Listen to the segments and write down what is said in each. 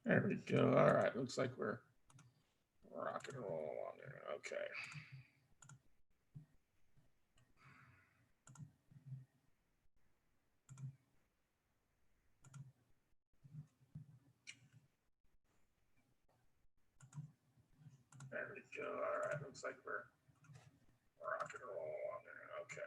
There we go. All right. Looks like we're rock and roll on there. Okay. There we go. All right. Looks like we're rock and roll on there. Okay.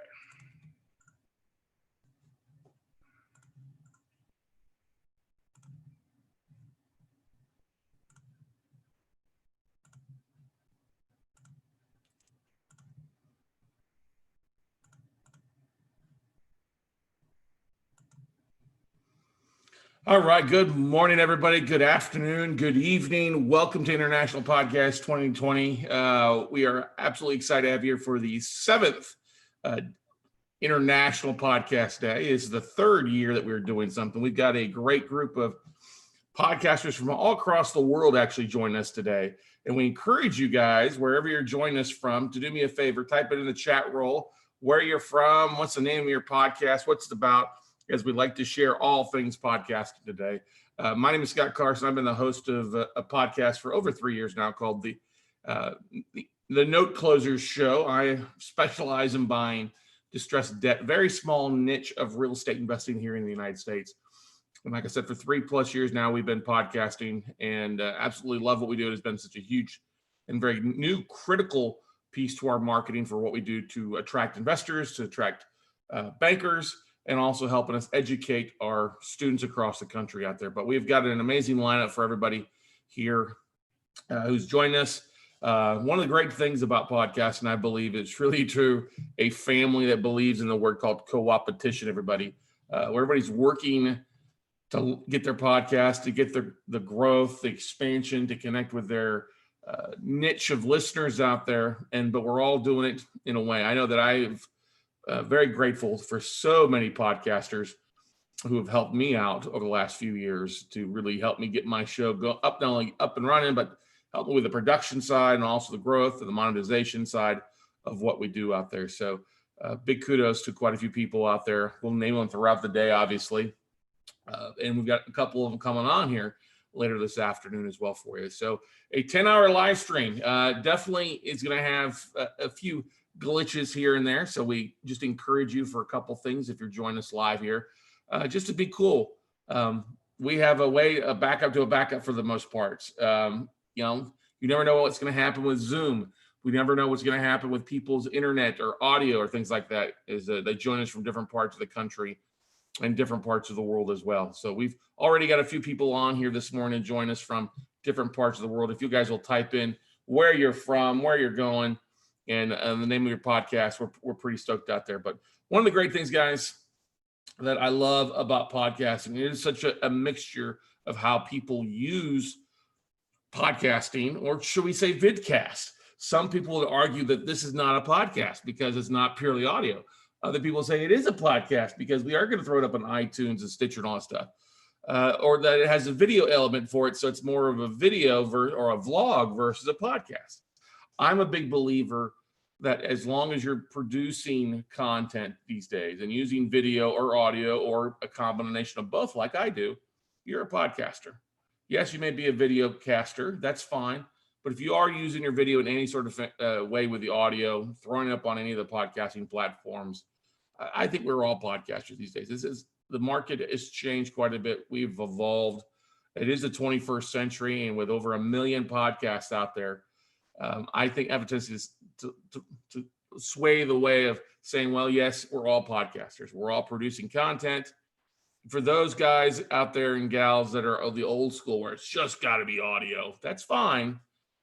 All right. Good morning, everybody. Good afternoon. Good evening. Welcome to International Podcast 2020. We are absolutely excited to have you here for the 7th International Podcast Day. It's the 3rd year that we're doing something. We've got a great group of podcasters from all across the world actually join us today. And we encourage you guys, wherever you're joining us from, to do me a favor, type it in the chat roll, where you're from, what's the name of your podcast, what's it about, as we'd like to share all things podcasting today. My name is Scott Carson. I've been the host of a podcast for over 3 years now called the Note Closers Show. I specialize in buying distressed debt, very small niche of real estate investing here in the United States. And like I said, for 3+ years now, we've been podcasting and absolutely love what we do. It has been such a huge and very new critical piece to our marketing for what we do to attract investors, to attract bankers, and also helping us educate our students across the country out there. But we've got an amazing lineup for everybody here who's joined us. One of the great things about podcasting, I believe, it's really true, a family that believes in the word called co-opetition, everybody, where everybody's working to get their podcast, to get the growth, the expansion, to connect with their niche of listeners out there. But we're all doing it in a way. I know that I've very grateful for so many podcasters who have helped me out over the last few years to really help me get my show go up, not only up and running, but help me with the production side and also the growth and the monetization side of what we do out there. So big kudos to quite a few people out there. We'll name them throughout the day, obviously. And we've got a couple of them coming on here later this afternoon as well for you. So a 10-hour live stream definitely is going to have a few glitches here and there. So we just encourage you for a couple things if you're joining us live here, just to be cool. We have a backup to a backup for the most part. You never know what's going to happen with Zoom. We never know what's going to happen with people's internet or audio or things like that as they join us from different parts of the country and different parts of the world as well. So we've already got a few people on here this morning join us from different parts of the world. If you guys will type in where you're from, where you're going, and the name of your podcast, we're pretty stoked out there. But one of the great things, guys, that I love about podcasting, it is such a mixture of how people use podcasting, or should we say vidcast. Some people would argue that this is not a podcast because it's not purely audio. Other people say it is a podcast because we are going to throw it up on iTunes and Stitcher and all that stuff. Or that it has a video element for it, so it's more of a video or a vlog versus a podcast. I'm a big believer that as long as you're producing content these days and using video or audio or a combination of both, like I do, you're a podcaster. Yes, you may be a video caster. That's fine. But if you are using your video in any sort of way with the audio, throwing it up on any of the podcasting platforms, I think we're all podcasters these days. The market has changed quite a bit. We've evolved. It is the 21st century, and with over 1 million podcasts out there, I think evidence is to sway the way of saying, well, yes, we're all podcasters. We're all producing content. For those guys out there and gals that are of the old school where it's just got to be audio, that's fine.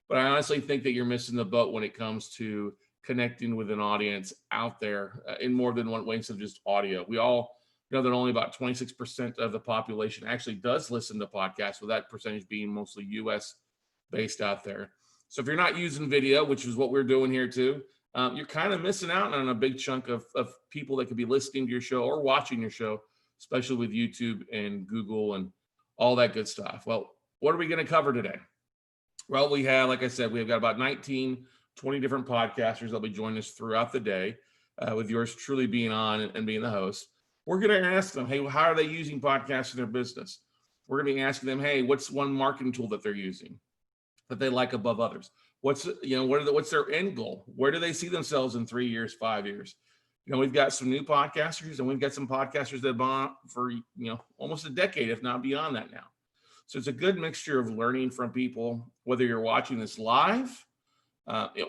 But I honestly think that you're missing the boat when it comes to connecting with an audience out there in more than one way instead of just audio. We all know that only about 26% of the population actually does listen to podcasts, with that percentage being mostly US based out there. So if you're not using video, which is what we're doing here too, you're kind of missing out on a big chunk of people that could be listening to your show or watching your show, especially with YouTube and Google and all that good stuff. Well, what are we going to cover today? Well, we have, like I said, we've got about 20 different podcasters that'll be joining us throughout the day, with yours truly being on and being the host. We're going to ask them, hey, how are they using podcasts in their business? We're going to be asking them, hey, what's one marketing tool that they're using that they like above others? What's their end goal? Where do they see themselves in 3 years, 5 years? We've got some new podcasters, and we've got some podcasters that have been on for, almost a decade, if not beyond that now. So it's a good mixture of learning from people, whether you're watching this live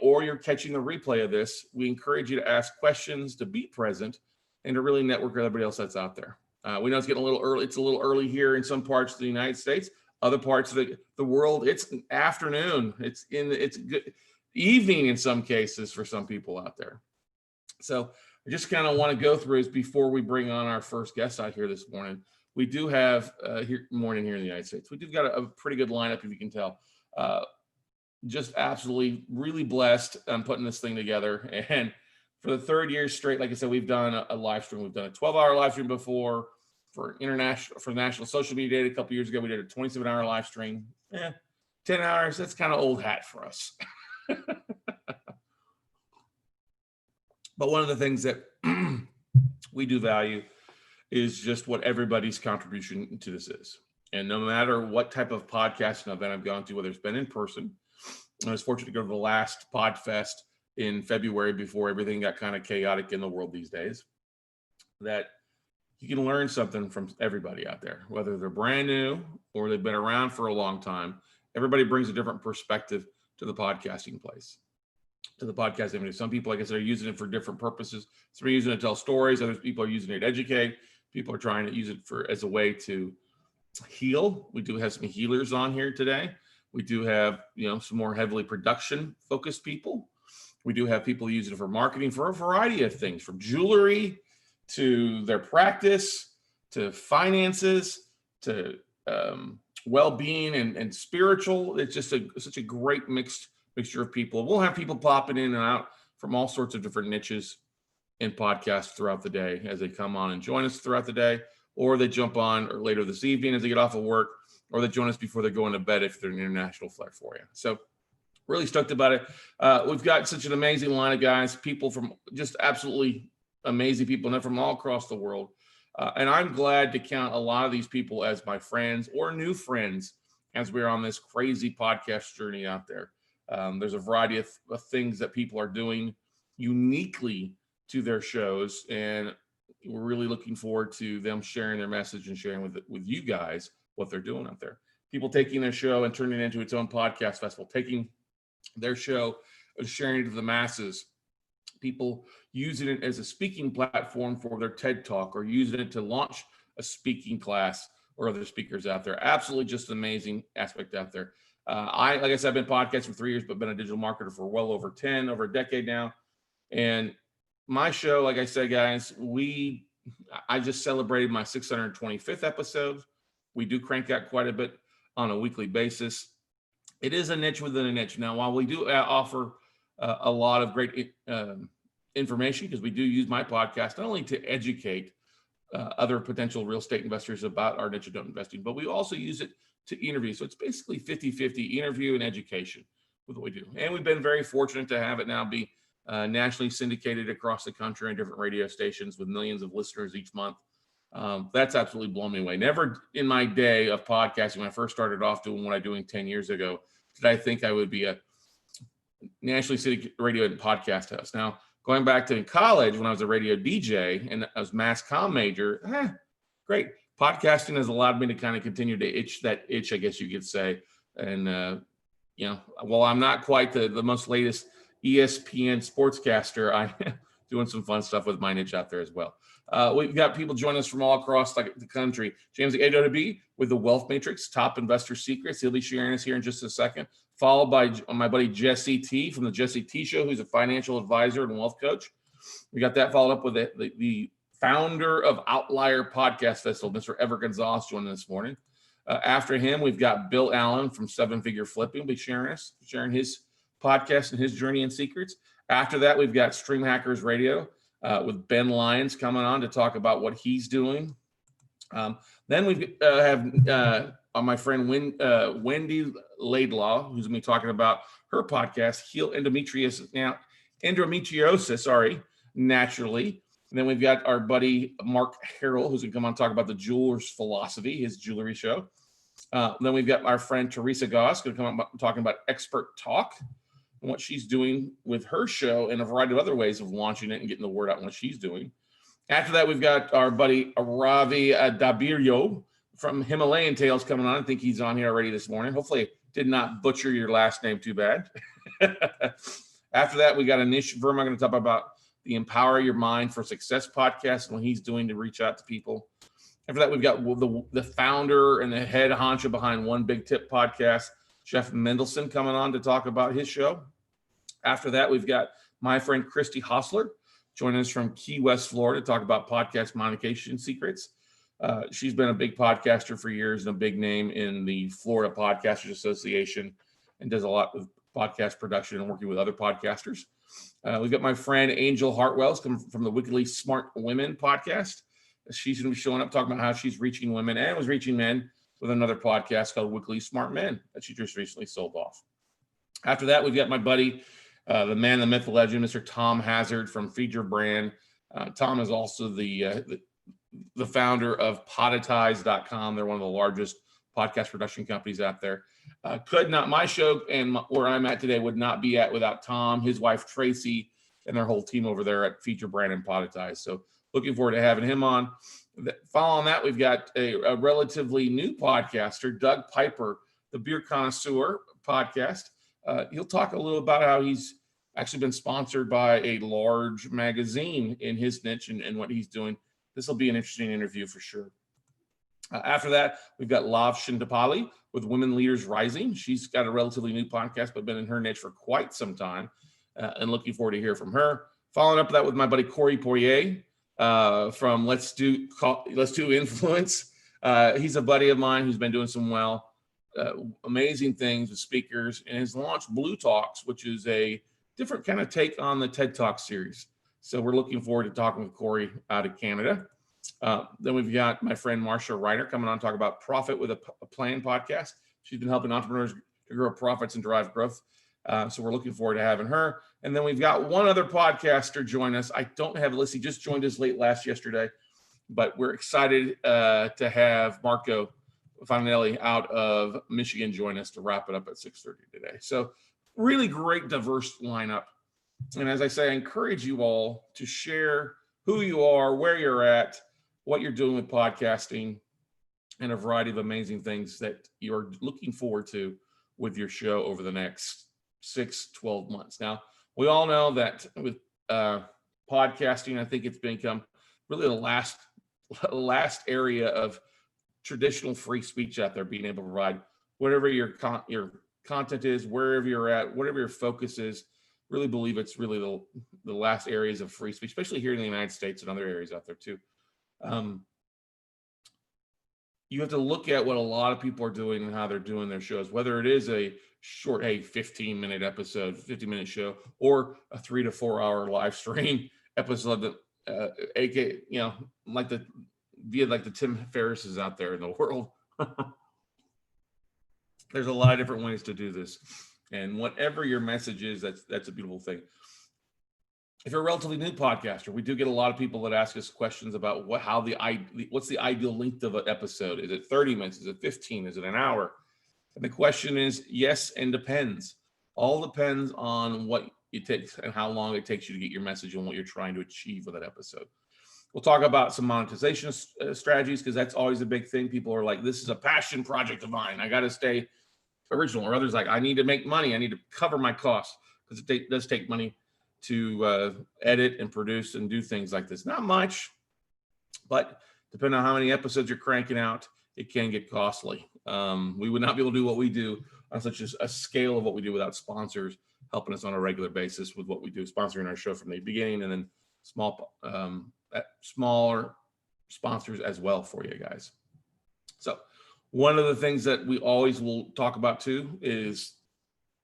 or you're catching the replay of this. We encourage you to ask questions, to be present, and to really network with everybody else that's out there. We know it's getting a little early. It's a little early here in some parts of the United States. Other parts of the world, it's afternoon. It's good evening in some cases for some people out there. So I just kind of want to go through this before we bring on our first guest out here this morning. We do have morning here in the United States. We do got a pretty good lineup, if you can tell. Just absolutely really blessed putting this thing together. And for the third year straight, like I said, we've done a live stream. We've done a 12-hour live stream before for National Social Media Day. A couple years ago, we did a 27-hour live stream. 10 hours, that's kind of old hat for us. But one of the things that we do value is just what everybody's contribution to this is. And no matter what type of podcasting event I've gone to, whether it's been in person, I was fortunate to go to the last PodFest in February before everything got kind of chaotic in the world these days, that you can learn something from everybody out there, whether they're brand new or they've been around for a long time. Everybody brings a different perspective to the podcasting place, to the podcast avenue. Some people, like I said, are using it for different purposes. Some are using it to tell stories. Other people are using it to educate. People are trying to use it as a way to heal. We do have some healers on here today. We do have, some more heavily production focused people. We do have people using it for marketing for a variety of things, from jewelry to their practice, to finances, to well-being and spiritual. It's just such a great mixture of people. We'll have people popping in and out from all sorts of different niches in podcasts throughout the day as they come on and join us throughout the day, or they jump on or later this evening as they get off of work, or they join us before they go into bed if they're an international flight for you. So really stoked about it. We've got such an amazing line of guys, people from just absolutely amazing people from all across the world. And I'm glad to count a lot of these people as my friends or new friends as we're on this crazy podcast journey out there. There's a variety of things that people are doing uniquely to their shows, and we're really looking forward to them sharing their message and sharing with you guys what they're doing out there. People taking their show and turning it into its own podcast festival, taking their show and sharing it to the masses. People using it as a speaking platform for their TED Talk, or using it to launch a speaking class or other speakers out there. Absolutely just an amazing aspect out there. Like I said, I've been podcasting for 3 years, but been a digital marketer for well over 10, over a decade now. And my show, like I said, guys, I just celebrated my 625th episode. We do crank out quite a bit on a weekly basis. It is a niche within a niche. Now, while we do offer a lot of great information, because we do use my podcast not only to educate other potential real estate investors about our niche of investing, but we also use it to interview. So it's basically 50-50 interview and education with what we do. And we've been very fortunate to have it now be nationally syndicated across the country on different radio stations with millions of listeners each month. That's absolutely blown me away. Never in my day of podcasting, when I first started off doing what I'm doing 10 years ago, did I think I would be a nationally syndicated radio and podcast host. Now, going back to college when I was a radio DJ and I was mass comm major, great. Podcasting has allowed me to kind of continue to itch, I guess you could say. And, while I'm not quite the most latest ESPN sportscaster, I'm doing some fun stuff with my niche out there as well. We've got people joining us from all across the country. James EGODIBIE with the Wealth Matrix, Top Investor Secrets. He'll be sharing us here in just a second, followed by my buddy Jesse T from the Jesse T Show, who's a financial advisor and wealth coach. We got that followed up with the founder of Outlier Podcast Festival, Mr. Ever Gonzalez, joining us this morning. After him, we've got Bill Allen from Seven Figure Flipping. He'll be sharing his podcast and his journey and secrets. After that, we've got Stream Hackers Radio with Ben Lyons coming on to talk about what he's doing. Then we have my friend Wendy LAIDLAW, who's going to be talking about her podcast, Heal Endometriosis Naturally. And then we've got our buddy Mark Harrell, who's going to come on and talk about the Jeweler's Philosophy, his jewelry show. Then we've got our friend THERESA GOSS going to come up talking about Expert Talk and what she's doing with her show and a variety of other ways of launching it and getting the word out on what she's doing. After that, we've got our buddy Ravi Dabirio from Himalayan Tales coming on. I think he's on here already this morning. Hopefully I did not butcher your last name too bad. After that, we got ANISH VERMA going to talk about the Empower Your Mind for Success podcast and what he's doing to reach out to people. After that, we've got the founder and the head honcho behind One Big Tip podcast, Chef Mendelsohn, coming on to talk about his show. After that, we've got my friend CHRISTY HAUSSLER joining us from Key West, Florida, to talk about podcast monetization secrets. She's been a big podcaster for years and a big name in the Florida Podcasters Association and does a lot of podcast production and working with other podcasters. We've got my friend ANJEL Hartwell coming from the Wickedly Smart Women podcast. She's going to be showing up talking about how she's reaching women and was reaching men with another podcast called Wickedly Smart Men that she just recently sold off. After that, we've got my buddy, the man, the myth, the legend, Mr. Tom HAZZARD from Feed Your Brand. Tom is also the founder of Podetize.com. They're one of the largest podcast production companies out there. My show and where I'm at today would not be at without Tom, his wife Tracy, and their whole team over there at Feed Your Brand and Podetize. So looking forward to having him on. Following that, we've got a relatively new podcaster, Doug Piper, the Beer Connoisseur podcast. He'll talk a little about how he's actually been sponsored by a large magazine in his niche and what he's doing. This will be an interesting interview for sure. After that, we've got Lav Shindapalli with Women Leaders Rising. She's got a relatively new podcast, but been in her niche for quite some time, and looking forward to hear from her. Following up that with my buddy Corey POIRIER from Let's Do Influence. He's a buddy of mine who's been doing some amazing things with speakers, and has launched Blue Talks, which is a different kind of take on the TED Talk series. So we're looking forward to talking with Corey out of Canada. Then we've got my friend MARCIA RINER coming on to talk about Profit with a Plan podcast. She's been helping entrepreneurs to grow profits and drive growth. So we're looking forward to having her. And then we've got one other podcaster join us. I don't have a list. He just joined us late yesterday, but we're excited to have Marco Fanelli out of Michigan join us to wrap it up at 6:30 today. So really great, diverse lineup. And as I say, I encourage you all to share who you are, where you're at, what you're doing with podcasting, and a variety of amazing things that you're looking forward to with your show over the next 6-12 months. Now, we all know that with podcasting, I think it's become really the last area of traditional free speech out there, being able to provide whatever your content is, wherever you're at, whatever your focus is. Really believe it's really the last areas of free speech, especially here in the United States and other areas out there too. You have to look at what a lot of people are doing and how they're doing their shows, whether it is a short, 15-minute episode, 50-minute show, or a 3 to 4 hour live stream episode that, like the Tim Ferrisses out there in the world. There's a lot of different ways to do this. And whatever your message is, that's a beautiful thing. If you're a relatively new podcaster, we do get a lot of people that ask us questions about what's the ideal length of an episode? Is it 30 minutes? Is it 15? Is it an hour? And the question is yes, and depends. All depends on what it takes and how long it takes you to get your message and what you're trying to achieve with that episode. We'll talk about some monetization strategies, because that's always a big thing. People are like, this is a passion project of mine. I got to stay original. Or others like, I need to make money. I need to cover my costs, because it does take money to edit and produce and do things like this. Not much, but depending on how many episodes you're cranking out, it can get costly. We would not be able to do what we do on such a scale of what we do without sponsors helping us on a regular basis with what we do, sponsoring our show from the beginning, and then smaller sponsors as well for you guys. So one of the things that we always will talk about too is,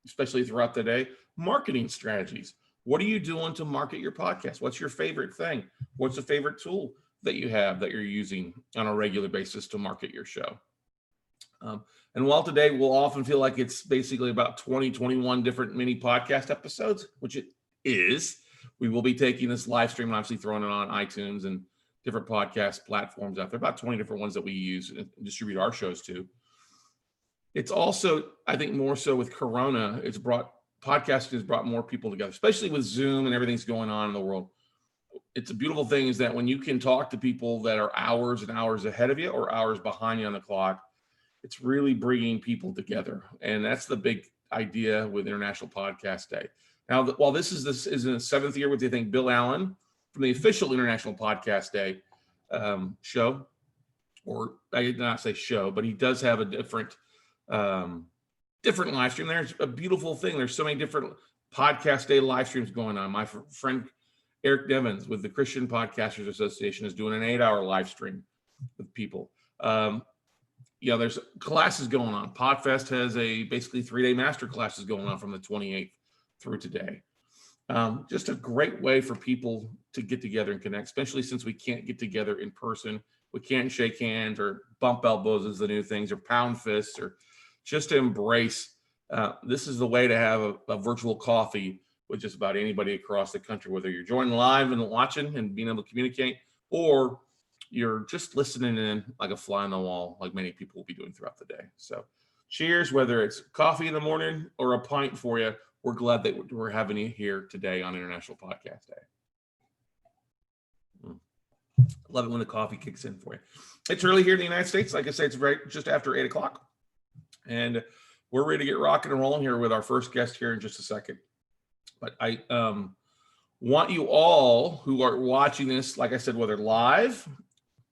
especially throughout the day, marketing strategies. What are you doing to market your podcast? What's your favorite thing? What's a favorite tool that you have that you're using on a regular basis to market your show? And while today we'll often feel like it's basically about 21 different mini podcast episodes, which it is, we will be taking this live stream and obviously throwing it on iTunes and different podcast platforms out there, about 20 different ones that we use and distribute our shows to. It's also, I think, more so with Corona, podcasting has brought more people together, especially with Zoom and everything's going on in the world. It's a beautiful thing is that when you can talk to people that are hours and hours ahead of you or hours behind you on the clock, it's really bringing people together. And that's the big idea with International Podcast Day. Now, while this is in the 7th year with, I think, Bill Allen from the official International Podcast Day show, or I did not say show, but he does have a different live stream. There's a beautiful thing. There's so many different Podcast Day live streams going on. My friend Eric Devins with the Christian Podcasters Association is doing an 8-hour live stream with people. There's classes going on. Podfest has basically 3-day master classes going on from the 28th through today. Just a great way for people to get together and connect, especially since we can't get together in person. We can't shake hands or bump elbows as the new things, or pound fists, or just to embrace. This is the way to have a virtual coffee with just about anybody across the country, whether you're joining live and watching and being able to communicate, or you're just listening in like a fly on the wall, like many people will be doing throughout the day. So cheers, whether it's coffee in the morning or a pint for you. We're glad that we're having you here today on International Podcast Day. Love it when the coffee kicks in for you. It's early here in the United States. Like I said, it's right just after 8 o'clock. And we're ready to get rocking and rolling here with our first guest here in just a second. But I want you all who are watching this, like I said, whether live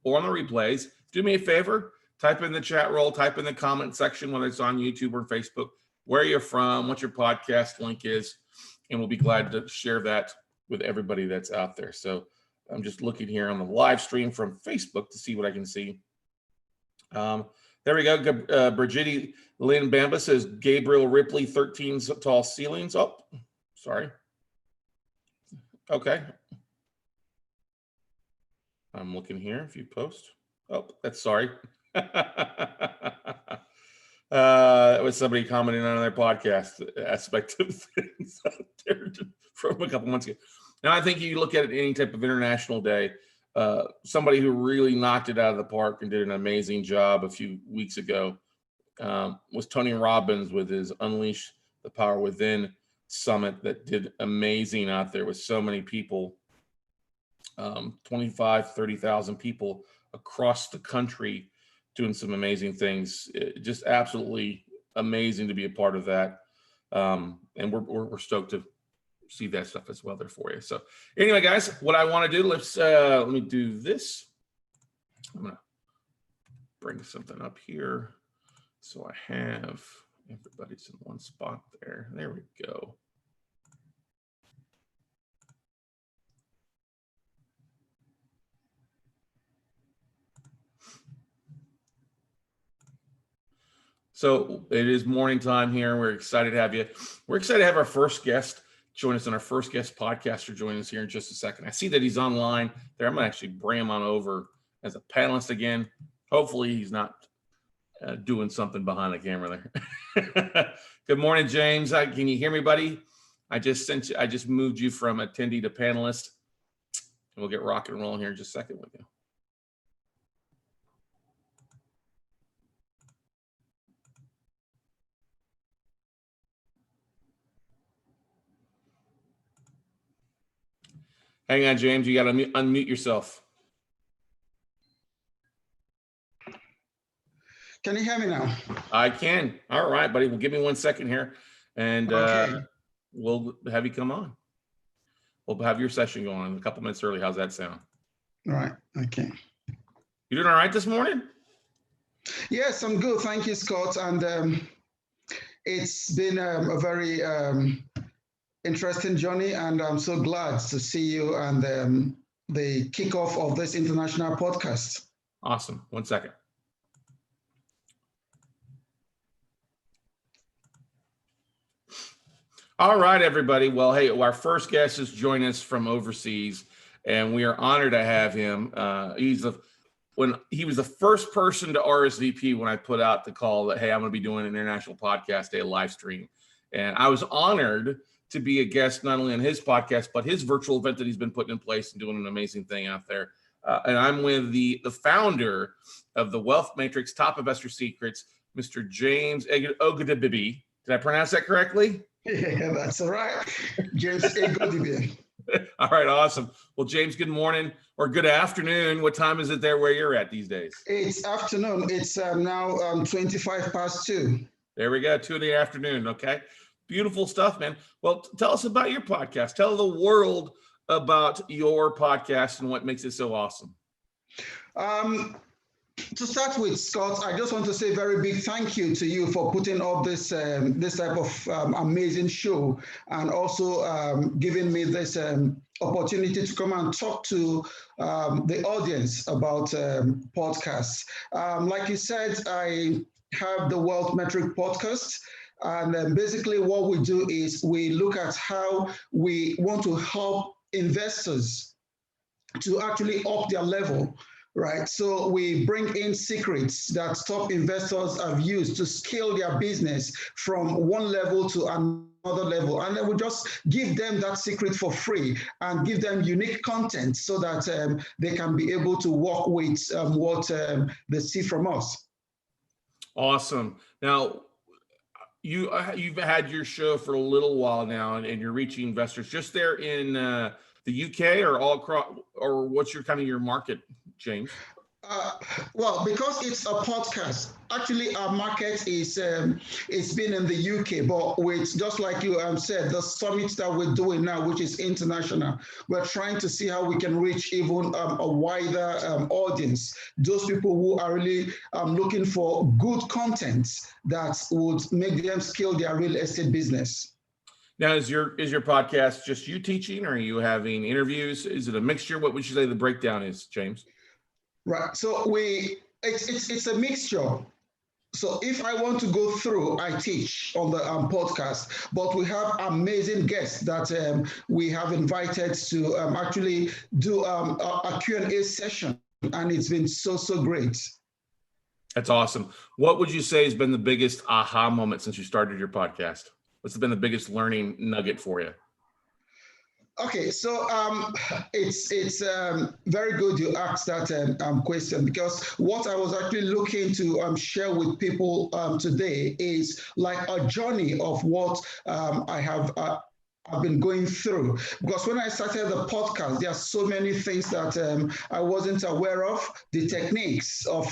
or on the replays, do me a favor, type in the chat roll, type in the comment section, whether it's on YouTube or Facebook, where you're from, what your podcast link is, and we'll be glad to share that with everybody that's out there. So I'm just looking here on the live stream from Facebook to see what I can see. There we go. Brigitte Lynn Bamba says Gabriel Ripley, 13 tall ceilings. Oh, sorry. Okay. I'm looking here if you post. Oh, that's sorry. It was somebody commenting on their podcast aspect of things out there from a couple months ago. Now, I think you look at it any type of international day, somebody who really knocked it out of the park and did an amazing job a few weeks ago was Tony Robbins with his Unleash the Power Within summit that did amazing out there with so many people, 25, 30,000 people across the country doing some amazing things. Just absolutely amazing to be a part of that. And we're stoked to see that stuff as well there for you. So anyway, guys, what I want to do, let me do this. I'm going to bring something up here. So I have everybody's in one spot there. There we go. So it is morning time here. We're excited to have you. We're excited to have our first guest join us, and our first guest podcaster join us here in just a second. I see that he's online there. I'm going to actually bring him on over as a panelist again. Hopefully he's not doing something behind the camera there. Good morning, James. Can you hear me, buddy? I just moved you from attendee to panelist. And we'll get rock and rolling here in just a second with you. Hang on, James. You got to unmute yourself. Can you hear me now? I can. All right, buddy. Well, give me 1 second here, and okay. We'll have you come on. We'll have your session going on a couple minutes early. How's that sound? All right. Okay. You doing all right this morning? Yes, I'm good. Thank you, Scott. And it's been a very interesting journey, and I'm so glad to see you and the kickoff of this international podcast. Awesome. 1 second. All right, everybody. Well, hey, our first guest is joining us from overseas, and we are honored to have him. He was the first person to RSVP when I put out the call that, hey, I'm going to be doing an International Podcast Day live stream. And I was honored to be a guest not only on his podcast, but his virtual event that he's been putting in place and doing an amazing thing out there. And I'm with the founder of the Wealth Matrix Top Investor Secrets, Mr. James EGODIBIE. Did I pronounce that correctly? Yeah, that's all right. James EGODIBIE. All right, awesome. Well, James, good morning or good afternoon. What time is it there where you're at these days? It's afternoon. It's now 25 past 2. There we go, 2 in the afternoon. Okay, beautiful stuff, man. Well, tell us about your podcast. Tell the world about your podcast and what makes it so awesome. To start with, Scott, I just want to say a very big thank you to you for putting up this this type of amazing show, and also giving me this opportunity to come and talk to the audience about podcasts. Like you said, I have the Wealth Metric podcast. And basically what we do is we look at how we want to help investors to actually up their level, right? So we bring in secrets that top investors have used to scale their business from one level to another level. And then we just give them that secret for free and give them unique content so that they can be able to work with what they see from us. Awesome. Now, you've had your show for a little while now, and you're reaching investors just there in the UK or all across, or what's your kind of your market, James? Well, because it's a podcast, actually our market is it's been in the UK, but with, just like you said, the summit that we're doing now, which is international, we're trying to see how we can reach even a wider audience. Those people who are really looking for good content that would make them scale their real estate business. Now, is your podcast just you teaching, or are you having interviews? Is it a mixture? What would you say the breakdown is, James? Right. So it's a mixture. So if I want to go through, I teach on the podcast, but we have amazing guests that we have invited to actually do a Q&A session, and it's been so great. That's awesome. What would you say has been the biggest aha moment since you started your podcast? What's been the biggest learning nugget for you? Okay, so it's very good you asked that question, because what I was actually looking to share with people today is like a journey of what I've been going through. Because when I started the podcast, there are so many things that I wasn't aware of, the techniques of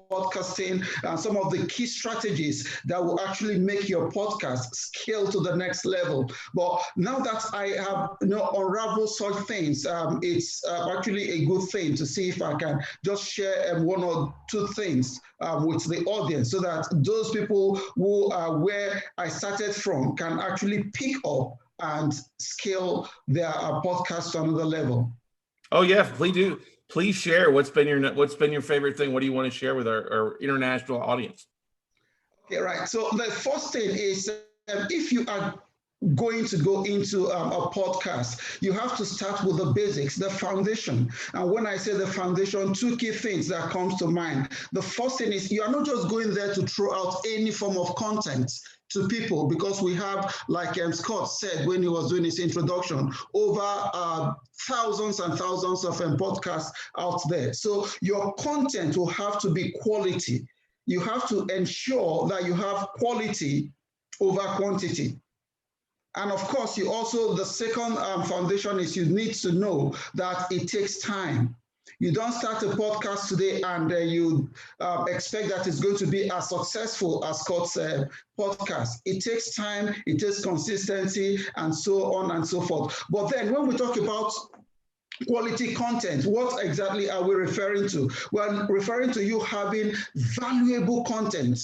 podcasting, and some of the key strategies that will actually make your podcast scale to the next level. But now that I have unraveled such things, it's actually a good thing to see if I can just share one or two things with the audience, so that those people who are where I started from can actually pick up and scale their podcast to another level. Oh yeah, please do. Please share what's been your favorite thing. What do you want to share with our international audience? Okay, right. So the first thing is if you are going to go into a podcast, you have to start with the basics, the foundation. And when I say the foundation, two key things that comes to mind. The first thing is you are not just going there to throw out any form of content to people, because we have, like Scott said when he was doing his introduction, over thousands and thousands of podcasts out there. So your content will have to be quality. You have to ensure that you have quality over quantity. And of course, you also, the second foundation is you need to know that it takes time. You don't start a podcast today and you expect that it's going to be as successful as Scott's podcast. It takes time, it takes consistency, and so on and so forth. But then when we talk about quality content, what exactly are we referring to? We're referring to you having valuable content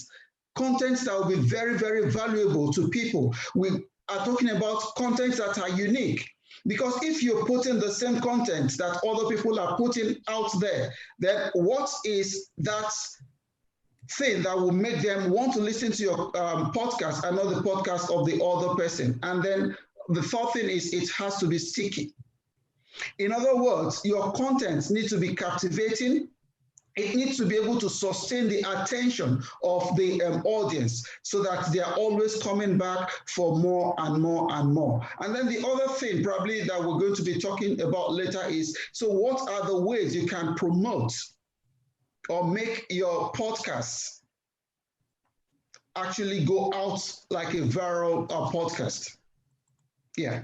that will be very, very valuable to people. We are talking about content that are unique. Because if you're putting the same content that other people are putting out there, then what is that thing that will make them want to listen to your podcast and not the podcast of the other person? And then the third thing is it has to be sticky. In other words, your content needs to be captivating. It needs to be able to sustain the attention of the audience, so that they are always coming back for more and more and more. And then the other thing probably that we're going to be talking about later is, so what are the ways you can promote or make your podcasts actually go out like a viral podcast. Yeah.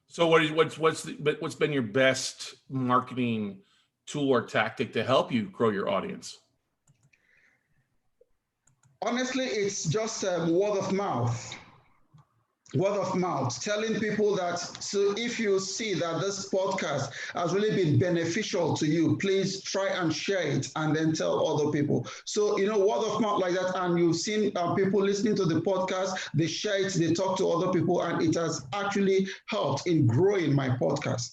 So what's been your best marketing tool or tactic to help you grow your audience? Honestly, it's just word of mouth. Word of mouth, telling people that, so if you see that this podcast has really been beneficial to you, please try and share it and then tell other people. So, you know, word of mouth like that. And you've seen people listening to the podcast, they share it, they talk to other people, and it has actually helped in growing my podcast.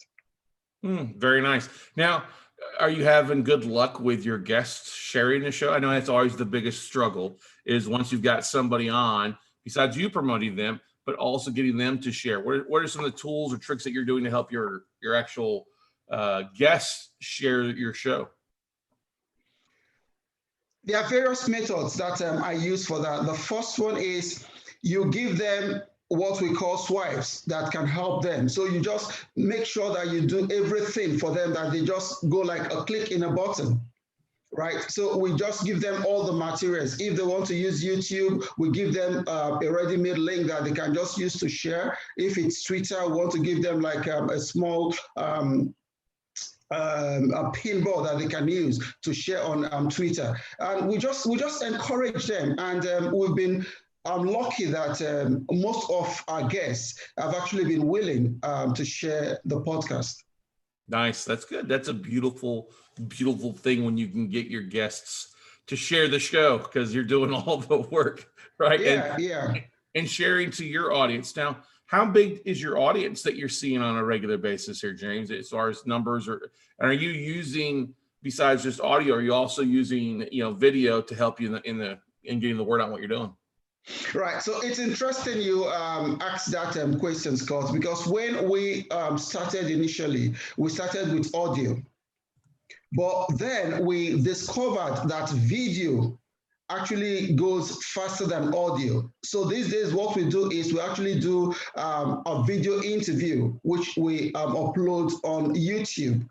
Very nice. Now, are you having good luck with your guests sharing the show? I know that's always the biggest struggle, is once you've got somebody on, besides you promoting them, but also getting them to share. What are some of the tools or tricks that you're doing to help your actual guests share your show? There are various methods that I use for that. The first one is you give them what we call swipes that can help them. So you just make sure that you do everything for them, that they just go like a click in a button. Right, so we just give them all the materials. If they want to use YouTube, we give them a ready-made link that they can just use to share. If it's Twitter, we want to give them like a small a pinball that they can use to share on Twitter. And we just encourage them. And we've been lucky that most of our guests have actually been willing to share the podcast. Nice. That's good. That's a beautiful thing when you can get your guests to share the show, because you're doing all the work, right? Yeah. And sharing to your audience. Now, how big is your audience that you're seeing on a regular basis here, James, as far as numbers? Or are you using, besides just audio, are you also using, you know, video to help you in getting the word out what you're doing? Right. So it's interesting you asked that question, Scott, because when we started initially, we started with audio. But then we discovered that video actually goes faster than audio. So these days, what we do is we actually do a video interview, which we upload on YouTube.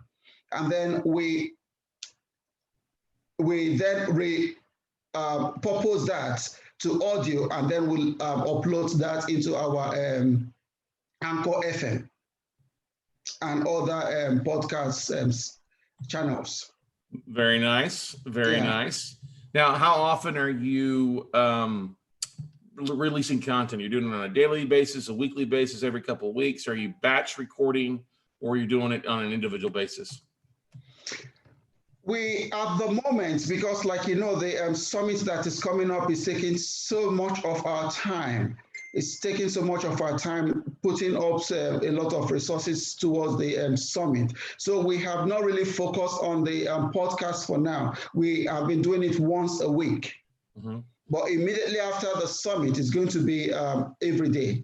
And then we then propose that to audio, and then we'll upload that into our Anchor FM and other podcast channels. Very nice. Very nice. Now, how often are you releasing content? You're doing it on a daily basis, a weekly basis, every couple of weeks? Are you batch recording, or are you doing it on an individual basis? We, at the moment, because like, you know, the summit that is coming up is taking so much of our time. It's taking so much of our time putting up a lot of resources towards the summit. So we have not really focused on the podcast for now. We have been doing it once a week. Mm-hmm. But immediately after the summit, it's going to be every day.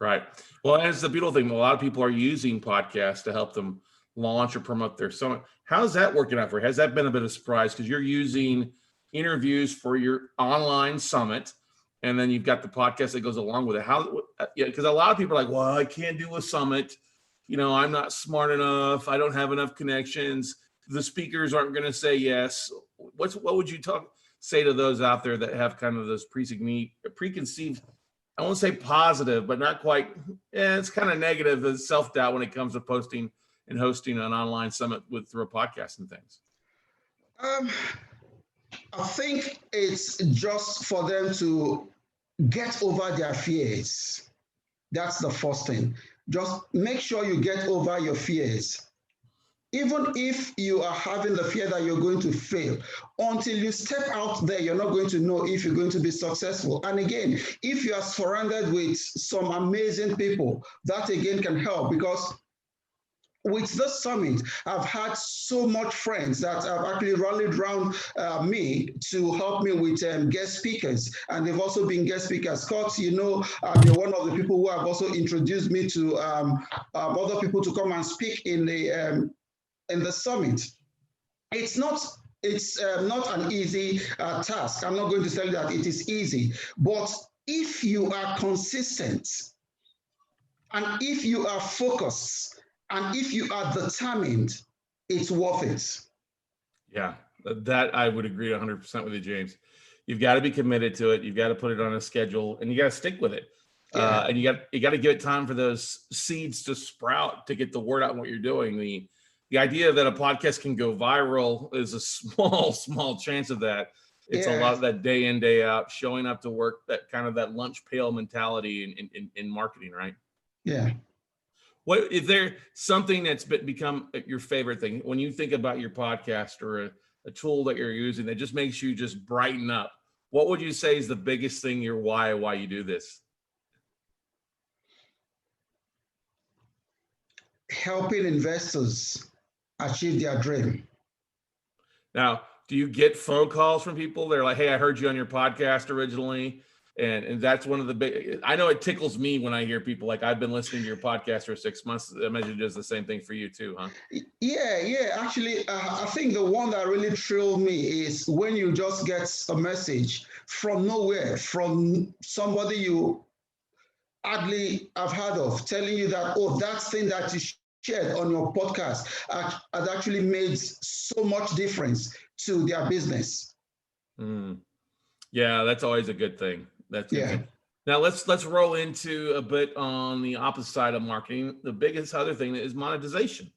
Right. Well, that's the beautiful thing. A lot of people are using podcasts to help them launch or promote their summit. How's that working out for you? Has that been a bit of a surprise? Because you're using interviews for your online summit, and then you've got the podcast that goes along with it. Because a lot of people are like, well, I can't do a summit. You know, I'm not smart enough. I don't have enough connections. The speakers aren't going to say yes. What would you say to those out there that have kind of those preconceived, I won't say positive, but not quite, it's kind of negative, self-doubt when it comes to posting and hosting an online summit through a podcast and things? I think it's just for them to get over their fears. That's the first thing. Just make sure you get over your fears. Even if you are having the fear that you're going to fail, until you step out there, you're not going to know if you're going to be successful. And again, if you are surrounded with some amazing people, that again can help, because with this summit, I've had so much friends that have actually rallied around me to help me with guest speakers, and they've also been guest speakers. Scott, you know, they're one of the people who have also introduced me to other people to come and speak in the summit. It's not an easy task. I'm not going to tell you that it is easy, but if you are consistent, and if you are focused, and if you are determined, it's worth it. Yeah, that I would agree 100% with you, James. You've got to be committed to it. You've got to put it on a schedule, and you got to stick with it. Yeah. And you got to give it time for those seeds to sprout, to get the word out on what you're doing. The idea that a podcast can go viral is a small chance of that. It's a lot of that day in, day out, showing up to work, that kind of that lunch pail mentality in marketing, right? Yeah. What is there something that's become your favorite thing when you think about your podcast, or a tool that you're using that just makes you just brighten up? What would you say is the biggest thing, your why you do this? Helping investors achieve their dream. Now, do you get phone calls from people? They're like, hey, I heard you on your podcast originally. And that's one of the big, I know it tickles me when I hear people like, I've been listening to your podcast for 6 months. I imagine it does the same thing for you too, huh? Yeah. Actually, I think the one that really thrilled me is when you just get a message from nowhere, from somebody you hardly have heard of, telling you that, oh, that thing that you shared on your podcast has actually made so much difference to their business. Yeah, that's always a good thing. That's good. Now let's roll into a bit on the opposite side of marketing. The biggest other thing is monetization.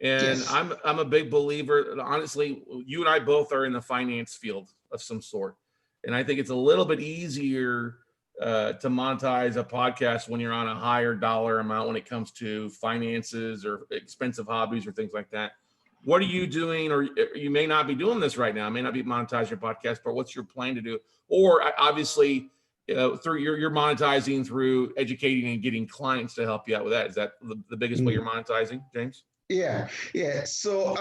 And I'm a big believer, honestly, you and I both are in the finance field of some sort. And I think it's a little bit easier to monetize a podcast when you're on a higher dollar amount when it comes to finances or expensive hobbies or things like that. What are you doing? Or you may not be doing this right now. It may not be monetizing your podcast, but what's your plan to do? Or obviously, through you're monetizing through educating and getting clients to help you out with that. Is that the biggest way you're monetizing, James? Yeah. So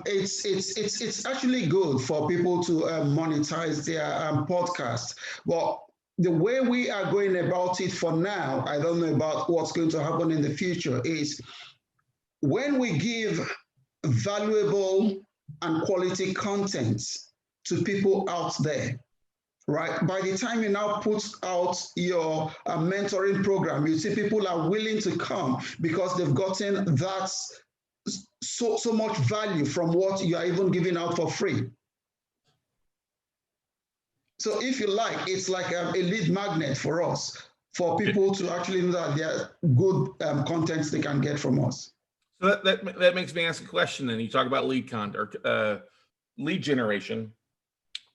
it's actually good for people to monetize their podcast. But the way we are going about it for now, I don't know about what's going to happen in the future, is when we give valuable and quality content to people out there, right? By the time you now put out your mentoring program, you see people are willing to come because they've gotten that so much value from what you are even giving out for free. So if you like, it's like a lead magnet for us, for people to actually know that there are good contents they can get from us. So that makes me ask a question. Then you talk about lead content or lead generation.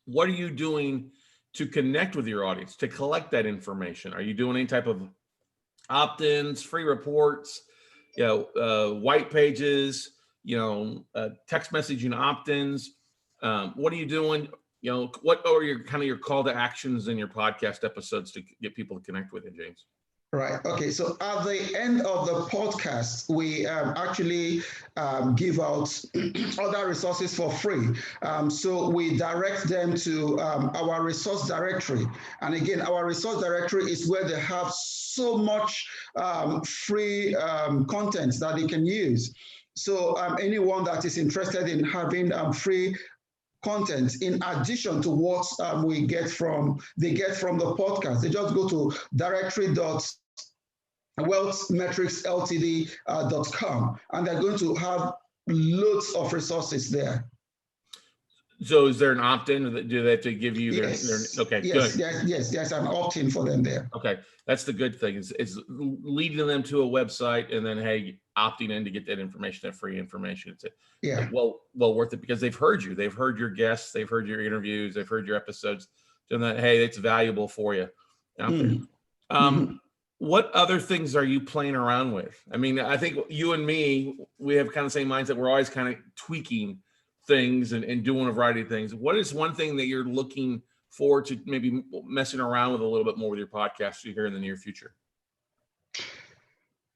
What are you doing to connect with your audience, to collect that information? Are you doing any type of opt-ins, free reports, white pages, text messaging opt-ins? What are you doing? What are your call to actions in your podcast episodes to get people to connect with you, James? Right. Okay. So at the end of the podcast, we actually give out other resources for free. So we direct them to our resource directory. And again, our resource directory is where they have so much free content that they can use. So anyone that is interested in having free content in addition to what they get from the podcast, they just go to directory.wealthmetricsltd.com and they're going to have loads of resources there. So is there an opt-in? Do they have to give you their okay, yes, good. There's an opt-in for them there. Okay, that's the good thing, is leading them to a website and then, hey, opting in to get that information, that free information. It's well worth it because they've heard you. They've heard your guests. They've heard your interviews. They've heard your episodes. So that, hey, it's valuable for you out there. What other things are you playing around with? I mean, I think you and me, we have kind of the same mindset. We're always kind of tweaking things and doing a variety of things. What is one thing that you're looking forward to maybe messing around with a little bit more with your podcast here in the near future?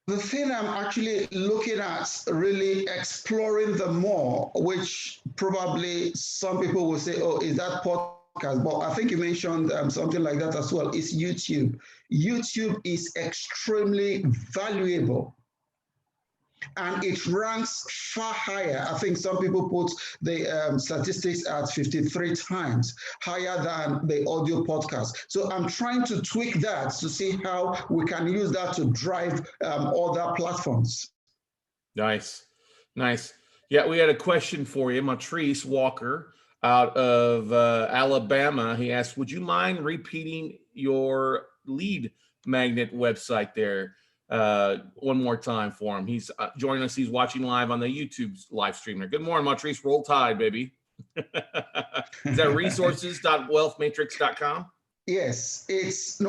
The thing I'm actually looking at, really exploring the more, which probably some people will say, oh, is that podcast? But I think you mentioned something like that as well, is YouTube. YouTube is extremely valuable. And it ranks far higher. I think some people put the statistics at 53 times higher than the audio podcast. So I'm trying to tweak that to see how we can use that to drive other platforms. Nice. Yeah, we had a question for you. Matrice Walker out of Alabama. He asked, would you mind repeating your lead magnet website there one more time for him? He's joining us. He's watching live on the YouTube live stream there. Good morning, Montrese. Roll Tide, baby. Is that resources.wealthmatrix.com? Yes, it's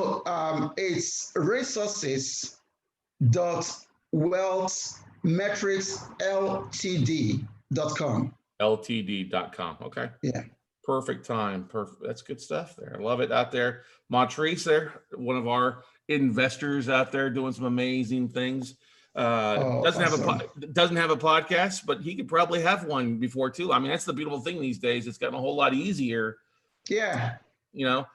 resources.wealthmatrixltd.com. LTD.com. Okay. Yeah. Perfect time. Perfect. That's good stuff there. I love it out there. Montrese there, one of our investors out there doing some amazing things. Doesn't have a podcast, but he could probably have one before too. I mean, that's the beautiful thing these days. It's gotten a whole lot easier. Yeah. You know,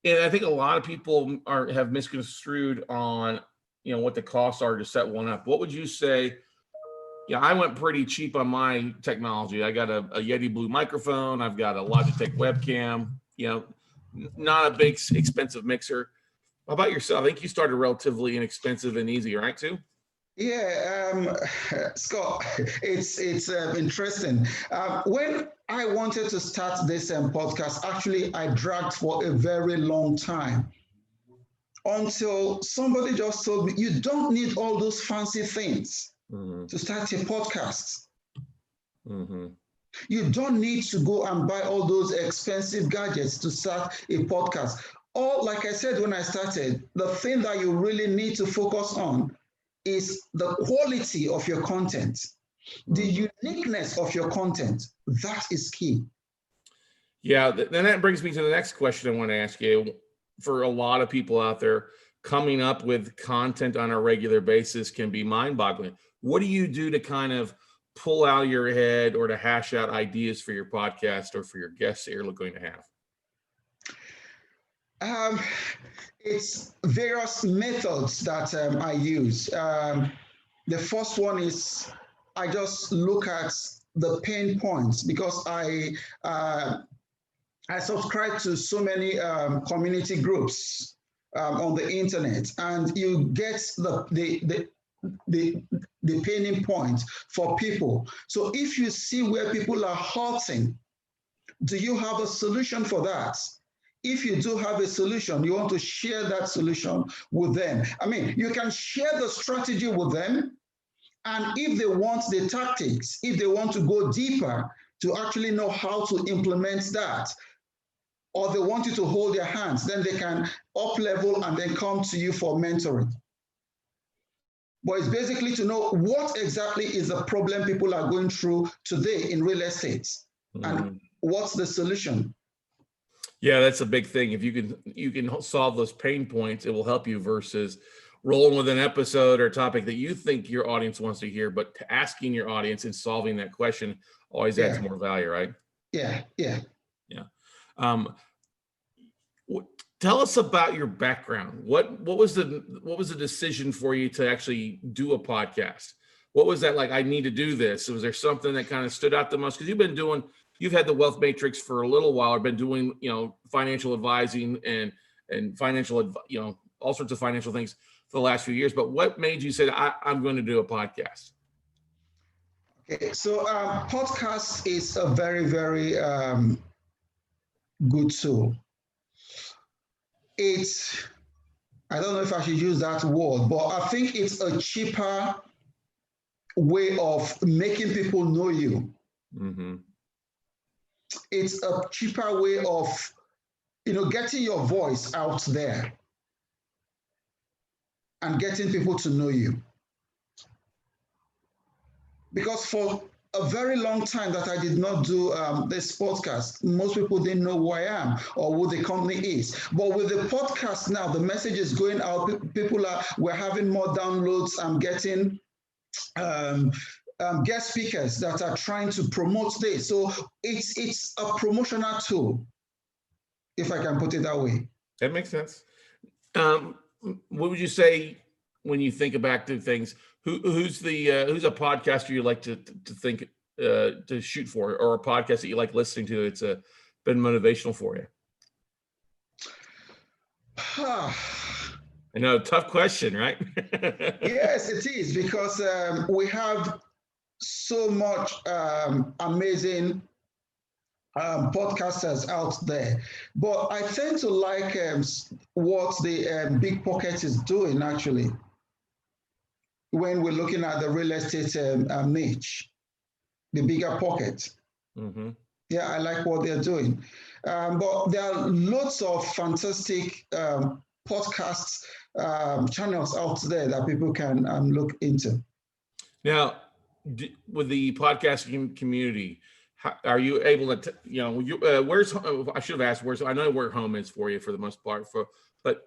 and I think a lot of people have misconstrued on, what the costs are to set one up. What would you say? Yeah, I went pretty cheap on my technology. I got a Yeti Blue microphone. I've got a Logitech webcam, not a big expensive mixer. How about yourself? I think you started relatively inexpensive and easy, right, too? Yeah, Scott, it's interesting. When I wanted to start this podcast, actually, I dragged for a very long time until somebody just told me, you don't need all those fancy things to start a podcast. You don't need to go and buy all those expensive gadgets to start a podcast. Or, like I said when I started, the thing that you really need to focus on is the quality of your content, the uniqueness of your content. That is key. Yeah, then that brings me to the next question I want to ask you. For a lot of people out there, coming up with content on a regular basis can be mind-boggling. What do you do to kind of pull out of your head or to hash out ideas for your podcast or for your guests that you're going to have? It's various methods that I use. The first one is I just look at the pain points, because I subscribe to so many community groups on the internet, and you get the paining point for people. So if you see where people are hurting, do you have a solution for that? If you do have a solution, you want to share that solution with them. I mean, you can share the strategy with them, and if they want the tactics, if they want to go deeper to actually know how to implement that, or they want you to hold their hands, then they can up level and then come to you for mentoring. But it's basically to know what exactly is the problem people are going through today in real estate, and what's the solution. Yeah, that's a big thing. If you can solve those pain points, it will help you versus rolling with an episode or topic that you think your audience wants to hear, but asking your audience and solving that question always adds more value, right? Yeah. Tell us about your background. What was the decision for you to actually do a podcast? What was that like? I need to do this. Was there something that kind of stood out the most? Because you've had the Wealth Matrix for a little while. I've been doing, financial advising and financial, all sorts of financial things for the last few years. But what made you say, I'm going to do a podcast? Okay, so podcast is a very, very good tool. I don't know if I should use that word, but I think it's a cheaper way of making people know you. It's a cheaper way of, getting your voice out there and getting people to know you. Because for a very long time that I did not do this podcast, most people didn't know who I am or who the company is. But with the podcast now, the message is going out. We're having more downloads. I'm getting guest speakers that are trying to promote this. So it's a promotional tool, if I can put it that way. That makes sense. What would you say when you think back to things? Who's a podcaster you like to think to shoot for, or a podcast that you like listening to? It's been motivational for you. I know, tough question, right? Yes, it is, because we have so much amazing podcasters out there. But I tend to like what the Big Pocket is doing actually when we're looking at the real estate niche, the Bigger Pocket. Mm-hmm. Yeah, I like what they're doing. But there are lots of fantastic podcast channels out there that people can look into. Now, with the podcasting community, are you able to, where's, I should have asked, I know where home is for you for the most part, but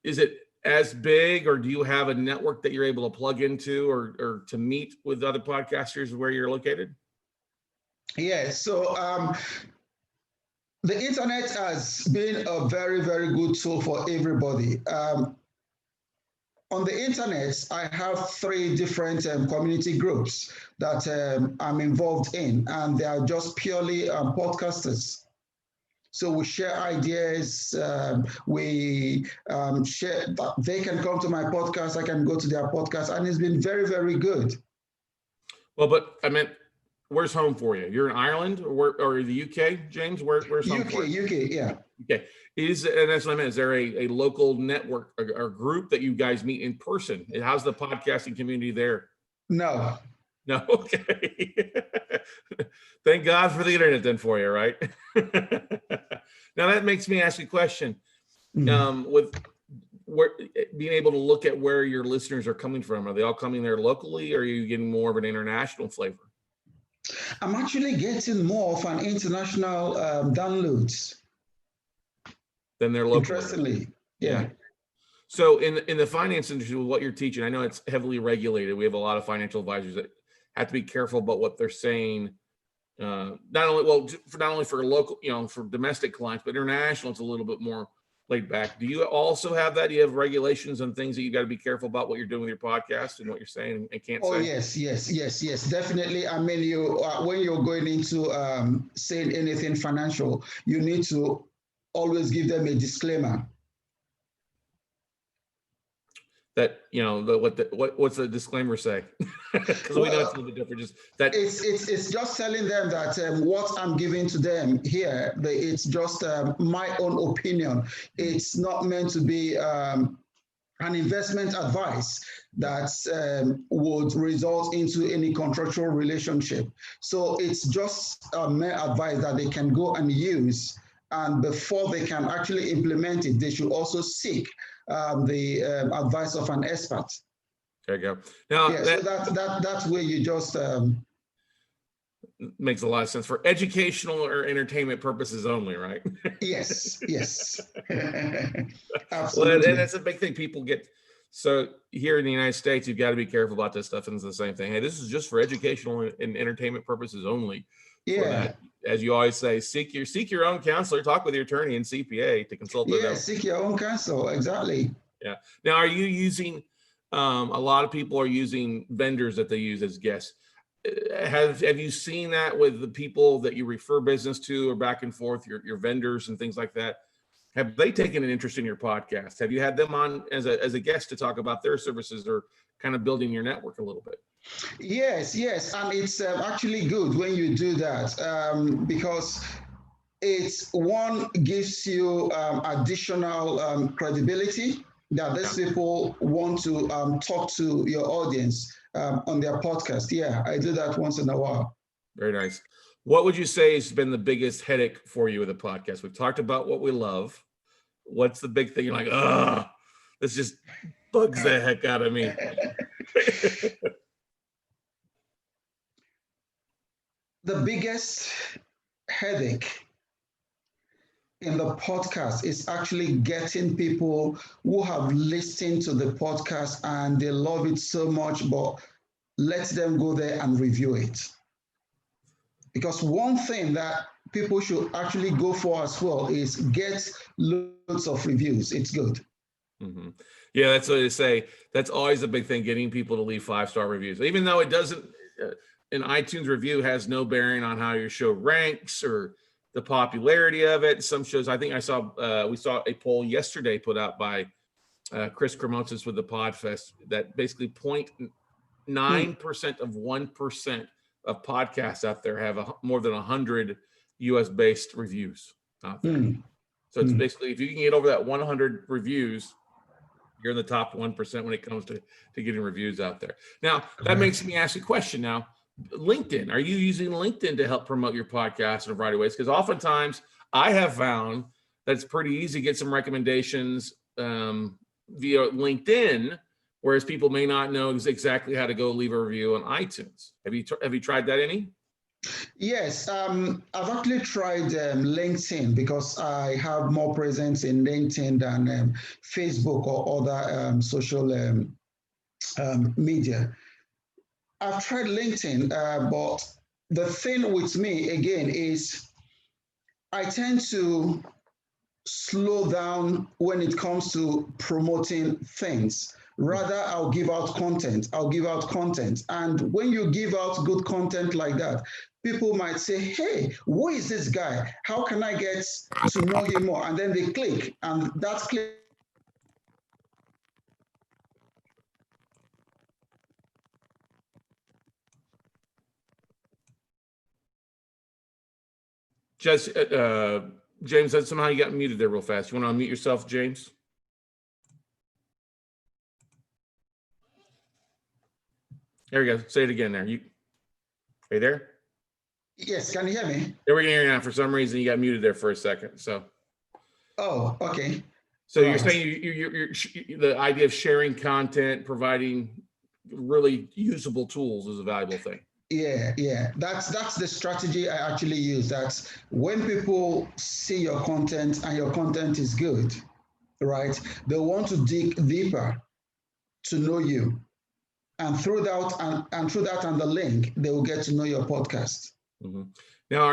is it as big, or do you have a network that you're able to plug into or to meet with other podcasters where you're located? Yeah, so the internet has been a very, very good tool for everybody. On the internet, I have 3 different community groups that I'm involved in, and they are just purely podcasters. So we share ideas, we share, they can come to my podcast, I can go to their podcast, and it's been very, very good. Well, but I meant, where's home for you? You're in Ireland or the UK, James? Where's home for you? UK, yeah. Okay. And that's what I meant. Is there a local network or group that you guys meet in person? How's the podcasting community there? No. No. Okay. Thank God for the internet then for you, right? Now that makes me ask you a question. With being able to look at where your listeners are coming from, are they all coming there locally, or are you getting more of an international flavor? I'm actually getting more of an international downloads than their local. Interestingly, yeah. So in the finance industry, with what you're teaching, I know it's heavily regulated. We have a lot of financial advisors that have to be careful about what they're saying. Not only for local, for domestic clients, but international, it's a little bit more laid back. Do you also have that? Do you have regulations and things that you got to be careful about what you're doing with your podcast and what you're saying and can't say? Oh, yes, definitely. I mean, when you're going into saying anything financial, you need to always give them a disclaimer. That, what's the disclaimer say? Because we know it's a little bit different. Just that it's just telling them that what I'm giving to them here, it's just my own opinion. It's not meant to be an investment advice that would result into any contractual relationship. So it's just mere advice that they can go and use. And before they can actually implement it, they should also seek the advice of an expert. There you go. Now, so that's where you just makes a lot of sense for educational or entertainment purposes only, right? Yes. Absolutely. Well, and that's a big thing. People get, so here in the United States, you've got to be careful about this stuff. And it's the same thing. Hey, this is just for educational and entertainment purposes only. Yeah. As you always say, seek your own counselor, talk with your attorney and CPA to consult with them. Seek your own counsel. Exactly. Yeah. Now, are you using, a lot of people are using vendors that they use as guests. Have you seen that with the people that you refer business to or back and forth, your vendors and things like that? Have they taken an interest in your podcast? Have you had them on as a guest to talk about their services or kind of building your network a little bit? Yes. And it's actually good when you do that because one gives you additional credibility that these people want to talk to your audience on their podcast. Yeah, I do that once in a while. Very nice. What would you say has been the biggest headache for you with the podcast? We've talked about what we love. What's the big thing? You're like, this just bugs the heck out of me. The biggest headache in the podcast is actually getting people who have listened to the podcast and they love it so much, but let them go there and review it. Because one thing that people should actually go for as well is get loads of reviews. It's good. Mm-hmm. Yeah, that's what they say. That's always a big thing, getting people to leave 5-star reviews, even though it doesn't, an iTunes review has no bearing on how your show ranks or the popularity of it. Some shows, I think we saw a poll yesterday put out by Chris Cremosis with the Podfest that basically 0.9% of 1% of podcasts out there have more than 100, US based reviews out there. Mm. So it's basically, if you can get over that 100 reviews, you're in the top 1% when it comes to getting reviews out there. Now, that makes me ask a question now. LinkedIn, are you using LinkedIn to help promote your podcast in a variety of ways? Because oftentimes I have found that it's pretty easy to get some recommendations via LinkedIn, whereas people may not know exactly how to go leave a review on iTunes. Have you tried that any? Yes, I've actually tried LinkedIn because I have more presence in LinkedIn than Facebook or other social media. I've tried LinkedIn, but the thing with me, again, is I tend to slow down when it comes to promoting things. Rather, I'll give out content. And when you give out good content like that, people might say, hey, who is this guy? How can I get to know him more? And then they click, and that click. Just, James, that somehow you got muted there real fast. You want to unmute yourself, James? There we go. Say it again there. Are you there? Yes, can you hear me? There we go. Now, for some reason, you got muted there for a second. So. Oh, okay. So you're saying you're the idea of sharing content, providing really usable tools is a valuable thing. Yeah. That's the strategy I actually use. That's when people see your content and your content is good, right? They want to dig deeper to know you. And through that and the link, they will get to know your podcast. Mm-hmm. Now,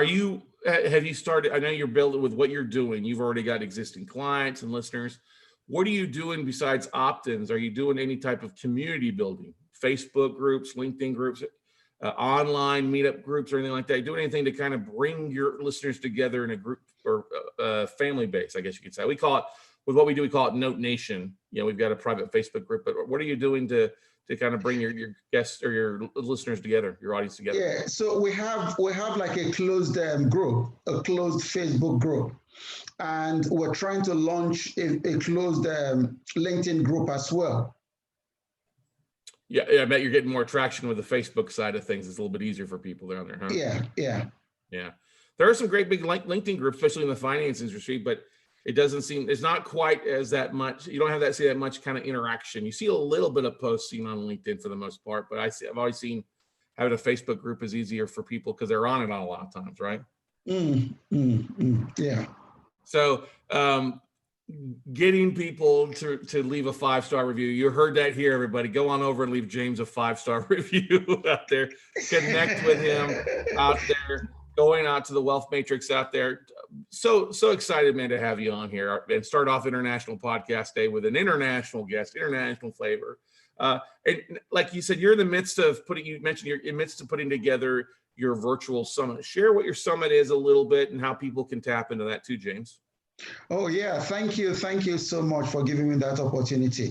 have you started? I know you're building with what you're doing. You've already got existing clients and listeners. What are you doing besides opt-ins? Are you doing any type of community building? Facebook groups, LinkedIn groups, online meetup groups, or anything like that? Are you doing anything to kind of bring your listeners together in a group or family base, I guess you could say? We call it, with what we do, we call it Note Nation. You know, we've got a private Facebook group, but what are you doing to kind of bring your guests or your listeners together, your audience together? Yeah, so we have like a closed group, a closed Facebook group, and we're trying to launch a closed LinkedIn group as well. Yeah, I bet you're getting more traction with the Facebook side of things. It's a little bit easier for people down there, huh? Yeah. There are some great big LinkedIn groups, especially in the finance industry, but it doesn't seem, it's not quite as that much. You don't have that much kind of interaction. You see a little bit of posting on LinkedIn for the most part, but I've always seen having a Facebook group is easier for people because they're on it a lot of times, right? Yeah. So getting people to leave a 5-star review. You heard that here, everybody. Go on over and leave James a 5-star review out there. Connect with him out there. Going out to the Wealth Matrix out there. So excited, man, to have you on here and start off International Podcast Day with an international guest, international flavor. And like you said, you're in the midst of you mentioned you're in the midst of putting together your virtual summit. Share what your summit is a little bit and how people can tap into that too, James. Oh, yeah. Thank you so much for giving me that opportunity.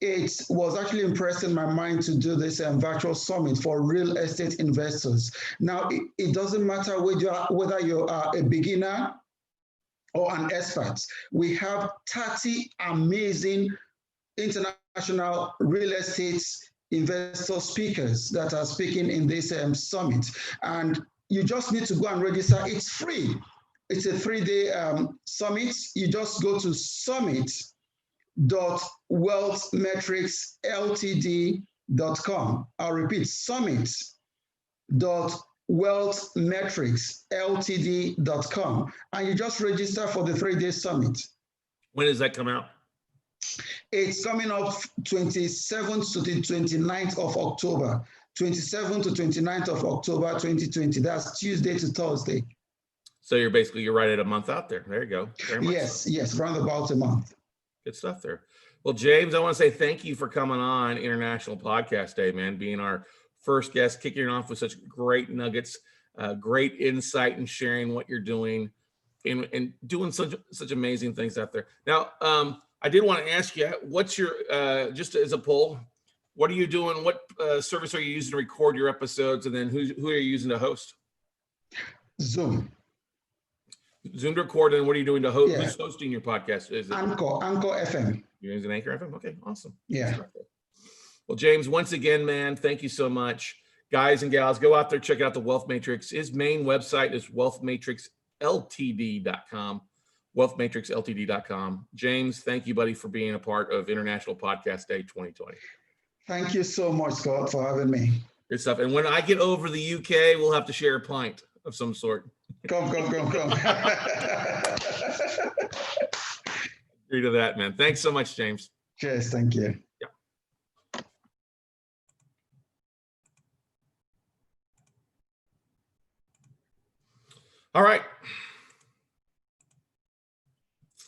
It was actually impressed in my mind to do this virtual summit for real estate investors. Now, it doesn't matter whether you are a beginner or an expert. We have 30 amazing international real estate investor speakers that are speaking in this summit. And you just need to go and register. It's free. It's a 3-day summit. You just go to summit.wealthmetricsltd.com. I'll repeat, summit.wealthmetricsltd.com. And you just register for the 3-day summit. When does that come out? It's coming up 27th to the 29th of October. 27th to 29th of October 2020. That's Tuesday to Thursday. So you're right at a month out there. There you go. Yes, round about a month. Good stuff there. Well, James, I want to say thank you for coming on International Podcast Day, man, being our first guest, kicking it off with such great nuggets, great insight and sharing what you're doing and doing such amazing things out there. Now, I did want to ask you, what's your, just as a poll, what are you doing? What service are you using to record your episodes? And then who are you using to host? Zoom. Zoom to record, and what are you doing to host? Yeah. Who's hosting your podcast? Is it Anchor FM. You're using Anchor FM? Okay, awesome. Yeah. Well, James, once again, man, thank you so much. Guys and gals, go out there, check out the Wealth Matrix. His main website is wealthmatrixltd.com. wealthmatrixltd.com. James, thank you, buddy, for being a part of International Podcast Day 2020. Thank you so much, Scott, for having me. Good stuff. And when I get over the UK, we'll have to share a pint of some sort. Come. Agree to that, man. Thanks so much, James. Cheers. Thank you. Yeah. All right.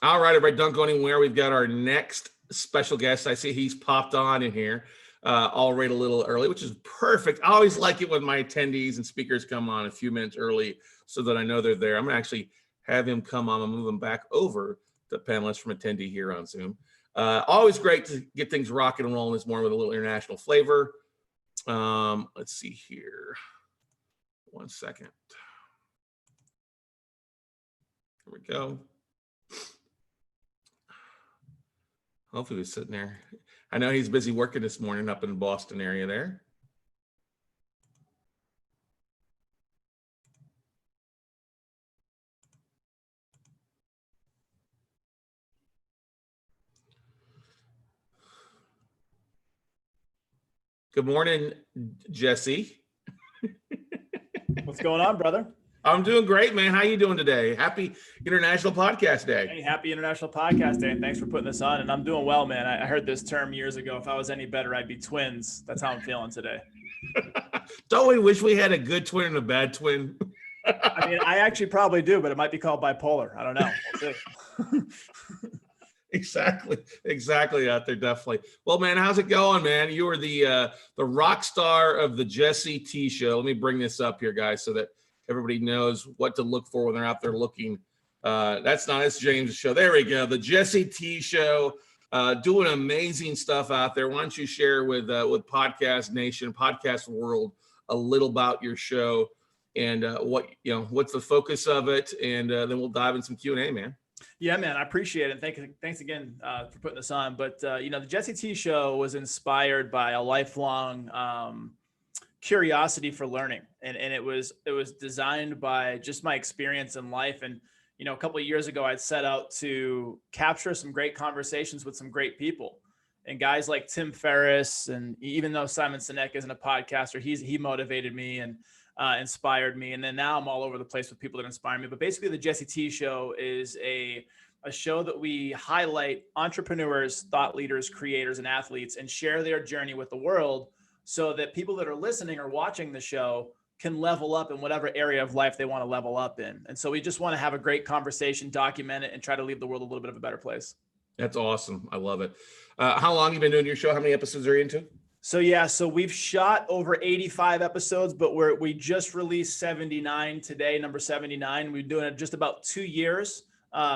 All right, everybody, don't go anywhere. We've got our next special guest. I see he's popped on in here already a little early, which is perfect. I always like it when my attendees and speakers come on a few minutes early so that I know they're there. I'm going to actually have him come on and move him back over to panelist from attendee here on Zoom. Always great to get things rocking and rolling this morning with a little international flavor. Let's see here. 1 second. Here we go. Hopefully he's sitting there. I know he's busy working this morning up in the Boston area there. Good morning, Jesse. What's going on, brother? I'm doing great, man. How you doing today? Happy International Podcast Day. Hey, happy International Podcast Day, and thanks for putting this on. And I'm doing well, man. I heard this term years ago. If I was any better, I'd be twins. That's how I'm feeling today. Don't we wish we had a good twin and a bad twin? I mean, I actually probably do, but it might be called bipolar. I don't know. We'll see. Exactly out there, definitely. Well, man, how's it going, man? You are the rock star of the Jesse T Show. Let me bring this up here, guys, so that everybody knows what to look for when they're out there looking. It's James' show. There we go. The Jesse T Show, doing amazing stuff out there. Why don't you share with Podcast Nation, Podcast World, a little about your show and what's the focus of it, and then we'll dive in some Q&A, man. Yeah, man, I appreciate it. Thanks again for putting this on. But the Jesse T Show was inspired by a lifelong curiosity for learning, and it was designed by just my experience in life. And a couple of years ago, I'd set out to capture some great conversations with some great people, and guys like Tim Ferriss. And even though Simon Sinek isn't a podcaster, he motivated me and inspired me. And then now I'm all over the place with people that inspire me. But basically, the Jesse T Show is a show that we highlight entrepreneurs, thought leaders, creators, and athletes, and share their journey with the world, so that people that are listening or watching the show can level up in whatever area of life they want to level up in. And so we just want to have a great conversation, document it, and try to leave the world a little bit of a better place. That's awesome. I love it. How long have you been doing your show? How many episodes are you into? So we've shot over 85 episodes, but we just released 79 today, number 79. We've been doing it just about 2 years.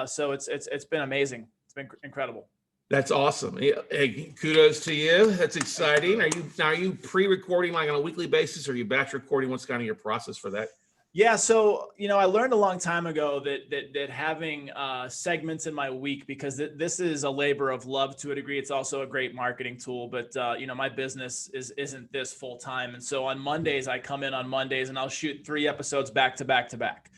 So it's been amazing. It's been incredible. That's awesome. Hey, kudos to you. That's exciting. Are you pre-recording like on a weekly basis, or are you batch recording? What's kind of your process for that? Yeah, so I learned a long time ago that having segments in my week, because this is a labor of love to a degree. It's also a great marketing tool, but my business isn't this full time, and so on Mondays I come in on Mondays and I'll shoot 3 episodes back to back to back.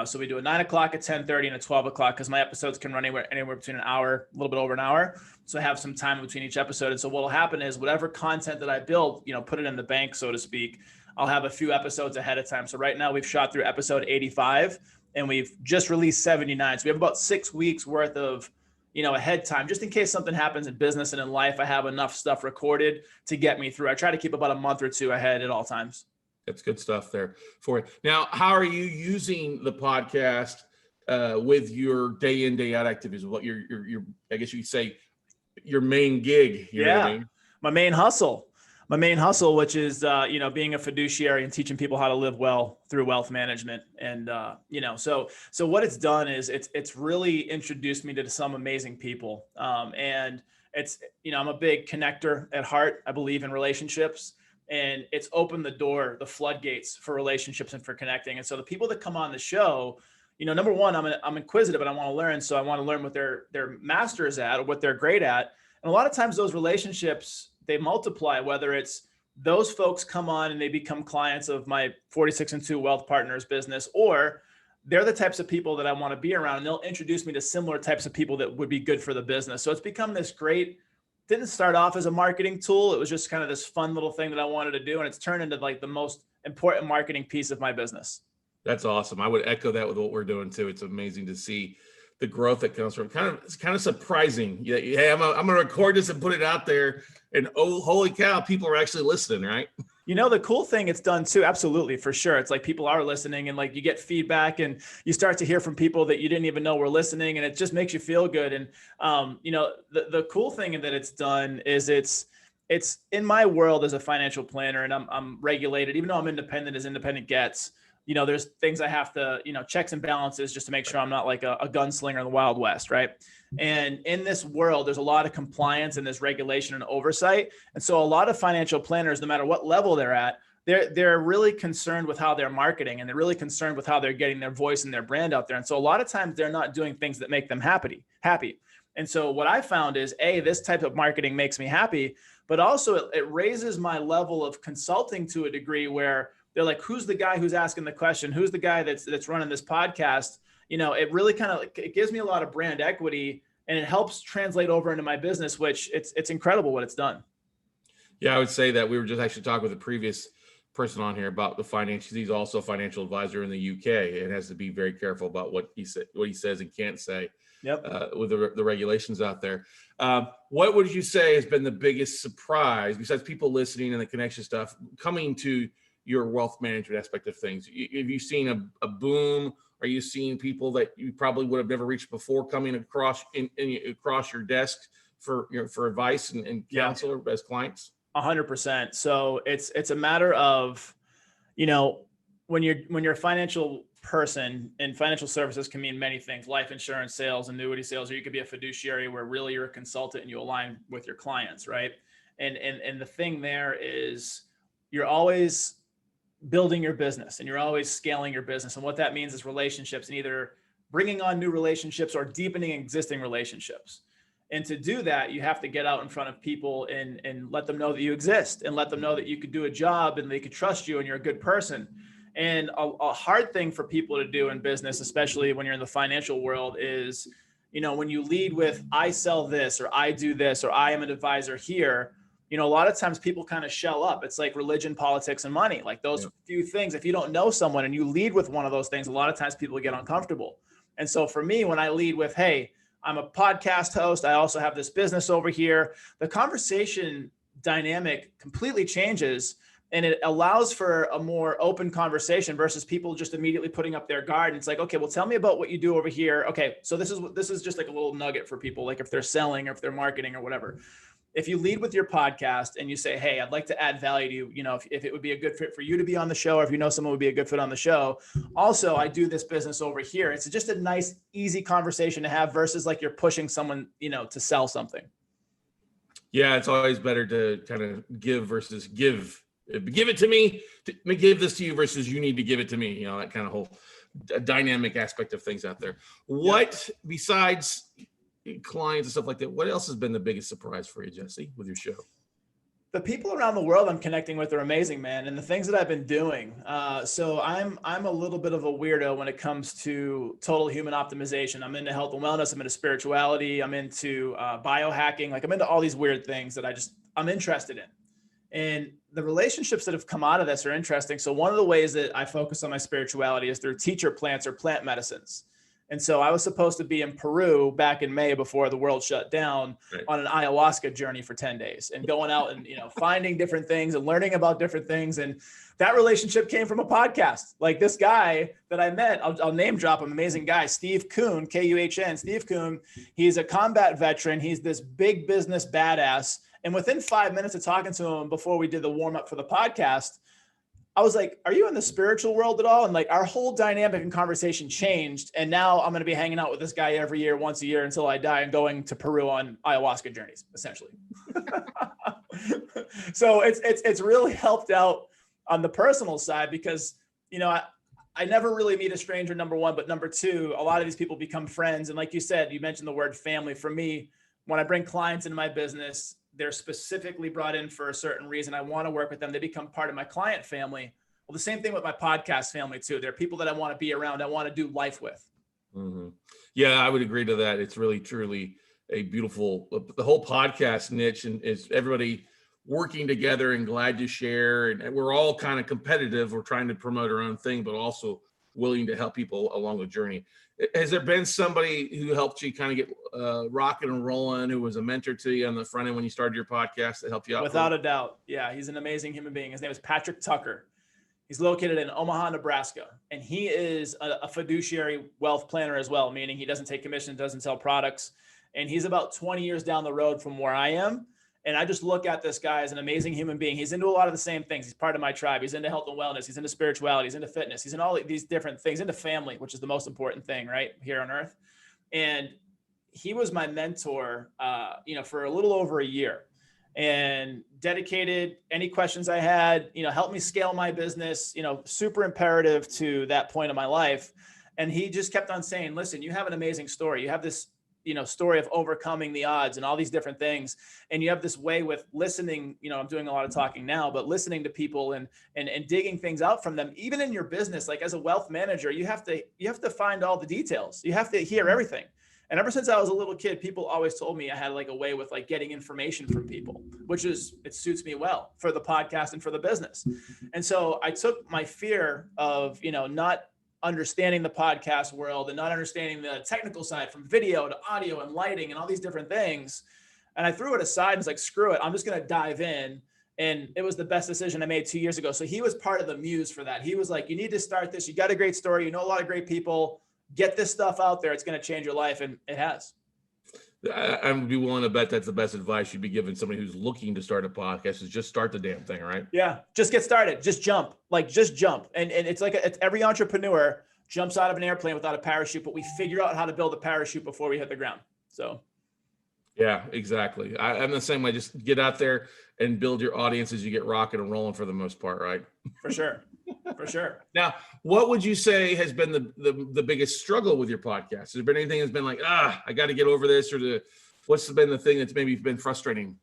So we do a 9 o'clock, a 10:30, and a 12 o'clock, because my episodes can run anywhere between an hour, a little bit over an hour. So I have some time between each episode. And so what will happen is whatever content that I build, put it in the bank, so to speak, I'll have a few episodes ahead of time. So right now we've shot through episode 85 and we've just released 79. So we have about 6 weeks worth of, ahead time, just in case something happens in business and in life. I have enough stuff recorded to get me through. I try to keep about a month or 2 ahead at all times. That's good stuff there for you. Now, how are you using the podcast with your day in, day out activities? What your I guess you could say your main gig. You know what I mean? My main hustle, which is, being a fiduciary and teaching people how to live well through wealth management. And, so what it's done is it's really introduced me to some amazing people. And it's, I'm a big connector at heart. I believe in relationships. And it's opened the floodgates for relationships and for connecting. And so the people that come on the show, number one, I'm inquisitive and I want to learn. So I want to learn what their master is at or what they're great at. And a lot of times those relationships, they multiply, whether it's those folks come on and they become clients of my 46 and 2 Wealth Partners business, or they're the types of people that I want to be around, and they'll introduce me to similar types of people that would be good for the business. So it's become this great, didn't start off as a marketing tool. It was just kind of this fun little thing that I wanted to do. And it's turned into like the most important marketing piece of my business. That's awesome. I would echo that with what we're doing too. It's amazing to see the growth that comes from it's kind of surprising. Yeah. Hey, I'm going to record this and put it out there, and oh, holy cow, people are actually listening, right? The cool thing it's done too, absolutely, for sure. It's like people are listening, and like you get feedback and you start to hear from people that you didn't even know were listening, and it just makes you feel good. And, the cool thing that it's done is it's in my world as a financial planner, and I'm regulated, even though I'm independent as independent gets. There's things I have to, checks and balances just to make sure I'm not like a gunslinger in the Wild West, right? And in this world, there's a lot of compliance and this regulation and oversight. And so a lot of financial planners, no matter what level they're at, they're really concerned with how they're marketing, and they're really concerned with how they're getting their voice and their brand out there. And so a lot of times they're not doing things that make them happy. And so what I found is, this type of marketing makes me happy, but also it raises my level of consulting to a degree where they're like, who's the guy who's asking the question? Who's the guy that's running this podcast? It really it gives me a lot of brand equity, and it helps translate over into my business, which it's incredible what it's done. Yeah, I would say that we were just actually talking with a previous person on here about the finances. He's also a financial advisor in the UK and has to be very careful about what he says and can't say. Yep. With the regulations out there. What would you say has been the biggest surprise, besides people listening and the connection stuff, coming to your wealth management aspect of things? Have you seen a boom? Are you seeing people that you probably would have never reached before coming across across your desk for advice and counsel as clients? 100%. So it's a matter of, when you're a financial person, and financial services can mean many things: life insurance sales, annuity sales, or you could be a fiduciary where really you're a consultant and you align with your clients, right? And the thing there is, you're always building your business and you're always scaling your business. And what that means is relationships, and either bringing on new relationships or deepening existing relationships. And to do that, you have to get out in front of people and let them know that you exist, and let them know that you could do a job and they could trust you and you're a good person. And a hard thing for people to do in business, especially when you're in the financial world, is, when you lead with, I sell this, or I do this, or I am an advisor here, a lot of times people kind of shell up. It's like religion, politics, and money. Like those few things, if you don't know someone and you lead with one of those things, a lot of times people get uncomfortable. And so for me, when I lead with, hey, I'm a podcast host, I also have this business over here, the conversation dynamic completely changes, and it allows for a more open conversation versus people just immediately putting up their guard. And it's like, okay, well, tell me about what you do over here. Okay, so this is just like a little nugget for people, like if they're selling or if they're marketing or whatever. If you lead with your podcast and you say, hey, I'd like to add value to you, if it would be a good fit for you to be on the show, or if someone would be a good fit on the show. Also, I do this business over here. It's just a nice, easy conversation to have versus like you're pushing someone, to sell something. Yeah, it's always better to kind of give versus give. Give it to me, give this to you versus you need to give it to me. That kind of whole dynamic aspect of things out there. What, besides clients and stuff like that, what else has been the biggest surprise for you, Jesse, with your show? The people around the world I'm connecting with are amazing, man. And the things that I've been doing. So I'm a little bit of a weirdo when it comes to total human optimization. I'm into health and wellness. I'm into spirituality. I'm into biohacking. Like I'm into all these weird things that I'm interested in. And the relationships that have come out of this are interesting. So one of the ways that I focus on my spirituality is through teacher plants or plant medicines. And so I was supposed to be in Peru back in May before the world shut down on an ayahuasca journey for 10 days and going out and, finding different things and learning about different things. And that relationship came from a podcast. Like this guy that I met, I'll name drop him, amazing guy, Steve Kuhn, Kuhn, Steve Kuhn. He's a combat veteran. He's this big business badass. And within 5 minutes of talking to him before we did the warm up for the podcast, I was like, are you in the spiritual world at all? And like our whole dynamic and conversation changed. And now I'm going to be hanging out with this guy every year, once a year until I die, and going to Peru on ayahuasca journeys, essentially. So it's really helped out on the personal side because, I never really meet a stranger, number one, but number two, a lot of these people become friends. And like you said, you mentioned the word family. For me, when I bring clients into my business, they're specifically brought in for a certain reason. I want to work with them. They become part of my client family. Well, the same thing with my podcast family too. They're people that I want to be around. I want to do life with. Mm-hmm. Yeah, I would agree to that. It's really, truly a beautiful, the whole podcast niche, and is everybody working together and glad to share. And we're all kind of competitive. We're trying to promote our own thing, but also willing to help people along the journey. Has there been somebody who helped you kind of get rocking and rolling, who was a mentor to you on the front end when you started your podcast that helped you out? Without a doubt. Yeah. He's an amazing human being. His name is Patrick Tucker. He's located in Omaha, Nebraska, and he is a fiduciary wealth planner as well, meaning he doesn't take commissions, doesn't sell products. And he's about 20 years down the road from where I am. And I just look at this guy as an amazing human being. He's into a lot of the same things. He's part of my tribe. He's into health and wellness. He's into spirituality. He's into fitness. He's in all these different things, into family, which is the most important thing, right, here on earth. And he was my mentor, for a little over a year, and dedicated any questions I had, helped me scale my business, super imperative to that point of my life. And he just kept on saying, listen, you have an amazing story. You have this story of overcoming the odds and all these different things. And you have this way with listening, I'm doing a lot of talking now, but listening to people and digging things out from them, even in your business. Like as a wealth manager, you have to find all the details. You have to hear everything. And ever since I was a little kid, people always told me I had like a way with like getting information from people, it suits me well for the podcast and for the business. And so I took my fear of, not understanding the podcast world and not understanding the technical side, from video to audio and lighting and all these different things. And I threw it aside and was like, screw it, I'm just going to dive in. And it was the best decision I made 2 years ago. So he was part of the muse for that. He was like, you need to start this. You got a great story. A lot of great people. Get this stuff out there. It's going to change your life. And it has. I would be willing to bet that's the best advice you'd be giving somebody who's looking to start a podcast, is just start the damn thing, right? Yeah. Just get started. Just jump. Just jump. And it's like it's every entrepreneur jumps out of an airplane without a parachute, but we figure out how to build a parachute before we hit the ground. So. Yeah, exactly. I'm the same way. Just get out there and build your audience as you get rocking and rolling for the most part, right? For sure. For sure. Now, what would you say has been the biggest struggle with your podcast? Has there been anything that's been like, I got to get over this, or what's been the thing that's maybe been frustrating?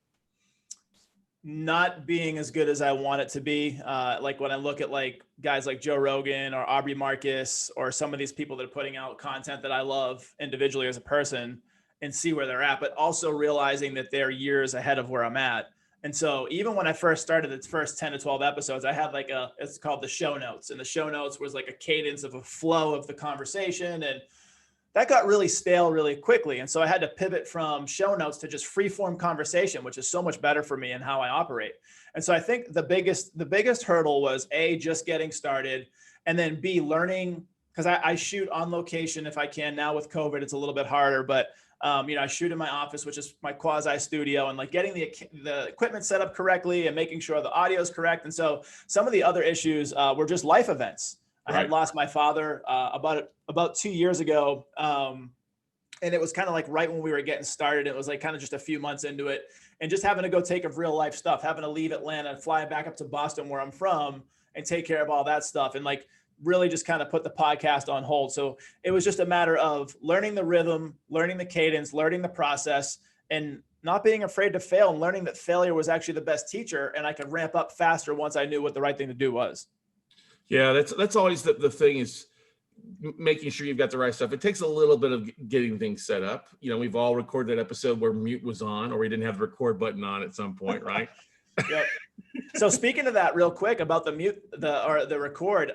Not being as good as I want it to be. Like when I look at like guys like Joe Rogan or Aubrey Marcus, or some of these people that are putting out content that I love individually as a person, and see where they're at, but also realizing that they're years ahead of where I'm at. And so even when I first started its first 10 to 12 episodes, I had it's called the show notes, and the show notes was like a cadence of a flow of the conversation. And that got really stale really quickly. And so I had to pivot from show notes to just free form conversation, which is so much better for me and how I operate. And so I think the biggest hurdle was A, just getting started, and then B, learning, because I shoot on location if I can. Now with COVID, it's a little bit harder, but I shoot in my office, which is my quasi studio, and like getting the equipment set up correctly and making sure the audio is correct. And so some of the other issues were just life events. Right. I had lost my father about 2 years ago. And it was kind of like right when we were getting started. It was like kind of just a few months into it, and just having to go take of real life stuff, having to leave Atlanta and fly back up to Boston where I'm from and take care of all that stuff. And like really just kind of put the podcast on hold. So it was just a matter of learning the rhythm, learning the cadence, learning the process, and not being afraid to fail, and learning that failure was actually the best teacher, and I could ramp up faster once I knew what the right thing to do was. Yeah, that's always the thing, is making sure you've got the right stuff. It takes a little bit of getting things set up. We've all recorded that episode where mute was on, or we didn't have the record button on at some point, right? Yep. So speaking of that real quick about the record,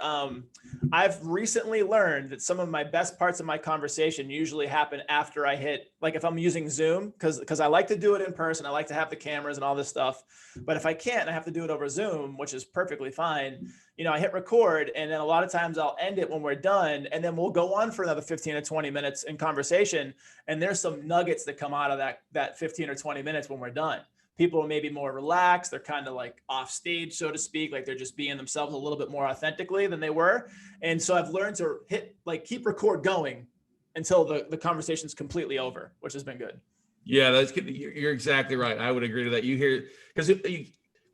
I've recently learned that some of my best parts of my conversation usually happen after I hit, like if I'm using Zoom, because I like to do it in person. I like to have the cameras and all this stuff. But if I can't, I have to do it over Zoom, which is perfectly fine. I hit record, and then a lot of times I'll end it when we're done, and then we'll go on for another 15 or 20 minutes in conversation. And there's some nuggets that come out of that 15 or 20 minutes when we're done. People are maybe more relaxed. They're kind of like off stage, so to speak, like they're just being themselves a little bit more authentically than they were. And so I've learned to keep record going until the conversation's completely over, which has been good. Yeah, you're exactly right. I would agree to that. You hear, because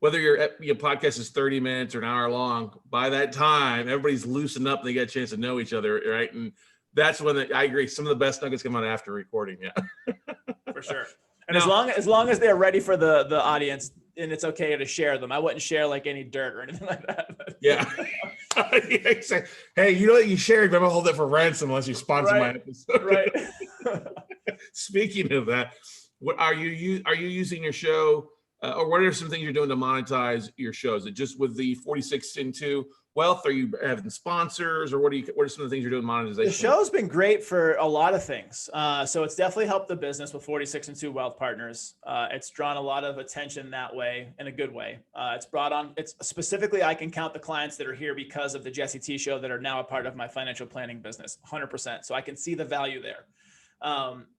whether your podcast is 30 minutes or an hour long, by that time, everybody's loosened up and they get a chance to know each other, right? And that's when I agree. Some of the best nuggets come out after recording. Yeah, for sure. And now, as long as they're ready for the audience, and it's okay to share them. I wouldn't share like any dirt or anything like that. Yeah. Hey, you know what you shared, but I'm gonna hold that for ransom unless you sponsor my episode. Right. Speaking of that, what are you using your show, or what are some things you're doing to monetize your shows? Is it just with the 46 into wealth? Are you having sponsors, or what are some of the things you're doing monetization? The show's been great for a lot of things. So it's definitely helped the business with 46 and 2 Wealth Partners. It's drawn a lot of attention that way, in a good way. It's specifically, I can count the clients that are here because of the Jesse T show that are now a part of my financial planning business, 100%. So I can see the value there.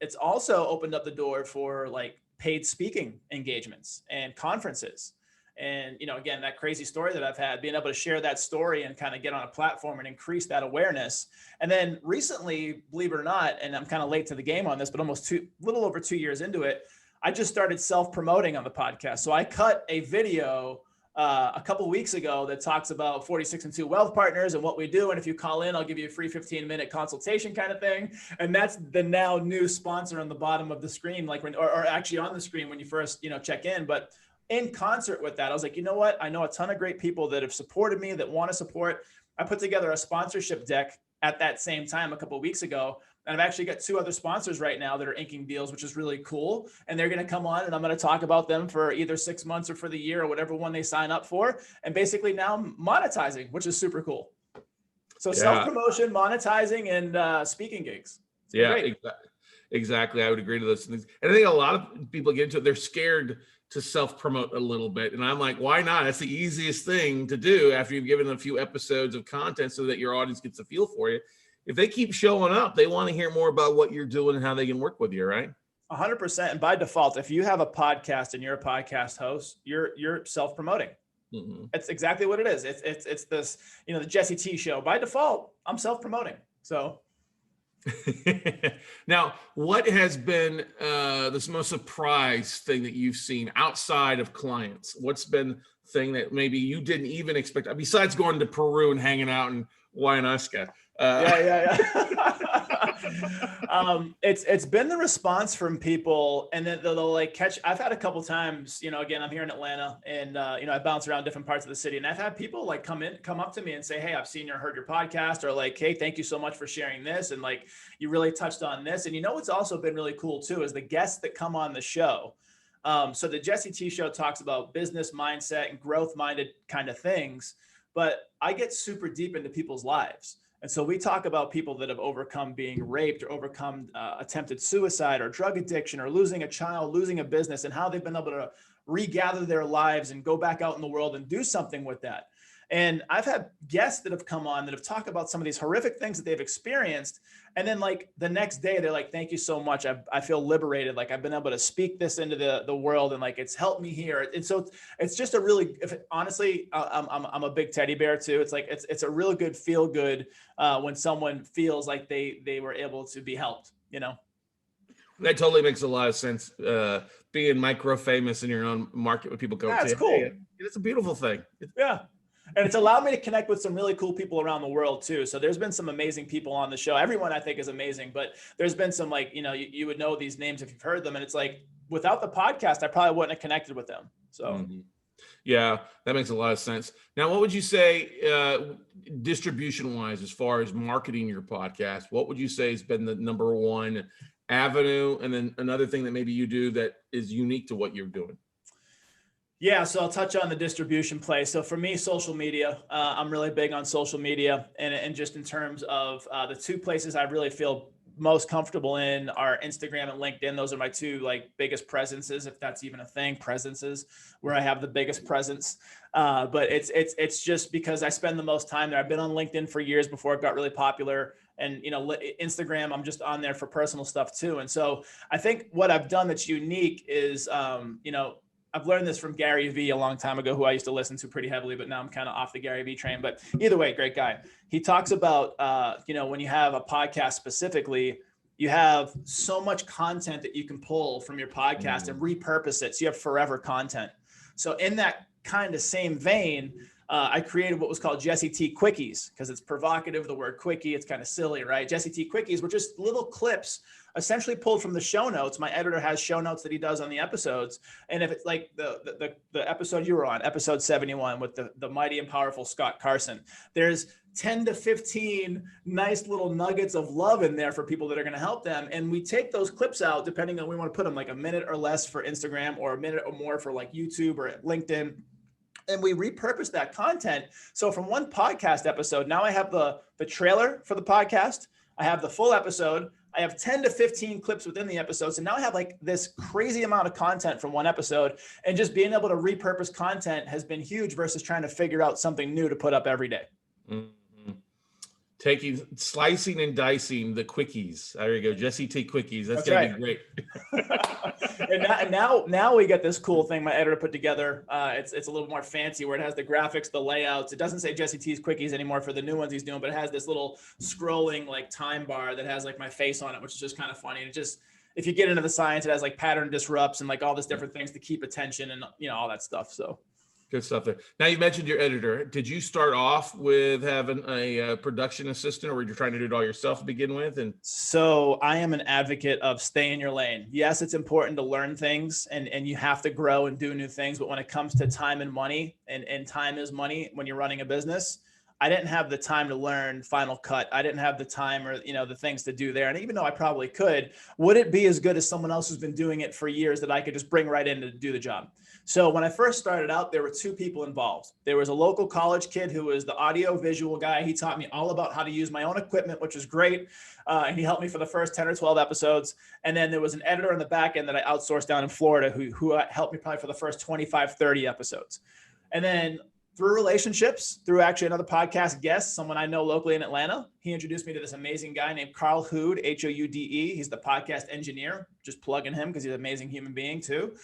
It's also opened up the door for like paid speaking engagements and conferences. And, again, that crazy story that I've had, being able to share that story and kind of get on a platform and increase that awareness. And then recently, believe it or not, and I'm kind of late to the game on this, but little over 2 years into it, I just started self-promoting on the podcast. So I cut a video a couple of weeks ago that talks about 46 and 2 Wealth Partners and what we do. And if you call in, I'll give you a free 15-minute consultation kind of thing. And that's the now new sponsor on the bottom of the screen, or actually on the screen when you first, check in. But in concert with that, I was like, you know what? I know a ton of great people that have supported me, that want to support. I put together a sponsorship deck at that same time a couple of weeks ago. And I've actually got 2 other sponsors right now that are inking deals, which is really cool. And they're going to come on and I'm going to talk about them for either 6 months or for the year or whatever one they sign up for. And basically now monetizing, which is super cool. So self-promotion, monetizing, and speaking gigs. Yeah, exactly. I would agree to those things. And I think a lot of people get into it. They're scared to self-promote a little bit. And I'm like, why not? That's the easiest thing to do after you've given a few episodes of content so that your audience gets a feel for you. If they keep showing up, they want to hear more about what you're doing and how they can work with you, right? 100%. And by default, if you have a podcast and you're a podcast host, you're self-promoting. Mm-hmm. It's exactly what it is. It's this, the Jesse T show. By default, I'm self-promoting. So now, what has been the most surprise thing that you've seen outside of clients? What's been the thing that maybe you didn't even expect, besides going to Peru and hanging out in Huayna? It's been the response from people, and then they'll like catch. I've had a couple times, again, I'm here in Atlanta, and I bounce around different parts of the city, and I've had people like come up to me and say, hey, I've seen or heard your podcast, or like, hey, thank you so much for sharing this, and like you really touched on this. And what's also been really cool too is the guests that come on the show. So the Jesse T show talks about business mindset and growth minded kind of things, but I get super deep into people's lives. And so we talk about people that have overcome being raped or overcome attempted suicide or drug addiction or losing a child, losing a business, and how they've been able to regather their lives and go back out in the world and do something with that. And I've had guests that have come on that have talked about some of these horrific things that they've experienced. And then like the next day, they're like, thank you so much. I feel liberated. Like I've been able to speak this into the world, and like, it's helped me here. And so it's just a really, honestly, I'm a big teddy bear too. It's like, it's a really good feel good when someone feels like they were able to be helped, That totally makes a lot of sense. Being micro famous in your own market when people go, yeah, it's cool. Hey, it's a beautiful thing. Yeah. And it's allowed me to connect with some really cool people around the world too. So there's been some amazing people on the show. Everyone I think is amazing, but there's been some like, you would know these names if you've heard them. And it's like, without the podcast, I probably wouldn't have connected with them. So yeah, that makes a lot of sense. Now, what would you say distribution wise, as far as marketing your podcast, what would you say has been the number one avenue? And then another thing that maybe you do that is unique to what you're doing? Yeah, so I'll touch on the distribution play. So for me, social media, I'm really big on social media, and just in terms of the 2 places I really feel most comfortable in are Instagram and LinkedIn. Those are my 2 like biggest presences, if that's even a thing, presences, where I have the biggest presence. But it's just because I spend the most time there. I've been on LinkedIn for years before it got really popular. And, Instagram, I'm just on there for personal stuff too. And so I think what I've done that's unique is, I've learned this from Gary Vee a long time ago, who I used to listen to pretty heavily, but now I'm kind of off the Gary Vee train. But either way, great guy. He talks about, when you have a podcast specifically, you have so much content that you can pull from your podcast and repurpose it. So you have forever content. So in that kind of same vein, I created what was called Jesse T Quickies, because it's provocative, the word quickie, it's kind of silly, right? Jesse T Quickies were just little clips essentially pulled from the show notes. My editor has show notes that he does on the episodes. And if it's like the episode you were on, episode 71 with the mighty and powerful Scott Carson, there's 10 to 15 nice little nuggets of love in there for people that are going to help them. And we take those clips out, depending on, we want to put them like a minute or less for Instagram, or a minute or more for like YouTube or LinkedIn. And we repurpose that content. So from one podcast episode, now I have the trailer for the podcast. I have the full episode. I have 10 to 15 clips within the episode. So now I have like this crazy amount of content from one episode, and just being able to repurpose content has been huge versus trying to figure out something new to put up every day. Mm-hmm. Slicing and dicing the quickies. There you go. Jesse T Quickies. That's going to be great. And now we get this cool thing my editor put together. It's a little more fancy, where it has the graphics, the layouts. It doesn't say Jesse T's Quickies anymore for the new ones he's doing, but it has this little scrolling like time bar that has like my face on it, which is just kind of funny. And it just, if you get into the science, it has like pattern disrupts and like all this different things to keep attention and, you know, all that stuff. So good stuff there. Now, you mentioned your editor. Did you start off with having a production assistant, or were you trying to do it all yourself to begin with? And so I am an advocate of stay in your lane. Yes, it's important to learn things, and you have to grow and do new things. But when it comes to time and money, and time is money when you're running a business, I didn't have the time to learn Final Cut. I didn't have the time, or, you know, the things to do there. And even though I probably could, would it be as good as someone else who's been doing it for years that I could just bring right in to do the job? So when I first started out, there were two people involved. There was a local college kid who was the audio visual guy. He taught me all about how to use my own equipment, which was great. And he helped me for the first 10 or 12 episodes. And then there was an editor on the back end that I outsourced down in Florida who helped me probably for the first 25, 30 episodes. And then through relationships, through actually another podcast guest, someone I know locally in Atlanta, he introduced me to this amazing guy named Carl Houde, H-O-U-D-E. He's the podcast engineer. Just plugging him because he's an amazing human being too.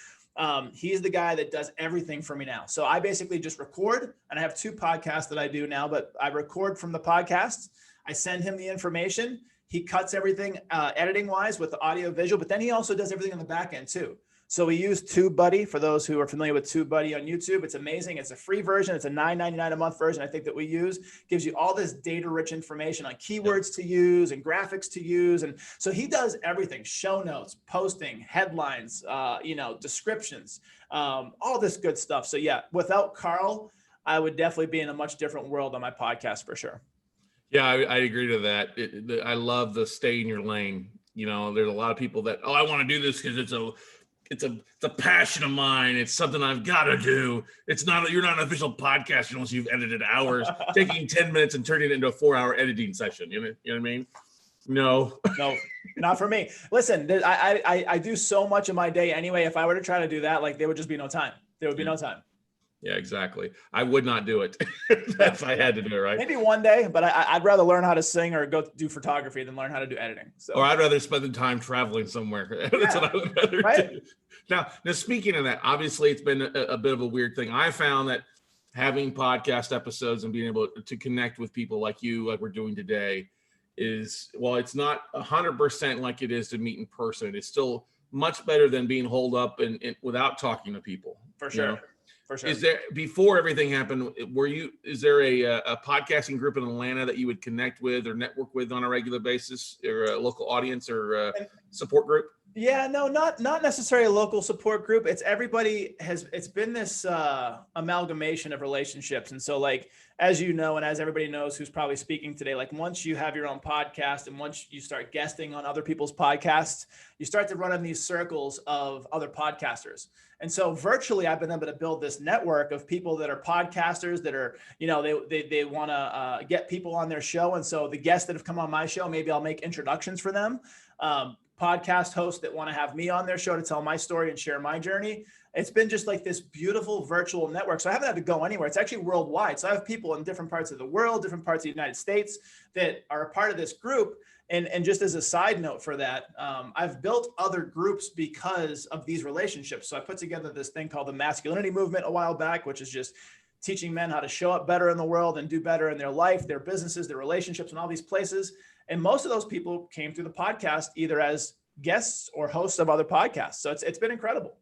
He's the guy that does everything for me now. So I basically just record, and I have two podcasts that I do now, but I record from the podcast. I send him the information. He cuts everything editing wise with the audio visual, but then he also does everything on the back end too. So we use TubeBuddy. For those who are familiar with TubeBuddy on YouTube, it's amazing. It's a free version. It's a $9.99 a month version, I think, that we use. Gives you all this data-rich information on keywords to use and graphics to use. And so he does everything: show notes, posting, headlines, you know, descriptions, all this good stuff. So yeah, without Carl, I would definitely be in a much different world on my podcast for sure. yeah, I agree to that. I love the stay in your lane. You know, there's a lot of people that, oh, I want to do this because it's a passion of mine. It's something I've got to do. It's not, you're not an official podcaster unless you've edited hours, taking 10 minutes and turning it into a 4-hour editing session. You know what I mean? No, not for me. Listen, I do so much of my day anyway. If I were to try to do that, like, there would just be no time. There would be no time. Yeah, exactly. I would not do it if I had to do it, right? Maybe one day, but I'd rather learn how to sing or go do photography than learn how to do editing. So, or I'd rather spend the time traveling somewhere. That's what I would rather do. Now, speaking of that, obviously it's been a bit of a weird thing. I found that having podcast episodes and being able to connect with people like you, like we're doing today, is, well, it's not 100% like it is to meet in person. It's still much better than being holed up and without talking to people. For sure. You know? For sure. Is there, before everything happened, is there a podcasting group in Atlanta that you would connect with or network with on a regular basis, or a local audience or a support group? Yeah, no, not necessarily a local support group. It's it's been this amalgamation of relationships. And so, like, as you know, and as everybody knows who's probably speaking today, like, once you have your own podcast and once you start guesting on other people's podcasts, you start to run in these circles of other podcasters. And so virtually, I've been able to build this network of people that are podcasters that are, you know, they want to get people on their show. And so the guests that have come on my show, maybe I'll make introductions for them. Podcast hosts that want to have me on their show to tell my story and share my journey. It's been just like this beautiful virtual network. So I haven't had to go anywhere. It's actually worldwide. So I have people in different parts of the world, different parts of the United States that are a part of this group. And just as a side note for that, I've built other groups because of these relationships. So I put together this thing called the Masculinity Movement a while back, which is just teaching men how to show up better in the world and do better in their life, their businesses, their relationships, and all these places. And most of those people came through the podcast either as guests or hosts of other podcasts. So it's been incredible.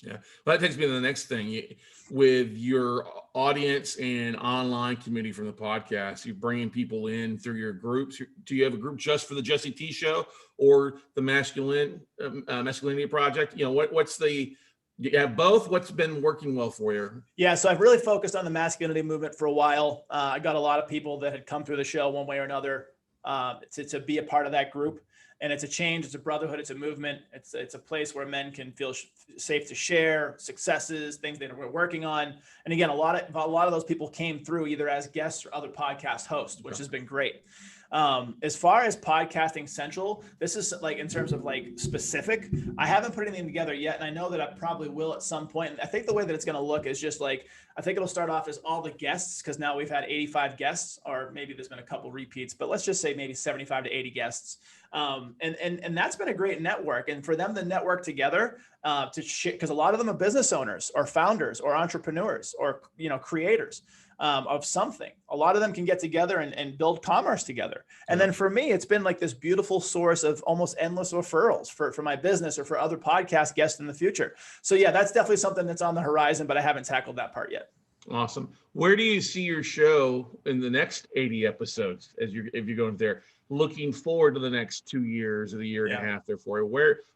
Yeah, well, that takes me to the next thing. With your audience and online community from the podcast, you're bringing people in through your groups. Do you have a group just for the Jesse T Show or the Masculinity Project? You know, what's the, do you have both? What's been working well for you? Yeah, so I've really focused on the masculinity movement for a while. I got a lot of people that had come through the show one way or another to be a part of that group. And it's a change, it's a brotherhood, it's a movement. It's a place where men can feel safe to share successes, things that we're working on. And again, a lot of those people came through either as guests or other podcast hosts, which has been great. As far as podcasting central, this is like in terms of like specific, I haven't put anything together yet. And I know that I probably will at some point. And I think the way that it's going to look is just like, I think it'll start off as all the guests, because now we've had 85 guests, or maybe there's been a couple repeats, but let's just say maybe 75 to 80 guests. And that's been a great network. And for them to network together, because a lot of them are business owners or founders or entrepreneurs or, you know, creators of something. A lot of them can get together and build commerce together. And then for me, it's been like this beautiful source of almost endless referrals for my business or for other podcast guests in the future. So yeah, that's definitely something that's on the horizon, but I haven't tackled that part yet. Awesome. Where do you see your show in the next 80 episodes if you're going there? Looking forward to the next 2 years or the year and a half there for you.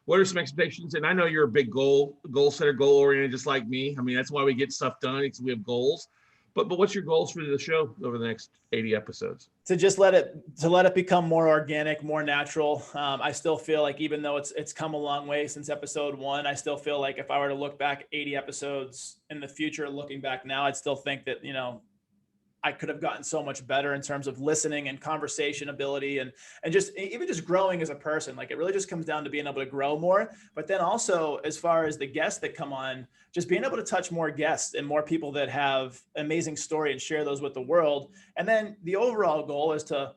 What are some expectations? And I know you're a big goal setter, goal oriented, just like me. I mean, that's why we get stuff done, because we have goals. But what's your goals for the show over the next 80 episodes? To just let it become more organic, more natural. I still feel like even though it's come a long way since episode 1, I still feel like if I were to look back 80 episodes in the future, looking back now, I'd still think that, you know, I could have gotten so much better in terms of listening and conversation ability and just even just growing as a person. Like it really just comes down to being able to grow more. But then also as far as the guests that come on, just being able to touch more guests and more people that have amazing story and share those with the world. And then the overall goal is to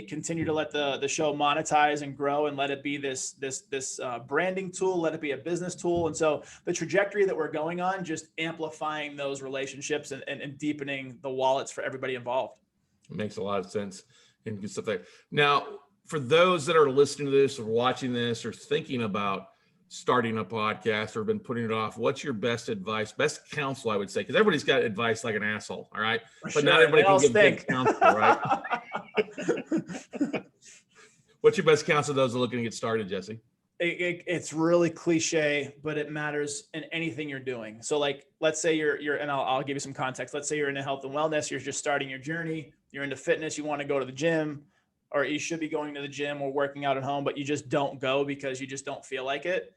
continue to let the show monetize and grow and let it be this branding tool, let it be a business tool. And so the trajectory that we're going on, just amplifying those relationships and deepening the wallets for everybody involved. It makes a lot of sense and good stuff there. Now, for those that are listening to this or watching this or thinking about starting a podcast or been putting it off, what's your best advice, best counsel, I would say? Because everybody's got advice like an asshole, all right? But not everybody can give good counsel, right? What's your best counsel to those looking to get started, Jesse? It's really cliche, but it matters in anything you're doing. So like, let's say you're, and I'll give you some context. Let's say you're into health and wellness. You're just starting your journey. You're into fitness. You want to go to the gym, or you should be going to the gym or working out at home, but you just don't go because you just don't feel like it.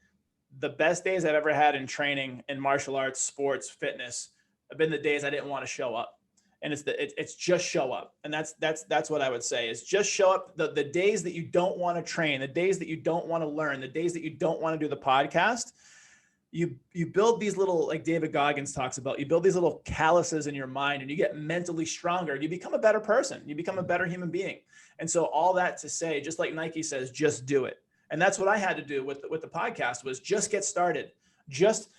The best days I've ever had in training in martial arts, sports, fitness have been the days I didn't want to show up. And it's just show up. And that's what I would say is just show up. The days that you don't want to train, the days that you don't want to learn, the days that you don't want to do the podcast, you build these little, like David Goggins talks about, you build these little calluses in your mind and you get mentally stronger and you become a better person. You become a better human being. And so all that to say, just like Nike says, just do it. And that's what I had to do with the podcast was just get started. Just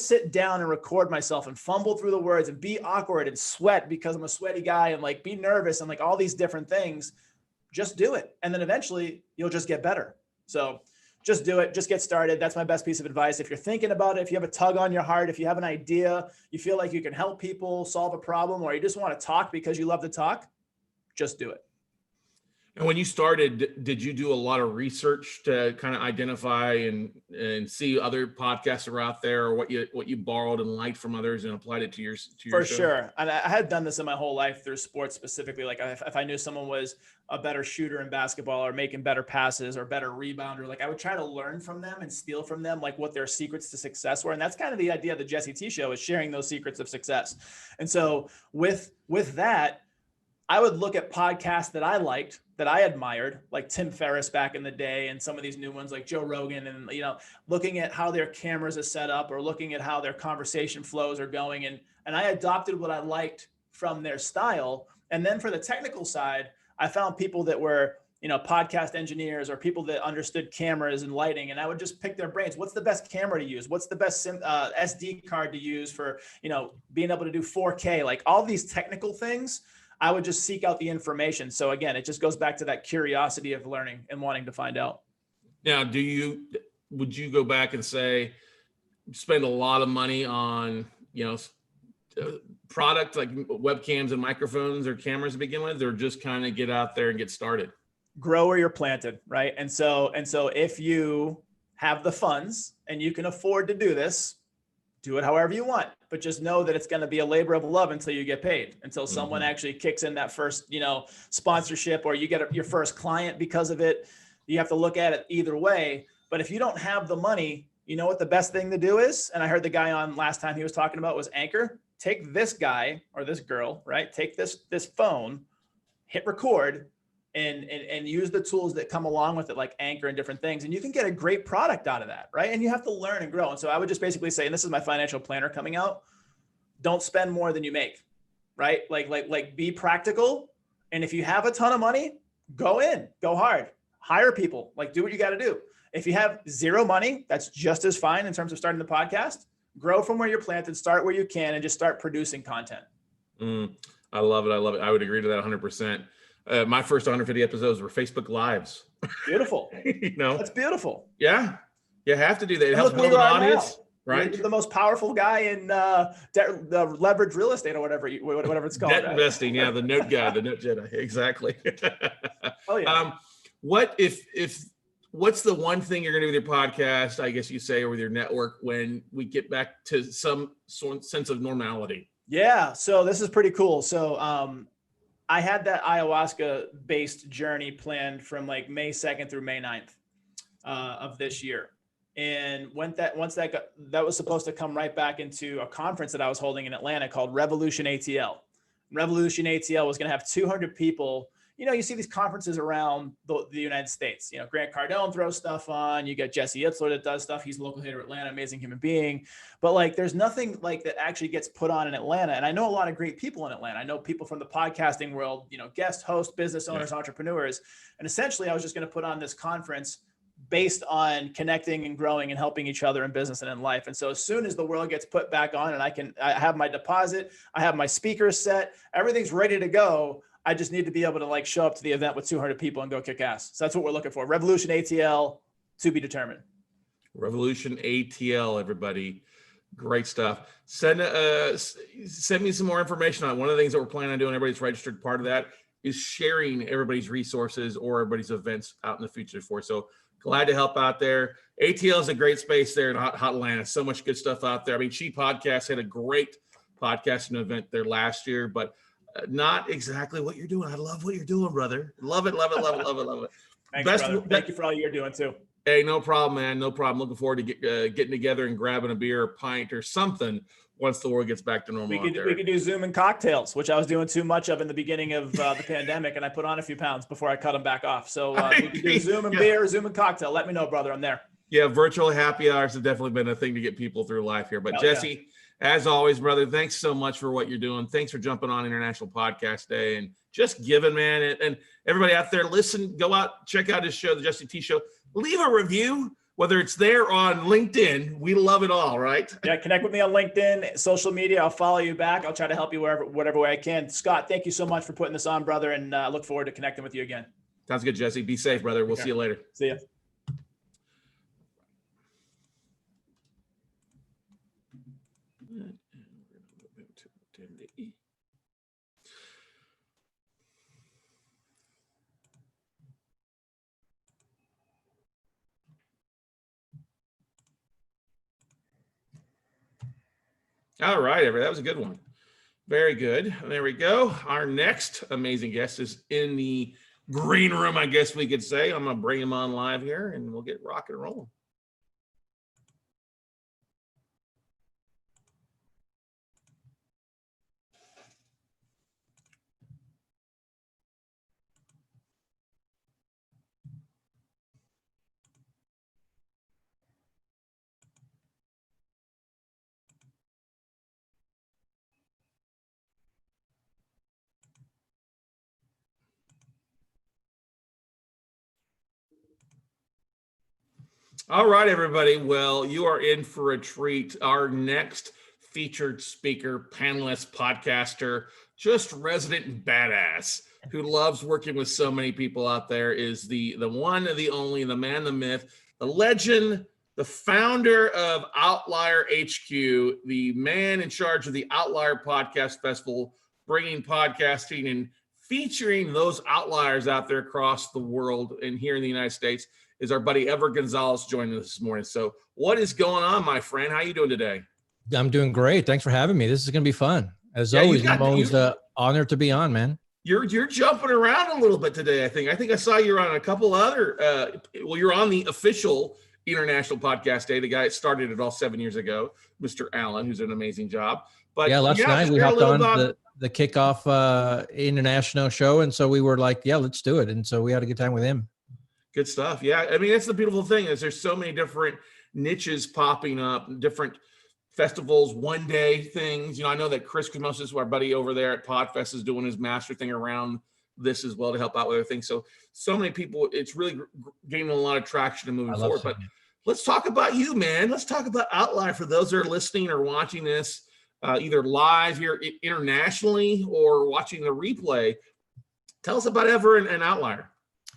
sit down and record myself and fumble through the words and be awkward and sweat because I'm a sweaty guy and like be nervous and like all these different things. Just do it. And then eventually you'll just get better. So just do it. Just get started. That's my best piece of advice. If you're thinking about it, if you have a tug on your heart, if you have an idea, you feel like you can help people solve a problem, or you just want to talk because you love to talk, just do it. And when you started, did you do a lot of research to kind of identify and see other podcasts are out there, or what you borrowed and liked from others and applied it to your For show? sure. And I had done this in my whole life through sports specifically. Like if I knew someone was a better shooter in basketball or making better passes or better rebounder, like I would try to learn from them and steal from them, like what their secrets to success were. And that's kind of the idea of the Jesse T Show, is sharing those secrets of success. And so with that, I would look at podcasts that I liked, that I admired, like Tim Ferriss back in the day, and some of these new ones like Joe Rogan, and, you know, looking at how their cameras are set up or looking at how their conversation flows are going. And I adopted what I liked from their style. And then for the technical side, I found people that were, you know, podcast engineers or people that understood cameras and lighting. And I would just pick their brains. What's the best camera to use? What's the best SD card to use for, you know, being able to do 4K, like all these technical things. I would just seek out the information. So again, it just goes back to that curiosity of learning and wanting to find out. Now, would you go back and say, spend a lot of money on, product like webcams and microphones or cameras to begin with, or just kind of get out there and get started? Grow where you're planted, right? And so if you have the funds and you can afford to do this, do it however you want, but just know that it's going to be a labor of love until you get paid, until someone actually kicks in that first, sponsorship, or you get your first client because of it. You have to look at it either way. But if you don't have the money, you know what the best thing to do is? And I heard the guy on last time he was talking about was Anchor. Take this guy or this girl, right? Take this phone, hit record, and use the tools that come along with it, like Anchor and different things. And you can get a great product out of that, right? And you have to learn and grow. And so I would just basically say, and this is my financial planner coming out, don't spend more than you make, right? Like be practical. And if you have a ton of money, go hard, hire people, like do what you got to do. If you have zero money, that's just as fine in terms of starting the podcast. Grow from where you're planted, start where you can, and just start producing content. I love it. I would agree to that 100%. My first 150 episodes were Facebook Lives. Beautiful. That's beautiful. Yeah. You have to do that. It helps build an audience, right? You're the most powerful guy in the leverage real estate or whatever it's called. Debt investing. Yeah. The note guy, the note Jedi. Exactly. Oh yeah. What's the one thing you're going to do with your podcast, I guess you say, or with your network when we get back to some sense of normality? Yeah. So this is pretty cool. So, I had that ayahuasca based journey planned from like May 2nd through May 9th of this year. And that was supposed to come right back into a conference that I was holding in Atlanta called Revolution ATL. Revolution ATL was going to have 200 people. You see these conferences around the United States. Grant Cardone throws stuff on. You got Jesse Itzler that does stuff. He's a local here in Atlanta, amazing human being. But like, there's nothing like that actually gets put on in Atlanta. And I know a lot of great people in Atlanta. I know people from the podcasting world, guest hosts, business owners, entrepreneurs. And essentially, I was just going to put on this conference based on connecting and growing and helping each other in business and in life. And so as soon as the world gets put back on and I have my deposit, I have my speakers set, everything's ready to go. I just need to be able to like show up to the event with 200 people and go kick ass. So that's what we're looking for. Revolution ATL, to be determined. Revolution ATL, everybody. Great stuff. Send me some more information on it. One of the things that we're planning on doing, everybody's registered, part of that is sharing everybody's resources or everybody's events out in the future for. So glad to help out there. ATL is a great space there in hot Atlanta. So much good stuff out there. I mean, She Podcast had a great podcasting event there last year, but not exactly what you're doing. I love what you're doing, brother. Love it. Thanks, brother. Thank you for all you're doing too. Hey, no problem, man. No problem. Looking forward to getting together and grabbing a beer, a pint, or something once the world gets back to normal. We could do Zoom and cocktails, which I was doing too much of in the beginning of the pandemic, and I put on a few pounds before I cut them back off. So we could do Zoom and beer, Zoom and cocktail. Let me know, brother. I'm there. Yeah, virtual happy hours have definitely been a thing to get people through life here. But Jesse, as always, brother, thanks so much for what you're doing. Thanks for jumping on International Podcast Day and just giving, man. And everybody out there, listen, go out, check out his show, The Jesse T Show. Leave a review, whether it's there or on LinkedIn. We love it all, right? Yeah, connect with me on LinkedIn, social media. I'll follow you back. I'll try to help you whatever way I can. Scott, thank you so much for putting this on, brother, and look forward to connecting with you again. Sounds good, Jesse. Be safe, brother. We'll see you later. See ya. All right, that was a good one. Very good. There we go. Our next amazing guest is in the green room, I guess we could say. I'm going to bring him on live here, and we'll get rock and rolling. All right, everybody. Well, you are in for a treat. Our next featured speaker, panelist, podcaster, just resident badass who loves working with so many people out there is the one, the only, the man, the myth, the legend, the founder of Outlier HQ, the man in charge of the Outlier Podcast Festival, bringing podcasting and featuring those outliers out there across the world and here in the United States, is our buddy Ever Gonzalez joining us this morning. So what is going on, my friend? How you doing today? I'm doing great. Thanks for having me. This is going to be fun. As always, I'm always honored to be on, man. You're jumping around a little bit today, I think. I saw you're on a couple other, you're on the official International Podcast Day, the guy that started it all 7 years ago, Mr. Allen, who's done an amazing job. But yeah, last night we hopped on the kickoff international show. And so we were like, yeah, let's do it. And so we had a good time with him. Good stuff. Yeah. I mean, that's the beautiful thing is there's so many different niches popping up, different festivals, one day things. You know, I know that Chris Kumosis, our buddy over there at Podfest, is doing his master thing around this as well to help out with other things. So many people, it's really gaining a lot of traction and moving forward. But let's talk about you, man. Let's talk about Outlier for those that are listening or watching this either live here internationally or watching the replay. Tell us about Ever and Outlier.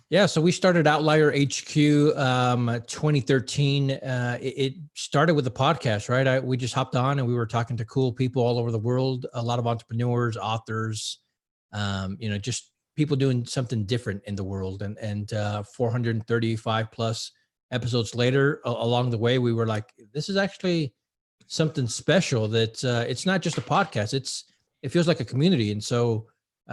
Yeah, so we started Outlier HQ 2013. It started with a podcast, right? We just hopped on and we were talking to cool people all over the world, a lot of entrepreneurs, authors, just people doing something different in the world. And 435 plus episodes later, along the way, we were like, this is actually something special that it's not just a podcast. It feels like a community. And so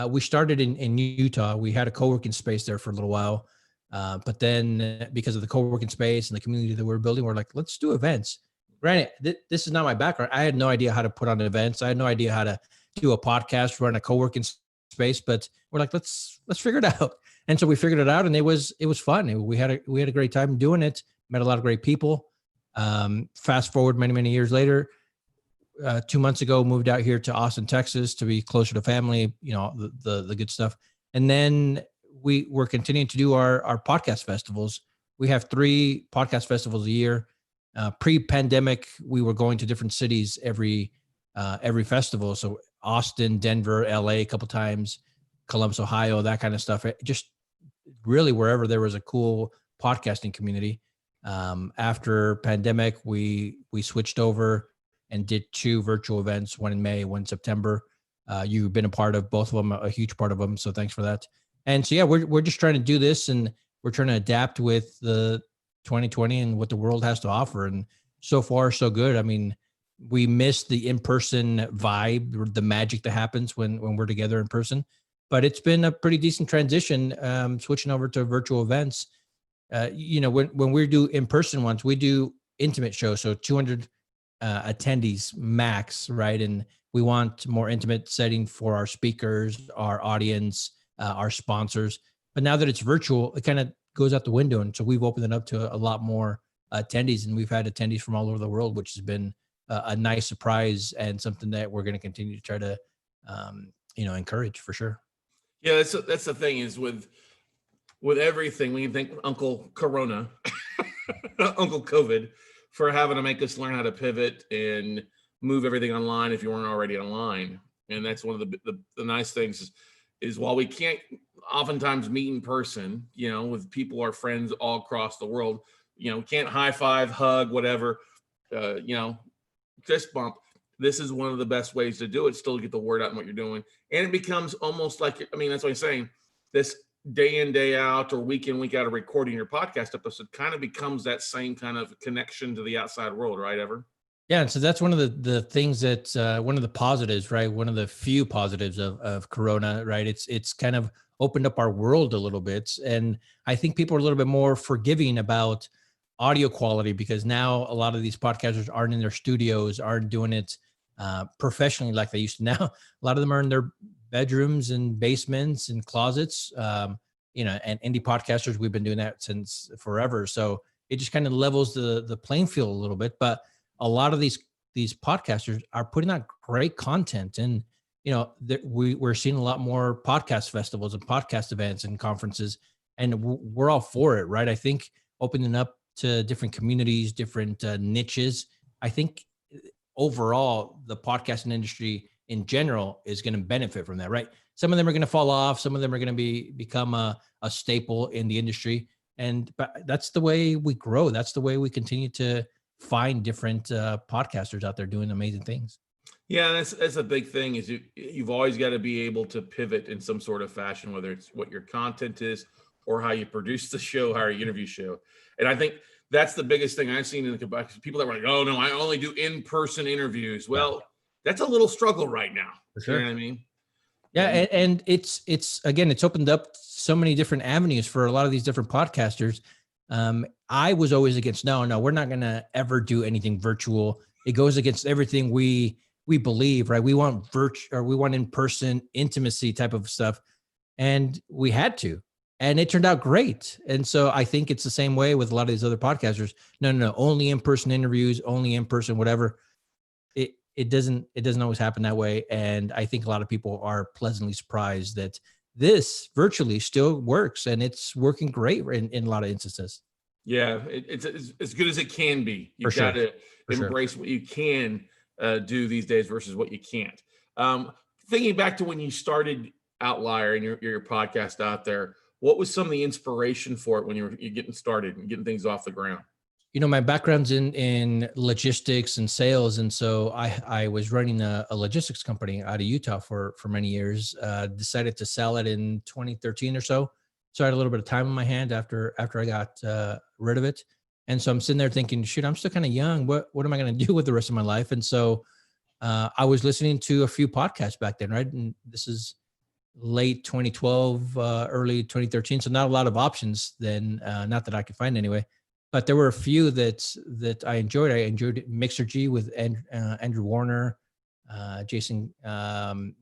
we started in Utah. We had a co-working space there for a little while. But then because of the co-working space and the community that we were building, we're like, let's do events. Granted, this is not my background. I had no idea how to put on events. I had no idea how to do a podcast, run a co-working space, but we're like, let's figure it out. And so we figured it out and it was fun. We had a great time doing it, met a lot of great people. Fast forward many years later, 2 months ago, moved out here to Austin, Texas to be closer to family, the good stuff. And then we're continuing to do our podcast festivals. We have 3 podcast festivals a year. Pre-pandemic, we were going to different cities every festival. So Austin, Denver, LA a couple times, Columbus, Ohio, that kind of stuff. Just really wherever there was a cool podcasting community. After pandemic, we switched over and did 2 virtual events, one in May, one in September. You've been a part of both of them, a huge part of them. So thanks for that. And so, yeah, we're just trying to do this and we're trying to adapt with the 2020 and what the world has to offer. And so far, so good. I mean, we miss the in-person vibe, the magic that happens when we're together in person, but it's been a pretty decent transition, switching over to virtual events. When we do in-person ones, we do intimate shows. So 200 attendees max, right? And we want more intimate setting for our speakers, our audience, our sponsors. But now that it's virtual, it kind of goes out the window. And so we've opened it up to a lot more attendees, and we've had attendees from all over the world, which has been a nice surprise and something that we're going to continue to try to, encourage for sure. Yeah, that's the thing is with everything, we thank Uncle Corona, Uncle COVID, for having to make us learn how to pivot and move everything online if you weren't already online. And that's one of the nice things is while we can't oftentimes meet in person, with people, our friends all across the world, can't high five, hug, whatever, fist bump. This is one of the best ways to do it, still get the word out in what you're doing. And it becomes almost like, that's what I'm saying, this day in, day out, or week in, week out of recording your podcast episode kind of becomes that same kind of connection to the outside world, right, Ever? Yeah, and so that's one of the things that one of the positives, right? One of the few positives of Corona, right? It's kind of opened up our world a little bit, and I think people are a little bit more forgiving about audio quality because now a lot of these podcasters aren't in their studios, aren't doing it professionally like they used to. Now a lot of them are in their bedrooms and basements and closets, and indie podcasters, we've been doing that since forever. So it just kind of levels the playing field a little bit. But a lot of these podcasters are putting out great content, and we're seeing a lot more podcast festivals and podcast events and conferences, and we're all for it, right? I think opening up to different communities, different niches, I think overall the podcasting industry in general is going to benefit from that, right? Some of them are going to fall off. Some of them are going to become a staple in the industry. But that's the way we grow. That's the way we continue to find different podcasters out there doing amazing things. Yeah, that's a big thing, is you've always got to be able to pivot in some sort of fashion, whether it's what your content is or how you produce the show, how you interview show. And I think that's the biggest thing I've seen in the people that were like, oh no, I only do in-person interviews. Well, that's a little struggle right now. For sure. You know what I mean? Yeah. And it's again, it's opened up so many different avenues for a lot of these different podcasters. I was always against, no, we're not going to ever do anything virtual. It goes against everything we believe, right? We want we want in-person intimacy type of stuff. And we had to, and it turned out great. And so I think it's the same way with a lot of these other podcasters. No, only in-person interviews, only in-person, whatever. It doesn't always happen that way. And I think a lot of people are pleasantly surprised that this virtually still works, and it's working great in a lot of instances. Yeah, it's as good as it can be. You've got to embrace what you can do these days versus what you can't. Thinking back to when you started Outlier and your podcast out there, what was some of the inspiration for it when you're getting started and getting things off the ground? You know, my background's in logistics and sales. And so I was running a logistics company out of Utah for many years, decided to sell it in 2013 or so. So I had a little bit of time on my hand after I got rid of it. And so I'm sitting there thinking, shoot, I'm still kind of young. What am I going to do with the rest of my life? And so I was listening to a few podcasts back then, right? And this is late 2012, early 2013. So not a lot of options then, not that I could find anyway. But there were a few that I enjoyed. I enjoyed Mixergy with Andrew Warner, Jason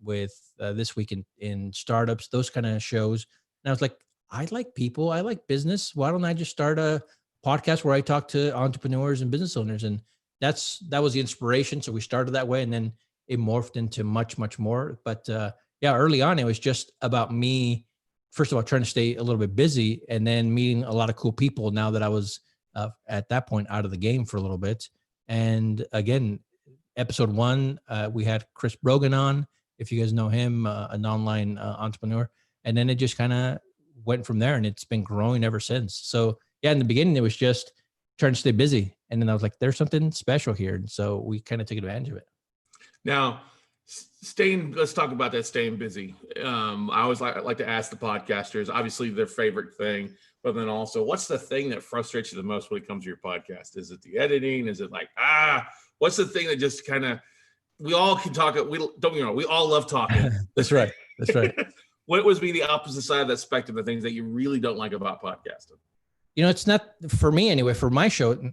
with This Week in Startups, those kind of shows. And I was like, I like people, I like business. Why don't I just start a podcast where I talk to entrepreneurs and business owners? And that was the inspiration. So we started that way, and then it morphed into much, much more. But yeah, early on, it was just about me, first of all, trying to stay a little bit busy, and then meeting a lot of cool people now that I was at that point out of the game for a little bit. And again, episode 1, we had Chris Brogan on, if you guys know him, an online entrepreneur. And then it just kind of went from there, and it's been growing ever since. So yeah, in the beginning, it was just trying to stay busy. And then I was like, there's something special here. And so we kind of took advantage of it. Now, let's talk about that, staying busy. I always like to ask the podcasters, obviously their favorite thing, but then also, what's the thing that frustrates you the most when it comes to your podcast? Is it the editing? Is it like, what's the thing that just kind of, we all can talk, don't get me wrong, we all love talking. That's right. That's right. What would be the opposite side of that spectrum, the things that you really don't like about podcasting? You know, it's not, for me anyway, for my show,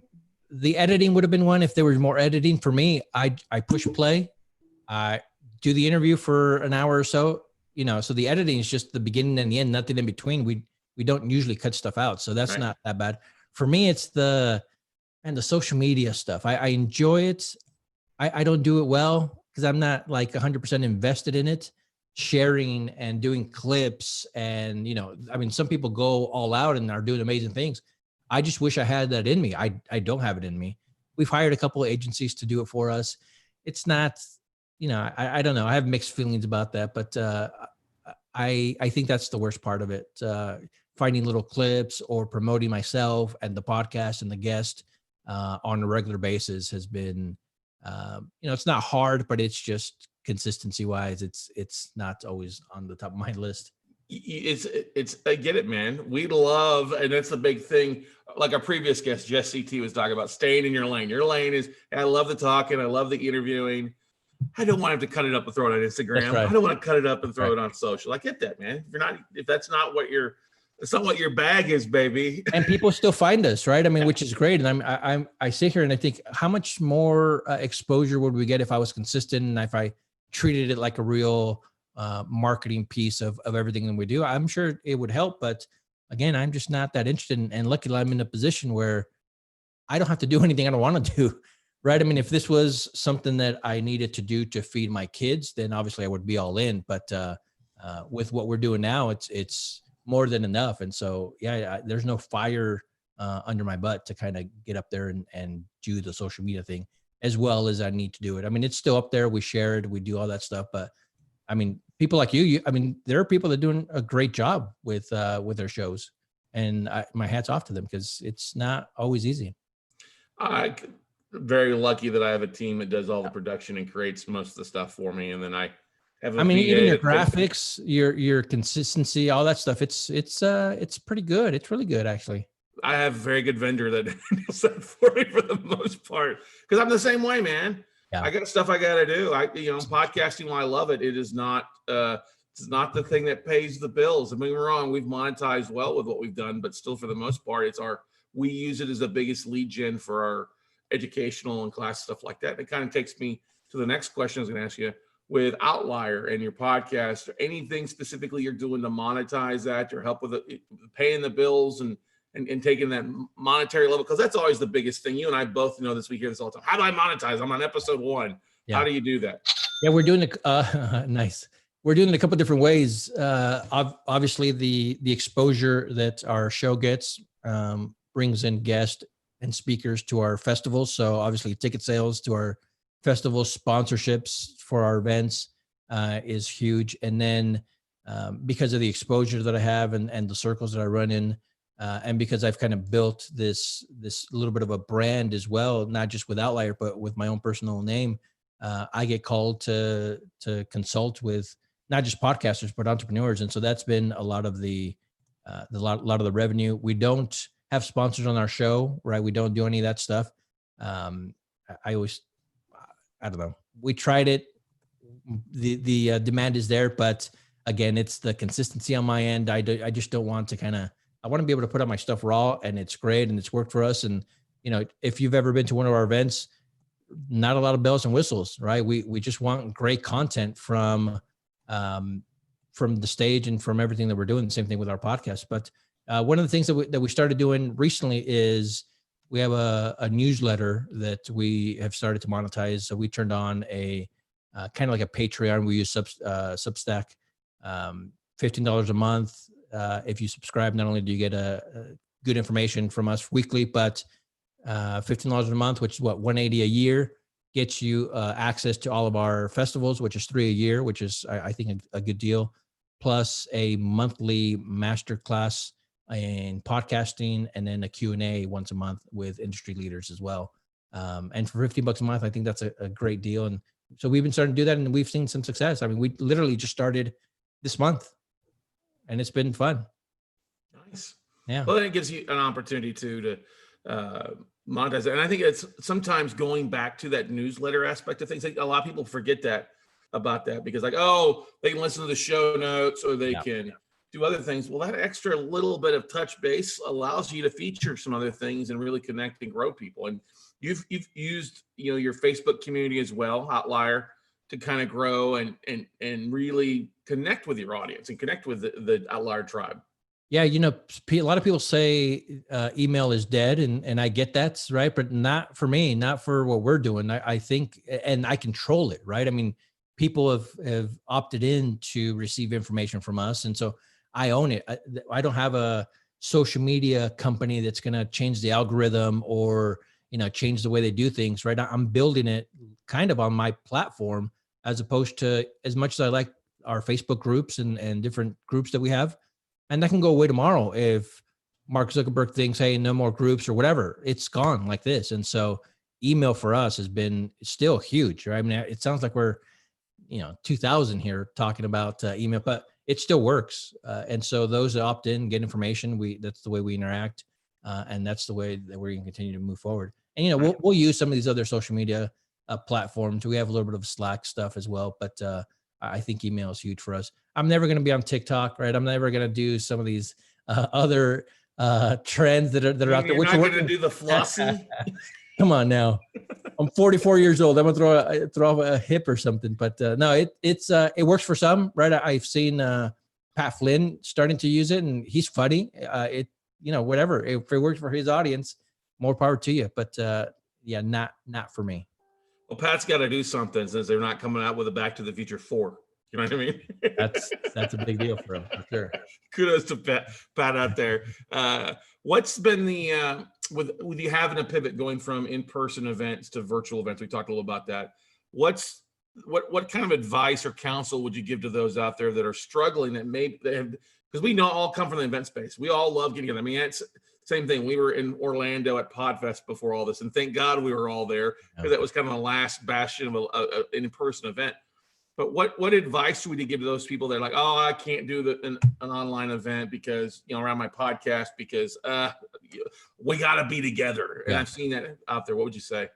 the editing would have been one. If there was more editing for me, I push play, I do the interview for an hour or so, you know, so the editing is just the beginning and the end, nothing in between. We don't usually cut stuff out. So that's not that bad. For me, it's the social media stuff. I enjoy it. I don't do it well because I'm not like 100% invested in it, sharing and doing clips. And, you know, I mean, some people go all out and are doing amazing things. I just wish I had that in me. I don't have it in me. We've hired a couple of agencies to do it for us. It's not, you know, I don't know. I have mixed feelings about that, but I think that's the worst part of it. Finding little clips or promoting myself and the podcast and the guest on a regular basis has been, you know, it's not hard, but it's just consistency wise, it's not always on the top of my list. It's I get it, man. We love, and that's the big thing. Like our previous guest, Jess CT, was talking about staying in your lane. Your lane is, I love the talking, I love the interviewing. I don't want to have to cut it up and throw it on Instagram. Right. I don't want to cut it up and throw it on social. I get that, man. If that's not what it's not what your bag is, baby. And people still find us, right? I mean, which is great. And I sit here and I think, how much more exposure would we get if I was consistent and if I treated it like a real marketing piece of everything that we do? I'm sure it would help, but again, I'm just not that interested. And luckily, I'm in a position where I don't have to do anything I don't want to do. Right. I mean, if this was something that I needed to do to feed my kids, then obviously I would be all in. But with what we're doing now, it's more than enough. And so, yeah, there's no fire under my butt to kind of get up there and do the social media thing as well as I need to do it. I mean, it's still up there. We share it. We do all that stuff. But I mean, people like you, I mean, there are people that are doing a great job with their shows. And my hat's off to them because it's not always easy. I'm very lucky that I have a team that does all the production and creates most of the stuff for me. And then I have a even your VA graphics, your consistency, all that stuff, it's pretty good. It's really good, actually. I have a very good vendor that does that for me for the most part. Because I'm the same way, man. Yeah. I got stuff I got to do. Podcasting, while I love it, it is not it's not the thing that pays the bills. I mean, we're wrong. We've monetized well with what we've done, but still, for the most part, we use it as the biggest lead gen for our educational and class stuff like that. It kind of takes me to the next question I was going to ask you. With Outlier and your podcast, or anything specifically you're doing to monetize that, or help with paying the bills and taking that monetary level? Because that's always the biggest thing. You and I both know this. We hear this all the time. How do I monetize? I'm on episode 1. Yeah. How do you do that? Yeah, we're doing it. Nice. We're doing it a couple of different ways. Obviously, the exposure that our show gets brings in guests and speakers to our festivals. So obviously, ticket sales to our festival, sponsorships for our events is huge. And then because of the exposure that I have and the circles that I run in, and because I've kind of built this little bit of a brand as well, not just with Outlier, but with my own personal name, I get called to consult with not just podcasters, but entrepreneurs. And so that's been a lot of the lot of the revenue. We don't have sponsors on our show, right? We don't do any of that stuff. I don't know. We tried it. The demand is there, but again, it's the consistency on my end. I just don't want to I want to be able to put out my stuff raw, and it's great and it's worked for us. And, if you've ever been to one of our events, not a lot of bells and whistles, right? We just want great content from the stage and from everything that we're doing. The same thing with our podcast. But one of the things that we started doing recently is we have a newsletter that we have started to monetize. So we turned on a kind of like a Patreon. We use Substack, $15 a month. If you subscribe, not only do you get a good information from us weekly, but $15 a month, which is what, $180 a year, gets you access to all of our festivals, which is 3 a year, which is I think a good deal, plus a monthly masterclass in podcasting, and then a Q&A once a month with industry leaders as well. And for $50 a month, I think that's a great deal. And so we've been starting to do that, and we've seen some success. I mean, we literally just started this month, and it's been fun. Nice. Yeah. Well, then it gives you an opportunity to monetize it. And I think it's sometimes going back to that newsletter aspect of things. Like, a lot of people forget about that because, like, oh, they can listen to the show notes, or they can do other things. Well, that extra little bit of touch base allows you to feature some other things and really connect and grow people. And you've used, your Facebook community as well, Outlier, to kind of grow and really connect with your audience and connect with the Outlier tribe. Yeah, a lot of people say email is dead, and I get that, right? But not for me, not for what we're doing. I think, and I control it, right? I mean, people have opted in to receive information from us, and so I own it. I don't have a social media company that's going to change the algorithm or change the way they do things, right? I'm building it kind of on my platform, as opposed to, as much as I like our Facebook groups and different groups that we have. And that can go away tomorrow if Mark Zuckerberg thinks, hey, no more groups or whatever. It's gone like this. And so email for us has been still huge, right? I mean, it sounds like we're, 2000 here talking about email, but it still works. And so those that opt in, get information, that's the way we interact. And that's the way that we're going to continue to move forward. And, we'll use some of these other social media platforms. We have a little bit of Slack stuff as well, but I think email is huge for us. I'm never going to be on TikTok, right? I'm never going to do some of these other trends that are out there. You're not going to do the flossy? Come on now. I'm 44 years old. I'm gonna throw off a hip or something, but no, it works for some, right? I've seen Pat Flynn starting to use it, and he's funny. Whatever. If it works for his audience, more power to you. But yeah, not for me. Well, Pat's got to do something since they're not coming out with a Back to the Future 4. You know what I mean? That's a big deal for him, for sure. Kudos to Pat out there. What's been the with you having a pivot going from in-person events to virtual events? We talked a little about that. What kind of advice or counsel would you give to those out there that are struggling, that have because we know all come from the event space. We all love getting together. I mean, it's same thing. We were in Orlando at Podfest before all this, and thank God we were all there, because that was kind of the last bastion of an in-person event. But what advice do we give to those people that are like, oh, I can't do an online event because, you know, around my podcast, because we got to be together. And I've seen that out there. What would you say?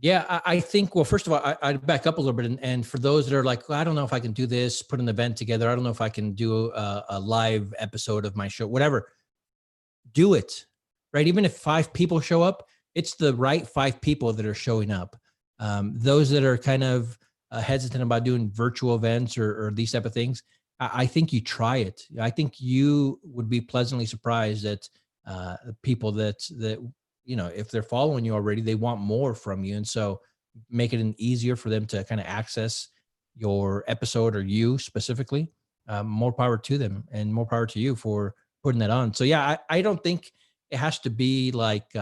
Yeah, I think, well, first of all, I'd back up a little bit. And for those that are like, well, I don't know if I can do this, put an event together. I don't know if I can do a live episode of my show, whatever. Do it, right? Even if 5 people show up, it's the right 5 people that are showing up. Those that are kind of hesitant about doing virtual events or these type of things, I think you try it. I think you would be pleasantly surprised that people that you know, if they're following you already, they want more from you. And so make it easier for them to kind of access your episode, or you specifically. More power to them, and more power to you for putting that on. So yeah, I don't think it has to be like,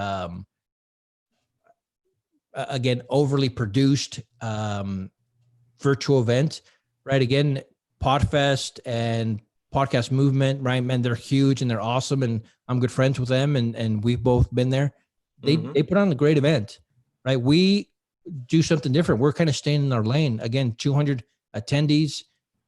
again, overly produced virtual event, right? Again, Podfest and Podcast Movement, right? Man, they're huge and they're awesome, and I'm good friends with them, and we've both been there. They put on a great event, right? We do something different. We're kind of staying in our lane. Again, 200 attendees,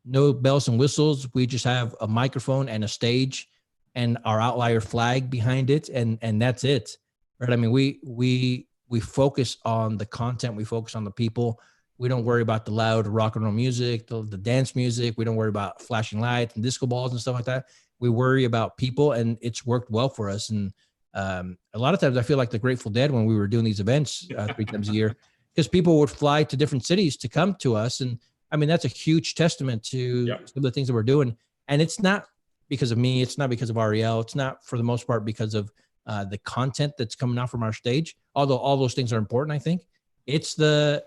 no bells and whistles. We just have a microphone and a stage and our outlier flag behind it, and that's it, right? I mean, we focus on the content. We focus on the people. We don't worry about the loud rock and roll music, the dance music. We don't worry about flashing lights and disco balls and stuff like that. We worry about people, and it's worked well for us. And a lot of times I feel like the Grateful Dead when we were doing these events 3 times a year, because people would fly to different cities to come to us. And I mean, that's a huge testament to some of the things that we're doing. And it's not because of me. It's not because of REL. It's not, for the most part, because of the content that's coming out from our stage, although all those things are important. I think it's the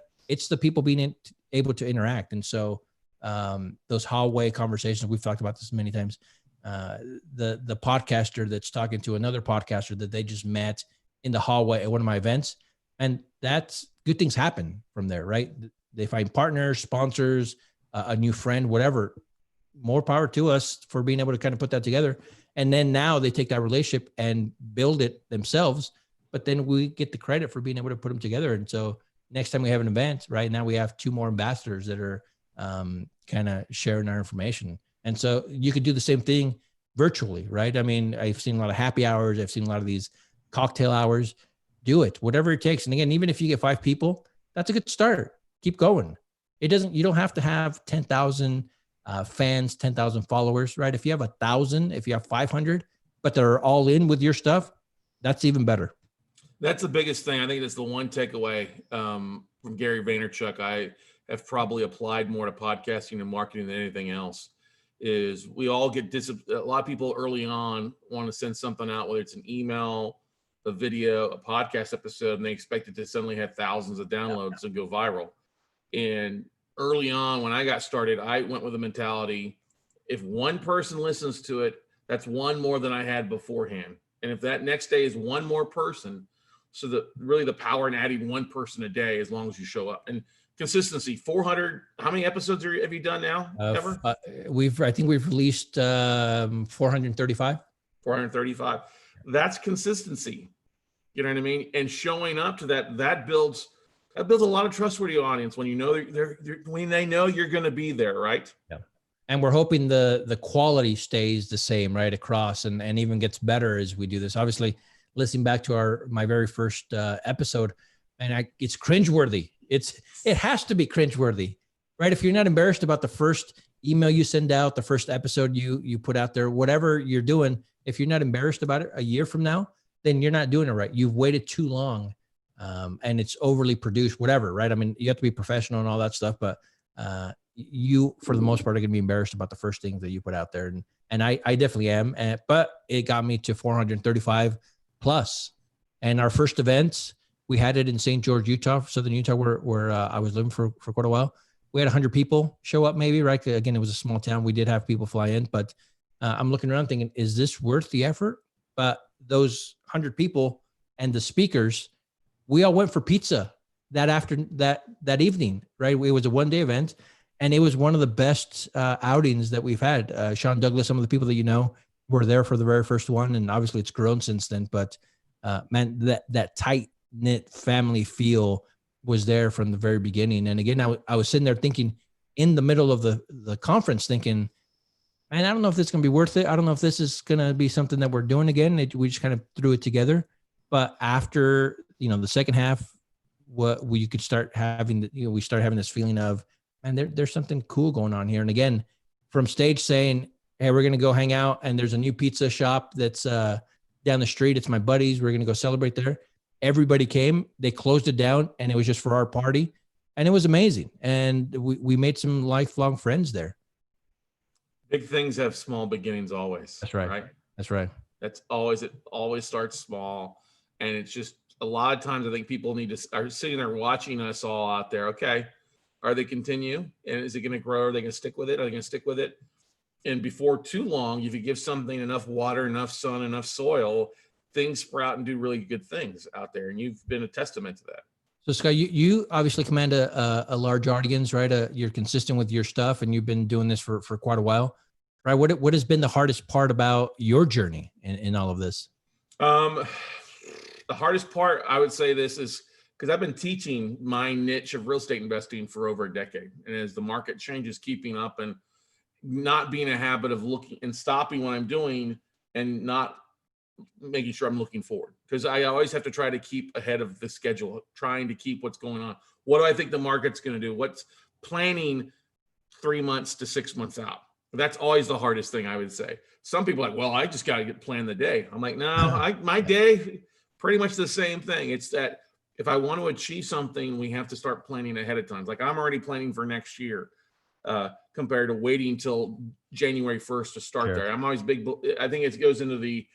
people being able to interact. And so those hallway conversations, we've talked about this many times, the podcaster that's talking to another podcaster that they just met in the hallway at one of my events, and that's good things happen from there, right? They find partners, sponsors, a new friend, whatever. More power to us for being able to kind of put that together. And then now they take that relationship and build it themselves, but then we get the credit for being able to put them together. And so next time we have an event, right now we have 2 more ambassadors that are kind of sharing our information. And so you could do the same thing virtually, right? I mean, I've seen a lot of happy hours. I've seen a lot of these cocktail hours. Do it, whatever it takes. And again, even if you get 5 people, that's a good start. Keep going. You don't have to have 10,000 fans, 10,000 followers, right? If you have 1,000, if you have 500, but they're all in with your stuff, that's even better. That's the biggest thing. I think that's the one takeaway from Gary Vaynerchuk. I have probably applied more to podcasting and marketing than anything else. Is we all get a lot of people early on want to send something out, whether it's an email, a video, a podcast episode, and they expect it to suddenly have thousands of downloads and go viral. And early on, when I got started, I went with a mentality: if one person listens to it, that's one more than I had beforehand. And if that next day is one more person, so that really the power in adding one person a day, as long as you show up. And consistency, 400, how many episodes have you done now, ever? I think we've released 435. 435. That's consistency. You know what I mean? And showing up to that builds a lot of trustworthy audience when you know when they know you're going to be there, right? Yeah. And we're hoping the quality stays the same, right, across, and even gets better as we do this. Obviously, listening back to my very first episode, and it's cringeworthy. It has to be cringeworthy, right? If you're not embarrassed about the first email you send out, the first episode you put out there, whatever you're doing, if you're not embarrassed about it a year from now, then you're not doing it right. You've waited too long, and it's overly produced, whatever, right? I mean, you have to be professional and all that stuff, but you, for the most part, are going to be embarrassed about the first things that you put out there. And I definitely am, but it got me to 435 plus. And our first event, we had it in St. George, Utah, Southern Utah, where I was living for quite a while. We had 100 people show up, maybe, right? Again, it was a small town. We did have people fly in, but I'm looking around thinking, is this worth the effort? But those 100 people and the speakers, we all went for pizza that evening, right? It was a one-day event, And it was one of the best outings that we've had. Sean Douglas, some of the people that you know were there for the very first one, and obviously it's grown since then. But man, that tight knit family feel was there from the very beginning. And again, I was sitting there thinking in the middle of the conference, thinking, man, I don't know if this is going to be worth it. I don't know if this is going to be something that we're doing again. We just kind of threw it together. But after, the second half, we could start having, we started having this feeling of, man, there's something cool going on here. And again, from stage saying, hey, we're going to go hang out, and there's a new pizza shop that's down the street. It's my buddies. We're going to go celebrate there. Everybody came, they closed it down, and it was just for our party. And it was amazing. And we made some lifelong friends there. Big things have small beginnings always. That's right. Right. That's right. It always starts small. And it's just a lot of times I think people need to are sitting there watching us all out there. Okay. Are they continue? And is it going to grow? Are they going to stick with it? Are they going to stick with it? And before too long, if you give something enough water, enough sun, enough soil, things sprout and do really good things out there. And you've been a testament to that. So Scott, you obviously command a large audience, right? You're consistent with your stuff, and you've been doing this for quite a while, right? What has been the hardest part about your journey in all of this? The hardest part, I would say this is because I've been teaching my niche of real estate investing for over a decade. And as the market changes, keeping up and not being a habit of looking and stopping what I'm doing and not making sure I'm looking forward, because I always have to try to keep ahead of the schedule, trying to keep what's going on. What do I think the market's going to do? What's planning 3 months to 6 months out? That's always the hardest thing, I would say. Some people are like, well, I just got to plan the day. I'm like, no, my day, pretty much the same thing. It's that if I want to achieve something, we have to start planning ahead of time. Like I'm already planning for next year compared to waiting until January 1st to start Sure. there. I'm always big. I think it goes into the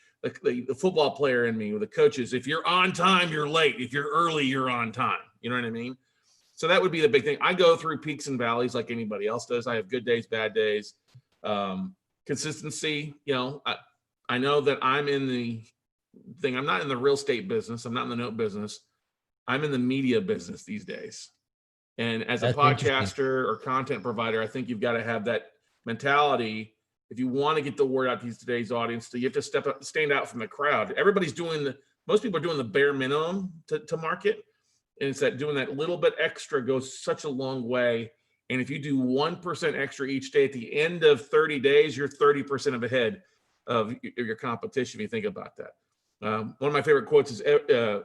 football player in me with the coaches. If you're on time, you're late. If you're early, you're on time. You know what I mean? So that would be the big thing. I go through peaks and valleys like anybody else does. I have good days, bad days. Consistency, I know that I'm in the thing. I'm not in the real estate business. I'm not in the note business. I'm in the media business these days. And as a podcaster or content provider, I think you've got to have that mentality. If you want to get the word out to today's audience, you have to stand out from the crowd. Most people are doing the bare minimum to market. And it's that doing that little bit extra goes such a long way. And if you do 1% extra each day, at the end of 30 days, you're 30% ahead of your competition. If you think about that. One of my favorite quotes is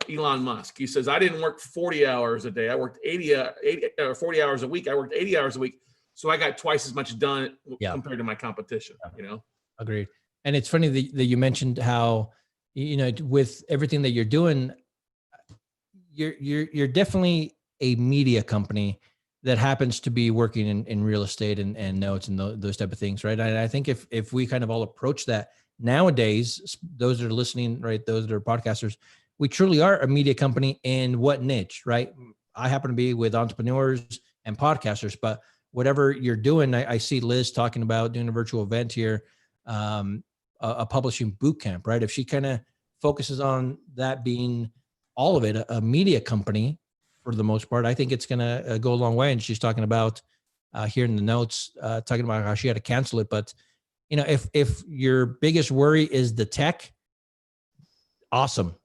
Elon Musk. He says, I didn't work 40 hours a day. I worked 40 hours a week. I worked 80 hours a week. So I got twice as much done compared to my competition, Agreed. And it's funny that you mentioned how, with everything that you're doing, you're definitely a media company that happens to be working in real estate and notes and those type of things, right? And I think if we kind of all approach that nowadays, those that are listening, right, those that are podcasters, we truly are a media company in what niche, right? I happen to be with entrepreneurs and podcasters, but whatever you're doing, I see Liz talking about doing a virtual event here, a publishing boot camp, right? If she kind of focuses on that being all of it, a media company for the most part, I think it's going to go a long way. And she's talking about here in the notes, talking about how she had to cancel it. But, if your biggest worry is the tech, awesome,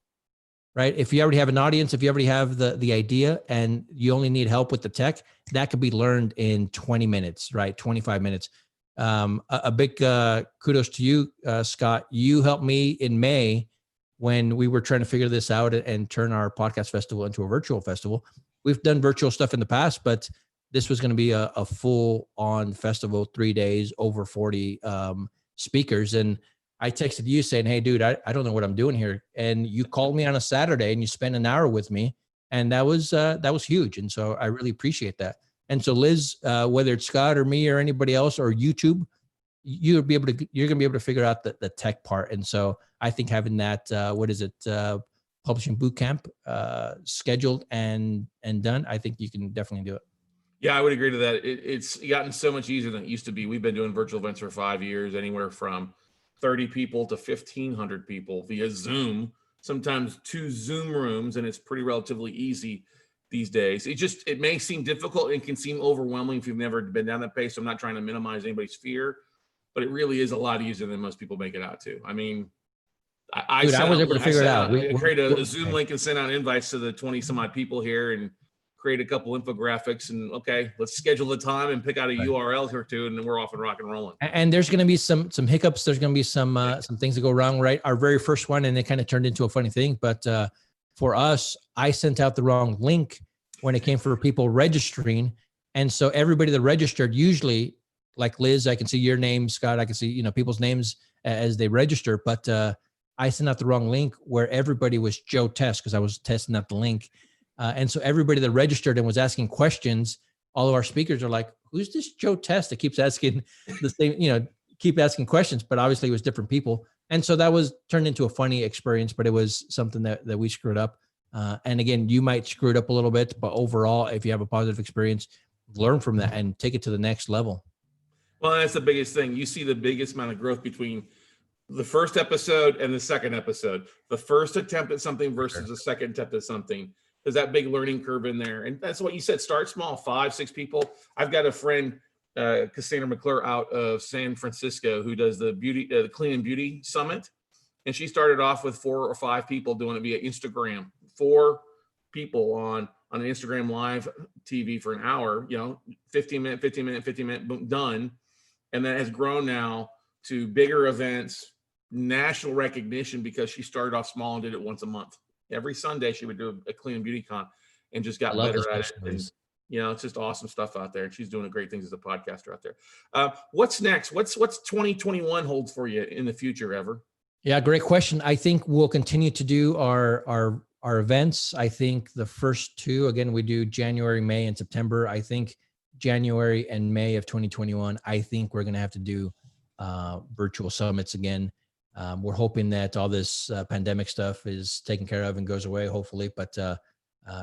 right? If you already have an audience, if you already have the idea and you only need help with the tech, that could be learned in 20 minutes, right? 25 minutes. A big kudos to you, Scott. You helped me in May when we were trying to figure this out and turn our podcast festival into a virtual festival. We've done virtual stuff in the past, but this was going to be a full-on festival, 3 days, over 40 speakers. And I texted you saying, hey, dude, I don't know what I'm doing here. And you called me on a Saturday and you spent an hour with me. And that was huge. And so I really appreciate that. And so Liz, whether it's Scott or me or anybody else or YouTube, you're going to be able to figure out the tech part. And so I think having that, publishing boot camp scheduled and done, I think you can definitely do it. Yeah, I would agree to that. It's gotten so much easier than it used to be. We've been doing virtual events for 5 years, anywhere from 30 people to 1,500 people via Zoom, sometimes 2 Zoom rooms, and it's pretty relatively easy. these days. It may seem difficult and can seem overwhelming if you've never been down that pace. So I'm not trying to minimize anybody's fear, but it really is a lot easier than most people make it out to. I mean, I was able to figure it out. I created a Zoom link and sent out invites to the 20 some odd people here and create a couple infographics, and okay, let's schedule the time and pick out a URL or two, and then we're off and rock and rolling. And there's going to be some hiccups. There's going to be some things that go wrong, right? Our very first one, and it kind of turned into a funny thing. But for us, I sent out the wrong link when it came for people registering. And so everybody that registered, usually like Liz, I can see your name, Scott, I can see, you know, people's names as they register, but I sent out the wrong link where everybody was Joe Test, because I was testing out the link. And so everybody that registered and was asking questions, all of our speakers are like, who's this Joe Test that keeps asking the same, you know, keep asking questions, but obviously it was different people. And so that was turned into a funny experience, but it was something that we screwed up. And again, you might screw it up a little bit, but overall, if you have a positive experience, learn from that and take it to the next level. Well, that's the biggest thing. You see the biggest amount of growth between the first episode and the second episode. The first attempt at something versus the second attempt at something. There's that big learning curve in there. And that's what you said, start small, 5, 6 people. I've got a friend, Cassandra McClure out of San Francisco, who does the Clean and Beauty Summit. And she started off with 4 or 5 people doing it via Instagram, 4 people on an Instagram live TV for an hour, you know, 15 minute, boom, done. And that has grown now to bigger events, national recognition, because she started off small and did it once a month. Every Sunday she would do a Clean and Beauty Con and just got better at it. And, you know, it's just awesome stuff out there. And she's doing great things as a podcaster out there. What's next? What's 2021 holds for you in the future, Ever? Yeah, great question. I think we'll continue to do our events. I think the first 2, again, we do January, May, and September. I think January and May of 2021, I think we're going to have to do virtual summits again. We're hoping that all this pandemic stuff is taken care of and goes away, hopefully. But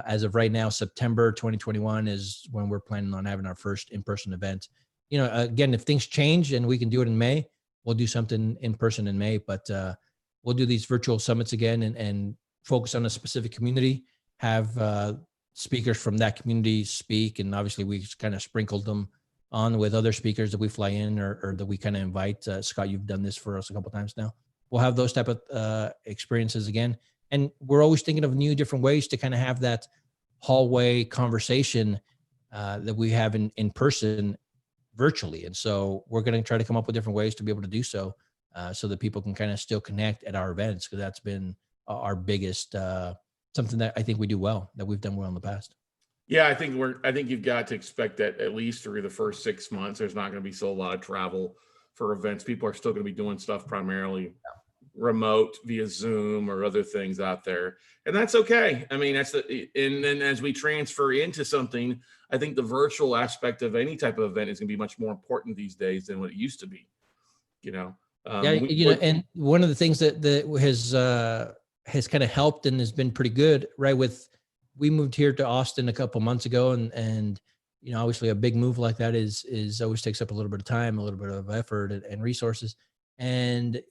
as of right now, September 2021 is when we're planning on having our first in-person event. You know, again, if things change and we can do it in May, we'll do something in person in May. But we'll do these virtual summits again and focus on a specific community, have speakers from that community speak. And obviously we just kind of sprinkled them on with other speakers that we fly in or that we kind of invite. Scott, you've done this for us a couple of times now. We'll have those type of experiences again. And we're always thinking of new, different ways to kind of have that hallway conversation that we have in person virtually. And so we're going to try to come up with different ways to be able to do so, so that people can kind of still connect at our events, because that's been our biggest, something that I think we do well, that we've done well in the past. Yeah, I think you've got to expect that at least through the first 6 months, there's not going to be a lot of travel for events. People are still going to be doing stuff primarily remote via Zoom or other things out there. And that's okay. I mean, and then as we transfer into something, I think the virtual aspect of any type of event is going to be much more important these days than what it used to be, you know? And one of the things that has kind of helped and has been pretty good, right? We moved here to Austin a couple months ago, and you know, obviously a big move like that is always takes up a little bit of time, a little bit of effort and resources, and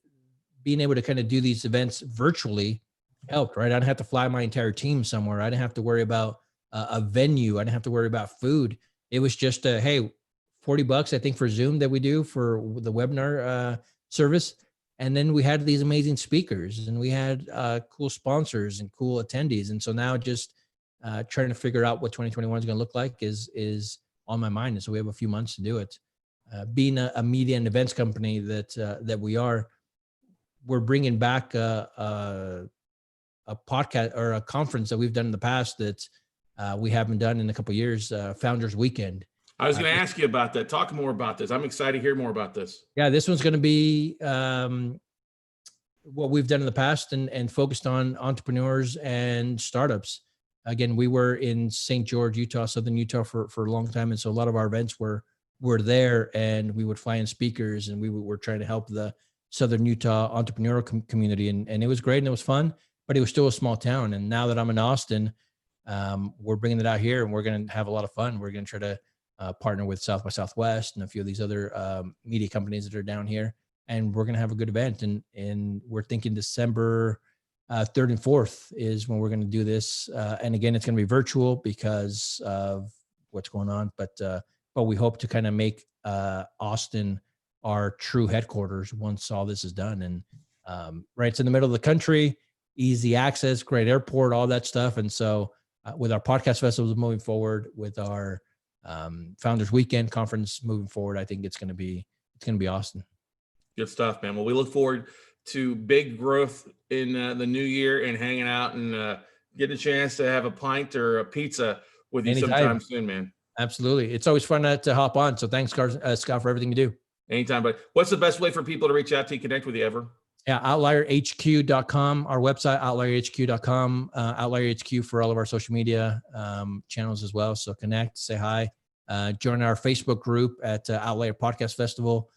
being able to kind of do these events virtually helped, right? I didn't have to fly my entire team somewhere. I didn't have to worry about a venue. I didn't have to worry about food. It was just hey, $40, I think, for Zoom that we do for the webinar service. And then we had these amazing speakers, and we had cool sponsors and cool attendees. And so now just trying to figure out what 2021 is going to look like is on my mind. And so we have a few months to do it. Being a media and events company that we are, we're bringing back a podcast or a conference that we've done in the past that we haven't done in a couple of years, Founders Weekend. I was going to ask you about that. Talk more about this. I'm excited to hear more about this. Yeah, this one's going to be what we've done in the past and focused on entrepreneurs and startups. Again, we were in St. George, Utah, Southern Utah for a long time. And so a lot of our events were there, and we would fly in speakers, and we were trying to help the Southern Utah entrepreneurial community. And it was great and it was fun, but it was still a small town. And now that I'm in Austin, we're bringing it out here, and we're going to have a lot of fun. We're going to try to partner with South by Southwest and a few of these other media companies that are down here. And we're going to have a good event. And we're thinking December 3rd and 4th is when we're going to do this. And again, it's going to be virtual because of what's going on. But we hope to kind of make Austin our true headquarters once all this is done. And right, it's in the middle of the country, easy access, great airport, all that stuff. And so with our podcast festivals moving forward, with our Founders Weekend conference moving forward, I think it's going to be Austin. Good stuff, man. Well, we look forward to big growth in the new year and hanging out and getting a chance to have a pint or a pizza with you sometime soon, man. Absolutely. It's always fun to hop on. So thanks, Carson, Scott, for everything you do. Anytime, but what's the best way for people to reach out to you, connect with you ever? Yeah, outlierhq.com, our website, outlierhq.com, outlierhq for all of our social media channels as well. So connect, say hi, join our Facebook group at Outlier Podcast Festival.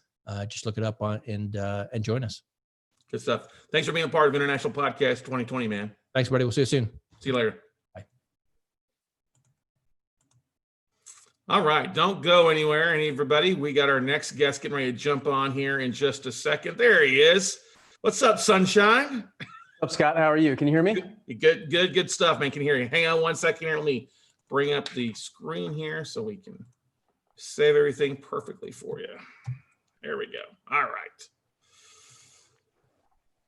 Just look it up on and join us. Good stuff. Thanks for being a part of International Podcast 2020, man. Thanks, buddy. We'll see you soon. See you later. Bye. All right. Don't go anywhere, everybody. We got our next guest getting ready to jump on here in just a second. There he is. What's up, Sunshine? What's up, Scott? How are you? Can you hear me? Good stuff, man. Can hear you. Hang on one second here. Let me bring up the screen here so we can save everything perfectly for you. There we go. All right.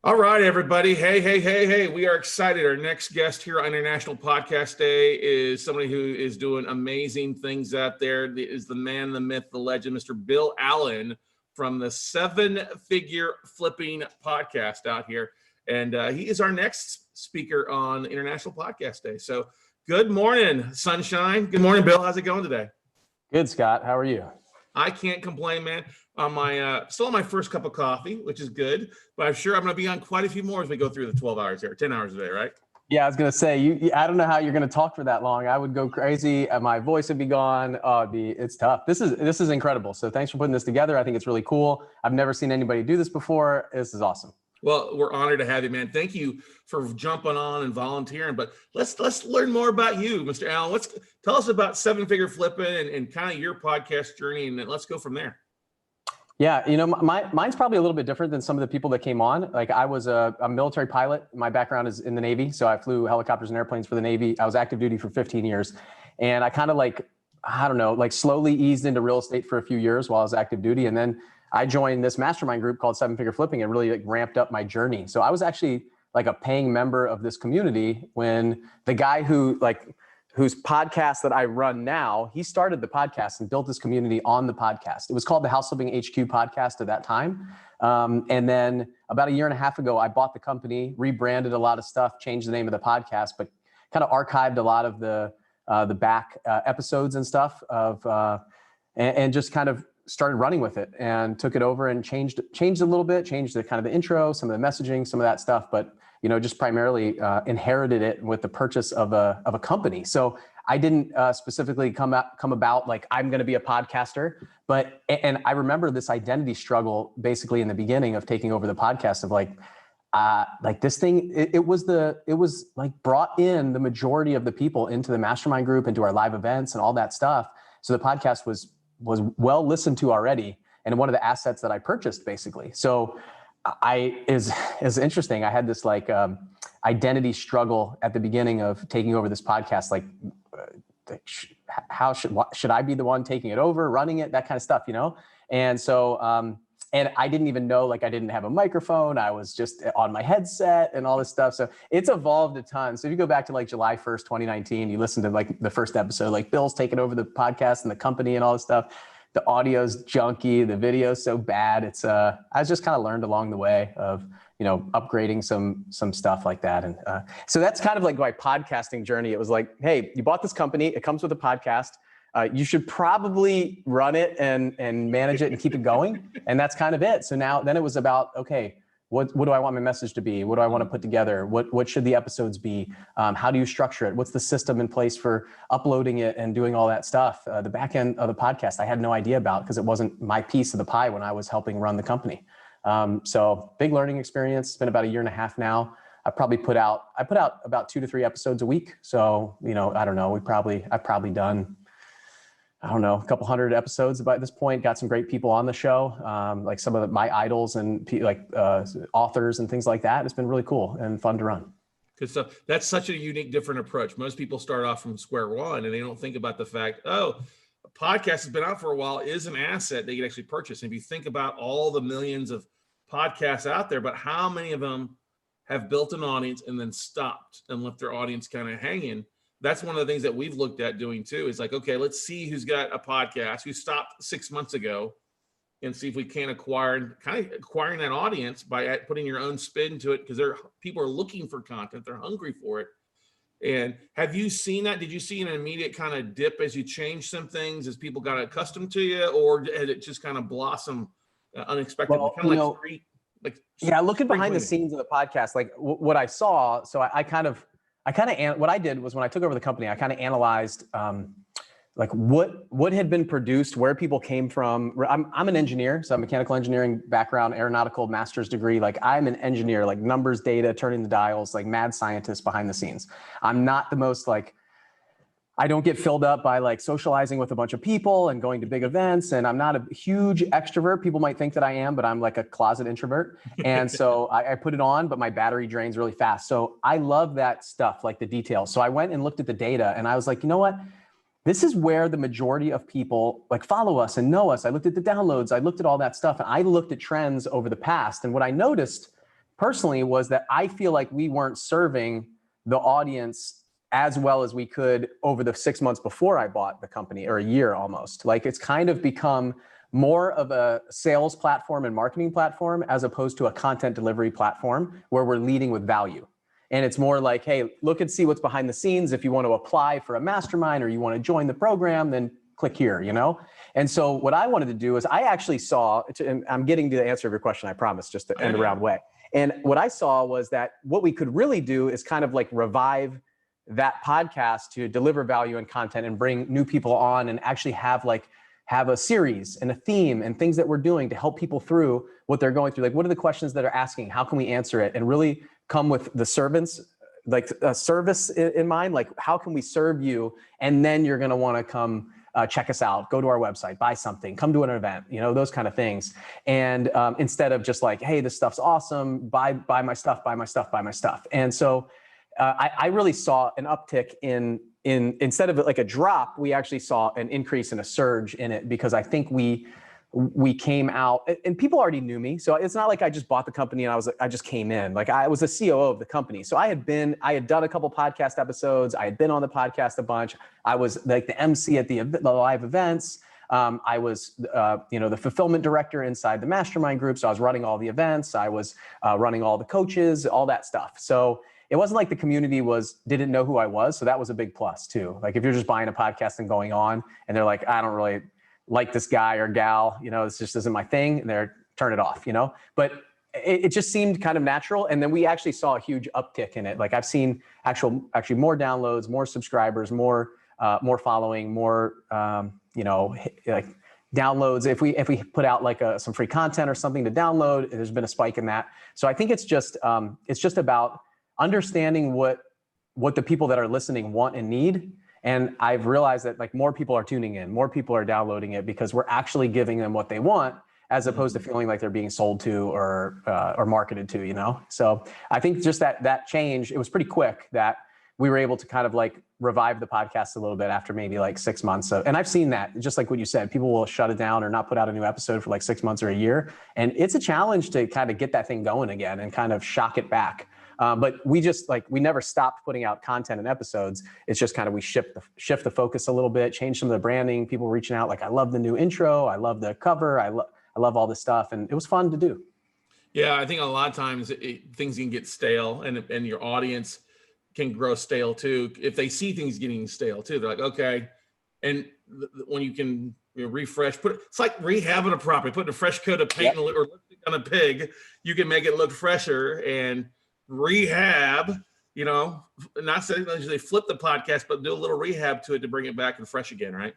All right, everybody. Hey. We are excited. Our next guest here on International Podcast Day is somebody who is doing amazing things out there. Is the man, the myth, the legend, Mr. Bill Allen from the 7-Figure Flipping podcast out here. And he is our next speaker on International Podcast Day. So good morning, Sunshine. Good morning, Bill. How's it going today? Good, Scott. How are you? I can't complain, man. On my still on my first cup of coffee, which is good, but I'm sure I'm going to be on quite a few more as we go through the 12 hours here, 10 hours a day, right? Yeah, I was going to say, I don't know how you're going to talk for that long. I would go crazy. My voice would be gone. It's tough. This is incredible. So thanks for putting this together. I think it's really cool. I've never seen anybody do this before. This is awesome. Well, we're honored to have you, man. Thank you for jumping on and volunteering. But let's learn more about you, Mr. Allen. Tell us about 7-Figure Flipping and kind of your podcast journey, and then let's go from there. Yeah, mine's probably a little bit different than some of the people that came on. Like I was a military pilot. My background is in the Navy. So I flew helicopters and airplanes for the Navy. I was active duty for 15 years. And I kind of slowly eased into real estate for a few years while I was active duty. And then I joined this mastermind group called 7-Figure Flipping and really ramped up my journey. So I was actually like a paying member of this community when the guy whose podcast that I run now, he started the podcast and built this community on the podcast. It was called the House Flipping HQ podcast at that time. And then about a year and a half ago, I bought the company, rebranded a lot of stuff, changed the name of the podcast, but kind of archived a lot of the back episodes and stuff and just kind of started running with it and took it over and changed a little bit, changed the kind of the intro, some of the messaging, some of that stuff. But just primarily inherited it with the purchase of a company. So I didn't specifically come about like I'm going to be a podcaster, and I remember this identity struggle basically in the beginning of taking over the podcast of like this thing. It was like brought in the majority of the people into the mastermind group, into our live events and all that stuff. So the podcast was well listened to already, and one of the assets that I purchased basically. So is interesting. I had this identity struggle at the beginning of taking over this podcast. Like, how should I be the one taking it over, running it, that kind of stuff, And so, and I didn't even know, I didn't have a microphone. I was just on my headset and all this stuff. So it's evolved a ton. So if you go back to July 1st, 2019, you listen to the first episode, Bill's taking over the podcast and the company and all this stuff. The audio's junky, the video's so bad. It's I just kind of learned along the way of upgrading some stuff like that. And so that's kind of like my podcasting journey. It was like, hey, you bought this company, it comes with a podcast. You should probably run it and manage it and keep it going. And that's kind of it. So then it was about, okay, what do I want my message to be? What do I want to put together? What should the episodes be? How do you structure it? What's the system in place for uploading it and doing all that stuff? The back end of the podcast, I had no idea about because it wasn't my piece of the pie when I was helping run the company. So big learning experience. It's been about a year and a half now. I put out about 2 to 3 episodes a week. So, I don't know, I've probably done, I don't know, a couple hundred episodes by this point, got some great people on the show, like some of my idols and authors and things like that. It's been really cool and fun to run. Good stuff. That's such a unique, different approach. Most people start off from square one and they don't think about the fact, oh, a podcast has been out for a while, is an asset they can actually purchase. And if you think about all the millions of podcasts out there, but how many of them have built an audience and then stopped and left their audience kind of hanging? That's one of the things that we've looked at doing too, is like, okay, let's see who's got a podcast, who stopped 6 months ago, and see if we can acquiring that audience by putting your own spin to it, because people are looking for content, they're hungry for it. And have you seen that? Did you see an immediate kind of dip as you changed some things, as people got accustomed to you, or had it just kind of blossom unexpectedly? Well, kind of looking behind the scenes of the podcast, like what I saw. So what I did was, when I took over the company, I kind of analyzed like what had been produced, where people came from. I'm an engineer, so I'm mechanical engineering background, aeronautical master's degree. Like, I'm an engineer, like numbers, data, turning the dials, like mad scientist behind the scenes. I'm not the most I don't get filled up by like socializing with a bunch of people and going to big events. And I'm not a huge extrovert. People might think that I am, but I'm like a closet introvert. And so I put it on, but my battery drains really fast. So I love that stuff, like the details. So I went and looked at the data and I was like, you know what? This is where the majority of people like follow us and know us. I looked at the downloads, I looked at all that stuff, and I looked at trends over the past. And what I noticed personally was that I feel like we weren't serving the audience as well as we could over the 6 months before I bought the company, or a year almost. Like, it's kind of become more of a sales platform and marketing platform as opposed to a content delivery platform where we're leading with value. And it's more like, hey, look and see what's behind the scenes. If you want to apply for a mastermind or you want to join the program, then click here, you know? And so what I wanted to do is, I actually saw, and I'm getting to the answer of your question, I promise, just to end around way. And what I saw was that what we could really do is kind of like revive that podcast to deliver value and content and bring new people on, and actually have a series and a theme and things that we're doing to help people through what they're going through. Like, what are the questions that are asking? How can we answer it? And really come with the servants, like a service in mind. Like, how can we serve you? And then you're going to want to come check us out, go to our website, buy something, come to an event, you know, those kind of things. And instead of just like, hey, this stuff's awesome, buy my stuff, buy my stuff, buy my stuff. And so I really saw an uptick in instead of like a drop, we actually saw an increase and a surge in it, because I think we came out, and people already knew me. So it's not like I just bought the company and I just came in. Like, I was the COO of the company. So I had done a couple podcast episodes. I had been on the podcast a bunch. I was like the MC at the live events. I was, the fulfillment director inside the mastermind group. So I was running all the events. I was running all the coaches, all that stuff. So it wasn't like the community didn't know who I was. So that was a big plus too. Like, if you're just buying a podcast and going on and they're like, I don't really like this guy or gal, you know, this just isn't my thing, and they're turn it off, you know, but it just seemed kind of natural. And then we actually saw a huge uptick in it. Like, I've seen actually more downloads, more subscribers, more following, more, like downloads. If we put out like some free content or something to download, there's been a spike in that. So I think it's just about understanding what the people that are listening want and need. And I've realized that like more people are tuning in, more people are downloading it, because we're actually giving them what they want, as opposed to feeling like they're being sold to or marketed to, you know? So I think just that change, it was pretty quick that we were able to kind of like revive the podcast a little bit after maybe like 6 months. And I've seen that, just like what you said, people will shut it down or not put out a new episode for like 6 months or a year. And it's a challenge to kind of get that thing going again and kind of shock it back. But we never stopped putting out content and episodes. It's just kind of, we shift the focus a little bit, change some of the branding, people reaching out like, I love the new intro, I love the cover, I love all this stuff. And it was fun to do. Yeah, I think a lot of times things can get stale, and your audience can grow stale too. If they see things getting stale too, they're like, okay. And when you can refresh, it's like rehabbing a property, putting a fresh coat of paint or lipstick on a pig, you can make it look fresher. And rehab, you know, not saying they flip the podcast, but do a little rehab to it to bring it back and fresh again, right?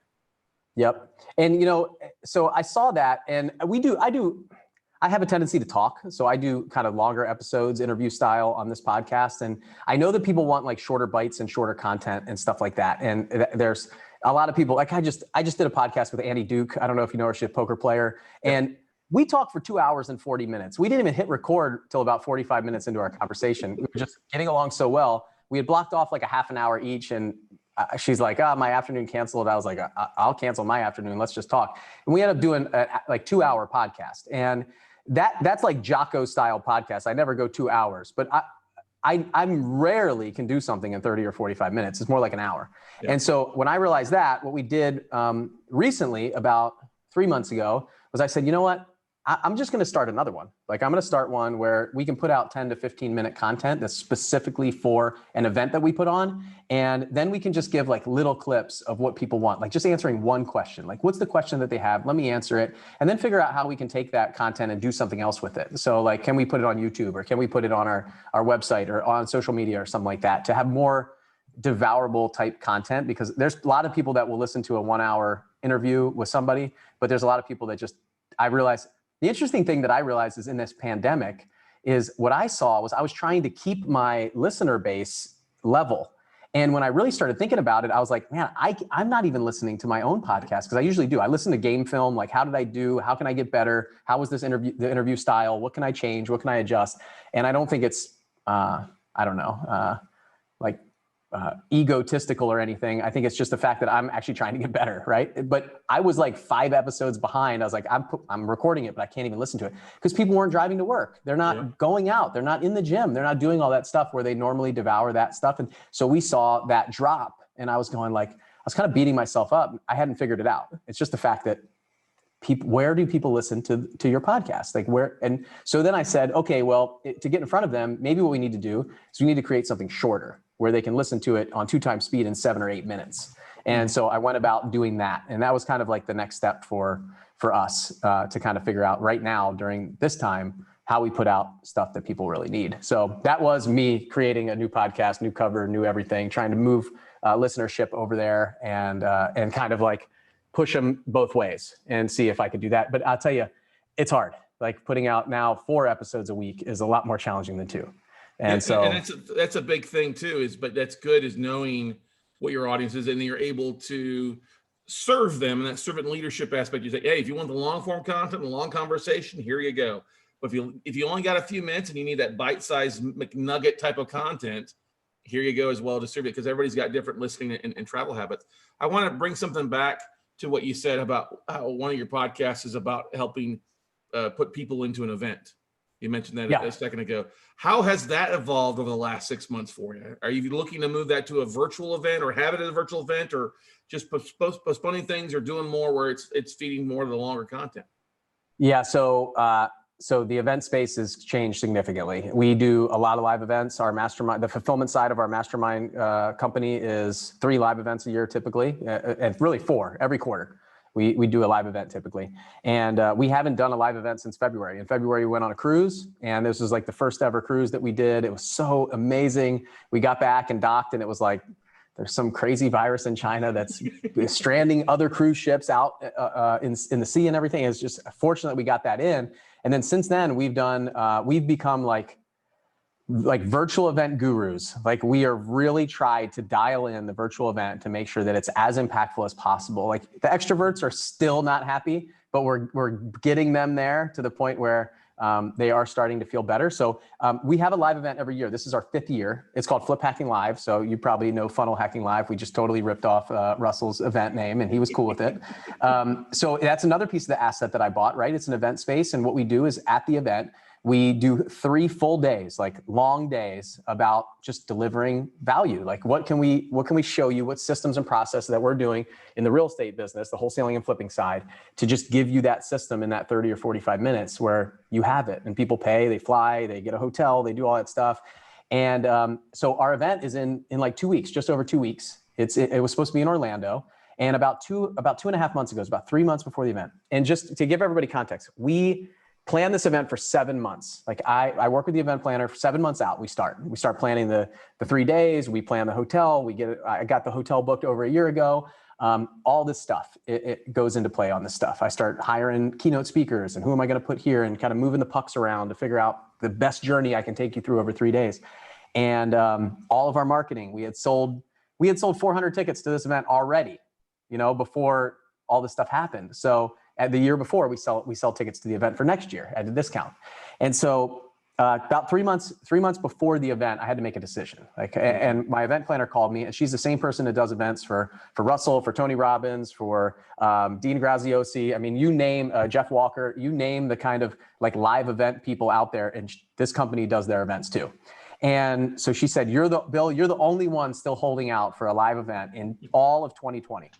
Yep. And, you know, so I saw that, and I have a tendency to talk. So I do kind of longer episodes, interview style on this podcast. And I know that people want like shorter bites and shorter content and stuff like that. And there's a lot of people, like I just did a podcast with Annie Duke. I don't know if you know her, she's a poker player. And we talked for 2 hours and 40 minutes. We didn't even hit record till about 45 minutes into our conversation. We were just getting along so well. We had blocked off like a half an hour each. And she's like, oh, my afternoon canceled. I was like, I'll cancel my afternoon. Let's just talk. And we ended up doing a like 2 hour podcast. And that's like Jocko style podcast. I never go 2 hours, but I'm rarely can do something in 30 or 45 minutes. It's more like an hour. Yeah. And so when I realized that, what we did recently, about 3 months ago, was I said, you know what? I'm just going to start another one. Like I'm going to start one where we can put out 10 to 15 minute content that's specifically for an event that we put on. And then we can just give like little clips of what people want, like just answering one question. Like what's the question that they have? Let me answer it. And then figure out how we can take that content and do something else with it. So like, can we put it on YouTube, or can we put it on our website or on social media or something like that, to have more devourable type content? Because there's a lot of people that will listen to a 1 hour interview with somebody, but there's a lot of people that just, I realize, the interesting thing that I realized is in this pandemic is what I saw was I was trying to keep my listener base level. And when I really started thinking about it, I was like, man, I'm not even listening to my own podcast, because I usually do. I listen to game film, like how did I do? How can I get better? How was the interview style? What can I change? What can I adjust? And I don't think it's, I don't know, egotistical or anything. I think it's just the fact that I'm actually trying to get better, right? But I was like 5 episodes behind. I was like, I'm recording it, but I can't even listen to it because people weren't driving to work. They're not going out. They're not in the gym. They're not doing all that stuff where they normally devour that stuff. And so we saw that drop, and I was going like, I was kind of beating myself up. I hadn't figured it out. It's just the fact that where do people listen to your podcast? Like where? And so then I said, okay, well, to get in front of them, maybe what we need to do is we need to create something shorter where they can listen to it on 2 times speed in 7 or 8 minutes. And so I went about doing that. And that was kind of like the next step for us to kind of figure out right now during this time, how we put out stuff that people really need. So that was me creating a new podcast, new cover, new everything, trying to move listenership over there and kind of like push them both ways and see if I could do that. But I'll tell you, it's hard. Like putting out now 4 episodes a week is a lot more challenging than 2. And that's a big thing too, but that's good, is knowing what your audience is, and then you're able to serve them in that servant leadership aspect. You say, hey, if you want the long form content, the long conversation, here you go. But if you only got a few minutes and you need that bite-sized McNugget type of content, here you go as well, distribute, because everybody's got different listening and travel habits. I want to bring something back to what you said about how one of your podcasts is about helping put people into an event. You mentioned that a second ago. How has that evolved over the last 6 months for you? Are you looking to move that to a virtual event, or have it as a virtual event, or just postponing things, or doing more where it's feeding more of the longer content? Yeah, so the event space has changed significantly. We do a lot of live events. Our mastermind, the fulfillment side of our mastermind company is 3 live events a year typically, and really 4 every quarter. We do a live event typically. And we haven't done a live event since February. In February, we went on a cruise, and this was like the first ever cruise that we did. It was so amazing. We got back and docked, and it was like, there's some crazy virus in China that's stranding other cruise ships out in the sea and everything. It's just fortunate we got that in. And then since then, we've become like virtual event gurus. Like we are really tried to dial in the virtual event to make sure that it's as impactful as possible. Like the extroverts are still not happy, but we're getting them there to the point where they are starting to feel better. So we have a live event every year. This is our 5th year. It's called Flip Hacking Live. So you probably know Funnel Hacking Live. We just totally ripped off Russell's event name, and he was cool with it. So that's another piece of the asset that I bought, right? It's an event space. And what we do is at the event, we do 3 full days, like long days, about just delivering value. Like what can we show you, what systems and processes that we're doing in the real estate business, the wholesaling and flipping side, to just give you that system in that 30 or 45 minutes where you have it, and people pay, they fly, they get a hotel, they do all that stuff. And so our event is in like 2 weeks, just over 2 weeks. It was supposed to be in Orlando. And about 2.5 months ago, it was about 3 months before the event. And just to give everybody context, we plan this event for 7 months. Like I work with the event planner for 7 months out. We start planning the 3 days. We plan the hotel. I got the hotel booked over a year ago. All this stuff, it goes into play on this stuff. I start hiring keynote speakers and who am I going to put here, and kind of moving the pucks around to figure out the best journey I can take you through over 3 days. And all of our marketing, we had sold 400 tickets to this event already. you know, before all this stuff happened. So at the year before, we sell tickets to the event for next year at a discount. And so about 3 months before the event, I had to make a decision. Like, and my event planner called me, and she's the same person that does events for Russell, for Tony Robbins, for Dean Graziosi. I mean, you name Jeff Walker, you name the kind of like live event people out there, and this company does their events too. And so she said, Bill, you're the only one still holding out for a live event in all of 2020.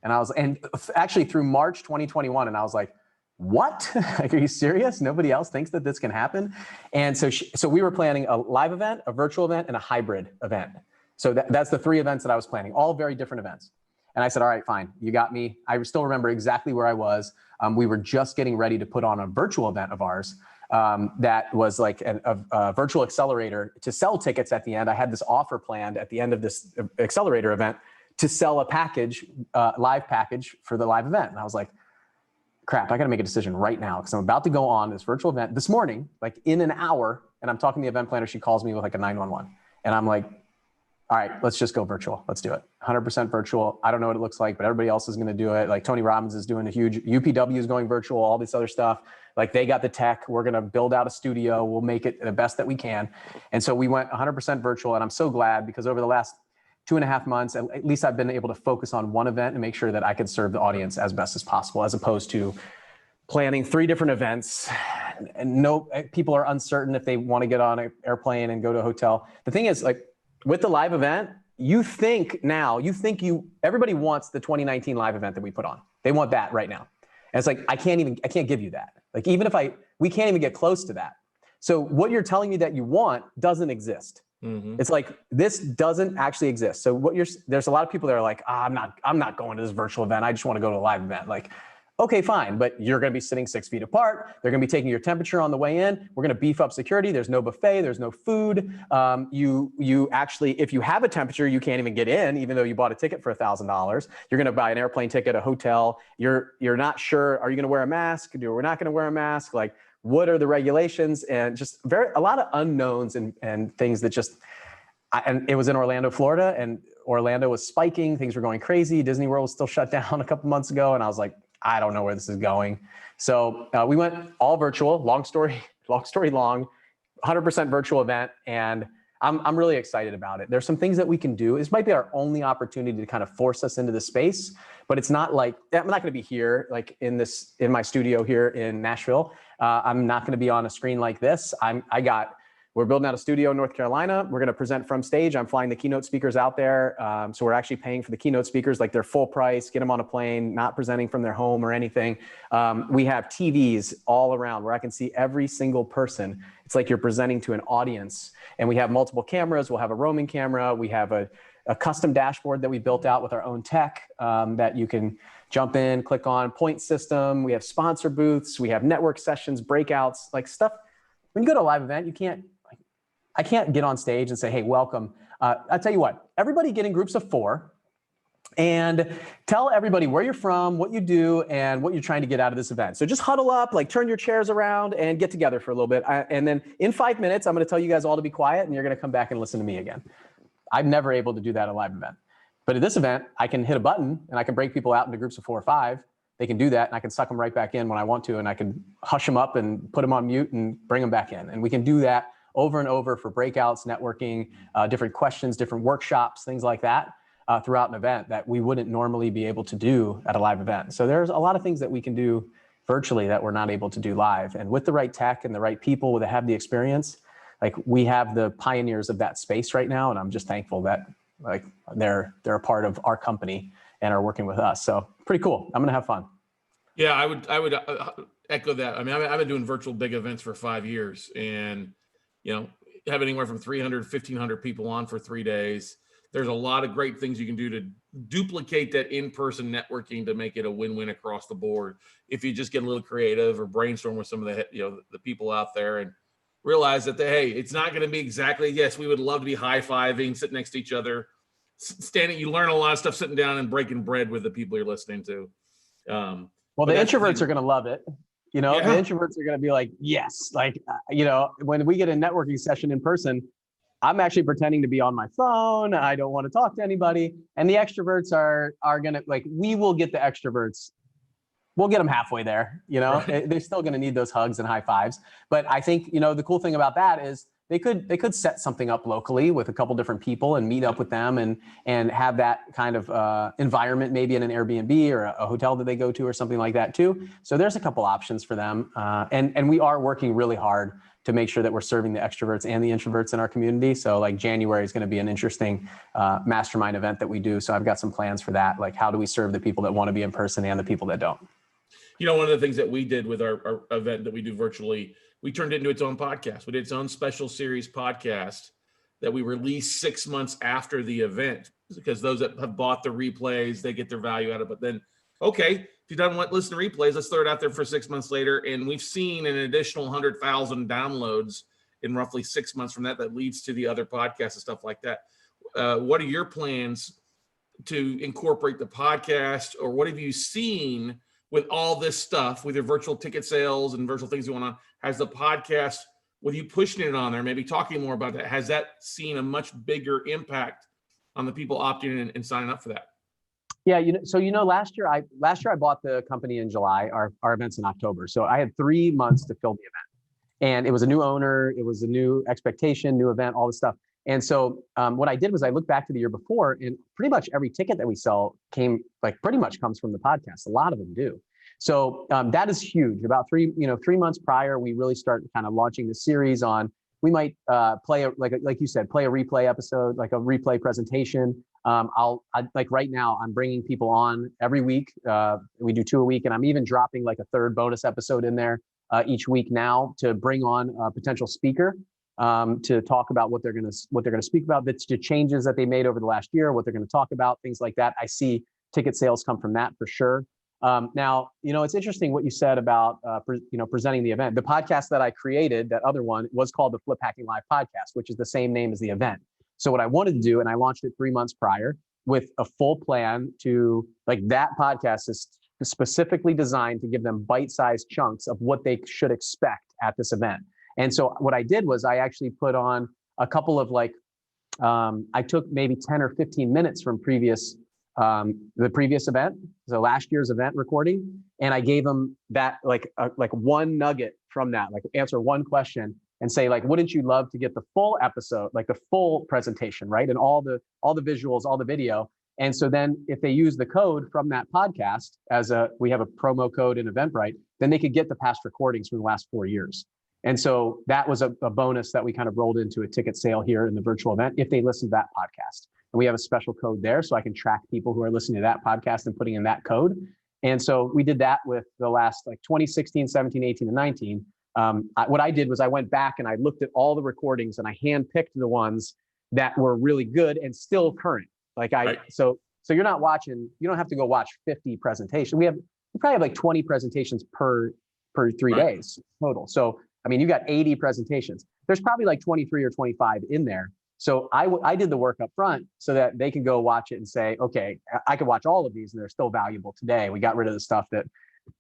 And actually through March 2021, and I was like, what? Like, are you serious? Nobody else thinks that this can happen? And so we were planning a live event, a virtual event, and a hybrid event. So that's the 3 events that I was planning, all very different events. And I said, all right, fine, you got me. I still remember exactly where I was. We were just getting ready to put on a virtual event of ours that was like a virtual accelerator to sell tickets at the end. I had this offer planned at the end of this accelerator event to sell a package, live package for the live event. And I was like, crap, I got to make a decision right now because I'm about to go on this virtual event this morning, like in an hour. And I'm talking to the event planner. She calls me with like a 911. And I'm like, all right, let's just go virtual. Let's do it. 100% virtual. I don't know what it looks like, but everybody else is going to do it. Like Tony Robbins is doing a huge, UPW is going virtual, all this other stuff. Like they got the tech. We're going to build out a studio. We'll make it the best that we can. And so we went 100% virtual. And I'm so glad because over the last 2.5 months, at least I've been able to focus on one event and make sure that I can serve the audience as best as possible, as opposed to planning 3 different events. And people are uncertain if they want to get on an airplane and go to a hotel. The thing is, like with the live event, everybody wants the 2019 live event that we put on. They want that right now. And it's like, I can't give you that. Like, even if we can't even get close to that. So what you're telling me that you want doesn't exist. Mm-hmm. It's like, this doesn't actually exist. So there's a lot of people that are like, I'm not going to this virtual event. I just want to go to a live event. Like, okay, fine, but you're going to be sitting 6 feet apart. They're going to be taking your temperature on the way in. We're going to beef up security. There's no buffet. There's no food. You actually, if you have a temperature, you can't even get in, even though you bought a ticket for $1,000. You're going to buy an airplane ticket, a hotel. You're not sure. Are you going to wear a mask? We're not going to wear a mask. Like, what are the regulations? And just a lot of unknowns and things that and it was in Orlando, Florida, and Orlando was spiking. Things were going crazy. Disney World was still shut down a couple months ago. And I was like, I don't know where this is going. So we went all virtual, long story long, 100% virtual event. And I'm really excited about it. There's some things that we can do. This might be our only opportunity to kind of force us into this space, but it's not like, I'm not going to be here, like in my studio here in Nashville. I'm not going to be on a screen like this. We're building out a studio in North Carolina. We're going to present from stage. I'm flying the keynote speakers out there. So we're actually paying for the keynote speakers, like they're full price, get them on a plane, not presenting from their home or anything. We have TVs all around where I can see every single person. It's like you're presenting to an audience, and we have multiple cameras. We'll have a roaming camera. We have a custom dashboard that we built out with our own tech that you can jump in, click on, point system. We have sponsor booths. We have network sessions, breakouts, like stuff. When you go to a live event, I can't get on stage and say, hey, welcome. I'll tell you what, everybody get in groups of 4 and tell everybody where you're from, what you do, and what you're trying to get out of this event. So just huddle up, like turn your chairs around and get together for a little bit. And then in 5 minutes, I'm gonna tell you guys all to be quiet and you're gonna come back and listen to me again. I'm never able to do that at a live event. But at this event, I can hit a button and I can break people out into groups of 4 or 5. They can do that and I can suck them right back in when I want to, and I can hush them up and put them on mute and bring them back in. And we can do that over and over for breakouts, networking, different questions, different workshops, things like that throughout an event that we wouldn't normally be able to do at a live event. So there's a lot of things that we can do virtually that we're not able to do live. And with the right tech and the right people that have the experience, like we have the pioneers of that space right now. And I'm just thankful that like they're a part of our company and are working with us. So pretty cool. I'm gonna have fun. Yeah, I would echo that. I mean, I've been doing virtual big events for 5 years, and have anywhere from 300, 1,500 people on for 3 days. There's a lot of great things you can do to duplicate that in-person networking to make it a win-win across the board. If you just get a little creative or brainstorm with some of the people out there and realize that hey, it's not going to be exactly, yes, we would love to be high-fiving, sitting next to each other, standing. You learn a lot of stuff sitting down and breaking bread with the people you're listening to. Well, the introverts are going to love it. The introverts are going to be like, yes, like, when we get a networking session in person, I'm actually pretending to be on my phone. I don't want to talk to anybody. And the extroverts are gonna, like, we will get the extroverts. We'll get them halfway there, you know. Right. They're still going to need those hugs and high fives. But I think, you know, the cool thing about that is they could set something up locally with a couple different people and meet up with them and have that kind of environment, maybe in an Airbnb or a hotel that they go to or something like that too. So there's a couple options for them. And we are working really hard to make sure that we're serving the extroverts and the introverts in our community. So like January is going to be an interesting mastermind event that we do. So I've got some plans for that. Like, how do we serve the people that want to be in person and the people that don't? You know, one of the things that we did with our event that we do virtually, we turned it into its own podcast. We did its own special series podcast that we released 6 months after the event, because those that have bought the replays, they get their value out of it. But then, okay, if you don't want to listen to replays, let's throw it out there for 6 months later. And we've seen an additional 100,000 downloads in roughly 6 months from that. That leads to the other podcasts and stuff like that. What are your plans to incorporate the podcast, or what have you seen with all this stuff, with your virtual ticket sales and virtual things going on? Has the podcast, with you pushing it on there, maybe talking more about that, has that seen a much bigger impact on the people opting in and signing up for that? Yeah, last year I bought the company in July. Our event's in October, so I had 3 months to fill the event, and it was a new owner, it was a new expectation, new event, all this stuff. And so what I did was I looked back to the year before, and pretty much every ticket that we sell pretty much comes from the podcast. A lot of them do. So that is huge. About 3 months prior, we really start kind of launching the series on. We might play like you said, play a replay episode, like a replay presentation. Like right now, I'm bringing people on every week. We do 2 a week, and I'm even dropping like a third bonus episode in there each week now to bring on a potential speaker to talk about what they're going to speak about, the changes that they made over the last year, what they're going to talk about, things like that. I see ticket sales come from that for sure. Now, it's interesting what you said about, presenting the event. The podcast that I created, that other one, was called the Flip Hacking Live podcast, which is the same name as the event. So what I wanted to do, and I launched it 3 months prior with a full plan to, like, that podcast is specifically designed to give them bite-sized chunks of what they should expect at this event. And so what I did was I actually put on a couple of I took maybe 10 or 15 minutes from the previous event, so last year's event recording, and I gave them that like one nugget from that, like answer one question and say, like, wouldn't you love to get the full episode, like the full presentation, right? And all the visuals, all the video. And so then if they use the code from that podcast we have a promo code in Eventbrite, then they could get the past recordings from the last 4 years. And so that was a bonus that we kind of rolled into a ticket sale here in the virtual event if they listen to that podcast. And we have a special code there, so I can track people who are listening to that podcast and putting in that code. And so we did that with the last 2016, 17, 18, and 19. What I did was I went back and I looked at all the recordings and I handpicked the ones that were really good and still current. Right. So you're not watching, you don't have to go watch 50 presentations. We probably have like 20 presentations per 3 days total. So, I mean, you got 80 presentations. There's probably like 23 or 25 in there. So I did the work up front so that they can go watch it and say, okay, I could watch all of these and they're still valuable today. We got rid of the stuff that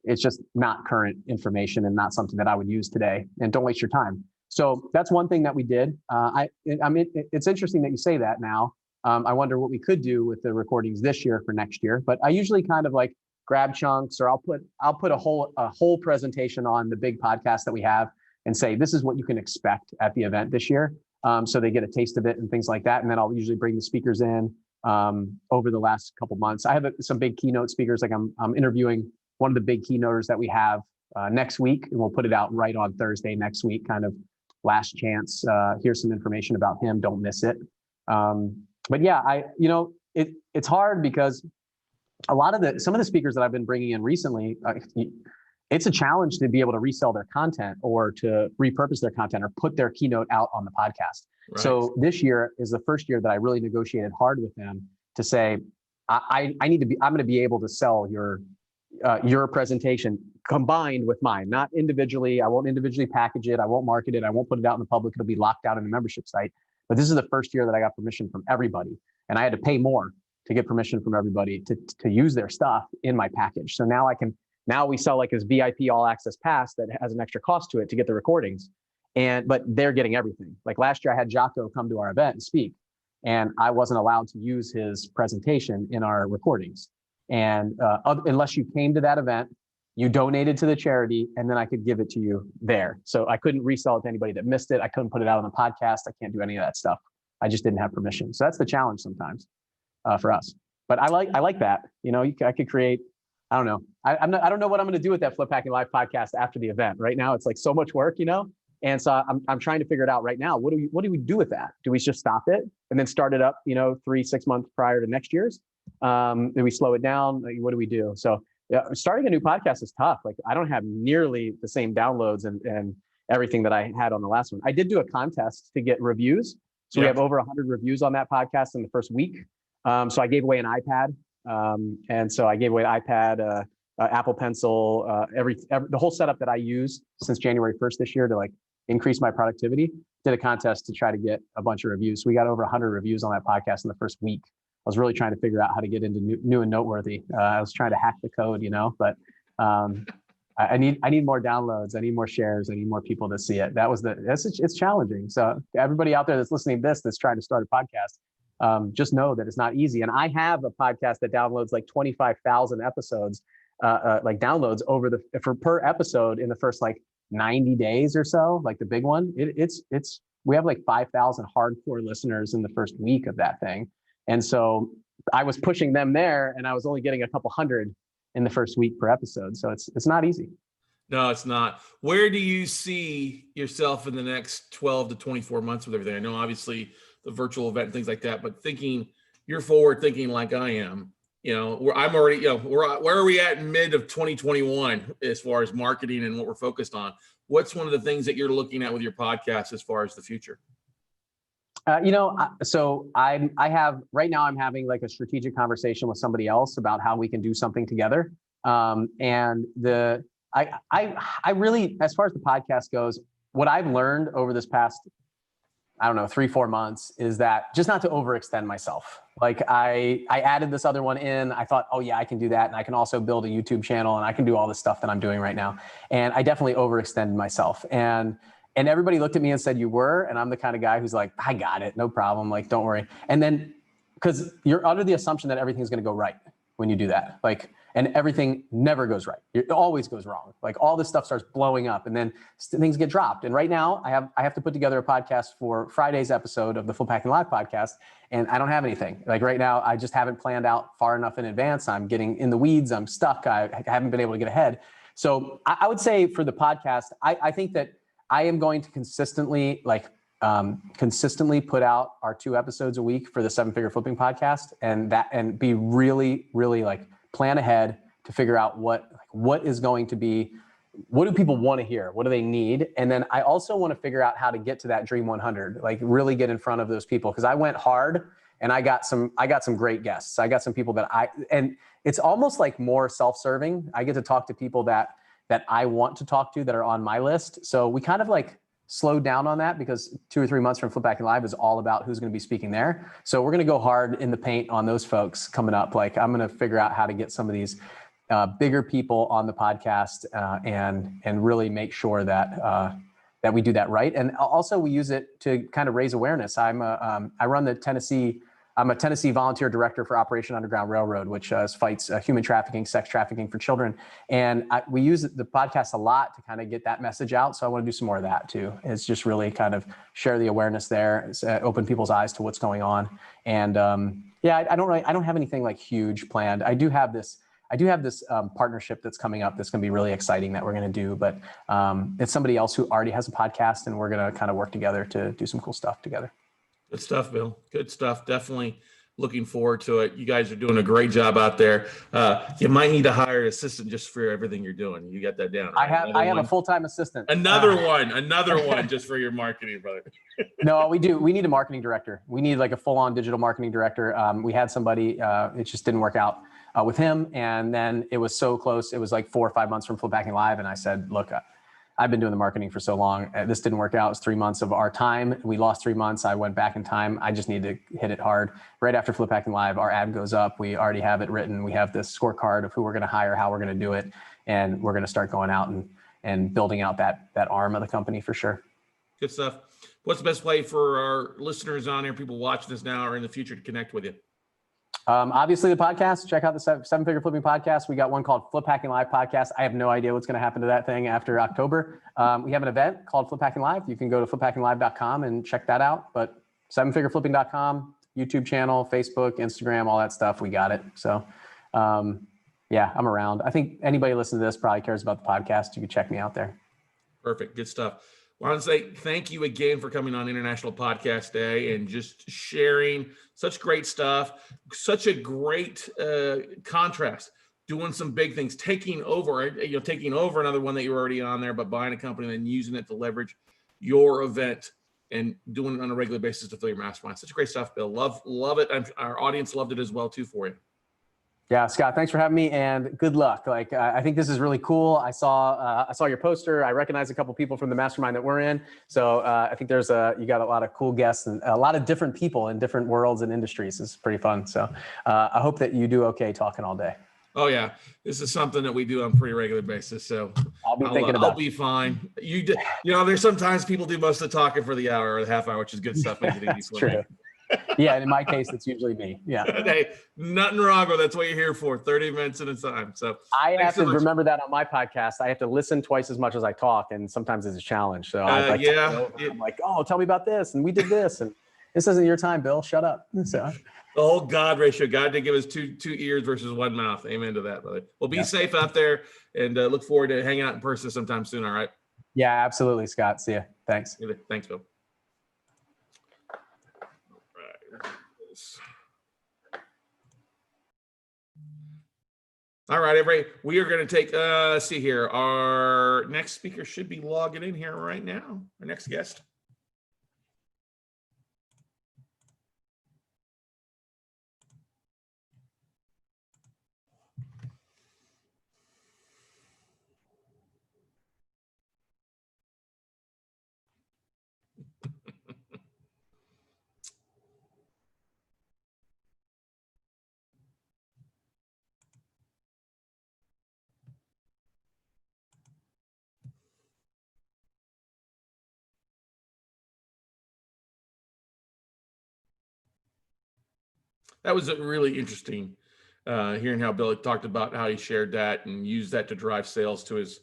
it's just not current information and not something that I would use today, and don't waste your time. So that's one thing that we did. I mean, it's interesting that you say that now. I wonder what we could do with the recordings this year for next year, but I usually kind of like grab chunks, or I'll put a whole presentation on the big podcast that we have and say, this is what you can expect at the event this year. So they get a taste of it and things like that. And then I'll usually bring the speakers in over the last couple months. I have some big keynote speakers. Like I'm interviewing one of the big keynoters that we have next week, and we'll put it out right on Thursday next week, kind of last chance. Here's some information about him. Don't miss it. But yeah, it's hard because some of the speakers that I've been bringing in recently, it's a challenge to be able to resell their content or to repurpose their content or put their keynote out on the podcast. Right. So this year is the first year that I really negotiated hard with them to say, I'm going to be able to sell your presentation combined with mine, not individually. I won't individually package it. I won't market it. I won't put it out in the public. It'll be locked out in the membership site. But this is the first year that I got permission from everybody, and I had to pay more to get permission from everybody to use their stuff in my package. So now we sell like this VIP all access pass that has an extra cost to it to get the recordings. but they're getting everything. Like last year I had Jocko come to our event and speak, and I wasn't allowed to use his presentation in our recordings. And unless you came to that event, you donated to the charity, and then I could give it to you there. So I couldn't resell it to anybody that missed it. I couldn't put it out on the podcast. I can't do any of that stuff. I just didn't have permission. So that's the challenge sometimes for us. But I like that. You know, I could create, I don't know. I don't know what I'm going to do with that Flip Packing Live podcast after the event. Right now, it's like so much work, you know? And so I'm trying to figure it out right now. What do we do with that? Do we just stop it and then start it up, you know, 3-6 months prior to next year's? Do we slow it down? Like, what do we do? So yeah, starting a new podcast is tough. Like I don't have nearly the same downloads and everything that I had on the last one. I did do a contest to get reviews. So we have over 100 reviews on that podcast in the first week. So I gave away an iPad. And so I gave away an iPad, Apple Pencil, the whole setup that I use since January 1st this year to like increase my productivity. Did a contest to try to get a bunch of reviews. So we got over 100 reviews on that podcast in the first week. I was really trying to figure out how to get into new and noteworthy. I was trying to hack the code, you know, but I need more downloads. I need more shares. I need more people to see it. It's challenging. So everybody out there that's listening to this, that's trying to start a podcast, just know that it's not easy. And I have a podcast that downloads like 25,000 episodes, like downloads per episode in the first like 90 days or so, like the big one. We have like 5,000 hardcore listeners in the first week of that thing. And so I was pushing them there, and I was only getting a couple hundred in the first week per episode. So it's not easy. No, it's not. Where do you see yourself in the next 12 to 24 months with everything? I know obviously the virtual event and things like that, but you're forward thinking like I am, you know, I'm already, you know, where are we at in mid of 2021 as far as marketing and what we're focused on? What's one of the things that you're looking at with your podcast as far as the future? You know, so right now I'm having like a strategic conversation with somebody else about how we can do something together. And I really, as far as the podcast goes, what I've learned over this past, I don't know, 3-4 months is that just not to overextend myself. Like I added this other one in, I thought, oh yeah, I can do that. And I can also build a YouTube channel and I can do all this stuff that I'm doing right now. And I definitely overextended myself. And everybody looked at me and said, you were, and I'm the kind of guy who's like, I got it, no problem, like, don't worry. And then, because you're under the assumption that everything's gonna go right when you do that. Like, and everything never goes right. It always goes wrong. Like all this stuff starts blowing up and then things get dropped. And right now I have to put together a podcast for Friday's episode of the Flip Packing Live podcast. And I don't have anything. Like right now, I just haven't planned out far enough in advance. I'm getting in the weeds. I'm stuck. I haven't been able to get ahead. So I would say for the podcast, I think that I am going to consistently put out our 2 episodes a week for the 7-Figure Flipping podcast, and be really, really like plan ahead to figure out what is going to be, what do people want to hear? What do they need? And then I also want to figure out how to get to that Dream 100, like really get in front of those people. Cause I went hard and I got some great guests. I got some people and it's almost like more self-serving. I get to talk to people that I want to talk to that are on my list. So we kind of like slowed down on that because 2 or 3 months from Flip Packing Live is all about who's going to be speaking there. So we're going to go hard in the paint on those folks coming up. Like I'm going to figure out how to get some of these bigger people on the podcast and really make sure that we do that right. And also we use it to kind of raise awareness. I run I'm a Tennessee volunteer director for Operation Underground Railroad, which fights human trafficking, sex trafficking for children. And we use the podcast a lot to kind of get that message out. So I want to do some more of that too. It's just really kind of share the awareness there, open people's eyes to what's going on. And yeah, I don't have anything like huge planned. I do have this partnership that's coming up that's going to be really exciting that we're going to do, but it's somebody else who already has a podcast, and we're going to kind of work together to do some cool stuff together. Good stuff, Bill. Good stuff. Definitely looking forward to it. You guys are doing a great job out there. You might need to hire an assistant just for everything you're doing. You got that down, right? I have a full-time assistant. Another one just for your marketing, brother. No, we do. We need a marketing director. We need like a full-on digital marketing director. We had somebody, it just didn't work out with him. And then it was so close. It was like 4 or 5 months from Flip Packing Live. And I said, look, I've been doing the marketing for so long. This didn't work out. It was 3 months of our time. We lost 3 months. I went back in time. I just need to hit it hard. Right after Flip Packing Live, our ad goes up. We already have it written. We have this scorecard of who we're going to hire, how we're going to do it. And we're going to start going out and building out that arm of the company for sure. Good stuff. What's the best way for our listeners on here, people watching this now or in the future, to connect with you? Obviously the podcast, check out the Seven Figure Flipping podcast. We got one called Flip Hacking Live podcast. I have no idea what's going to happen to that thing after October. We have an event called Flip Hacking Live. You can go to fliphackinglive.com and check that out. But sevenfigureflipping.com, YouTube channel, Facebook, Instagram, all that stuff. We got it. So yeah, I'm around. I think anybody listening to this probably cares about the podcast. You can check me out there. Perfect. Good stuff. Well, I want to say thank you again for coming on International Podcast Day and just sharing such great stuff. Such a great contrast, doing some big things, taking over another one that you're already on there, but buying a company and then using it to leverage your event and doing it on a regular basis to fill your mastermind. Such great stuff, Bill. Love it. Our audience loved it as well too for you. Yeah, Scott, thanks for having me, and good luck. Like, I think this is really cool. I saw your poster. I recognize a couple people from the mastermind that we're in. So I think you got a lot of cool guests and a lot of different people in different worlds and industries. It's pretty fun. So I hope that you do okay talking all day. Oh yeah, this is something that we do on a pretty regular basis. So I'll be fine. There's sometimes people do most of the talking for the hour or the half hour, which is good stuff. Makes it easy for true. me. Yeah, and in my case, it's usually me. Yeah. Hey, nothing wrong with it. That's what you're here for. 30 minutes at a time. So I have to remember that on my podcast. I have to listen twice as much as I talk, and sometimes it's a challenge. So I'm like, oh, tell me about this, and we did this, and this isn't your time, Bill. Shut up. So the whole God ratio. God did give us two ears versus one mouth. Amen to that, brother. Well, be safe out there, and look forward to hanging out in person sometime soon. All right. Yeah, absolutely, Scott. See ya. Thanks. Thanks, Bill. All right, everybody, we are going to take, let's see here. Our next speaker should be logging in here right now. Our next guest. That was really interesting, hearing how Bill talked about how he shared that and used that to drive sales to his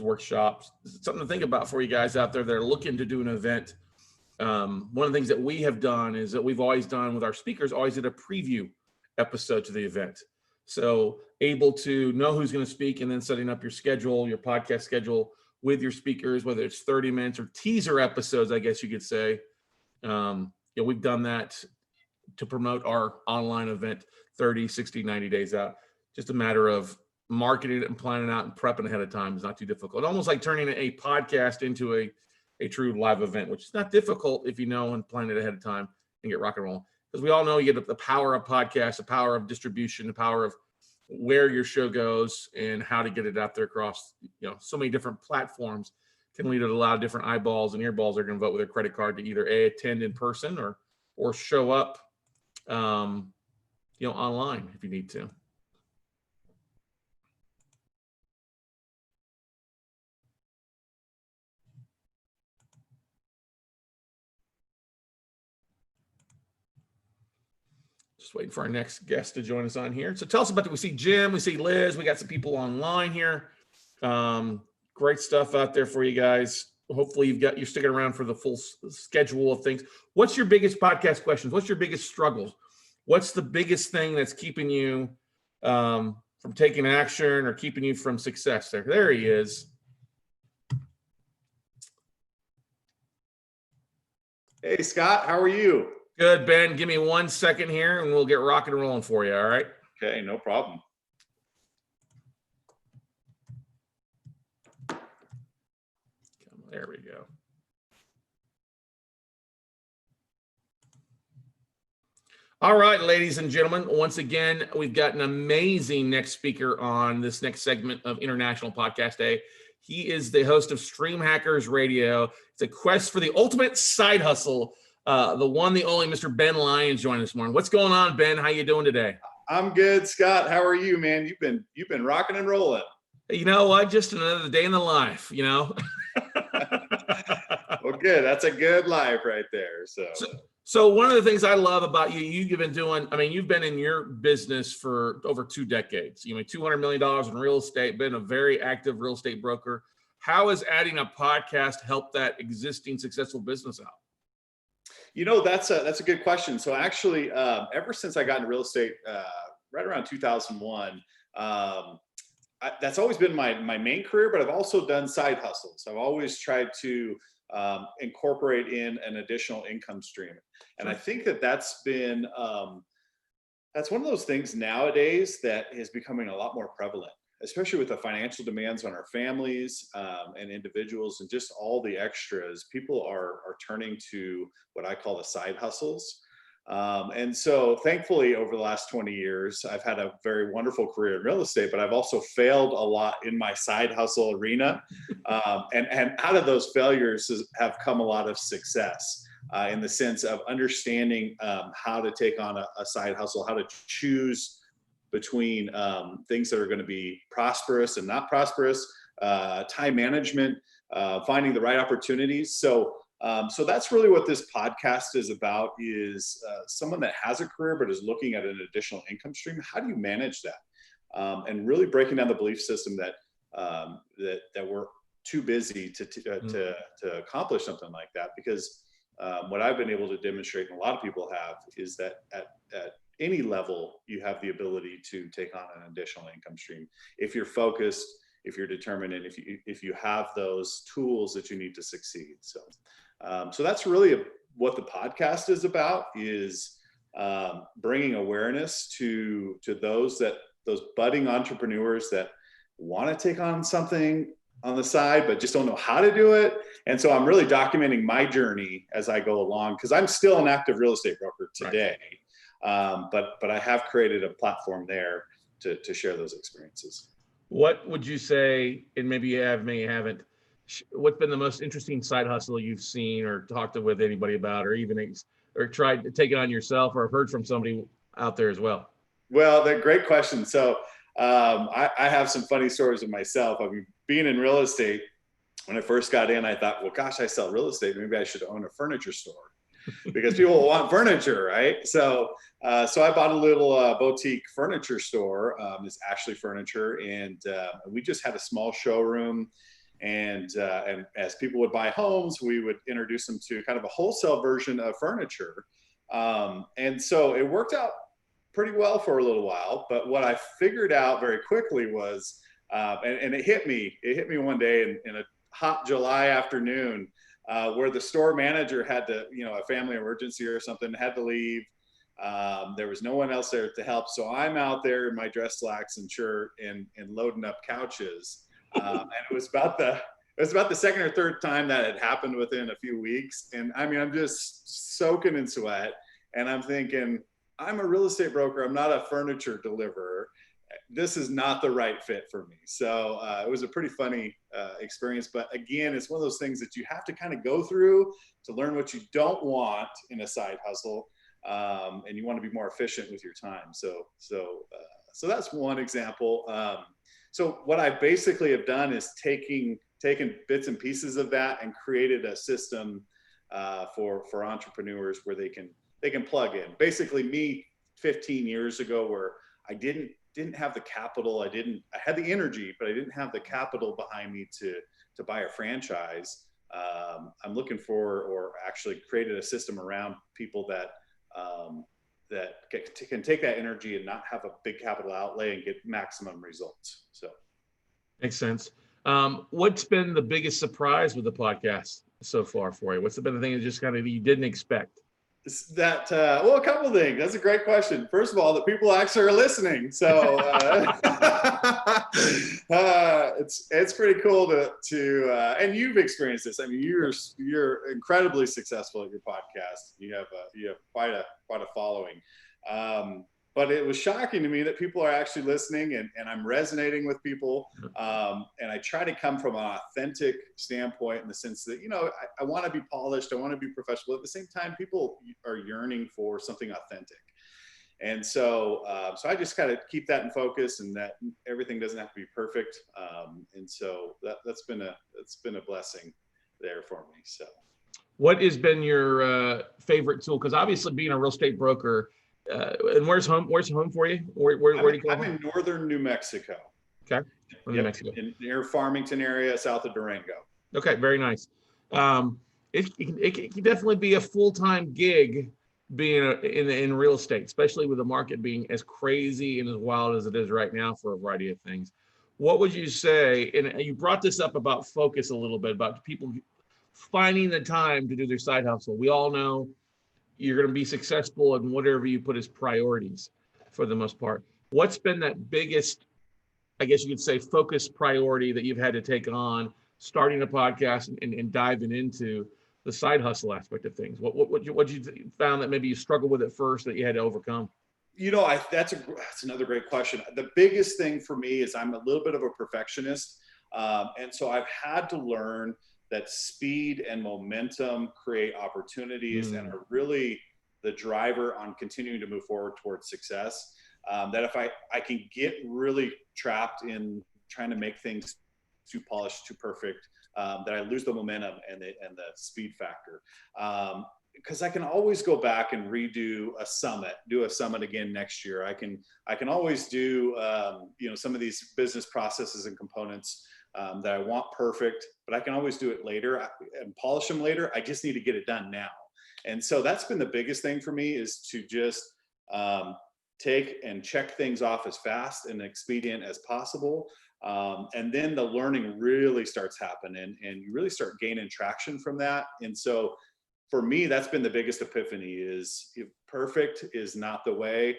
workshops. It's something to think about for you guys out there that are looking to do an event. One of the things that we have done is that we've always done with our speakers, always did a preview episode to the event. So able to know who's going to speak and then setting up your schedule, your podcast schedule with your speakers, whether it's 30 minutes or teaser episodes, I guess you could say. We've done that to promote our online event 30, 60, 90 days out. Just a matter of marketing it and planning out and prepping ahead of time is not too difficult. Almost like turning a podcast into a true live event, which is not difficult if you know and plan it ahead of time and get rock and roll. Because we all know you get the power of podcasts, the power of distribution, the power of where your show goes and how to get it out there across, so many different platforms can lead to a lot of different eyeballs and earballs that are going to vote with their credit card to either attend in person or show up online if you need to. Just waiting for our next guest to join us on here. So tell us about that. We see Jim, we see Liz, we got some people online here. Great stuff out there for you guys. Hopefully you're sticking around for the full schedule of things. What's your biggest podcast questions? What's your biggest struggle? What's the biggest thing that's keeping you from taking action or keeping you from success there? There he is. Hey, Scott, how are you? Good, Ben. Give me 1 second here and we'll get rock and rolling for you. All right. Okay, no problem. There we go. All right, ladies and gentlemen, once again, we've got an amazing next speaker on this next segment of International Podcast Day. He is the host of Stream Hackers Radio. It's a quest for the ultimate side hustle. The one, the only Mr. Ben Lyons joined this morning. What's going on, Ben? How you doing today? I'm good, Scott. How are you, man? You've been rocking and rolling. You know what? Just another day in the life, Well, good. That's a good life right there. So one of the things I love about you, you've been doing, I mean, you've been in your business for over 2 decades. You know, $200 million in real estate, been a very active real estate broker. How has adding a podcast helped that existing successful business out? You know, that's a good question. So actually, ever since I got into real estate, right around 2001, that's always been my main career, but I've also done side hustles. I've always tried to incorporate in an additional income stream. And I think that's been, that's one of those things nowadays that is becoming a lot more prevalent, especially with the financial demands on our families and individuals and just all the extras. People are turning to what I call the side hustles. And so thankfully over the last 20 years, I've had a very wonderful career in real estate, but I've also failed a lot in my side hustle arena. And out of those failures have come a lot of success in the sense of understanding how to take on a side hustle, how to choose between things that are going to be prosperous and not prosperous, time management, finding the right opportunities. So that's really what this podcast is about, is someone that has a career but is looking at an additional income stream. How do you manage that? And really breaking down the belief system that that we're too busy to accomplish something like that. Because what I've been able to demonstrate, and a lot of people have, is that at any level, you have the ability to take on an additional income stream if you're focused, if you're determined, and if you have those tools that you need to succeed. So that's really what the podcast is about, is bringing awareness to those budding entrepreneurs that want to take on something on the side but just don't know how to do it. And so I'm really documenting my journey as I go along, because I'm still an active real estate broker today. Right. But I have created a platform there to share those experiences. What would you say, and maybe you have, maybe you haven't, what's been the most interesting side hustle you've seen or talked with anybody about, or even or tried to take it on yourself, or heard from somebody out there as well? Well, they're great questions. So I have some funny stories of myself. I mean, being in real estate, when I first got in, I thought, well, gosh, I sell real estate. Maybe I should own a furniture store, because people want furniture, right? So I bought a little boutique furniture store. It's Ashley Furniture, and we just had a small showroom. And as people would buy homes, we would introduce them to kind of a wholesale version of furniture. And so it worked out pretty well for a little while. But what I figured out very quickly was, and it hit me one day in a hot July afternoon, where the store manager had to, a family emergency or something, had to leave. There was no one else there to help. So I'm out there in my dress slacks and shirt and loading up couches. And it was about the second or third time that had happened within a few weeks. And I mean, I'm just soaking in sweat, and I'm thinking, I'm a real estate broker. I'm not a furniture deliverer. This is not the right fit for me. So it was a pretty funny experience. But again, it's one of those things that you have to kind of go through to learn what you don't want in a side hustle. And you want to be more efficient with your time. So that's one example. So what I basically have done is taken bits and pieces of that and created a system for entrepreneurs where they can plug in. Basically, me 15 years ago, where I didn't have the capital, I had the energy, but I didn't have the capital behind me to buy a franchise. I'm looking for, or actually created a system around people that can take that energy and not have a big capital outlay and get maximum results. So makes sense. What's been the biggest surprise with the podcast so far for you? What's been the thing that just kind of you didn't expect? That well, a couple of things. That's a great question. First of all, the people actually are listening, so it's pretty cool to and you've experienced this. I mean, you're incredibly successful at your podcast. You have quite a following. But it was shocking to me that people are actually listening, and I'm resonating with people. And I try to come from an authentic standpoint, in the sense that, I want to be polished, I want to be professional. At the same time, people are yearning for something authentic. And so I just kind of keep that in focus, and that everything doesn't have to be perfect. And so that's been a blessing there for me. So. What has been your favorite tool? Because obviously being a real estate broker, and where's home for you? Where do you I'm in northern New Mexico. Okay. New Yep, Mexico. near Farmington area, south of Durango. Okay, very nice. It can definitely be a full-time gig being in real estate, especially with the market being as crazy and as wild as it is right now for a variety of things. What would you say, and you brought this up about focus a little bit, about people finding the time to do their side hustle. We all know you're going to be successful in whatever you put as priorities for the most part. What's been that biggest, I guess you could say, focus priority that you've had to take on starting a podcast and diving into the side hustle aspect of things? What you found that maybe you struggled with at first that you had to overcome? You know, that's another great question. The biggest thing for me is I'm a little bit of a perfectionist. And so I've had to learn that speed and momentum create opportunities and are really the driver on continuing to move forward towards success. That if I can get really trapped in trying to make things too polished, too perfect, that I lose the momentum and the speed factor. Because I can always go back and redo a summit, do a summit again next year. I can always do you know, some of these business processes and components that I want perfect, but I can always do it later and polish them later. I just need to get it done now. And so that's been the biggest thing for me, is to just take and check things off as fast and expedient as possible. And then the learning really starts happening and you really start gaining traction from that. And so for me, that's been the biggest epiphany, is if perfect is not the way.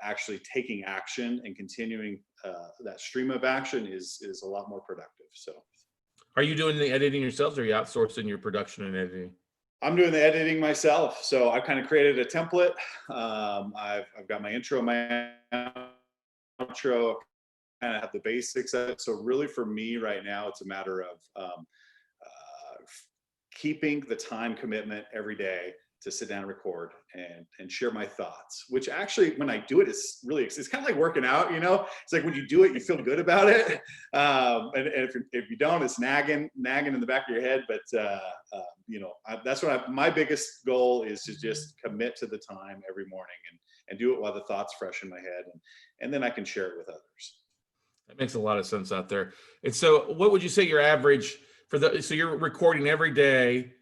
Actually taking action and continuing that stream of action is a lot more productive. So Are you doing the editing yourselves, or are you outsourcing your production and editing? I'm doing the editing myself. So I've kind of created a template. I've got my intro, my outro, kind of have the basics of it. So really for me right now, it's a matter of keeping the time commitment every day to sit down and record and share my thoughts, which actually, when I do it, it's kind of like working out, you know. It's like when you do it, you feel good about it. And if you don't, it's nagging in the back of your head. But you know, that's what my biggest goal is, to just commit to the time every morning and do it while the thought's fresh in my head. And then I can share it with others. That makes a lot of sense out there. And so what would you say your average so you're recording every day?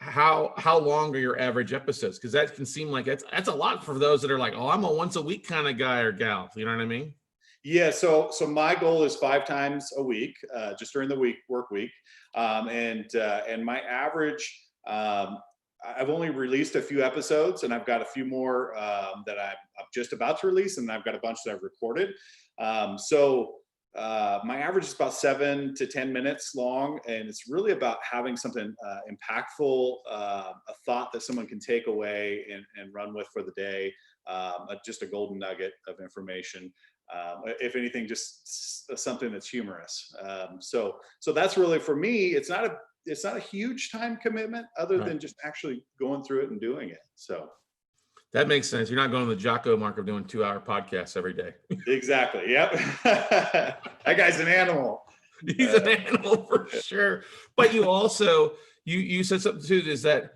How long are your average episodes? Because that can seem like that's a lot for those that are like, oh, I'm a once a week kind of guy or gal. You know what I mean? Yeah. So my goal is 5 times a week, just during the work week. And my average, I've only released a few episodes, and I've got a few more that I'm just about to release, and I've got a bunch that I've recorded. My average is about 7 to 10 minutes long, and it's really about having something impactful, a thought that someone can take away and run with for the day, just a golden nugget of information. If anything, just something that's humorous. So that's really, for me, it's not a huge time commitment, other than just actually going through it and doing it. So that makes sense. You're not going to the Jocko mark of doing 2-hour podcasts every day. Exactly. Yep. That guy's an animal. He's an animal for sure. But you also, you said something too, is that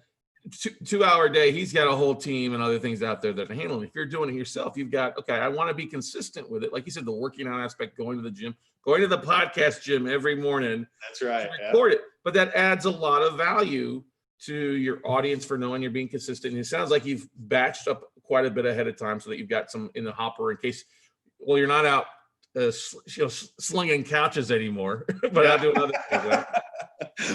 2-hour day, he's got a whole team and other things out there that are handling. If you're doing it yourself, you've got, okay, I want to be consistent with it. Like you said, the working out aspect, going to the gym, going to the podcast gym every morning. That's right. Record it. But that adds a lot of value to your audience for knowing you're being consistent. And it sounds like you've batched up quite a bit ahead of time so that you've got some in the hopper in case, well, you're not out slinging couches anymore, but I'll do another thing. Right?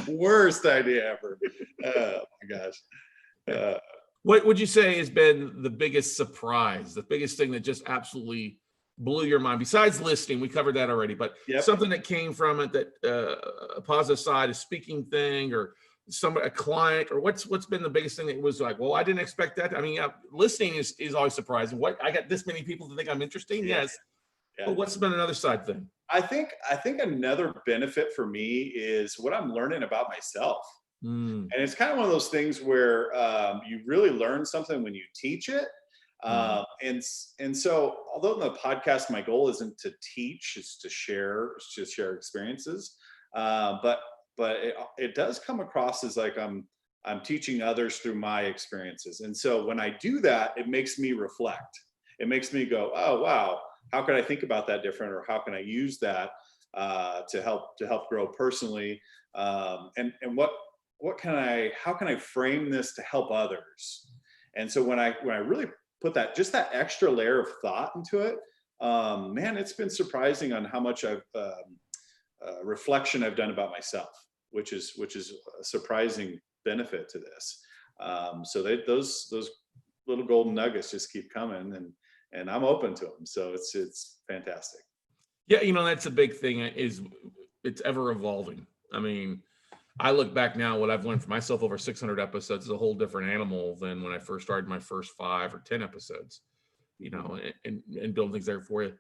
Worst idea ever. Oh my gosh. What would you say has been the biggest surprise, the biggest thing that just absolutely blew your mind, besides listening? We covered that already, but something that came from it, that a positive side, a speaking thing, or a client, or what's been the biggest thing that was like, well, I didn't expect that? I mean, listening is always surprising. What, I got this many people to think I'm interesting? Yes. But what's been another side thing? I think another benefit for me is what I'm learning about myself. And it's kind of one of those things where you really learn something when you teach it. And so, although in the podcast, my goal isn't to teach, it's to share experiences. But it does come across as like I'm I'm teaching others through my experiences. And so when I do that, it makes me reflect. It makes me go, oh, wow, how can I think about that different? Or how can I use that to help grow personally? And how can I frame this to help others? And so when I really put just that extra layer of thought into it, man, it's been surprising on how much reflection I've done about myself, which is a surprising benefit to this. So those little golden nuggets just keep coming, and I'm open to them. So it's fantastic. Yeah, that's a big thing, is it's ever evolving. I mean, I look back now, what I've learned for myself over 600 episodes is a whole different animal than when I first started my first 5 or 10 episodes, and build things there for you.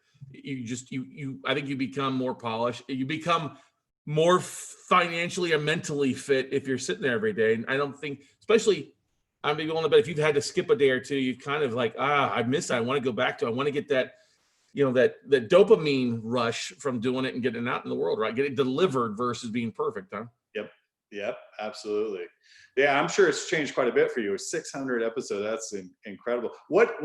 I think you become more polished. You become more financially or mentally fit if you're sitting there every day. And I don't think, especially, I'm maybe willing to bet if you've had to skip a day or two, you kind of like, I miss it. I want to go back to, I want to get that, that dopamine rush from doing it and getting it out in the world, right? Get it delivered versus being perfect, huh? Yep, absolutely. Yeah, I'm sure it's changed quite a bit for you. 600 episodes, that's incredible. What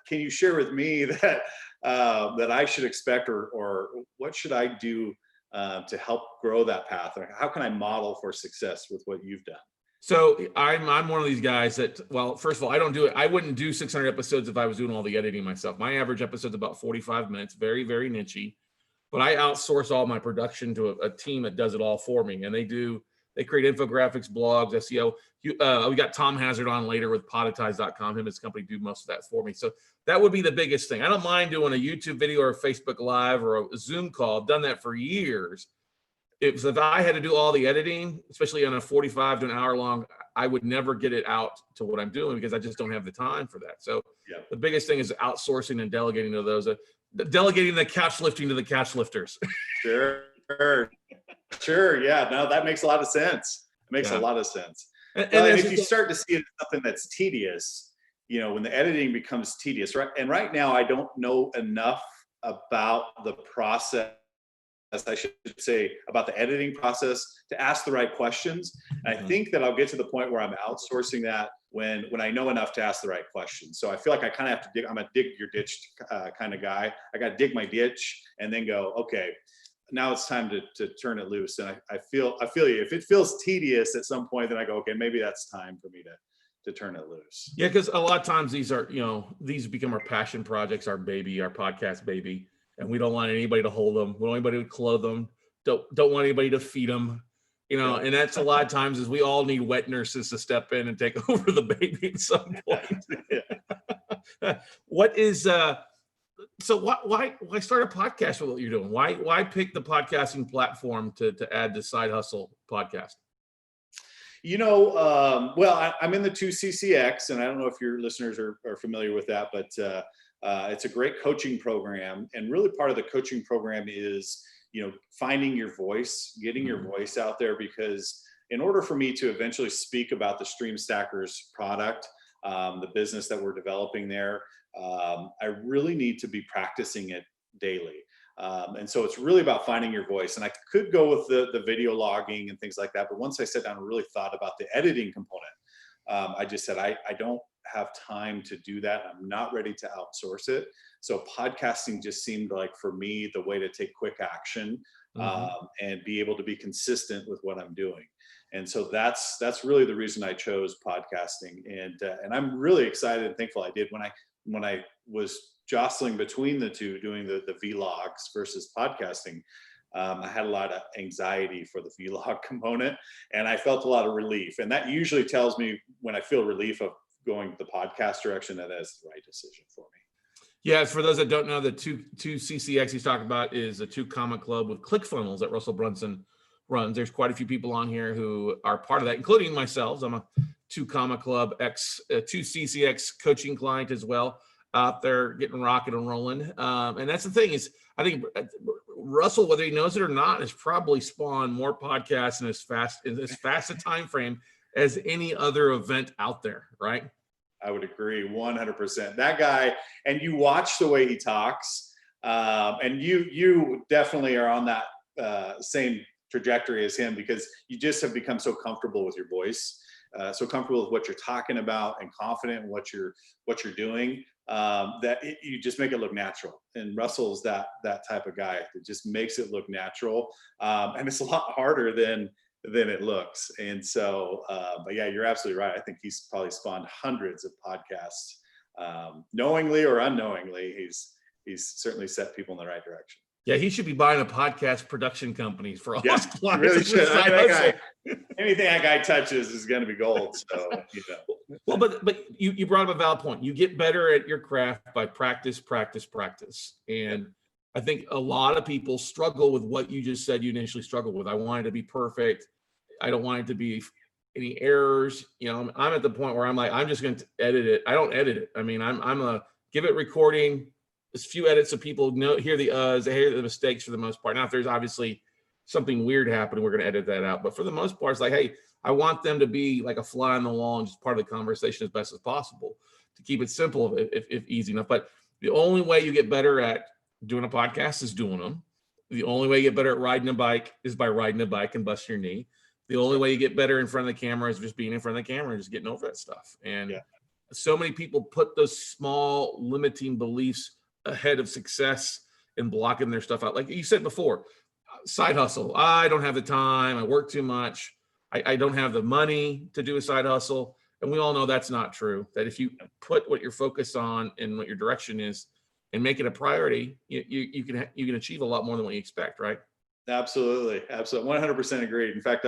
can you share with me that I should expect, or what should I do to help grow that path? Or how can I model for success with what you've done? So I'm one of these guys that, well, first of all, I don't do it. I wouldn't do 600 episodes if I was doing all the editing myself. My average episode's about 45 minutes, very, very niche-y. But I outsource all my production to a team that does it all for me. And they create infographics, blogs, SEO. We got Tom Hazzard on later with podetize.com. Him and his company do most of that for me. So that would be the biggest thing. I don't mind doing a YouTube video or a Facebook Live or a Zoom call. I've done that for years. If I had to do all the editing, especially on a 45 to an hour long, I would never get it out to what I'm doing because I just don't have the time for that. So The biggest thing is outsourcing and delegating to those, delegating the couch lifting to the couch lifters. Sure. Yeah. No, that makes a lot of sense. It makes a lot of sense. And if you start to see it as something that's tedious, when the editing becomes tedious, right? And right now, I don't know enough about the process, I should say, about the editing process to ask the right questions. And I think that I'll get to the point where I'm outsourcing that when I know enough to ask the right questions. So I feel like I kind of have to dig. I'm a dig your ditch kind of guy. I got to dig my ditch and then go, okay, now it's time to turn it loose. And I feel you. If it feels tedious at some point, then I go, okay, maybe that's time for me to turn it loose. Yeah, because a lot of times these are, these become our passion projects, our baby, our podcast baby, and we don't want anybody to hold them. We don't want anybody to clothe them. Don't want anybody to feed them. And that's a lot of times is we all need wet nurses to step in and take over the baby at some point. What is so why start a podcast with what you're doing? Why pick the podcasting platform to add the Side Hustle podcast? Well, I'm in the 2CCX, and I don't know if your listeners are familiar with that, but it's a great coaching program. And really part of the coaching program is, finding your voice, getting your voice out there, because in order for me to eventually speak about the Stream Stackers product, the business that we're developing there, I really need to be practicing it daily. And so it's really about finding your voice. And I could go with the video logging and things like that. But once I sat down and really thought about the editing component, I just said, I don't have time to do that. I'm not ready to outsource it. So podcasting just seemed like, for me, the way to take quick action and be able to be consistent with what I'm doing. And so that's really the reason I chose podcasting. And I'm really excited and thankful I did. When I was jostling between the two, doing the vlogs versus podcasting, I had a lot of anxiety for the vlog component, and I felt a lot of relief. And that usually tells me, when I feel relief of going the podcast direction, that is the right decision for me. Yes, for those that don't know, the 2CCX he's talking about is a 2-comma club with ClickFunnels that Russell Brunson runs. There's quite a few people on here who are part of that, including myself. I'm a 2-comma club 2CCX coaching client as well, out there getting rocking and rolling. And that's the thing is, I think Russell, whether he knows it or not, has probably spawned more podcasts in as fast a time frame as any other event out there, right? I would agree 100%. That guy, and you watch the way he talks, and you definitely are on that same trajectory as him, because you just have become so comfortable with your voice. so comfortable with what you're talking about and confident in what you're doing, that you just make it look natural. And Russell's that type of guy that just makes it look natural. And it's a lot harder than it looks. And so, but yeah, you're absolutely right. I think he's probably spawned hundreds of podcasts, knowingly or unknowingly. He's certainly set people in the right direction. Yeah, he should be buying a podcast production company for all Yeah, his clients. really should. Side That hustle. guy, anything that guy touches is going to be gold. So, you know. Well, but you brought up a valid point. You get better at your craft by practice. And I think a lot of people struggle with what you just said you initially struggled with. I want it to be perfect. I don't want it to be any errors. You know, I'm at the point where I'm like, I'm just going to edit it. I don't edit it. I mean, I'm a give it recording. There's few edits so people hear the they hear the mistakes for the most part. Now, if there's obviously something weird happening, we're going to edit that out. But for the most part, it's like, hey, I want them to be like a fly on the wall and just part of the conversation as best as possible to keep it simple, if easy enough. But the only way you get better at doing a podcast is doing them. The only way you get better at riding a bike is by riding a bike and busting your knee. The only way you get better in front of the camera is just being in front of the camera and just getting over that stuff. And so many people put those small limiting beliefs ahead of success and blocking their stuff out. Like you said before, side hustle. I don't have the time. I work too much. I don't have the money to do a side hustle. And we all know that's not true. That if you put what you're focused on and what your direction is and make it a priority, you can achieve a lot more than what you expect, right? Absolutely. 100% agreed. In fact,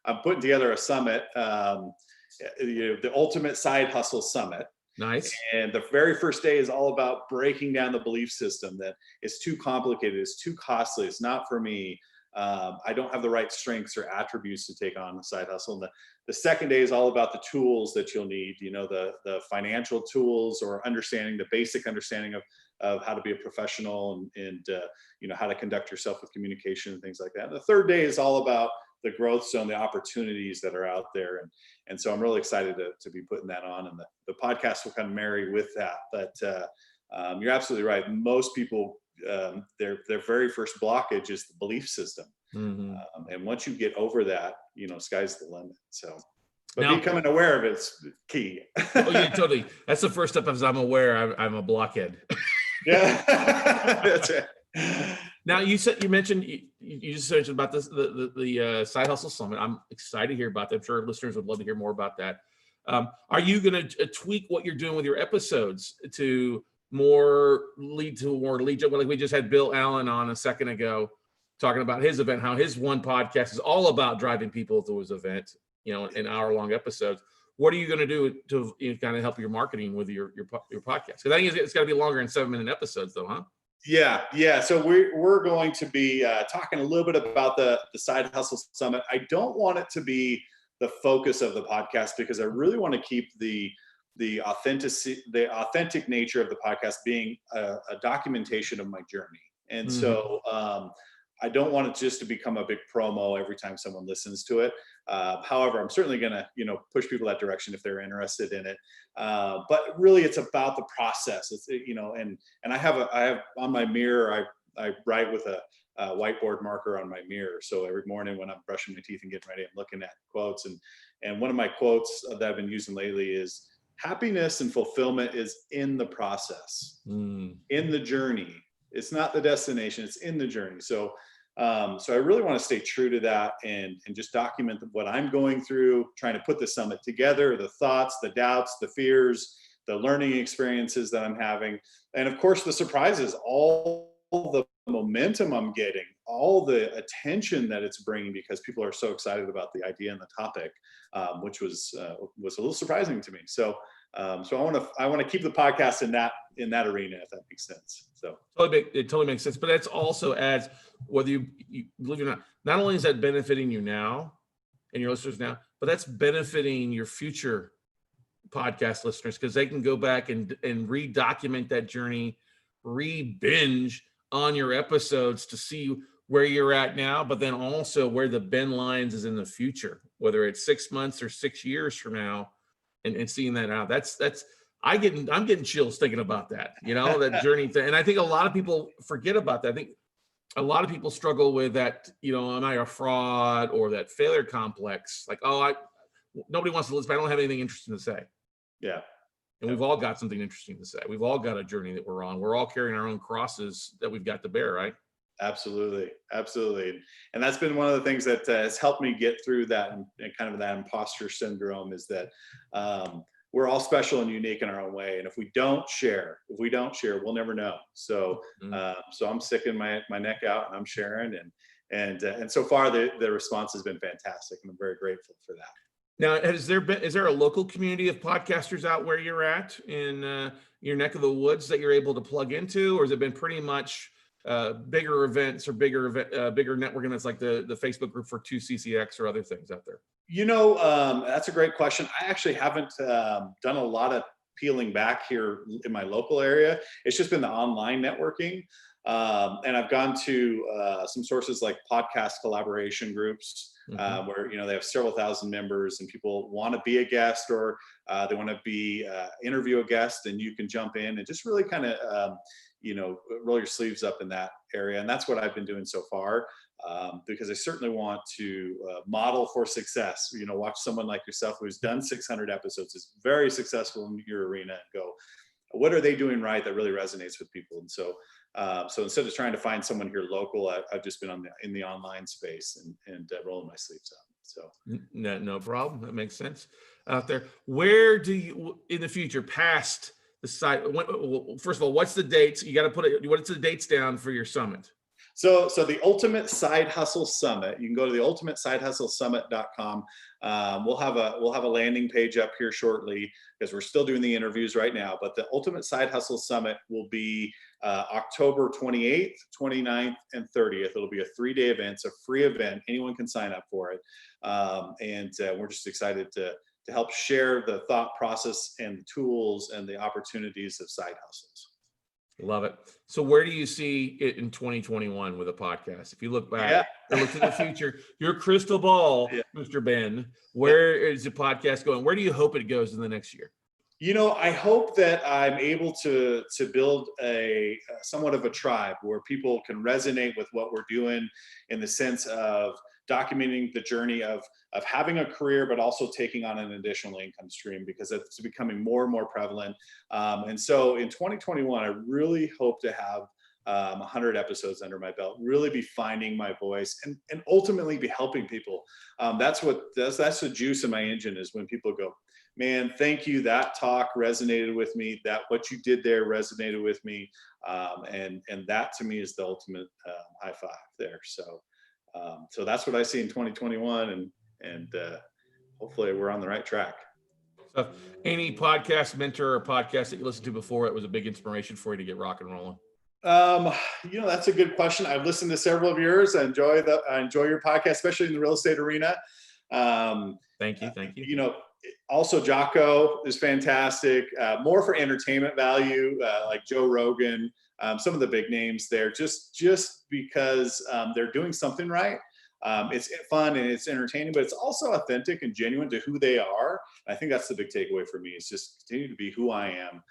I'm putting together a summit, the Ultimate Side Hustle Summit. Nice. And the very first day is all about breaking down the belief system that it's too complicated, it's too costly, it's not for me. I don't have the right strengths or attributes to take on a side hustle. And the second day is all about the tools that you'll need, you know, the financial tools or understanding, the basic understanding of how to be a professional and you know, how to conduct yourself with communication and things like that. And the third day is all about the growth zone, the opportunities that are out there. And so I'm really excited to be putting that on, and the podcast will kind of marry with that. But you're absolutely right. Most people, their very first blockage is the belief system. Mm-hmm. And once you get over that, you know, sky's the limit. So, but now, becoming aware of it's key. Oh yeah, totally. That's the first step. As I'm aware, I'm a blockhead. Yeah, that's right. Now you mentioned you just mentioned about this the Side Hustle Summit. I'm excited to hear about that. I'm sure listeners would love to hear more about that. Are you going to tweak what you're doing with your episodes to lead gen? Like we just had Bill Allen on a second ago talking about his event, how his one podcast is all about driving people to his event, you know, in hour-long episodes. What are you going to do to kind of help your marketing with your podcast? Because I think it's got to be longer than 7-minute episodes, though, huh? Yeah. So we're going to be talking a little bit about the Side Hustle Summit. I don't want it to be the focus of the podcast because I really want to keep the authentic nature of the podcast being a documentation of my journey. And so I don't want it just to become a big promo every time someone listens to it. However, I'm certainly going to, you know, push people that direction if they're interested in it. But really, it's about the process. It's, you know, and I have on my mirror, I write with a whiteboard marker on my mirror. So every morning when I'm brushing my teeth and getting ready, I'm looking at quotes. And one of my quotes that I've been using lately is, happiness and fulfillment is in the process, in the journey. It's not the destination, it's in the journey. So I really want to stay true to that and just document what I'm going through, trying to put the summit together, the thoughts, the doubts, the fears, the learning experiences that I'm having. And of course, the surprises, all the momentum I'm getting, all the attention that it's bringing because people are so excited about the idea and the topic, which was a little surprising to me. So I want to keep the podcast in that arena, if that makes sense. So it totally makes sense. But that's also adds, whether you believe it or not only is that benefiting you now and your listeners now, but that's benefiting your future podcast listeners because they can go back and re-document that journey, re-binge on your episodes to see where you're at now, but then also where the bend lines is in the future, whether it's 6 months or 6 years from now. And seeing that out, I'm getting chills thinking about that, you know, that journey thing. And I think a lot of people forget about that. I think a lot of people struggle with that, you know, am I a fraud or that failure complex? Like, nobody wants to listen. I don't have anything interesting to say. Yeah. And we've all got something interesting to say. We've all got a journey that we're on. We're all carrying our own crosses that we've got to bear, right? Absolutely. Absolutely. And that's been one of the things that has helped me get through that and kind of that imposter syndrome, is that we're all special and unique in our own way. And if we don't share, we'll never know. So, so I'm sticking my neck out and I'm sharing, and so far the response has been fantastic, and I'm very grateful for that. Now, is there a local community of podcasters out where you're at in your neck of the woods that you're able to plug into, or has it been pretty much bigger events or bigger networking events like the Facebook group for 2CCX or other things out there? You know, that's a great question. I actually haven't done a lot of peeling back here in my local area. It's just been the online networking. And I've gone to some sources like podcast collaboration groups, where, you know, they have several thousand members and people want to be a guest, or they want to be interview a guest, and you can jump in and just really kind of, you know, roll your sleeves up in that area. And that's what I've been doing so far, because I certainly want to model for success. You know, watch someone like yourself who's done 600 episodes, is very successful in your arena, and go, what are they doing right that really resonates with people? And so, so instead of trying to find someone here local, I've just been in the online space and rolling my sleeves up. So no problem. That makes sense out there. Where do you, in the future, past the site, first of all, what's the dates? You got to put it, what's the dates down for your summit? So the Ultimate Side Hustle Summit, you can go to the ultimatesideHustleSummit.com. We'll have a landing page up here shortly, because we're still doing the interviews right now. But the Ultimate Side Hustle Summit will be October 28th, 29th, and 30th. It'll be a 3-day event. It's a free event. Anyone can sign up for it. And we're just excited to help share the thought process and the tools and the opportunities of side hustles. Love it. So where do you see it in 2021 with a podcast? If you look back or look to the future, your crystal ball, Mr. Ben, where is the podcast going? Where do you hope it goes in the next year? You know, I hope that I'm able to build a somewhat of a tribe where people can resonate with what we're doing, in the sense of documenting the journey of having a career, but also taking on an additional income stream, because it's becoming more and more prevalent. And so in 2021, I really hope to have 100 episodes under my belt, really be finding my voice, and ultimately be helping people. That's the juice in my engine, is when people go, man, thank you. That talk resonated with me. That what you did there resonated with me. And that to me is the ultimate high five there. So that's what I see in 2021, and hopefully we're on the right track. So any podcast mentor or podcast that you listened to before that was a big inspiration for you to get rock and rolling? You know, that's a good question. I've listened to several of yours. I enjoy your podcast, especially in the real estate arena. Thank you. You know, also Jocko is fantastic. More for entertainment value, like Joe Rogan, some of the big names there, just because they're doing something right. It's fun and it's entertaining, but it's also authentic and genuine to who they are. I think that's the big takeaway for me, is just continue to be who I am,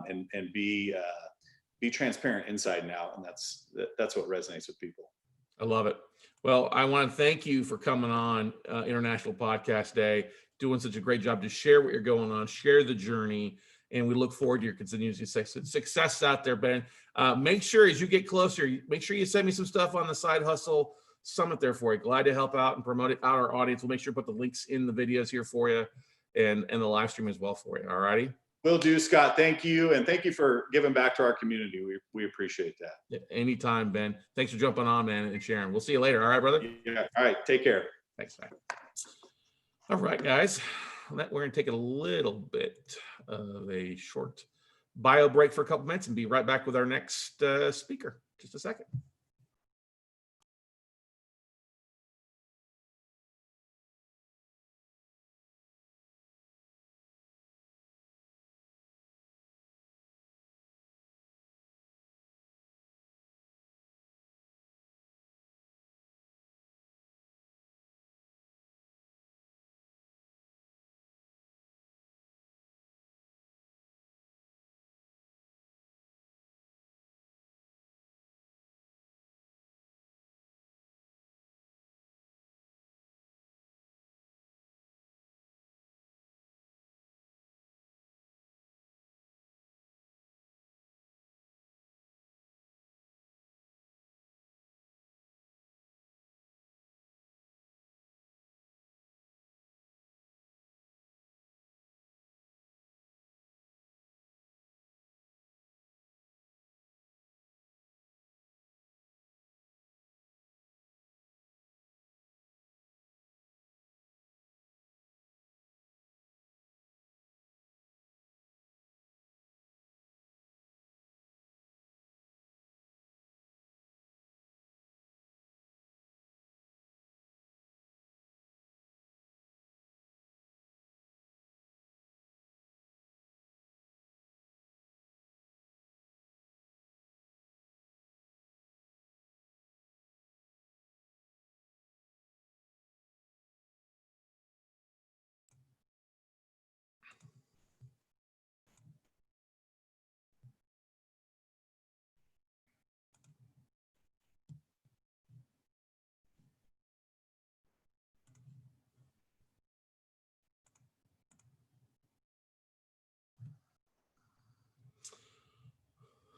and be transparent inside and out. And that's what resonates with people. I love it. Well, I want to thank you for coming on International Podcast Day, doing such a great job to share what you're going on, share the journey, and we look forward to your continued success out there, Ben. Make sure as you get closer, make sure you send me some stuff on the Side Hustle Summit there for you. Glad to help out and promote it out our audience. We'll make sure to put the links in the videos here for you, and the live stream as well for you. All righty. Will do, Scott. Thank you. And thank you for giving back to our community. We appreciate that. Yeah, anytime, Ben. Thanks for jumping on, man, and sharing. We'll see you later. All right, brother? Yeah. All right. Take care. Thanks, man. All right, guys. We're going to take a little bit of a short bio break for a couple minutes and be right back with our next speaker. Just a second.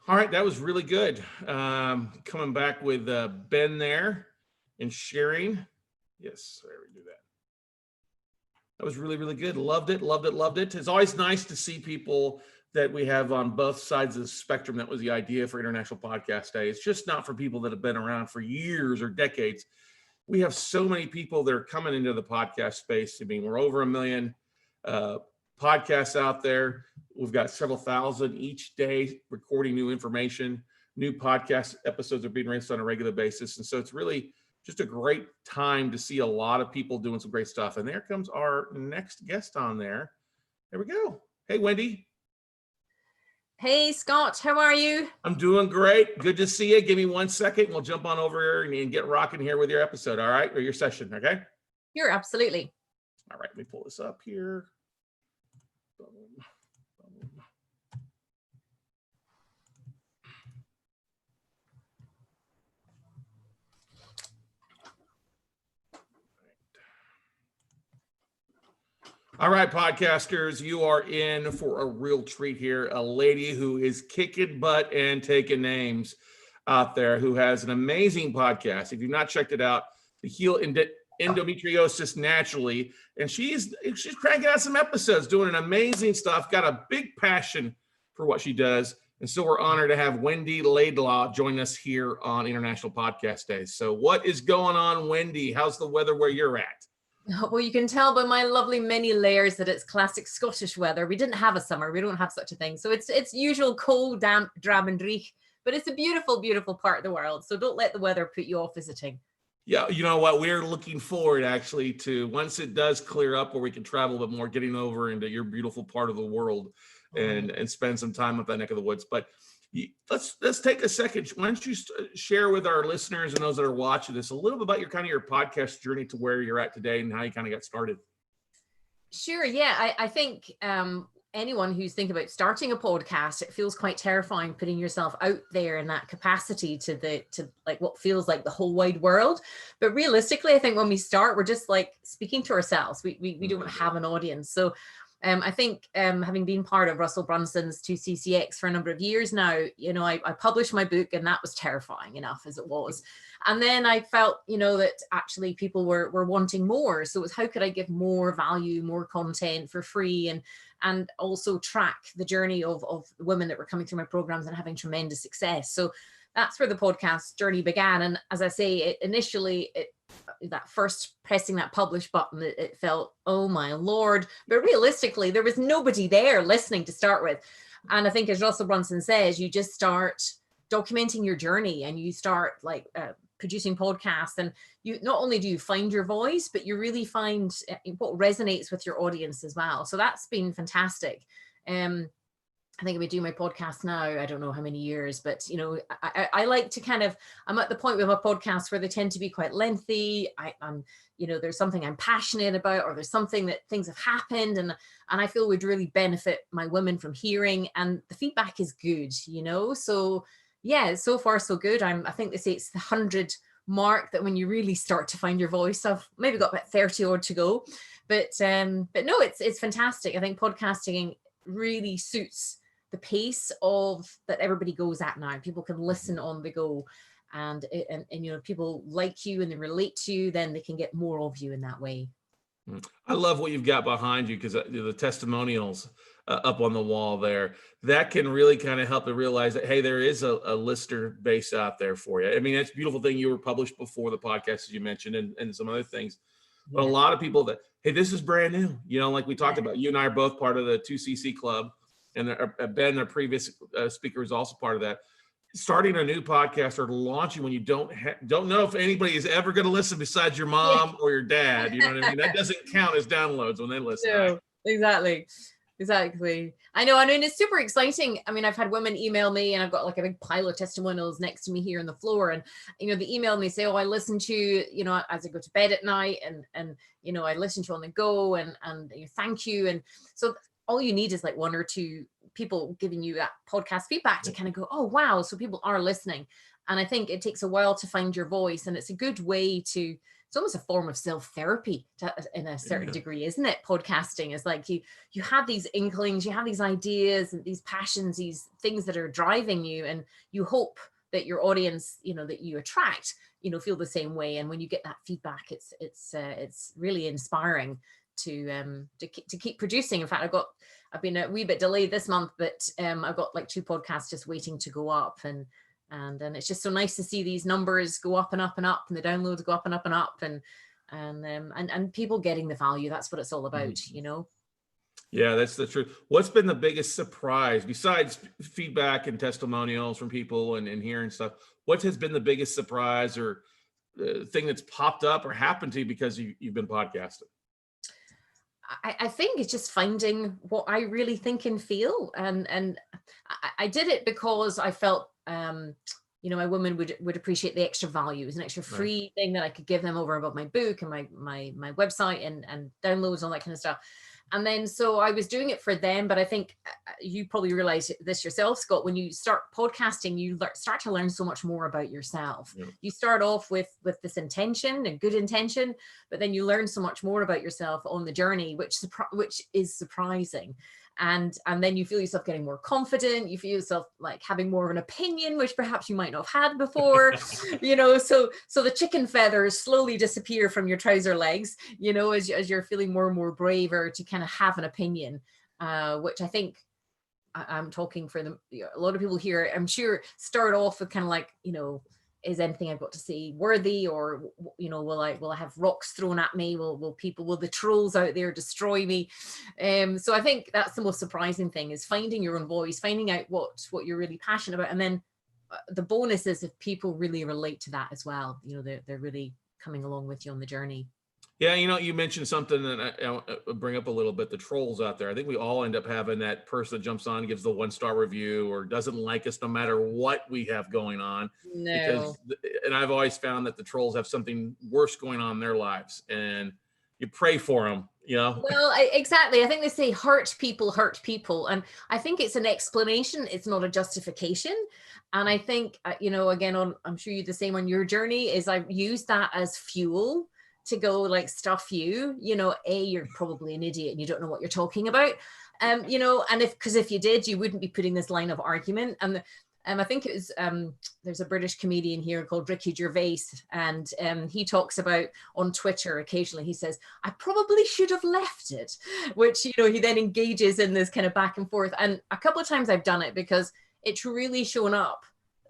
All right, that was really good. Coming back with Ben there and sharing. Yes, there we do that. That was really, really good. Loved it, loved it, loved it. It's always nice to see people that we have on both sides of the spectrum. That was the idea for International Podcast Day. It's just not for people that have been around for years or decades. We have so many people that are coming into the podcast space. I mean, we're over 1 million podcasts out there. We've got several thousand each day recording new information. New podcast episodes are being released on a regular basis. And so it's really just a great time to see a lot of people doing some great stuff. And there comes our next guest on there. There we go. Hey, Wendy. Hey, Scott, how are you? I'm doing great. Good to see you. Give me 1 second. We'll jump on over here and get rocking here with your episode. All right. Or your session. Okay. You're absolutely. All right. Let me pull this up here. Boom. Boom. All right, podcasters, you are in for a real treat here. A lady who is kicking butt and taking names out there, who has an amazing podcast. If you've not checked it out, The Heal Endometriosis Naturally, and she's cranking out some episodes, doing an amazing stuff, got a big passion for what she does. And so we're honored to have Wendy LAIDLAW join us here on International Podcast Day. So what is going on, Wendy? How's the weather where you're at? Well, you can tell by my lovely many layers that it's classic Scottish weather. We didn't have a summer. We don't have such a thing. So it's usual cold, damp, drab and dreich, but it's a beautiful, beautiful part of the world. So don't let the weather put you off visiting. Yeah, you know what? We're looking forward actually to, once it does clear up where we can travel a bit more, getting over into your beautiful part of the world and spend some time up that neck of the woods. But let's take a second. Why don't you share with our listeners and those that are watching this a little bit about your podcast journey to where you're at today and how you kind of got started? Sure. Yeah, I think anyone who's thinking about starting a podcast, it feels quite terrifying putting yourself out there in that capacity to like what feels like the whole wide world. But realistically, I think when we start, we're just like speaking to ourselves. We don't have an audience. So I think having been part of Russell Brunson's 2CCX for a number of years now, you know, I published my book and that was terrifying enough as it was. And then I felt, you know, that actually people were wanting more. So it was, how could I give more value, more content for free, and also track the journey of women that were coming through my programs and having tremendous success. So that's where the podcast journey began. And as I say, initially, that first pressing that publish button, it felt, oh my Lord. But realistically, there was nobody there listening to start with. And I think, as Russell Brunson says, you just start documenting your journey and you start like producing podcasts, and you not only do you find your voice, but you really find what resonates with your audience as well. So that's been fantastic. I think I've been doing my podcast now, I don't know how many years, but, you know, I like to kind of, I'm at the point with my podcasts where they tend to be quite lengthy. I'm, you know, there's something I'm passionate about, or there's something that things have happened and I feel would really benefit my women from hearing, and the feedback is good, you know? So yeah, so far so good. I think they say it's the 100 mark that when you really start to find your voice. I've maybe got about 30 odd to go, but no, it's fantastic. I think podcasting really suits the pace of that everybody goes at now. People can listen on the go, and you know, people like you and they relate to you, then they can get more of you in that way. I love what you've got behind you, because the testimonials up on the wall there, that can really kind of help to realize that, hey, there is a listener base out there for you. I mean, that's a beautiful thing. You were published before the podcast, as you mentioned, and some other things. But a lot of people that, hey, this is brand new, you know, like we talked about, you and I are both part of the 2CC club. And Ben, our previous speaker, is also part of that. Starting a new podcast or launching when you don't know if anybody is ever going to listen besides your mom or your dad. You know what I mean? That doesn't count as downloads when they listen. No, right? Exactly. I know. I mean, it's super exciting. I mean, I've had women email me, and I've got like a big pile of testimonials next to me here on the floor. And, you know, they email me, say, oh, I listen to you, you know, as I go to bed at night, and you know, I listen to you on the go, and you know, thank you. And so all you need is like one or two people giving you that podcast feedback to kind of go, oh, wow. So people are listening. And I think it takes a while to find your voice, and it's a good way to it's almost a form of self-therapy in a certain degree, isn't it? Podcasting is like you have these inklings, you have these ideas and these passions, these things that are driving you, and you hope that your audience, you know, that you attract, you know, feel the same way. And when you get that feedback, it's really inspiring to keep producing. In fact, I've been a wee bit delayed this month, but I've got like 2 podcasts just waiting to go up, and it's just so nice to see these numbers go up and up and up, and the downloads go up and up and up, and people getting the value. That's what it's all about, you know. Yeah, that's the truth. What's been the biggest surprise besides feedback and testimonials from people and hearing stuff? What has been the biggest surprise or thing that's popped up or happened to you because you've been podcasting? I think it's just finding what I really think and feel. And I did it because I felt, you know, my women would appreciate the extra value. It was an extra free thing that I could give them over about my book and my website and downloads, all that kind of stuff. And then, so I was doing it for them, but I think you probably realize this yourself, Scott, when you start podcasting, you start to learn so much more about yourself. Yeah. You start off with this intention, a good intention, but then you learn so much more about yourself on the journey, which is surprising. And then you feel yourself getting more confident. You feel yourself like having more of an opinion, which perhaps you might not have had before, you know, so the chicken feathers slowly disappear from your trouser legs, you know, as you're feeling more and more braver to kind of have an opinion, which I think I'm talking for them. A lot of people here, I'm sure, start off with kind of like, you know, is anything I've got to say worthy, or, you know, will I have rocks thrown at me? Will the trolls out there destroy me? So I think that's the most surprising thing, is finding your own voice, finding out what you're really passionate about. And then the bonus is if people really relate to that as well, you know, they're really coming along with you on the journey. Yeah, you know, you mentioned something that I'll bring up a little bit, the trolls out there. I think we all end up having that person that jumps on and gives the 1-star review or doesn't like us no matter what we have going on. No. And I've always found that the trolls have something worse going on in their lives, and you pray for them, you know? Well, exactly. I think they say hurt people. And I think it's an explanation. It's not a justification. And I think, you know, again, I'm sure you're the same on your journey, is I've used that as fuel to go like, stuff you know, you're probably an idiot and you don't know what you're talking about. You know, and because if you did, you wouldn't be putting this line of argument. And I think it was, there's a British comedian here called Ricky Gervais, and he talks about on Twitter occasionally, he says, I probably should have left it, which, you know, he then engages in this kind of back and forth. And a couple of times I've done it because it's really shown up.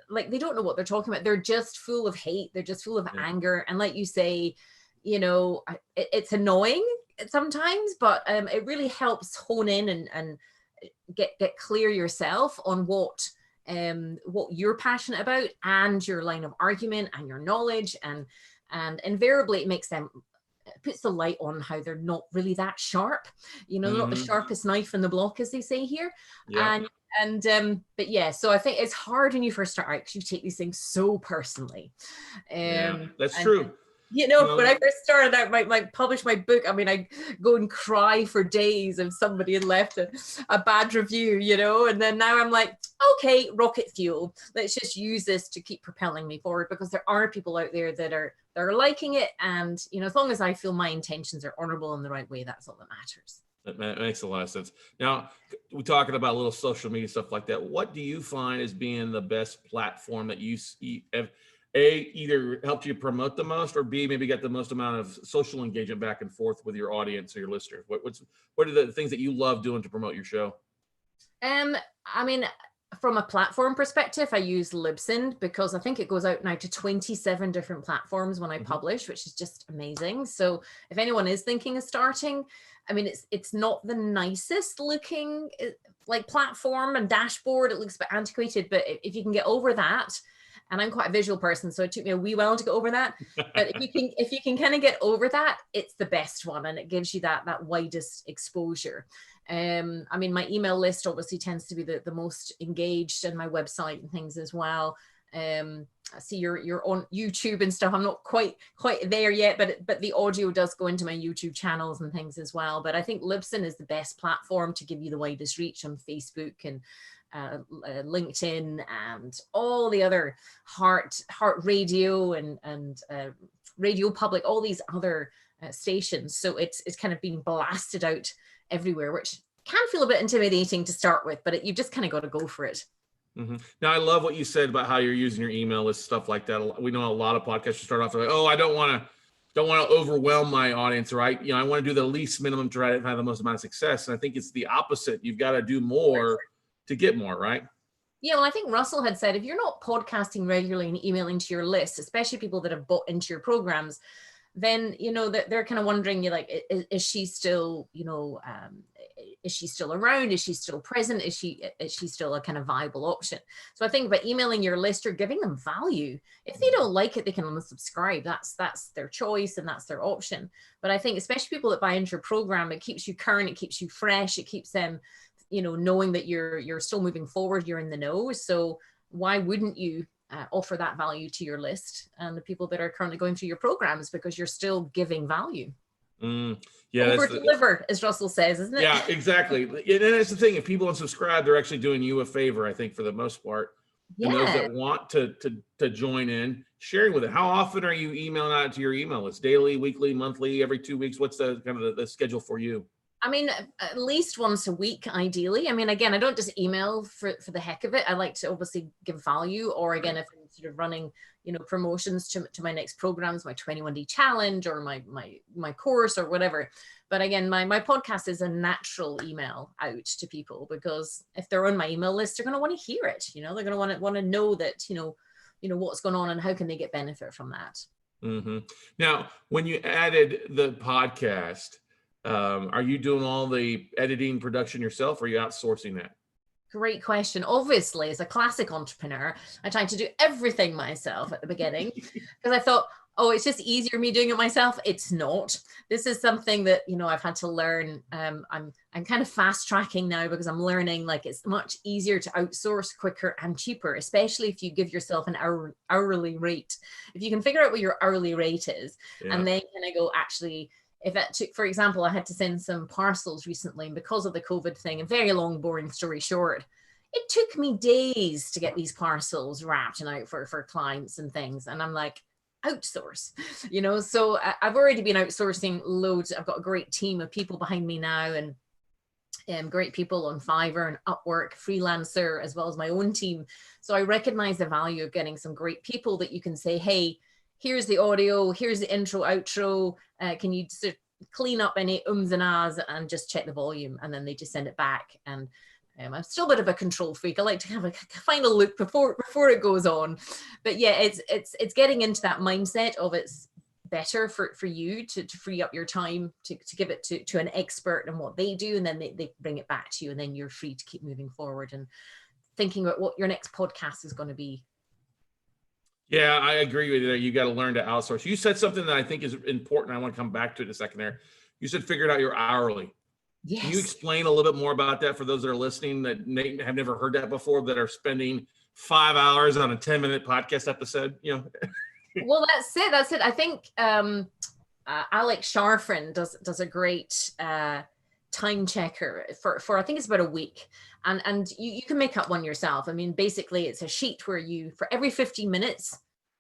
Like, they don't know what they're talking about. They're just full of hate. They're just full of anger. And like you say, you know, it's annoying sometimes, but it really helps hone in and get clear yourself on what you're passionate about and your line of argument and your knowledge, and invariably it puts the light on how they're not really that sharp, you know, not the sharpest knife in the block, as they say here. Yeah. But yeah, so I think it's hard when you first start out because you take these things so personally. Yeah, that's true. You know, when I first started out, published my book, I mean, I go and cry for days if somebody had left a bad review, you know, and then now I'm like, okay, rocket fuel. Let's just use this to keep propelling me forward, because there are people out there that are liking it. And, you know, as long as I feel my intentions are honorable in the right way, that's all that matters. That makes a lot of sense. Now, we're talking about a little social media stuff like that. What do you find as being the best platform that you have, A, either helped you promote the most, or B, maybe get the most amount of social engagement back and forth with your audience or your listeners? What are the things that you love doing to promote your show? I mean, from a platform perspective, I use Libsyn because I think it goes out now to 27 different platforms when I publish, which is just amazing. So if anyone is thinking of starting, I mean, it's not the nicest looking like platform and dashboard. It looks a bit antiquated, but if you can get over that, and I'm quite a visual person, so it took me a wee while to get over that. But if you can kind of get over that, it's the best one, and it gives you that widest exposure. I mean, my email list obviously tends to be the most engaged, and my website and things as well. I see you're on YouTube and stuff. I'm not quite there yet, but the audio does go into my YouTube channels and things as well. But I think Libsyn is the best platform to give you the widest reach on Facebook and LinkedIn and all the other heart radio and Radio Public, all these other stations. So it's kind of being blasted out everywhere, which can feel a bit intimidating to start with, but you just kind of got to go for it. Now, I love what you said about how you're using your email list, stuff like that. We know a lot of podcasters start off like, oh, I don't want to overwhelm my audience, right? I want to do the least minimum to try to have the most amount of success. And I think it's the opposite. You've got to do more to get more, right? Yeah, well, I think Russell had said, if you're not podcasting regularly and emailing to your list, especially people that have bought into your programs, then, that they're kind of wondering, is she still, is she still around? Is she still present? Is she still a kind of viable option? So I think by emailing your list, you're giving them value. If they don't like it, they can unsubscribe. That's their choice and that's their option. But I think especially people that buy into your program, it keeps you current, it keeps you fresh, it keeps them, knowing that you're still moving forward, you're in the know. So why wouldn't you offer that value to your list and the people that are currently going through your programs, because you're still giving value. Yeah, over deliver, as Russell says, isn't it? Yeah, exactly. And that's the thing. If people unsubscribe, they're actually doing you a favor, I think, for the most part. Yeah. And those that want to join in, sharing with it. How often are you emailing out to your email list? Daily, weekly, monthly, every 2 weeks? What's the kind of the schedule for you? I mean, at least once a week, ideally. I mean, again, I don't just email for the heck of it. I like to obviously give value, or again, if I'm sort of running, promotions to my next programs, my 21-day challenge or my course or whatever. But again, my podcast is a natural email out to people, because if they're on my email list, they're going to want to hear it. They're going to want to know that, what's going on and how can they get benefit from that. Now, when you added the podcast, are you doing all the editing production yourself, or are you outsourcing that? Great question. Obviously, as a classic entrepreneur, I tried to do everything myself at the beginning because I thought, oh, it's just easier me doing it myself. It's not. This is something that, I've had to learn. I'm kind of fast tracking now, because I'm learning like it's much easier to outsource quicker and cheaper, especially if you give yourself an hourly rate. If you can figure out what your hourly rate is, and then kind of go, actually, if it took, for example, I had to send some parcels recently, and because of the COVID thing, a very long, boring story short, it took me days to get these parcels wrapped and out for clients and things. And I'm like, outsource, so I've already been outsourcing loads. I've got a great team of people behind me now, and great people on Fiverr and Upwork, freelancer, as well as my own team. So I recognize the value of getting some great people that you can say, hey, here's the audio, here's the intro, outro. Can you sort of clean up any ums and ahs and just check the volume? And then they just send it back. And I'm still a bit of a control freak. I like to have a final look before it goes on. But yeah, it's getting into that mindset of it's better for you to free up your time to give it to an expert and what they do. And then they bring it back to you, and then you're free to keep moving forward and thinking about what your next podcast is going to be. Yeah, I agree with you there. You got to learn to outsource. You said something that I think is important. I want to come back to it in a second there. You said figured out your hourly. Yes. Can you explain a little bit more about that for those that are listening that have never heard that before, that are spending 5 hours on a 10-minute podcast episode? Well, that's it. I think Alex Sharfrin does a great time checker for I think it's about a week, and you can make up one yourself. I mean, basically it's a sheet where you, for every 15 minutes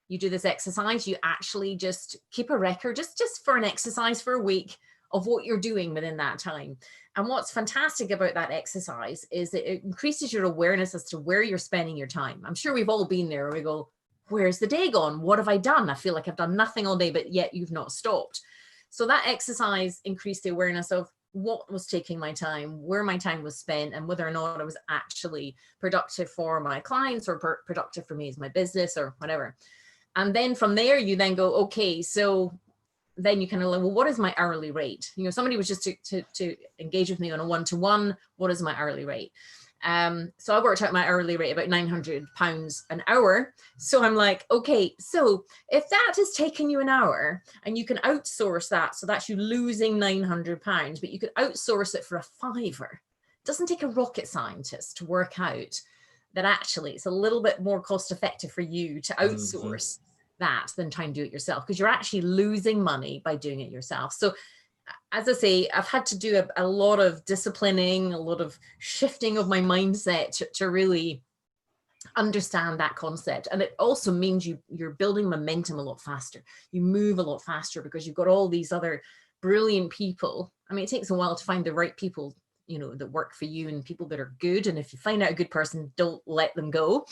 you do this exercise, you actually just keep a record just for an exercise for a week of what you're doing within that time. And what's fantastic about that exercise is that it increases your awareness as to where you're spending your time. I'm sure we've all been there where we go, where's the day gone? What have I done? I feel like I've done nothing all day, but yet you've not stopped. So that exercise increased the awareness of what was taking my time, where my time was spent, and whether or not it was actually productive for my clients or productive for me as my business or whatever. And then from there, you then go, okay, so then you kind of like, well, what is my hourly rate? Somebody was just to engage with me on a one-to-one, what is my hourly rate? So I worked out my hourly rate about £900 an hour. So I'm like, okay, so if that has taken you an hour and you can outsource that, so that's you losing £900, but you could outsource it for a £5. It doesn't take a rocket scientist to work out that actually it's a little bit more cost effective for you to outsource that than try and do it yourself, because you're actually losing money by doing it yourself. So as I say, I've had to do a lot of disciplining, a lot of shifting of my mindset to really understand that concept. And it also means you're building momentum a lot faster. You move a lot faster because you've got all these other brilliant people. I mean, it takes a while to find the right people, you know, that work for you and people that are good. And if you find out a good person, don't let them go.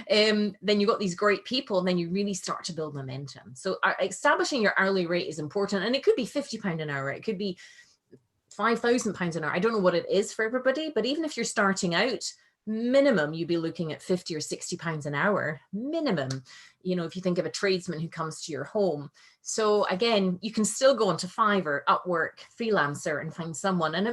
Then you've got these great people, and then you really start to build momentum. So establishing your hourly rate is important. And it could be £50 an hour. It could be £5,000 an hour. I don't know what it is for everybody, but even if you're starting out, minimum, you'd be looking at £50 or £60 an hour, minimum, you know, if you think of a tradesman who comes to your home. So again, you can still go onto Fiverr, Upwork, Freelancer and find someone. And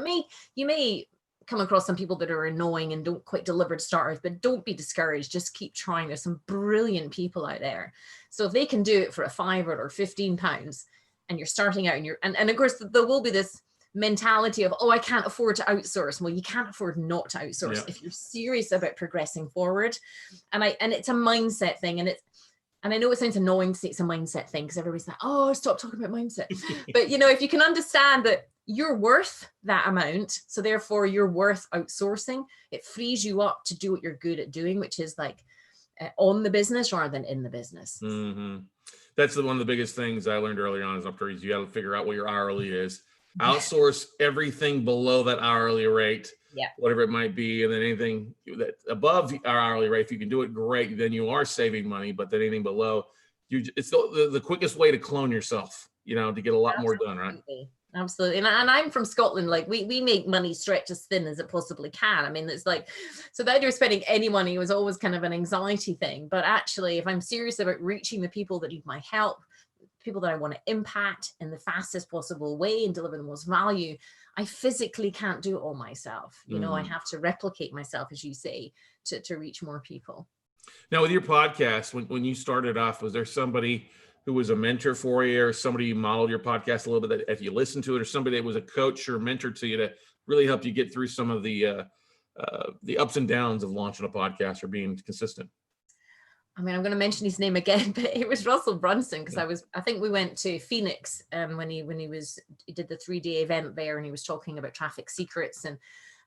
you may come across some people that are annoying and don't quite deliver to start with, but don't be discouraged. Just keep trying. There's some brilliant people out there. So if they can do it for a £5 or £15 and you're starting out and of course there will be this mentality of, oh, I can't afford to outsource. Well, you can't afford not to outsource if you're serious about progressing forward. And it's a mindset thing. And I know it sounds annoying to say it's a mindset thing because everybody's like, oh, stop talking about mindset. But you know, if you can understand that you're worth that amount, so therefore you're worth outsourcing, it frees you up to do what you're good at doing, which is like on the business rather than in the business. Mm-hmm. That's one of the biggest things I learned early on is you got to figure out what your hourly is. Outsource everything below that hourly rate, whatever it might be, and then anything that above our hourly rate, if you can do it, great, then you are saving money. But then anything below, it's the quickest way to clone yourself, you know, to get a lot more done, right? Absolutely. And I'm from Scotland. Like we make money stretch as thin as it possibly can. I mean, it's like, so the idea of spending any money was always kind of an anxiety thing. But actually, if I'm serious about reaching the people that need my help, people that I want to impact in the fastest possible way and deliver the most value, I physically can't do it all myself. You know, I have to replicate myself, as you say, to reach more people. Now, with your podcast, when you started off, was there somebody who was a mentor for you, or somebody you modeled your podcast a little bit that if you listened to it, or somebody that was a coach or mentor to you to really help you get through some of the ups and downs of launching a podcast or being consistent? I mean, I'm going to mention his name again, but it was Russell Brunson, because I think we went to Phoenix when he did the 3-day event there, and he was talking about traffic secrets,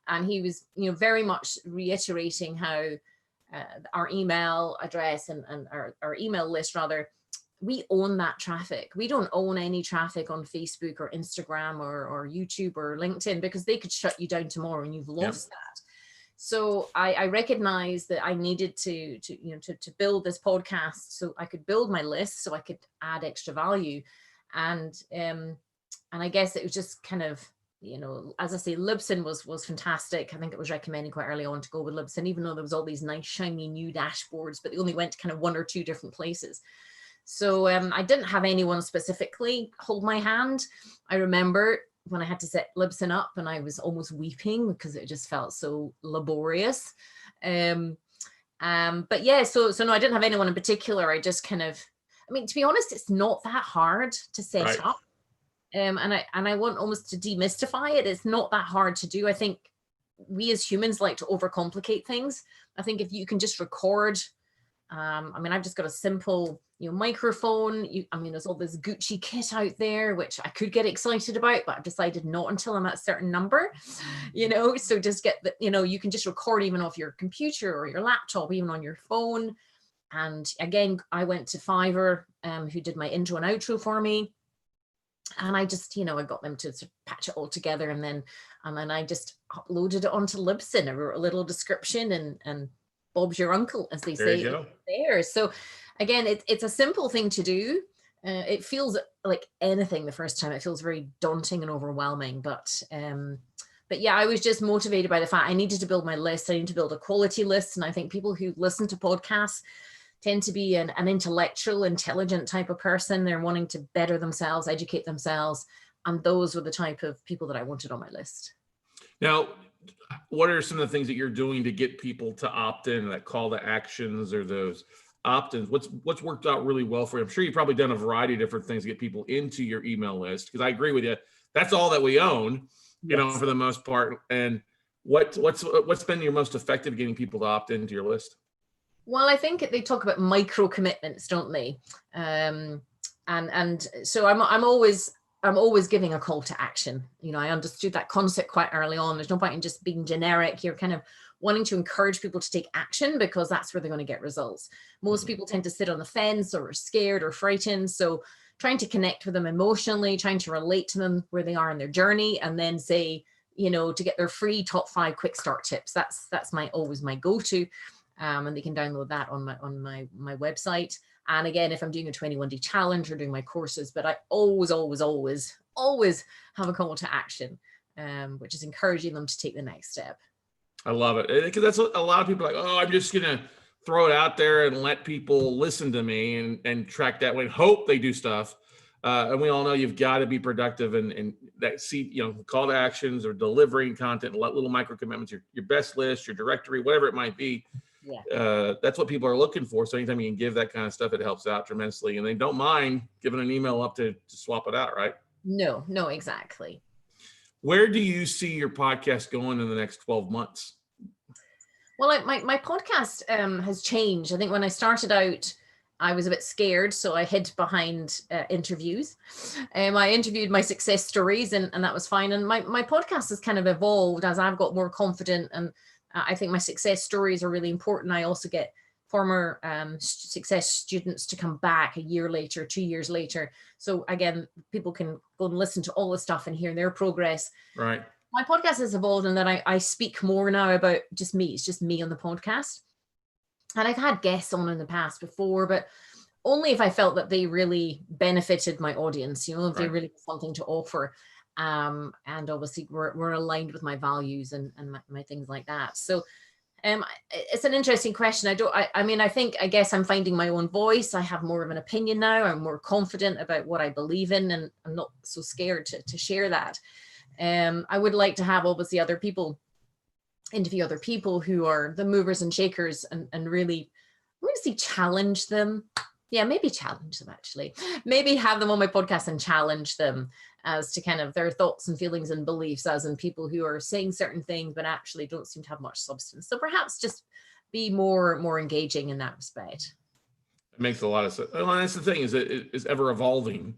and he was, you know, very much reiterating how our email address and our email list, rather, we own that traffic. We don't own any traffic on Facebook or Instagram or YouTube or LinkedIn, because they could shut you down tomorrow and you've lost that. So I recognized that I needed to build this podcast so I could build my list, so I could add extra value. And I guess it was just kind of, you know, as I say, Libsyn was fantastic. I think it was recommended quite early on to go with Libsyn, even though there was all these nice shiny new dashboards, but they only went to kind of 1 or 2 different places. So I didn't have anyone specifically hold my hand. I remember when I had to set Libsyn up and I was almost weeping because it just felt so laborious. But yeah, so no, I didn't have anyone in particular. I just kind of, I mean, to be honest, it's not that hard to set up. And I want almost to demystify it. It's not that hard to do. I think we as humans like to overcomplicate things. I think if you can just record, I mean, I've just got a simple, you know, microphone. I mean, there's all this Gucci kit out there, which I could get excited about, but I've decided not until I'm at a certain number, you know, so just get the, you know, you can just record even off your computer or your laptop, even on your phone. And again, I went to Fiverr, who did my intro and outro for me. And I just, you know, I got them to sort of patch it all together, and then I just uploaded it onto Libsyn. I wrote a little description, and Bob's your uncle, as they say there. So again, it's a simple thing to do. It feels like anything the first time. It feels very daunting and overwhelming, but yeah, I was just motivated by the fact I needed to build my list. I need to build a quality list. And I think people who listen to podcasts tend to be an intellectual, intelligent type of person. They're wanting to better themselves, educate themselves. And those were the type of people that I wanted on my list. Now, what are some of the things that you're doing to get people to opt in, that call to actions or those opt-ins? What's worked out really well for you? I'm sure you've probably done a variety of different things to get people into your email list, because I agree with you. That's all that we own, you know, for the most part. And what's been your most effective getting people to opt into your list? Well, I think they talk about micro commitments, don't they? And so I'm always I'm always giving a call to action. You know, I understood that concept quite early on. There's no point in just being generic. You're kind of wanting to encourage people to take action because that's where they're going to get results. Most people tend to sit on the fence or are scared or frightened. So trying to connect with them emotionally, trying to relate to them where they are in their journey, and then say, you know, to get their free top 5 quick start tips. That's always my go-to. And they can download that on my website. And again, if I'm doing a 21-day challenge or doing my courses, but I always have a call to action, which is encouraging them to take the next step. I love it, because that's what a lot of people are like, oh, I'm just gonna throw it out there and let people listen to me and track that way and hope they do stuff. And we all know you've got to be productive and that call to actions or delivering content, little micro commitments, your best list, your directory, whatever it might be. Yeah. That's what people are looking for. So anytime you can give that kind of stuff, it helps out tremendously. And they don't mind giving an email up to swap it out, right? No, exactly. Where do you see your podcast going in the next 12 months? Well, my podcast has changed. I think when I started out, I was a bit scared, so I hid behind interviews. I interviewed my success stories, and that was fine. And my podcast has kind of evolved as I've got more confident, and I think my success stories are really important. I also get former success students to come back a year later, 2 years later. So again, people can go and listen to all the stuff and hear their progress. Right. My podcast has evolved in that I speak more now about just me. It's just me on the podcast. And I've had guests on in the past before, but only if I felt that they really benefited my audience, you know, if they really had something to offer. And obviously we're aligned with my values and my things like that. So it's an interesting question. I guess I'm finding my own voice. I have more of an opinion now. I'm more confident about what I believe in, and I'm not so scared to share that. I would like to have obviously interview other people who are the movers and shakers and really challenge them. Yeah, maybe challenge them actually. Maybe have them on my podcast and challenge them as to kind of their thoughts and feelings and beliefs, as in people who are saying certain things but actually don't seem to have much substance. So perhaps just be more engaging in that respect. It makes a lot of sense. Well, that's the thing, is it is ever evolving,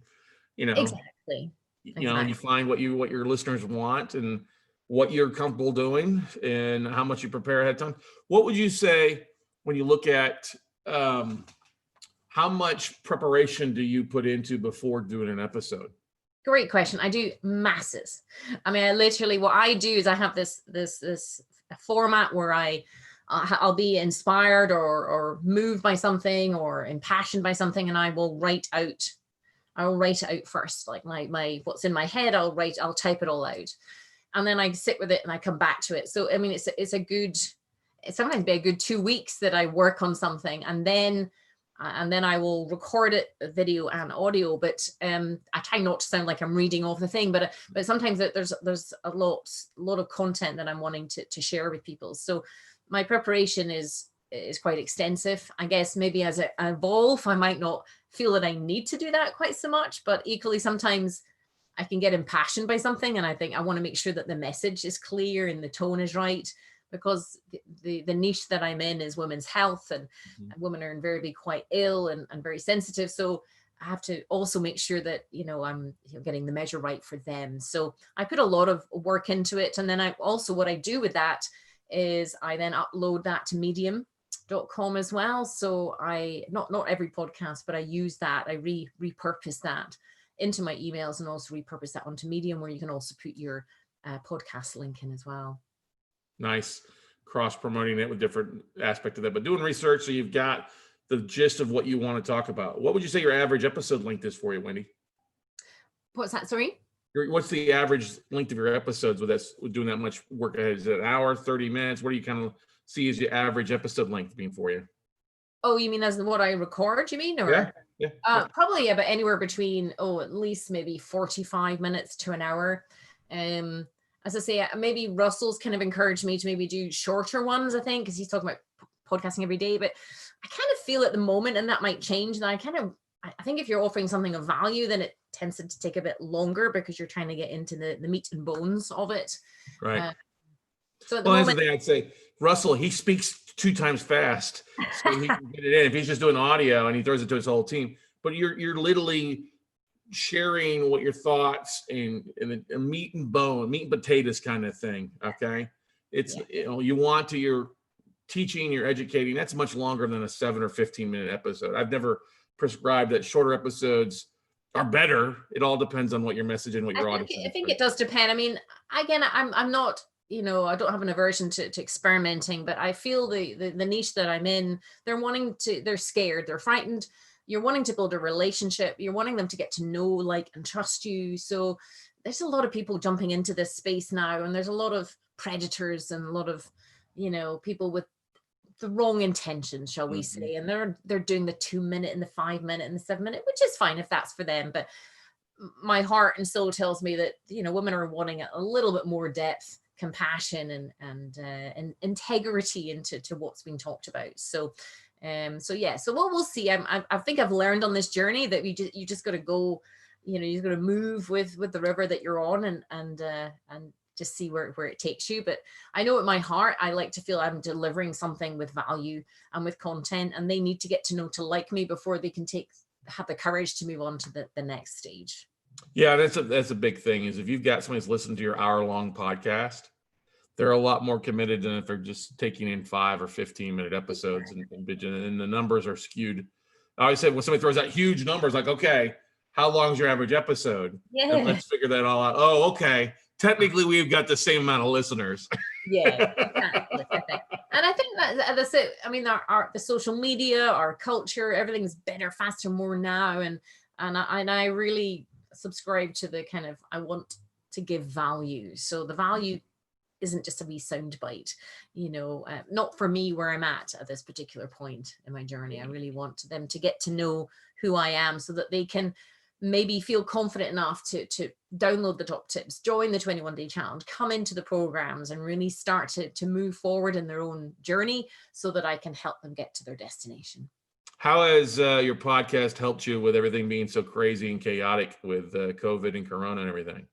you know. Exactly. You know, you find what your listeners want and what you're comfortable doing and how much you prepare ahead of time. What would you say when you look at how much preparation do you put into before doing an episode? Great question. I do masses. I mean, what I do is I have this format where I'll be inspired or moved by something or impassioned by something, and I will write out first, like my what's in my head. I'll type it all out, and then I sit with it and I come back to it. So I mean, it's sometimes be a good 2 weeks that I work on something, and then I will record it, video and audio. But I try not to sound like I'm reading off the thing, but sometimes there's a lot of content that I'm wanting to share with people. So my preparation is quite extensive. I guess maybe as I evolve, I might not feel that I need to do that quite so much, but equally sometimes I can get impassioned by something, and I think I want to make sure that the message is clear and the tone is right, because the niche that I'm in is women's health, and women are invariably quite ill and very sensitive. So I have to also make sure that, you know, I'm getting the measure right for them. So I put a lot of work into it. And then what I do with that is I then upload that to medium.com as well. So not every podcast, but I use that. I repurpose that into my emails, and also repurpose that onto Medium, where you can also put your podcast link in as well. Nice. Cross promoting it with different aspect of that, but doing research so you've got the gist of what you want to talk about. What would you say your average episode length is for you, Wendy? What's that? Sorry? What's the average length of your episodes with doing that much work ahead? Is it an hour, 30 minutes? What do you kind of see as your average episode length being for you? Oh, you mean as what I record, you mean? Or yeah. Probably about anywhere between, at least maybe 45 minutes to an hour. As I say, maybe Russell's kind of encouraged me to maybe do shorter ones, I think, because he's talking about podcasting every day. But I kind of feel at the moment, and that might change, that I think if you're offering something of value, then it tends to take a bit longer because you're trying to get into the meat and bones of it. Right. So at the moment, that's the thing I'd say. Russell, he speaks 2 times fast, so he can get it in. If he's just doing audio and he throws it to his whole team, but you're literally sharing what your thoughts and a meat and potatoes kind of thing. Okay. It's, you know, you want to, you're teaching, you're educating. That's much longer than a 7 or 15-minute episode. I've never prescribed that shorter episodes are better. It all depends on what your message and what your audience is. I think it does depend. I mean, again, I'm not, you know, I don't have an aversion to experimenting, but I feel the niche that I'm in, they're scared, they're frightened. You're wanting to build a relationship. You're wanting them to get to know, like, and trust you. So there's a lot of people jumping into this space now, and there's a lot of predators and a lot of, you know, people with the wrong intentions, shall we say, and they're doing the 2-minute and the 5-minute and the 7-minute, which is fine if that's for them. But my heart and soul tells me that, you know, women are wanting a little bit more depth, compassion, and integrity into what's being talked about. So yeah, so what we'll see. I think I've learned on this journey that you just got to go, you know, you've got to move with the river that you're on, and just see where it takes you. But I know at my heart, I like to feel I'm delivering something with value and with content, and they need to get to know, to like me before they can have the courage to move on to the next stage. Yeah, that's a big thing, is if you've got somebody who's listening to your hour-long podcast, they're a lot more committed than if they're just taking in 5 or 15-minute episodes, and the numbers are skewed. I always say when somebody throws out huge numbers, like, okay, how long is your average episode? Yeah. And let's figure that all out. Oh, okay. Technically, we've got the same amount of listeners. Yeah, exactly. And I think that's it. I mean, the social media, our culture, everything's better, faster, more now. And I really subscribe to the kind of, I want to give value. So the value isn't just a wee soundbite, you know, not for me where I'm at this particular point in my journey. I really want them to get to know who I am, so that they can maybe feel confident enough to download the top tips, join the 21-day challenge, come into the programs, and really start to move forward in their own journey, so that I can help them get to their destination. How has your podcast helped you with everything being so crazy and chaotic with COVID and Corona and everything?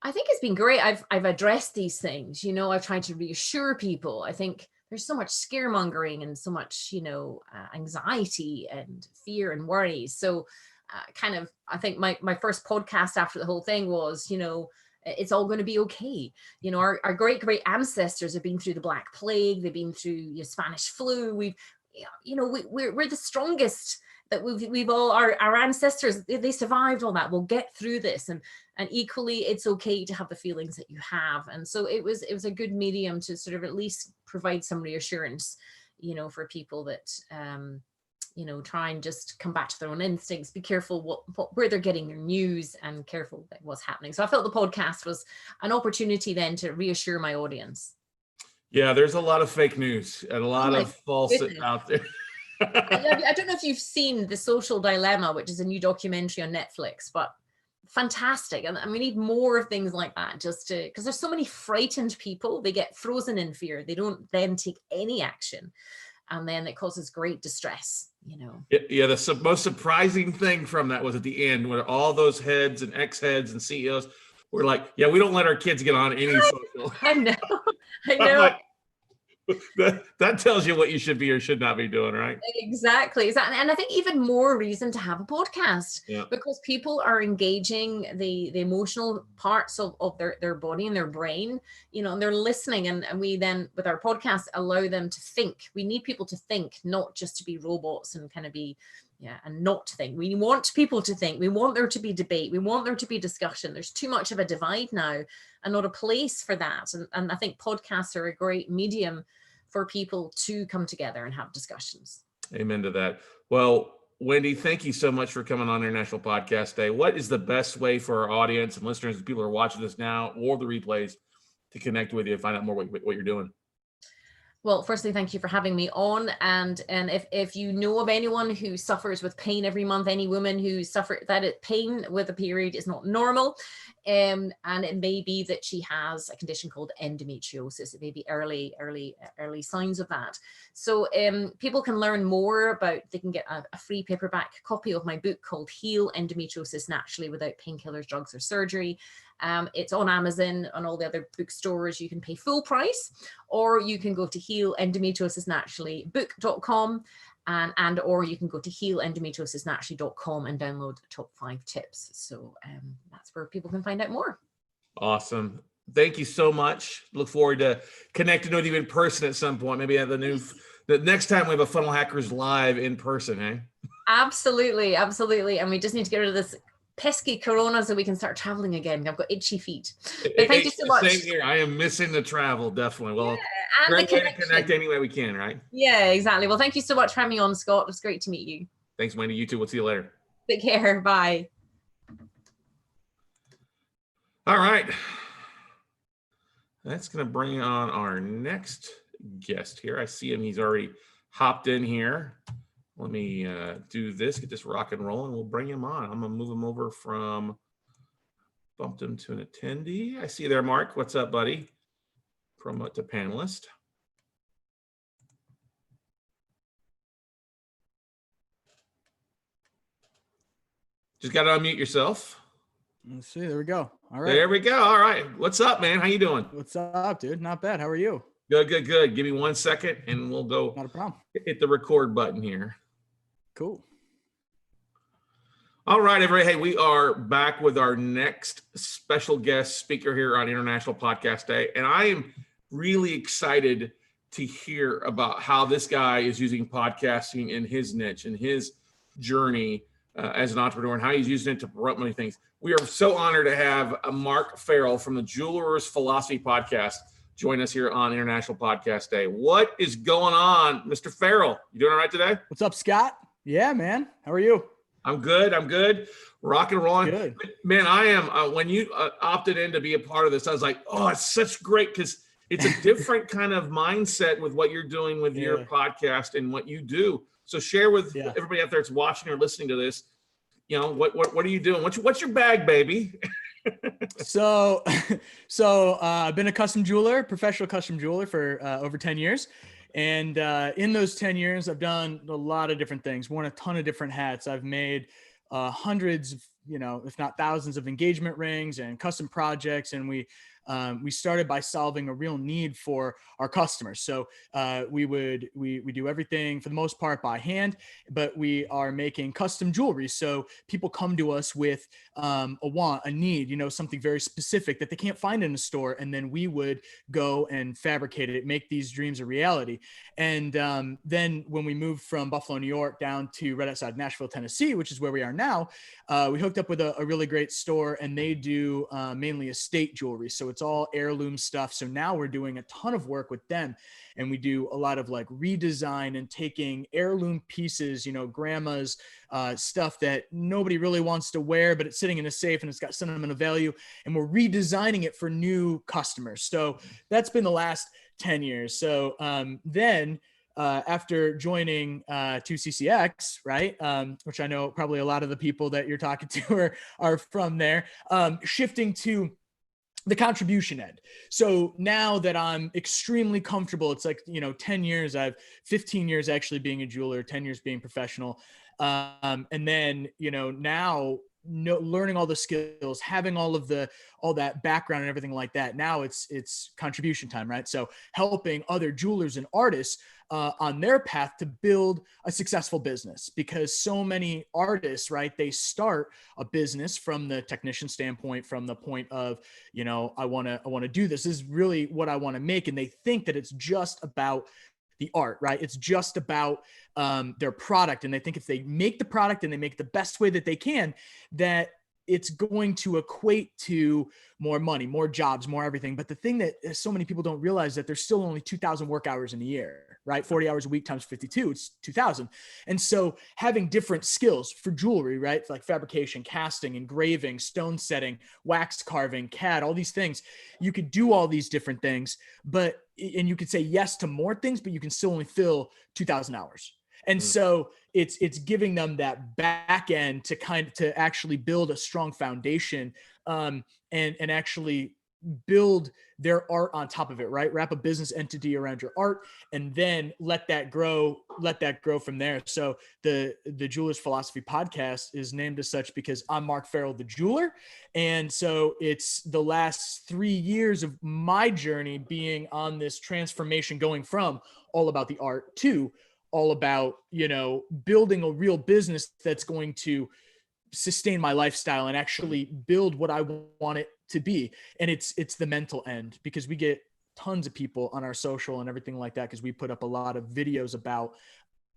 I think it's been great. I've addressed these things, you know, I've tried to reassure people. I think there's so much scaremongering and so much, you know, anxiety and fear and worry. So I think my first podcast after the whole thing was, you know, it's all going to be okay. You know, our great ancestors have been through the Black Plague. They've been through the Spanish flu. We're the strongest that we've all, our ancestors, they survived all that. We'll get through this. And equally, it's okay to have the feelings that you have. And so it was a good medium to sort of at least provide some reassurance, you know, for people that, you know, try and just come back to their own instincts, be careful where they're getting their news, and careful what's happening. So I felt the podcast was an opportunity then to reassure my audience. Yeah, there's a lot of fake news and a lot of false out there. I don't know if you've seen The Social Dilemma, which is a new documentary on Netflix, but fantastic. And we need more of things like that, just to, because there's so many frightened people. They get frozen in fear. They don't then take any action. And then it causes great distress, you know. Yeah, the most surprising thing from that was at the end, where all those heads and ex-heads and CEOs were like, yeah, we don't let our kids get on any social. I know. Like, that tells you what you should be or should not be doing, right? Exactly. And I think even more reason to have a podcast, because people are engaging the emotional parts of their body and their brain, you know, and they're listening. And we then, with our podcast, allow them to think. We need people to think, not just to be robots and kind of be, and not think. We want people to think. We want there to be debate. We want there to be discussion. There's too much of a divide now and not a place for that. And I think podcasts are a great medium for people to come together and have discussions. Amen to that. Well, Wendy, thank you so much for coming on International Podcast Day. What is the best way for our audience and listeners, people who are watching this now or the replays, to connect with you and find out more what you're doing? Well, firstly, thank you for having me on. And if you know of anyone who suffers with pain every month, any woman who suffers pain with a period is not normal, and it may be that she has a condition called endometriosis. It may be early signs of that. So people can learn more about, they can get a free paperback copy of my book called Heal Endometriosis Naturally Without Painkillers, Drugs or Surgery. It's on Amazon, on all the other bookstores. You can pay full price, or you can go to healendometriosisnaturallybook.com and or you can go to healendometriosisnaturally.com and download the top 5 tips. So that's where people can find out more. Awesome. Thank you so much. Look forward to connecting with you in person at some point. Maybe have the next time we have a Funnel Hackers live in person, eh? Absolutely, absolutely. And we just need to get rid of this pesky corona so we can start traveling again. I've got itchy feet. But thank you so much. Same here. I am missing the travel, definitely. Well, yeah, and great way to connect any way we can, right? Yeah, exactly. Well, thank you so much for having me on, Scott. It was great to meet you. Thanks, Wendy. You too. We'll see you later. Take care. Bye. All right. That's going to bring on our next guest here. I see him. He's already hopped in here. Let me do this, get this rock and roll, and we'll bring him on. I'm going to move him over bumped him to an attendee. I see you there, Mark. What's up, buddy? Promote to panelist. Just got to unmute yourself. Let's see. There we go. All right. There we go. All right. What's up, man? How you doing? What's up, dude? Not bad. How are you? Good, good, good. Give me 1 second and we'll go. Not a problem. Hit the record button here. Cool. All right, everybody. Hey, we are back with our next special guest speaker here on International Podcast Day. And I am really excited to hear about how this guy is using podcasting in his niche and his journey as an entrepreneur and how he's using it to promote many things. We are so honored to have Mark Farrell from the Jeweler's Philosophy Podcast join us here on International Podcast Day. What is going on, Mr. Farrell? You doing all right today? What's up, Scott? Yeah, man. How are you? I'm good. I'm good. Rock and rolling. Good. Man, I am. When you opted in to be a part of this, I was like, oh, it's such great because it's a different kind of mindset with what you're doing with your podcast and what you do. So share with everybody out there that's watching or listening to this. You know, what are you doing? What's your bag, baby? So I've been a custom jeweler, professional custom jeweler for over 10 years. And in those 10 years, I've done a lot of different things, worn a ton of different hats. I've made hundreds of, if not thousands of engagement rings and custom projects. And we started by solving a real need for our customers. So we do everything for the most part by hand, but we are making custom jewelry. So people come to us with a want, a need, something very specific that they can't find in a store. And then we would go and fabricate it, make these dreams a reality. And then when we moved from Buffalo, New York down to right outside Nashville, Tennessee, which is where we are now, we hooked up with a really great store, and they do mainly estate jewelry. So it's all heirloom stuff. So now we're doing a ton of work with them, and we do a lot of like redesign and taking heirloom pieces, grandma's stuff that nobody really wants to wear, but it's sitting in a safe and it's got sentimental value, and we're redesigning it for new customers. So that's been the last 10 years. So then after joining 2CCX, right, which I know probably a lot of the people that you're talking to are from there, shifting to the contribution end. So now that I'm extremely comfortable, it's like, 10 years, I've 15 years actually being a jeweler, 10 years being professional. And then, now learning all the skills, having all that background and everything like that. Now it's contribution time, right? So helping other jewelers and artists on their path to build a successful business, because so many artists, right, they start a business from the technician standpoint, from the point of, I want to do this. This is really what I want to make. And they think that it's just about the art, right? It's just about their product. And they think if they make the product and they make the best way that they can, that it's going to equate to more money, more jobs, more everything. But the thing that so many people don't realize, that there's still only 2,000 work hours in a year, right? 40 hours a week times 52, it's 2,000. And so having different skills for jewelry, right? Like fabrication, casting, engraving, stone setting, wax carving, CAD, all these things, you could do all these different things, and you could say yes to more things, but you can still only fill 2,000 hours. And so it's giving them that back end to actually build a strong foundation, and actually build their art on top of it, right? Wrap a business entity around your art, and then let that grow from there. So the Jeweler's Philosophy Podcast is named as such because I'm Mark Farrell, the jeweler. And so it's the last 3 years of my journey being on this transformation, going from all about the art to all about, you know, building a real business that's going to sustain my lifestyle and actually build what I want it to be. And it's the mental end, because we get tons of people on our social and everything like that, because we put up a lot of videos about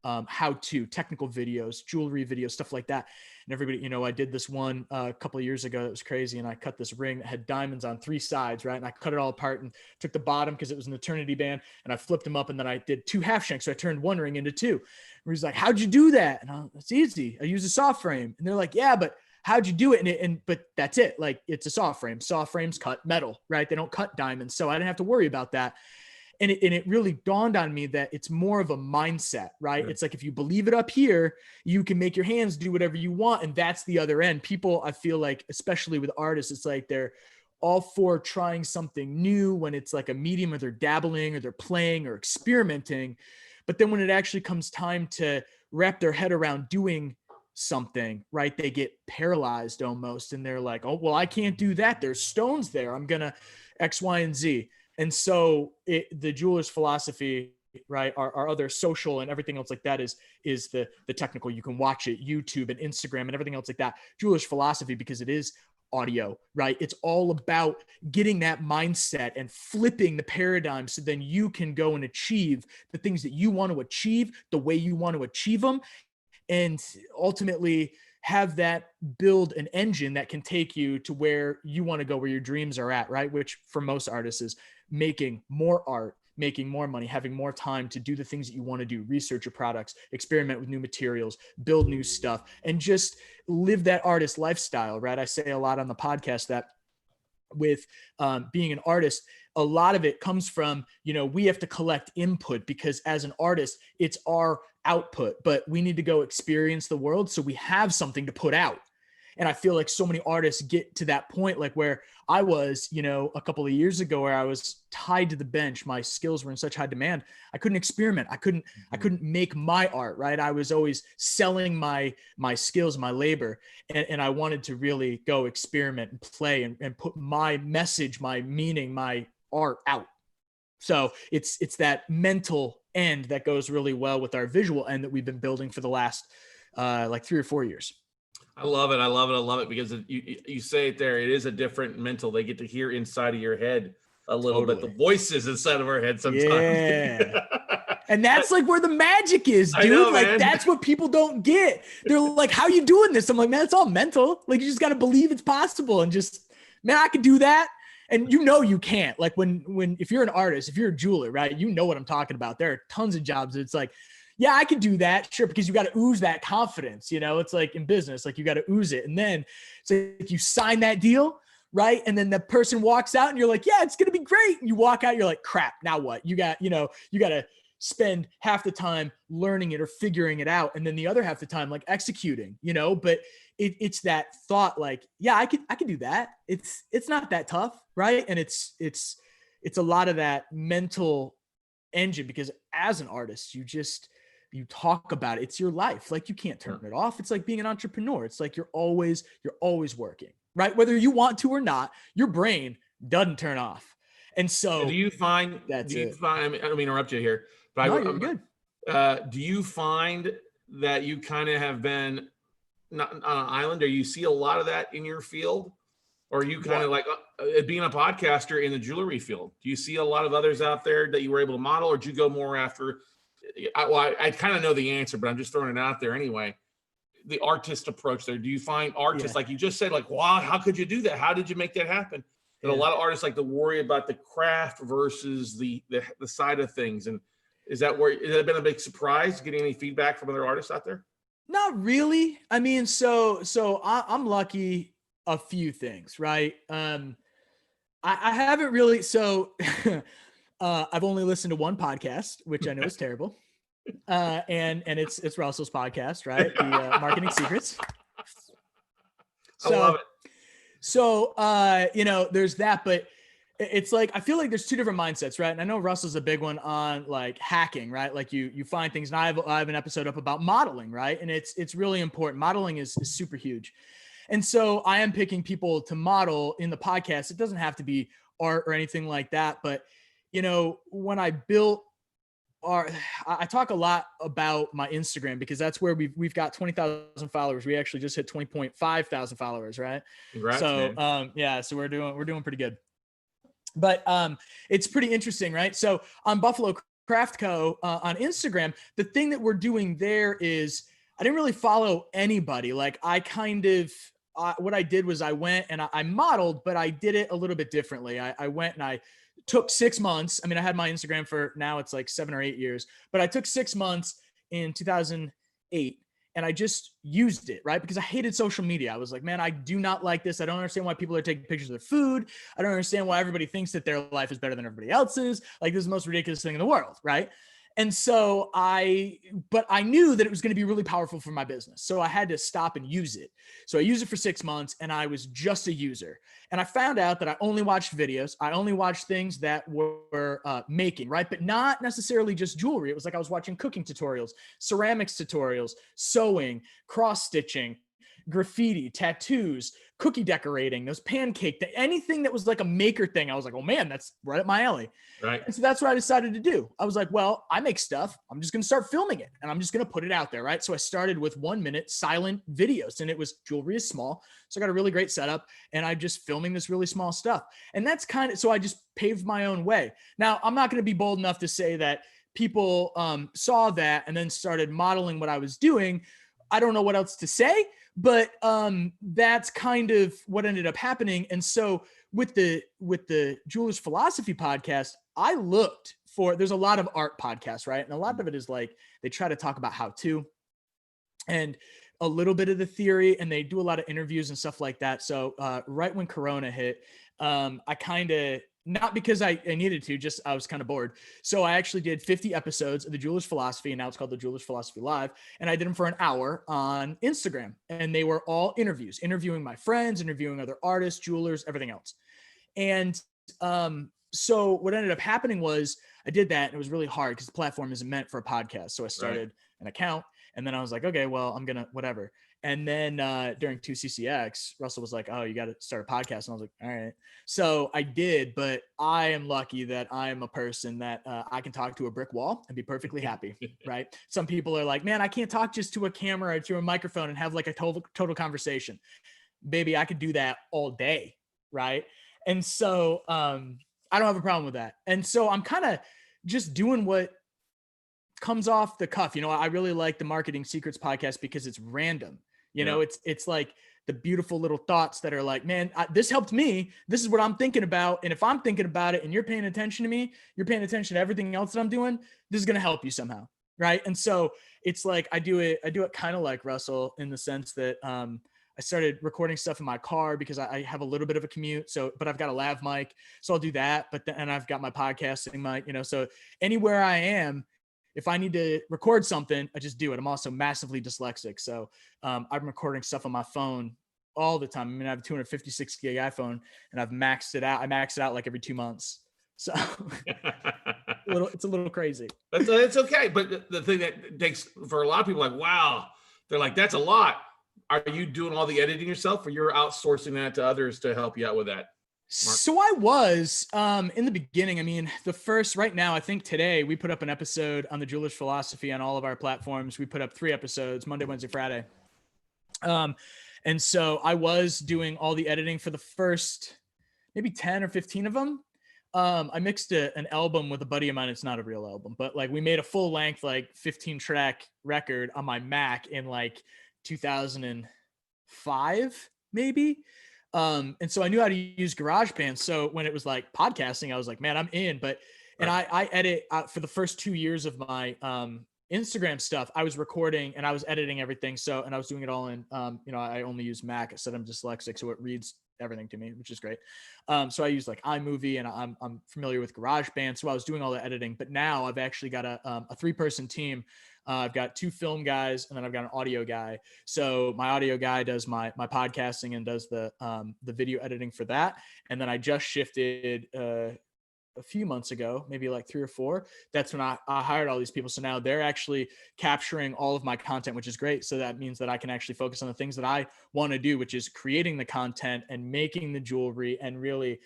technical videos, jewelry videos, stuff like that. And everybody, you know, I did this one a couple of years ago that was crazy, and I cut this ring that had diamonds on 3 sides, right? And I cut it all apart and took the bottom because it was an eternity band, and I flipped them up, and then I did 2 half shanks. So I turned 1 ring into 2. And he's like, "How'd you do that?" And it's easy. I use a saw frame. And they're like, "Yeah, but how'd you do it?" But that's it. Like, it's a saw frame. Saw frames cut metal, right? They don't cut diamonds. So I didn't have to worry about that. And it really dawned on me that it's more of a mindset, right? It's like, if you believe it up here, you can make your hands do whatever you want. And that's the other end. People, I feel like, especially with artists, it's like they're all for trying something new when it's like a medium, or they're dabbling, or they're playing, or experimenting. But then when it actually comes time to wrap their head around doing something, right, they get paralyzed almost. And they're like, "Oh, well, I can't do that. There's stones there. I'm going to X, Y, and Z." And so the jeweler's philosophy, right, our other social and everything else like that is the technical. You can watch it, YouTube and Instagram and everything else like that. Jeweler's philosophy, because it is audio, right? It's all about getting that mindset and flipping the paradigm, so then you can go and achieve the things that you want to achieve the way you want to achieve them, and ultimately have that build an engine that can take you to where you want to go, where your dreams are at, right? Which for most artists is making more art, making more money, having more time to do the things that you want to do, research your products, experiment with new materials, build new stuff, and just live that artist lifestyle, right? I say a lot on the podcast that with being an artist, a lot of it comes from, you know, we have to collect input, because as an artist, it's our output, but we need to go experience the world so we have something to put out. And I feel like so many artists get to that point, like where I was, you know, a couple of years ago, where I was tied to the bench. My skills were in such high demand. I couldn't experiment. I couldn't make my art, right? I was always selling my skills, my labor. And I wanted to really go experiment and play and put my message, my meaning, my art out. So it's that mental end that goes really well with our visual end that we've been building for the last like 3 or 4 years. I love it. I love it. I love it, because you say it there. It is a different mental. They get to hear inside of your head a little bit. The voices inside of our head sometimes. Yeah. And that's like where the magic is, dude. Know, like, man. That's what people don't get. They're like, "How you doing this?" I'm like, "Man, it's all mental. Like, you just got to believe it's possible." And just, man, I could do that. And you know, you can't. Like if you're an artist, if you're a jeweler, right, you know what I'm talking about. There are tons of jobs that it's like, yeah, I could do that. Sure. Because you got to ooze that confidence, you know, it's like in business, like you got to ooze it. And then it's like you sign that deal, right? And then the person walks out and you're like, "Yeah, it's going to be great." And you walk out, you're like, "Crap, now what?" You got to spend half the time learning it or figuring it out. And then the other half the time, like executing, you know, but it's that thought, like, yeah, I could do that. It's not that tough. Right. And it's a lot of that mental engine, because as an artist, you talk about it. It's your life. Like, you can't turn it off. It's like being an entrepreneur. It's like you're always working, right? Whether you want to or not, your brain doesn't turn off. And so do you find, I mean, I don't mean to interrupt you here, but no, you're good. Do you find that you kind of have been not on an island, or you see a lot of that in your field? Or are you kind of like being a podcaster in the jewelry field? Do you see a lot of others out there that you were able to model, or did you go more after? I kind of know the answer, but I'm just throwing it out there anyway. The artist approach there. Do you find artists, like you just said, like, wow, how could you do that? How did you make that happen? And a lot of artists like to worry about the craft versus the side of things. And has that been a big surprise, getting any feedback from other artists out there? Not really. I mean, so I'm lucky a few things, right? I haven't really, so I've only listened to one podcast, which I know is terrible. And it's Russell's podcast, right? The Marketing Secrets. I love it. So, you know, there's that, but it's like, I feel like there's 2 different mindsets, right? And I know Russell's a big one on like hacking, right? Like you find things, and I have an episode up about modeling, right? And it's really important. Modeling is super huge. And so I am picking people to model in the podcast. It doesn't have to be art or anything like that. But, you know, when I built I talk a lot about my Instagram because that's where we've got 20,000 followers. We actually just hit 20.5 thousand followers, right? Congrats, so man. yeah, so we're doing pretty good. But it's pretty interesting, right? So on Buffalo Craft Co. On Instagram, the thing that we're doing there is I didn't really follow anybody. Like I kind of what I did was I went and I modeled, but I did it a little bit differently. I went and I took 6 months. I mean, I had my Instagram for now it's like 7 or 8 years, but I took 6 months in 2008 and I just used it, right? Because I hated social media. I was like, man, I do not like this. I don't understand why people are taking pictures of their food. I don't understand why everybody thinks that their life is better than everybody else's. Like this is the most ridiculous thing in the world, right? And so but I knew that it was going to be really powerful for my business. So I had to stop and use it. So I used it for 6 months and I was just a user. And I found out that I only watched videos. I only watched things that were making, right? But not necessarily just jewelry. It was like I was watching cooking tutorials, ceramics tutorials, sewing, cross stitching, graffiti, tattoos, cookie decorating, those pancake, anything that was like a maker thing. I was like, oh man, that's right up my alley. Right. And so that's what I decided to do. I was like, well, I make stuff. I'm just going to start filming it and I'm just going to put it out there. Right. So I started with 1 minute silent videos and it was jewelry is small. So I got a really great setup and I'm just filming this really small stuff. And that's kind of, so I just paved my own way. Now I'm not going to be bold enough to say that people saw that and then started modeling what I was doing. I don't know what else to say, but that's kind of what ended up happening. And so with the Jeweler's Philosophy podcast, I looked for, there's a lot of art podcasts, right? And a lot of it is like, they try to talk about how to, and a little bit of the theory, and they do a lot of interviews and stuff like that. So right when Corona hit, I kind of, not because I needed to, just I was kind of bored. So I actually did 50 episodes of the Jeweler's Philosophy, and now it's called the Jeweler's Philosophy Live. And I did them for an hour on Instagram. And they were all interviews, interviewing my friends, interviewing other artists, jewelers, everything else. And so what ended up happening was I did that, and it was really hard because the platform isn't meant for a podcast. So I started an account, and then I was like, okay, well, I'm gonna whatever. And then during 2CCX, Russell was like, oh, you got to start a podcast. And I was like, all right. So I did, but I am lucky that I'm a person that I can talk to a brick wall and be perfectly happy, right? Some people are like, man, I can't talk just to a camera or to a microphone and have like a total conversation. Baby, I could do that all day, right? And so I don't have a problem with that. And so I'm kind of just doing what comes off the cuff. You know, I really like the Marketing Secrets podcast because it's random. You know, it's like the beautiful little thoughts that are like, man, this helped me. This is what I'm thinking about. And if I'm thinking about it and you're paying attention to me, you're paying attention to everything else that I'm doing, this is going to help you somehow. Right. And so it's like, I do it kind of like Russell in the sense that I started recording stuff in my car because I have a little bit of a commute. So, but I've got a lav mic, so I'll do that. But then, and I've got my podcasting mic, you know, so anywhere I am, if I need to record something, I just do it. I'm also massively dyslexic. So I'm recording stuff on my phone all the time. I mean, I have a 256 gig iPhone and I've maxed it out. I max it out like every 2 months. So it's a little crazy. It's okay. But the thing that takes for a lot of people, like, wow, they're like, that's a lot. Are you doing all the editing yourself, or you're outsourcing that to others to help you out with that? Mark? So I was in the beginning. I mean, right now, I think today we put up an episode on the Jeweler's Philosophy on all of our platforms. We put up 3 episodes, Monday, Wednesday, Friday. And so I was doing all the editing for the first maybe 10 or 15 of them. I mixed an album with a buddy of mine. It's not a real album, but like we made a full length, like 15 track record on my Mac in like 2005, maybe. And so I knew how to use GarageBand. So when it was like podcasting, I was like, man, I'm in. And I edit out for the first 2 years of my Instagram stuff. I was recording and I was editing everything. So, and I was doing it all in, you know, I only use Mac. I said I'm dyslexic, so it reads everything to me, which is great. So I use like iMovie, and I'm familiar with GarageBand. So I was doing all the editing, but now I've actually got a 3-person team. I've got 2 film guys, and then I've got an audio guy. So my audio guy does my podcasting and does the video editing for that. And then I just shifted a few months ago, maybe like 3 or 4. That's when I hired all these people. So now they're actually capturing all of my content, which is great. So that means that I can actually focus on the things that I want to do, which is creating the content and making the jewelry and really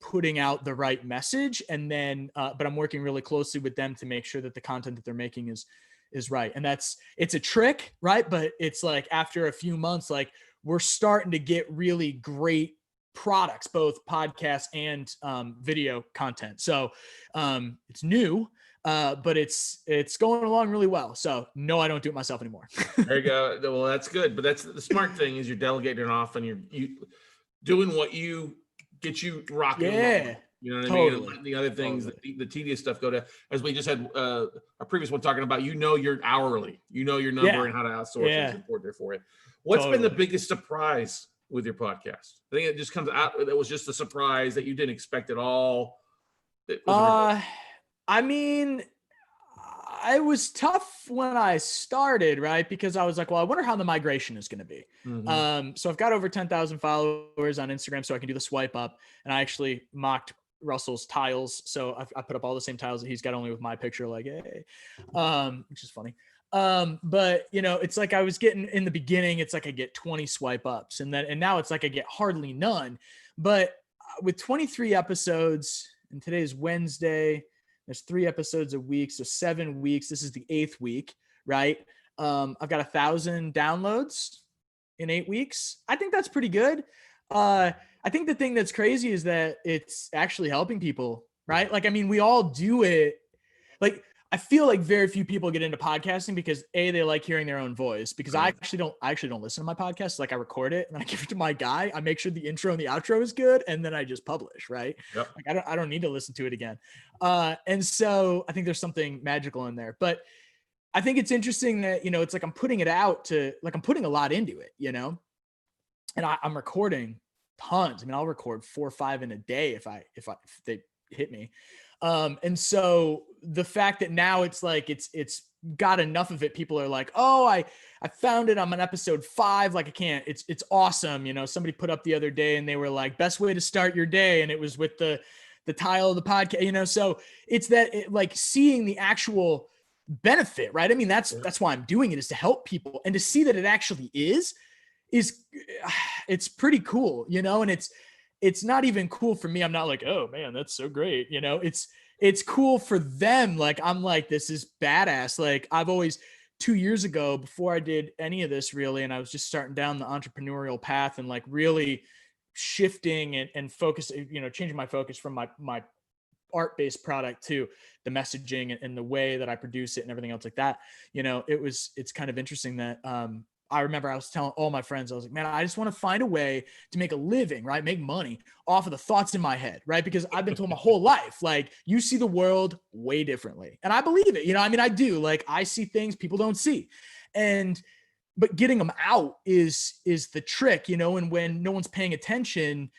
putting out the right message. And then, but I'm working really closely with them to make sure that the content that they're making is right. And it's a trick, right? But it's like after a few months, like we're starting to get really great products, both podcasts and video content. So it's new, but it's going along really well. So no, I don't do it myself anymore. There you go. Well, that's good. But that's the smart thing is you're delegating it off and you're doing what gets you rocking. Yeah. Along, you know what Totally. I mean? And the other things, the tedious stuff go to, as we just had a previous one talking about, your hourly, your number and how to outsource it is important for you. What's been the biggest surprise with your podcast? I think it just comes out. That was just a surprise that you didn't expect at all. I mean, it was tough when I started, right? Because I was like, well, I wonder how the migration is going to be. Mm-hmm. So I've got over 10,000 followers on Instagram, so I can do the swipe up. And I actually mocked Russell's tiles. So I put up all the same tiles that he's got, only with my picture, like, hey, which is funny. But it's like I was getting in the beginning, it's like I get 20 swipe ups and now it's like I get hardly none. But with 23 episodes, and today's Wednesday, there's 3 episodes a week. So 7 weeks. This is the 8th week, right? I've got 1,000 downloads in 8 weeks. I think that's pretty good. I think the thing that's crazy is that it's actually helping people, right? Like, I mean, we all do it. Like, I feel like very few people get into podcasting because they like hearing their own voice, because I actually don't listen to my podcast. Like, I record it and then I give it to my guy. I make sure the intro and the outro is good. And then I just publish. Right. Yep. Like, I don't need to listen to it again. And so I think there's something magical in there, but I think it's interesting that, it's like, I'm putting it out to, like, I'm putting a lot into it, and I'm recording tons. I mean, I'll record 4 or 5 in a day if they hit me. And so the fact that now it's like, it's got enough of it. People are like, oh, I found it. I'm on episode 5. Like, it's awesome. Somebody put up the other day and they were like, best way to start your day. And it was with the title of the podcast, so it's that like seeing the actual benefit, right? I mean, that's why I'm doing it, is to help people, and to see that it actually is it's pretty cool, and it's not even cool for me. I'm not like, oh man, that's so great. It's cool for them. Like, I'm like, this is badass. Like, I've always, 2 years ago, before I did any of this really, and I was just starting down the entrepreneurial path and like really shifting and focus, changing my focus from my art-based product to the messaging and the way that I produce it and everything else like that. It's kind of interesting that, I remember I was telling all my friends, I was like, man, I just want to find a way to make a living, right? Make money off of the thoughts in my head, right? Because I've been told my whole life, like, you see the world way differently. And I believe it, I mean, I do. Like, I see things people don't see. But getting them out is the trick, and when no one's paying attention,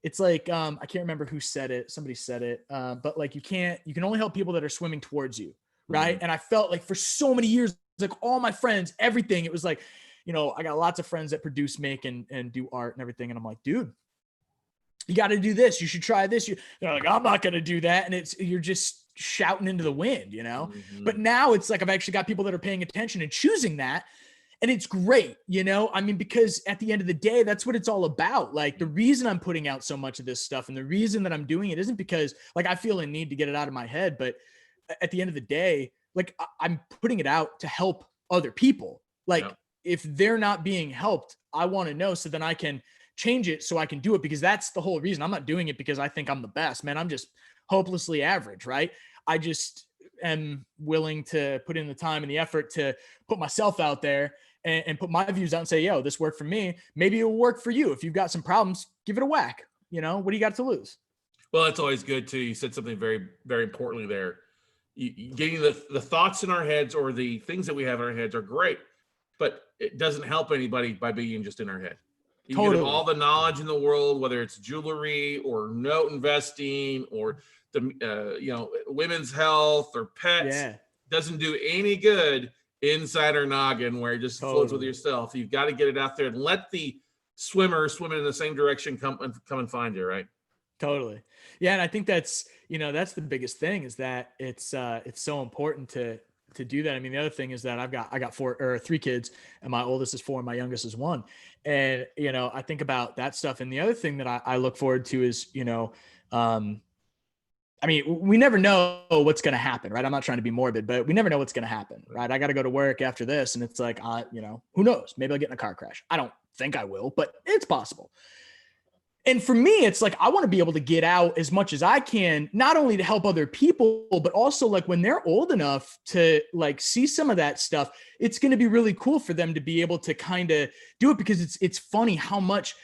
it's like, I can't remember who said it. Somebody said it, but like, you can only help people that are swimming towards you. Right. Mm-hmm. And I felt like for so many years, like all my friends, everything, it was like, I got lots of friends that produce, make, and do art and everything. And I'm like, dude, you got to do this. You should try this. They're like, I'm not going to do that. And you're just shouting into the wind, Mm-hmm. But now it's like, I've actually got people that are paying attention and choosing that. And it's great, I mean, because at the end of the day, that's what it's all about. Like, the reason I'm putting out so much of this stuff and the reason that I'm doing it isn't because like I feel a need to get it out of my head, but at the end of the day, like, I'm putting it out to help other people. Like, if they're not being helped, I want to know, so then I can change it so I can do it, because that's the whole reason. I'm not doing it because I think I'm the best, man. I'm just hopelessly average, right? I just am willing to put in the time and the effort to put myself out there and put my views out and say, yo, this worked for me. Maybe it will work for you. If you've got some problems, give it a whack. What do you got to lose? Well, that's always good too. You said something very, very importantly there. Getting the thoughts in our heads, or the things that we have in our heads, are great, but it doesn't help anybody by being just in our head. You can get all the knowledge in the world, whether it's jewelry or note investing or the women's health or pets. Yeah. Doesn't do any good inside our noggin where it just floats with yourself. You've got to get it out there and let the swimmer swim in the same direction, come and find you, right? Totally. Yeah. And I think that's, that's the biggest thing, is that it's so important to do that. I mean, the other thing is that I got 3 kids, and my oldest is 4 and my youngest is 1. And, I think about that stuff. And the other thing that I look forward to is, I mean, we never know what's going to happen, right? I'm not trying to be morbid, but we never know what's going to happen, right? I got to go to work after this, and it's like, who knows? Maybe I'll get in a car crash. I don't think I will, but it's possible. And for me, it's like, I want to be able to get out as much as I can, not only to help other people, but also like when they're old enough to like see some of that stuff, it's going to be really cool for them to be able to kind of do it, because it's funny how much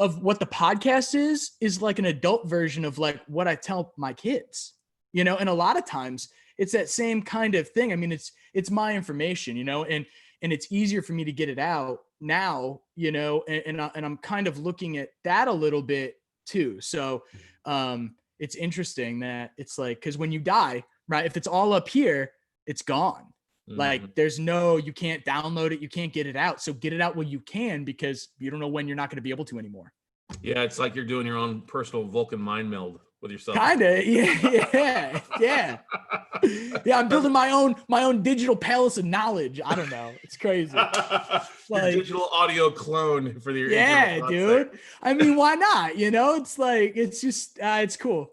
of what the podcast is like an adult version of like what I tell my kids, and a lot of times it's that same kind of thing. I mean, it's my information, and it's easier for me to get it out now, and I'm kind of looking at that a little bit too. So it's interesting that it's like, because when you die, right, if it's all up here, it's gone. Like you can't download it. You can't get it out. So get it out when you can, because you don't know when you're not going to be able to anymore. Yeah. It's like you're doing your own personal Vulcan mind meld with yourself. Kind of. Yeah. Yeah. Yeah. I'm building my own digital palace of knowledge. I don't know. It's crazy. Your digital audio clone for your dude. I mean, why not? It's like, it's just, it's cool.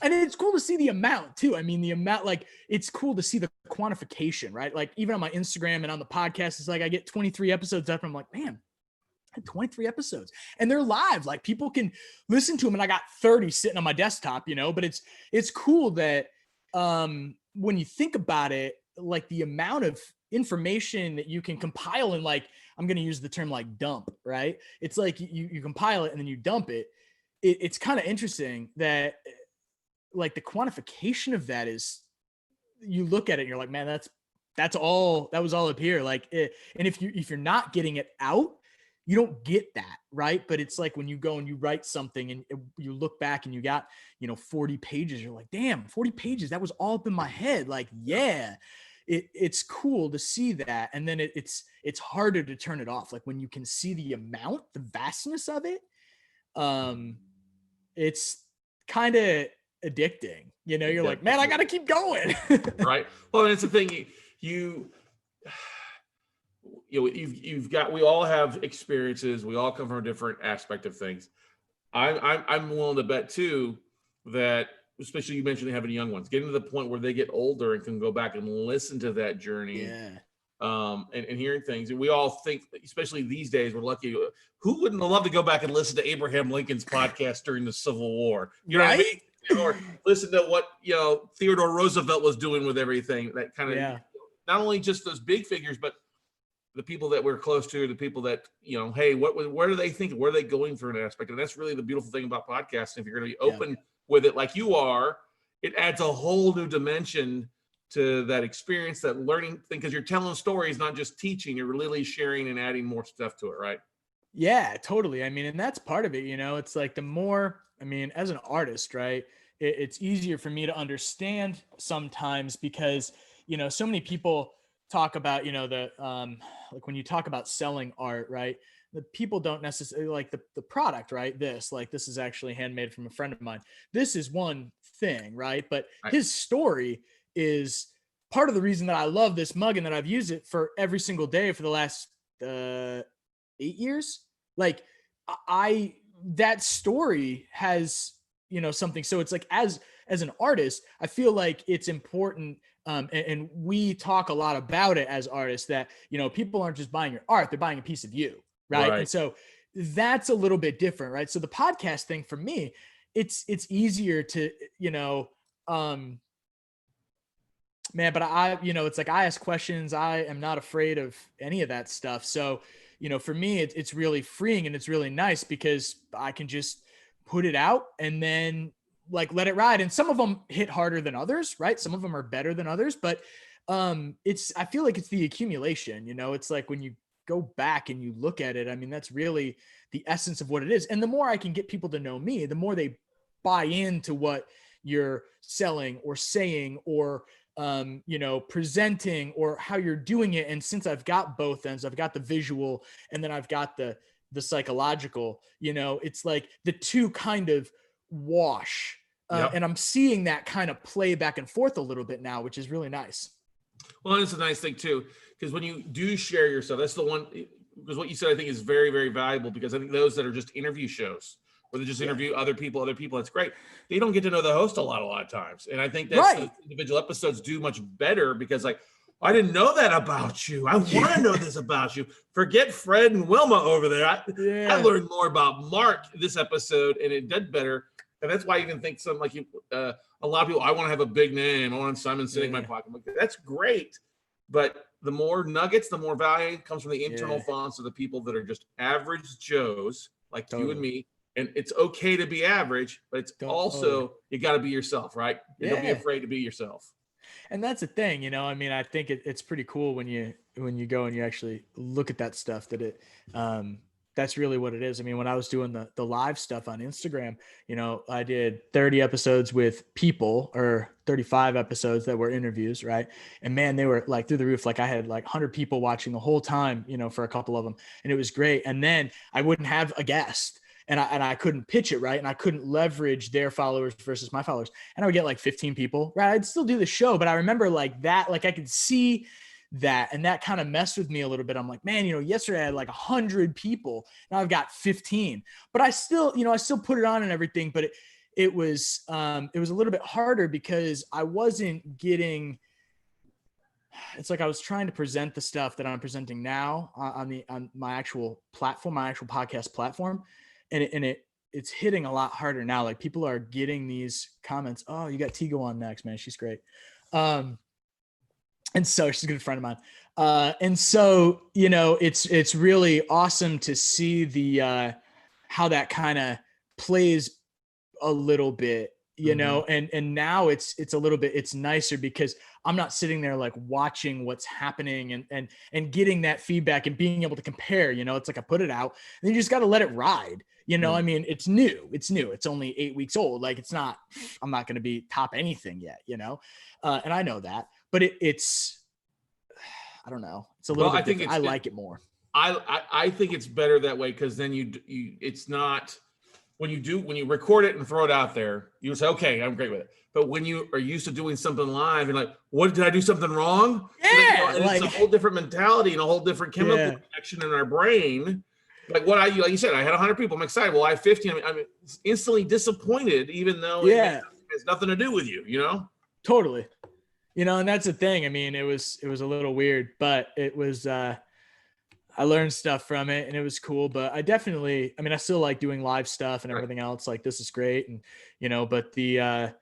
And it's cool to see the amount too. I mean, the amount, like, it's cool to see the quantification, right? Like even on my Instagram and on the podcast, it's like I get 23 episodes up and I'm like, man, I had 23 episodes and they're live. Like people can listen to them, and I got 30 sitting on my desktop, but it's cool that when you think about it, like the amount of information that you can compile and like, I'm going to use the term like dump, right? It's like you compile it and then you dump it. It's kind of interesting that like the quantification of that is, you look at it and you're like, man, that was all up here. Like, and if you're not getting it out, you don't get that. Right. But it's like when you go and you write something and you look back and you got, 40 pages, you're like, damn, 40 pages. That was all up in my head. Like, yeah, it's cool to see that. And then it's harder to turn it off. Like when you can see the amount, the vastness of it, it's kind of addicting, you're like, man, I gotta keep going. Right. Well, and it's the thing, we all have experiences, we all come from a different aspect of things. I'm willing to bet too that, especially you mentioned having young ones, getting to the point where they get older and can go back and listen to that journey. Yeah. And hearing things, and we all think, especially these days, we're lucky. Who wouldn't love to go back and listen to Abraham Lincoln's podcast during the Civil War? You know what I mean? Or listen to what Theodore Roosevelt was doing with everything. That kind of not only just those big figures, but the people that we're close to, the people that hey, what are they thinking? Where are they going through an aspect? And that's really the beautiful thing about podcasting. If you're going to be open with it, like you are, it adds a whole new dimension to that experience, that learning thing, because you're telling stories, not just teaching. You're really sharing and adding more stuff to it, right? Yeah, totally. I mean, and that's part of it. It's like the more, I mean, as an artist, right, it's easier for me to understand sometimes because, so many people talk about, like when you talk about selling art, right, the people don't necessarily like the product, right? This is actually handmade from a friend of mine. This is one thing, right? But his story is part of the reason that I love this mug and that I've used it for every single day for the last 8 years. Like that story has, something. So it's like, as an artist, I feel like it's important. And we talk a lot about it as artists that, people aren't just buying your art, they're buying a piece of you. Right. And so that's a little bit different. Right. So the podcast thing for me, it's easier to, man, but it's like, I ask questions. I am not afraid of any of that stuff. So, for me, it's really freeing and it's really nice because I can just put it out and then like, let it ride. And some of them hit harder than others, right? Some of them are better than others, but I feel like it's the accumulation, it's like when you go back and you look at it, I mean, that's really the essence of what it is. And the more I can get people to know me, the more they buy into what you're selling or saying or, presenting or how you're doing it. And since I've got both ends, I've got the visual and then I've got the psychological, it's like the two kind of wash. And I'm seeing that kind of play back and forth a little bit now, which is really nice. Well, it's a nice thing too, because when you do share yourself, that's the one, because what you said, I think is very, very valuable, because I think those that are just interview shows, where they just interview other people. That's great. They don't get to know the host a lot of times. And I think that's the individual episodes do much better because like, I didn't know that about you. I want to know this about you. Forget Fred and Wilma over there. I learned more about Mark this episode, and it did better. And that's why I even think something like you, a lot of people, I want to have a big name. I want Simon Sinek in my pocket. That's great. But the more nuggets, the more value comes from the internal thoughts of the people that are just average Joes like you and me. And it's okay to be average, but it's also, you got to be yourself, right? And don't be afraid to be yourself. And that's the thing, you know, I mean, I think it's pretty cool when you go and you actually look at that stuff that that's really what it is. I mean, when I was doing the live stuff on Instagram, you know, I did 30 episodes with people or 35 episodes that were interviews. Right. And man, they were like through the roof. Like I had like 100 people watching the whole time, you know, for a couple of them, and it was great. And then I wouldn't have a guest. And I couldn't pitch it right. And I couldn't leverage their followers versus my followers. And I would get like 15 people, right? I'd still do the show, but I remember like that, like I could see that. And that kind of messed with me a little bit. I'm like, man, you know, yesterday I had like 100 people. Now I've got 15, but I still, you know, I still put it on and everything, but it was a little bit harder because I wasn't getting, it's like I was trying to present the stuff that I'm presenting now on my actual platform, my actual podcast platform. And it's hitting a lot harder now. Like people are getting these comments. Oh, you got Tigo on next, man. She's great. And so she's a good friend of mine. And so, you know, it's really awesome to see the, how that kind of plays a little bit, you know, and now it's a little bit, it's nicer because I'm not sitting there like watching what's happening and getting that feedback and being able to compare, you know, it's like I put it out and you just got to let it ride. You know, I mean, it's new. It's only 8 weeks old. Like I'm not going to be top anything yet, you know? And I know that, but it's, I don't know. It's a little bit different. I like it more. I think it's better that way. Cause then it's not, when you record it and throw it out there, you say, okay, I'm great with it. But when you are used to doing something live and like, what, did I do something wrong? Yeah. It's a whole different mentality and a whole different chemical connection in our brain. Like like you said, I had 100 people. I'm excited. Well, I have 50. I'm instantly disappointed, even though it has nothing to do with you, you know? Totally. You know, and that's the thing. I mean, it was a little weird, but it was, I learned stuff from it and it was cool, but I still like doing live stuff and everything else. Like this is great. And, you know, but the,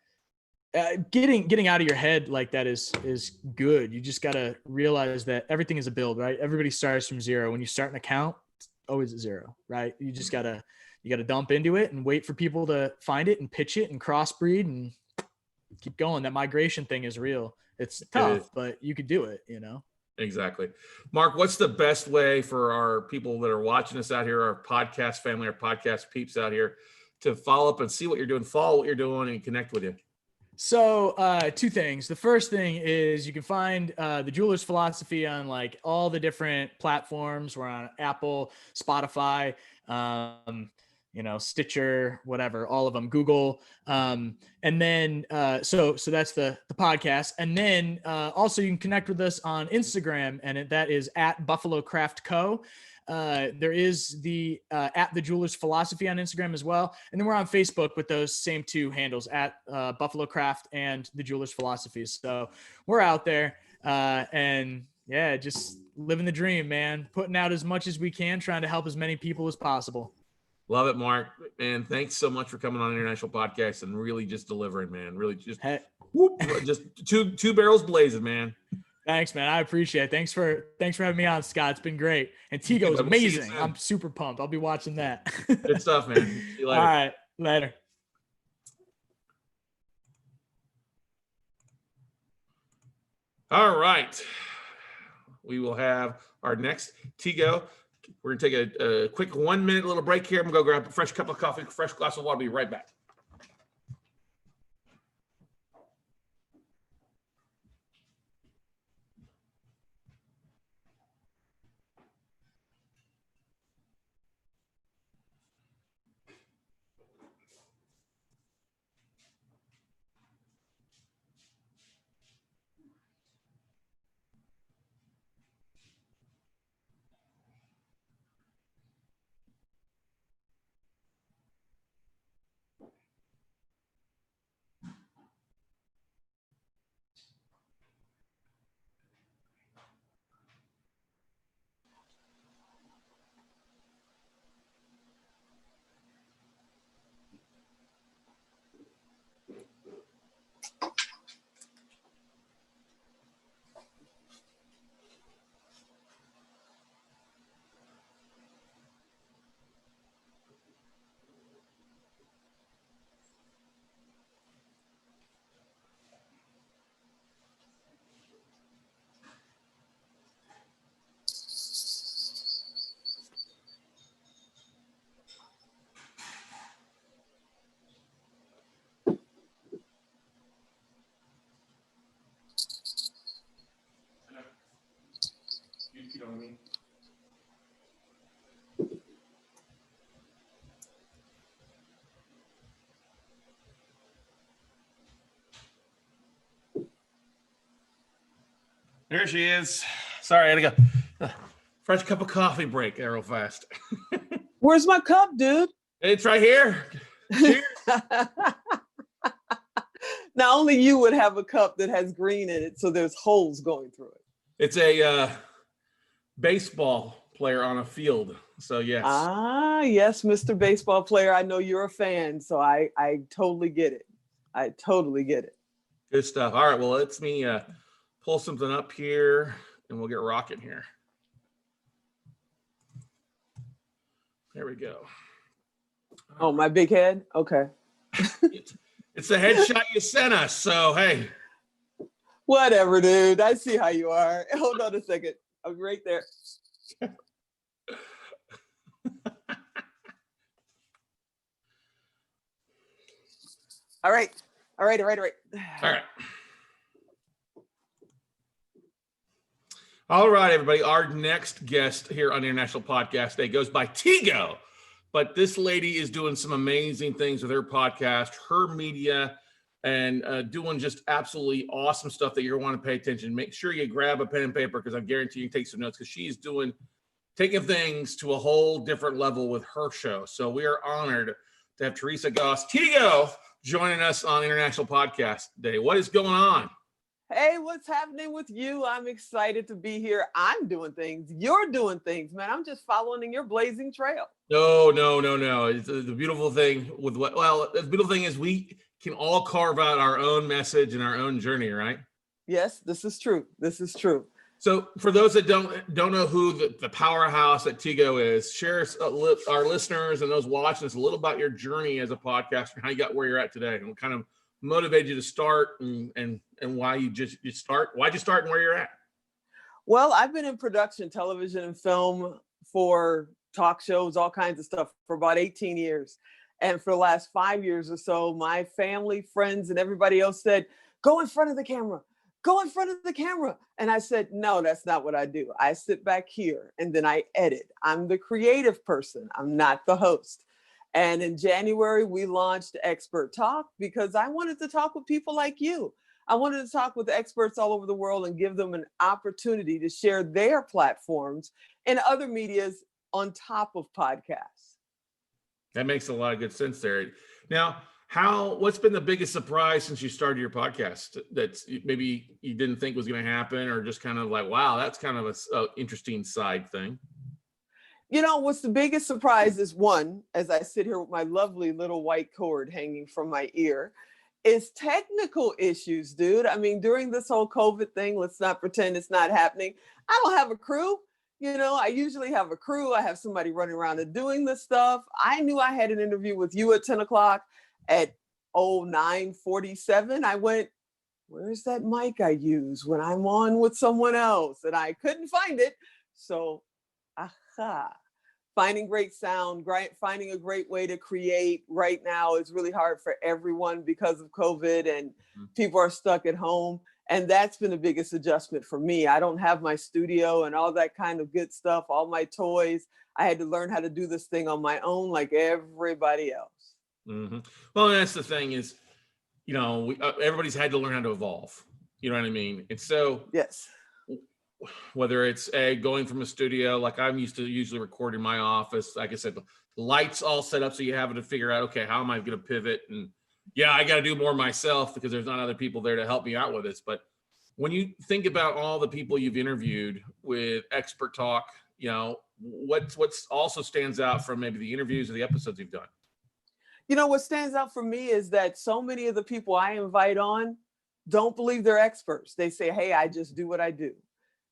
getting out of your head like that is good. You just got to realize that everything is a build, right? Everybody starts from zero. When you start an account, it's always at zero, right? You just you got to dump into it and wait for people to find it and pitch it and crossbreed and keep going. That migration thing is real. It's tough, but you could do it, you know? Exactly. Mark, what's the best way for our people that are watching us out here, our podcast family, our podcast peeps out here, to follow up and see what you're doing, follow what you're doing, and connect with you? So two things. The first thing is you can find the Jeweler's Philosophy on like all the different platforms. We're on Apple, Spotify, you know, Stitcher, whatever, all of them, Google. And then so that's the podcast. And then also you can connect with us on Instagram, and that is at Buffalo Craft Co. There is the at the Jeweler's Philosophy on Instagram as well. And then we're on Facebook with those same two handles at Buffalo Craft and the Jeweler's Philosophy. So we're out there and yeah, just living the dream, man, putting out as much as we can, trying to help as many people as possible. Love it, Mark. Man, thanks so much for coming on International Podcast and really just delivering, man. Really just, just two barrels blazing, man. Thanks, man. I appreciate it. Thanks for having me on, Scott. It's been great. And Tigo is amazing. I'm super pumped. I'll be watching that. Good stuff, man. See you later. All right. Later. All right. We will have our next Tigo. We're going to take a quick 1 minute little break here. I'm going to go grab a fresh cup of coffee, fresh glass of water. I'll be right back. There she is. Sorry, I had to go. Fresh cup of coffee break there real fast. Where's my cup, dude? It's right here. Cheers. Now, only you would have a cup that has green in it, so there's holes going through it. It's a baseball player on a field. So, yes. Ah, yes, Mr. Baseball Player. I know you're a fan, so I totally get it. I totally get it. Good stuff. All right, well, let me pull something up here, and we'll get rocking here. There we go. Oh, my big head? Okay. It's the headshot you sent us, so hey. Whatever, dude. I see how you are. Hold on a second. I'm right there. All right. All right. All right, everybody. Our next guest here on International Podcast Day goes by Tigo, but this lady is doing some amazing things with her podcast, her media, and doing just absolutely awesome stuff that you're going to pay attention. Make sure you grab a pen and paper because I guarantee you can take some notes because she's taking things to a whole different level with her show. So we are honored to have THERESA Goss Tigo joining us on International Podcast Day. What is going on? Hey, what's happening with you? I'm excited to be here. I'm doing things. You're doing things, man. I'm just following in your blazing trail. No. It's the beautiful thing with the beautiful thing is we can all carve out our own message and our own journey, right? Yes, this is true. This is true. So for those that don't know who the powerhouse that Tigo is, share our listeners and those watching us a little about your journey as a podcaster, how you got where you're at today, and what kind of motivated you to start and why you start? Why'd you start and where you're at? Well, I've been in production, television and film for talk shows, all kinds of stuff for about 18 years. And for the last 5 years or so, my family, friends, and everybody else said, go in front of the camera, go in front of the camera. And I said, no, that's not what I do. I sit back here and then I edit. I'm the creative person. I'm not the host. And in January, we launched Expert Talk because I wanted to talk with people like you. I wanted to talk with experts all over the world and give them an opportunity to share their platforms and other medias on top of podcasts. That makes a lot of good sense there. Now, what's been the biggest surprise since you started your podcast that maybe you didn't think was going to happen, or just kind of like, wow, that's kind of a interesting side thing? You know, what's the biggest surprise is, one, as I sit here with my lovely little white cord hanging from my ear, is technical issues, dude. I mean, during this whole COVID thing, let's not pretend it's not happening. I don't have a crew. You know, I usually have a crew. I have somebody running around and doing this stuff. I knew I had an interview with you at 10 o'clock. At 9:47, I went, where's that mic I use when I'm on with someone else? And I couldn't find it. So, finding great sound, finding a great way to create right now is really hard for everyone because of COVID and people are stuck at home. And that's been the biggest adjustment for me. I don't have my studio and all that kind of good stuff, all my toys. I had to learn how to do this thing on my own like everybody else. Mm-hmm. Well, that's the thing is, you know, everybody's had to learn how to evolve. You know what I mean? And so, yes, whether it's going from a studio, like I'm used to usually record in my office, like I said, the lights all set up, so you have to figure out, okay, how am I going to pivot? And yeah, I got to do more myself because there's not other people there to help me out with this. But when you think about all the people you've interviewed with Expert Talk, you know, what's also stands out from maybe the interviews or the episodes you've done? You know, what stands out for me is that so many of the people I invite on don't believe they're experts. They say, hey, I just do what I do.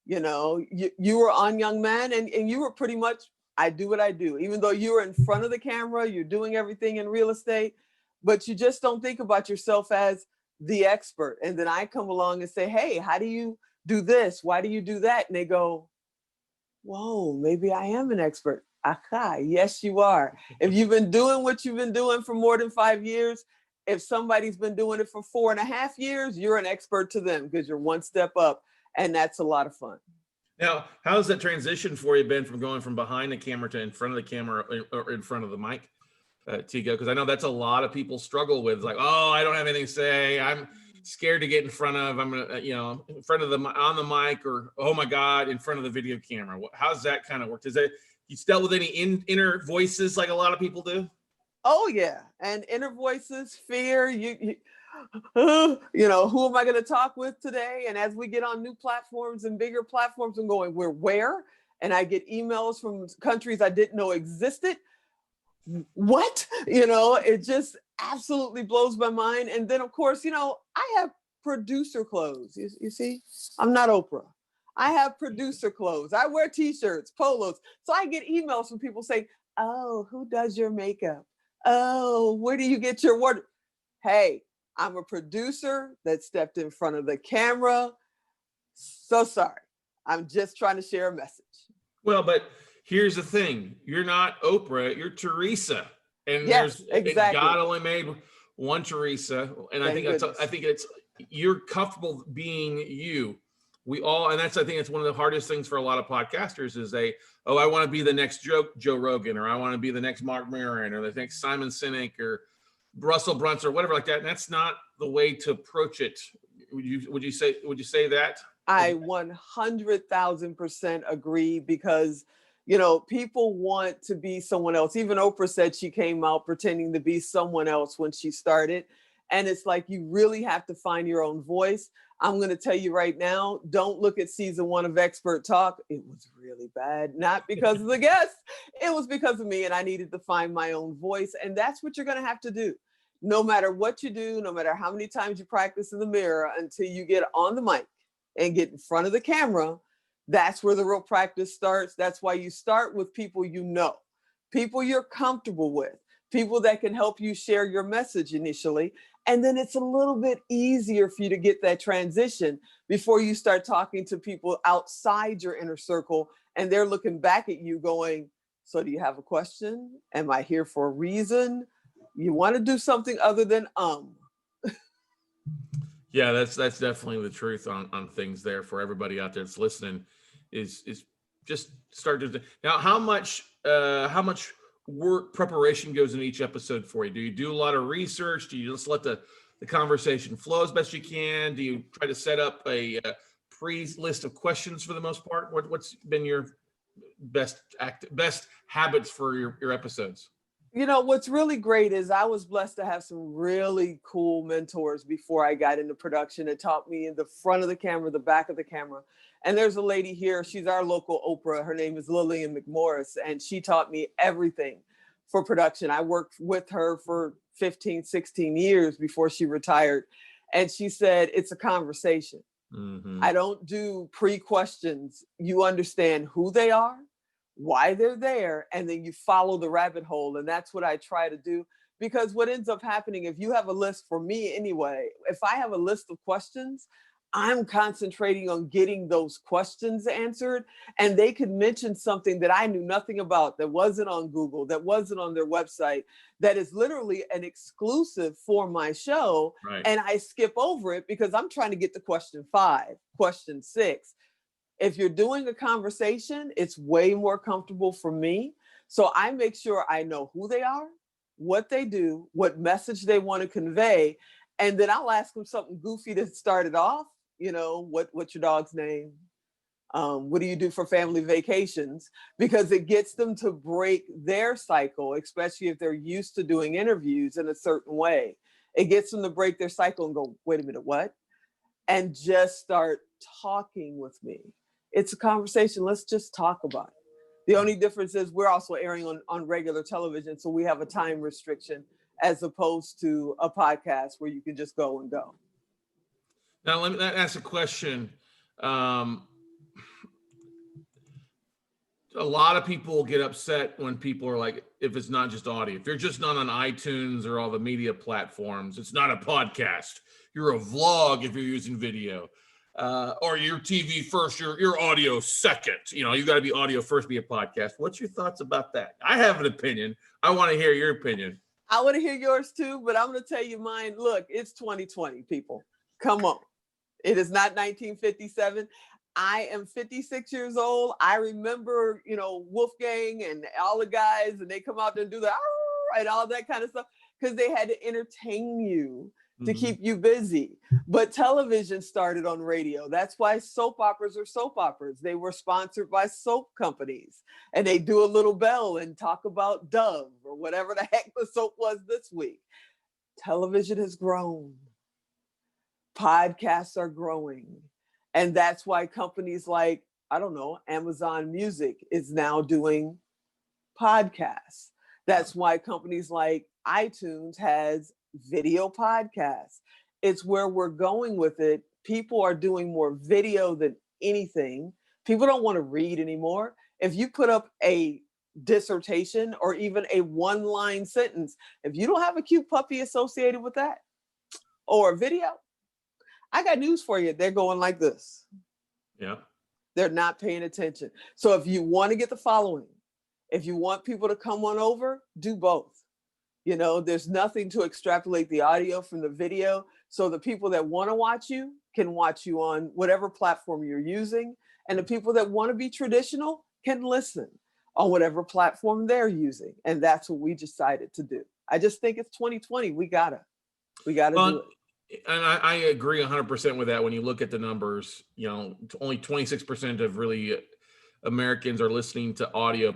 You know, you were on Young Man and you were pretty much, I do what I do. Even though you're in front of the camera, you're doing everything in real estate, but you just don't think about yourself as the expert. And then I come along and say, hey, how do you do this? Why do you do that? And they go, whoa, maybe I am an expert. Aha, yes, you are. If you've been doing what you've been doing for more than 5 years, if somebody's been doing it for 4.5 years, you're an expert to them because you're one step up. And that's a lot of fun. Now, how's that transition for you been from going from behind the camera to in front of the camera or in front of the mic, Tigo? Because I know that's a lot of people struggle with. Like, oh, I don't have anything to say. scared to get in front of. I'm gonna, in front of on the mic, or oh my God, in front of the video camera. How's that kind of work? Is that you dealt with any inner voices like a lot of people do? Oh yeah, and inner voices, fear. Who am I going to talk with today? And as we get on new platforms and bigger platforms, I'm going, we're where? And I get emails from countries I didn't know existed. What? It just absolutely blows my mind. And then of course, I have producer clothes. You see, I'm not Oprah. I have producer clothes. I wear t-shirts, polos. So I get emails from people saying, oh, who does your makeup? Oh, where do you get your wardrobe? Hey, I'm a producer that stepped in front of the camera. So sorry. I'm just trying to share a message. Well, but here's the thing. You're not Oprah, you're THERESA. And yes, exactly. God only made one THERESA. And I think it's you're comfortable being you. And I think it's one of the hardest things for a lot of podcasters is I want to be the next Joe Rogan, or I want to be the next Mark Maron, or the next Simon Sinek, or Russell Brunson, or whatever like that. And that's not the way to approach it. Would you say that? I 100,000% agree, because, people want to be someone else. Even Oprah said she came out pretending to be someone else when she started. And it's like, you really have to find your own voice. I'm going to tell you right now, don't look at season 1 of Expert Talk. It was really bad, not because of the guests. It was because of me, and I needed to find my own voice. And that's what you're going to have to do. No matter what you do, no matter how many times you practice in the mirror, until you get on the mic and get in front of the camera, that's where the real practice starts. That's why you start with people people you're comfortable with, people that can help you share your message initially. And then it's a little bit easier for you to get that transition before you start talking to people outside your inner circle, and they're looking back at you going, so do you have a question? Am I here for a reason? You want to do something other than Yeah, that's definitely the truth on things there for everybody out there that's listening, is just start to. Now, how much work preparation goes in each episode for you? Do you do a lot of research? Do you just let the conversation flow as best you can? Do you try to set up a list of questions for the most part? What's been your best habits for your episodes? What's really great is I was blessed to have some really cool mentors before I got into production that taught me in the front of the camera, the back of the camera. And there's a lady here, she's our local Oprah. Her name is Lillian McMorris, and she taught me everything for production. I worked with her for 15, 16 years before she retired. And she said, it's a conversation. Mm-hmm. I don't do pre-questions. You understand who they are, why they're there, and then you follow the rabbit hole. And that's what I try to do, because what ends up happening, if you have a list, for me anyway, if I have a list of questions, I'm concentrating on getting those questions answered. And they could mention something that I knew nothing about, that wasn't on Google, that wasn't on their website, that is literally an exclusive for my show. Right. And I skip over it because I'm trying to get to question 5, question 6. If you're doing a conversation, it's way more comfortable for me. So I make sure I know who they are, what they do, what message they want to convey. And then I'll ask them something goofy to start it off. What's your dog's name? What do you do for family vacations? Because it gets them to break their cycle, especially if they're used to doing interviews in a certain way. It gets them to break their cycle and go, wait a minute, what? And just start talking with me. It's a conversation. Let's just talk about it. The only difference is we're also airing on regular television, so we have a time restriction as opposed to a podcast where you can just go and go. Now, let me ask a question. A lot of people get upset when people are like, if it's not just audio, if you're just not on iTunes or all the media platforms, it's not a podcast. You're a vlog if you're using video, or you're TV first, you're audio second. You got to be audio first, be a podcast. What's your thoughts about that? I have an opinion. I want to hear your opinion. I want to hear yours too, but I'm going to tell you mine. Look, it's 2020, people. Come on. It is not 1957. I am 56 years old. I remember, Wolfgang and all the guys, and they come out there and do the and all that kind of stuff, because they had to entertain you. to keep you busy. But television started on radio. That's why soap operas are soap operas. They were sponsored by soap companies, and they do a little bell and talk about Dove or whatever the heck the soap was this week. Television has grown. Podcasts are growing. And that's why companies like, I don't know, Amazon Music is now doing podcasts. That's why companies like iTunes has video podcasts. It's where we're going with it. People are doing more video than anything. People don't want to read anymore. If you put up a dissertation or even a one-line sentence, if you don't have a cute puppy associated with that or a video, I got news for you. They're going like this. Yeah. They're not paying attention. So if you want to get the following, if you want people to come on over, do both. You know, there's nothing to extrapolate the audio from the video. So the people that want to watch you can watch you on whatever platform you're using. And the people that want to be traditional can listen on whatever platform they're using. And that's what we decided to do. I just think it's 2020. We gotta do it. And I agree 100% with that. When you look at the numbers, you know, only 26% of really Americans are listening to audio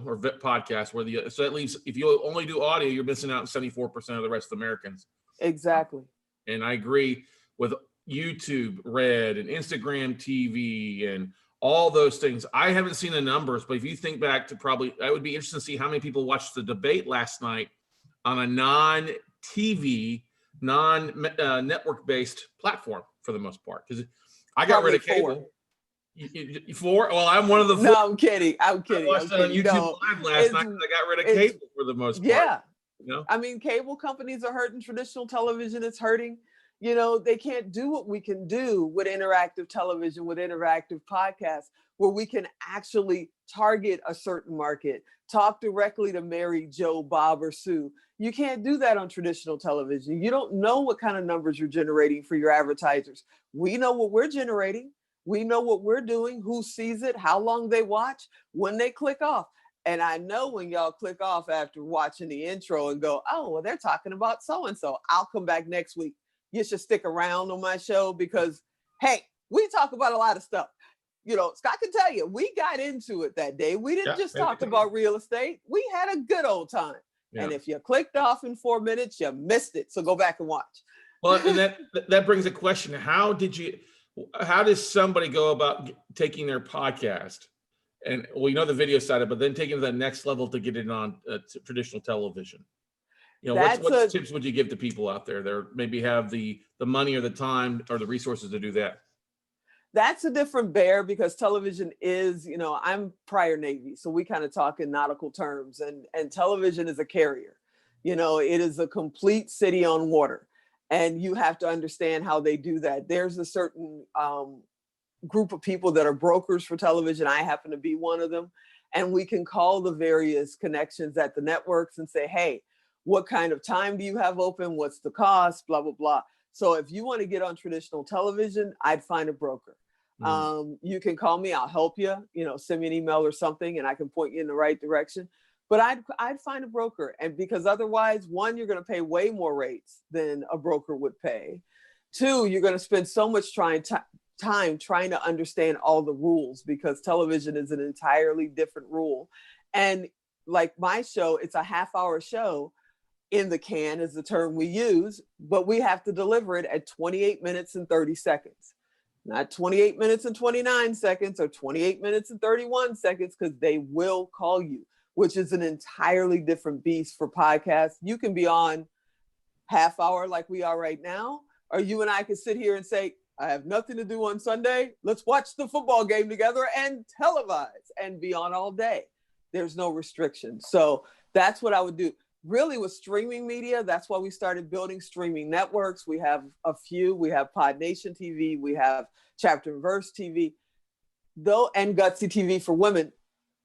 or podcasts. So at least if you only do audio, you're missing out on 74% of the rest of Americans. Exactly. And I agree with YouTube Red and Instagram TV and all those things. I haven't seen the numbers, but if you think back to I would be interested to see how many people watched the debate last night on a non-TV, non-network-based platform for the most part. Because I got rid of cable. Four? Well, I'm one of the four. No, I'm kidding. I watched it on YouTube Live last night because I got rid of cable for the most part. Yeah. You know? I mean, cable companies are hurting. Traditional television is hurting. You know, they can't do what we can do with interactive television, with interactive podcasts, where we can actually target a certain market, talk directly to Mary, Joe, Bob, or Sue. You can't do that on traditional television. You don't know what kind of numbers you're generating for your advertisers. We know what we're generating. We know what we're doing, who sees it, how long they watch, when they click off. And I know when y'all click off after watching the intro and go, oh, well, they're talking about so-and-so. I'll come back next week. You should stick around on my show because, hey, we talk about a lot of stuff. You know, Scott can tell you, we got into it that day. We didn't just talk about real estate. We had a good old time. Yeah. And if you clicked off in 4 minutes, you missed it. So go back and watch. Well, and that brings a question. How does somebody go about taking their podcast and, well, you know, the video side of it, but then taking it to the next level to get it on traditional television? You know, what tips would you give to people out there that maybe have the money or the time or the resources to do that? That's a different bear because television is, you know, I'm prior Navy, so we kind of talk in nautical terms, and television is a carrier. You know, it is a complete city on water, and you have to understand how they do that. There's a certain group of people that are brokers for television. I happen to be one of them, and we can call the various connections at the networks and say, hey, what kind of time do you have open? What's the cost? Blah, blah, blah. So if you want to get on traditional television, I'd find a broker. You can call me, I'll help you, you know, send me an email or something and I can point you in the right direction. But I'd find a broker. And because otherwise, one, you're going to pay way more rates than a broker would pay. Two, you're going to spend so much time trying to understand all the rules because television is an entirely different rule. And like my show, it's a half-hour show. In the can is the term we use, but we have to deliver it at 28 minutes and 30 seconds. Not 28 minutes and 29 seconds or 28 minutes and 31 seconds, because they will call you, which is an entirely different beast for podcasts. You can be on half hour like we are right now, or you and I can sit here and say, I have nothing to do on Sunday. Let's watch the football game together and televise and be on all day. There's no restriction. So that's what I would do. Really with streaming media, that's why we started building streaming networks. We have a few. We have Pod Nation TV. We have Chapter and Verse TV, and Gutsy TV for women.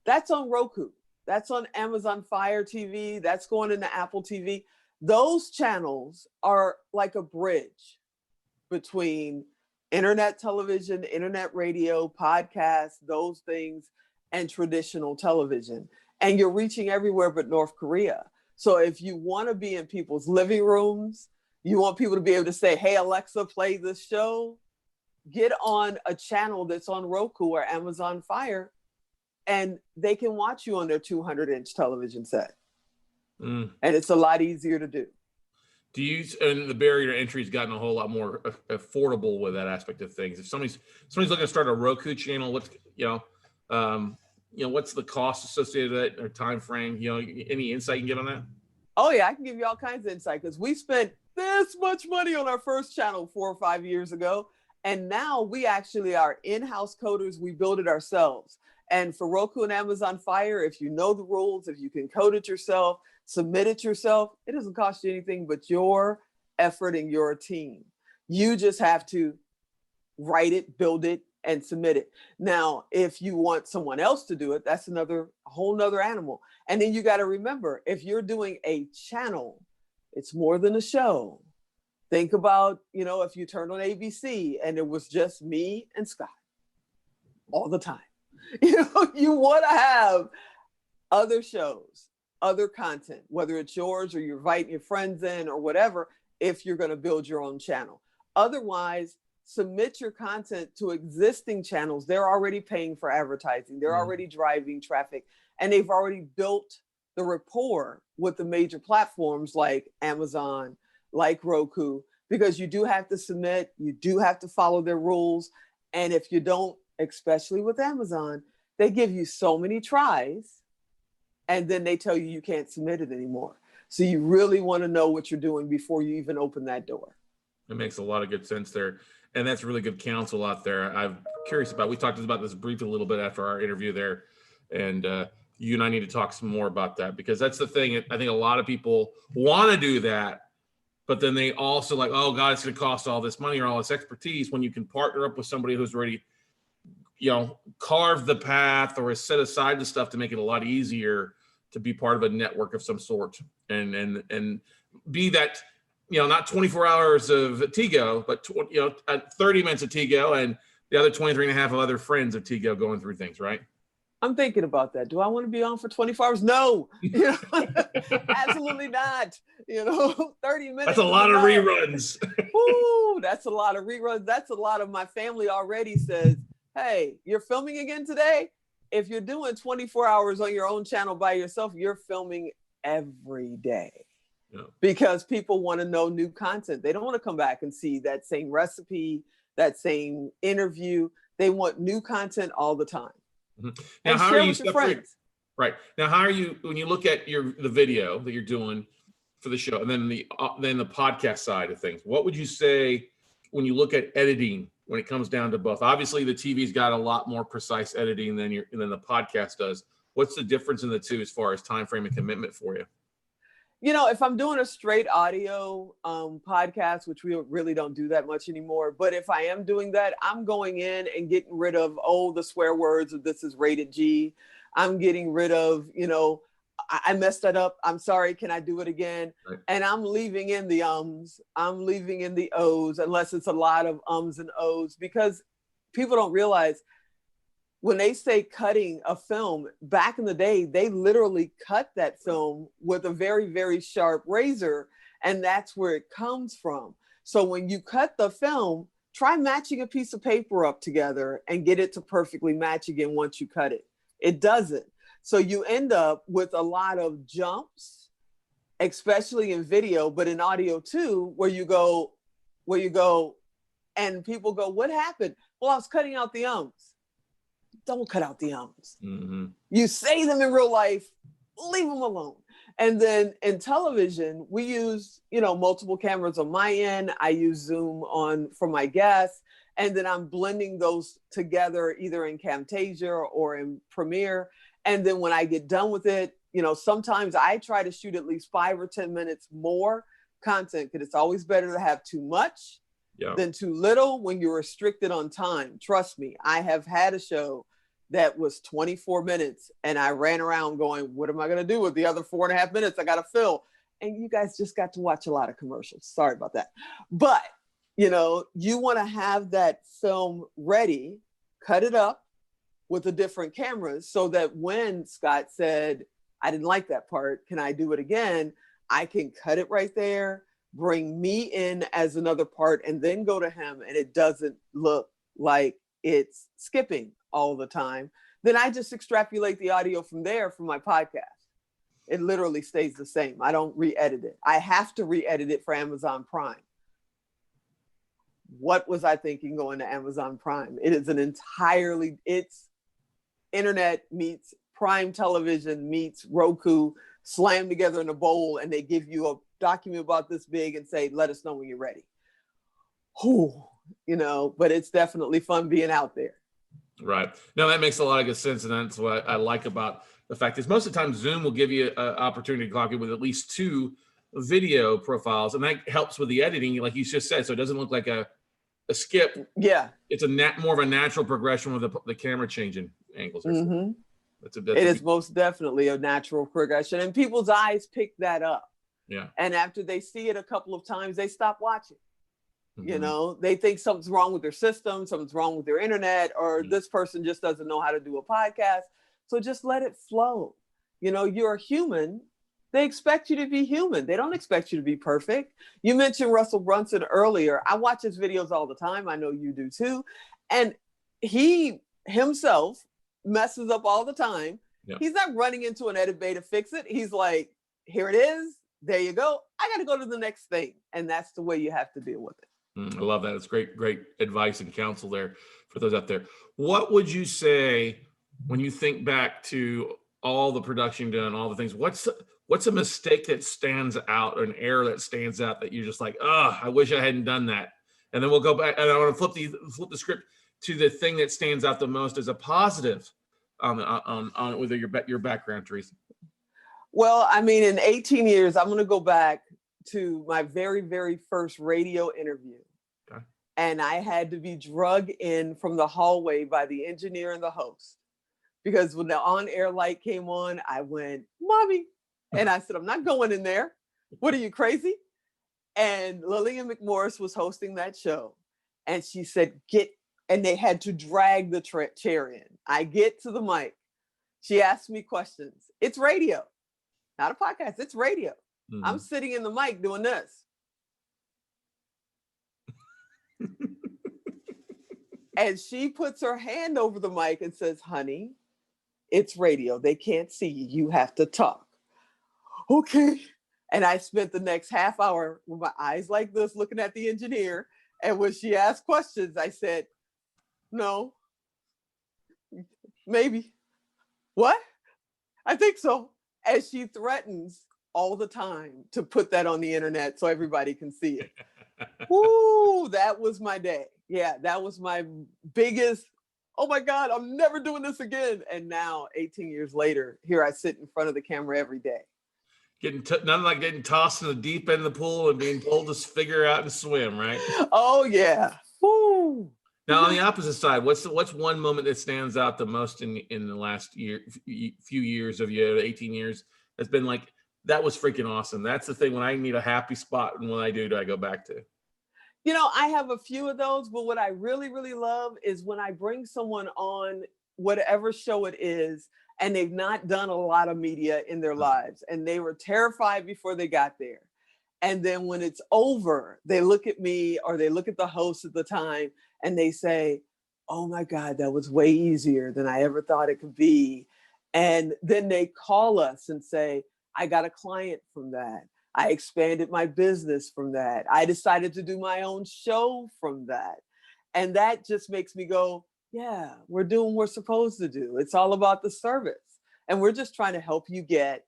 That's on Roku. That's on Amazon Fire TV. That's going into Apple TV. Those channels are like a bridge between internet television, internet radio, podcasts, those things, and traditional television. And you're reaching everywhere but North Korea. So if you want to be in people's living rooms, You want people to be able to say, hey, Alexa, play this show. Get on a channel that's on Roku or Amazon Fire, and they can watch you on their 200-inch television set. And it's a lot easier to do. Do you, and the barrier to entry has gotten a whole lot more affordable with that aspect of things. If somebody's looking to start a Roku channel, what's what's the cost associated with it or time frame? Any insight you can give on that? Oh yeah, I can give you all kinds of insight, because we spent this much money on our first channel 4 or 5 years ago, and now we actually are in-house coders. We build it ourselves. And for Roku and Amazon Fire, if you know the rules, if you can code it yourself, submit it yourself, it doesn't cost you anything but your effort and your team. You just have to write it, build it, and submit it. Now, if you want someone else to do it, that's a whole nother animal. And then you got to remember, if you're doing a channel, it's more than a show. Think about, if you turned on ABC and it was just me and Scott all the time. You want to have other shows, other content, whether it's yours or you're inviting your friends in or whatever, if you're going to build your own channel. Otherwise, submit your content to existing channels. They're already paying for advertising. They're already driving traffic, and they've already built the rapport with the major platforms like Amazon, like Roku, because you do have to submit, you do have to follow their rules. And if you don't, especially with Amazon, they give you so many tries, and then they tell you you can't submit it anymore. So you really want to know what you're doing before you even open that door. It makes a lot of good sense there. And that's really good counsel out there. I'm curious about, we talked about this briefly a little bit after our interview there. And you and I need to talk some more about that, because that's the thing. I think a lot of people want to do that, but then they also like, oh God, it's going to cost all this money or all this expertise, when you can partner up with somebody who's already, carved the path or has set aside the stuff to make it a lot easier to be part of a network of some sort and be that, not 24 hours of Tigo, but 30 minutes of Tigo and the other 23 and a half of other friends of Tigo going through things, right? I'm thinking about that. Do I want to be on for 24 hours? No, absolutely not. 30 minutes. That's a lot of reruns. Ooh, that's a lot of reruns. That's a lot of, my family already says, hey, you're filming again today? If you're doing 24 hours on your own channel by yourself, you're filming every day. Yeah. Because people want to know new content. They don't want to come back and see that same recipe, that same interview. They want new content all the time. Now, and how are you separate? Right. Now, how are you, when you look at the video that you're doing for the show, and then the podcast side of things, what would you say when you look at editing, when it comes down to both? Obviously, the TV's got a lot more precise editing than the podcast does. What's the difference in the two as far as time frame and commitment for you? If I'm doing a straight audio podcast, which we really don't do that much anymore, but if I am doing that, I'm going in and getting rid of, the swear words of this is rated G. I'm getting rid of, I messed that up. I'm sorry. Can I do it again? Right. And I'm leaving in the ums. I'm leaving in the O's, unless it's a lot of ums and O's, because people don't realize when they say cutting a film, back in the day, they literally cut that film with a very, very sharp razor, and that's where it comes from. So when you cut the film, try matching a piece of paper up together and get it to perfectly match again once you cut it. It doesn't. So you end up with a lot of jumps, especially in video, but in audio too, where you go, and people go, what happened? Well, I was cutting out the ums. Don't cut out the ums. Mm-hmm. You say them in real life, leave them alone. And then in television, we use, multiple cameras on my end. I use Zoom for my guests. And then I'm blending those together either in Camtasia or in Premiere. And then when I get done with it, sometimes I try to shoot at least 5 or 10 minutes more content, because it's always better to have too much than too little when you're restricted on time. Trust me, I have had a show that was 24 minutes and I ran around going, what am I going to do with the other 4.5 minutes? I got to fill. And you guys just got to watch a lot of commercials. Sorry about that. But, you want to have that film ready, cut it up with the different cameras, so that when Scott said, I didn't like that part, can I do it again? I can cut it right there, bring me in as another part, and then go to him, and it doesn't look like it's skipping all the time, then I just extrapolate the audio from there for my podcast. It literally stays the same. I don't re-edit it. I have to re-edit it for Amazon Prime. What was I thinking going to Amazon Prime? It is it's internet meets Prime Television meets Roku slammed together in a bowl, and they give you a document about this big and say, let us know when you're ready. Whew, but it's definitely fun being out there. Right. No, that makes a lot of good sense. And that's what I like about the fact is most of the time Zoom will give you an opportunity to clock in with at least 2 video profiles. And that helps with the editing, like you just said. So it doesn't look like a skip. Yeah. It's more of a natural progression with the camera changing angles. Mm-hmm. It is most definitely a natural progression. And people's eyes pick that up. Yeah. And after they see it a couple of times, they stop watching. Mm-hmm. They think something's wrong with their system, something's wrong with their internet, or this person just doesn't know how to do a podcast. So just let it flow. You're a human. They expect you to be human. They don't expect you to be perfect. You mentioned Russell Brunson earlier. I watch his videos all the time. I know you do too. And he himself messes up all the time. Yeah. He's not running into an edit bay to fix it. He's like, here it is. There you go. I got to go to the next thing. And that's the way you have to deal with it. I love that. It's great advice and counsel there for those out there. What would you say when you think back to all the production done, all the things? What's a mistake that stands out, or an error that stands out that you're just like, oh, I wish I hadn't done that? And then we'll go back, and I want to flip the script to the thing that stands out the most as a positive on with your background, Theresa. Well, I mean, in 18 years, I'm going to go back to my very, very first radio interview. Okay. And I had to be drug in from the hallway by the engineer and the host. Because when the on-air light came on, I went, Mommy. And I said, I'm not going in there. What are you, crazy? And Lillian McMorris was hosting that show. And she said, and they had to drag the chair in. I get to the mic. She asked me questions. It's radio, not a podcast. It's radio. Mm-hmm. I'm sitting in the mic doing this. And she puts her hand over the mic and says, honey, it's radio. They can't see you. You have to talk. Okay. And I spent the next half hour with my eyes like this, looking at the engineer. And when she asked questions, I said, no, maybe. What? I think so. And she threatens all the time to put that on the internet so everybody can see it. Woo, that was my day. Yeah, that was my biggest, oh my God, I'm never doing this again. And now 18 years later, here I sit in front of the camera every day. Nothing like getting tossed in the deep end of the pool and being told to figure out and swim, right? Oh yeah. Woo. Now on the opposite side, what's one moment that stands out the most in the last few years of you, 18 years, that's been like, that was freaking awesome. That's the thing when I need a happy spot, and when I do I go back to? I have a few of those, but what I really, really love is when I bring someone on whatever show it is, and they've not done a lot of media in their lives, and they were terrified before they got there. And then when it's over, they look at me or they look at the host at the time and they say, oh my God, that was way easier than I ever thought it could be. And then they call us and say, I got a client from that. I expanded my business from that. I decided to do my own show from that. And that just makes me go, yeah, we're doing what we're supposed to do. It's all about the service. And we're just trying to help you get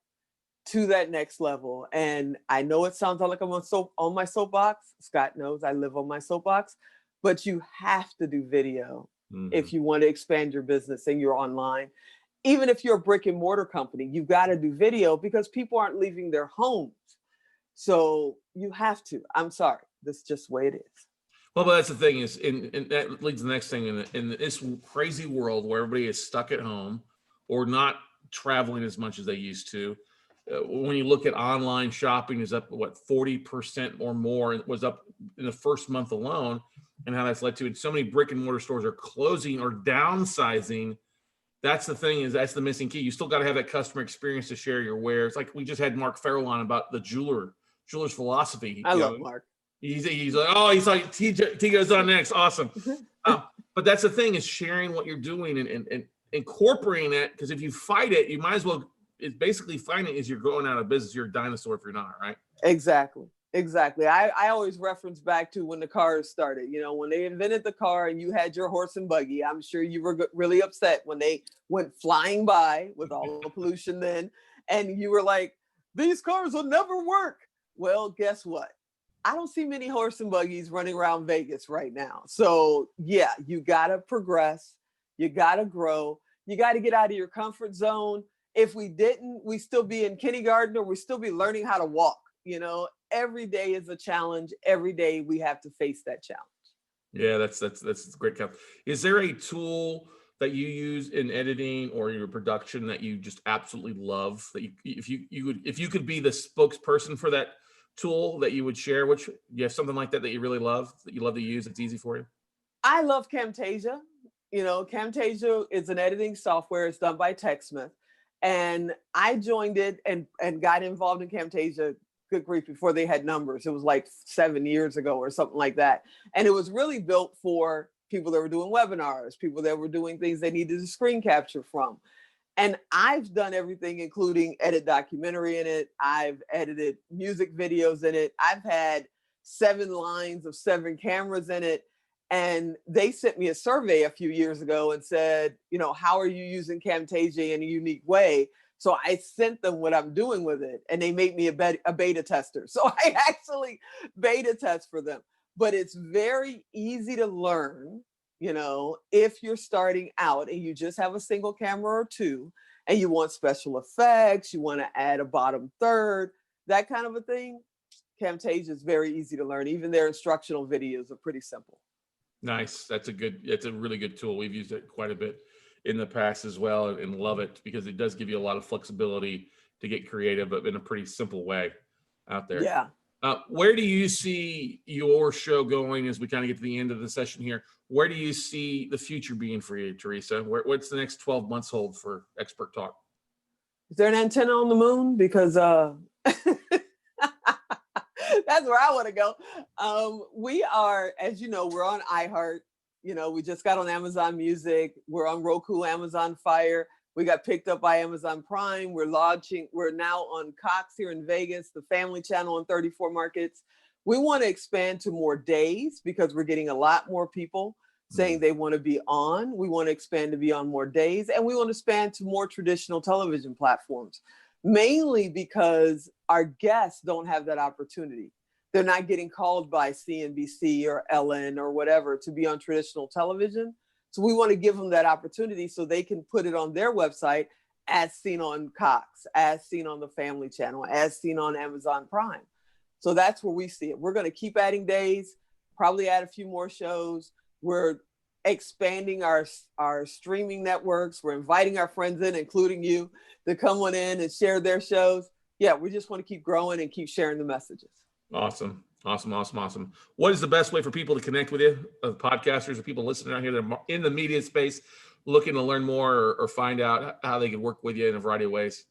to that next level. And I know it sounds like I'm on my soapbox. Scott knows I live on my soapbox, but you have to do video if you want to expand your business and you're online. Even if you're a brick and mortar company, you've got to do video because people aren't leaving their homes. So you have to. I'm sorry. That's just the way it is. Well, but that's the thing is, and that leads to the next thing in this crazy world where everybody is stuck at home or not traveling as much as they used to. When you look at online shopping is up, 40% or more. It was up in the first month alone, and how that's led to it. So many brick and mortar stores are closing or downsizing. That's the thing, is that's the missing key. You still got to have that customer experience to share your wares. Like we just had Mark Farrell on about the jeweler jeweler's philosophy. I love Mark. He's like, oh, he's like, Tigo's on next. Awesome. But that's the thing, is sharing what you're doing and incorporating it. Because if you fight it, you might as well, it's basically fighting it is you're going out of business. You're a dinosaur if you're not, right? Exactly. Exactly. I always reference back to when the cars started, you know, when they invented the car and you had your horse and buggy. I'm sure you were really upset when they went flying by with all the pollution then. And you were like, these cars will never work. Well, guess what? I don't see many horse and buggies running around Vegas right now. So yeah, you got to progress. You got to grow. You got to get out of your comfort zone. If we didn't, we still be in kindergarten, or we still be learning how to walk. You know, every day is a challenge. Every day we have to face that challenge. Yeah, that's great, Kev. Is there a tool that you use in editing or your production that you just absolutely love, that if you could be the spokesperson for that tool that you would share? Which, you have something like that you really love, that you love to use, it's easy for you? I love Camtasia. You know, Camtasia is an editing software. It's done by TechSmith. And I joined it and got involved in Camtasia, good grief, before they had numbers. It was like 7 years ago or something like that. And it was really built for people that were doing webinars, people that were doing things they needed to screen capture from. And I've done everything, including edit documentary in it. I've edited music videos in it. I've had 7 lines of 7 cameras in it. And they sent me a survey a few years ago and said, you know, how are you using Camtasia in a unique way? So I sent them what I'm doing with it, and they made me a beta tester. So I actually beta test for them. But it's very easy to learn, you know, if you're starting out and you just have a single camera or 2, and you want special effects, you want to add a bottom third, that kind of a thing. Camtasia is very easy to learn. Even their instructional videos are pretty simple. Nice. That's a really good tool. We've used it quite a bit in the past as well, and love it because it does give you a lot of flexibility to get creative, but in a pretty simple way out there. Yeah. Where do you see your show going as we kind of get to the end of the session here? Where do you see the future being for you, Theresa? What's the next 12 months hold for Expert Talk? Is there an antenna on the moon? Because that's where I want to go. We are, as you know, we're on iHeart. You know, we just got on Amazon Music. We're on Roku, Amazon Fire. We got picked up by Amazon Prime. We're now on Cox here in Vegas, the family channel in 34 markets. We want to expand to more days because we're getting a lot more people saying they want to be on. We want to expand to be on more days, and we want to expand to more traditional television platforms, mainly because our guests don't have that opportunity. They're not getting called by CNBC or Ellen or whatever to be on traditional television. So we want to give them that opportunity so they can put it on their website as seen on Cox, as seen on the Family Channel, as seen on Amazon Prime. So that's where we see it. We're going to keep adding days, probably add a few more shows. We're expanding our streaming networks. We're inviting our friends in, including you, to come on in and share their shows. Yeah, we just want to keep growing and keep sharing the messages. Awesome. What is the best way for people to connect with you, podcasters or people listening out here that are in the media space, looking to learn more or find out how they can work with you in a variety of ways?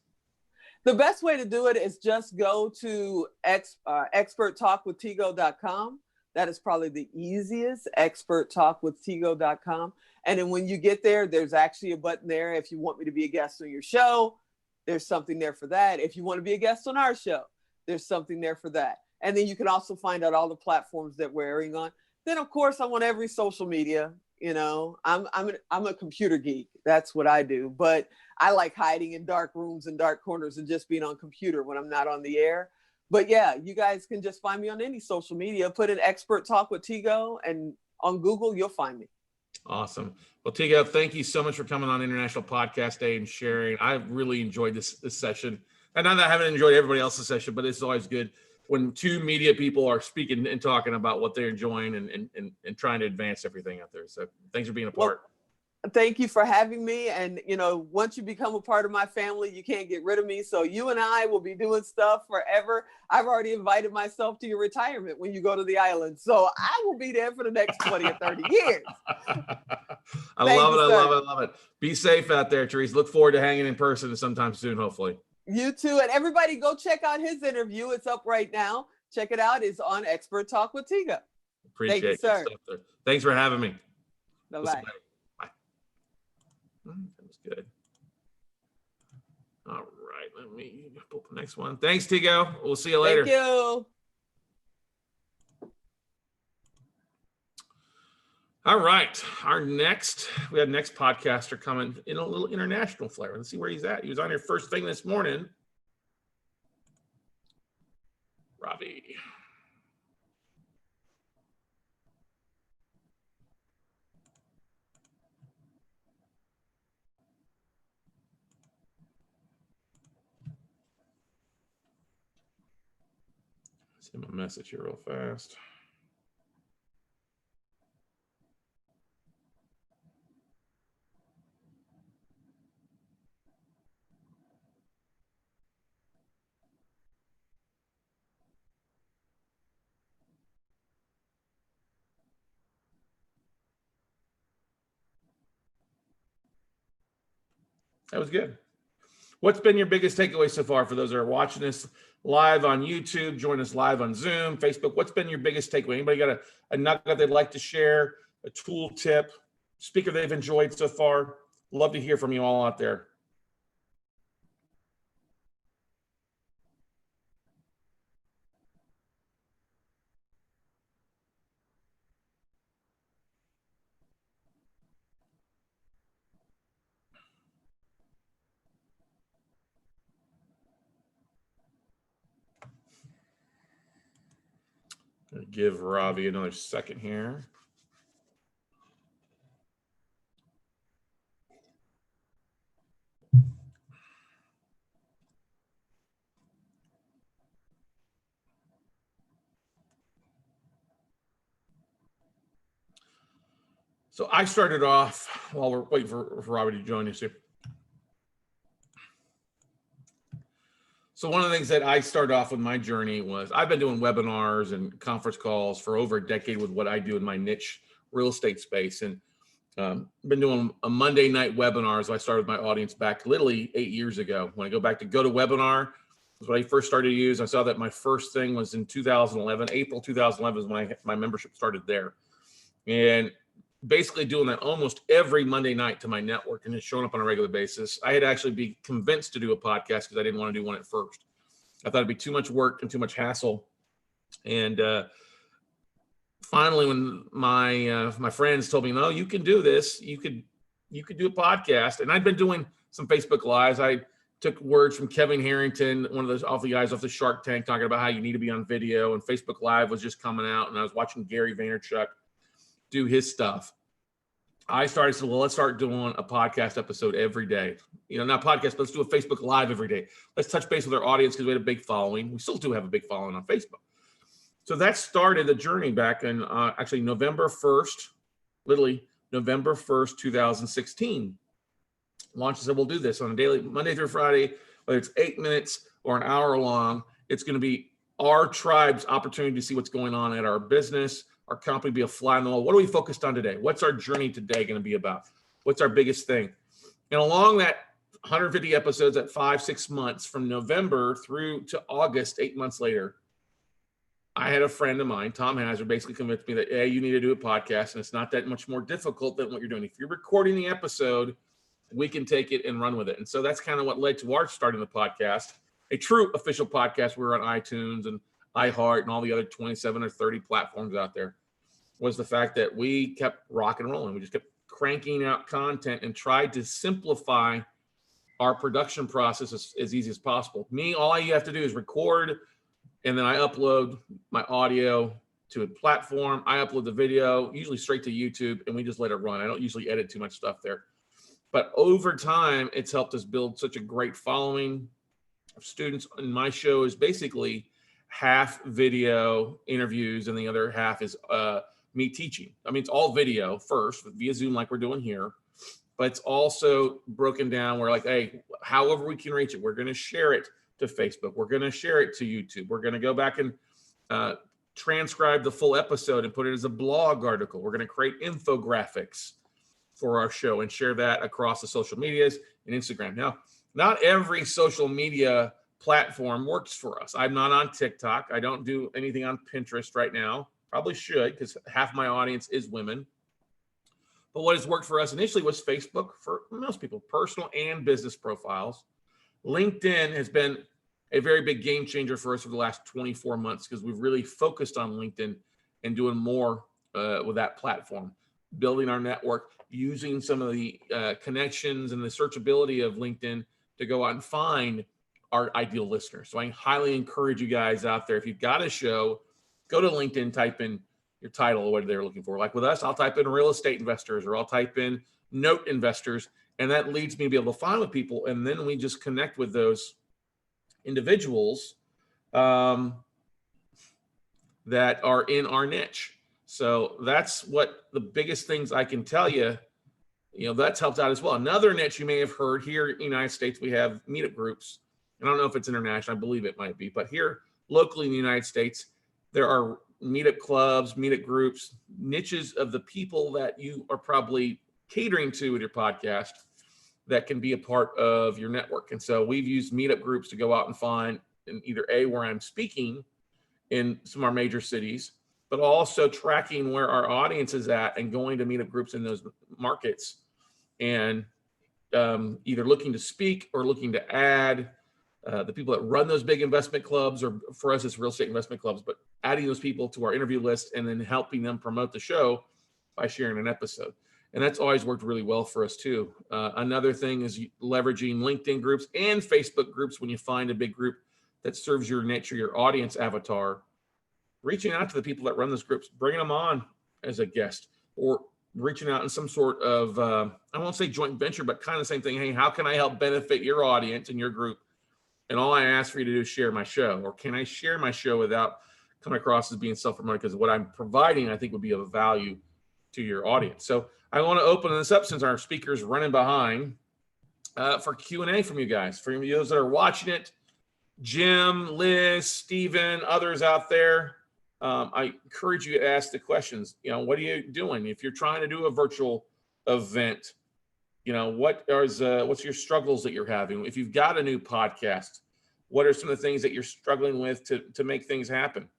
The best way to do it is just go to experttalkwithtigo.com. That is probably the easiest, experttalkwithtigo.com. And then when you get there, there's actually a button there. If you want me to be a guest on your show, there's something there for that. If you want to be a guest on our show, there's something there for that. And then you can also find out all the platforms that we're airing on. Then, of course, I'm on every social media. You know, I'm a computer geek. That's what I do. But I like hiding in dark rooms and dark corners and just being on computer when I'm not on the air. But yeah, you guys can just find me on any social media. Put in Expert Talk with Tigo, and on Google, you'll find me. Awesome. Well, Tigo, thank you so much for coming on International Podcast Day and sharing. I really enjoyed this session. And not that I haven't enjoyed everybody else's session, but it's always good when 2 media people are speaking and talking about what they're enjoying and trying to advance everything out there. So thanks for being a part. Well, thank you for having me. And, you know, once you become a part of my family, you can't get rid of me. So you and I will be doing stuff forever. I've already invited myself to your retirement when you go to the island. So I will be there for the next 20 or 30 years. I love it. Be safe out there, Theresa. Look forward to hanging in person sometime soon, hopefully. You too. And everybody go check out his interview. It's up right now. Check it out. It's on Expert Talk with Tiga. Appreciate Thank you, it. sir. Good stuff there. Thanks for having me. Bye-bye. Bye. That was good. All right, let me pull up the next one. Thanks, Tigo. We'll see you later. Thank you. All right, we had next podcaster coming in a little international flavor. Let's see where he's at. He was on your first thing this morning. Robbie. Send him a message here real fast. That was good. What's been your biggest takeaway so far for those that are watching this live on YouTube, join us live on Zoom, Facebook? What's been your biggest takeaway? Anybody got a nugget they'd like to share, a tool tip, speaker they've enjoyed so far? Love to hear from you all out there. Give Robbie another second here. So I started off while we're waiting for Robbie to join us here. So one of the things that I started off with my journey was I've been doing webinars and conference calls for over a decade with what I do in my niche real estate space. And been doing a Monday night webinar. So I started with my audience back literally 8 years ago. When I go back to GoToWebinar, was what I first started to use. I saw that my first thing was in 2011. April 2011 is when my membership started there. And basically doing that almost every Monday night to my network and just showing up on a regular basis. I had actually be convinced to do a podcast because I didn't want to do one at first. I thought it'd be too much work and too much hassle. And finally, when my friends told me, no, you can do this, you could do a podcast. And I'd been doing some Facebook Lives. I took words from Kevin Harrington, one of those awful guys off the Shark Tank, talking about how you need to be on video, and Facebook Live was just coming out. And I was watching Gary Vaynerchuk do his stuff. I started saying, well, let's start doing a podcast episode every day. You know, not podcast, but let's do a Facebook Live every day. Let's touch base with our audience because we had a big following. We still do have a big following on Facebook. So that started the journey back in actually November 1st, literally November 1st, 2016. Launched and said, we'll do this on a daily, Monday through Friday, whether it's 8 minutes or an hour long. It's going to be our tribe's opportunity to see what's going on at our business, our company, be a fly on the wall. What are we focused on today? What's our journey today going to be about? What's our biggest thing? And along that 150 episodes at 5-6 months from November through to August, 8 months later, I had a friend of mine, Tom Hazzard, basically convinced me that, hey, you need to do a podcast, and it's not that much more difficult than what you're doing. If you're recording the episode, we can take it and run with it. And so that's kind of what led to our starting the podcast, a true official podcast. We're on iTunes and iHeart and all the other 27 or 30 platforms out there. Was the fact that we kept rock and rolling. We just kept cranking out content and tried to simplify our production process as easy as possible. All you have to do is record, and then I upload my audio to a platform. I upload the video, usually straight to YouTube, and we just let it run. I don't usually edit too much stuff there. But over time, it's helped us build such a great following of students. And my show is basically half video interviews and the other half is me teaching. I mean, it's all video first via Zoom like we're doing here, but it's also broken down where like, hey, however we can reach it, we're going to share it to Facebook. We're going to share it to YouTube. We're going to go back and transcribe the full episode and put it as a blog article. We're going to create infographics for our show and share that across the social medias and Instagram. Now, not every social media platform works for us. I'm not on TikTok. I don't do anything on Pinterest right now. Probably should, because half my audience is women. But what has worked for us initially was Facebook for most people, personal and business profiles. LinkedIn has been a very big game changer for us for the last 24 months because we've really focused on LinkedIn and doing more with that platform, building our network, using some of the connections and the searchability of LinkedIn to go out and find our ideal listeners. So I highly encourage you guys out there, if you've got a show, go to LinkedIn, type in your title or what they're looking for. Like with us, I'll type in real estate investors or I'll type in note investors, and that leads me to be able to find with people. And then we just connect with those individuals that are in our niche. So that's what the biggest things I can tell you, that's helped out as well. Another niche you may have heard here in the United States, we have meetup groups. I don't know if it's international, I believe it might be, but here locally in the United States, there are meetup clubs, meetup groups, niches of the people that you are probably catering to with your podcast that can be a part of your network. And so we've used meetup groups to go out and find in either where I'm speaking in some of our major cities, but also tracking where our audience is at and going to meetup groups in those markets and either looking to speak or looking to add the people that run those big investment clubs, or for us, it's real estate investment clubs, but adding those people to our interview list and then helping them promote the show by sharing an episode. And that's always worked really well for us too. Another thing is leveraging LinkedIn groups and Facebook groups when you find a big group that serves your niche or your audience avatar, reaching out to the people that run those groups, bringing them on as a guest, or reaching out in some sort of, I won't say joint venture, but kind of the same thing. Hey, how can I help benefit your audience and your group? And all I ask for you to do is share my show. Or can I share my show without coming across as being self-promoted? Because what I'm providing, I think, would be of value to your audience. So I want to open this up, since our speaker's running behind, for Q&A from you guys. For those that are watching it, Jim, Liz, Steven, others out there, I encourage you to ask the questions. What are you doing? If you're trying to do a virtual event, what's your struggles that you're having? If you've got a new podcast, what are some of the things that you're struggling with to make things happen?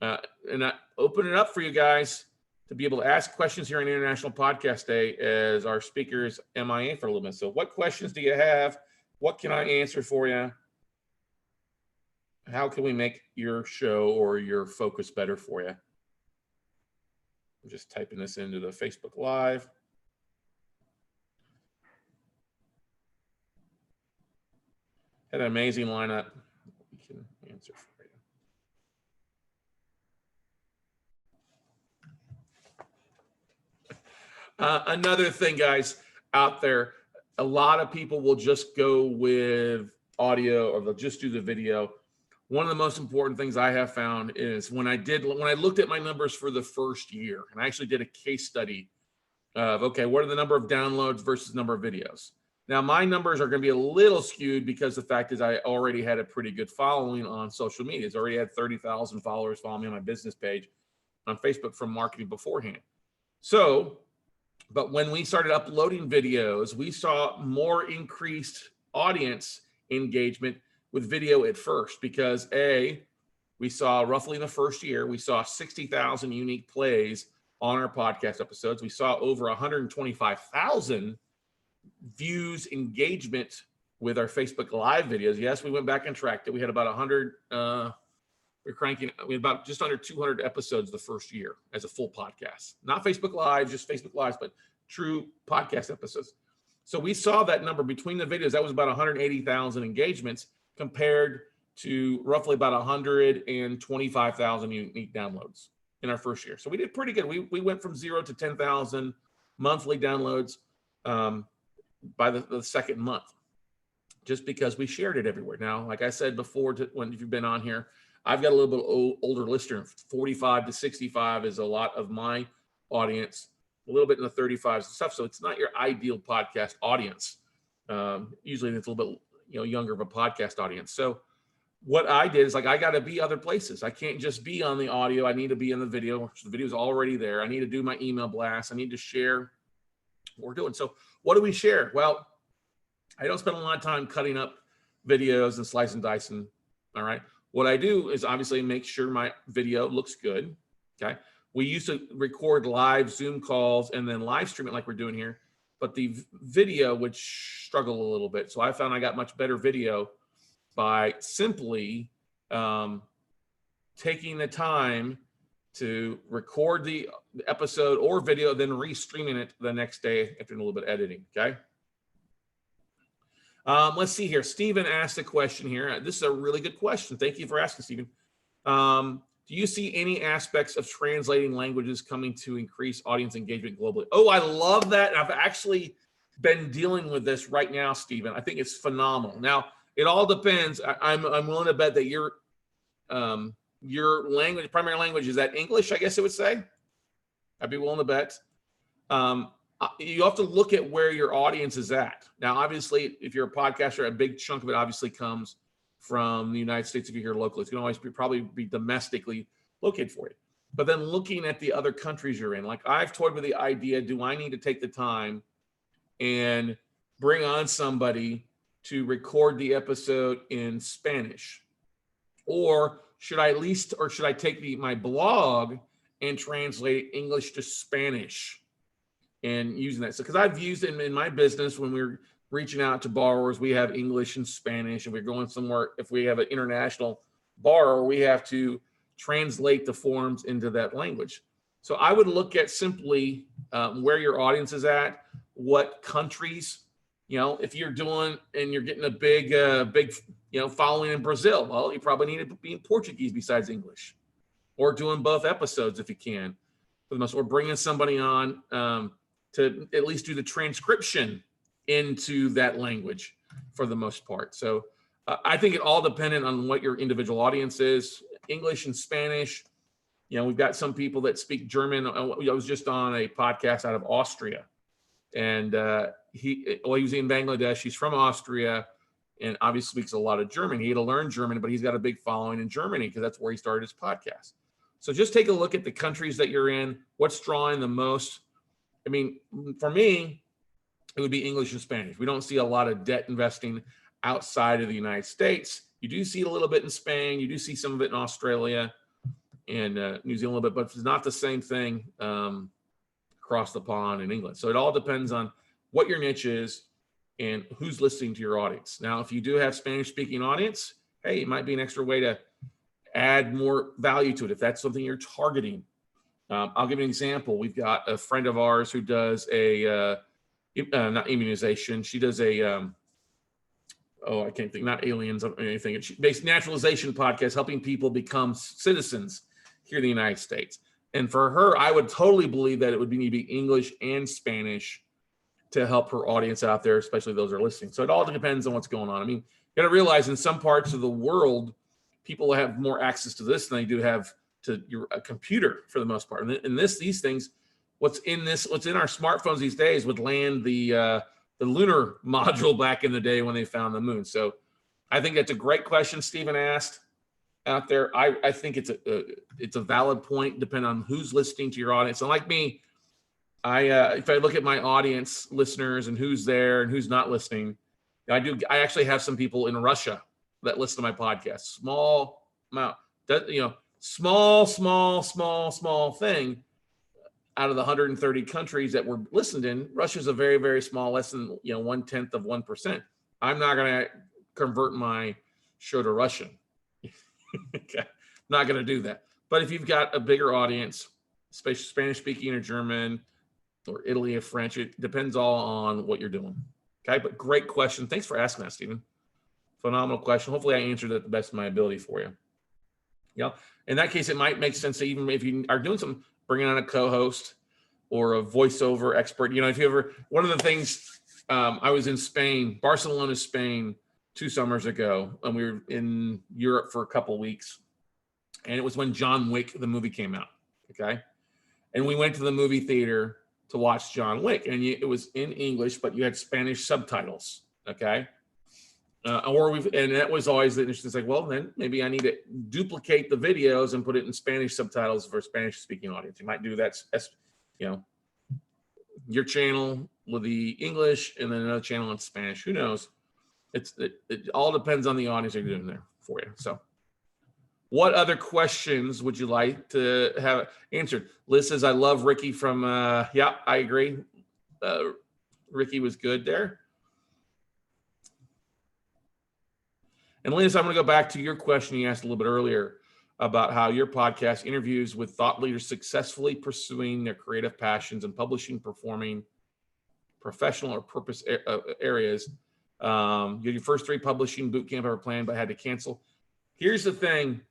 And I open it up for you guys to be able to ask questions here on International Podcast Day as our speakers MIA for a little bit. So what questions do you have? What can I answer for you? How can we make your show or your focus better for you? I'm just typing this into the Facebook Live. Had an amazing lineup. We can answer for you. Another thing, guys, out there, a lot of people will just go with audio or they'll just do the video. One of the most important things I have found is when I looked at my numbers for the first year, and I actually did a case study of, okay, what are the number of downloads versus number of videos? Now, my numbers are going to be a little skewed because the fact is I already had a pretty good following on social media. I already had 30,000 followers following me on my business page on Facebook from marketing beforehand. So, but when we started uploading videos, we saw more increased audience engagement with video at first because we saw roughly in the first year, we saw 60,000 unique plays on our podcast episodes. We saw over 125,000 views, engagement with our Facebook Live videos. Yes, we went back and tracked it. We had about 100, we had about just under 200 episodes the first year as a full podcast. Not Facebook Live, just Facebook Lives, but true podcast episodes. So we saw that number between the videos. That was about 180,000 engagements compared to roughly about 125,000 unique downloads in our first year. So we did pretty good. We went from 0 to 10,000 monthly downloads by the second month, just because we shared it everywhere. Now, like I said before, if you've been on here, I've got a little bit older listener. 45 to 65 is a lot of my audience, a little bit in the 35s and stuff. So it's not your ideal podcast audience. Usually it's a little bit younger of a podcast audience. So what I did is I got to be other places. I can't just be on the audio. I need to be in the video, which the video is already there. I need to do my email blast. I need to share what we're doing. So what do we share? Well, I don't spend a lot of time cutting up videos and slicing and dicing. All right. What I do is obviously make sure my video looks good. Okay. We used to record live Zoom calls and then live stream it like we're doing here, but the video would struggle a little bit. So I found I got much better video by simply taking the time to record the episode or video, then restreaming it the next day after a little bit of editing. Okay. Let's see here. Stephen asked a question here. This is a really good question. Thank you for asking, Stephen. Do you see any aspects of translating languages coming to increase audience engagement globally? Oh, I love that. I've actually been dealing with this right now, Stephen. I think it's phenomenal. Now, it all depends. I'm willing to bet that your language, primary language, is that English, I guess it would say. I'd be willing to bet. You have to look at where your audience is at. Now, obviously, if you're a podcaster, a big chunk of it obviously comes from the United States if you're here locally. It's going to always probably be domestically located for you. But then looking at the other countries you're in, like I've toyed with the idea, do I need to take the time and bring on somebody to record the episode in Spanish? Or should I take my blog and translate English to Spanish and using that? So, because I've used it in my business when we're reaching out to borrowers, we have English and Spanish, and we're going somewhere. If we have an international borrower, we have to translate the forms into that language. So I would look at simply where your audience is at, what countries, if you're doing and you're getting a big, following in Brazil, well, you probably need to be in Portuguese besides English, or doing both episodes if you can. For the most, or bringing somebody on to at least do the transcription into that language for the most part. So I think it all dependent on what your individual audience is. English and Spanish, we've got some people that speak German. I was just on a podcast out of Austria, and he was in Bangladesh. He's from Austria and obviously speaks a lot of German. He had to learn German, but he's got a big following in Germany because that's where he started his podcast. So just take a look at the countries that you're in, what's drawing the most. I mean, for me, it would be English and Spanish. We don't see a lot of debt investing outside of the United States. You do see it a little bit in Spain. You do see some of it in Australia and New Zealand a little bit, but it's not the same thing across the pond in England. So it all depends on what your niche is and who's listening to your audience. Now, if you do have Spanish-speaking audience, hey, it might be an extra way to add more value to it if that's something you're targeting. I'll give you an example. We've got a friend of ours who does not immunization. She does I can't think, not aliens or anything. She based naturalization podcast, helping people become citizens here in the United States. And for her, I would totally believe that it would need to be English and Spanish to help her audience out there, especially those who are listening. So it all depends on what's going on. I mean, you got to realize in some parts of the world, people have more access to this than they do have to a computer for the most part. And these things, what's in our smartphones these days would land the lunar module back in the day when they found the moon. So I think that's a great question Stephen asked out there. I think it's a valid point, depending on who's listening to your audience. And like me, if I look at my audience listeners and who's there and who's not listening, I actually have some people in Russia that listen to my podcast. Small amount, small thing. Out of the 130 countries that were listened in, Russia's a very, very small, less than 1/10 of 1%. I'm not going to convert my show to Russian. Okay, not going to do that. But if you've got a bigger audience, especially Spanish speaking or German or Italy or French, it depends all on what you're doing. Okay, but great question. Thanks for asking that, Stephen. Phenomenal question. Hopefully I answered it the best of my ability for you. In that case, it might make sense to, even if you are doing something, bringing on a co-host or a voiceover expert. If you ever, one of the things, I was in Spain, Barcelona, Spain, 2 summers ago, and we were in Europe for a couple of weeks. And it was when John Wick, the movie, came out. Okay. And we went to the movie theater to watch John Wick, and it was in English, but you had Spanish subtitles. Okay. And that was always the interesting. It's like, well, then maybe I need to duplicate the videos and put it in Spanish subtitles for a Spanish speaking audience. You might do that, your channel with the English and then another channel in Spanish. Who knows? It all depends on the audience you're doing there for you. So what other questions would you like to have answered? Liz says, I love Ricky from, yeah, I agree. Ricky was good there. And Liz, I'm going to go back to your question you asked a little bit earlier about how your podcast interviews with thought leaders successfully pursuing their creative passions and publishing, performing, professional or purpose areas. You had your first 3 publishing boot camp ever planned, but had to cancel. Here's the thing.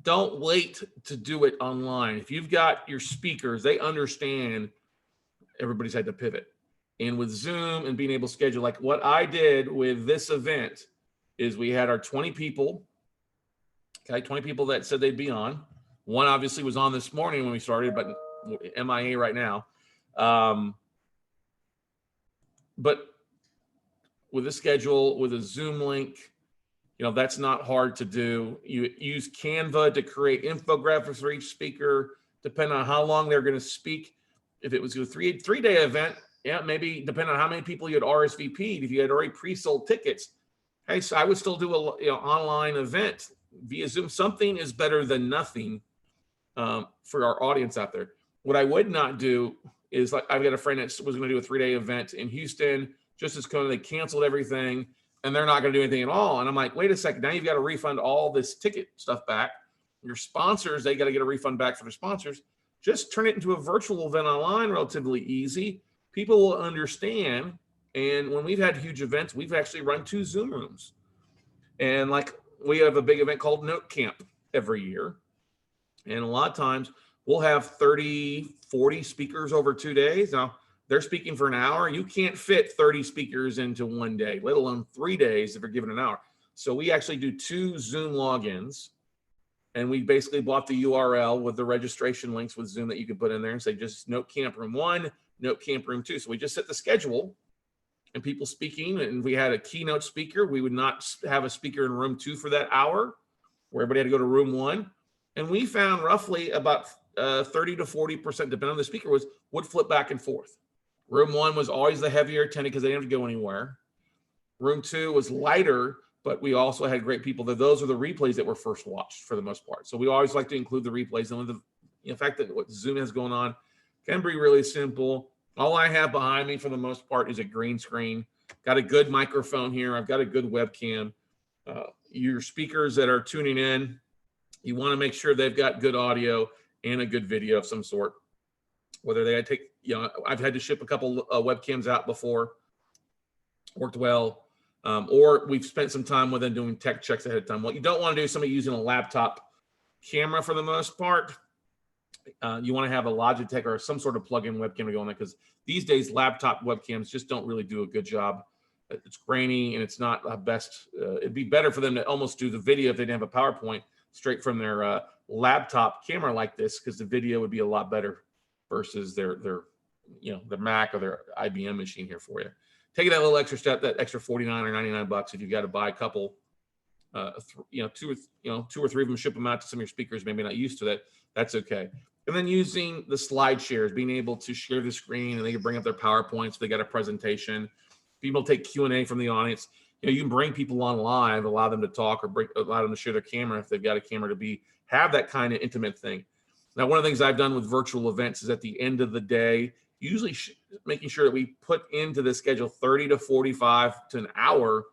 Don't wait to do it online. If you've got your speakers, they understand everybody's had to pivot. And with Zoom and being able to schedule, like what I did with this event is we had our 20 people, okay, 20 people that said they'd be on. One obviously was on this morning when we started, but MIA right now. But with a schedule, with a Zoom link, you know, that's not hard to do. You use Canva to create infographics for each speaker, depending on how long they're going to speak. If it was a three-day event, yeah, maybe depending on how many people you had RSVP'd, if you had already pre-sold tickets, hey, so I would still do a online event via Zoom. Something is better than nothing for our audience out there. What I would not do is, like, I've got a friend that was going to do a 3-day event in Houston, just as COVID, they canceled everything, and they're not going to do anything at all. And I'm like, wait a second, now you've got to refund all this ticket stuff back. Your sponsors, they got to get a refund back for their sponsors. Just turn it into a virtual event online, relatively easy. People will understand. And when we've had huge events, we've actually run 2 Zoom rooms. And like, we have a big event called Note Camp every year. And a lot of times we'll have 30, 40 speakers over 2 days. Now, they're speaking for an hour. You can't fit 30 speakers into one day, let alone 3 days if you're given an hour. So we actually do 2 Zoom logins. And we basically bought the URL with the registration links with Zoom that you could put in there and say just Note Camp Room 1, Note Camp Room 2. So we just set the schedule and people speaking. And we had a keynote speaker. We would not have a speaker in room 2 for that hour, where everybody had to go to room 1. And we found roughly about 30 to 40%, depending on the speaker, would flip back and forth. Room 1 was always the heavier attended because they didn't have to go anywhere. Room 2 was lighter, but we also had great people. Those are the replays that were first watched for the most part. So we always like to include the replays. And with the fact that what Zoom has going on can be really simple. All I have behind me for the most part is a green screen. Got a good microphone here. I've got a good webcam. Your speakers that are tuning in, you want to make sure they've got good audio and a good video of some sort. Whether they take, I've had to ship a couple webcams out before, worked well. Or we've spent some time with them doing tech checks ahead of time. What you don't want to do is somebody using a laptop camera for the most part. You want to have a Logitech or some sort of plug-in webcam to go on there, because these days laptop webcams just don't really do a good job. It's grainy and it's not the best. It'd be better for them to almost do the video if they didn't have a PowerPoint straight from their laptop camera like this, because the video would be a lot better versus their Mac or their IBM machine here for you. Taking that little extra step, that extra $49 or $99, if you've got to buy a couple, 2 or 3 of them, ship them out to some of your speakers, maybe not used to that, that's okay. And then using the slide shares, being able to share the screen and they can bring up their PowerPoints if they got a presentation. People take Q&A from the audience. You can bring people on live, allow them to talk, or allow them to share their camera if they've got a camera to have that kind of intimate thing. Now, one of the things I've done with virtual events is at the end of the day, usually making sure that we put into the schedule 30 to 45 to an hour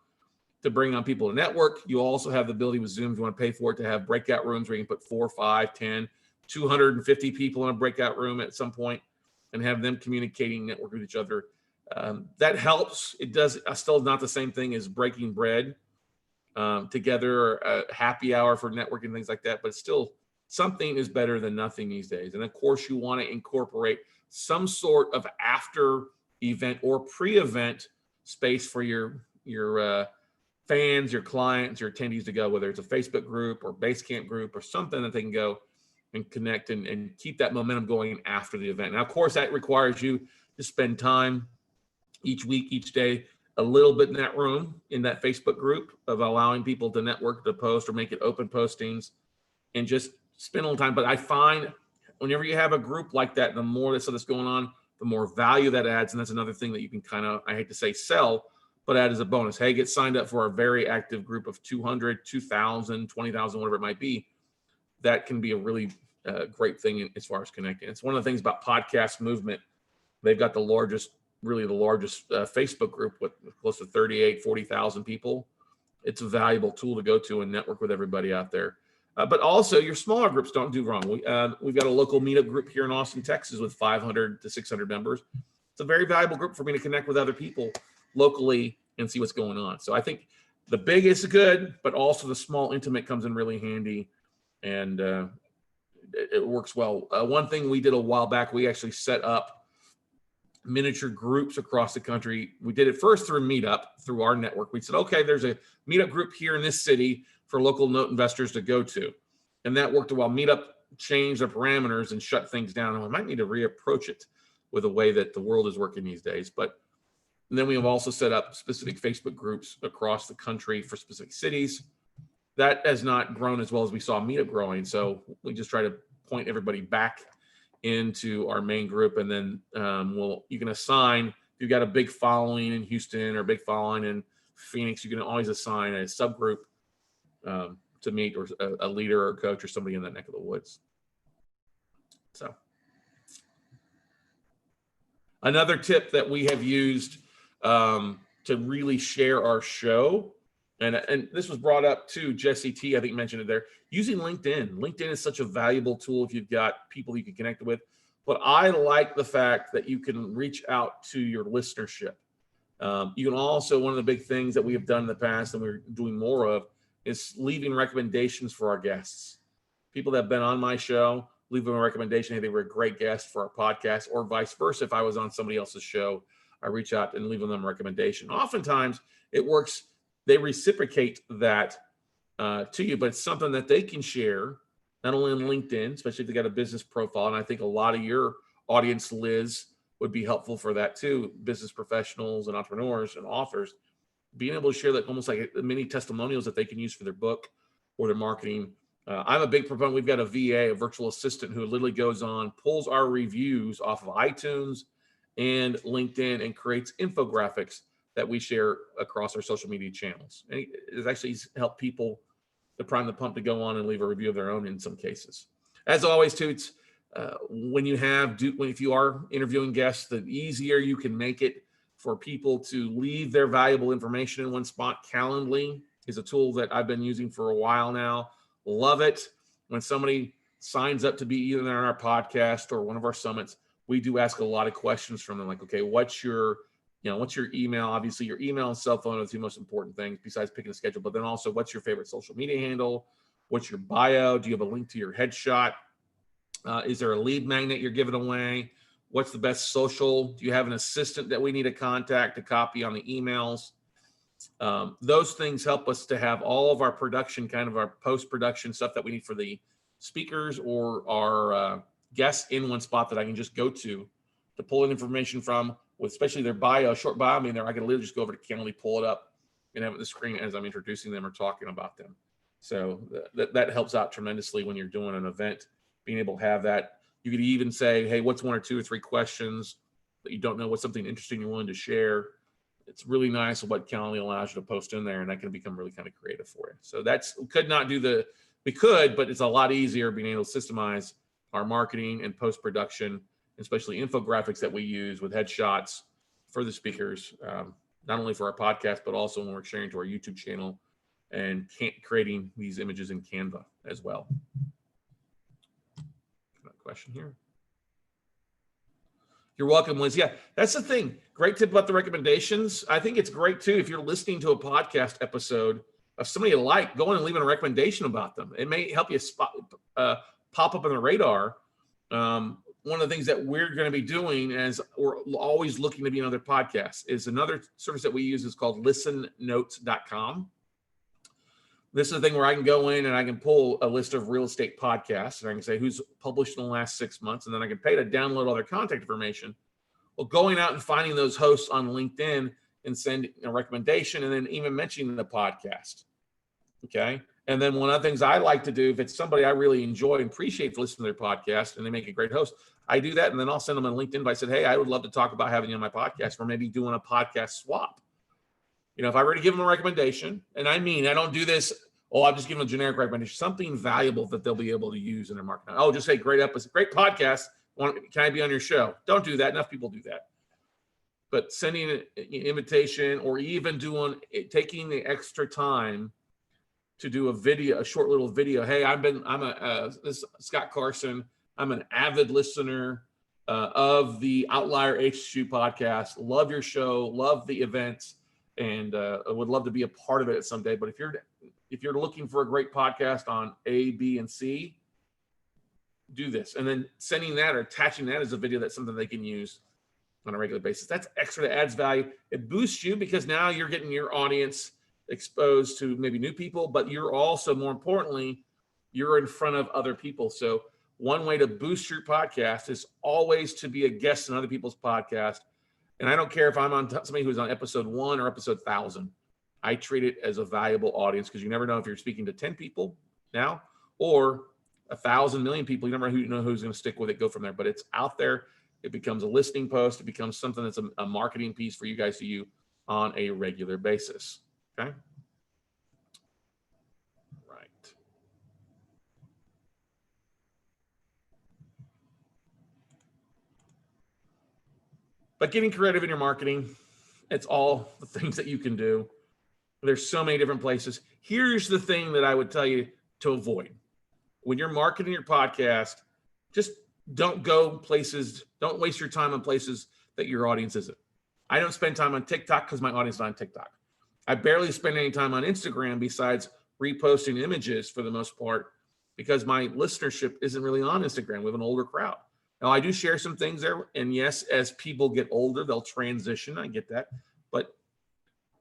to bring on people to network. You also have the ability with Zoom, if you want to pay for it, to have breakout rooms where you can put 4, 5, 10, 250 people in a breakout room at some point and have them communicating, network with each other. That helps. It does still not the same thing as breaking bread together, a happy hour for networking, things like that, but still something is better than nothing these days. And of course you want to incorporate some sort of after event or pre-event space for your fans, your clients, your attendees to go, whether it's a Facebook group or Basecamp group or something that they can go and connect and keep that momentum going after the event. Now, of course, that requires you to spend time each week, each day, a little bit in that room, in that Facebook group, of allowing people to network, to post, or make it open postings, and just spend a little time. But I find whenever you have a group like that, the more that's going on, the more value that adds. And that's another thing that you can kind of, I hate to say sell, but add as a bonus. Hey, get signed up for our very active group of 200, 2,000, 20,000, whatever it might be. That can be a really great thing as far as connecting. It's one of the things about podcast movement. They've got the largest Facebook group with close to 38, 40,000 people. It's a valuable tool to go to and network with everybody out there. But also your smaller groups don't do wrong. We've got a local meetup group here in Austin, Texas with 500 to 600 members. It's a very valuable group for me to connect with other people locally and see what's going on. So I think the big is good, but also the small intimate comes in really handy, and it works well. One thing we did a while back, we actually set up miniature groups across the country. We did it first through Meetup, through our network. We said, okay, there's a Meetup group here in this city for local note investors to go to. And that worked a while. Meetup changed the parameters and shut things down. And we might need to reapproach it with the way that the world is working these days. But then we have also set up specific Facebook groups across the country for specific cities. That has not grown as well as we saw Meetup growing. So we just try to point everybody back into our main group. And then you can assign, if you've got a big following in Houston or a big following in Phoenix, you can always assign a subgroup to meet, or a leader or a coach or somebody in that neck of the woods. So another tip that we have used to really share our show, and this was brought up too, Jesse T, I think mentioned it there, using LinkedIn. LinkedIn is such a valuable tool if you've got people you can connect with. But I like the fact that you can reach out to your listenership. You can also, one of the big things that we have done in the past and we're doing more of, is leaving recommendations for our guests. People that have been on my show, leave them a recommendation. Hey, they were a great guest for our podcast, or vice versa. If I was on somebody else's show, I reach out and leave them a recommendation. Oftentimes it works. They reciprocate that to you, but it's something that they can share, not only on LinkedIn, especially if they got a business profile. And I think a lot of your audience, Liz, would be helpful for that too. Business professionals and entrepreneurs and authors, being able to share that almost like mini testimonials that they can use for their book or their marketing. I'm a big proponent. We've got a VA, a virtual assistant, who literally goes on, pulls our reviews off of iTunes and LinkedIn and creates infographics that we share across our social media channels. And it actually helped people to prime the pump to go on and leave a review of their own in some cases. As always, Toots, if you are interviewing guests, the easier you can make it for people to leave their valuable information in one spot. Calendly is a tool that I've been using for a while now. Love it. When somebody signs up to be either on our podcast or one of our summits, we do ask a lot of questions from them, like, okay, what's your email? Obviously, your email and cell phone are the two most important things besides picking a schedule. But then also, what's your favorite social media handle? What's your bio? Do you have a link to your headshot? Is there a lead magnet you're giving away? What's the best social? Do you have an assistant that we need to contact to copy on the emails? Those things help us to have all of our production, kind of our post-production stuff that we need for the speakers or our guests in one spot that I can just go to pull in information from, with especially their bio, short bio. I mean, I can literally just go over to Calendly, pull it up, and have it on the screen as I'm introducing them or talking about them. So that helps out tremendously when you're doing an event, being able to have that. You could even say, hey, what's 1 or 2 or 3 questions that you don't know? What's something interesting you're willing to share? It's really nice what Calendly allows you to post in there, and that can become really kind of creative for you. So we could, but it's a lot easier being able to systemize our marketing and post-production, especially infographics that we use with headshots for the speakers, not only for our podcast, but also when we're sharing to our YouTube channel and creating these images in Canva as well. Question here. You're welcome, Liz. Yeah, that's the thing. Great tip about the recommendations. I think it's great too if you're listening to a podcast episode of somebody you like, go in and leave a recommendation about them. It may help you pop up on the radar. One of the things that we're going to be doing, as we're always looking to be on other podcasts, is another service that we use is called listennotes.com. This is the thing where I can go in and I can pull a list of real estate podcasts, and I can say who's published in the last 6 months, and then I can pay to download all their contact information. Well, going out and finding those hosts on LinkedIn and sending a recommendation, and then even mentioning the podcast. Okay. And then one of the things I like to do, if it's somebody I really enjoy and appreciate listening to their podcast and they make a great host, I do that, and then I'll send them a LinkedIn invite. I said, hey, I would love to talk about having you on my podcast, or maybe doing a podcast swap. You know, if I were to give them a recommendation, and I don't do this, I'm just giving a generic recommendation, something valuable that they'll be able to use in their marketing. Oh, just say great episode, great podcast. Can I be on your show? Don't do that. Enough people do that. But sending an invitation, or even taking the extra time to do a short little video. Hey, this is Scott Carson. I'm an avid listener of the Outlier HQ podcast. Love your show, love the events, and I would love to be a part of it someday. But if you're looking for a great podcast on A, B, and C, do this. And then sending that or attaching that as a video, that's something they can use on a regular basis. That's extra, that adds value. It boosts you because now you're getting your audience exposed to maybe new people, but you're also, more importantly, you're in front of other people. So one way to boost your podcast is always to be a guest in other people's podcast. And I don't care if I'm on somebody who's on episode 1 or episode 1,000. I treat it as a valuable audience, because you never know if you're speaking to 10 people now or 1,000 million people. You never know who's going to stick with it, go from there. But it's out there. It becomes a listing post. It becomes something that's a marketing piece for you guys to use on a regular basis. Okay. Right. But getting creative in your marketing, it's all the things that you can do. There's so many different places. Here's the thing that I would tell you to avoid. When you're marketing your podcast, just don't go places, don't waste your time on places that your audience isn't. I don't spend time on TikTok because my audience is not on TikTok. I barely spend any time on Instagram besides reposting images for the most part, because my listenership isn't really on Instagram. We have an older crowd. Now, I do share some things there. And yes, as people get older, they'll transition. I get that. But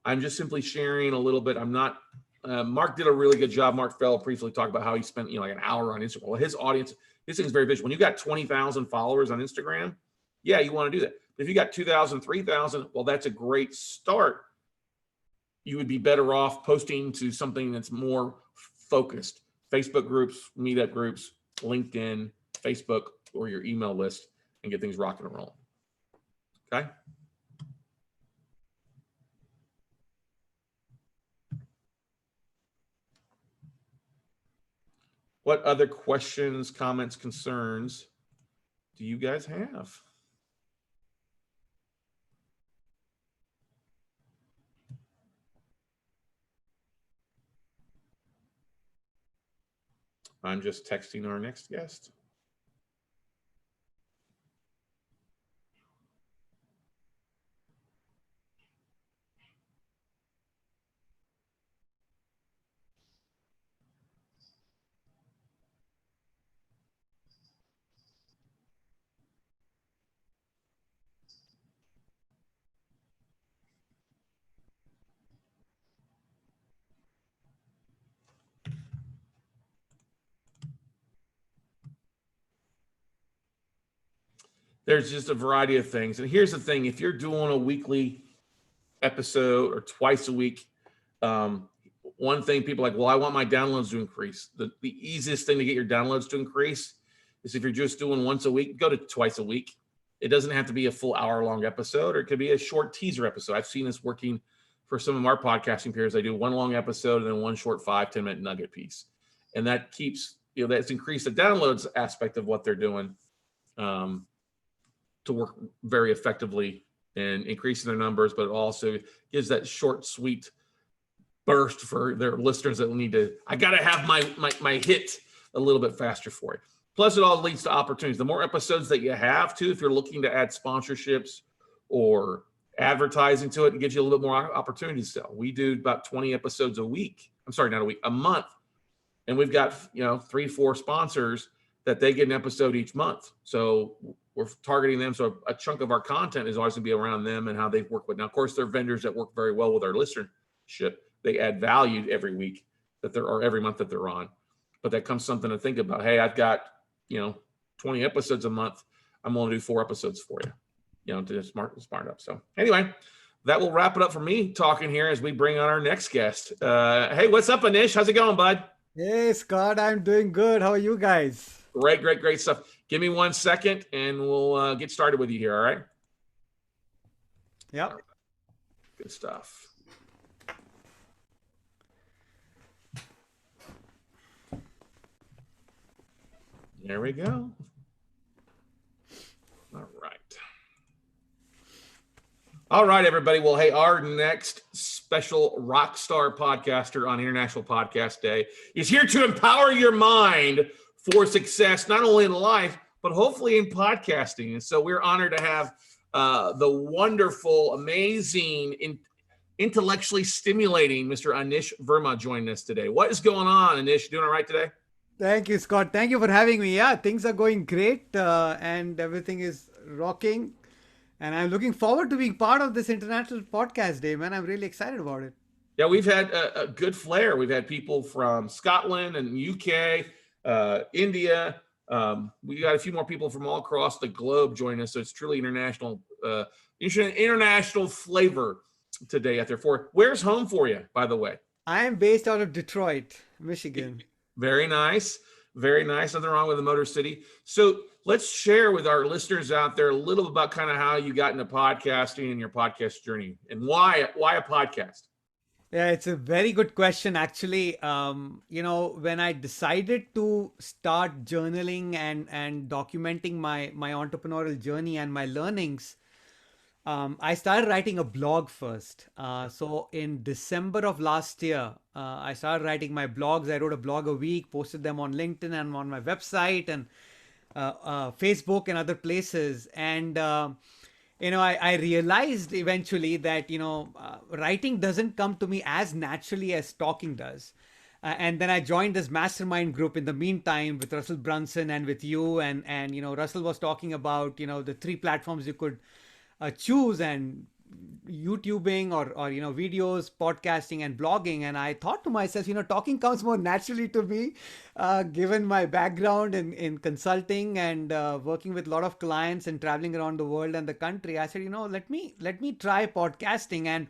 I'm just simply sharing a little bit. I'm not, Mark did a really good job. Mark Farrell briefly talked about how he spent, like an hour on Instagram. Well, his audience, his thing is very visual. When you got 20,000 followers on Instagram, yeah, you want to do that. But if you got 2,000, 3,000, well, that's a great start. You would be better off posting to something that's more focused. Facebook groups, meetup groups, LinkedIn, Facebook, or your email list, and get things rocking and rolling. Okay. What other questions, comments, concerns do you guys have? I'm just texting our next guest. There's just a variety of things. And here's the thing, if you're doing a weekly episode or twice a week, one thing people are like, well, I want my downloads to increase. The easiest thing to get your downloads to increase is if you're just doing once a week, go to twice a week. It doesn't have to be a full hour-long episode, or it could be a short teaser episode. I've seen this working for some of our podcasting peers. I do one long episode and then one short 5-10 minute nugget piece. And that keeps, that's increased the downloads aspect of what they're doing. To work very effectively and increasing their numbers, but it also gives that short, sweet burst for their listeners that need to, I got to have my hit a little bit faster for it. Plus, it all leads to opportunities. The more episodes that you have, too, if you're looking to add sponsorships or advertising to it, it gives you a little bit more opportunities to sell. We do about 20 episodes a week. I'm sorry, not a week, a month. And we've got, 3-4 sponsors that they get an episode each month. So we're targeting them. So a chunk of our content is always going to be around them and how they work with. Now, of course, they're vendors that work very well with our listenership. They add value every week or every month that they're on. But that comes something to think about. Hey, I've got, 20 episodes a month. I'm going to do 4 episodes for you, to smart up. So anyway, that will wrap it up for me talking here as we bring on our next guest. Hey, what's up, Anish? How's it going, bud? Hey, Scott, I'm doing good. How are you guys? Great stuff. Give me 1 second and we'll get started with you here. All right. Yep. Good stuff. There we go. All right, everybody. Well, hey, our next special rock star podcaster on International Podcast Day is here to empower your mind for success, not only in life, but hopefully in podcasting. And so we're honored to have the wonderful, amazing, intellectually stimulating Mr. ANISH VERMA joining us today. What is going on, ANISH? Doing all right today? Thank you, Scott. Thank you for having me. Yeah, things are going great and everything is rocking. And I'm looking forward to being part of this International Podcast Day, man. I'm really excited about it. Yeah, we've had a good flair. We've had people from Scotland and UK, India. We got a few more people from all across the globe join us. So it's truly international flavor today out there. Where's home for you, by the way? I am based out of Detroit, Michigan. Very nice. Very nice. Nothing wrong with the Motor City. So let's share with our listeners out there a little about kind of how you got into podcasting and your podcast journey and why a podcast. Yeah, it's a very good question, actually. When I decided to start journaling and documenting my entrepreneurial journey and my learnings, I started writing a blog first. So in December of last year, I started writing my blogs. I wrote a blog a week, posted them on LinkedIn and on my website and Facebook and other places. And, I realized eventually that, writing doesn't come to me as naturally as talking does. And then I joined this mastermind group in the meantime with Russell Brunson and with you. And Russell was talking about, the 3 platforms you could choose, and YouTubing or videos, podcasting and blogging. And I thought to myself, talking comes more naturally to me, given my background in consulting and working with a lot of clients and traveling around the world and the country. I said, let me try podcasting. And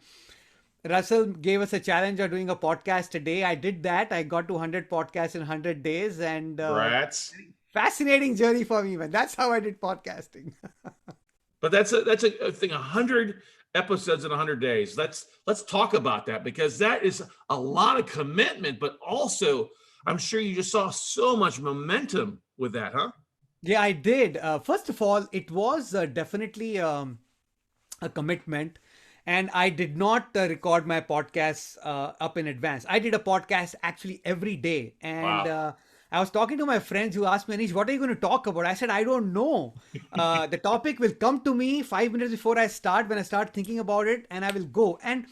Russell gave us a challenge of doing a podcast a day. I did that. I got to 100 podcasts in 100 days, and fascinating journey for me, man. That's how I did podcasting. But that's a thing, 100 episodes in 100 days. Let's talk about that, because that is a lot of commitment, but also I'm sure you just saw so much momentum with that, huh? Yeah, I did. First of all, it was definitely a commitment, and I did not record my podcasts up in advance. I did a podcast actually every day. And wow. I was talking to my friends who asked me, Anish, what are you going to talk about? I said, I don't know. The topic will come to me 5 minutes before I start, when I start thinking about it, and I will go. And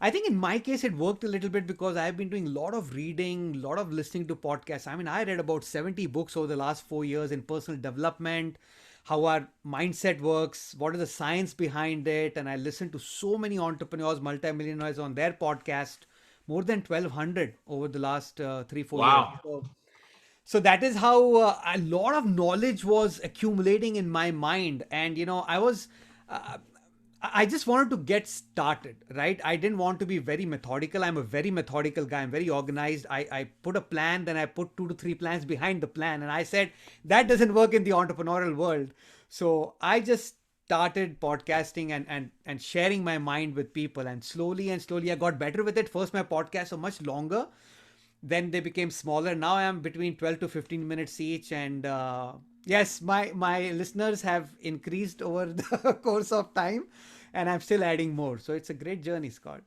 I think in my case, it worked a little bit because I've been doing a lot of reading, a lot of listening to podcasts. I mean, I read about 70 books over the last 4 years in personal development, how our mindset works, what is the science behind it. And I listened to so many entrepreneurs, multimillionaires on their podcast, more than 1,200 over the last 3-4 years. So that is how a lot of knowledge was accumulating in my mind. And, I just wanted to get started, right? I didn't want to be very methodical. I'm a very methodical guy. I'm very organized. I put a plan, then I put 2 to 3 plans behind the plan. And I said, that doesn't work in the entrepreneurial world. So I just started podcasting and sharing my mind with people. And slowly I got better with it. First, my podcasts were much longer. Then they became smaller. Now I'm between 12 to 15 minutes each. And yes, my listeners have increased over the course of time, and I'm still adding more. So it's a great journey, Scott.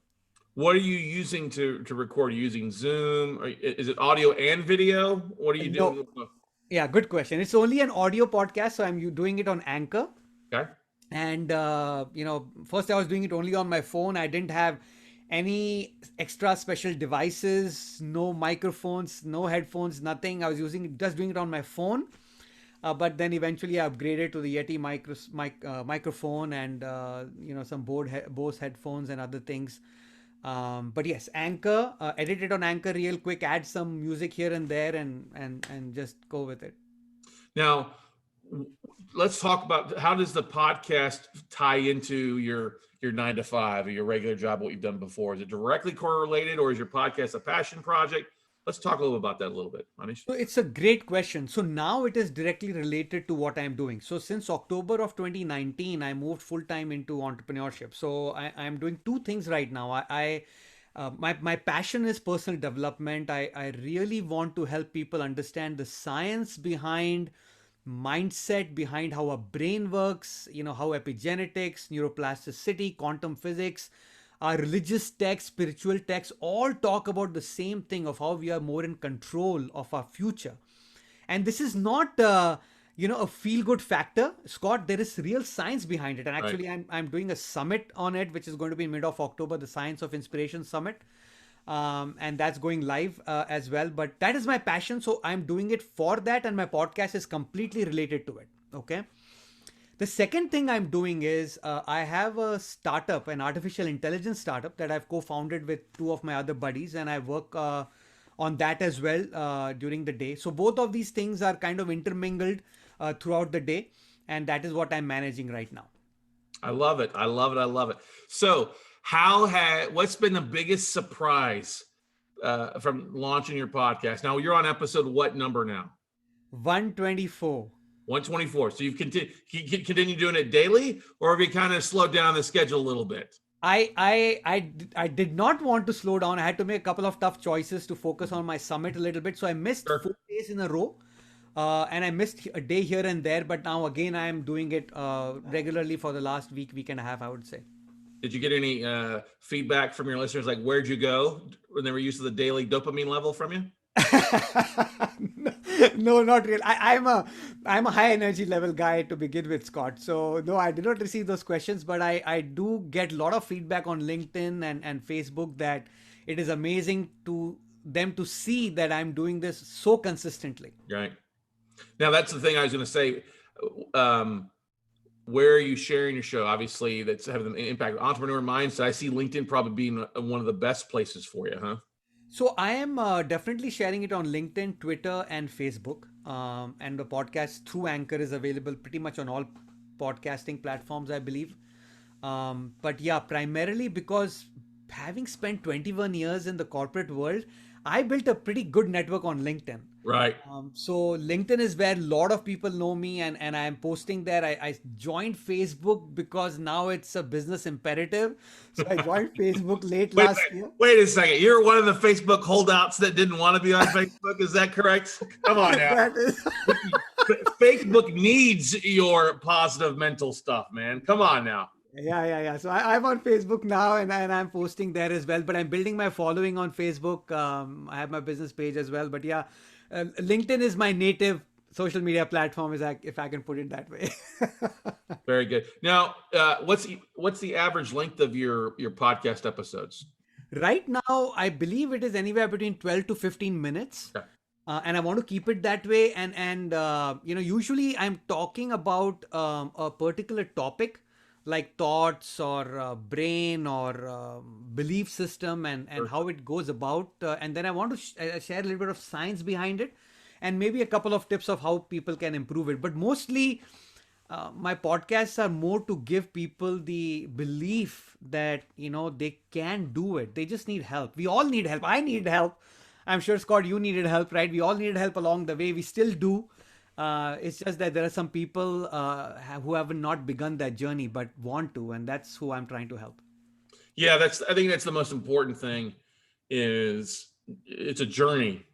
What are you using to record? Are you using Zoom? Is it audio and video? What are you doing? No. Yeah, good question. It's only an audio podcast. So I'm doing it on Anchor. Okay. And, first I was doing it only on my phone. I didn't have any extra special devices, no microphones, no headphones, nothing. I was just doing it on my phone. But then eventually I upgraded to the Yeti microphone and, some Bose headphones and other things. But yes, Anchor, edit it on Anchor real quick, add some music here and there and just go with it. Now, let's talk about, how does the podcast tie into your 9 to 5 or your regular job, what you've done before? Is it directly correlated, or is your podcast a passion project? Let's talk a little about that a little bit, Anish. So it's a great question. So now it is directly related to what I'm doing. So since October of 2019, I moved full time into entrepreneurship. So I'm doing two things right now. My passion is personal development. I really want to help people understand the science behind mindset, behind how a brain works, how epigenetics, neuroplasticity, quantum physics, our religious texts, spiritual texts, all talk about the same thing of how we are more in control of our future. And this is not, a feel-good factor, Scott. There is real science behind it. And actually, I'm doing a summit on it, which is going to be mid of October, the Science of Inspiration Summit. And that's going live as well. But that is my passion. So I'm doing it for that. And my podcast is completely related to it. Okay. The second thing I'm doing is I have a startup, an artificial intelligence startup that I've co-founded with two of my other buddies, and I work on that as well during the day. So both of these things are kind of intermingled throughout the day, and that is what I'm managing right now. I love it. I love it. I love it. So what's been the biggest surprise from launching your podcast? Now you're on episode what number now? 124. 124. So you've continue doing it daily, or have you kind of slowed down the schedule a little bit? I did not want to slow down. I had to make a couple of tough choices to focus on my summit a little bit. So I missed 4 days in a row, and I missed a day here and there. But now again, I am doing it regularly for the last week and a half, I would say. Did you get any feedback from your listeners? Like, where'd you go when they were used to the daily dopamine level from you? No, not really. I'm a high energy level guy to begin with, Scott. So no, I did not receive those questions, but I do get a lot of feedback on LinkedIn and Facebook that it is amazing to them to see that I'm doing this so consistently. Right. Now that's the thing I was going to say. Where are you sharing your show? Obviously, that's having an impact. Entrepreneur Mindset. I see LinkedIn probably being one of the best places for you, huh? So I am definitely sharing it on LinkedIn, Twitter, and Facebook. And the podcast through Anchor is available pretty much on all podcasting platforms, I believe. But yeah, primarily because having spent 21 years in the corporate world, I built a pretty good network on LinkedIn. Right. So LinkedIn is where a lot of people know me, and I am posting there. I joined Facebook because now it's a business imperative. So I joined Facebook late last year. Wait a second. You're one of the Facebook holdouts that didn't want to be on Facebook. Is that correct? Come on now. Facebook needs your positive mental stuff, man. Come on now. Yeah. So I'm on Facebook now, and I'm posting there as well. But I'm building my following on Facebook. I have my business page as well. But yeah, LinkedIn is my native social media platform, if I can put it that way. Very good. Now, what's the average length of your podcast episodes? Right now, I believe it is anywhere between 12 to 15 minutes. Okay. And I want to keep it that way. And usually I'm talking about a particular topic, like thoughts or brain or belief system and how it goes about. And then I want to share a little bit of science behind it and maybe a couple of tips of how people can improve it. But mostly my podcasts are more to give people the belief that, they can do it. They just need help. We all need help. I need help. I'm sure, Scott, you needed help, right? We all needed help along the way. We still do. It's just that there are some people who have not begun that journey but want to, and that's who I'm trying to help. Yeah, I think that's the most important thing. Is it's a journey,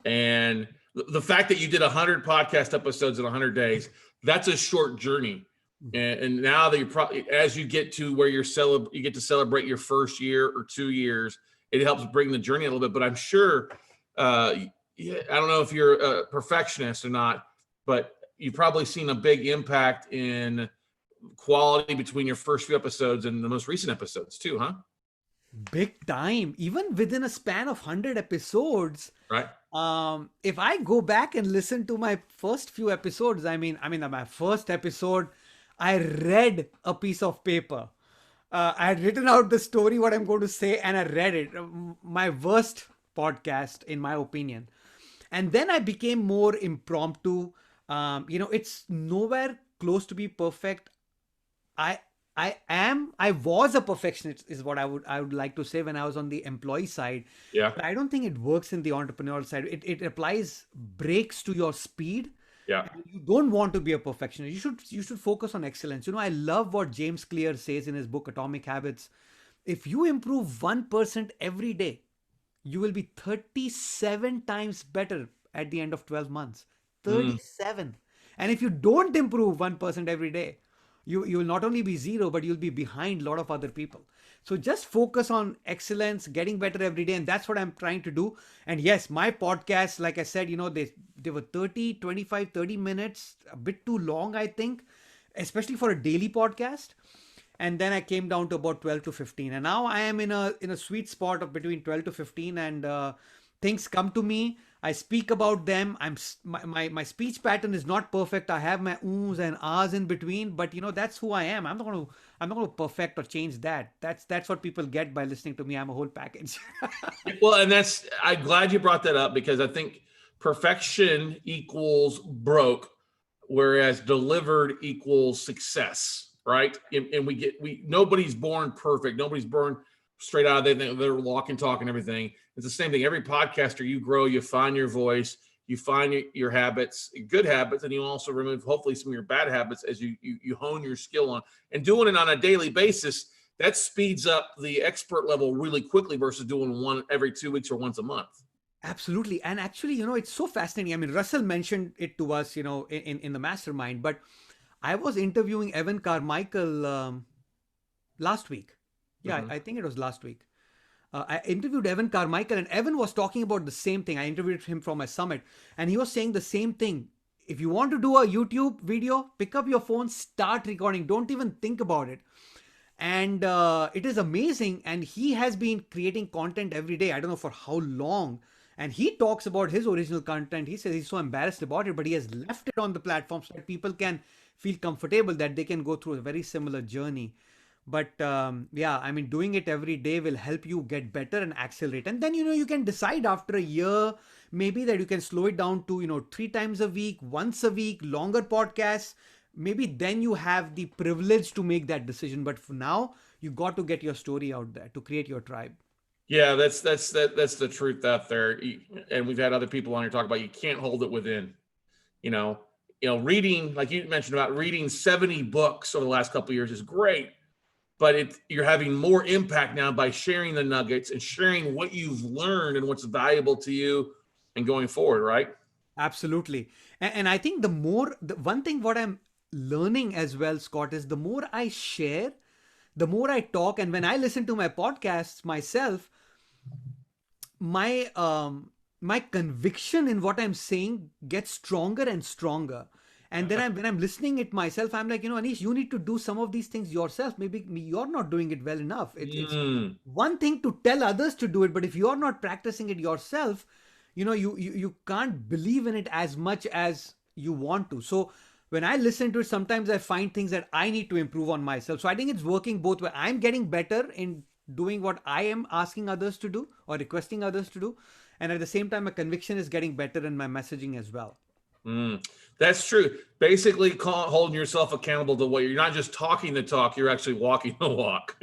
and the fact that you did 100 podcast episodes in 100 days, that's a short journey. And now that you're probably, as you get to where you get to celebrate your first year or 2 years, it helps bring the journey a little bit. But I'm sure, I don't know if you're a perfectionist or not, but you've probably seen a big impact in quality between your first few episodes and the most recent episodes too, huh? Big time. Even within a span of 100 episodes. Right. If I go back and listen to my first few episodes, I mean, my first episode, I read a piece of paper. I had written out the story, what I'm going to say, and I read it. My worst podcast, in my opinion. And then I became more impromptu. It's nowhere close to be perfect. I was a perfectionist is what I would like to say when I was on the employee side. Yeah. But I don't think it works in the entrepreneurial side. It applies brakes to your speed. Yeah. And you don't want to be a perfectionist. You should focus on excellence. I love what James Clear says in his book Atomic Habits. If you improve 1% every day, you will be 37 times better at the end of 12 months. 37. And if you don't improve 1% every day, you will not only be zero, but you'll be behind a lot of other people. So just focus on excellence, getting better every day. And that's what I'm trying to do. And yes, my podcast, like I said, they were 30, 25, 30 minutes, a bit too long, I think, especially for a daily podcast. And then I came down to about 12 to 15. And now I am in a sweet spot of between 12 to 15, and things come to me. I speak about them. My speech pattern is not perfect. I have my ums and ahs in between, but that's who I am. I'm not going to perfect or change that. That's what people get by listening to me. I'm a whole package. Well, and I'm glad you brought that up, because I think perfection equals broke, whereas delivered equals success, right? And nobody's born perfect. Nobody's born straight out of their walk and talk and everything. It's the same thing. Every podcaster, you grow, you find your voice, you find your habits, good habits, and you also remove hopefully some of your bad habits as you hone your skill on. And doing it on a daily basis, that speeds up the expert level really quickly versus doing one every 2 weeks or once a month. Absolutely. And actually, it's so fascinating. I mean, Russell mentioned it to us, in the mastermind, but I was interviewing Evan Carmichael last week. Yeah, I think it was last week. I interviewed Evan Carmichael, and Evan was talking about the same thing. I interviewed him from my summit, and he was saying the same thing. If you want to do a YouTube video, pick up your phone, start recording. Don't even think about it. And it is amazing. And he has been creating content every day. I don't know for how long. And he talks about his original content. He says he's so embarrassed about it, but he has left it on the platform so that people can feel comfortable that they can go through a very similar journey. But yeah, I mean, doing it every day will help you get better and accelerate. And then, you can decide after a year, maybe that you can slow it down to, 3 times a week, once a week, longer podcasts. Maybe then you have the privilege to make that decision. But for now, you got to get your story out there to create your tribe. Yeah, that's the truth out there. And we've had other people on here talk about you can't hold it within, reading, like you mentioned about reading 70 books over the last couple of years is great. But you're having more impact now by sharing the nuggets and sharing what you've learned and what's valuable to you and going forward, right? Absolutely. And I think the one thing what I'm learning as well, Scott, is the more I share, the more I talk. And when I listen to my podcasts myself, my conviction in what I'm saying gets stronger and stronger. And then when I'm listening it myself, I'm like, Anish, you need to do some of these things yourself. Maybe you're not doing it well enough. It's one thing to tell others to do it, but if you're not practicing it yourself, you can't believe in it as much as you want to. So when I listen to it, sometimes I find things that I need to improve on myself. So I think it's working both ways. I'm getting better in doing what I am asking others to do or requesting others to do. And at the same time, my conviction is getting better in my messaging as well. That's true. Basically, holding yourself accountable to what you're not just talking the talk, you're actually walking the walk.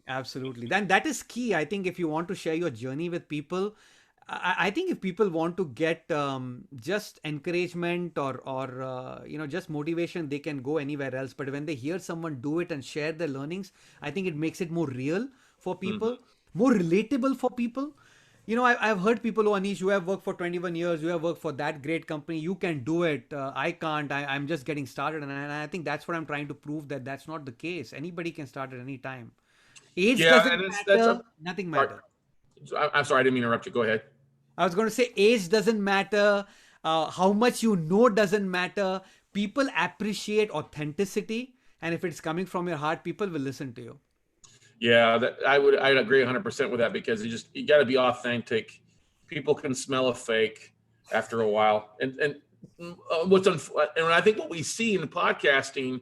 Absolutely. Then that is key. I think if you want to share your journey with people, I think if people want to get just encouragement or just motivation, they can go anywhere else. But when they hear someone do it and share their learnings, I think it makes it more real for people, more relatable for people. I've heard people, oh, Anish, you have worked for 21 years. You have worked for that great company. You can do it. I can't. I'm just getting started. And I think that's what I'm trying to prove, that that's not the case. Anybody can start at any time. Age doesn't matter. Nothing matters. I'm sorry. I didn't mean to interrupt you. Go ahead. I was going to say age doesn't matter. How much you know doesn't matter. People appreciate authenticity. And if it's coming from your heart, people will listen to you. Yeah, I'd agree 100% with that, because you got to be authentic. People can smell a fake after a while, and I think what we see in podcasting,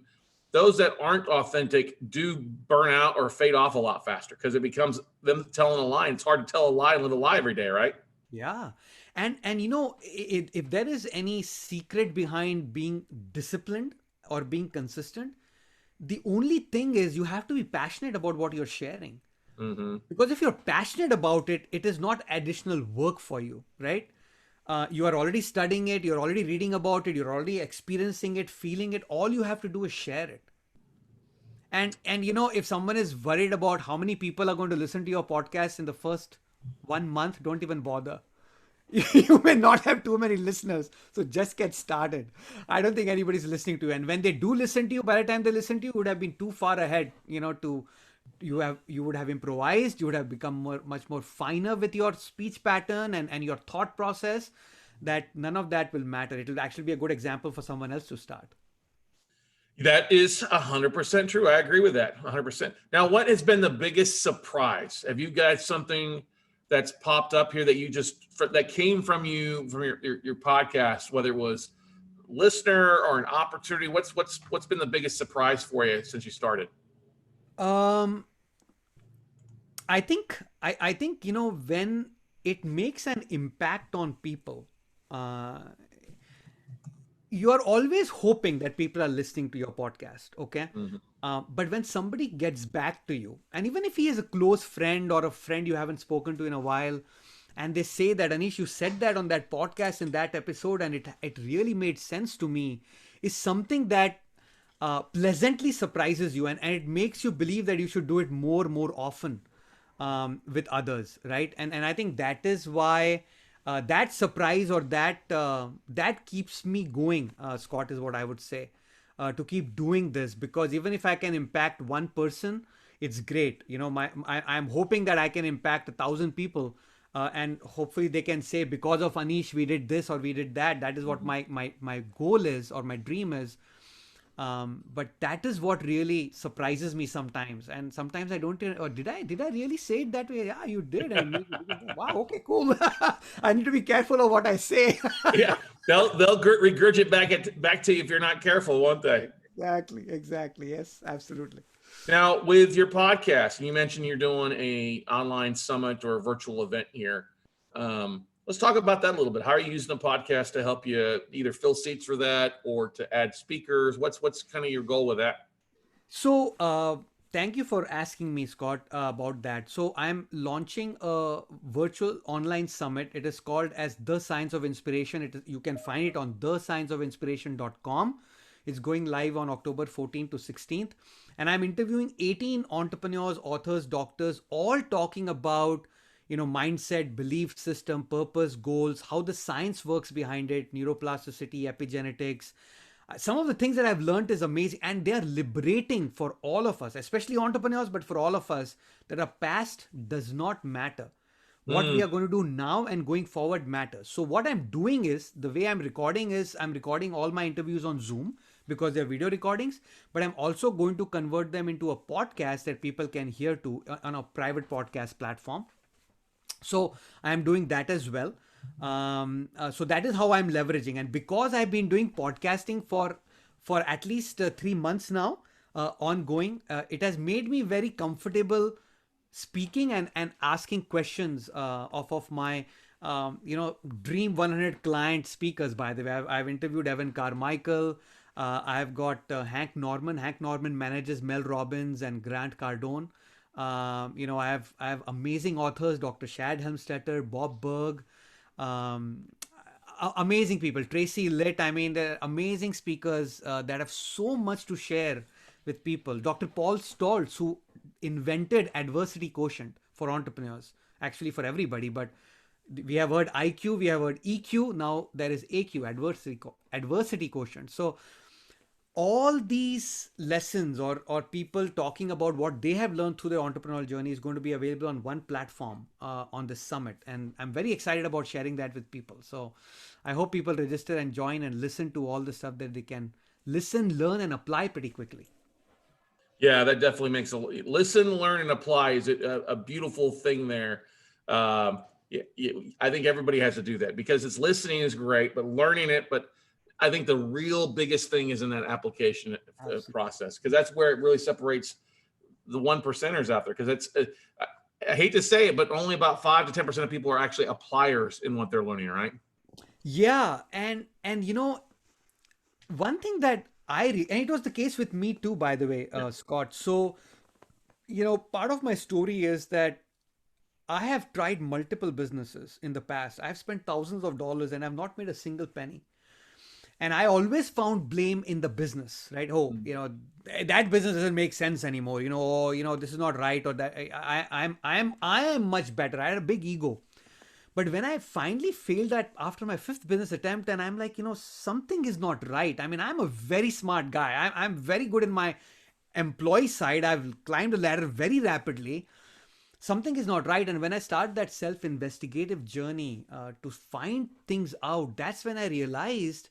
those that aren't authentic do burn out or fade off a lot faster because it becomes them telling a lie. It's hard to tell a lie and live a lie every day, right? Yeah, and if there is any secret behind being disciplined or being consistent, the only thing is you have to be passionate about what you're sharing. Mm-hmm. Because if you're passionate about it, it is not additional work for you, right? You are already studying it, you're already reading about it, you're already experiencing it, feeling it. All you have to do is share it. And you know, if someone is worried about how many people are going to listen to your podcast in the first 1 month, don't even bother. You may not have too many listeners, so just get started. I don't think anybody's listening to you. And when they do listen to you, by the time they listen to you, would have been too far ahead, you know, you would have improvised, you would have become much more finer with your speech pattern and your thought process, that none of that will matter. It will actually be a good example for someone else to start. That is 100% true. I agree with that 100%. Now, what has been the biggest surprise? Have you got something that's popped up here that you that came from your podcast, whether it was listener or an opportunity? What's been the biggest surprise for you since you started? I think, you know, when it makes an impact on people, you are always hoping that people are listening to your podcast, okay? Mm-hmm. But when somebody gets back to you, and even if he is a close friend or a friend you haven't spoken to in a while, and they say that, Anish, you said that on that podcast in that episode, and it really made sense to me, is something that pleasantly surprises you, and it makes you believe that you should do it more often with others, right? And I think that is why that surprise or that keeps me going, Scott, is what I would say, to keep doing this, because even if I can impact one person, it's great. You know, I'm hoping that I can impact 1,000 people, and hopefully they can say, because of Anish, we did this or we did that. That is what my goal is, or my dream is. But that is what really surprises me sometimes. And sometimes I don't, or did I really say it that way? Yeah, you did. And wow, okay, cool. I need to be careful of what I say. Yeah, they'll regurgitate back to you if you're not careful, won't they? Exactly. Yes, absolutely. Now, with your podcast, you mentioned you're doing a online summit or a virtual event here. Let's talk about that a little bit. How are you using the podcast to help you either fill seats for that or to add speakers? What's kind of your goal with that? So, thank you for asking me, Scott, about that. So I'm launching a virtual online summit. It is called as The Science of Inspiration. You can find it on thescienceofinspiration.com. It's going live on October 14th to 16th. And I'm interviewing 18 entrepreneurs, authors, doctors, all talking about, you know, mindset, belief system, purpose, goals, how the science works behind it, neuroplasticity, epigenetics. Some of the things that I've learned is amazing, and they are liberating for all of us, especially entrepreneurs, but for all of us, that our past does not matter. What we are going to do now and going forward matters. So what I'm doing is, the way I'm recording is, I'm recording all my interviews on Zoom because they're video recordings, but I'm also going to convert them into a podcast that people can hear to on a private podcast platform. So I'm doing that as well. So that is how I'm leveraging. And because I've been doing podcasting for at least 3 months now, ongoing, it has made me very comfortable speaking and asking questions of my, dream 100 client speakers, by the way. I've interviewed Evan Carmichael. I've got Hank Norman. Hank Norman manages Mel Robbins and Grant Cardone. I have amazing authors, Dr. Shad Helmstetter, Bob Berg, amazing people, Tracy Litt. I mean, they're amazing speakers that have so much to share with people. Dr. Paul Stoltz, who invented adversity quotient for entrepreneurs, actually for everybody, but we have heard IQ, we have heard EQ, now there is AQ, adversity quotient. So all these lessons or people talking about what they have learned through their entrepreneurial journey is going to be available on one platform on this summit. And I'm very excited about sharing that with people. So I hope people register and join and listen to all the stuff that they can listen, learn, and apply pretty quickly. Yeah, that definitely makes listen, learn, and apply is a beautiful thing there. I think everybody has to do that, because it's listening is great, but learning it, but I think the real biggest thing is in that application process, because that's where it really separates the 1%ers out there. Because it's, I hate to say it, but only about 5 to 10% of people are actually appliers in what they're learning, right? Yeah, and one thing that and it was the case with me too, by the way, Scott. So, part of my story is that I have tried multiple businesses in the past. I've spent thousands of dollars and I've not made a single penny. And I always found blame in the business, right? Oh, that business doesn't make sense anymore. This is not right, or that I am much better. I had a big ego. But when I finally failed that after my 5th business attempt, and I'm like, something is not right. I mean, I'm a very smart guy. I'm very good in my employee side. I've climbed the ladder very rapidly. Something is not right. And when I started that self-investigative journey to find things out, that's when I realized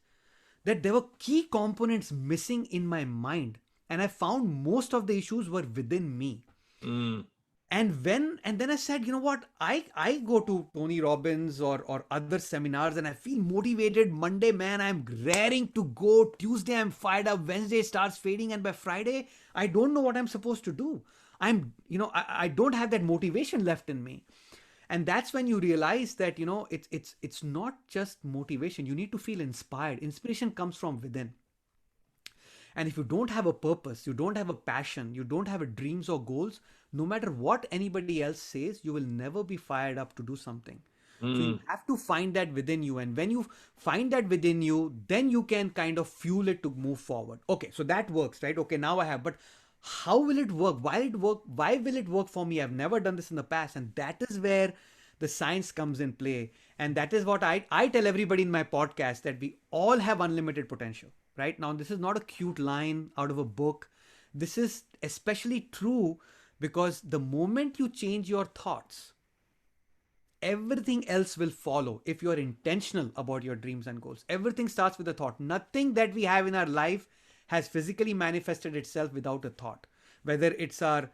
that there were key components missing in my mind. And I found most of the issues were within me. And then I said, you know what? I go to Tony Robbins or other seminars and I feel motivated. Monday, man, I'm raring to go. Tuesday, I'm fired up. Wednesday starts fading. And by Friday, I don't know what I'm supposed to do. I don't have that motivation left in me. And that's when you realize that, it's not just motivation. You need to feel inspired. Inspiration comes from within. And if you don't have a purpose, you don't have a passion, you don't have a dreams or goals, no matter what anybody else says, you will never be fired up to do something. So you have to find that within you. And when you find that within you, then you can kind of fuel it to move forward. Okay, so that works, right? Okay, now I have, but how will it work? Why will it work for me? I've never done this in the past. And that is where the science comes in play. And that is what I tell everybody in my podcast, that we all have unlimited potential. Right now, this is not a cute line out of a book. This is especially true because the moment you change your thoughts, everything else will follow. If you're intentional about your dreams and goals, everything starts with a thought. Nothing that we have in our life has physically manifested itself without a thought. Whether it's our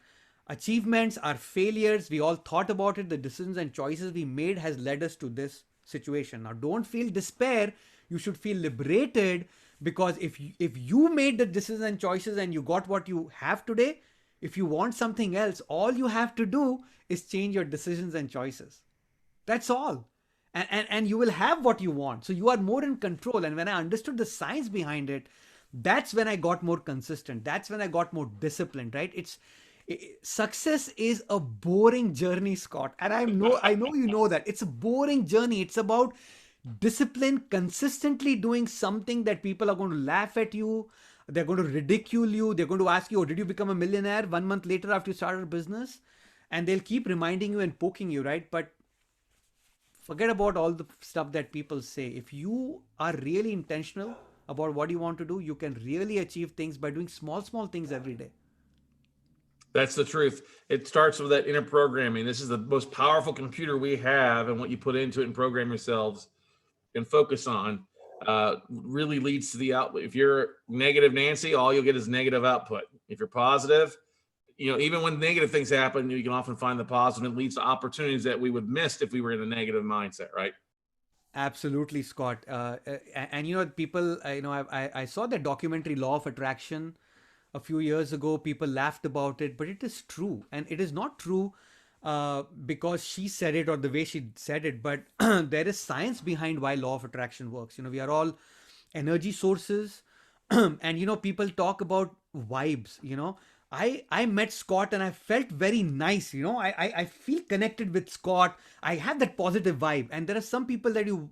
achievements, our failures, we all thought about it. The decisions and choices we made has led us to this situation. Now, don't feel despair. You should feel liberated. Because if you made the decisions and choices and you got what you have today, if you want something else, all you have to do is change your decisions and choices. That's all. And you will have what you want. So you are more in control. And when I understood the science behind it, that's when I got more consistent. That's when I got more disciplined, right? Success is a boring journey, Scott. And I know you know that. It's a boring journey. It's about discipline, consistently doing something that people are going to laugh at you. They're going to ridicule you. They're going to ask you, oh, did you become a millionaire 1 month later after you started a business? And they'll keep reminding you and poking you, right? But forget about all the stuff that people say. If you are really intentional about what you want to do, you can really achieve things by doing small things every day. That's the truth. It starts with that inner programming. This is the most powerful computer we have, and what you put into it and program yourselves and focus on really leads to the output. If you're negative Nancy, all you'll get is negative output. If you're positive, even when negative things happen, you can often find the positive. It leads to opportunities that we would miss if we were in a negative mindset, right? Absolutely, Scott. And people, I saw the documentary Law of Attraction a few years ago. People laughed about it, but it is true. And it is not true because she said it or the way she said it, but there is science behind why Law of Attraction works. We are all energy sources. And, people talk about vibes, I met Scott and I felt very nice. I feel connected with Scott. I have that positive vibe. And there are some people that you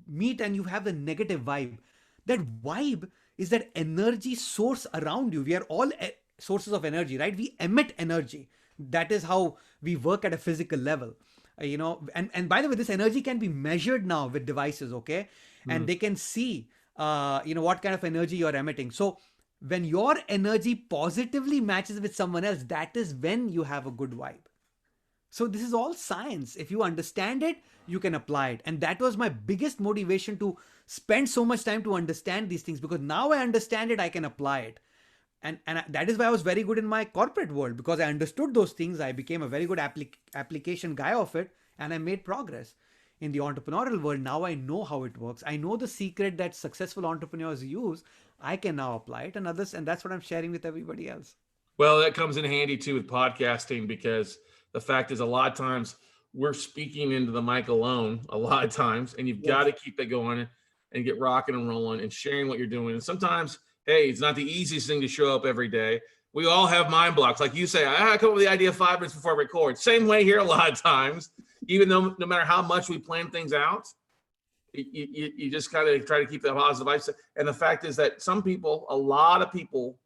meet and you have the negative vibe. That vibe is that energy source around you. We are all sources of energy, right? We emit energy. That is how we work at a physical level. And by the way, this energy can be measured now with devices, okay? And they can see, what kind of energy you're emitting. So when your energy positively matches with someone else, that is when you have a good vibe. So this is all science. If you understand it, you can apply it. And that was my biggest motivation to spend so much time to understand these things, because now I understand it, I can apply it. And that is why I was very good in my corporate world, because I understood those things. I became a very good application guy of it, and I made progress. In the entrepreneurial world, now I know how it works. I know the secret that successful entrepreneurs use. I can now apply it, and others, and that's what I'm sharing with everybody else. Well, that comes in handy too with podcasting, because the fact is a lot of times we're speaking into the mic alone a lot of times, and you've got to keep that going and get rocking and rolling and sharing what you're doing. And sometimes hey, it's not the easiest thing to show up every day. We all have mind blocks. Like you say, I come up with the idea 5 minutes before I record. Same way here a lot of times, even though no matter how much we plan things out, you just kind of try to keep that positive mindset. And the fact is that some people, a lot of people,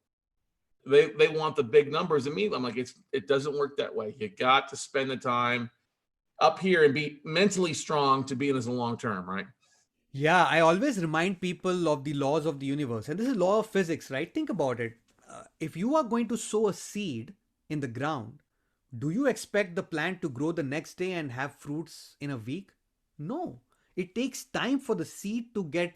they want the big numbers. And me, I'm like, it doesn't work that way. You got to spend the time up here and be mentally strong to be in this long term, right? Yeah, I always remind people of the laws of the universe. And this is law of physics, right? Think about it. If you are going to sow a seed in the ground, do you expect the plant to grow the next day and have fruits in a week? No. It takes time for the seed to get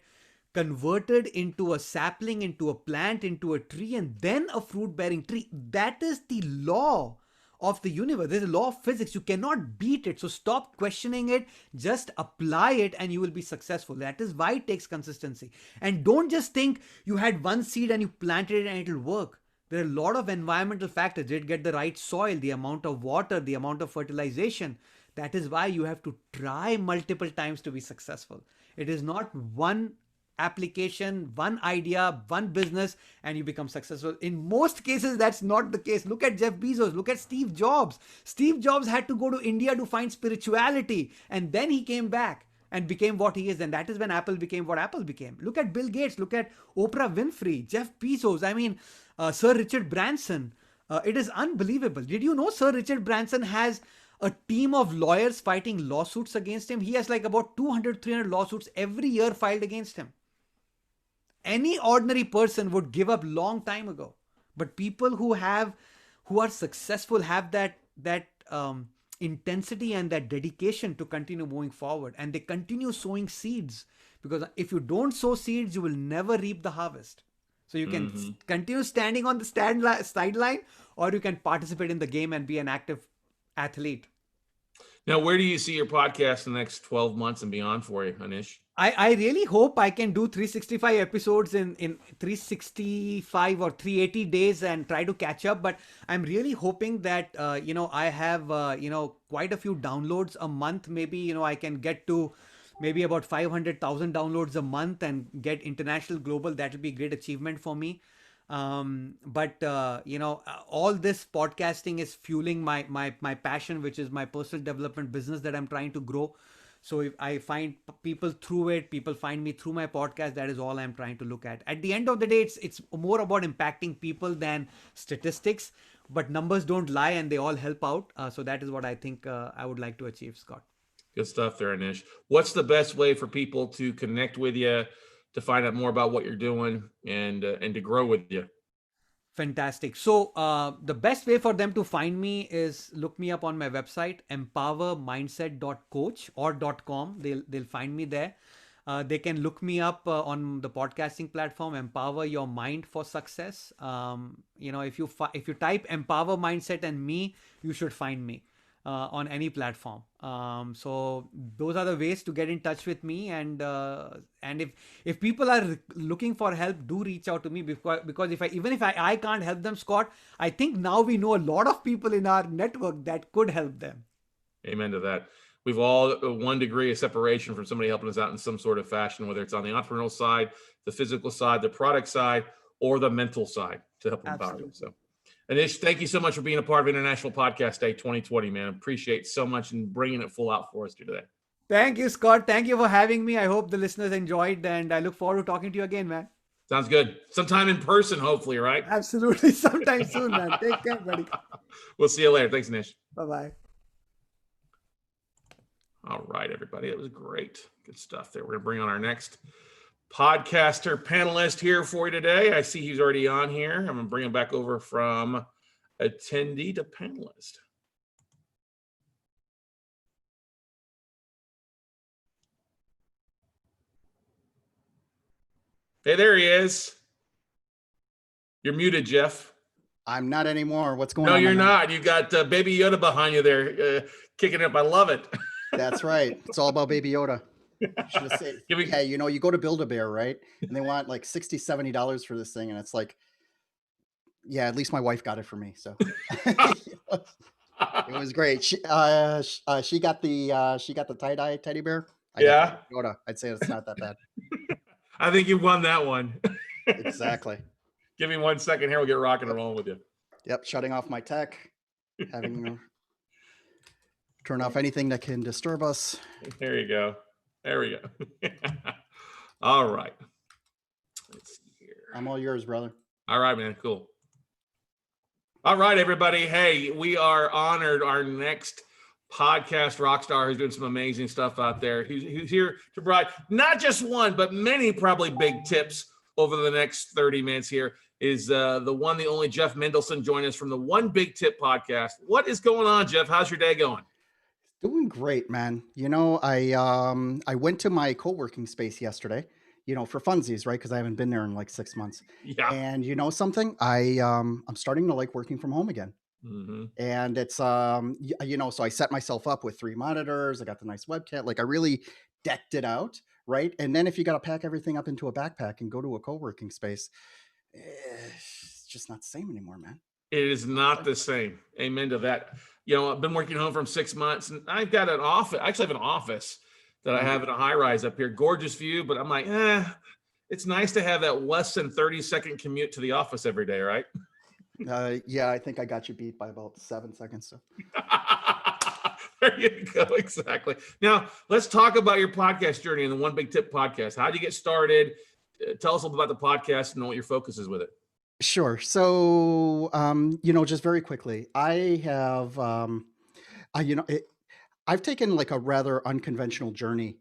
converted into a sapling, into a plant, into a tree, and then a fruit-bearing tree. That is the law of the universe. There's a law of physics. You cannot beat it. So stop questioning it. Just apply it and you will be successful. That is why it takes consistency. And don't just think you had one seed and you planted it and it'll work. There are a lot of environmental factors. Did it get the right soil, the amount of water, the amount of fertilization? That is why you have to try multiple times to be successful. It is not one application, one idea, one business, and you become successful. In most cases, that's not the case. Look at Jeff Bezos, look at Steve Jobs. Steve Jobs had to go to India to find spirituality, and then he came back and became what he is. And that is when Apple became what Apple became. Look at Bill Gates, look at Oprah Winfrey, Jeff Bezos, Sir Richard Branson. It is unbelievable. Did you know Sir Richard Branson has a team of lawyers fighting lawsuits against him? He has like about 200, 300 lawsuits every year filed against him. Any ordinary person would give up long time ago. But people who are successful have that intensity and that dedication to continue moving forward. And they continue sowing seeds, because if you don't sow seeds, you will never reap the harvest. So you can continue standing on the sideline, or you can participate in the game and be an active athlete. Now, where do you see your podcast in the next 12 months and beyond for you, Anish? I really hope I can do 365 episodes in 365 or 380 days and try to catch up. But I'm really hoping that, I have, quite a few downloads a month. Maybe, I can get to maybe about 500,000 downloads a month and get international, global. That will be a great achievement for me. All this podcasting is fueling my passion, which is my personal development business that I'm trying to grow. So if I find people through it, people find me through my podcast, that is all I'm trying to look at. At the end of the day, it's more about impacting people than statistics, but numbers don't lie and they all help out. So that is what I think I would like to achieve, Scott. Good stuff there, Anish. What's the best way for people to connect with you, to find out more about what you're doing, and to grow with you? Fantastic. So the best way for them to find me is look me up on my website, empowermindset.coach or .com. They'll find me there. They can look me up on the podcasting platform, Empower Your Mind for Success. If you type Empower Mindset and me, you should find me on any platform. So those are the ways to get in touch with me. And if people are looking for help, do reach out to me, because even if I can't help them, Scott, I think now we know a lot of people in our network that could help them. Amen to that. We've all 1 degree of separation from somebody helping us out in some sort of fashion, whether it's on the entrepreneurial side, the physical side, the product side, or the mental side, to help empower them. So, Anish, thank you so much for being a part of International Podcast Day 2020, man. Appreciate so much and bringing it full out for us today. Thank you, Scott. Thank you for having me. I hope the listeners enjoyed, and I look forward to talking to you again, man. Sounds good. Sometime in person, hopefully, right? Absolutely. Sometime soon, man. Take care, buddy. We'll see you later. Thanks, Anish. Bye-bye. All right, everybody. That was great. Good stuff there. We're going to bring on our next podcaster panelist here for you today. I see he's already on here. I'm going to bring him back over from attendee to panelist. Hey, there he is. You're muted, Jeff. I'm not anymore. What's going on? No, you're not. You got Baby Yoda behind you there, kicking it up. I love it. That's right. It's all about Baby Yoda. Should have said, hey, you go to Build-A-Bear, right? And they want like $60, $70 for this thing. And it's like, yeah, at least my wife got it for me. So it was great. She got the tie-dye teddy bear. I got Yoda. I'd say it's not that bad. I think you won that one. Exactly. Give me 1 second here. We'll get rocking and rolling with you. Yep, shutting off my tech, having turn off anything that can disturb us. There you go. There we go. All right. Let's see here. I'm all yours, brother. All right, man. Cool. All right, everybody. Hey, we are honored. Our next podcast rock star who's doing some amazing stuff out there. He's here to provide not just one, but many probably big tips over the next 30 minutes here. Is the one, the only Jeff Mendelson joining us from the One Big Tip podcast. What is going on, Jeff? How's your day going? Doing great, man. You know, I went to my co-working space yesterday, you know, for funsies, right? Because I haven't been there in like 6 months. Yeah. And you know something? I'm starting to like working from home again. Mm-hmm. And it's you know, so I set myself up with 3 monitors. I got the nice webcam. Like I really decked it out, right? And then if you got to pack everything up into a backpack and go to a co-working space, it's just not the same anymore, man. It is not the same. Amen to that. You know, I've been working home from 6 months, and I've got an office. I actually have an office that I have in a high rise up here. Gorgeous view, but I'm like, it's nice to have that less than 30-second commute to the office every day, right? Yeah, I think I got you beat by about 7 seconds. So. There you go. Exactly. Now, let's talk about your podcast journey and the One Big Tip podcast. How did you get started? Tell us a little about the podcast and what your focus is with it. Sure. So, you know, just very quickly, I have, you know, I've taken like a rather unconventional journey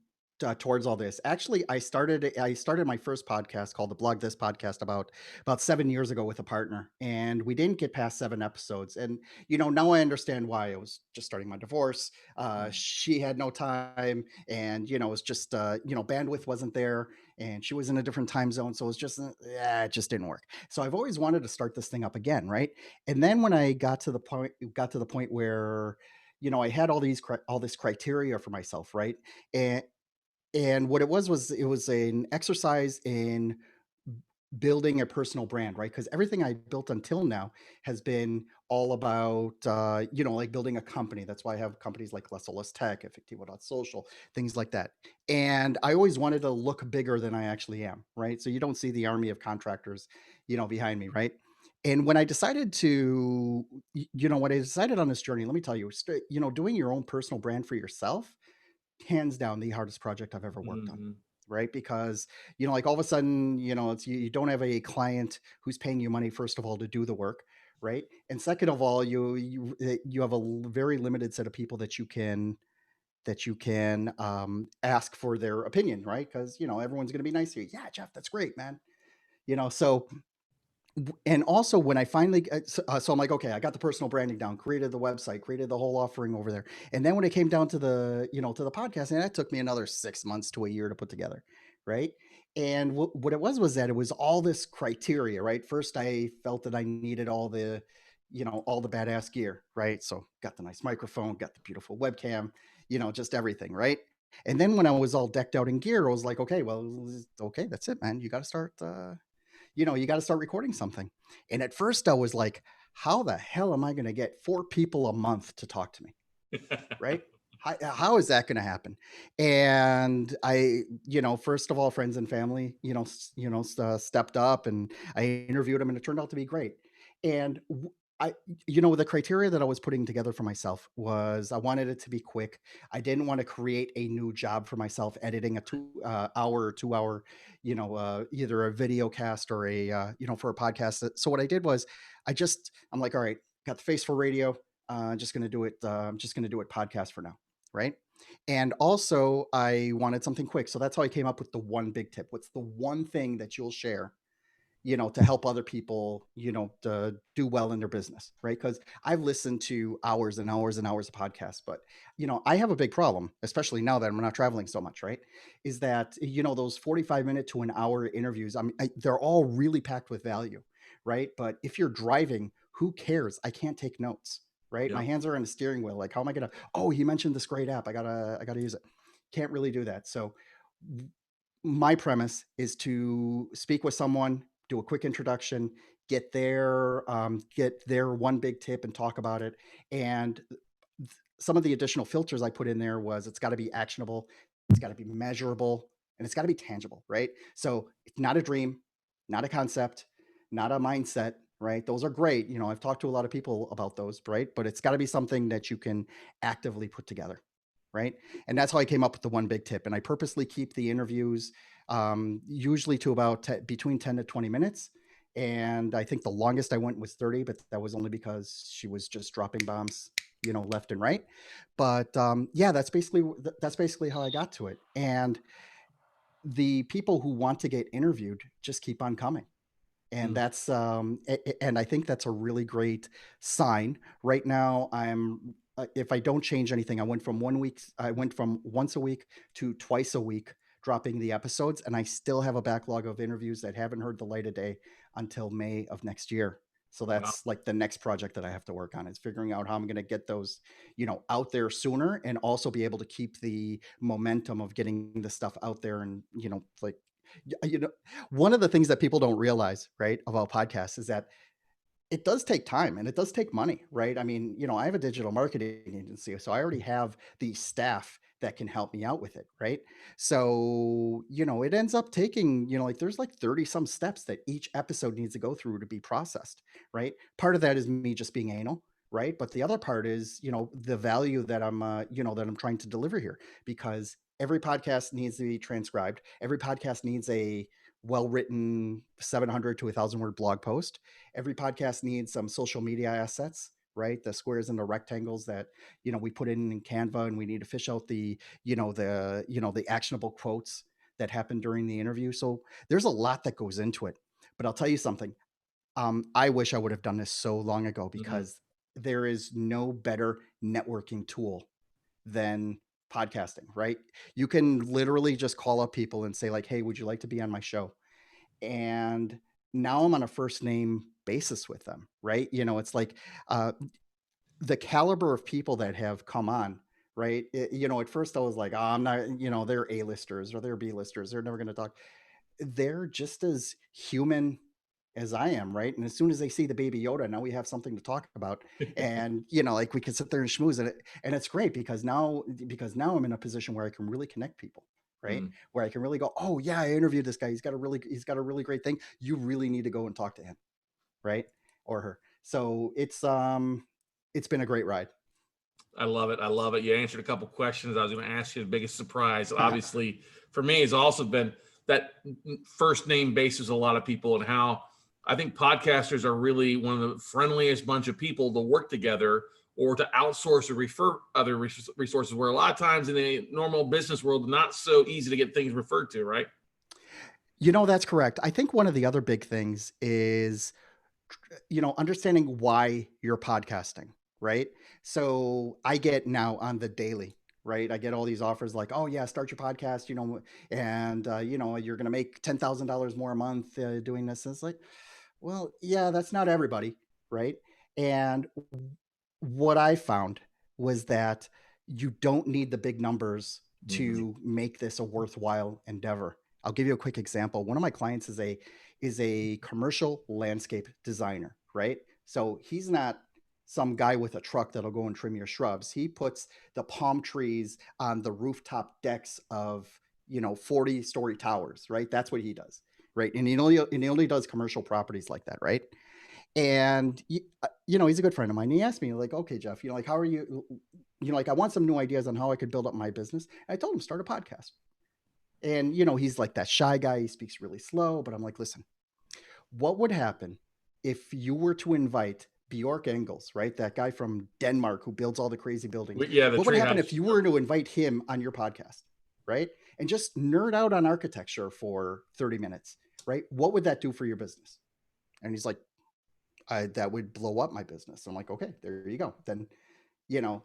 towards all this. Actually, I started my first podcast called the Blog This Podcast about 7 years ago with a partner, and we didn't get past 7 episodes. And you know, now I understand why. I was just starting my divorce. She had no time, and you know, it was just you know, bandwidth wasn't there, and she was in a different time zone, so it was just it just didn't work. So I've always wanted to start this thing up again, right? And then when I got to the point where you know, I had all this criteria for myself, right? And what it was it was an exercise in building a personal brand, right? Because everything I built until now has been all about, you know, like building a company. That's why I have companies like Less Tech, Efectivo.social, things like that. And I always wanted to look bigger than I actually am, right? So you don't see the army of contractors, you know, behind me, right? And when I decided to, you know, when I decided on this journey, let me tell you, you know, doing your own personal brand for yourself, hands down the hardest project I've ever worked on, right? Because, you know, like all of a sudden, you know, it's you don't have a client who's paying you money, first of all, to do the work, right? And second of all, you have a very limited set of people that you can ask for their opinion, right? Because, you know, everyone's going to be nice to you. Yeah, Jeff, that's great, man. You know, so and also when I finally, so I'm like, okay, I got the personal branding down, created the website, created the whole offering over there. And then when it came down to the, you know, to the podcast, and that took me another 6 months to a year to put together. Right. And what it was that it was all this criteria, right? First, I felt that I needed all the, you know, all the badass gear, right? So got the nice microphone, got the beautiful webcam, you know, just everything. Right. And then when I was all decked out in gear, I was like, okay, well, okay, that's it, man. You got to start, you know, you got to start recording something. And at first I was like, how the hell am I going to get 4 people a month to talk to me? Right. How is that going to happen? And I, you know, first of all, friends and family, you know, stepped up, and I interviewed them, and it turned out to be great. And you know, the criteria that I was putting together for myself was I wanted it to be quick. I didn't want to create a new job for myself, editing a 2 hour or 2 hour, you know, either a video cast or a, you know, for a podcast. So what I did was I'm like, all right, got the face for radio. I'm just going to do it podcast for now. Right. And also I wanted something quick. So that's how I came up with the One Big Tip. What's the one thing that you'll share, you know, to help other people, you know, to do well in their business, right? Because I've listened to hours and hours and hours of podcasts, but, you know, I have a big problem, especially now that I'm not traveling so much, right? Is that, you know, those 45-minute to an hour interviews, I mean, they're all really packed with value, right? But if you're driving, who cares? I can't take notes, right? Yeah. My hands are on the steering wheel. Like, how am I going to, oh, he mentioned this great app. I gotta use it. Can't really do that. So my premise is to speak with someone, do a quick introduction, get their one big tip and talk about it. And some of the additional filters I put in there was it's got to be actionable, it's got to be measurable, and it's got to be tangible, right? So it's not a dream, not a concept, not a mindset, right? Those are great. You know, I've talked to a lot of people about those, right? But it's got to be something that you can actively put together, right? And that's how I came up with the one big tip. And I purposely keep the interviews usually to about between 10 to 20 minutes. And I think the longest I went was 30, but that was only because she was just dropping bombs, you know, left and right. But yeah, that's basically how I got to it. And the people who want to get interviewed just keep on coming. And that's and I think that's a really great sign. Right now, I'm if I don't change anything, I went from once a week to twice a week dropping the episodes, and I still have a backlog of interviews that haven't heard the light of day until May of next year. So that's like the next project that I have to work on, is figuring out how I'm going to get those, you know, out there sooner, and also be able to keep the momentum of getting the stuff out there. And, you know, like, you know, one of the things that people don't realize, right, about podcasts is that it does take time and it does take money, right? I mean, you know, I have a digital marketing agency, so I already have the staff that can help me out with it, right? So, you know, it ends up taking, you know, like there's like 30 some steps that each episode needs to go through to be processed, right? Part of that is me just being anal, right? But the other part is, you know, the value that you know, that I'm trying to deliver here, because every podcast needs to be transcribed. Every podcast needs a well-written 700 to 1,000 word blog post. Every podcast needs some social media assets, right? The squares and the rectangles that, you know, we put in Canva, and we need to fish out the, the actionable quotes that happen during the interview. So there's a lot that goes into it. But I'll tell you something. I wish I would have done this so long ago, because there is no better networking tool than podcasting, right? You can literally just call up people and say like, hey, would you like to be on my show? And now I'm on a first name basis with them, right? You know, it's like the caliber of people that have come on, right? You know, at first I was like, oh, I'm not, you know, they're A-listers or they're B-listers. They're never going to talk. They're just as human as I am, right? And as soon as they see the Baby Yoda, now we have something to talk about. And, you know, like we can sit there and schmooze it. And it's great because now I'm in a position where I can really connect people, right? Where I can really go, oh yeah, I interviewed this guy. He's got a really great thing. You really need to go and talk to him, right? Or her. So it's been a great ride. I love it. I love it. You answered a couple questions. I was going to ask you the biggest surprise. Obviously, for me, has also been that first name basis a lot of people, and how I think podcasters are really one of the friendliest bunch of people to work together or to outsource or refer other resources, where a lot of times in the normal business world, not so easy to get things referred to, right? You know, that's correct. I think one of the other big things is, you know, understanding why you're podcasting, right? So I get now on the daily, right? I get all these offers like, oh yeah, start your podcast, you know, and you know, you're going to make $10,000 more a month doing this. And it's like, well, yeah, that's not everybody, right? And what I found was that you don't need the big numbers to make this a worthwhile endeavor. I'll give you a quick example. One of my clients is a commercial landscape designer, right? So he's not some guy with a truck that'll go and trim your shrubs. He puts the palm trees on the rooftop decks of, you know, 40-story towers, right? That's what he does, right? And he only does commercial properties like that, right? And you know, he's a good friend of mine. He asked me like, okay, Jeff, you know, like, how are you? You know, like, I want some new ideas on how I could build up my business. And I told him, start a podcast. And, you know, he's like that shy guy. He speaks really slow, but I'm like, listen, what would happen if you were to invite Bjork Engels, right? That guy from Denmark who builds all the crazy buildings. Yeah, what would happen if you were to invite him on your podcast, right? And just nerd out on architecture for 30 minutes, right? What would that do for your business? And he's like, that would blow up my business. I'm like, okay, there you go. Then, you know,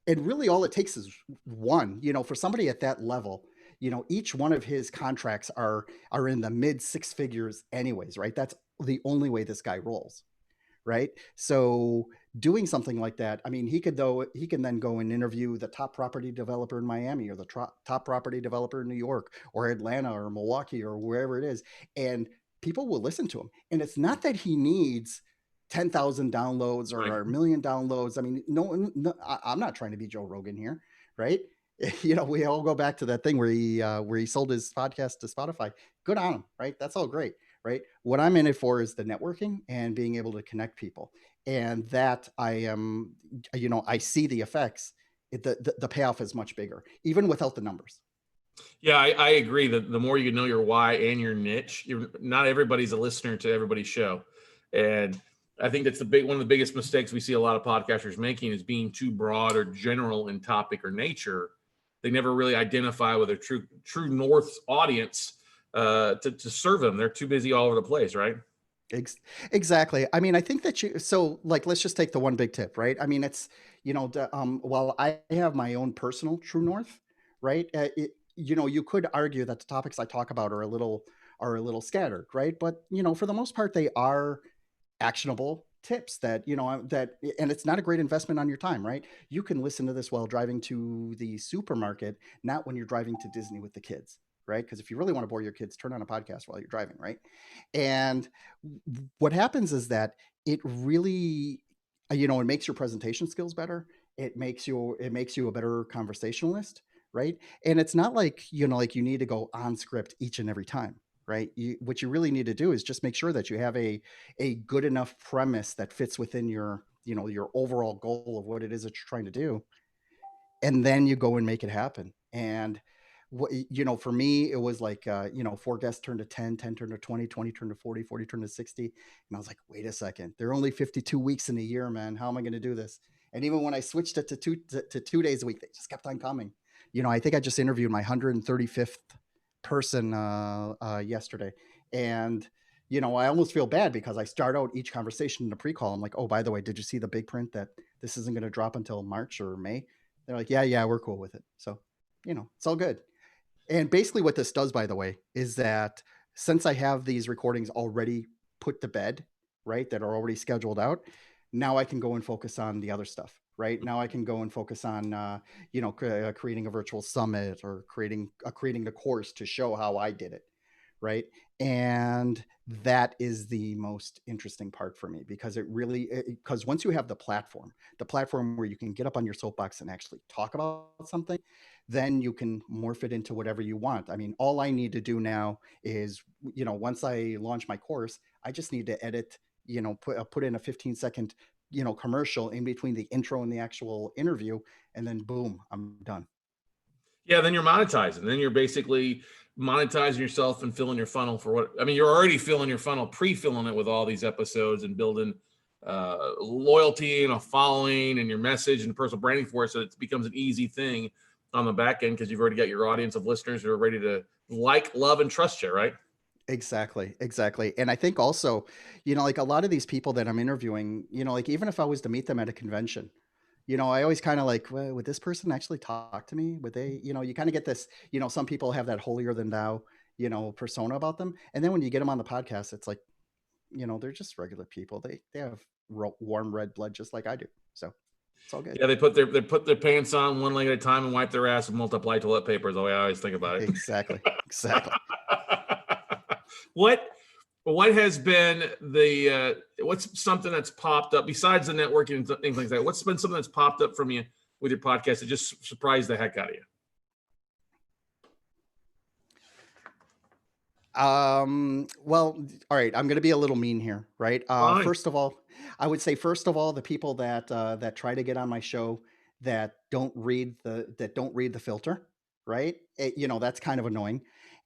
and really all it takes is one, you know, for somebody at that level, you know, each one of his contracts are in the mid six figures anyways, right? That's the only way this guy rolls, right? So doing something like that, I mean, he can then go and interview the top property developer in Miami, or the top property developer in New York or Atlanta or Milwaukee or wherever it is, and people will listen to him. And it's not that he needs 10,000 downloads or a million downloads. I mean, no, I'm not trying to be Joe Rogan here, right? You know, we all go back to that thing where he sold his podcast to Spotify. Good on him, right? That's all great, right? What I'm in it for is the networking and being able to connect people. And that I am, I see the effects. The payoff is much bigger, even without the numbers. Yeah, I agree that the more you know your why and your niche, not everybody's a listener to everybody's show. And I think that's one of the biggest mistakes we see a lot of podcasters making is being too broad or general in topic or nature. They never really identify with a true north audience to serve them. They're too busy all over the place, right? Exactly. I mean, I think that so like, let's just take the one big tip, right? I mean, it's, while I have my own personal true north, right? You could argue that the topics I talk about are a little scattered, right? But, for the most part, they are actionable tips that, and it's not a great investment on your time, right? You can listen to this while driving to the supermarket, not when you're driving to Disney with the kids, right? Because if you really want to bore your kids, turn on a podcast while you're driving, right? And what happens is that it really, it makes your presentation skills better. It makes you a better conversationalist, right? And it's not like, like you need to go on script each and every time, right? What you really need to do is just make sure that you have a good enough premise that fits within your, your overall goal of what it is that you're trying to do. And then you go and make it happen. And for me, it was like, 4 guests turned to 10, 10 turned to 20, 20 turned to 40, 40 turned to 60. And I was like, wait a second, there are only 52 weeks in a year, man. How am I going to do this? And even when I switched it to 2 days a week, they just kept on coming. I think I just interviewed my 135th person yesterday. And, I almost feel bad because I start out each conversation in a pre-call. I'm like, oh, by the way, did you see the big print that this isn't going to drop until March or May? They're like, yeah, we're cool with it. So, it's all good. And basically what this does, by the way, is that since I have these recordings already put to bed, right, that are already scheduled out, now I can go and focus on the other stuff, right? Now I can go and focus on, creating a virtual summit or creating the course to show how I did it, right? And that is the most interesting part for me because because once you have the platform where you can get up on your soapbox and actually talk about something, then you can morph it into whatever you want. I mean, all I need to do now is, once I launch my course, I just need to edit, put in a 15-second, commercial in between the intro and the actual interview, and then boom, I'm done. Yeah, then you're monetizing. Then you're basically monetizing yourself and filling your funnel for what, I mean, you're already filling your funnel, pre-filling it with all these episodes and building loyalty and a following and your message and personal branding for it. So it becomes an easy thing on the back end because you've already got your audience of listeners who are ready to like, love, and trust you, right? Exactly. And I think also, like a lot of these people that I'm interviewing, like even if I was to meet them at a convention, I always kind of like, well, would this person actually talk to me? Would they, you kind of get this, some people have that holier than thou, persona about them. And then when you get them on the podcast, it's like, they're just regular people. They have warm red blood just like I do. So it's all good. Yeah, they put their pants on one leg at a time and wipe their ass and multiply toilet paper is the way I always think about it. Exactly. What has been the what's something that's popped up besides the networking and things like that? What's been something that's popped up from you with your podcast that just surprised the heck out of you? Well, all right, I'm going to be a little mean here, right? First of all, I would say the people that try to get on my show that don't read the filter, right? That's kind of annoying.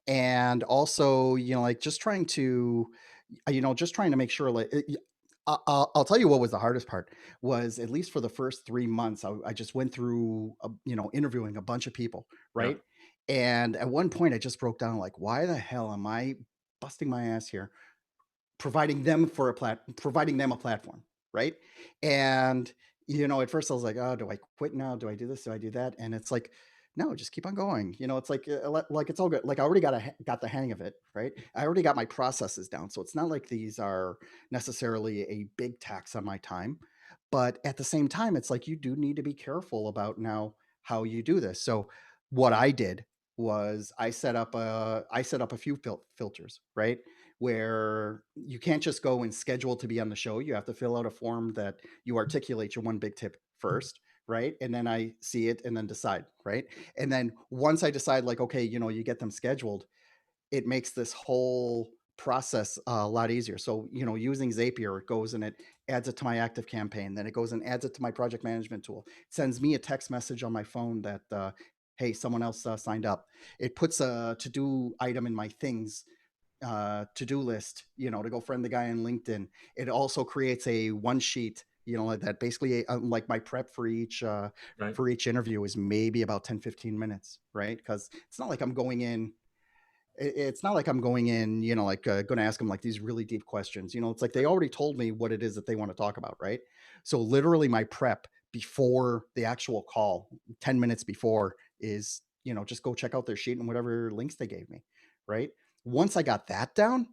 And also, like just trying to make sure, like, I'll tell you what was the hardest part was, at least for the first 3 months, I just went through, interviewing a bunch of people, right? And at one point I just broke down, like, why the hell am I busting my ass here, providing them a platform, right? And, at first I was like, oh, do I quit now? Do I do this? Do I do that? And it's like, no, just keep on going. It's like it's all good. Like I already got the hang of it, right? I already got my processes down. So it's not like these are necessarily a big tax on my time, but at the same time, it's like you do need to be careful about now how you do this. So what I did was I set up a few filters, right? Where you can't just go and schedule to be on the show. You have to fill out a form that you articulate your one big tip first, right? And then I see it and then decide, right? And then once I decide, like, okay, you get them scheduled, it makes this whole process a lot easier. So, you know, using Zapier, it goes and it adds it to my active campaign. Then it goes and adds it to my project management tool. It sends me a text message on my phone that, hey, someone else signed up. It puts a to-do item in my things to-do list, you know, to go friend the guy on LinkedIn. It also creates a one sheet, you know, that basically like my prep for each interview is maybe about 10-15 minutes, right? Because it's not like I'm going in, you know, like going to ask them like these really deep questions. You know, it's like they already told me what it is that they want to talk about, right? So literally my prep before the actual call, 10 minutes before, is, you know, just go check out their sheet and whatever links they gave me, right? Once I got that down,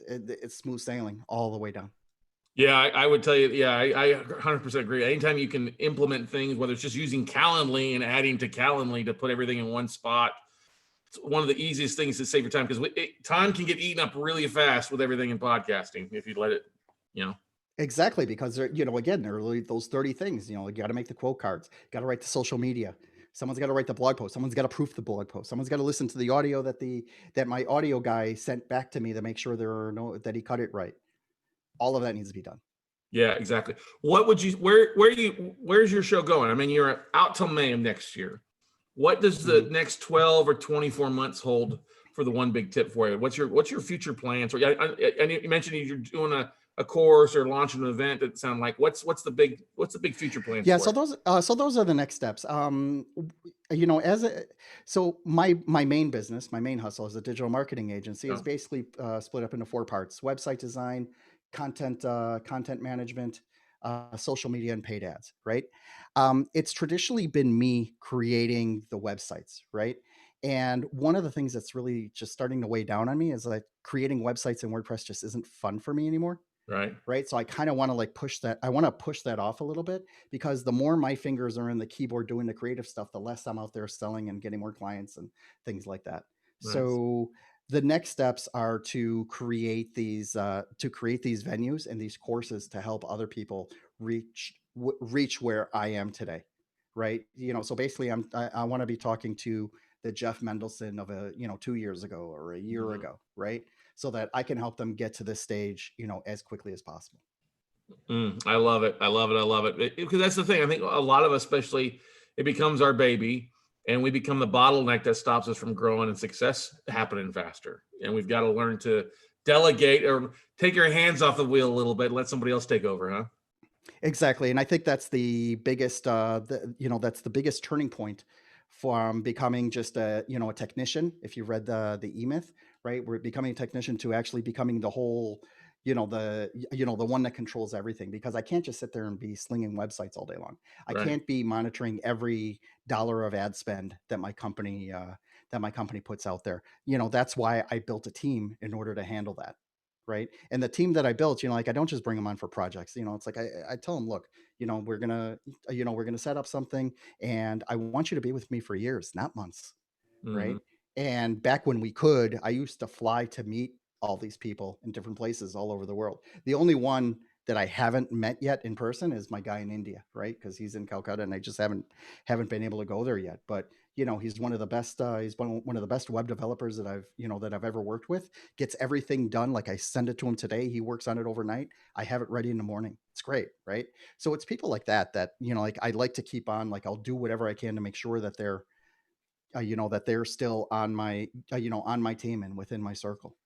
it's smooth sailing all the way down. Yeah, I would tell you, yeah, I 100% agree. Anytime you can implement things, whether it's just using Calendly and adding to Calendly to put everything in one spot, it's one of the easiest things to save your time, because time can get eaten up really fast with everything in podcasting if you let it, you know. Exactly, because you know, again, there are really those 30 things. You know, you got to make the quote cards, got to write the social media. Someone's got to write the blog post. Someone's got to proof the blog post. Someone's got to listen to the audio that my audio guy sent back to me to make sure that he cut it right. All of that needs to be done. Yeah, exactly. What would you, where's your show going? I mean, you're out till May of next year. What does the next 12 or 24 months hold for the One Big Tip for you? What's your future plans? Or you mentioned you're doing a course or launching an event. That sound like what's the big future plans? Yeah, for so those are the next steps. You know, so my main business, my main hustle is a digital marketing agency. Is basically split up into 4 parts: website design, content management, social media, and paid ads, right? It's traditionally been me creating the websites, right? And one of the things that's really just starting to weigh down on me is that creating websites in WordPress just isn't fun for me anymore. Right. So I kind of want to like push that. I want to push that off a little bit, because the more my fingers are in the keyboard doing the creative stuff, the less I'm out there selling and getting more clients and things like that. Nice. So the next steps are to create these venues and these courses to help other people reach where I am today. Right. You know, so basically I want to be talking to the Jeff Mendelson of 2 years ago or a year ago. Right. So that I can help them get to this stage, you know, as quickly as possible. I love it. I love it. Because that's the thing. I think a lot of us, especially, it becomes our baby, and we become the bottleneck that stops us from growing and success happening faster. And we've got to learn to delegate or take your hands off the wheel a little bit and let somebody else take over, huh? Exactly. And I think that's the biggest, that's the biggest turning point from becoming just a technician. If you read the E-Myth, right? We're becoming a technician to actually becoming the whole, the one that controls everything, because I can't just sit there and be slinging websites all day long. I can't be monitoring every dollar of ad spend that my company puts out there. You know, that's why I built a team in order to handle that. Right. And the team that I built, you know, like I don't just bring them on for projects. You know, it's like I tell them, look, you know, we're gonna set up something, and I want you to be with me for years, not months. Right. And back when we could, I used to fly to meet all these people in different places all over the world. The only one that I haven't met yet in person is my guy in India, right? Because he's in Calcutta, and I just haven't been able to go there yet. But you know, he's one of the best. He's one of the best web developers that I've ever worked with. Gets everything done. Like I send it to him today, he works on it overnight. I have it ready in the morning. It's great, right? So it's people like that like I like to keep on. Like I'll do whatever I can to make sure that they're still on my on my team and within my circle.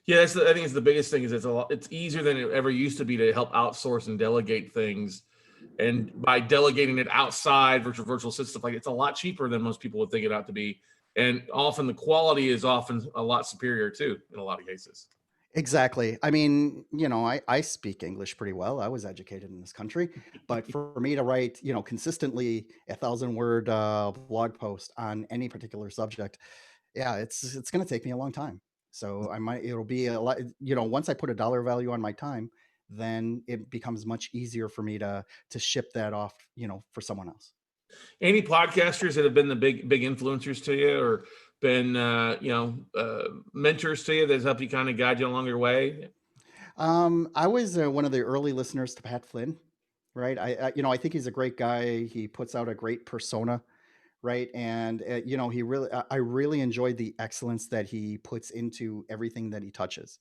Yeah, I think it's the biggest thing. Is it's easier than it ever used to be to help outsource and delegate things, and by delegating it outside virtual assistant, like it's a lot cheaper than most people would think it out to be, and often the quality is often a lot superior too in a lot of cases. Exactly. I mean, you know, I speak English pretty well. I was educated in this country, but for me to write, you know, consistently 1,000-word blog post on any particular subject, yeah, it's going to take me a long time. So it'll be a lot, you know, once I put a dollar value on my time, then it becomes much easier for me to ship that off, you know, for someone else. Any podcasters that have been the big influencers to you, or been mentors to you that's helped you kind of guide you along your way? I was one of the early listeners to Pat Flynn, right? I think he's a great guy. He puts out a great persona, right? And you know, I really enjoyed the excellence that he puts into everything that he touches,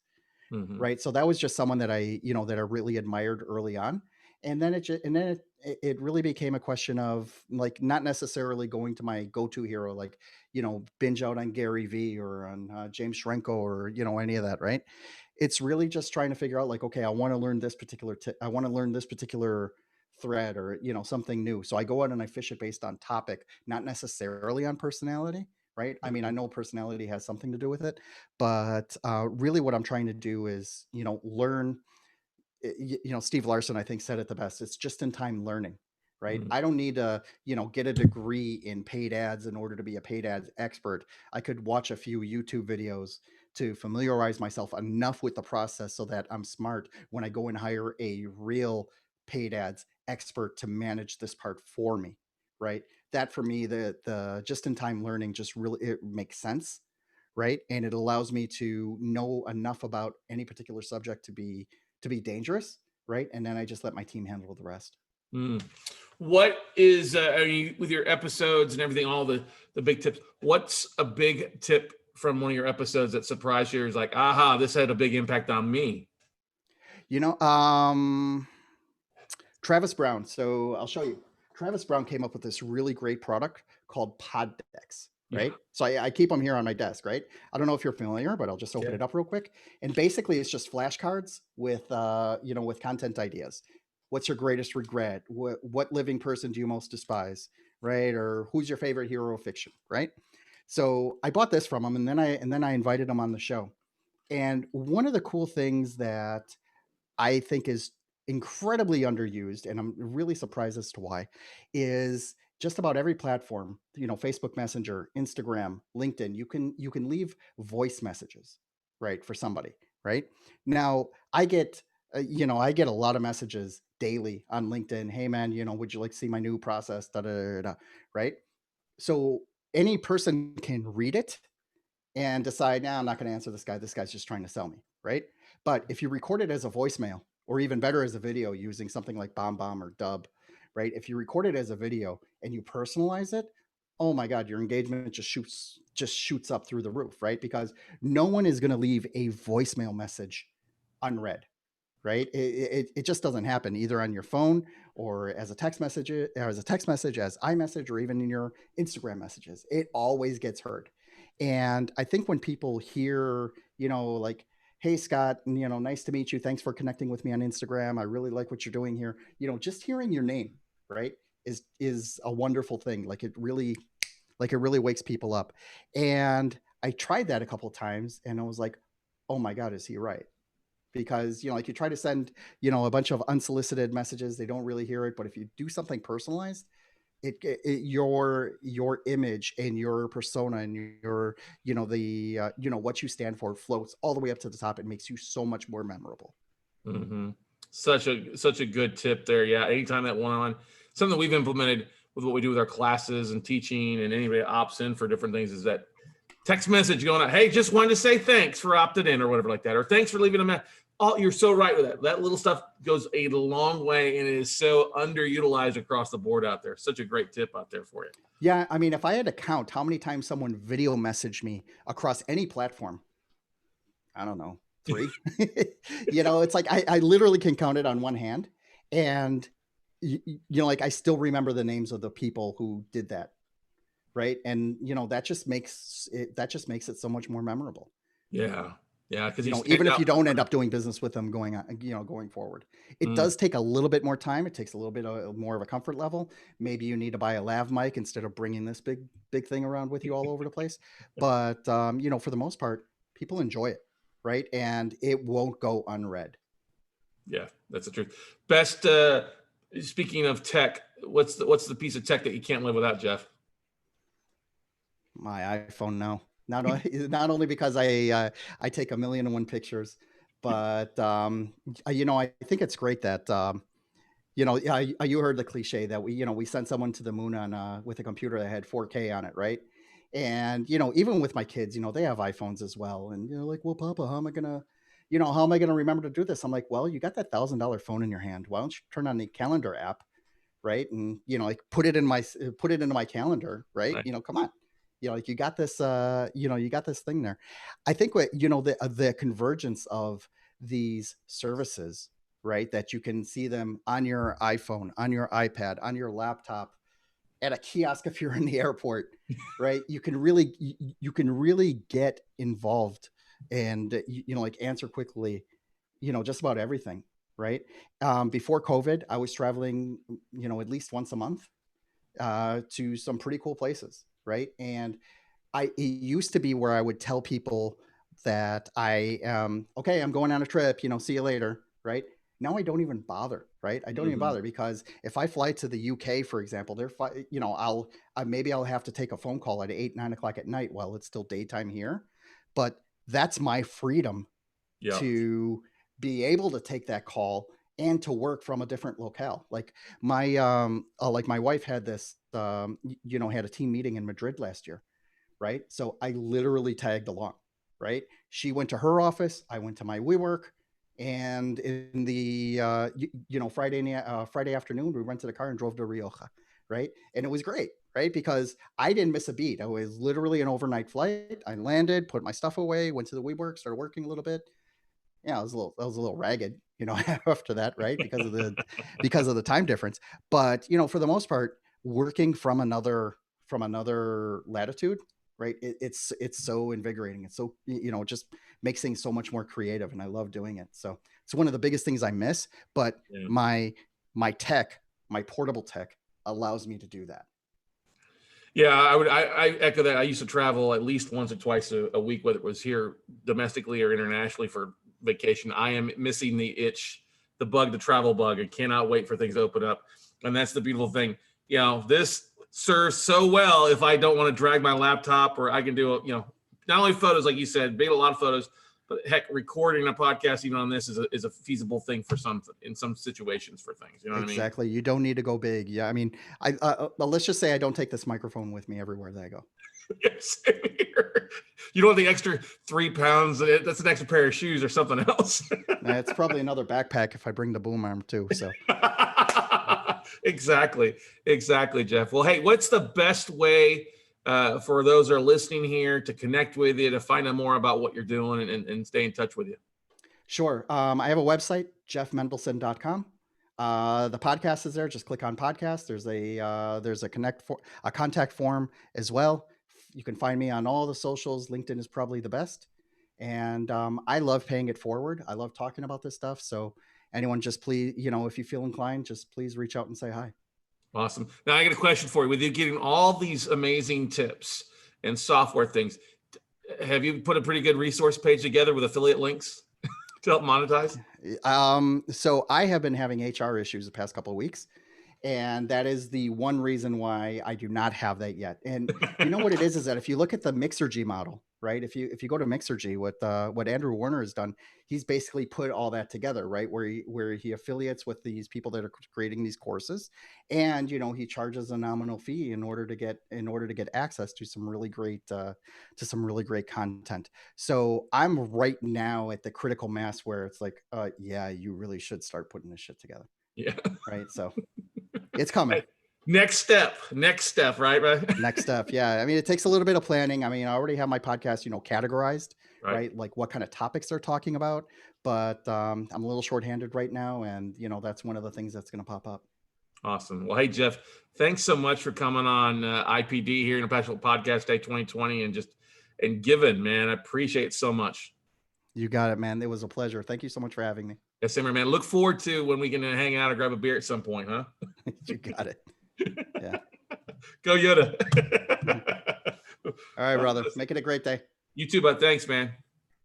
right? So that was just someone that that I really admired early on, and then it really became a question of like not necessarily going to my go-to hero, like binge out on Gary Vee or on James Schrenko or any of that, right? It's really just trying to figure out like, okay, I want to learn this particular I want to learn this particular thread or something new. So I go out and I fish it based on topic, not necessarily on personality, right? I mean, I know personality has something to do with it, but really what I'm trying to do is learn. Steve Larson, I think, said it the best. It's just in time learning, right? I don't need to get a degree in paid ads in order to be a paid ads expert. I could watch a few YouTube videos to familiarize myself enough with the process so that I'm smart when I go and hire a real paid ads expert to manage this part for me, right? That for me, the just in time learning just really, it makes sense, right? And it allows me to know enough about any particular subject to be dangerous, right? And then I just let my team handle the rest. What is with your episodes and everything, all the big tips, what's a big tip from one of your episodes that surprised you? Is like, aha, this had a big impact on me? Travis Brown. So I'll show you. Travis Brown came up with this really great product called pod decks, right? So I keep them here on my desk, right? I don't know if you're familiar, but I'll just open it up real quick. And basically it's just flashcards with, with content ideas. What's your greatest regret? What living person do you most despise, right? Or who's your favorite hero of fiction, right? So I bought this from him, and then I invited him on the show. And one of the cool things that I think is incredibly underused, and I'm really surprised as to why, is just about every platform, Facebook Messenger, Instagram, LinkedIn, you can leave voice messages, right, for somebody, right? Now, I get I get a lot of messages daily on LinkedIn. Hey man, would you like to see my new process? Da, da, da, da, right? So any person can read it and decide, nah, I'm not going to answer this guy. This guy's just trying to sell me, right? But if you record it as a voicemail, or even better as a video using something like BombBomb or Dub, right? If you record it as a video and you personalize it, oh my God, your engagement just shoots up through the roof, right? Because no one is going to leave a voicemail message unread, right? It just doesn't happen either on your phone or as a text message, as iMessage, or even in your Instagram messages. It always gets heard. And I think when people hear, like, hey, Scott, nice to meet you. Thanks for connecting with me on Instagram. I really like what you're doing here. Just hearing your name, right, is a wonderful thing. Like it really wakes people up. And I tried that a couple of times and I was like, oh my God, is he right? Because, like you try to send, a bunch of unsolicited messages, they don't really hear it. But if you do something personalized, your image and your persona and your what you stand for floats all the way up to the top. It makes you so much more memorable. Such a good tip there. Yeah, anytime that one-on-one, something we've implemented with what we do with our classes and teaching, and anybody that opts in for different things, is that text message going out, hey, just wanted to say thanks for opting in or whatever like that, or thanks for leaving a message. Oh, you're so right with that. That little stuff goes a long way and it is so underutilized across the board out there. Such a great tip out there for you. Yeah. I mean, if I had to count how many times someone video messaged me across any platform, I don't know, 3. It's like I literally can count it on one hand. And, like I still remember the names of the people who did that. Right. And, that just makes it so much more memorable. Yeah. Yeah, because even if you don't end up doing business with them going forward, it does take a little bit more time. It takes a little bit more of a comfort level. Maybe you need to buy a lav mic instead of bringing this big thing around with you all over the place. But for the most part, people enjoy it, right? And it won't go unread. Yeah, that's the truth. Best. Speaking of tech, what's the piece of tech that you can't live without, Jeff? My iPhone now. Not only because I take 1,000,001 pictures, but I think it's great that you heard the cliche that we sent someone to the moon on with a computer that had 4K on it, right? And even with my kids, they have iPhones as well, and like, well, Papa, how am I gonna remember to do this? I'm like, well, you got that $1,000 phone in your hand. Why don't you turn on the calendar app, right? And like put it into my calendar, right? Come on, like you got this, you got this thing there. I think what the convergence of these services, right? That you can see them on your iPhone, on your iPad, on your laptop, at a kiosk if you're in the airport, right? You can really get involved and like answer quickly, just about everything, right? Before COVID, I was traveling, at least once a month to some pretty cool places, right? And it used to be where I would tell people that okay, I'm going on a trip, see you later, right? Now I don't even bother, right? I don't even bother, because if I fly to the UK, for example, maybe I'll have to take a phone call at 8, 9 o'clock at night while it's still daytime here. But that's my freedom to be able to take that call and to work from a different locale. Like my wife had this, had a team meeting in Madrid last year, right? So I literally tagged along, right? She went to her office, I went to my WeWork, and in the Friday afternoon, we rented a car and drove to Rioja, right? And it was great, right? Because I didn't miss a beat. I was literally an overnight flight. I landed, put my stuff away, went to the WeWork, started working a little bit. Yeah, I was a little ragged, after that, right? Because of the time difference. But for the most part, working from another latitude, right? It's so invigorating. It's so, it just makes things so much more creative, and I love doing it. So it's one of the biggest things I miss, but my portable tech allows me to do that. Yeah, I echo that. I used to travel at least once or twice a week, whether it was here domestically or internationally for vacation. I am missing the travel bug. I cannot wait for things to open up. And that's the beautiful thing. This serves so well if I don't want to drag my laptop, or I can do, not only photos, like you said, made a lot of photos, but heck, recording a podcast even on this is a feasible thing for in some situations for things. You know what I mean? Exactly. You don't need to go big. Yeah. I mean, let's just say I don't take this microphone with me everywhere that I go. Yes. You don't want the extra 3 pounds. That's an extra pair of shoes or something else. It's probably another backpack if I bring the boom arm too. So. Exactly, Jeff. Well, hey, what's the best way for those that are listening here to connect with you, to find out more about what you're doing and stay in touch with you? Sure. I have a website, jeffmendelson.com. The podcast is there. Just click on podcast. There's a contact form as well. You can find me on all the socials. LinkedIn is probably the best. And I love paying it forward. I love talking about this stuff. So anyone, just please, if you feel inclined, just please reach out and say hi. Awesome. Now I got a question for you. With you getting all these amazing tips and software things, have you put a pretty good resource page together with affiliate links to help monetize? So I have been having HR issues the past couple of weeks, and that is the one reason why I do not have that yet. And you know what it is that if you look at the Mixergy model, right? If you go to Mixergy, what Andrew Warner has done, he's basically put all that together, right? Where he affiliates with these people that are creating these courses, and he charges a nominal fee in order to get access to some really great content. So I'm right now at the critical mass where it's like, yeah, you really should start putting this shit together. Yeah. Right. So it's coming. Next step, right? Next step. Yeah. I mean, it takes a little bit of planning. I mean, I already have my podcast, categorized, right? Like what kind of topics they're talking about, but I'm a little shorthanded right now. And, that's one of the things that's going to pop up. Awesome. Well, hey, Jeff, thanks so much for coming on IPD here in International Podcast Day 2020 and giving, man. I appreciate it so much. You got it, man. It was a pleasure. Thank you so much for having me. Yes, sir, man. Look forward to when we can hang out or grab a beer at some point, huh? You got it. Yeah. Go Yoda. All right, brother. Make it a great day. You too, bud. Thanks, man.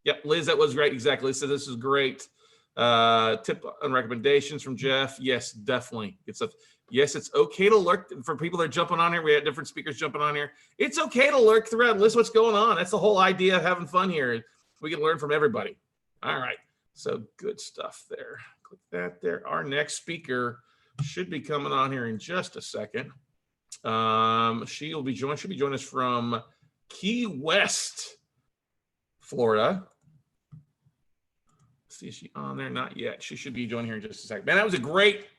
Yep, Liz, that was great. Exactly. Liz said this is great. Tip and recommendations from Jeff. Yes, definitely. Yes, it's okay to lurk. For people that are jumping on here, we had different speakers jumping on here. It's okay to lurk throughout. List what's going on. That's the whole idea of having fun here. We can learn from everybody. All right. So good stuff there. Click that there. Our next speaker should be coming on here in just a second. Should be joining us from Key West, Florida. see, is she on there? Not yet. She should be joining here in just a second. Man, that was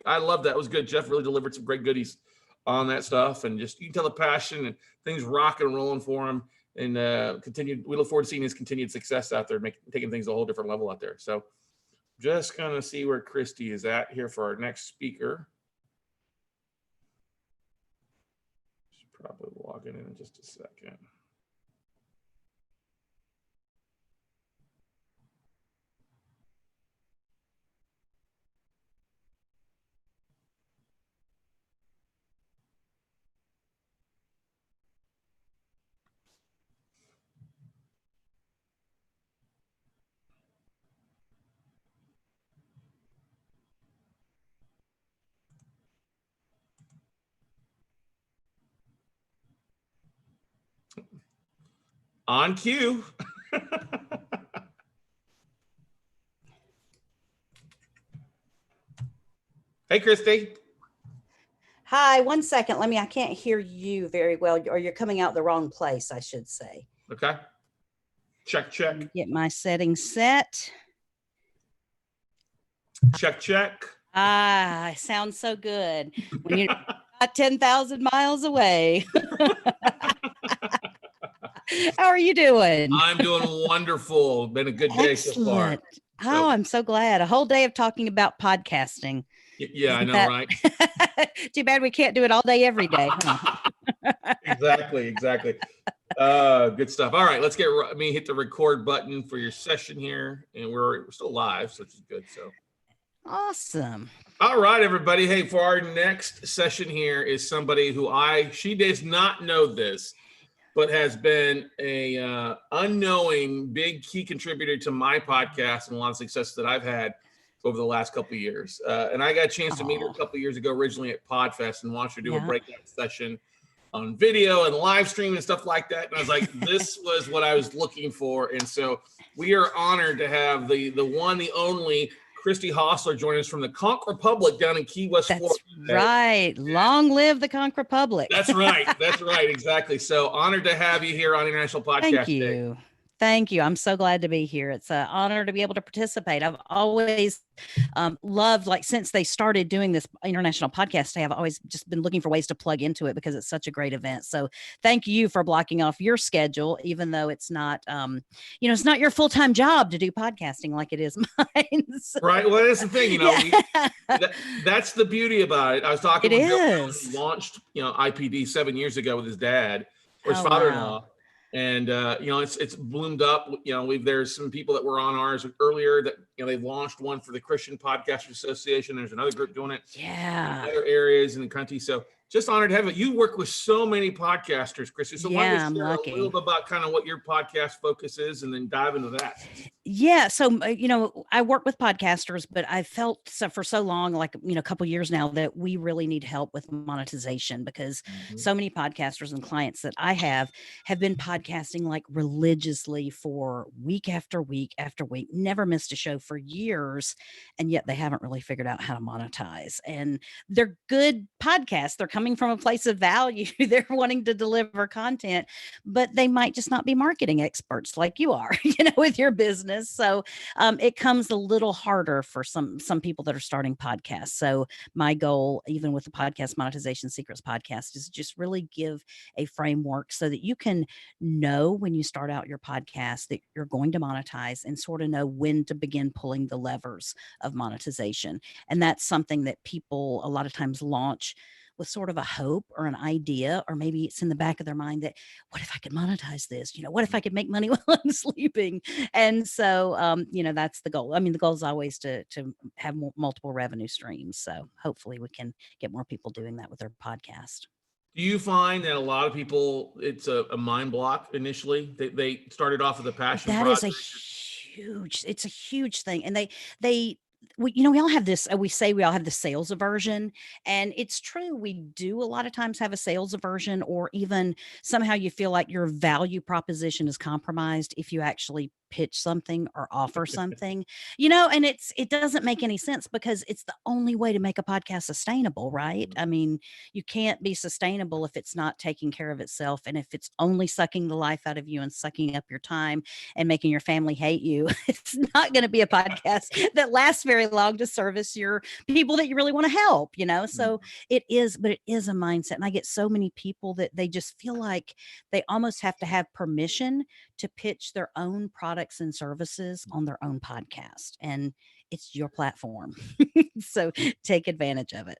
I love that. It was good. Jeff really delivered some great goodies on that stuff, and just you can tell the passion and things rocking and rolling for him. And we look forward to seeing his continued success out there, taking things a whole different level out there. So just gonna see where Christy is at here for our next speaker. She's probably logging in just a second. On cue. Hey, Christy. Hi, 1 second. I can't hear you very well, or you're coming out the wrong place, I should say. Okay. Check. Get my settings set. Check. Ah, sounds so good. When you're not 10,000 miles away. How are you doing? I'm doing wonderful. Been a good day so far. Oh, I'm so glad. A whole day of talking about podcasting. Yeah, I know, right? Too bad we can't do it all day, every day. Huh? Exactly. Good stuff. All right, let's hit the record button for your session here. And we're still live, so which is good. So awesome. All right, everybody. Hey, for our next session here is somebody who she does not know this, but has been a unknowing big key contributor to my podcast and a lot of success that I've had over the last couple of years. And I got a chance to meet her a couple of years ago, originally at Podfest, and watch her do a breakout session on video and live stream and stuff like that. And I was like, this was what I was looking for. And so we are honored to have the one, the only CHRISTY HAUSSLER join us from the Conch Republic down in Key West, Florida. Right. Long live the Conch Republic. That's right. Exactly. So honored to have you here on International Podcast Day. Thank you. I'm so glad to be here. It's an honor to be able to participate. I've always loved, since they started doing this International Podcast Day, I've always just been looking for ways to plug into it because it's such a great event. So thank you for blocking off your schedule, even though it's not, it's not your full-time job to do podcasting like it is mine. So. Right. Well, that's the thing, that's the beauty about it. I was talking with Bill, who launched, IPD 7 years ago with his dad or his father-in-law. Wow. And, it's bloomed up. There's some people that were on ours earlier that, they've launched one for the Christian Podcasters Association. There's another group doing it. Yeah. In other areas in the country. So just honored to have it. You work with so many podcasters, Christy. So why don't you share a little bit about kind of what your podcast focus is and then dive into that? Yeah. So, I work with podcasters, but I felt for so long, a couple years now, that we really need help with monetization because so many podcasters and clients that I have been podcasting religiously for week after week after week, never missed a show for years. And yet they haven't really figured out how to monetize. And they're good podcasts. They're coming from a place of value. They're wanting to deliver content, but they might just not be marketing experts like you are, with your business. So it comes a little harder for some people that are starting podcasts. So my goal, even with the Podcast Monetization Secrets podcast, is just really give a framework so that you can know when you start out your podcast that you're going to monetize and sort of know when to begin pulling the levers of monetization. And that's something that people a lot of times launch with sort of a hope or an idea, or maybe it's in the back of their mind that, what if I could monetize this? What if I could make money while I'm sleeping? And so, that's the goal. I mean, the goal is always to have multiple revenue streams. So hopefully we can get more people doing that with their podcast. Do you find that a lot of people, it's a mind block initially? They started off with a passion project? It's a huge thing. And we all have this, we say we all have the sales aversion, and it's true. We do a lot of times have a sales aversion, or even somehow you feel like your value proposition is compromised if you actually pitch something or offer something, you know, and it doesn't make any sense because it's the only way to make a podcast sustainable, right? I mean, you can't be sustainable if it's not taking care of itself. And if it's only sucking the life out of you and sucking up your time and making your family hate you, it's not going to be a podcast that lasts very long to service your people that you really want to help, you know? So it is, but it is a mindset. And I get so many people that they just feel like they almost have to have permission to pitch their own products and services on their own podcast. And it's your platform. So take advantage of it.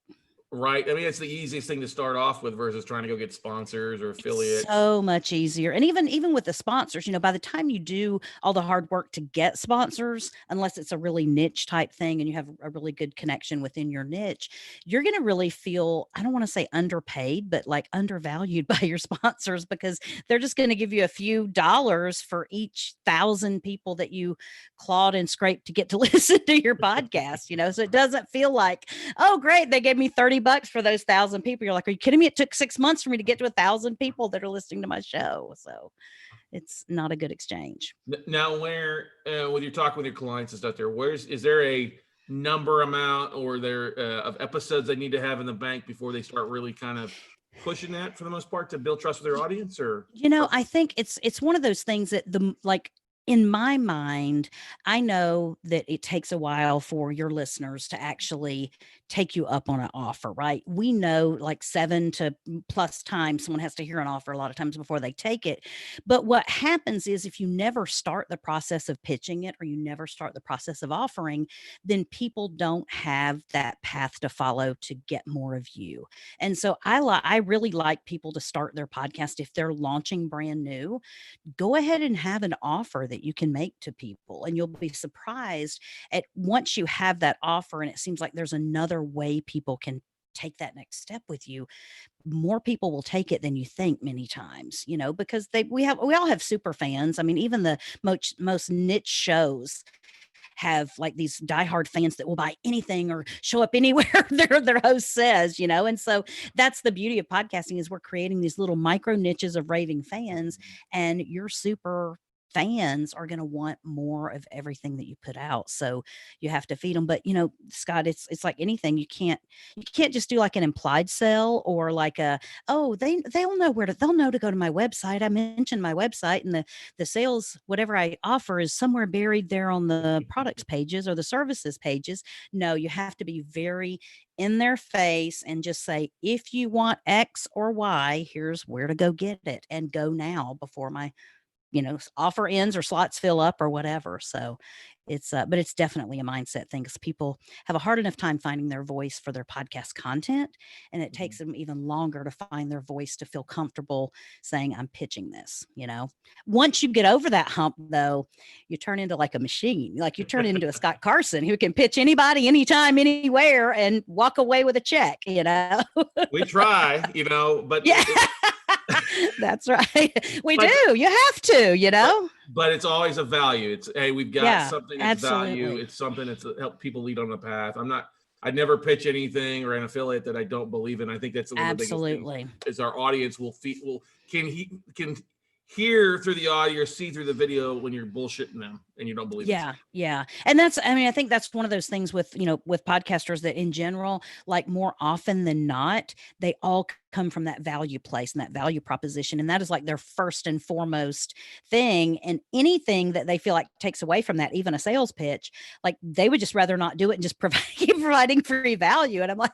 Right. I mean, it's the easiest thing to start off with versus trying to go get sponsors or affiliates. So much easier. And even with the sponsors, you know, by the time you do all the hard work to get sponsors, unless it's a really niche type thing and you have a really good connection within your niche, you're going to really feel, I don't want to say underpaid, but like undervalued by your sponsors, because they're just going to give you a few dollars for each 1,000 people that you clawed and scraped to get to listen to your podcast, you know? So it doesn't feel like, oh, great, they gave me $30 for those 1,000 people. You're like, are you kidding me? It took 6 months for me to get to 1,000 people that are listening to my show. So it's not a good exchange. Now, when you're talking with your clients and stuff there, is there a number amount or of episodes they need to have in the bank before they start really kind of pushing that for the most part to build trust with their audience? Or, you know, I think it's one of those things that in my mind, I know that it takes a while for your listeners to actually take you up on an offer, right? We know like 7 to plus times someone has to hear an offer a lot of times before they take it. But what happens is if you never start the process of pitching it or you never start the process of offering, then people don't have that path to follow to get more of you. And so I really like people to start their podcast if they're launching brand new. Go ahead and have an offer that you can make to people, and you'll be surprised at once you have that offer and it seems like there's another way people can take that next step with you. More people will take it than you think many times, you know, because we all have super fans. I mean, even the most niche shows have like these diehard fans that will buy anything or show up anywhere their host says, you know. And so that's the beauty of podcasting, is we're creating these little micro niches of raving fans, and your super fans are going to want more of everything that you put out. So you have to feed them. But you know, Scott, it's like anything. You can't just do like an implied sell or like they'll know to go to my website. I mentioned my website, and the sales, whatever I offer, is somewhere buried there on the products pages or the services pages. No, you have to be very in their face and just say, if you want X or Y, here's where to go get it, and go now before my offer ends or slots fill up or whatever. So but it's definitely a mindset thing, because people have a hard enough time finding their voice for their podcast content. And it takes them even longer to find their voice to feel comfortable saying, I'm pitching this, you know. Once you get over that hump though, you turn into like a machine. Like you turn into a Scott Carson who can pitch anybody, anytime, anywhere, and walk away with a check, you know. We try, but yeah. That's right. We do. You have to, you know. But it's always a value. It's, hey, we've got something that's value. It's something that's help people lead on the path. I'd never pitch anything or an affiliate that I don't believe in. I think that's one of the biggest things, is our audience can hear through the audio or see through the video when you're bullshitting them and you don't believe it. Yeah. And I think that's one of those things with podcasters that in general, like more often than not, they all come from that value place and that value proposition. And that is like their first and foremost thing. And anything that they feel like takes away from that, even a sales pitch, like they would just rather not do it and just keep providing free value. And I'm like,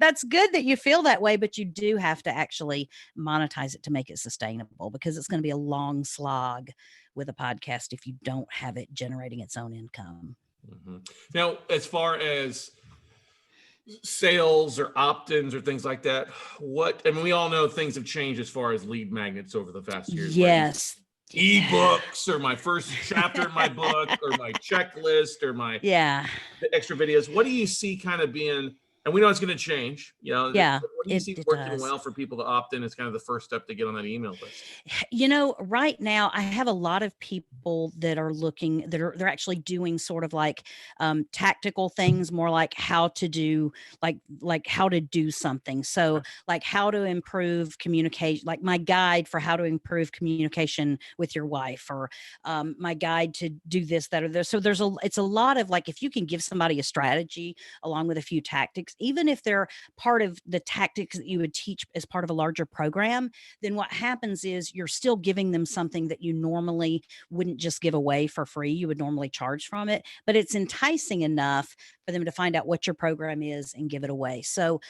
that's good that you feel that way, but you do have to actually monetize it to make it sustainable, because it's going to be a long slog with a podcast if you don't have it generating its own income. Mm-hmm. Now, as far as sales or opt-ins or things like that, we all know things have changed as far as lead magnets over the past years. Yes. Ebooks or my first chapter in my book or my checklist or my extra videos. What do you see kind of being And we know it's going to change. You know, Yeah, what do you see it working does. well for people to opt in? Is kind of the first step to get on that email list. You know, right now I have a lot of people that are looking, they're actually doing sort of like tactical things, more like how to do, like how to do something. So like how to improve communication, like my guide for how to improve communication with your wife, or my guide to do this, that, or this. So it's a lot of like, if you can give somebody a strategy along with a few tactics, even if they're part of the tactics that you would teach as part of a larger program, then what happens is you're still giving them something that you normally wouldn't just give away for free. You would normally charge from it, but it's enticing enough for them to find out what your program is and give it away. So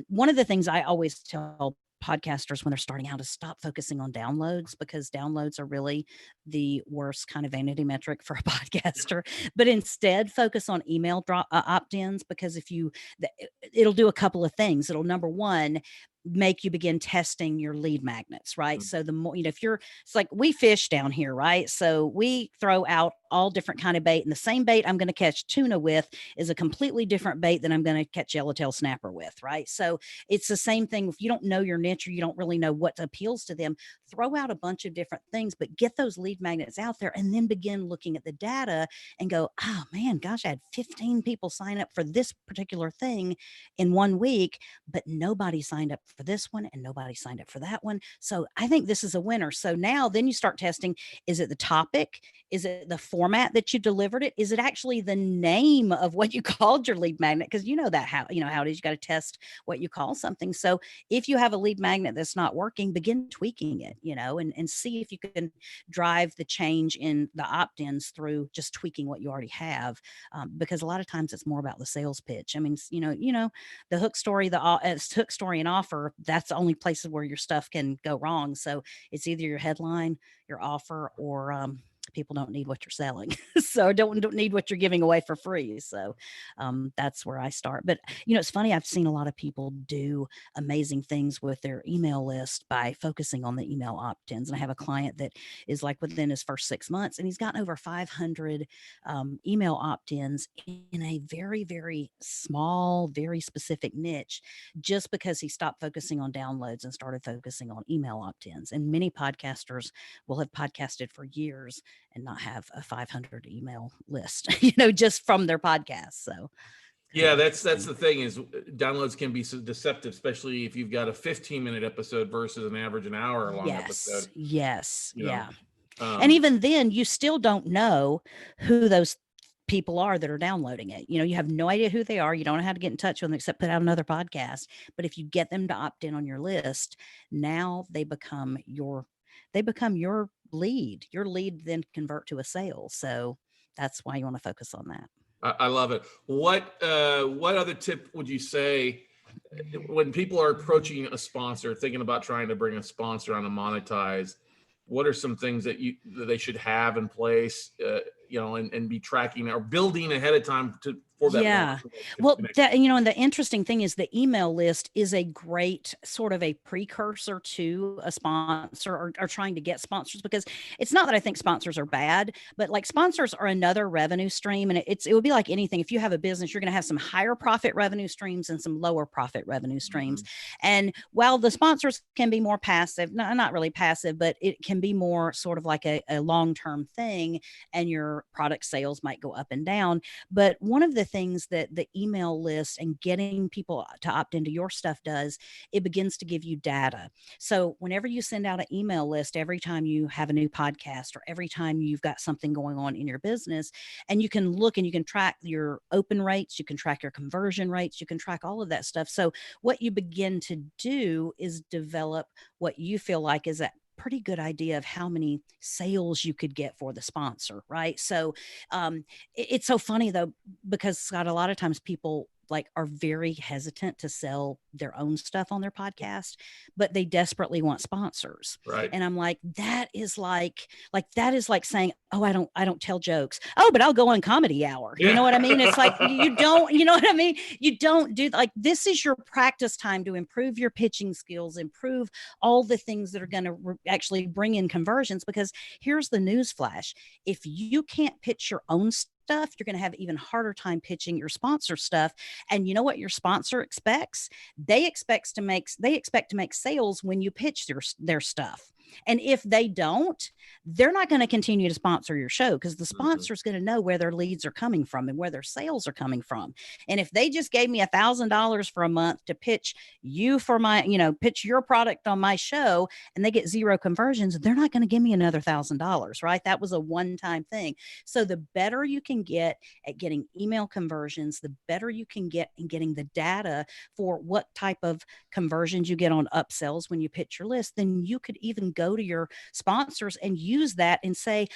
one of the things I always tell podcasters when they're starting out is stop focusing on downloads, because downloads are really the worst kind of vanity metric for a podcaster, but instead focus on email opt-ins, because it'll do a couple of things. It'll, number one, make you begin testing your lead magnets, right? So the more, it's like we fish down here, right? So we throw out all different kind of bait, and the same bait I'm going to catch tuna with is a completely different bait than I'm going to catch yellowtail snapper with, right? So it's the same thing. If you don't know your niche, or you don't really know what appeals to them, throw out a bunch of different things, but get those lead magnets out there, and then begin looking at the data and go, oh man, gosh, I had 15 people sign up for this particular thing in 1 week, but nobody signed up for this one and nobody signed up for that one. So I think this is a winner. So now then you start testing, is it the topic? Is it the format that you delivered it? Is it actually the name of what you called your lead magnet? Because you know how it is, you got to test what you call something. So if you have a lead magnet that's not working, begin tweaking it, and see if you can drive the change in the opt-ins through just tweaking what you already have. Because a lot of times it's more about the sales pitch. I mean, the hook story, hook story and offer, that's the only places where your stuff can go wrong. So it's either your headline, your offer, or people don't need what you're selling. So don't need what you're giving away for free. So that's where I start. But it's funny, I've seen a lot of people do amazing things with their email list by focusing on the email opt-ins. And I have a client that is like within his first 6 months, and he's gotten over 500 email opt-ins in a very, very small, very specific niche, just because he stopped focusing on downloads and started focusing on email opt-ins. And many podcasters will have podcasted for years and not have a 500 email list, just from their podcast. So yeah, that's the thing, is downloads can be so deceptive, especially if you've got a 15-minute episode versus an average an hour long episode. Yes. Yeah. And and even then you still don't know who those people are that are downloading it. You have no idea who they are. You don't know how to get in touch with them except put out another podcast. But if you get them to opt in on your list, now they become your lead. Your lead then convert to a sale. So that's why you want to focus on that. I love it. What other tip would you say when people are approaching a sponsor, thinking about trying to bring a sponsor on to monetize? What are some things that they should have in place, and be tracking or building ahead of time for that? Yeah. Well, and the interesting thing is the email list is a great sort of a precursor to a sponsor or trying to get sponsors, because it's not that I think sponsors are bad, but like sponsors are another revenue stream. And it would be like anything. If you have a business, you're going to have some higher profit revenue streams and some lower profit revenue streams. And while the sponsors can be more passive, not really passive, but it can be more sort of like a long-term thing, and your product sales might go up and down. But one of the things that the email list and getting people to opt into your stuff does, it begins to give you data. So whenever you send out an email list, every time you have a new podcast or every time you've got something going on in your business, and you can look and you can track your open rates, you can track your conversion rates, you can track all of that stuff. So what you begin to do is develop what you feel like is that pretty good idea of how many sales you could get for the sponsor, right? So it's so funny though, because Scott, a lot of times people are very hesitant to sell their own stuff on their podcast, but they desperately want sponsors. Right. And I'm like, that is like saying, oh, I don't tell jokes. Oh, but I'll go on Comedy Hour. Yeah. You know what I mean? It's like, you know what I mean? You don't do this is your practice time to improve your pitching skills, improve all the things that are going to actually bring in conversions. Because here's the news flash. If you can't pitch your own stuff, you're going to have even harder time pitching your sponsor stuff. And you know what your sponsor expects? They expect to make sales when you pitch their stuff. And if they don't, they're not going to continue to sponsor your show, because the sponsor is going to know where their leads are coming from and where their sales are coming from. And if they just gave me $1,000 for a month to pitch you for my, pitch your product on my show, and they get 0 conversions, they're not going to give me another $1,000, right? That was a one-time thing. So the better you can get at getting email conversions, the better you can get in getting the data for what type of conversions you get on upsells when you pitch your list, then you could even go to your sponsors and use that and say,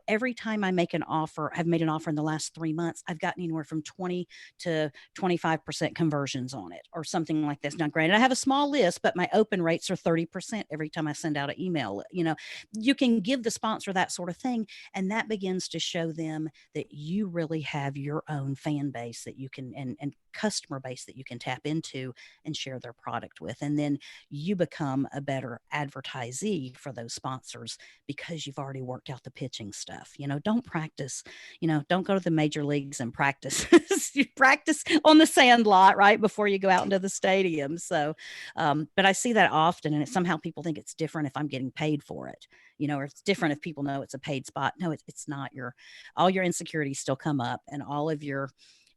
every time I make an offer, I've made an offer in the last 3 months, I've gotten anywhere from 20 to 25% conversions on it, or something like this. Now, granted, I have a small list, but my open rates are 30% every time I send out an email. You can give the sponsor that sort of thing, and that begins to show them that you really have your own fan base that you can, and customer base that you can tap into and share their product with. And then you become a better advertisee for those sponsors because you've already worked out the pitching stuff. Don't practice, don't go to the major leagues and practice. You practice on the sand lot right before you go out into the stadium. So, but I see that often, and somehow people think it's different if I'm getting paid for it, or it's different if people know it's a paid spot. No, it's not. All your insecurities still come up, and all of your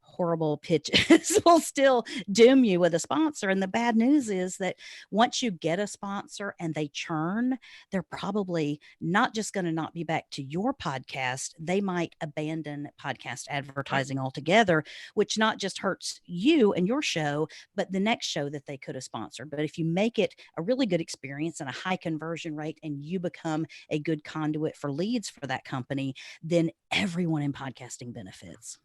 horrible pitches will still doom you with a sponsor. And the bad news is that once you get a sponsor and they churn, they're probably not just going to not be back to your podcast. They might abandon podcast advertising altogether, which not just hurts you and your show, but the next show that they could have sponsored. But if you make it a really good experience and a high conversion rate, and you become a good conduit for leads for that company, then everyone in podcasting benefits.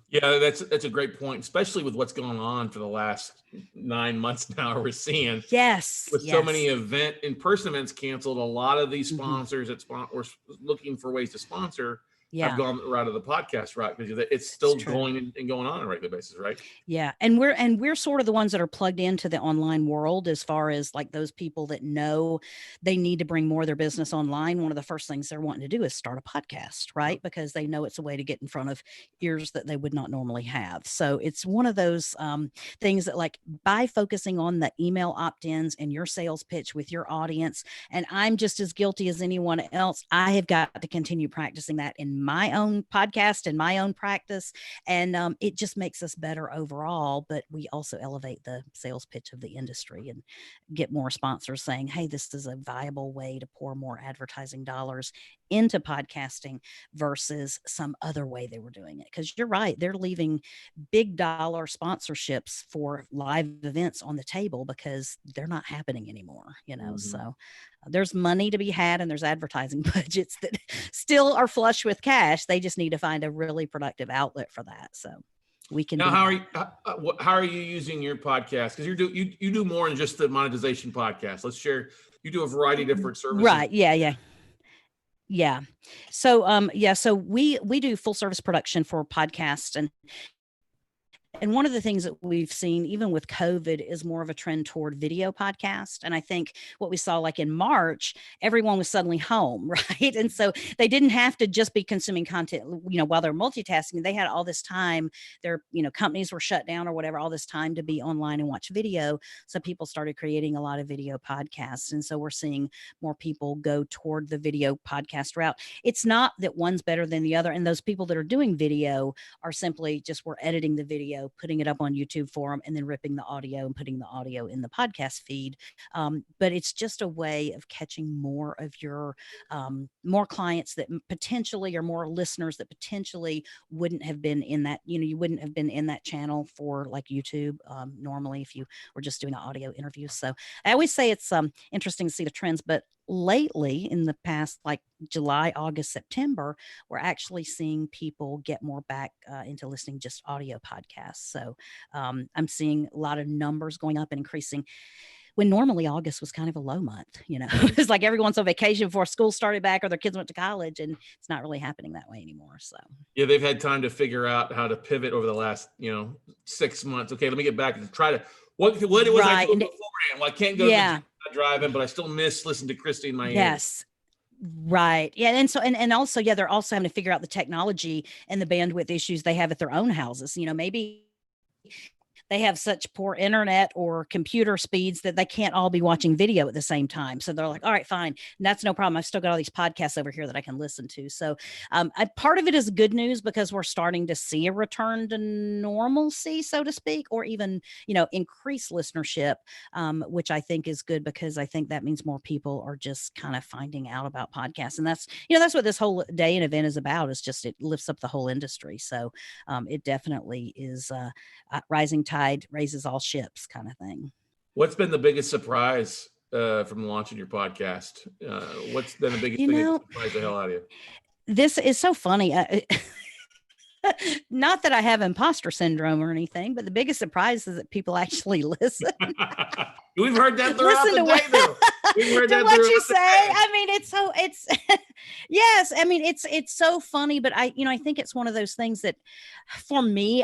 Yeah, that's a great point, especially with what's going on for the last 9 months now. We're seeing with so many in-person events canceled. A lot of these sponsors that were looking for ways to sponsor have gone the route of the podcast route, because it's still going and going on a regular basis, right? Yeah, and we're sort of the ones that are plugged into the online world, as far as like those people that know they need to bring more of their business online. One of the first things they're wanting to do is start a podcast, right? Because they know it's a way to get in front of ears that they would not normally have. So it's one of those things that, like, by focusing on the email opt-ins and your sales pitch with your audience, and I'm just as guilty as anyone else, I have got to continue practicing that in my own podcast and my own practice. And it just makes us better overall, but we also elevate the sales pitch of the industry and get more sponsors saying, hey, this is a viable way to pour more advertising dollars into podcasting versus some other way they were doing it. Because you're right, they're leaving big dollar sponsorships for live events on the table because they're not happening anymore, So there's money to be had, and there's advertising budgets that still are flush with cash. They just need to find a really productive outlet for that. So we can. Now, how are you using your podcast? Because you do more than just the monetization podcast. Let's share. You do a variety of different services. Right. Yeah. So, so we do full service production for podcasts, and one of the things that we've seen, even with COVID, is more of a trend toward video podcast. And I think what we saw, like in March, everyone was suddenly home, right? And so they didn't have to just be consuming content, while they're multitasking. They had all this time. Their, companies were shut down or whatever, all this time to be online and watch video. So people started creating a lot of video podcasts. And so we're seeing more people go toward the video podcast route. It's not that one's better than the other. And those people that are doing video are simply just, we're editing the video, putting it up on YouTube for them, and then ripping the audio and putting the audio in the podcast feed. But it's just a way of catching more of your, more clients that potentially, or more listeners that potentially wouldn't have been in that, you wouldn't have been in that channel for like YouTube normally if you were just doing an audio interview. So I always say it's interesting to see the trends, but lately in the past, like July, August, September, we're actually seeing people get more back into listening just audio podcasts. So I'm seeing a lot of numbers going up and increasing, when normally August was kind of a low month. It's like everyone's on vacation before school started back or their kids went to college, and it's not really happening that way anymore. So yeah, they've had time to figure out how to pivot over the last 6 months. Okay, let me get back and try to what it was I doing beforehand. Well, I can't go to the driving, but I still miss listening to Christy in my ears. Right. Yeah. And so, and also, yeah, they're also having to figure out the technology and the bandwidth issues they have at their own houses. You know, maybe they have such poor internet or computer speeds that they can't all be watching video at the same time. So they're like, all right, fine. And that's no problem. I've still got all these podcasts over here that I can listen to. So part of it is good news because we're starting to see a return to normalcy, so to speak, or even, you know, increased listenership, which I think is good because I think that means more people are just kind of finding out about podcasts. And that's, you know, that's what this whole day and event is about, is just, it lifts up the whole industry. So it definitely is rising tide raises all ships kind of thing. What's been the biggest surprise from launching your podcast? What's been the biggest thing that surprised the hell out of you? This is so funny. Not that I have imposter syndrome or anything, but the biggest surprise is that people actually listen. We've heard that throughout the day, though. We've heard that what you throughout the say. day. I mean, it's yes. I mean, it's so funny, but I think it's one of those things that for me,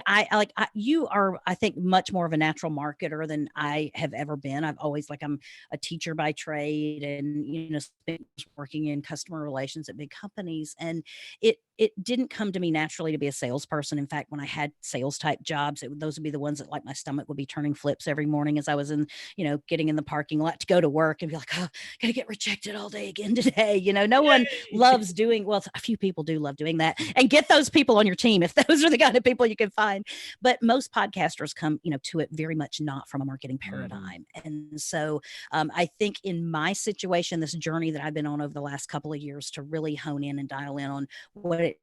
you are, I think, much more of a natural marketer than I have ever been. I've always, I'm a teacher by trade and, you know, working in customer relations at big companies. And it didn't come to me naturally to be a salesperson. In fact, when I had sales type jobs, those would be the ones that, like, my stomach would be turning flips every morning as I was in, you know, getting in the parking lot to go to work and be like, oh, gotta get rejected all day again today. You know, no one loves doing, well, a few people do love doing that, and get those people on your team if those are the kind of people you can find. But most podcasters come, you know, to it very much not from a marketing paradigm. And so I think in my situation, this journey that I've been on over the last couple of years to really hone in and dial in on what it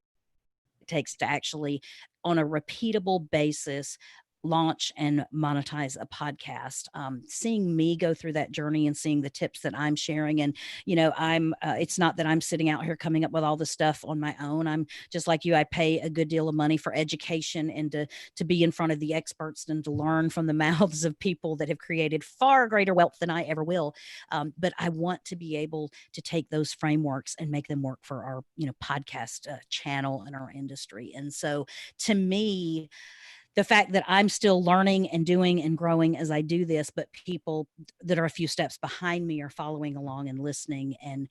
takes to actually, on a repeatable basis, launch and monetize a podcast, seeing me go through that journey and seeing the tips that I'm sharing. And, you know, it's not that I'm sitting out here coming up with all the stuff on my own. I'm just like you. I pay a good deal of money for education and to be in front of the experts and to learn from the mouths of people that have created far greater wealth than I ever will. But I want to be able to take those frameworks and make them work for our, you know, podcast channel and our industry. And so to me, the fact that I'm still learning and doing and growing as I do this, but people that are a few steps behind me are following along and listening and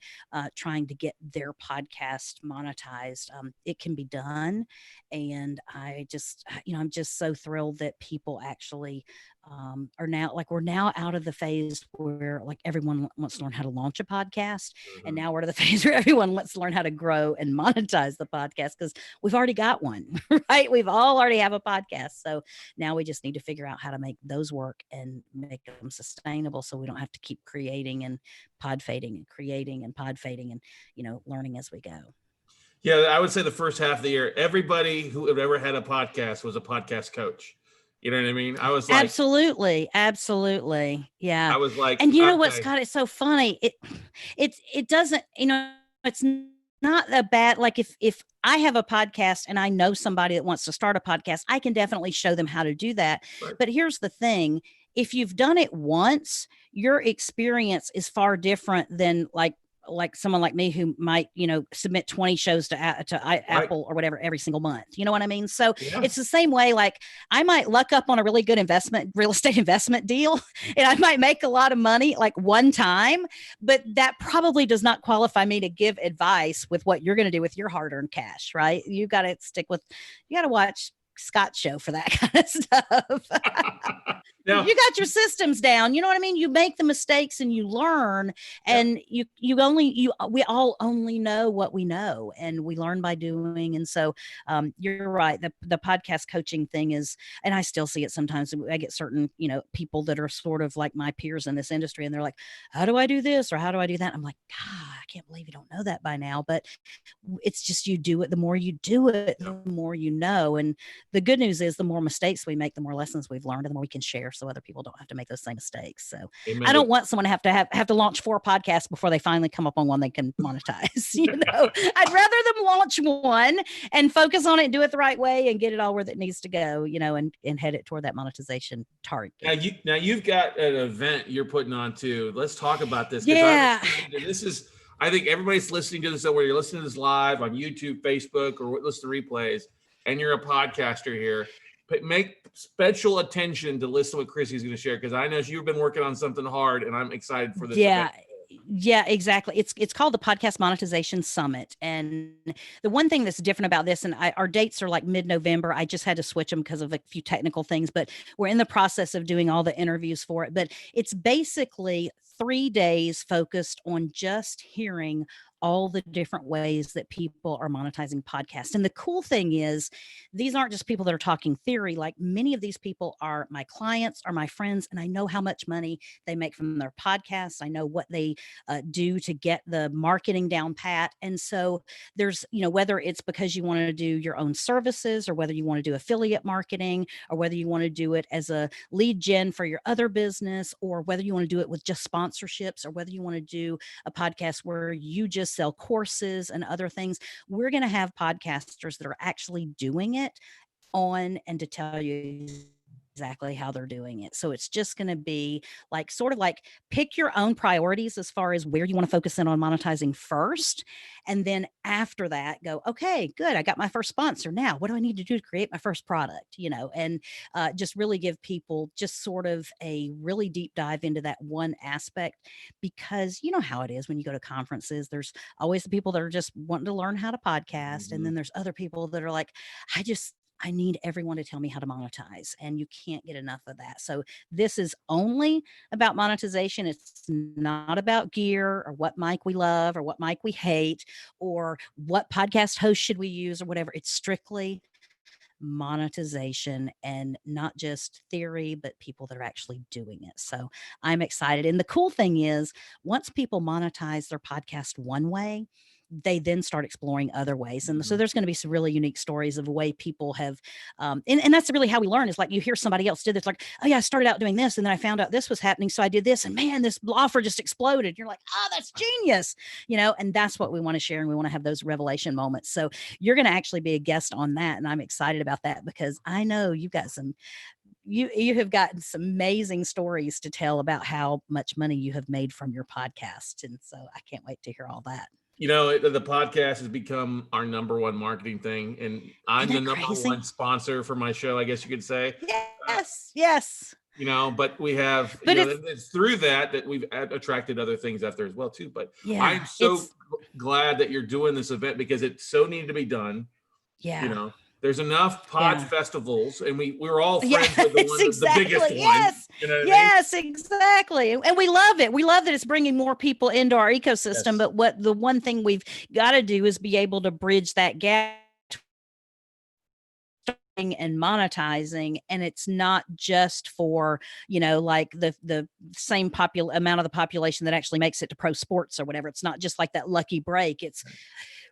trying to get their podcast monetized. It can be done. And I just, you know, I'm just so thrilled that people actually are now, we're now out of the phase where everyone wants to learn how to launch a podcast. And now we're to the phase where everyone wants to learn how to grow and monetize the podcast, because we've already got one, right? We've all already have a podcast. So now we just need to figure out how to make those work and make them sustainable, so we don't have to keep creating and pod fading and creating and pod fading and, you know, learning as we go. Yeah, I would say the first half of the year, everybody who had ever had a podcast was a podcast coach. You know what I mean? I was like, absolutely. Yeah. I was like, and you know what, Scott, it's so funny. It doesn't, you know, it's not a bad, if I have a podcast and I know somebody that wants to start a podcast, I can definitely show them how to do that. Right. But here's the thing. If you've done it once, your experience is far different than like someone like me who might, you know, submit 20 shows to Apple or whatever every single month. You know what I mean? So it's the same way. Like, I might luck up on a really good real estate investment deal, and I might make a lot of money like one time, but that probably does not qualify me to give advice with what you're going to do with your hard-earned cash, right? You got to you got to watch Scott's show for that kind of stuff. No. You got your systems down. You know what I mean? You make the mistakes and you learn, and we all only know what we know, and we learn by doing. And so you're right. The podcast coaching thing is, and I still see it sometimes. I get certain, you know, people that are sort of like my peers in this industry, and they're like, how do I do this? Or how do I do that? I'm like, God, I can't believe you don't know that by now. But it's just, you do it. The more you do it, the more you know. And the good news is, the more mistakes we make, the more lessons we've learned, and the more we can share, so other people don't have to make those same mistakes. So Amen. I don't want someone to have to launch 4 podcasts before they finally come up on one they can monetize. You know, I'd rather them launch one and focus on it and do it the right way and get it all where it needs to go, you know, and head it toward that monetization target. Now you've got an event you're putting on too. Let's talk about this. Yeah. I think everybody's listening to this, whether you're listening to this live on YouTube, Facebook, or listen to replays, and you're a podcaster here, make special attention to listen to what Christy's going to share, because I know you've been working on something hard, and I'm excited for this. Yeah. Yeah, exactly. It's called the Podcast Monetization Summit. And the one thing that's different about this, and our dates are like mid-November. I just had to switch them because of a few technical things, but we're in the process of doing all the interviews for it. But it's basically 3 days focused on just hearing all the different ways that people are monetizing podcasts. And the cool thing is, these aren't just people that are talking theory. Like, many of these people are my clients, are my friends, and I know how much money they make from their podcasts. I know what they do to get the marketing down pat. And so there's, whether it's because you want to do your own services, or whether you want to do affiliate marketing, or whether you want to do it as a lead gen for your other business, or whether you want to do it with just sponsorships, or whether you want to do a podcast where you just sell courses and other things, we're going to have podcasters that are actually doing it on and to tell you exactly how they're doing it. So it's just going to be like, sort of like, pick your own priorities as far as where you want to focus in on monetizing first. And then after that, go, okay, good. I got my first sponsor. Now, what do I need to do to create my first product? And just really give people just sort of a really deep dive into that one aspect, because you know how it is when you go to conferences, there's always the people that are just wanting to learn how to podcast. And then there's other people that are like, I need everyone to tell me how to monetize, and you can't get enough of that. So this is only about monetization. It's not about gear, or what mic we love, or what mic we hate, or what podcast host should we use, or whatever. It's strictly monetization, and not just theory, but people that are actually doing it. So I'm excited. And the cool thing is, once people monetize their podcast one way, they then start exploring other ways. And so there's going to be some really unique stories of the way people have, and that's really how we learn, is like, you hear somebody else did this, like, oh yeah, I started out doing this, and then I found out this was happening, so I did this, and man, this offer just exploded. You're like, oh, that's genius, and that's what we want to share. And we want to have those revelation moments. So you're going to actually be a guest on that. And I'm excited about that, because I know you've got you have gotten some amazing stories to tell about how much money you have made from your podcast. And so I can't wait to hear all that. The podcast has become our number one marketing thing, and I'm the number one sponsor for my show, I guess you could say. Yes. But we have, it's through that we've attracted other things after as well too. But yeah, I'm so glad that you're doing this event, because it so needed to be done. Yeah. There's enough pod festivals, and we're all friends with the biggest one. Yes, yes, exactly. And we love it. We love that it's bringing more people into our ecosystem. Yes. But the one thing we've got to do is be able to bridge that gap and monetizing. And it's not just for, like the same amount of the population that actually makes it to pro sports or whatever. It's not just like that lucky break. It's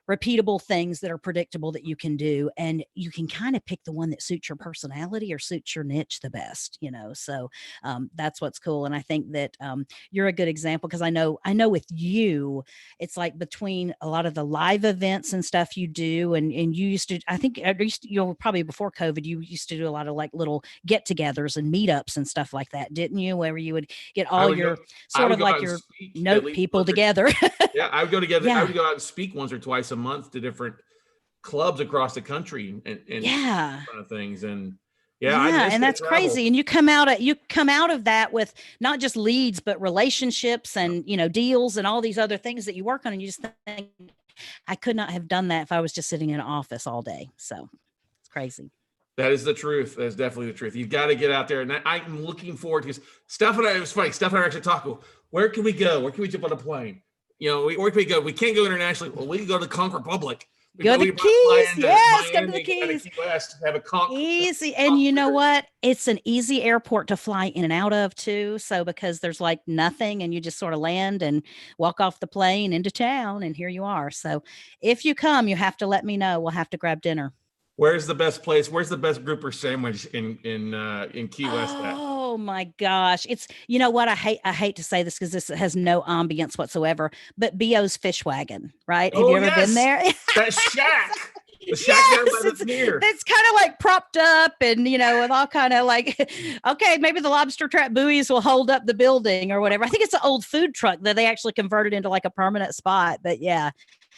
repeatable things that are predictable that you can do, and you can kind of pick the one that suits your personality or suits your niche the best, so that's what's cool. And I think that you're a good example, because I know with you, it's like, between a lot of the live events and stuff you do, and you used to, I think probably before COVID, you used to do a lot of like little get-togethers and meetups and stuff like that, didn't you? Where you would get all your your note people together. Yeah, I would go together. Yeah. I would go out and speak once or twice a month to different clubs across the country and kind of things. And and that's crazy. And you come out of that with not just leads, but relationships and deals and all these other things that you work on. And you just think, I could not have done that if I was just sitting in an office all day. So it's crazy. That is the truth. That is definitely the truth. You've got to get out there. And I'm looking forward to, Steph and I, it was funny. Steph and I are actually talking, where can we go? Where can we jump on a plane? Where can we go? We can't go internationally. Well, we can go to the Conch Republic. Go to the Keys. Yes, go to the Keys. Key West, have a Conch. Easy. And you know what? It's an easy airport to fly in and out of too. So because there's like nothing, and you just sort of land and walk off the plane into town, and here you are. So if you come, you have to let me know. We'll have to grab dinner. Where's the best place? Where's the best grouper sandwich in Key West? Oh my gosh. It's, what, I hate to say this because this has no ambience whatsoever, but B.O.'s Fish Wagon, right? Have you ever been there? That shack. The shack down by the pier. It's kind of like propped up and, with all kind of like, okay, maybe the lobster trap buoys will hold up the building or whatever. I think it's an old food truck that they actually converted into like a permanent spot, but yeah.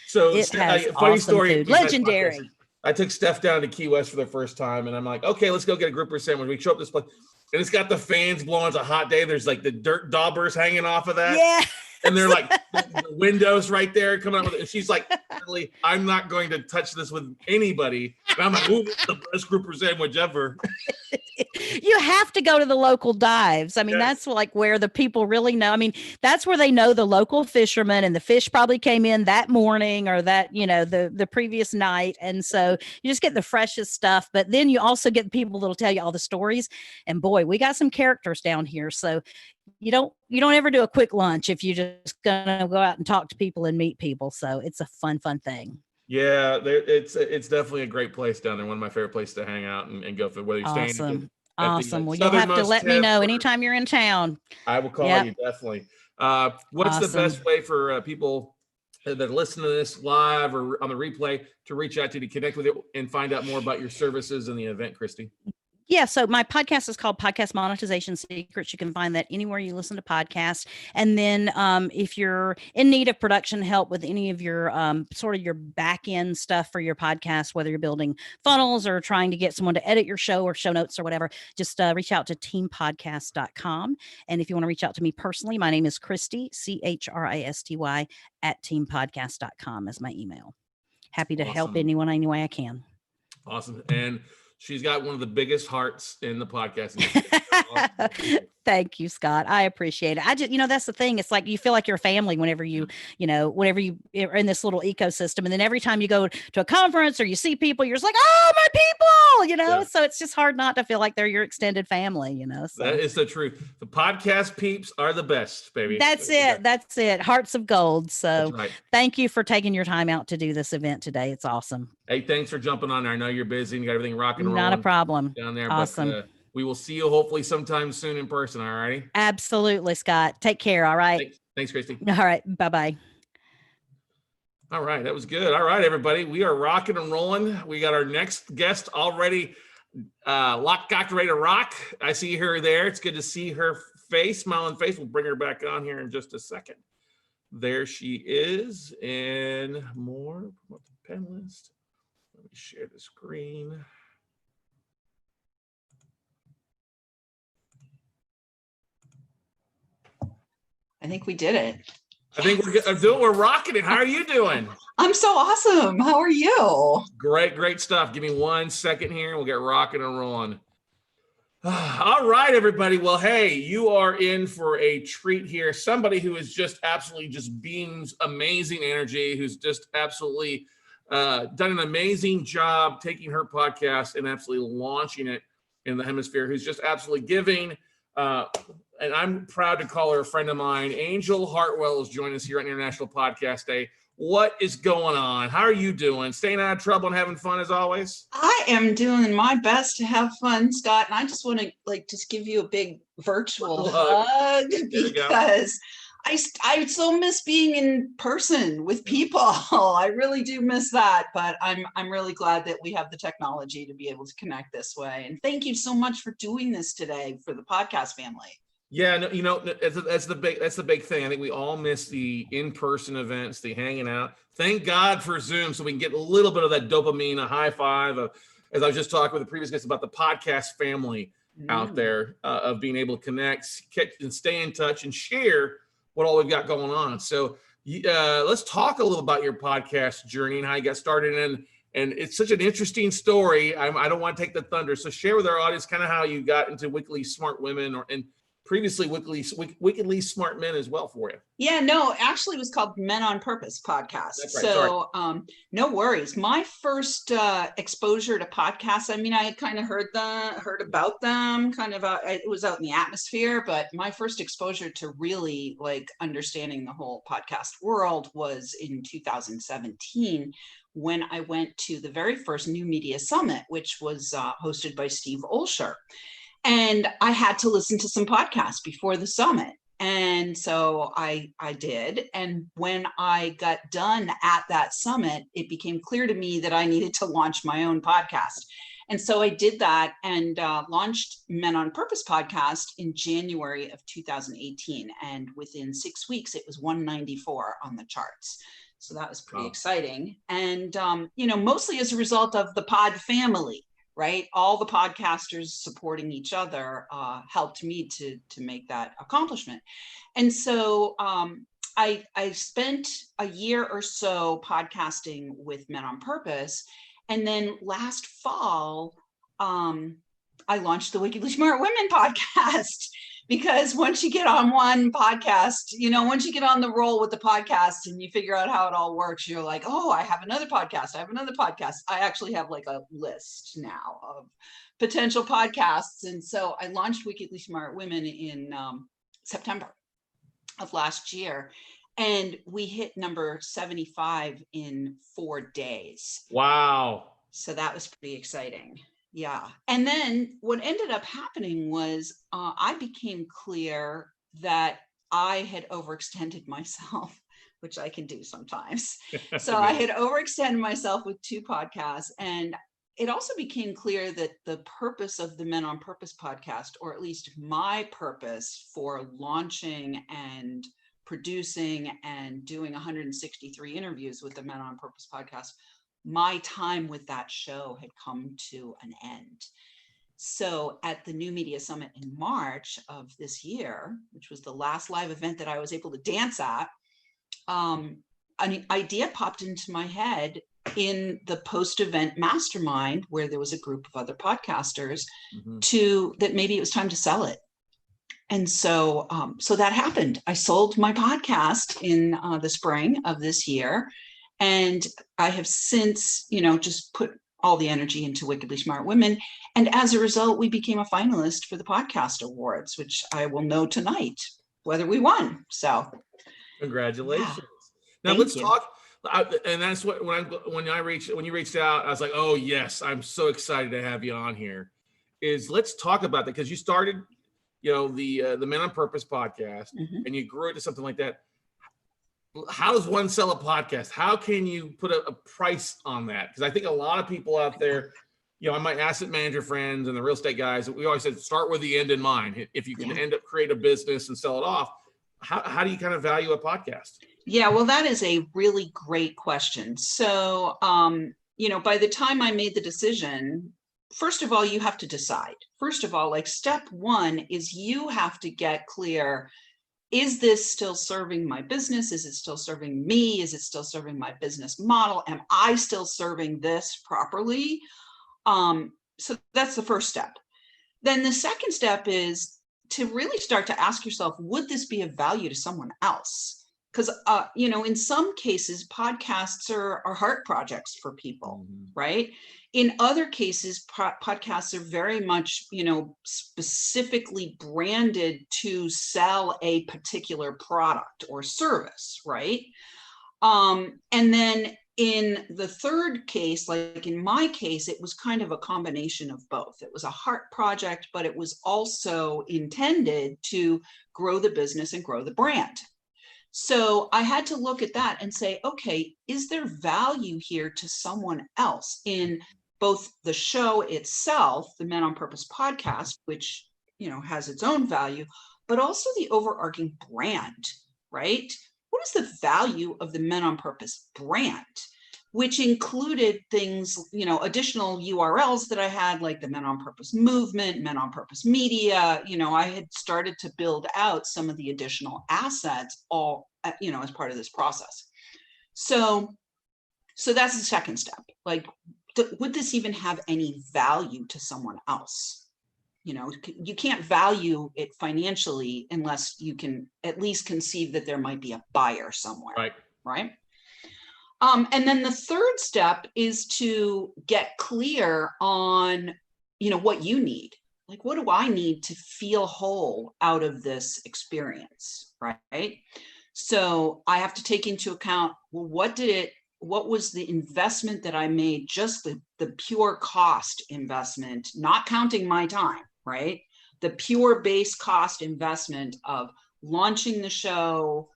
So it has funny awesome story. food. Legendary. I took Steph down to Key West for the first time, and I'm like, okay, let's go get a grouper sandwich. We show up this place, and it's got the fans blowing. It's a hot day. There's like the dirt daubers hanging off of that. Yeah. And they're like the windows right there coming up with it. And she's like, really, I'm not going to touch this with anybody. And I'm like, ooh, this is the best grouper sandwich ever. You have to go to the local dives. I mean, Yes. that's like where the people really know. I mean, that's where they know the local fishermen, and the fish probably came in that morning or that, the previous night. And so you just get the freshest stuff, but then you also get people that'll tell you all the stories. And boy, we got some characters down here. So you don't ever do a quick lunch if you're just gonna go out and talk to people and meet people. So it's a fun thing. Yeah, it's definitely a great place down there. One of my favorite places to hang out and go for, whether you're staying Awesome. at the Well, you'll have to southernmost let me tip know or- anytime you're in town. I will call Yep. you, definitely. What's the Awesome. best way for people that listen to this live or on the replay to reach out to connect with you and find out more about your services and the event, Christy? Yeah, so my podcast is called Podcast Monetization Secrets. You can find that anywhere you listen to podcasts. And then if you're in need of production help with any of your sort of your back end stuff for your podcast, whether you're building funnels or trying to get someone to edit your show or show notes or whatever, just reach out to teampodcast.com. And if you want to reach out to me personally, my name is Christy, CHRISTY, at teampodcast.com is my email. Happy to help Awesome. anyone any way I can. Awesome. And she's got one of the biggest hearts in the podcast. Thank you, Scott. I appreciate it. I just, that's the thing. It's like you feel like you're a family whenever whenever you are in this little ecosystem. And then every time you go to a conference or you see people, you're just like, oh, my people, Yeah. So it's just hard not to feel like they're your extended family, So That is the truth. The podcast peeps are the best, baby. that's it. That's it. Hearts of gold. So That's right. thank you for taking your time out to do this event today. It's awesome. Hey, thanks for jumping on there. I know you're busy and you got everything rocking and rolling. Not a problem. Down there. Awesome. But, we will see you hopefully sometime soon in person. All righty. Absolutely, Scott. Take care. All right. Thanks, Christy. All right. Bye-bye. All right. That was good. All right, everybody. We are rocking and rolling. We got our next guest already locked, ready to rock. I see her there. It's good to see her face, smiling face. We'll bring her back on here in just a second. There she is. And more. Promote the pen list. Let me share the screen. I think we did it. I think we're rocking it. How are you doing? I'm so awesome. How are you? Great stuff. Give me 1 second here and we'll get rocking and rolling. All right, everybody. Well, hey, you are in for a treat here. Somebody who is just absolutely just beams amazing energy, who's just absolutely done an amazing job taking her podcast and absolutely launching it in the hemisphere, who's just absolutely giving. And I'm proud to call her a friend of mine. ANJEL HARTWELL is joining us here on International Podcast Day. What is going on? How are you doing? Staying out of trouble and having fun as always? I am doing my best to have fun, Scott. And I just want to just give you a big virtual hug because I so miss being in person with people. I really do miss that, but I'm really glad that we have the technology to be able to connect this way. And thank you so much for doing this today for the podcast family. Yeah, no, that's the big thing. I think we all miss the in-person events, the hanging out. Thank God for Zoom, so we can get a little bit of that dopamine, a high five. As I was just talking with the previous guest about the podcast family out there, of being able to connect, and stay in touch, and share what all we've got going on. So let's talk a little about your podcast journey and how you got started. And it's such an interesting story. I don't want to take the thunder, so share with our audience kind of how you got into Wickedly Smart Women and previously Wickedly Smart Men as well for you. Yeah, no, actually it was called Men on Purpose podcast. That's right. So no worries. My first exposure to podcasts, I mean, I had kind of heard about them, it was out in the atmosphere, but my first exposure to really understanding the whole podcast world was in 2017 when I went to the very first New Media Summit, which was hosted by Steve Olsher. And I had to listen to some podcasts before the summit. And so I did. And when I got done at that summit, it became clear to me that I needed to launch my own podcast. And so I did that and launched Men on Purpose podcast in January of 2018. And within 6 weeks, it was 194 on the charts. So that was pretty exciting. And, mostly as a result of the pod family. Right, all the podcasters supporting each other helped me to make that accomplishment. And so I spent a year or so podcasting with Men on Purpose. And then last fall, I launched the Wickedly Smart Women podcast, because once you get on one podcast, once you get on the roll with the podcast and you figure out how it all works, you're like, oh, I have another podcast. I have another podcast. I actually have like a list now of potential podcasts. And so I launched Wickedly Smart Women in September of last year. And we hit number 75 in 4 days. Wow. So that was pretty exciting. Yeah. And then what ended up happening was I became clear that I had overextended myself, which I can do sometimes. So I had overextended myself with 2 podcasts. And it also became clear that the purpose of the Men on Purpose podcast, or at least my purpose for launching and producing and doing 163 interviews with the Men on Purpose podcast, my time with that show had come to an end. So at the New Media Summit in March of this year, which was the last live event that I was able to dance at, an idea popped into my head in the post-event mastermind, where there was a group of other podcasters, that maybe it was time to sell it. And so, so that happened. I sold my podcast in the spring of this year. And I have since, just put all the energy into Wickedly Smart Women. And as a result, we became a finalist for the podcast awards, which I will know tonight whether we won. So congratulations. Yeah. Now let's talk. And that's what, when you reached out, I was like, oh yes, I'm so excited to have you on here. Let's talk about that, because you started, the Men on Purpose podcast, and you grew it to something like that. How does one sell a podcast? How can you put a price on that? Because I think a lot of people out there, my asset manager friends and the real estate guys, we always said, start with the end in mind. If you can end up create a business and sell it off, how do you kind of value a podcast? Yeah, well, that is a really great question. So, by the time I made the decision, first of all, you have to decide. First of all, like step one is you have to get clear. Is this still serving my business? Is it still serving me? Is it still serving my business model? Am I still serving this properly? So that's the first step. Then the second step is to really start to ask yourself, would this be of value to someone else? Because, in some cases, podcasts are heart projects for people, right? In other cases, podcasts are very much, specifically branded to sell a particular product or service, right? And then in the third case, like in my case, it was kind of a combination of both. It was a heart project, but it was also intended to grow the business and grow the brand. So I had to look at that and say, okay, is there value here to someone else in both the show itself, the Men on Purpose podcast, which, has its own value, but also the overarching brand, right? What is the value of the Men on Purpose brand? Which included things, additional URLs that I had, like the Men on Purpose movement, Men on Purpose media. I had started to build out some of the additional assets all, as part of this process. So that's the second step. Like, would this even have any value to someone else? You can't value it financially unless you can at least conceive that there might be a buyer somewhere. Right. And then the third step is to get clear on, what you need. Like, what do I need to feel whole out of this experience, right? So I have to take into account, well, what was the investment that I made, just the pure cost investment, not counting my time, right? The pure base cost investment of launching the show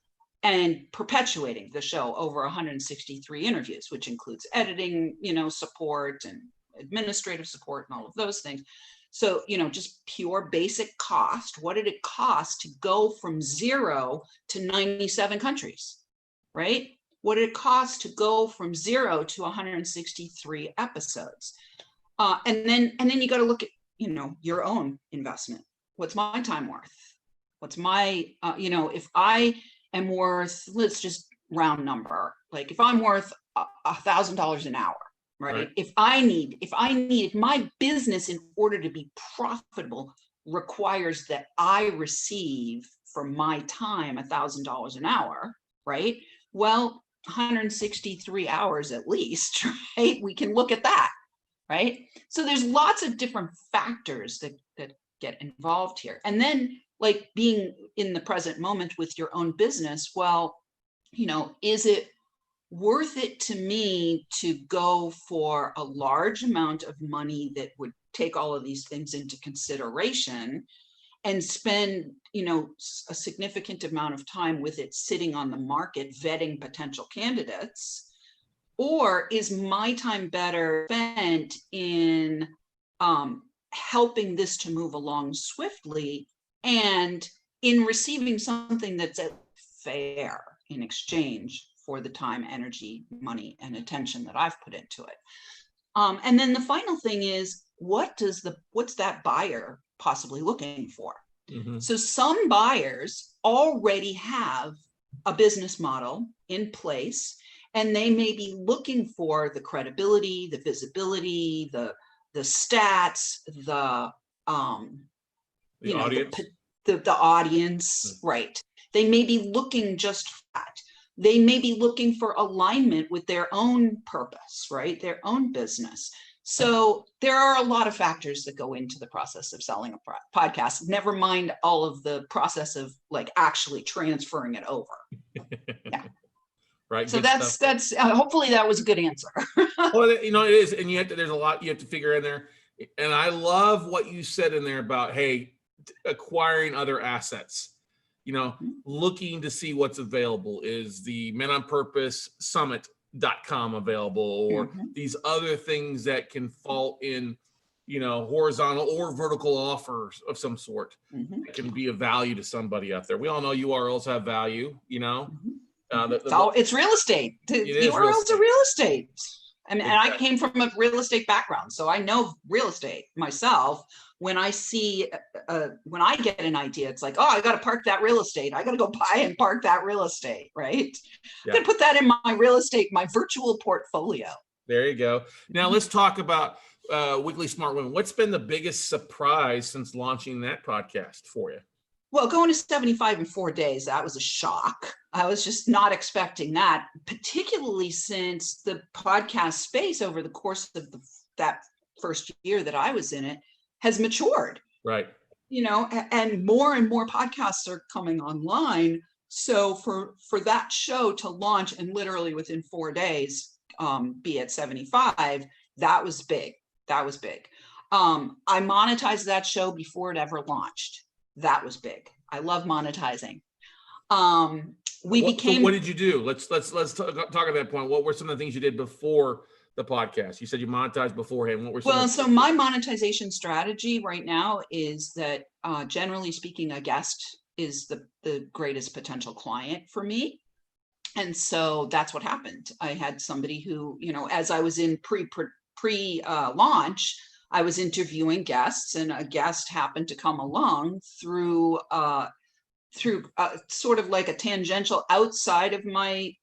and perpetuating the show over 163 interviews, which includes editing, support and administrative support and all of those things. So, just pure basic cost. What did it cost to go from 0 to 97 countries, right? What did it cost to go from 0 to 163 episodes? And then you got to look at, your own investment. What's my time worth? What's my, am worth, let's just round number, like if I'm worth $1,000 an hour, right? If my business, in order to be profitable, requires that I receive for my time $1,000 an hour, right? Well, 163 hours at least, right? We can look at that, right? So there's lots of different factors that get involved here. And then, like, being in the present moment with your own business, well, you know, is it worth it to me to go for a large amount of money that would take all of these things into consideration and spend, you know, a significant amount of time with it sitting on the market vetting potential candidates? Or is my time better spent in helping this to move along swiftly and in receiving something that's fair in exchange for the time, energy, money, and attention that I've put into it? And then the final thing is, what's that buyer possibly looking for? So some buyers already have a business model in place, and they may be looking for the credibility, the visibility, the stats, the audience. The audience, right? They may be looking just for that. They may be looking for alignment with their own purpose, right? Their own business. So there are a lot of factors that go into the process of selling a podcast, never mind all of the process of like actually transferring it over. Yeah. Right. So that's hopefully that was a good answer. Well, you know, it is. And there's a lot you have to figure in there. And I love what you said in there about, hey, acquiring other assets, you know, looking to see what's available. Is the Men on Purpose Summit.com available, or these other things that can fall in, you know, horizontal or vertical offers of some sort that can be of value to somebody out there. We all know URLs have value, you know. It's real estate. URLs are real estate. I mean, and I came from a real estate background, so I know real estate myself. When I see, when I get an idea, it's like, oh, I got to park that real estate. I got to go buy and park that real estate, right? I'm going to put that in my real estate, my virtual portfolio. There you go. Now let's talk about Weekly Smart Women. What's been the biggest surprise since launching that podcast for you? Well, going to 75 in 4 days, that was a shock. I was just not expecting that, particularly since the podcast space over the course of that first year that I was in it has matured. Right. You know, and more podcasts are coming online. So for that show to launch and literally within 4 days, be at 75, that was big. That was big. I monetized that show before it ever launched. That was big. I love monetizing. So what did you do? Let's talk at that point. What were some of the things you did before the podcast? You said you monetized beforehand. What were some? Well, so my monetization strategy right now is that generally speaking, a guest is the greatest potential client for me. And so that's what happened. I had somebody who, you know, as I was in pre-launch, I was interviewing guests, and a guest happened to come along through sort of like a tangential outside of my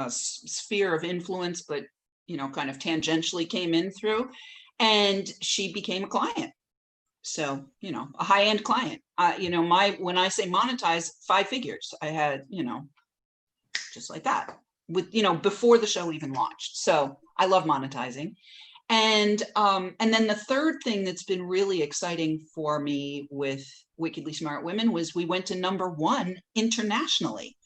sphere of influence, but, you know, kind of tangentially came in through, and she became a client. So, you know, a high-end client. You know, when I say monetize, 5 figures, I had, you know, just like that with, you know, before the show even launched. So I love monetizing. And then the third thing that's been really exciting for me with Wickedly Smart Women was we went to #1 internationally.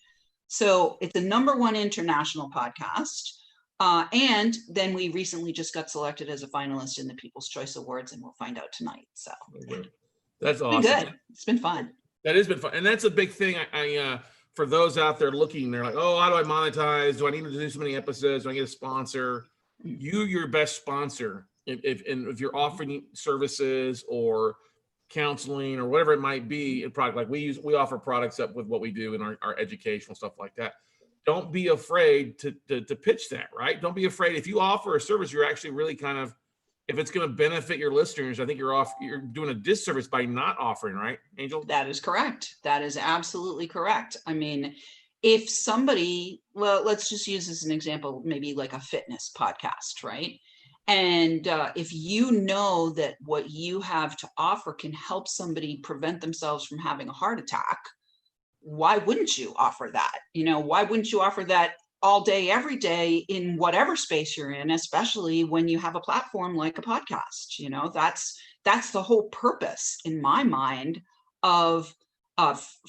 So it's the #1 international podcast. And then we recently just got selected as a finalist in the People's Choice Awards, and we'll find out tonight. So that's awesome. Good. It's been fun. That has been fun. And that's a big thing. I for those out there looking, they're like, oh, how do I monetize? Do I need to do so many episodes? Do I get a sponsor? You're your best sponsor. If you're offering services or counseling or whatever it might be, a product like we offer products up with what we do in our educational stuff like that. Don't be afraid to pitch that, right? Don't be afraid. If you offer a service, you're actually really kind of if it's going to benefit your listeners, I think you're doing a disservice by not offering, right, Angel? That is correct. That is absolutely correct. I mean, if somebody, well, let's just use as an example, maybe like a fitness podcast, right? And if you know that what you have to offer can help somebody prevent themselves from having a heart attack, why wouldn't you offer that? You know, why wouldn't you offer that all day, every day in whatever space you're in, especially when you have a platform like a podcast? You know, that's the whole purpose in my mind of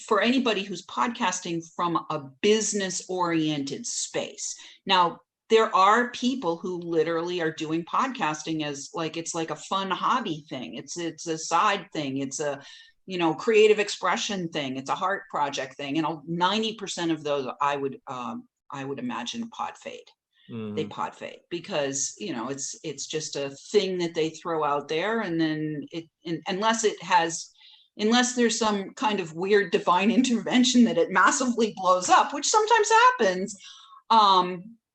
for anybody who's podcasting from a business oriented space. Now, there are people who literally are doing podcasting as like, it's like a fun hobby thing. It's a side thing. It's a, you know, creative expression thing. It's a heart project thing. And 90% of those I would imagine pod fade. They pod fade because, you know, it's just a thing that they throw out there. And then unless there's some kind of weird divine intervention that it massively blows up, which sometimes happens,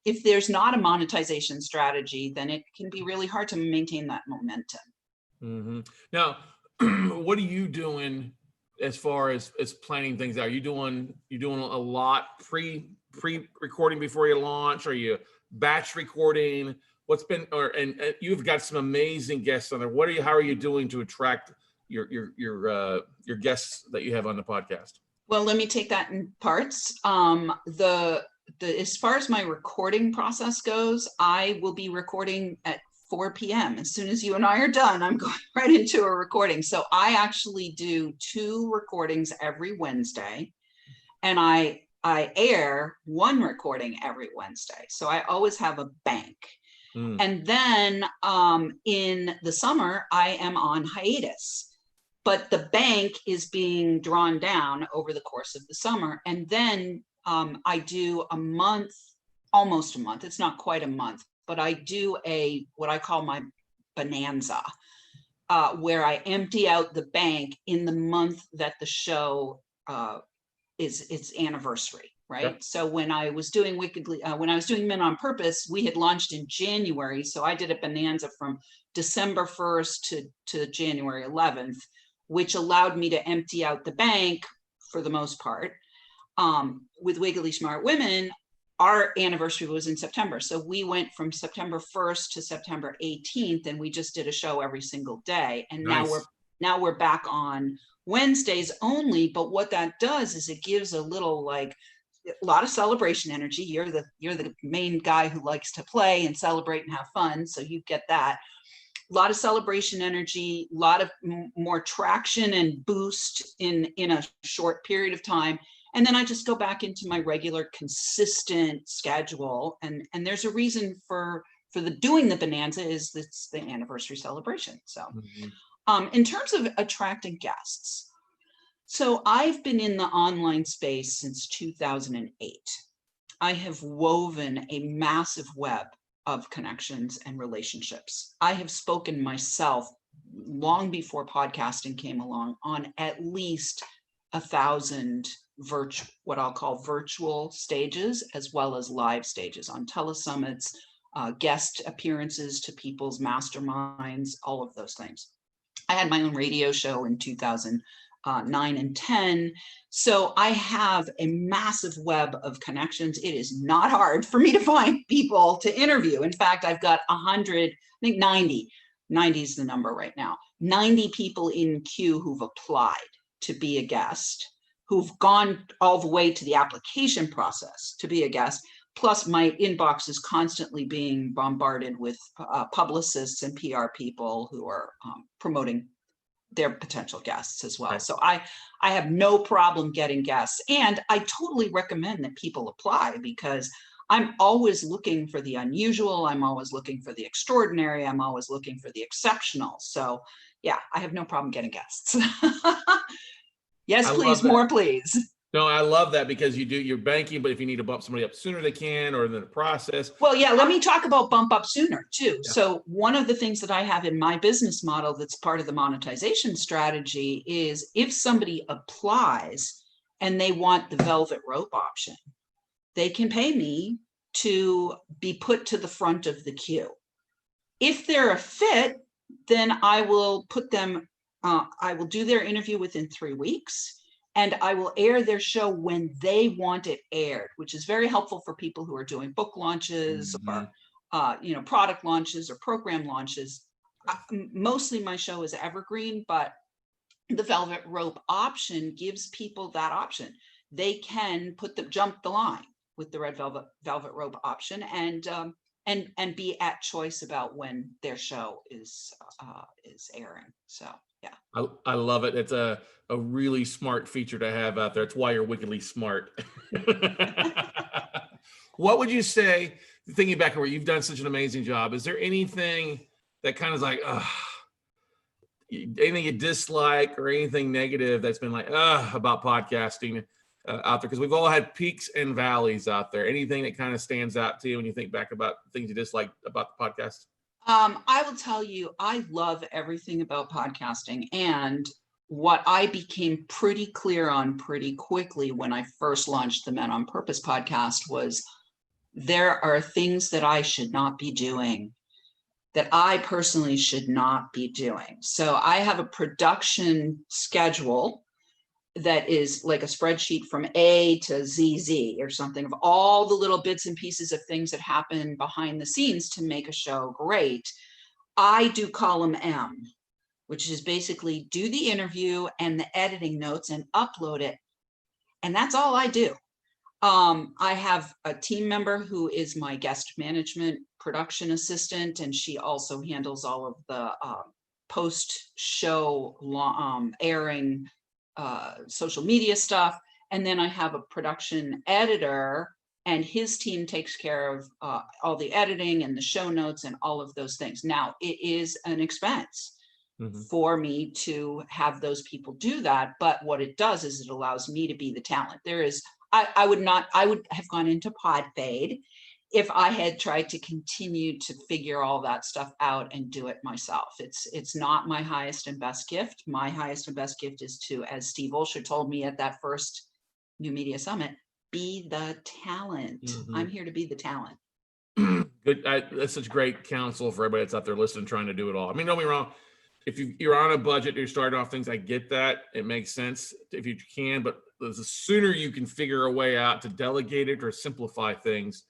if there's not a monetization strategy, then it can be really hard to maintain that momentum. Now, what are you doing as far as planning things out? Are you doing a lot pre-recording before you launch? Are you batch recording? What's been, and you've got some amazing guests on there. How are you doing to attract your guests that you have on the podcast? Well, let me take that in parts. As far as my recording process goes, I will be recording at 4 p.m. As soon as you and I are done, I'm going right into a recording. So I actually do 2 recordings every Wednesday, and I air 1 recording every Wednesday. So I always have a bank. And then in the summer, I am on hiatus. But the bank is being drawn down over the course of the summer. And then I do a month, almost a month. It's not quite a month, but I do what I call my bonanza, where I empty out the bank in the month that the show is its anniversary, right? Yep. So when I was doing when I was doing Men on Purpose, we had launched in January. So I did a bonanza from December 1st to January 11th, which allowed me to empty out the bank for the most part. With Wiggly Smart Women, our anniversary was in September. So we went from September 1st to September 18th, and we just did a show every single day. And nice. now we're back on Wednesdays only. But what that does is it gives a little, like, a lot of celebration energy. You're the main guy who likes to play and celebrate and have fun, so you get that. A lot of celebration energy, a lot of more traction and boost in a short period of time. And then I just go back into my regular consistent schedule. And there's a reason for doing the bonanza is it's the anniversary celebration. So in terms of attracting guests, so I've been in the online space since 2008. I have woven a massive web of connections and relationships. I have spoken myself long before podcasting came along on at least 1,000 what I'll call virtual stages, as well as live stages on telesummits, guest appearances to people's masterminds, all of those things. I had my own radio show in 2009 and 10. So I have a massive web of connections. It is not hard for me to find people to interview. In fact, I've got 100, I think 90 is the number right now, 90 people in queue who've applied to be a guest, who've gone all the way to the application process to be a guest. Plus my inbox is constantly being bombarded with publicists and PR people who are promoting their potential guests as well. So I have no problem getting guests, and I totally recommend that people apply, because I'm always looking for the unusual. I'm always looking for the extraordinary. I'm always looking for the exceptional. So yeah, I have no problem getting guests. Yes, please, more please. No, I love that, because you're banking, but if you need to bump somebody up sooner, they can, or in the process. Well, yeah, let me talk about bump up sooner too. Yeah. So one of the things that I have in my business model that's part of the monetization strategy is if somebody applies and they want the velvet rope option, they can pay me to be put to the front of the queue. If they're a fit, then I will put them, I will do their interview within 3 weeks, and I will air their show when they want it aired, which is very helpful for people who are doing book launches or you know, product launches or program launches. Mostly my show is evergreen, but the velvet rope option gives people that option. They can jump the line with the red velvet rope option and be at choice about when their show is airing. So yeah, I love it. It's a really smart feature to have out there. It's why you're wickedly smart. What would you say, thinking back where you've done such an amazing job, is there anything that kind of is like, anything you dislike or anything negative that's been like, about podcasting out there? Because we've all had peaks and valleys out there. Anything that kind of stands out to you when you think back about things you dislike about the podcast? I will tell you, I love everything about podcasting. And what I became pretty clear on pretty quickly when I first launched the Men on Purpose podcast was there are things that I should not be doing, that I personally should not be doing. So I have a production schedule that is like a spreadsheet from A to ZZ or something, of all the little bits and pieces of things that happen behind the scenes to make a show great. I do column M, which is basically do the interview and the editing notes and upload it. And that's all I do. I have a team member who is my guest management production assistant, and she also handles all of the post-show airing social media stuff. And then I have a production editor, and his team takes care of all the editing and the show notes and all of those things. Now, it is an expense for me to have those people do that, but what it does is it allows me to be the talent. I would have gone into pod fade if I had tried to continue to figure all that stuff out and do it myself. It's not my highest and best gift. My highest and best gift is to, as Steve Olsher told me at that first New Media Summit, be the talent. I'm here to be the talent. Good. That's such great counsel for everybody that's out there listening, trying to do it all. I mean, don't be wrong. If you're on a budget, you're starting off things, I get that. It makes sense if you can, but the sooner you can figure a way out to delegate it or simplify things,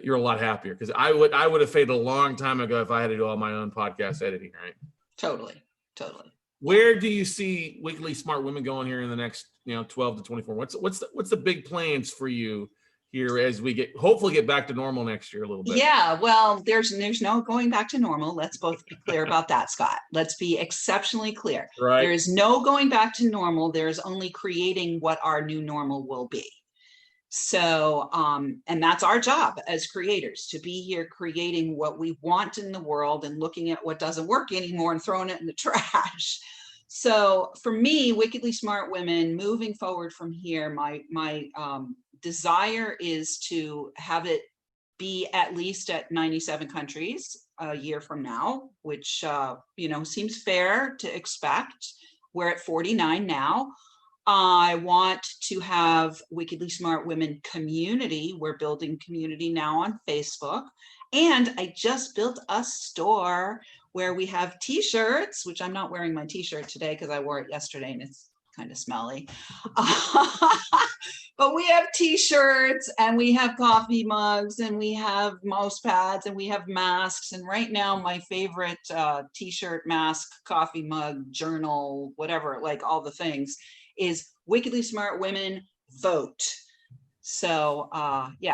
you're a lot happier. Because I would have faded a long time ago if I had to do all my own podcast editing, right? Totally. Where do you see Wickedly Smart Women going here in the next 12 to 24? What's the big plans for you here as we hopefully get back to normal next year a little bit? Yeah, well, there's no going back to normal. Let's both be clear about that, Scott. Let's be exceptionally clear. Right. There is no going back to normal. There is only creating what our new normal will be. So, and that's our job as creators, to be here creating what we want in the world and looking at what doesn't work anymore and throwing it in the trash. So for me, Wickedly Smart Women, moving forward from here, my desire is to have it be at least at 97 countries a year from now, which seems fair to expect. We're at 49 now. I want to have Wickedly Smart Women community. We're building community now on Facebook. And I just built a store where we have t-shirts, which I'm not wearing my t-shirt today because I wore it yesterday and it's kind of smelly. But we have t-shirts and we have coffee mugs and we have mouse pads and we have masks. And right now my favorite t-shirt, mask, coffee mug, journal, whatever, like all the things, is Wickedly Smart Women Vote. So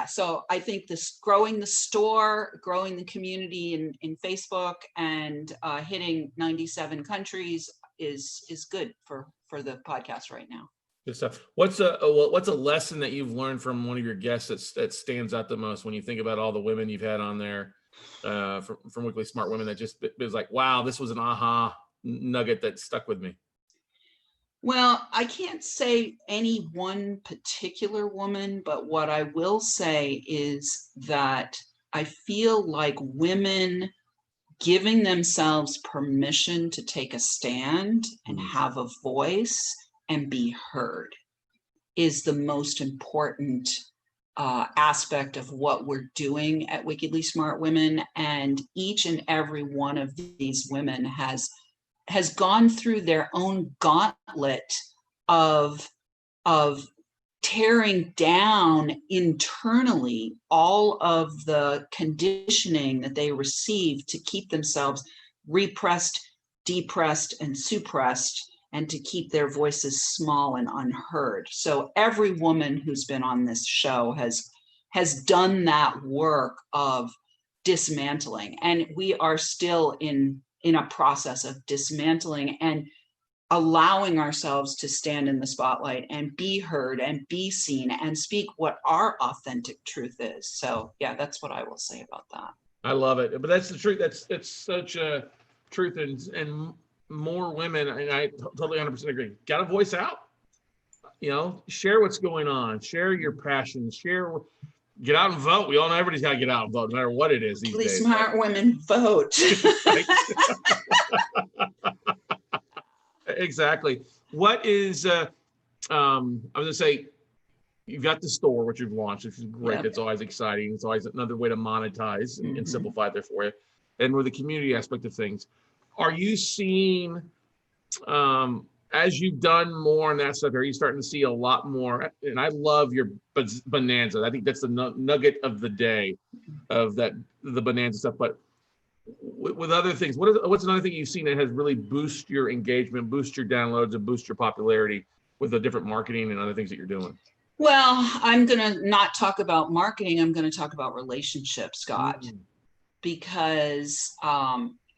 so I think this growing the store, growing the community in Facebook, and hitting 97 countries is good for the podcast right now. Good stuff. What's a lesson that you've learned from one of your guests that stands out the most when you think about all the women you've had on there from Wickedly Smart Women that just was like, wow, this was an aha nugget that stuck with me? Well, I can't say any one particular woman, but what I will say is that I feel like women giving themselves permission to take a stand and have a voice and be heard is the most important aspect of what we're doing at Wickedly Smart Women. And each and every one of these women has gone through their own gauntlet of tearing down internally all of the conditioning that they received to keep themselves repressed, depressed, and suppressed, and to keep their voices small and unheard. So every woman who's been on this show has done that work of dismantling, and we are still in a process of dismantling and allowing ourselves to stand in the spotlight and be heard and be seen and speak what our authentic truth is. So yeah, that's what I will say about that. I love it. But that's the truth. It's such a truth, and more women, and I totally 100% agree, got to voice out. You know, share what's going on, share your passion, get out and vote. We all know everybody's got to get out and vote, no matter what it is these days. Smart women vote. Exactly. What is I was gonna say, you've got the store, which you've launched, which is great. Yep. It's always exciting. It's always another way to monetize and simplify it there for you. And with the community aspect of things, are you seeing, as you've done more and that stuff, are you starting to see a lot more? And I love your bonanza. I think that's the nugget of the day, of that, the bonanza stuff. But with other things, what's another thing you've seen that has really boosted your engagement, boost your downloads, and boost your popularity with the different marketing and other things that you're doing? Well, I'm going to not talk about marketing. I'm going to talk about relationships, Scott, because,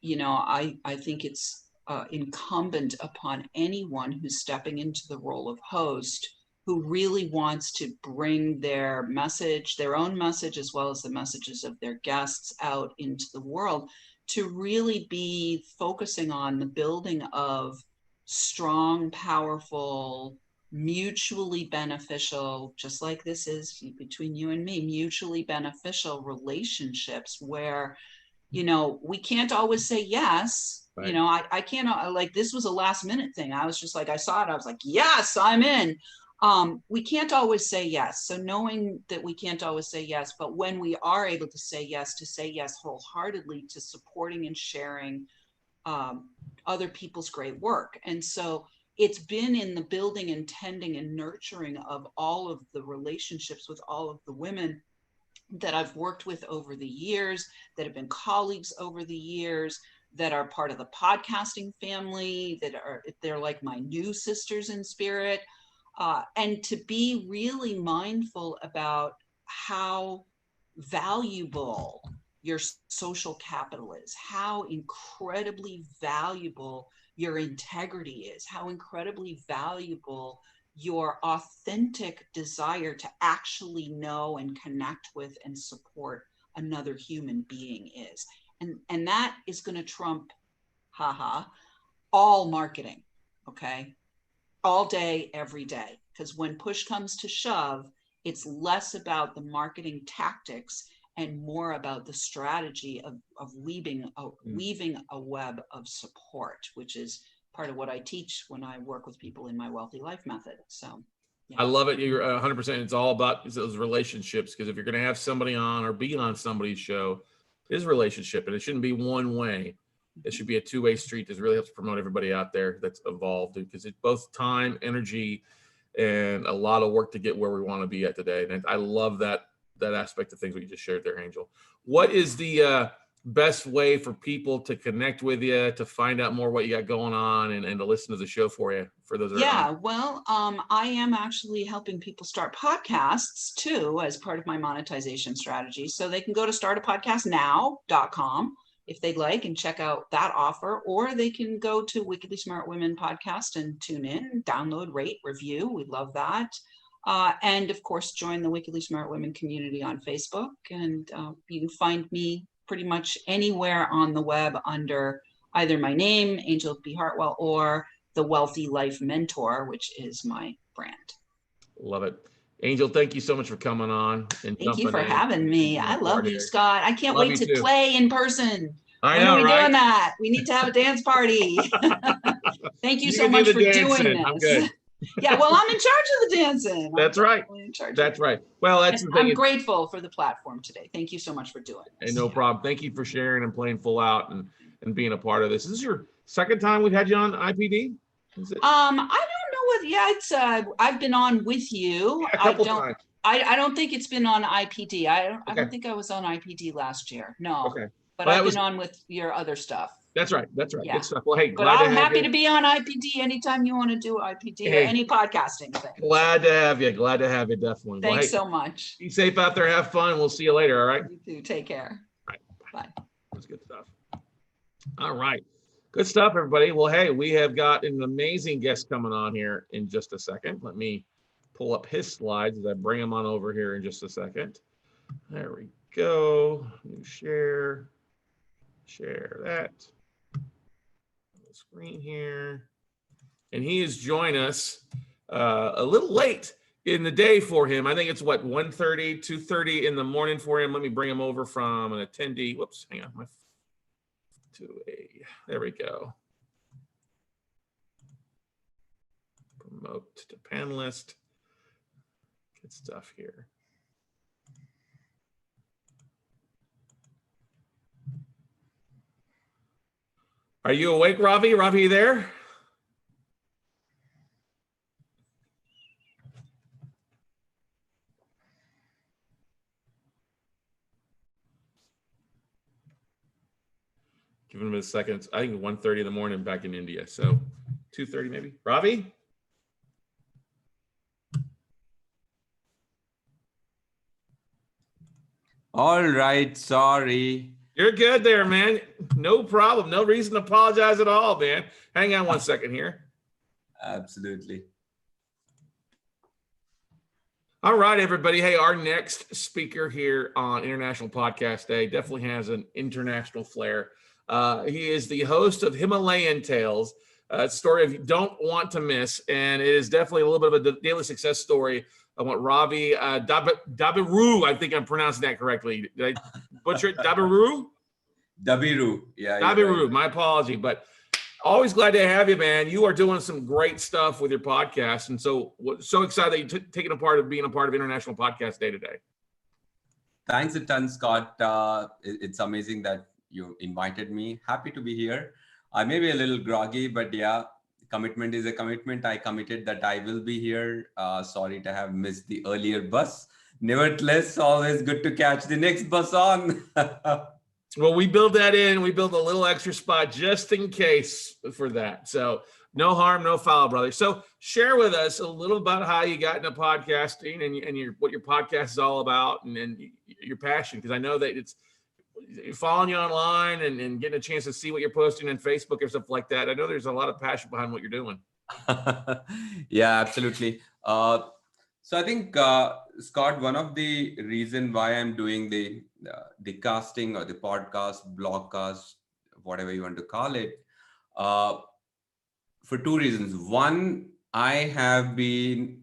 you know, I think it's incumbent upon anyone who's stepping into the role of host who really wants to bring their message, their own message, as well as the messages of their guests out into the world, to really be focusing on the building of strong, powerful, mutually beneficial, just like this is between you and me, mutually beneficial relationships where, you know, we can't always say yes. Right. You know, I can't, like, this was a last minute thing. I was just like, I saw it, I was like, yes, I'm in. We can't always say yes. So knowing that we can't always say yes, but when we are able to say yes wholeheartedly to supporting and sharing other people's great work. And so it's been in the building and tending and nurturing of all of the relationships with all of the women that I've worked with over the years, that have been colleagues over the years, that are part of the podcasting family, they're like my new sisters in spirit. And to be really mindful about how valuable your social capital is, how incredibly valuable your integrity is, how incredibly valuable your authentic desire to actually know and connect with and support another human being is. And that is going to trump, all marketing, okay? All day, every day. Because when push comes to shove, it's less about the marketing tactics and more about the strategy of weaving a web of support, which is part of what I teach when I work with people in my Wealthy Life method. So yeah. I love it. You're 100%. It's all about those relationships, because if you're going to have somebody on or be on somebody's show, it is a relationship, and it shouldn't be one way. It should be a two-way street that really helps promote everybody out there that's involved, because it's both time, energy, and a lot of work to get where we want to be at today. And I love that aspect of things we just shared there, Angel. What is the best way for people to connect with you, to find out more what you got going on, and to listen to the show for you, for those that are on? Well, I am actually helping people start podcasts too, as part of my monetization strategy. So they can go to startapodcastnow.com if they'd like and check out that offer, or they can go to Wickedly Smart Women podcast and tune in, download, rate, review. We love that. And of course, join the Wickedly Smart Women community on Facebook. And you can find me pretty much anywhere on the web under either my name, Angel B. Hartwell, or the Wealthy Life Mentor, which is my brand. Love it. Angel, thank you so much for coming on. And thank you for having me. I love you, Scott. I can't wait to play in person. I know, when are we right? doing that? We need to have a dance party. Thank you so much for doing this. I'm good. Yeah, well, I'm in charge of the dancing. That's right. That's right. Well, that's the thing. I'm grateful for the platform today. Thank you so much for doing this. And no problem. Thank you for sharing and playing full out and being a part of this. Is this your second time we've had you on IPD? I don't know what. Yeah, it's. I've been on with you. Yeah, a couple times. I don't think it's been on IPD. I don't think I was on IPD last year. No. Okay. But I've been on with your other stuff. That's right. That's right. Yeah. Good stuff. Well, hey, but I'm happy to be on IPD anytime you want to do IPD or any podcasting thing. Glad to have you. Glad to have you. Definitely. Thanks so much. Be safe out there. Have fun. We'll see you later. All right. You too. Take care. All right. Bye. That's good stuff. All right. Good stuff, everybody. Well, hey, we have got an amazing guest coming on here in just a second. Let me pull up his slides as I bring him on over here in just a second. There we go. New share. Share that. Screen here, and he has joined us a little late in the day for him. I think it's what 1:30, 2:30 in the morning for him. Let me bring him over from an attendee. Whoops, hang on, there we go. Promote to panelist. Good stuff here. Are you awake, Ravi? Ravi, you there? Give him a second. I think 1:30 in the morning back in India. So 2:30 maybe. Ravi? All right, sorry. You're good there, man. No problem. No reason to apologize at all, man. Hang on one second here. Absolutely. All right, everybody. Hey, our next speaker here on International Podcast Day definitely has an international flair. He is the host of Himalayan Tales, a story of you don't want to miss. And it is definitely a little bit of a daily success story. I want Ravi Dabiru. I think I'm pronouncing that correctly. Did I butcher it? Dabiru? Dabiru. Yeah. Dabiru. Right. My apology, but always glad to have you, man. You are doing some great stuff with your podcast, and so excited that you're being a part of International Podcast Day today. Thanks a ton, Scott. It's amazing that you invited me. Happy to be here. I may be a little groggy, but yeah. Commitment is a commitment. I committed that I will be here. Sorry to have missed the earlier bus. Nevertheless, always good to catch the next bus on. Well, we build that in. We build a little extra spot just in case for that. So no harm, no foul, brother. So share with us a little about how you got into podcasting and what your podcast is all about and your passion. Because I know that it's following you online and getting a chance to see what you're posting on Facebook or stuff like that. I know there's a lot of passion behind what you're doing. Yeah, absolutely. So I think, Scott, one of the reason why I'm doing the casting or the podcast, blogcast, whatever you want to call it, for two reasons. One, I have been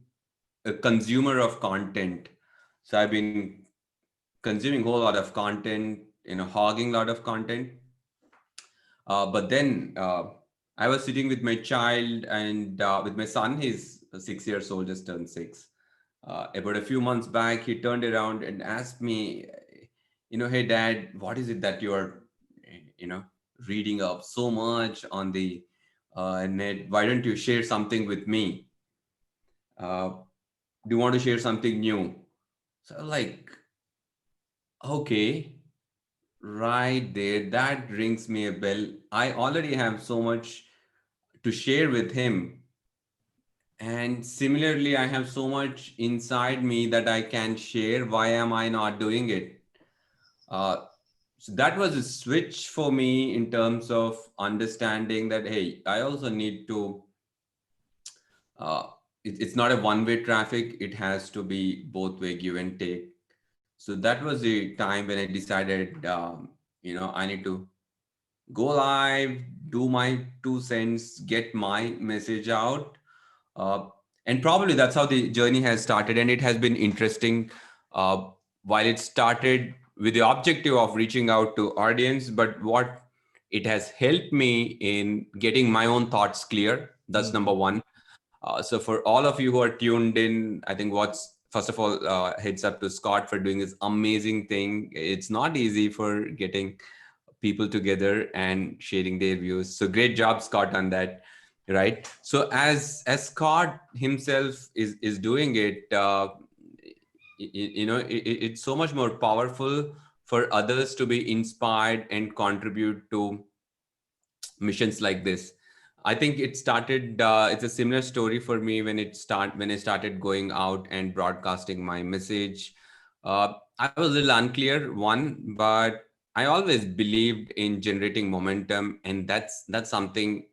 a consumer of content. So I've been consuming a whole lot of content, hogging a lot of content. But then I was sitting with my child and with my son. He's 6 years old, just turned 6. About a few months back, he turned around and asked me, hey, Dad, what is it that you're, reading up so much on the net? Why don't you share something with me? Do you want to share something new? So like, okay, right there, that rings me a bell. I already have so much to share with him. And similarly, I have so much inside me that I can share. Why am I not doing it? So that was a switch for me in terms of understanding that, hey, I also need to, it's not a one-way traffic. It has to be both way, give and take. So that was the time when I decided, I need to go live, do my 2 cents, get my message out. And probably that's how the journey has started. And it has been interesting while it started with the objective of reaching out to audience, but what it has helped me in getting my own thoughts clear. That's number one. So for all of you who are tuned in, I think first of all, heads up to Scott for doing this amazing thing. It's not easy for getting people together and sharing their views. So great job, Scott, on that. Right. So as Scott himself is doing it, it's so much more powerful for others to be inspired and contribute to missions like this. I think it started, it's a similar story for me when I started going out and broadcasting my message. I was a little unclear, but I always believed in generating momentum, and that's something,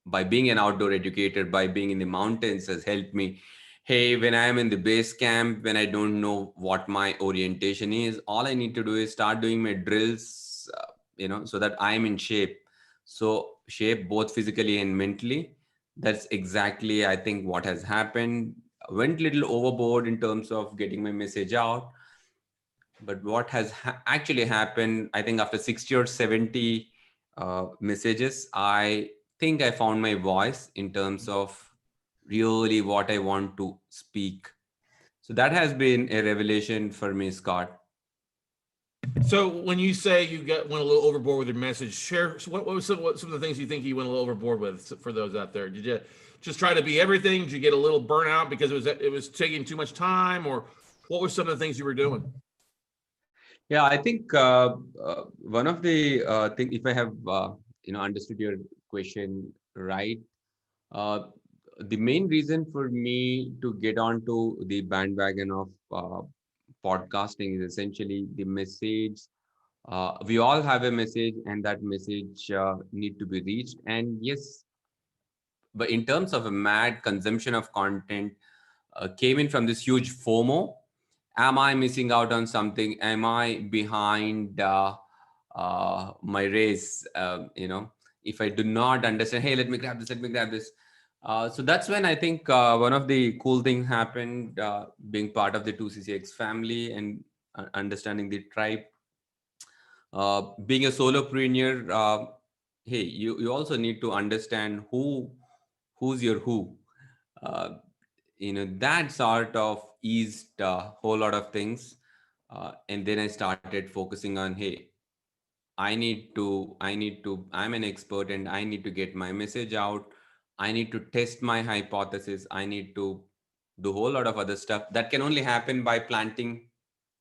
by being an outdoor educator, by being in the mountains, has helped me. Hey, when I am in the base camp, when I don't know what my orientation is, all I need to do is start doing my drills, so that I am in shape. So shape both physically and mentally. That's exactly, I think, what has happened. I went a little overboard in terms of getting my message out. But what has actually happened, I think after 60 or 70 messages, I think I found my voice in terms of really what I want to speak. So that has been a revelation for me, Scott. So when you say you went a little overboard with your message, share what was some of the things you think you went a little overboard with for those out there? Did you just try to be everything? Did you get a little burnout because it was taking too much time, or what were some of the things you were doing? Yeah, I think one of the things, if I have understood your question right, the main reason for me to get onto the bandwagon of podcasting is essentially the message. We all have a message, and that message need to be reached. And yes, but in terms of a mad consumption of content, came in from this huge FOMO. Am I missing out on something? Am I behind my race? If I do not understand, hey, let me grab this. So that's when I think one of the cool things happened, being part of the 2CCX family and understanding the tribe. Being a solopreneur, hey, you also need to understand who's your who. That sort of eased a whole lot of things. And then I started focusing on, hey, I'm an expert and I need to get my message out. I need to test my hypothesis. I need to do a whole lot of other stuff that can only happen by planting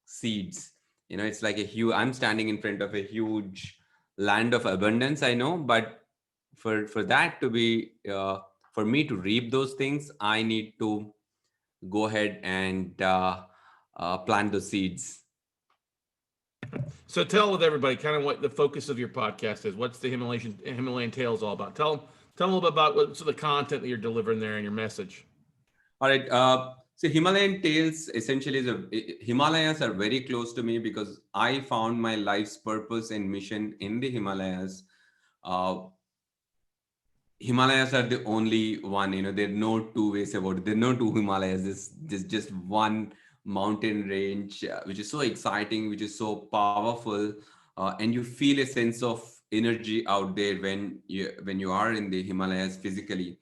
seeds. It's like I'm standing in front of a huge land of abundance, I know, but for that to be, for me to reap those things, I need to go ahead and plant the seeds. So tell with everybody kind of what the focus of your podcast is. What's the Himalayan Tales all about? Tell them a little bit about what's the content that you're delivering there and your message. All right. So Himalayan Tales essentially Himalayas are very close to me because I found my life's purpose and mission in the Himalayas. Himalayas are the only one, there are no two ways about it. There are no two Himalayas. There's just one mountain range, which is so exciting, which is so powerful. And you feel a sense of energy out there when you are in the Himalayas physically.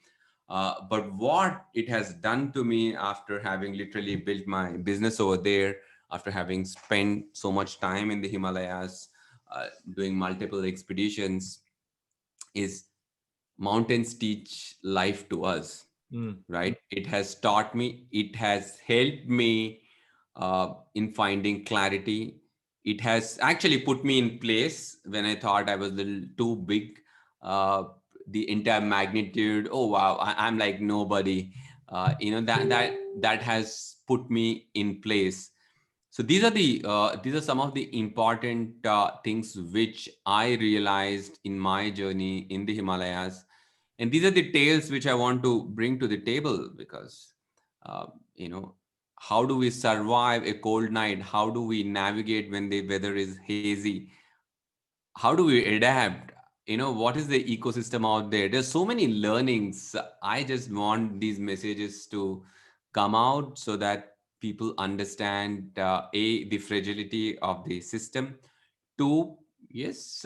But what it has done to me after having literally built my business over there, after having spent so much time in the Himalayas, doing multiple expeditions, is mountains teach life to us, right? It has taught me, it has helped me in finding clarity. It has actually put me in place when I thought I was a little too big. The entire magnitude, oh wow, I'm like nobody. That has put me in place. So these are some of the important things which I realized in my journey in the Himalayas. And these are the tales which I want to bring to the table because, how do we survive a cold night? How do we navigate when the weather is hazy? How do we adapt? What is the ecosystem out there? There's so many learnings. I just want these messages to come out so that people understand, the fragility of the system. Two, yes,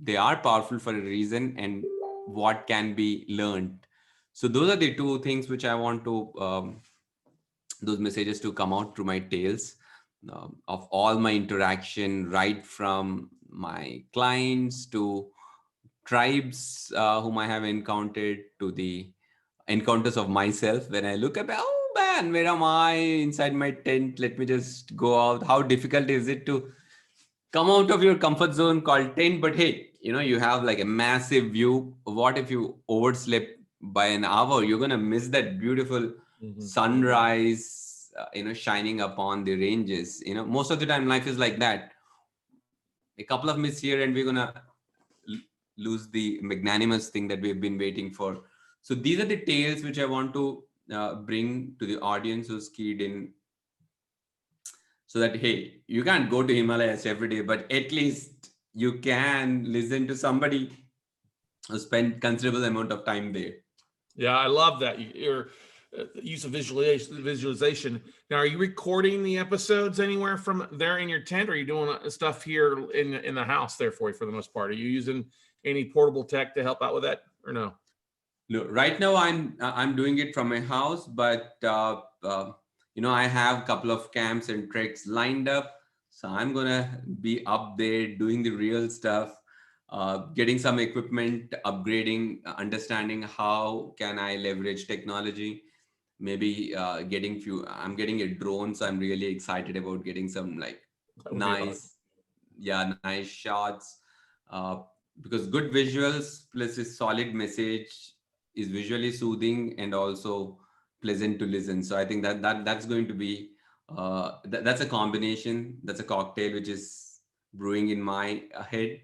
they are powerful for a reason, and what can be learned. So those are the two things which I want to, those messages to come out through my tales of all my interaction, right from my clients to tribes whom I have encountered, to the encounters of myself when I look at, oh man, where am I inside my tent? Let me just go out. How difficult is it to come out of your comfort zone called tent? But hey, you know, you have like a massive view. What if you overslept by an hour? You're going to miss that beautiful sunrise, you know, shining upon the ranges. You know, most of the time life is like that. A couple of minutes here and we're going to lose the magnanimous thing that we've been waiting for. So these are the tales which I want to bring to the audience who's keyed in, so that, hey, you can't go to Himalayas every day, but at least you can listen to somebody who spent considerable amount of time there. Yeah, I love that. Your use of visualization. Now, are you recording the episodes anywhere from there in your tent, or are you doing stuff here in the house there for you for the most part? Are you using any portable tech to help out with that, or no? No, right now I'm doing it from my house, but you know, I have a couple of camps and treks lined up, so I'm gonna be up there doing the real stuff, getting some equipment, upgrading, understanding how can I leverage technology. Maybe I'm getting a drone, so I'm really excited about getting some like nice shots, because good visuals plus a solid message is visually soothing and also pleasant to listen. So I think that's going to be that's a combination, that's a cocktail which is brewing in my head.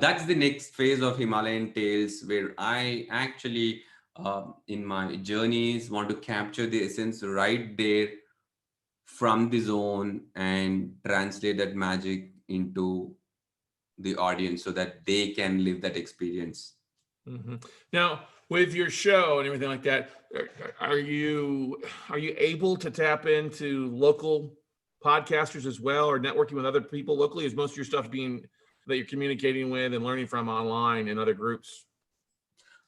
That's the next phase of Himalayan Tales, where I actually in my journeys want to capture the essence right there from the zone and translate that magic into the audience so that they can live that experience. Now, with your show and everything like that, are you able to tap into local podcasters as well, or networking with other people locally? Is most of your stuff being that you're communicating with and learning from online in other groups?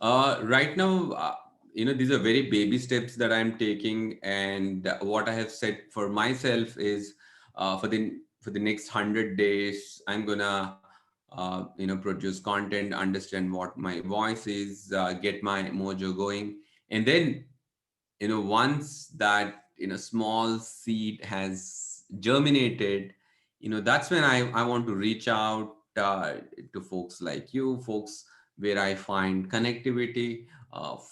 Right now, you know, these are very baby steps that I'm taking, and what I have set for myself is for the next 100 days, I'm gonna you know, produce content, understand what my voice is, get my mojo going, and then, you know, once that, you know, small seed has germinated, you know, that's when I want to reach out to folks like you, folks where I find connectivity,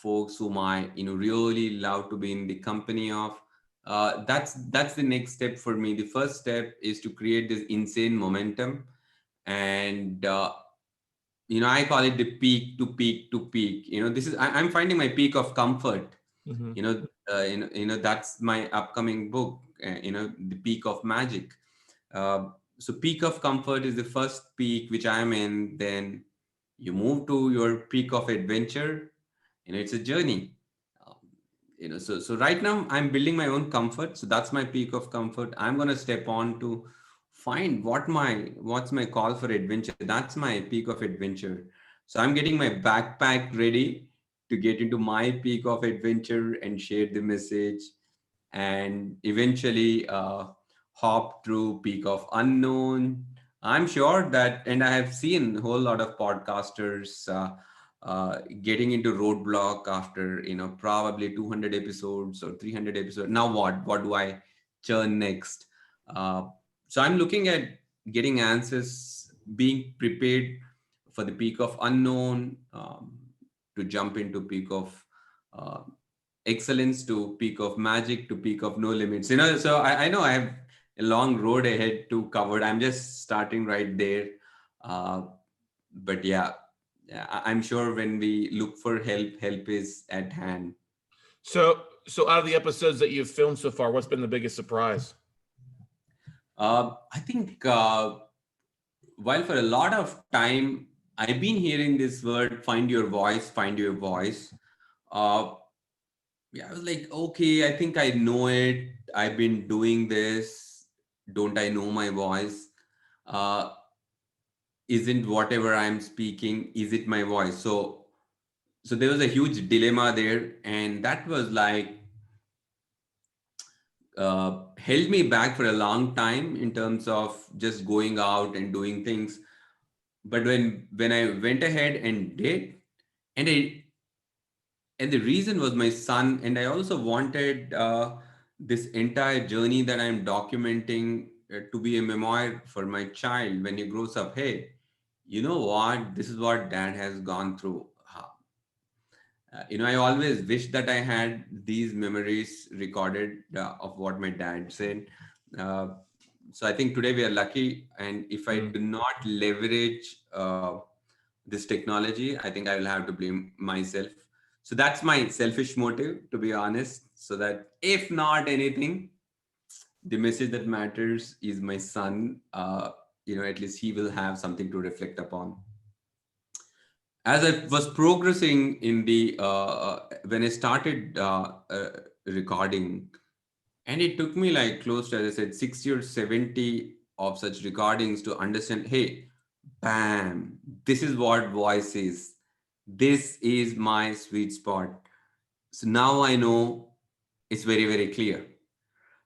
folks whom I, you know, really love to be in the company of. That's the next step for me. The first step is to create this insane momentum, and you know, I call it the peak to peak to peak. You know, this is I'm finding my peak of comfort. You know, that's my upcoming book. You know, the peak of magic. So peak of comfort is the first peak which I am in. Then you move to your peak of adventure. You know, it's a journey. You know, so right now I'm building my own comfort. So that's my peak of comfort. I'm gonna step on to find what's my call for adventure. That's my peak of adventure. So I'm getting my backpack ready to get into my peak of adventure and share the message, and eventually hop through peak of unknown. I'm sure that, and I have seen a whole lot of podcasters getting into roadblock after, you know, probably 200 episodes or 300 episodes. Now what do I churn next? So I'm looking at getting answers, being prepared for the peak of unknown, to jump into peak of excellence, to peak of magic, to peak of no limits. You know, so I know I have a long road ahead to cover. I'm just starting right there. But yeah, I'm sure when we look for help is at hand. So out of the episodes that you've filmed so far, what's been the biggest surprise? I think while for a lot of time I've been hearing this word, find your voice, find your voice. Yeah, I was like, okay, I think I know it. I've been doing this. Don't I know my voice? Isn't whatever I'm speaking, is it my voice? So so there was a huge dilemma there, and that was like held me back for a long time in terms of just going out and doing things. But when I went ahead and did, and the reason was my son, and I also wanted this entire journey that I'm documenting to be a memoir for my child when he grows up. Hey, you know what? This is what dad has gone through. I always wish that I had these memories recorded of what my dad said. So I think today we are lucky, and if I do not leverage this technology, I think I will have to blame myself. So that's my selfish motive, to be honest, so that if not anything, the message that matters is my son. At least he will have something to reflect upon. As I was progressing in the when I started recording, and it took me like close to, as I said, 60 or 70 of such recordings to understand, hey, bam, this is what voice is. This is my sweet spot. So now I know it's very, very clear.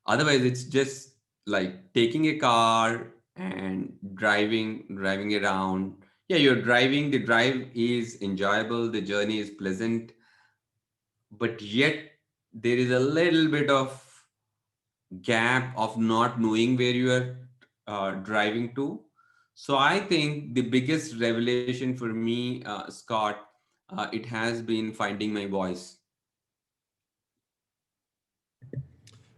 Otherwise, it's just like taking a car and driving around. Yeah, you're driving, the drive is enjoyable, the journey is pleasant, but yet there is a little bit of gap of not knowing where you are driving to. So I think the biggest revelation for me, Scott, it has been finding my voice.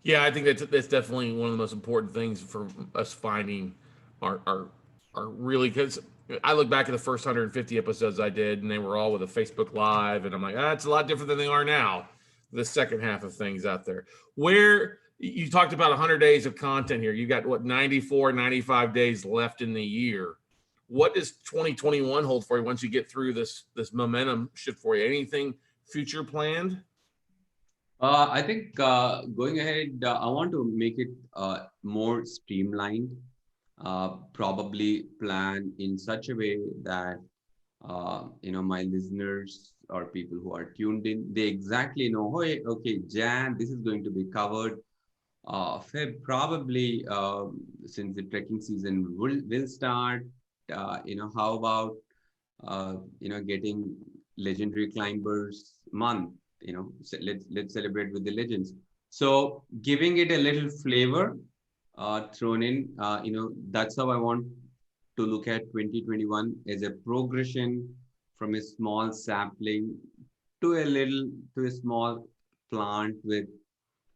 Yeah, I think that's definitely one of the most important things for us finding our really, because I look back at the first 150 episodes I did, and they were all with a Facebook Live, and I'm like, it's a lot different than they are now. The second half of things out there, where you talked about 100 days of content here, you got what, 94, 95 days left in the year. What does 2021 hold for you once you get through this momentum shift for you? Anything future planned? I think going ahead, I want to make it more streamlined, probably plan in such a way that, my listeners or people who are tuned in, they exactly know, hey, okay, Jan, this is going to be covered. Feb, probably, since the trekking season will start, how about, getting Legendary Climbers Month? Let's celebrate with the legends. So giving it a little flavor thrown in, that's how I want to look at 2021 as a progression from a small sapling to a small plant with,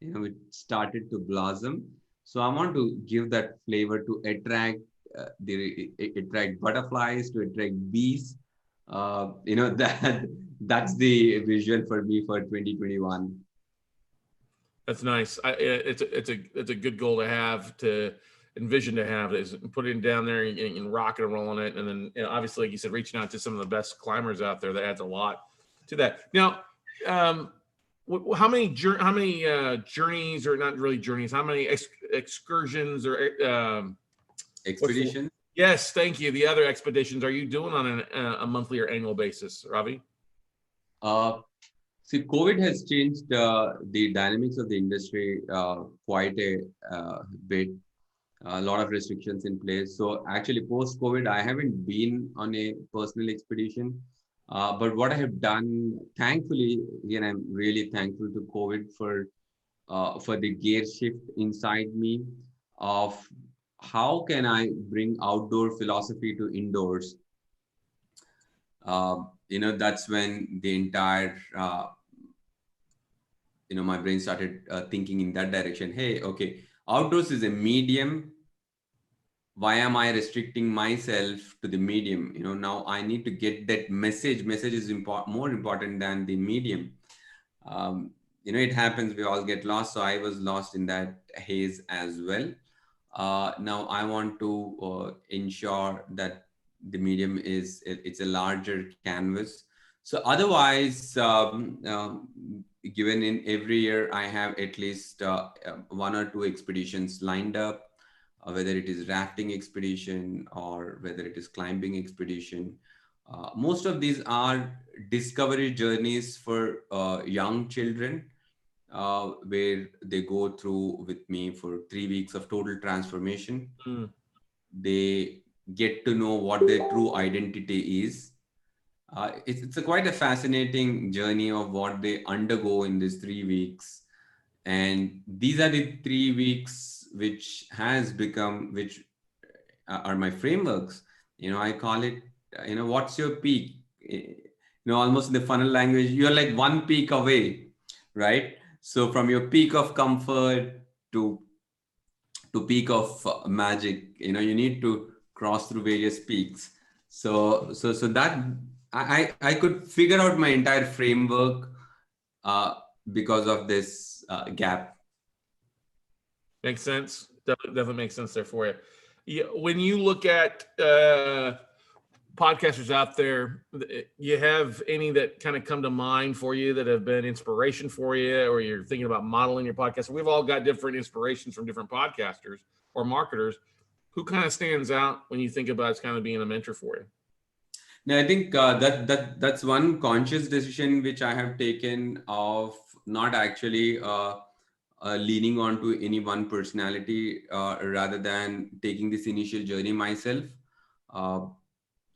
it started to blossom. So I want to give that flavor to attract butterflies, to attract bees. That's the vision for me for 2021. That's nice. It's a good goal to have, to envision, to have, is put it down there and rocking and rolling it. And then obviously, like you said, reaching out to some of the best climbers out there, that adds a lot to that. Now, how many journeys, or not really journeys, how many excursions or expeditions? Yes, thank you. The other expeditions are you doing on a monthly or annual basis, Ravi? See, COVID has changed the dynamics of the industry quite a bit. A lot of restrictions in place. So actually, post-COVID, I haven't been on a personal expedition. But what I have done, thankfully, again, I'm really thankful to COVID for the gear shift inside me of how can I bring outdoor philosophy to indoors. That's when the entire my brain started thinking in that direction. Hey, okay, outdoors is a medium. Why am I restricting myself to the medium? Now I need to get that message. Message is more important than the medium. It happens, we all get lost. So I was lost in that haze as well. Now I want to ensure that the medium it's a larger canvas. So otherwise, given in every year, I have at least 1 or 2 expeditions lined up, whether it is rafting expedition or whether it is climbing expedition. Most of these are discovery journeys for young children, where they go through with me for 3 weeks of total transformation. They get to know what their true identity is. It's quite a fascinating journey of what they undergo in these 3 weeks. And these are the 3 weeks which are my frameworks. I call it, what's your peak? Almost in the funnel language, you're like one peak away, right? So from your peak of comfort to peak of magic, you need to cross through various peaks. So that I could figure out my entire framework because of this gap. Makes sense. Definitely makes sense there for you. When you look at podcasters out there, you have any that kind of come to mind for you that have been inspiration for you, or you're thinking about modeling your podcast? We've all got different inspirations from different podcasters or marketers. Who kind of stands out when you think about it's kind of being a mentor for you? No, I think that's one conscious decision which I have taken of not actually leaning on to any one personality rather than taking this initial journey myself.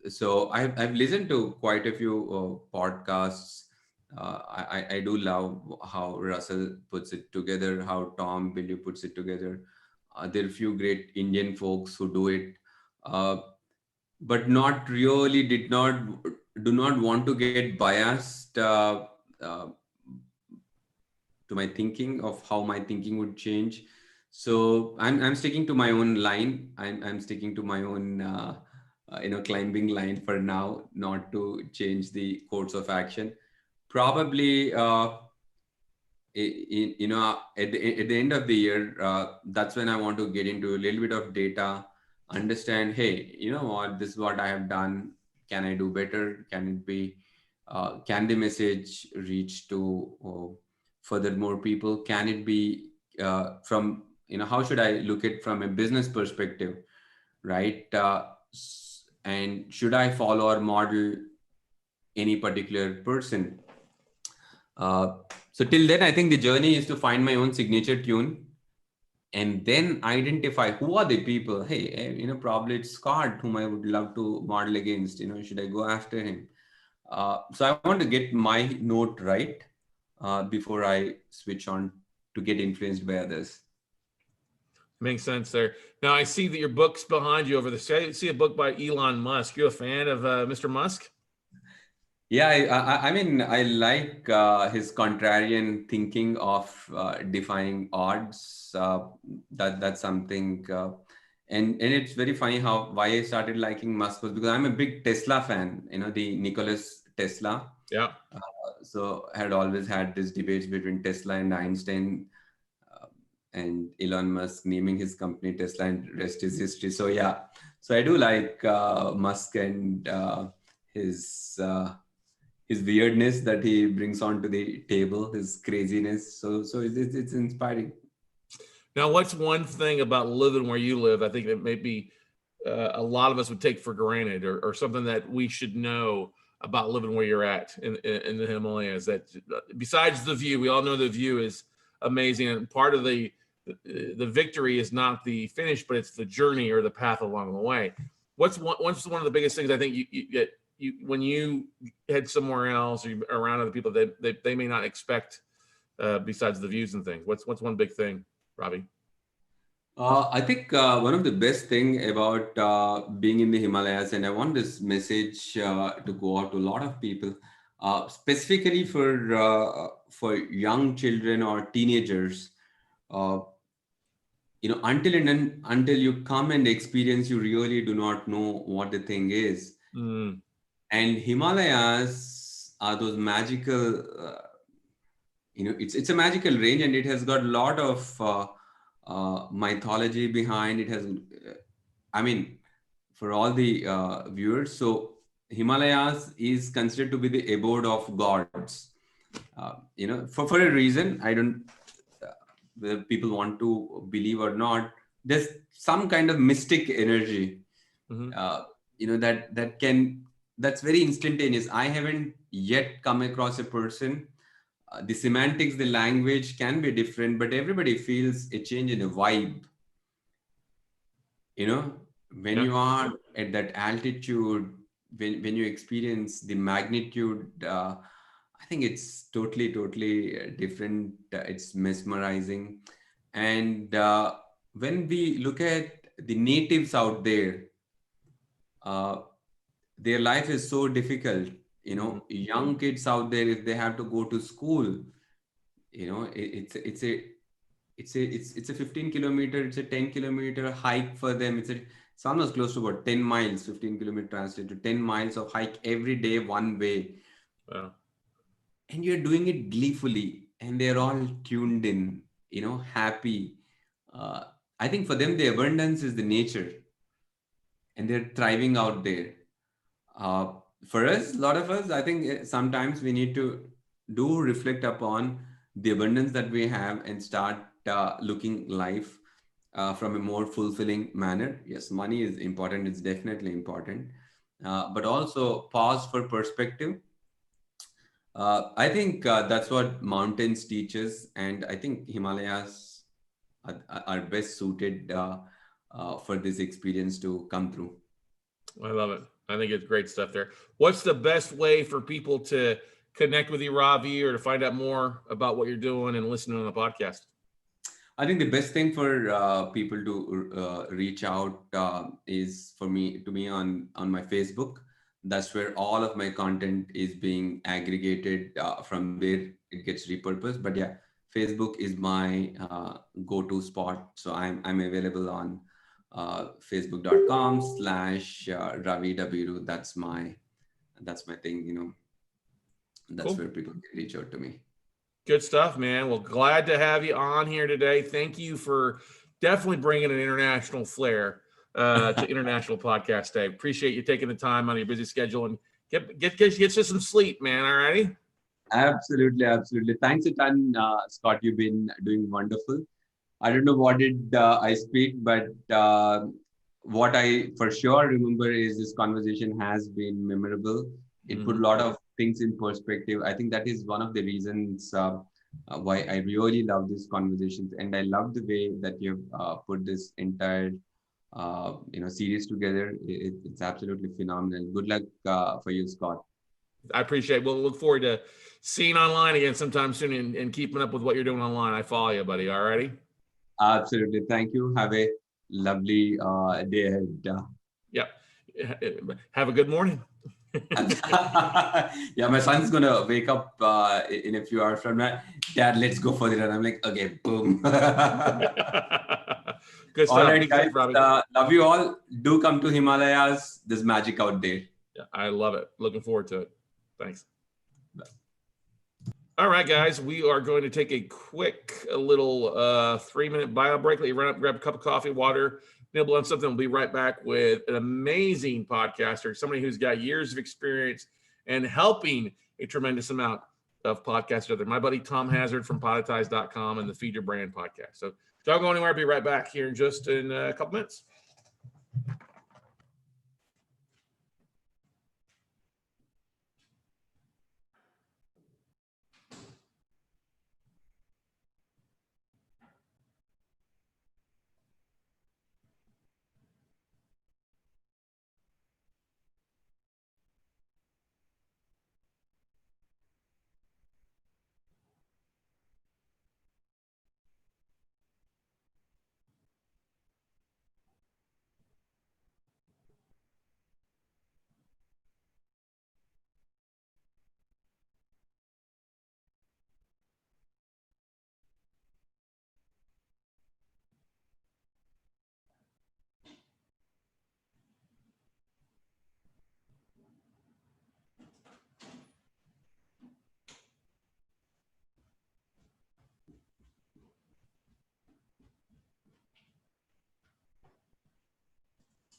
So I've listened to quite a few podcasts. I do love how Russell puts it together, how Tom Billy puts it together. There are a few great Indian folks who do it, but not really do not want to get biased to my thinking of how my thinking would change. So I'm sticking to my own line. I'm sticking to my own climbing line for now, not to change the course of action. Probably at the end of the year, that's when I want to get into a little bit of data, understand, hey, you know what, this is what I have done. Can I do better? Can it be? Can the message reach to further more people? Can it be from, how should I look at from a business perspective, right? And should I follow or model any particular person? So till then, I think the journey is to find my own signature tune and then identify who are the people. Hey, probably it's Scott whom I would love to model against. Should I go after him? So I want to get my note right before I switch on to get influenced by others. Makes sense there. Now I see that your book's behind you over there. I see a book by Elon Musk. You a fan of Mr. Musk? Yeah, I mean, I like his contrarian thinking of defying odds. That's something, and it's very funny why I started liking Musk was because I'm a big Tesla fan. The Nicholas Tesla. Yeah. So I had always had these debates between Tesla and Einstein, and Elon Musk naming his company Tesla, and rest is history. So yeah, so I do like Musk and his weirdness that he brings onto the table, his craziness. So it's inspiring. Now, what's one thing about living where you live? I think that maybe a lot of us would take for granted, or something that we should know about living where you're at in the Himalayas. That besides the view, we all know the view is amazing, and part of the victory is not the finish, but it's the journey or the path along the way. What's one of the biggest things I think you when you head somewhere else or around other people that they may not expect besides the views and things? What's one big thing, Robbie? I think one of the best thing about being in the Himalayas, and I want this message to go out to a lot of people, specifically for young children or teenagers. Until you come and experience, you really do not know what the thing is. And Himalayas are those magical, it's a magical range, and it has got a lot of mythology behind it. Has, for all the viewers, so Himalayas is considered to be the abode of gods. For a reason, I don't, whether people want to believe or not, there's some kind of mystic energy, that can that's very instantaneous. I haven't yet come across a person. The semantics, the language can be different, but everybody feels a change in a vibe. You know, when you are at that altitude, when you experience the magnitude, I think it's totally different. It's mesmerizing. And when we look at the natives out there, their life is so difficult. You know, young kids out there, if they have to go to school, you know, it's a 15 kilometer, it's a 10-kilometer hike for them. It's almost close to about 10 miles, 15 kilometer translate to 10 miles of hike every day, one way. Wow. And you're doing it gleefully, and they're all tuned in, you know, happy. I think for them, the abundance is the nature, and they're thriving out there. For us, a lot of us, I think sometimes we need to do reflect upon the abundance that we have and start looking life from a more fulfilling manner. Yes, money is important. It's definitely important. But also pause for perspective. I think that's what mountains teach us. And I think Himalayas are best suited for this experience to come through. I love it. I think it's great stuff there. What's the best way for people to connect with you, Ravi, or to find out more about what you're doing and listening on the podcast? I think the best thing for people to reach out is to me on my Facebook. That's where all of my content is being aggregated. From there, it gets repurposed. But yeah, Facebook is my go-to spot. So I'm available on facebook.com/Ravi Dabiru. That's my thing. You know, that's where people can reach out to me. Good stuff, man. Well, glad to have you on here today. Thank you for definitely bringing an international flair to International Podcast Day. Appreciate you taking the time on your busy schedule and get you some sleep, man. All righty. Absolutely. Thanks a ton, Scott. You've been doing wonderful. I don't know what did I speak, but what I for sure remember is this conversation has been memorable. It put a lot of things in perspective. I think that is one of the reasons why I really love these conversations, and I love the way that you've put this entire series together. It's absolutely phenomenal. Good luck for you, Scott. I appreciate it. We'll look forward to seeing online again sometime soon and keeping up with what you're doing online. I follow you, buddy. All righty. Absolutely. Thank you. Have a lovely day ahead. Yep. Have a good morning. Yeah, my son's gonna wake up in a few hours from now. Dad, let's go for the run. I'm like, okay, boom. Good stuff. All right, guys. Love you all. Do come to Himalayas. There's magic out there. Yeah, I love it. Looking forward to it. Thanks. Bye. All right, guys, we are going to take a quick little 3-minute bio break. Let you run up, grab a cup of coffee, water, nibble on something. We'll be right back with an amazing podcaster, somebody who's got years of experience and helping a tremendous amount of podcasters. My buddy Tom Hazzard from Podetize.com and the Feed Your Brand podcast. So don't go anywhere. I'll be right back here in a couple minutes.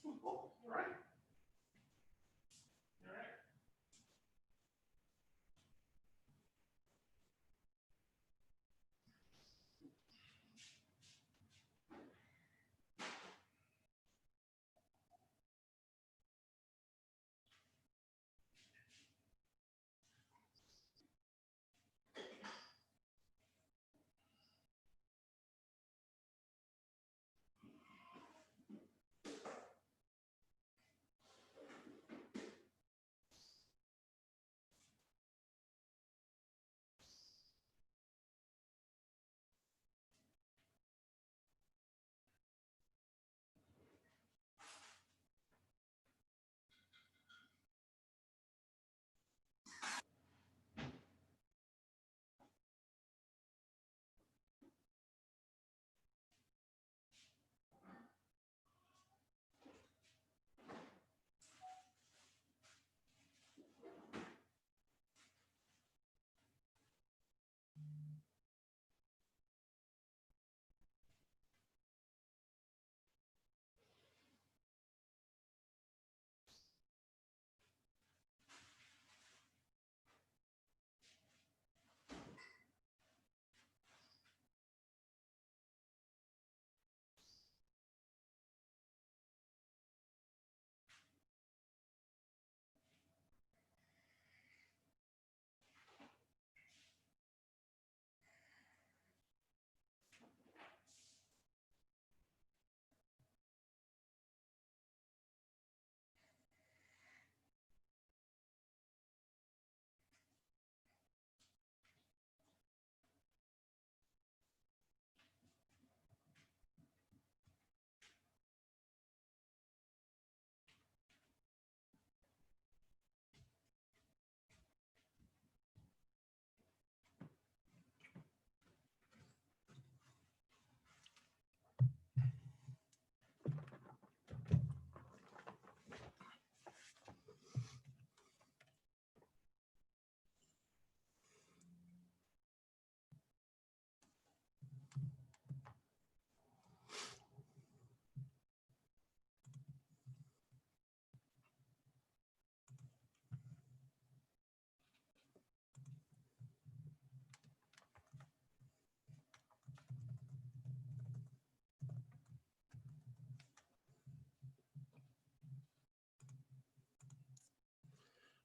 All right.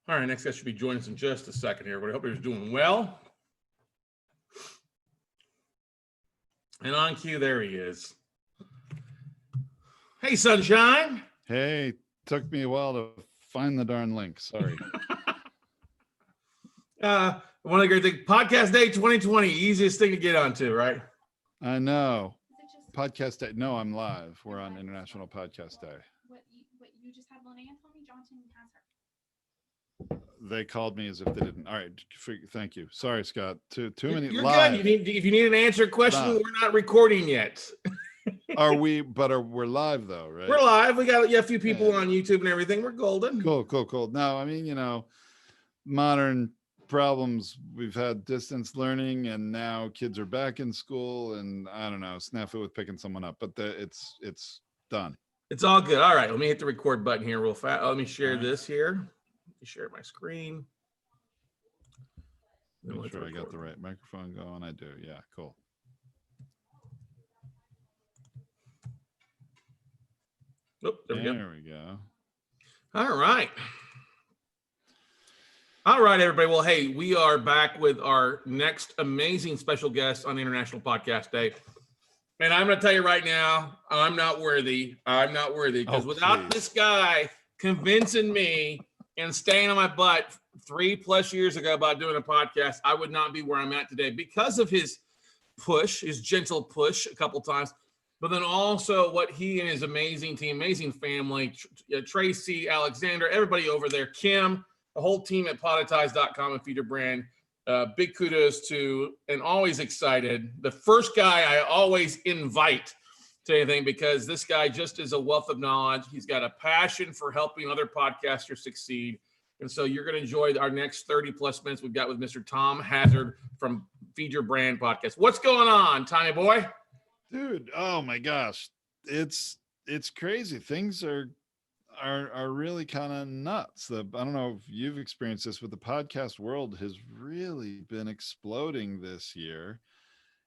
All right, next guy should be joining us in just a second here. But I hope you're doing well. And on cue, there he is. Hey, Sunshine. Hey, took me a while to find the darn link. Sorry. One of the great things, Podcast Day 2020, easiest thing to get onto, right? I know. Podcast Day. No, I'm live. We're on International Podcast Day. What you just had Linnea tell me, Johnson has her. They called me as if they didn't. All right. Thank you. Sorry, Scott. Too many. You're live. good. If you need an answered question, Live. we're not recording yet. We're live though, right? We're live. We got a few people on YouTube and everything. We're golden. Cool. No, I mean, modern problems. We've had distance learning, and now kids are back in school, and I don't know, snafu with picking someone up, but it's done. It's all good. All right, let me hit the record button here real fast. Let me share this here. Let me share my screen. Make sure I got the right microphone going. I do. Yeah, cool. Oh, there we go. All right. All right, everybody. Well, hey, we are back with our next amazing special guest on International Podcast Day. And I'm going to tell you right now, I'm not worthy. Because without this guy convincing me and staying on my butt 3+ years ago about doing a podcast, I would not be where I'm at today because of his push, his gentle push a couple times. But then also what he and his amazing team, amazing family, Tracy, Alexander, everybody over there, Kim, the whole team at poditize.com and Feed Your Brand. Big kudos to, and always excited, the first guy I always invite to anything, because this guy just is a wealth of knowledge. He's got a passion for helping other podcasters succeed. And so you're going to enjoy our next 30+ minutes we've got with Mr. Tom Hazzard from Feed Your Brand Podcast. What's going on, Tommy boy? Dude, oh my gosh. It's crazy. Things are really kind of nuts. I don't know if you've experienced this, but the podcast world has really been exploding this year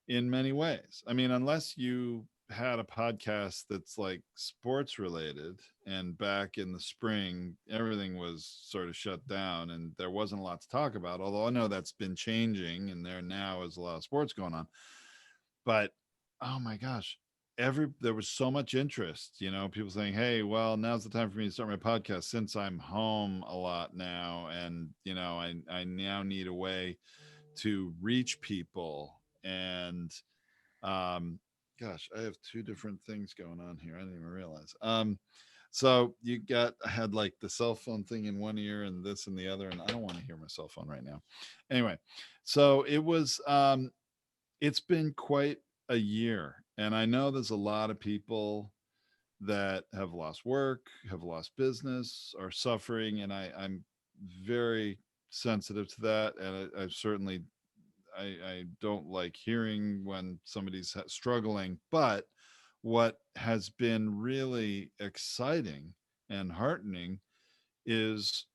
in many ways. I mean, unless you had a podcast that's like sports related, and back in the spring, everything was sort of shut down and there wasn't a lot to talk about, although I know that's been changing and there now is a lot of sports going on. But oh my gosh, there was so much interest, people saying, hey, well, now's the time for me to start my podcast since I'm home a lot now. And, I now need a way to reach people. And, gosh, I have two different things going on here. I didn't even realize. So I had like the cell phone thing in one ear and this in the other, and I don't want to hear my cell phone right now. Anyway, so it was, it's been quite a year. And I know there's a lot of people that have lost work, have lost business, are suffering. And I'm very sensitive to that. And I certainly, I don't like hearing when somebody's struggling. But what has been really exciting and heartening is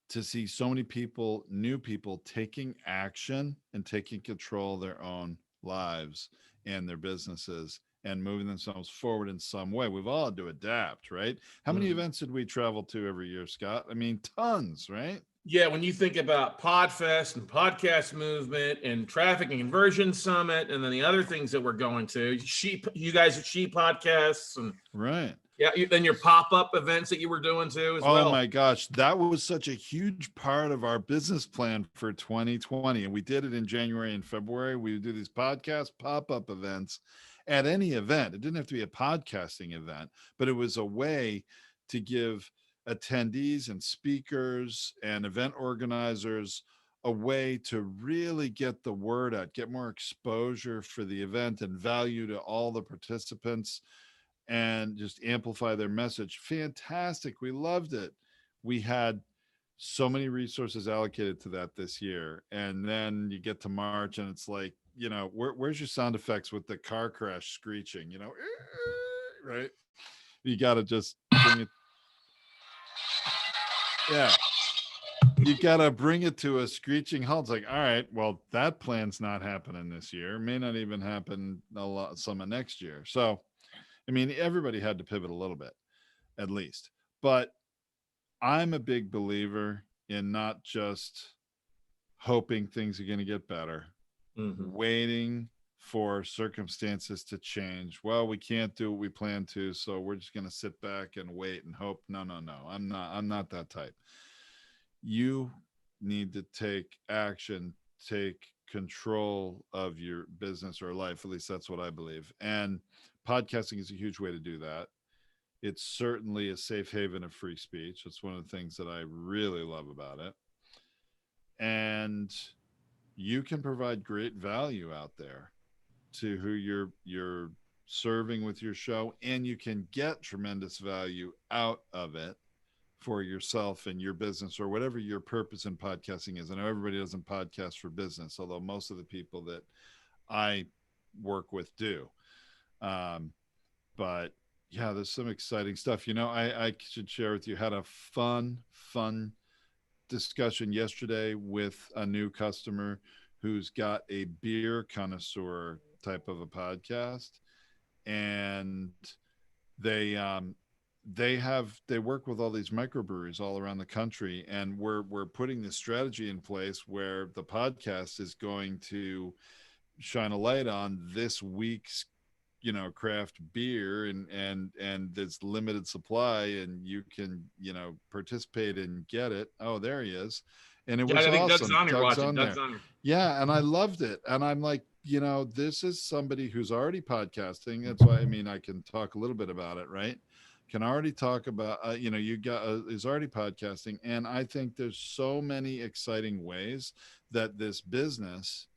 to see so many people, new people, taking action and taking control of their own lives and their businesses and moving themselves forward in some way. We've all had to adapt, right? How many events did we travel to every year, Scott? I mean, tons, right? Yeah, when you think about Podfest and Podcast Movement and Traffic and Conversion Summit, and then the other things that we're going to, you guys at Sheep Podcasts, and right. Yeah, then your pop-up events that you were doing too as well. Oh my gosh, that was such a huge part of our business plan for 2020. And we did it in January and February. We would do these podcast pop-up events at any event. It didn't have to be a podcasting event, but it was a way to give attendees and speakers and event organizers a way to really get the word out, get more exposure for the event and value to all the participants, and just amplify their message. Fantastic. We loved it. We had so many resources allocated to that this year. And then you get to March and it's like, where's your sound effects with the car crash screeching, right? You got to just bring it. Yeah. You got to bring it to a screeching halt. It's like, all right, well, that plan's not happening this year. May not even happen some of next year. So, I mean, everybody had to pivot a little bit, at least. But I'm a big believer in not just hoping things are going to get better, waiting for circumstances to change. Well, we can't do what we plan to, so we're just going to sit back and wait and hope. No, I'm not that type. You need to take action, take control of your business or life. At least that's what I believe. And podcasting is a huge way to do that. It's certainly a safe haven of free speech. It's one of the things that I really love about it. And you can provide great value out there to who you're serving with your show, and you can get tremendous value out of it for yourself and your business or whatever your purpose in podcasting is. I know everybody doesn't podcast for business, although most of the people that I work with do. But yeah, there's some exciting stuff. You know, I should share with you, had a fun discussion yesterday with a new customer who's got a beer connoisseur type of a podcast, and they work with all these microbreweries all around the country, and we're putting this strategy in place where the podcast is going to shine a light on this week's, you know, craft beer, and there's limited supply, and you can, you know, participate and get it. Oh, there he is. And it was I think awesome. Doug's on here watching. Doug's Doug's on here. Yeah, and I loved it. And I'm like, you know, this is somebody who's already podcasting. That's why, I mean, I can talk a little bit about it, right? Can already talk about, you know, you got is already podcasting. And I think there's so many exciting ways that this business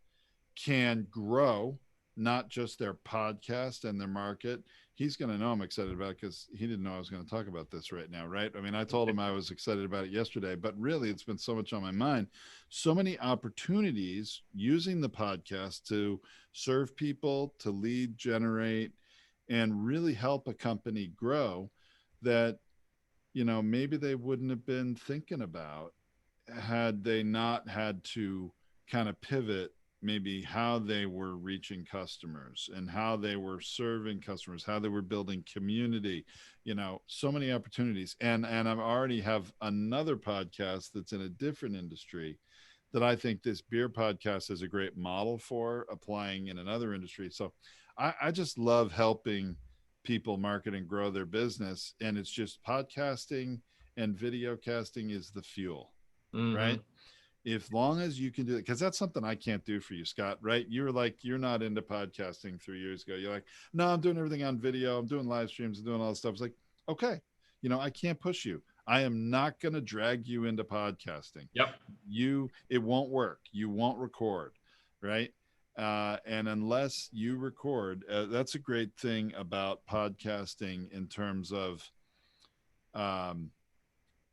can grow, not just their podcast and their market. He's going to know I'm excited about it because he didn't know I was going to talk about this right now, right? I mean, I told him I was excited about it yesterday, but really it's been so much on my mind. So many opportunities using the podcast to serve people, to lead generate, and really help a company grow that, you know, maybe they wouldn't have been thinking about had they not had to kind of pivot maybe how they were reaching customers and how they were serving customers, how they were building community, you know, so many opportunities. And I already have another podcast that's in a different industry that I think this beer podcast is a great model for applying in another industry. So I just love helping people market and grow their business. And it's just podcasting and video casting is the fuel, right? If long as you can do it, because that's something I can't do for you, Scott, right? You were like, you're not into podcasting 3 years ago. You're like, no, I'm doing everything on video. I'm doing live streams and doing all this stuff. It's like, okay, you know, I can't push you. I am not going to drag you into podcasting. Yep. It won't work. You won't record, right? And unless you record, that's a great thing about podcasting in terms of,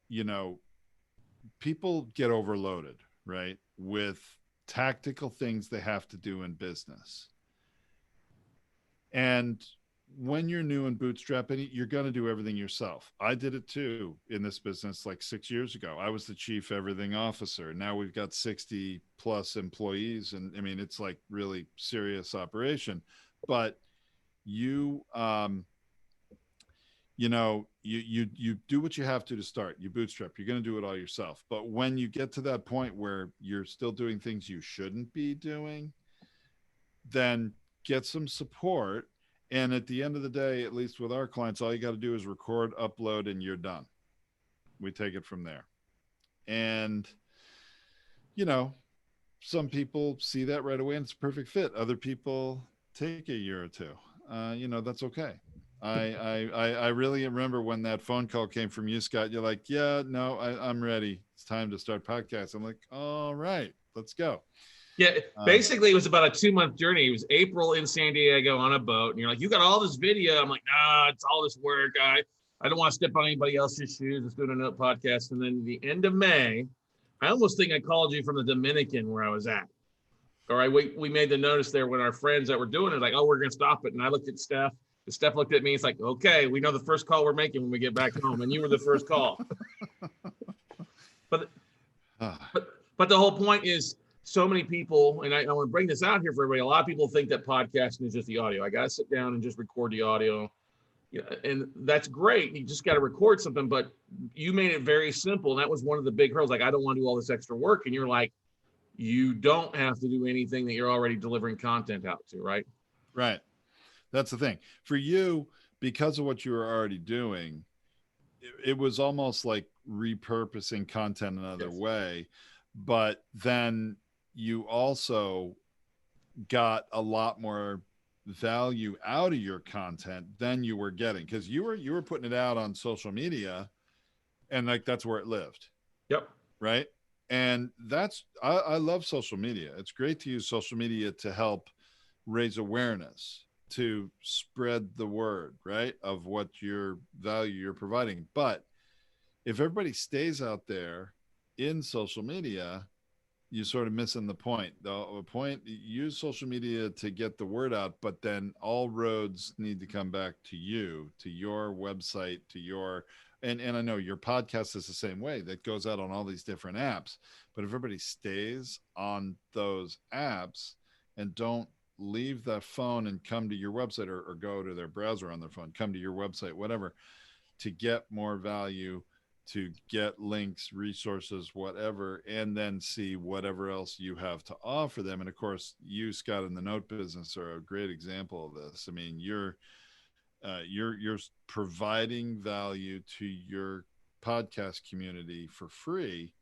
you know, people get overloaded, right, with tactical things they have to do in business. And when you're new and bootstrapping, you're going to do everything yourself. I did it too in this business like 6 years ago. I was the chief everything officer. Now we've got 60 plus employees. And I mean, it's like really serious operation, but you know, you do what you have to start. You bootstrap. You're going to do it all yourself. But when you get to that point where you're still doing things you shouldn't be doing, then get some support. And at the end of the day, at least with our clients, all you got to do is record, upload, and you're done. We take it from there. And, you know, some people see that right away and it's a perfect fit. Other people take a year or two. You know, that's okay. I really remember when that phone call came from you, Scott. You're like, yeah, no, I'm ready. It's time to start podcast. I'm like, all right, let's go. Yeah, basically it was about a 2-month journey. It was April in San Diego on a boat. And you're like, you got all this video. I'm like, nah, it's all this work. I don't want to step on anybody else's shoes. Let's do another podcast. And then the end of May, I almost think I called you from the Dominican where I was at. All right, we made the notice there when our friends that were doing it, like, oh, we're going to stop it. And I looked at Steph. Steph looked at me. It's like, okay, we know the first call we're making when we get back home. And you were the first call. But the whole point is, so many people, and I want to bring this out here for everybody. A lot of people think that podcasting is just the audio. I got to sit down and just record the audio. Yeah, and that's great. You just got to record something, but you made it very simple. And that was one of the big hurdles. Like, I don't want to do all this extra work. And you're like, you don't have to do anything that you're already delivering content out to, right? Right. That's the thing. For you, because of what you were already doing, it was almost like repurposing content another way. But then you also got a lot more value out of your content than you were getting, because you were putting it out on social media, and like that's where it lived. Yep. Right. And that's I love social media. It's great to use social media to help raise awareness, to spread the word, right, of what your value you're providing. But if everybody stays out there in social media, you sort of missing the point. The point, use social media to get the word out, but then all roads need to come back to you, to your website, to your, and I know your podcast is the same way, that goes out on all these different apps. But if everybody stays on those apps and don't leave that phone and come to your website, or go to their browser on their phone, come to your website, whatever, to get more value, to get links, resources, whatever, and then see whatever else you have to offer them. And of course, you, Scott, in the note business are a great example of this. I mean, you're providing value to your podcast community for free,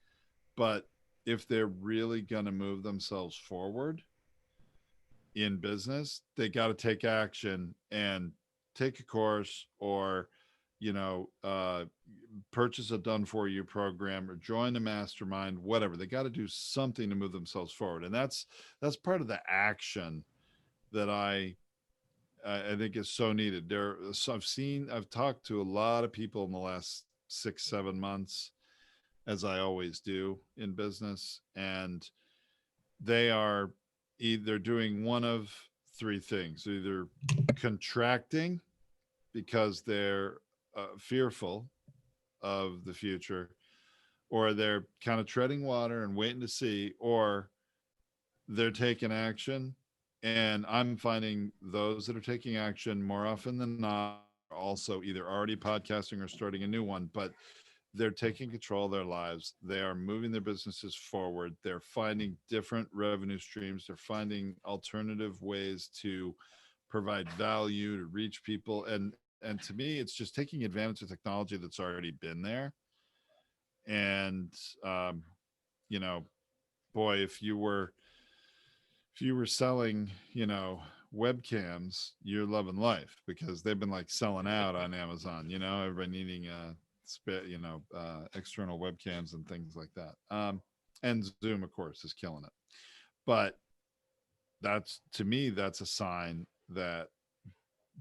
but if they're really going to move themselves forward in business, they got to take action and take a course, or purchase a done for you program, or join a mastermind, whatever. They got to do something to move themselves forward. And that's part of the action that I think is so needed. I've talked to a lot of people in the last 6-7 months, as I always do in business, and they are either doing one of three things: either contracting because they're fearful of the future, or they're kind of treading water and waiting to see, or they're taking action. And I'm finding those that are taking action more often than not are also either already podcasting or starting a new one, but they're taking control of their lives. They are moving their businesses forward. They're finding different revenue streams. They're finding alternative ways to provide value, to reach people. And to me, it's just taking advantage of technology that's already been there. And, boy, if you were selling, webcams, you're loving life, because they've been like selling out on Amazon, everybody needing, external webcams and things like that. And Zoom, of course, is killing it. But to me, that's a sign that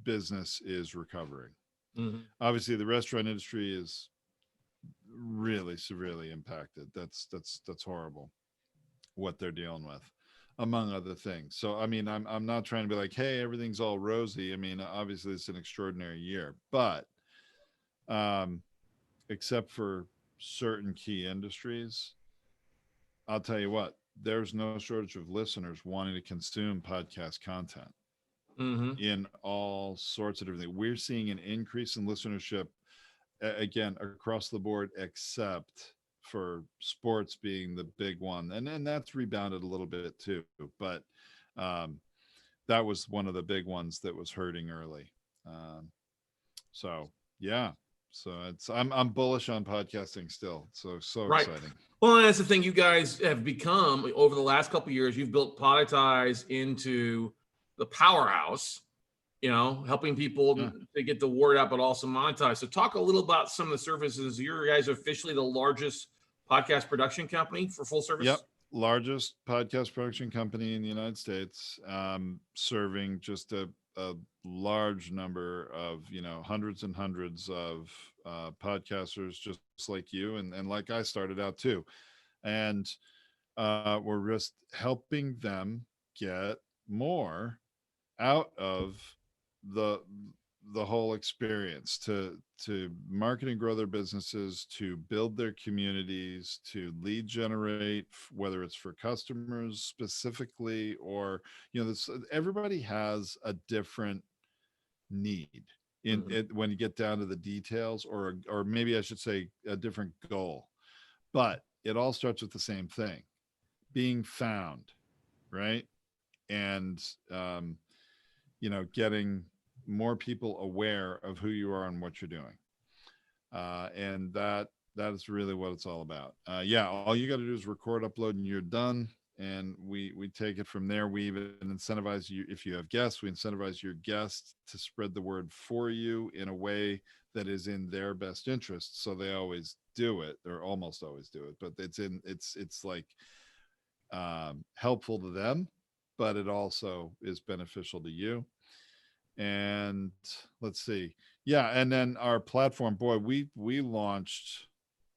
business is recovering. Mm-hmm. Obviously, the restaurant industry is really severely impacted. That's horrible what they're dealing with, among other things. So, I mean, I'm not trying to be like, hey, everything's all rosy. I mean, obviously it's an extraordinary year, but except for certain key industries, I'll tell you what, there's no shortage of listeners wanting to consume podcast content. Mm-hmm. In all sorts of different things. We're seeing an increase in listenership, again, across the board, except for sports being the big one. And that's rebounded a little bit too. But that was one of the big ones that was hurting early. So, yeah. So I'm bullish on podcasting still. So right. Exciting. Well, and that's the thing, you guys have become over the last couple of years. You've built Poditize into the powerhouse, helping people to get the word out, but also monetize. So talk a little about some of the services. You guys are officially the largest podcast production company for full service. Yep. Largest podcast production company in the United States, serving just a large number of, hundreds and hundreds of podcasters just like you. And like I started out too. And we're just helping them get more out of the whole experience, to market and grow their businesses, to build their communities, to lead generate, whether it's for customers specifically, or everybody has a different need. in it when you get down to the details, or maybe I should say a different goal. But it all starts with the same thing, being found, right? And you know, getting more people aware of who you are and what you're doing. And that is really what it's all about. Yeah, all you got to do is record, upload, and you're done. And we take it from there. We even incentivize you, if you have guests, we incentivize your guests to spread the word for you in a way that is in their best interest. So they always do it, or almost always do it, but it's like helpful to them, but it also is beneficial to you. And let's see. Yeah, and then our platform, boy, we launched,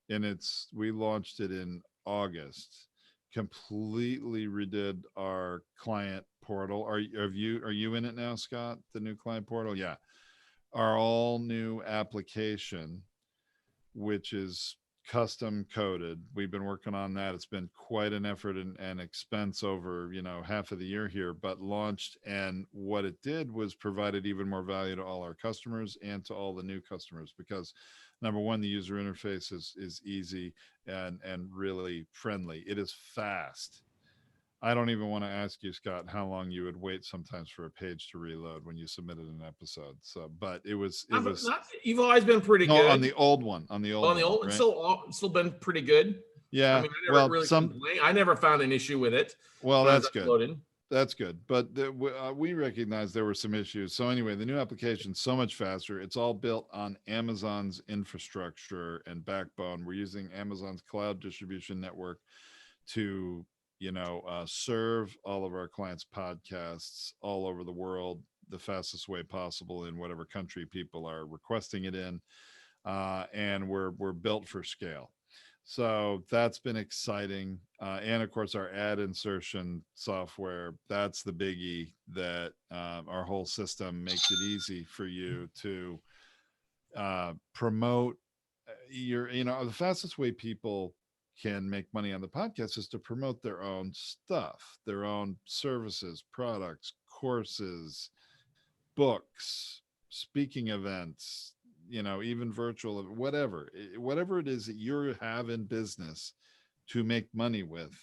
and we launched it in August. Completely redid our client portal. Are you in it now, Scott? The new client portal? Yeah. Our all new application, which is custom coded. We've been working on that. It's been quite an effort and expense over, you know, half of the year here, but launched. And what it did was provided even more value to all our customers and to all the new customers, because number one, the user interface is easy and really friendly. It is fast. I don't even want to ask you, Scott, how long you would wait sometimes for a page to reload when you submitted an episode. So, but it was you've always been pretty good on the old one. On the old one, right? It's still been pretty good. Yeah. I mean, I never really complained. I never found an issue with it. Well, that's good. That's good. But we recognize there were some issues. So anyway, the new application's so much faster. It's all built on Amazon's infrastructure and backbone. We're using Amazon's cloud distribution network to, you know, serve all of our clients' podcasts all over the world the fastest way possible in whatever country people are requesting it in. And we're built for scale. So that's been exciting. And of course, our ad insertion software, that's the biggie, that our whole system makes it easy for you to promote the fastest way people can make money on the podcast is to promote their own stuff, their own services, products, courses, books, speaking events, you know, even virtual, whatever it is that you have in business to make money with.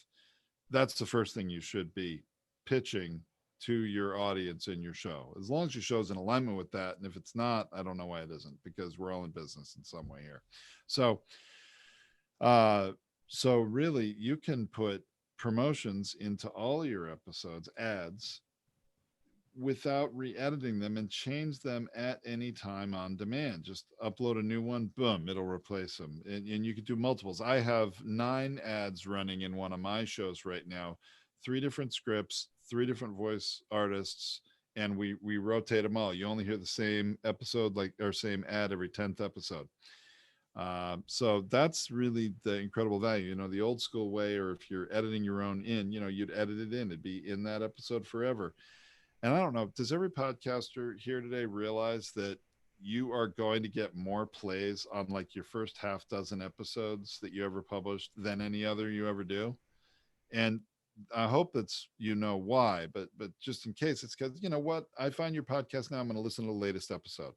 That's the first thing you should be pitching to your audience in your show, as long as your show's in alignment with that. And if it's not, I don't know why it isn't, because we're all in business in some way here. So really, you can put promotions into all your episodes, ads, without re-editing them, and change them at any time on demand. Just upload a new one, boom, it'll replace them. And you can do multiples. I have 9 ads running in one of my shows right now, 3 different scripts, 3 different voice artists, and we rotate them all. You only hear the same episode, or same ad every 10th episode. So that's really the incredible value. You know, the old school way, or if you're editing your own in, you know, you'd edit it in, it'd be in that episode forever. And I don't know, does every podcaster here today realize that you are going to get more plays on like your first half dozen episodes that you ever published than any other you ever do? And I hope that's, you know, why, but just in case, it's because, you know what, I find your podcast now, I'm going to listen to the latest episode,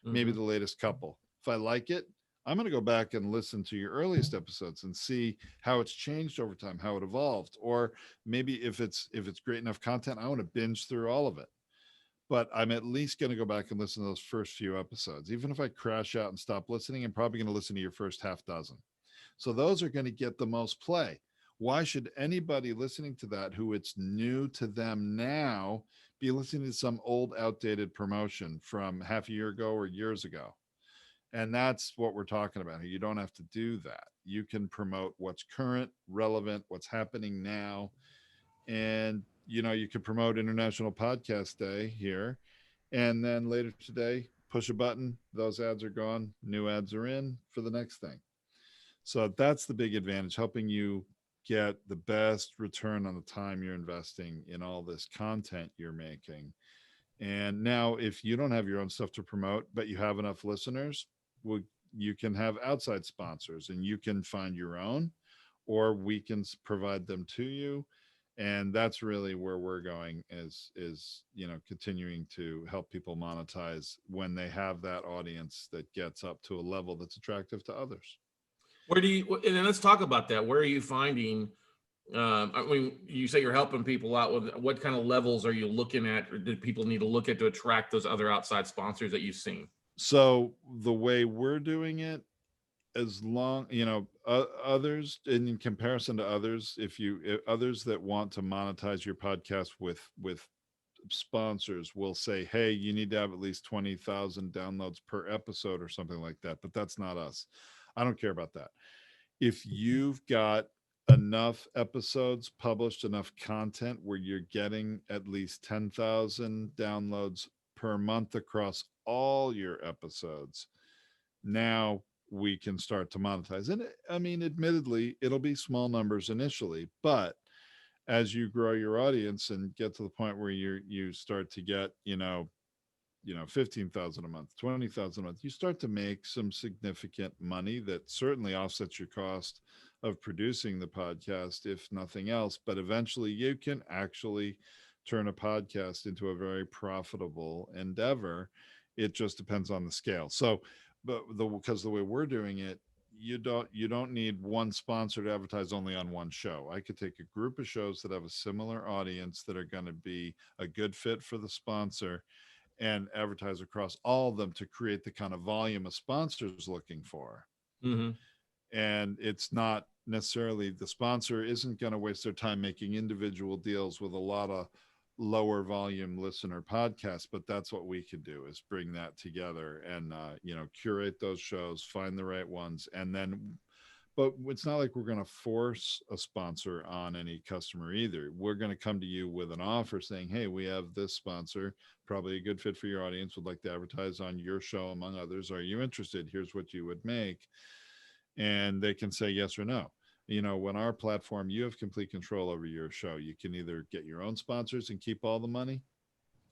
maybe the latest couple. If I like it, I'm going to go back and listen to your earliest episodes and see how it's changed over time, how it evolved, or maybe if it's great enough content, I want to binge through all of it. But I'm at least going to go back and listen to those first few episodes. Even if I crash out and stop listening, I'm probably going to listen to your first half dozen. So those are going to get the most play. Why should anybody listening to that, who it's new to them now, be listening to some old outdated promotion from half a year ago or years ago? And that's what we're talking about here. You don't have to do that. You can promote what's current, relevant, what's happening now. And, you know, you could promote International Podcast Day here. And then later today, push a button, those ads are gone, new ads are in for the next thing. So that's the big advantage, helping you get the best return on the time you're investing in all this content you're making. And now, if you don't have your own stuff to promote, but you have enough listeners, well, you can have outside sponsors, and you can find your own, or we can provide them to you. And that's really where we're going, is continuing to help people monetize when they have that audience that gets up to a level that's attractive to others. Where do you, and then let's talk about that. Where are you finding, I mean, you say you're helping people out with, what kind of levels are you looking at, or do people need to look at to attract those other outside sponsors that you've seen? So the way we're doing it, as long, others, in comparison to others, if others that want to monetize your podcast with sponsors will say, hey, you need to have at least 20,000 downloads per episode or something like that. But that's not us. I don't care about that. If you've got enough episodes published, enough content where you're getting at least 10,000 downloads per month across all your episodes, now we can start to monetize. And I mean, admittedly, it'll be small numbers initially, but as you grow your audience and get to the point where you start to get, 15,000 a month, 20,000 a month, you start to make some significant money that certainly offsets your cost of producing the podcast, if nothing else. But eventually you can actually turn a podcast into a very profitable endeavor. It just depends on the scale. So, because the way we're doing it, you don't need one sponsor to advertise only on one show. I could take a group of shows that have a similar audience that are going to be a good fit for the sponsor and advertise across all of them to create the kind of volume a sponsor's looking for. Mm-hmm. And it's not necessarily, the sponsor isn't going to waste their time making individual deals with a lot of lower volume listener podcasts, but that's what we could do, is bring that together and curate those shows, find the right ones, and then, but it's not like we're going to force a sponsor on any customer either. We're going to come to you with an offer saying, hey, we have this sponsor, probably a good fit for your audience, would like to advertise on your show among others. Are you interested? Here's what you would make. And they can say yes or no. When our platform, you have complete control over your show. You can either get your own sponsors and keep all the money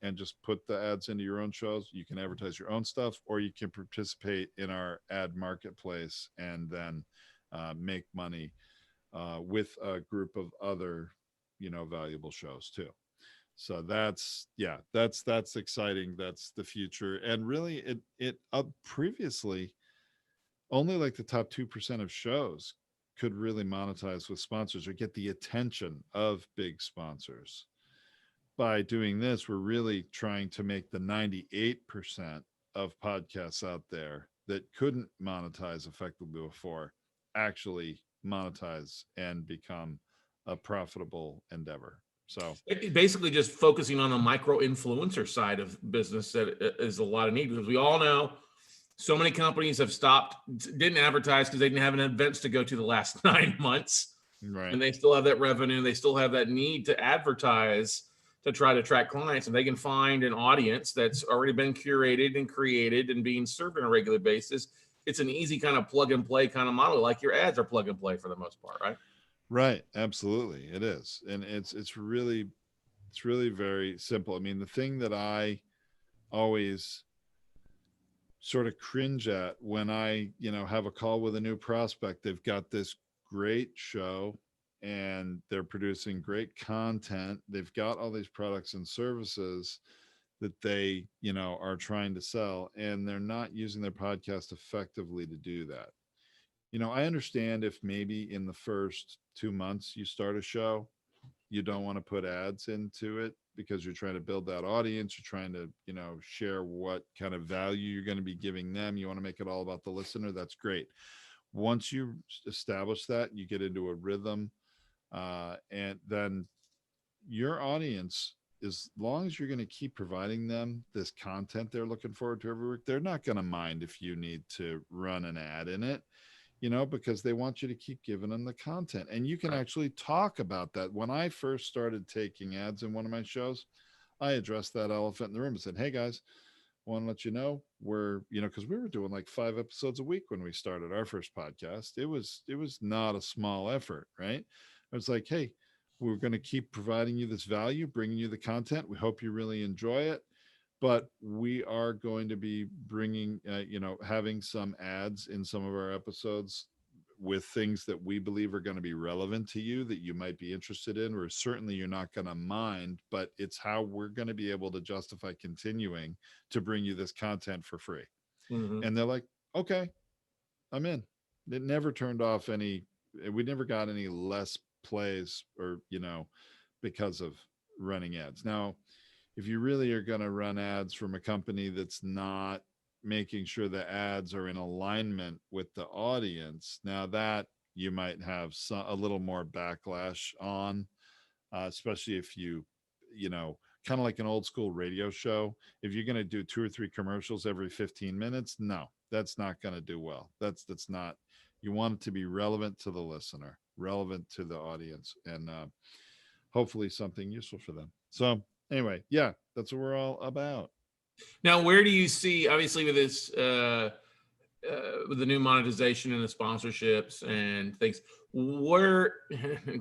and just put the ads into your own shows. You can advertise your own stuff, or you can participate in our ad marketplace and then make money with a group of other, valuable shows too. So that's exciting. That's the future. And really it previously, only like the top 2% of shows could really monetize with sponsors or get the attention of big sponsors. By doing this, we're really trying to make the 98% of podcasts out there that couldn't monetize effectively before actually monetize and become a profitable endeavor. So basically just focusing on the micro influencer side of business that is a lot of need, because we all know so many companies have stopped, didn't advertise because they didn't have any events to go to the last 9 months. Right. And they still have that revenue. They still have that need to advertise to try to attract clients. And they can find an audience that's already been curated and created and being served on a regular basis. It's an easy kind of plug and play kind of model, like your ads are plug and play for the most part, right? Right. Absolutely. It is. And it's really very simple. I mean, the thing that I always sort of cringe at when I, have a call with a new prospect, they've got this great show and they're producing great content. They've got all these products and services that they, are trying to sell, and they're not using their podcast effectively to do that. I understand if maybe in the first 2 months you start a show, you don't want to put ads into it because you're trying to build that audience. You're trying to, share what kind of value you're going to be giving them. You want to make it all about the listener. That's great. Once you establish that, you get into a rhythm, and then your audience, as long as you're going to keep providing them this content they're looking forward to every week, they're not going to mind if you need to run an ad in it, because they want you to keep giving them the content. And you can actually talk about that. When I first started taking ads in one of my shows, I addressed that elephant in the room and said, hey guys, I want to let you know we're, because we were doing like 5 episodes a week when we started our first podcast. It was not a small effort, right? I was like, hey, we're going to keep providing you this value, bringing you the content. We hope you really enjoy it. But we are going to be bringing, having some ads in some of our episodes with things that we believe are going to be relevant to you, that you might be interested in, or certainly you're not going to mind, but it's how we're going to be able to justify continuing to bring you this content for free. And they're like, okay, I'm in. It never turned off any, we never got any less plays or, you know, because of running ads. Now, if you really are going to run ads from a company that's not making sure the ads are in alignment with the audience, now that you might have a little more backlash on, especially if you know, kind of like an old school radio show. If you're going to do 2 or 3 commercials every 15 minutes, no, that's not going to do well. That's not, you want it to be relevant to the listener, relevant to the audience, and hopefully something useful for them. So anyway, yeah, that's what we're all about. Now, where do you see, obviously with this, with the new monetization and the sponsorships and things, where,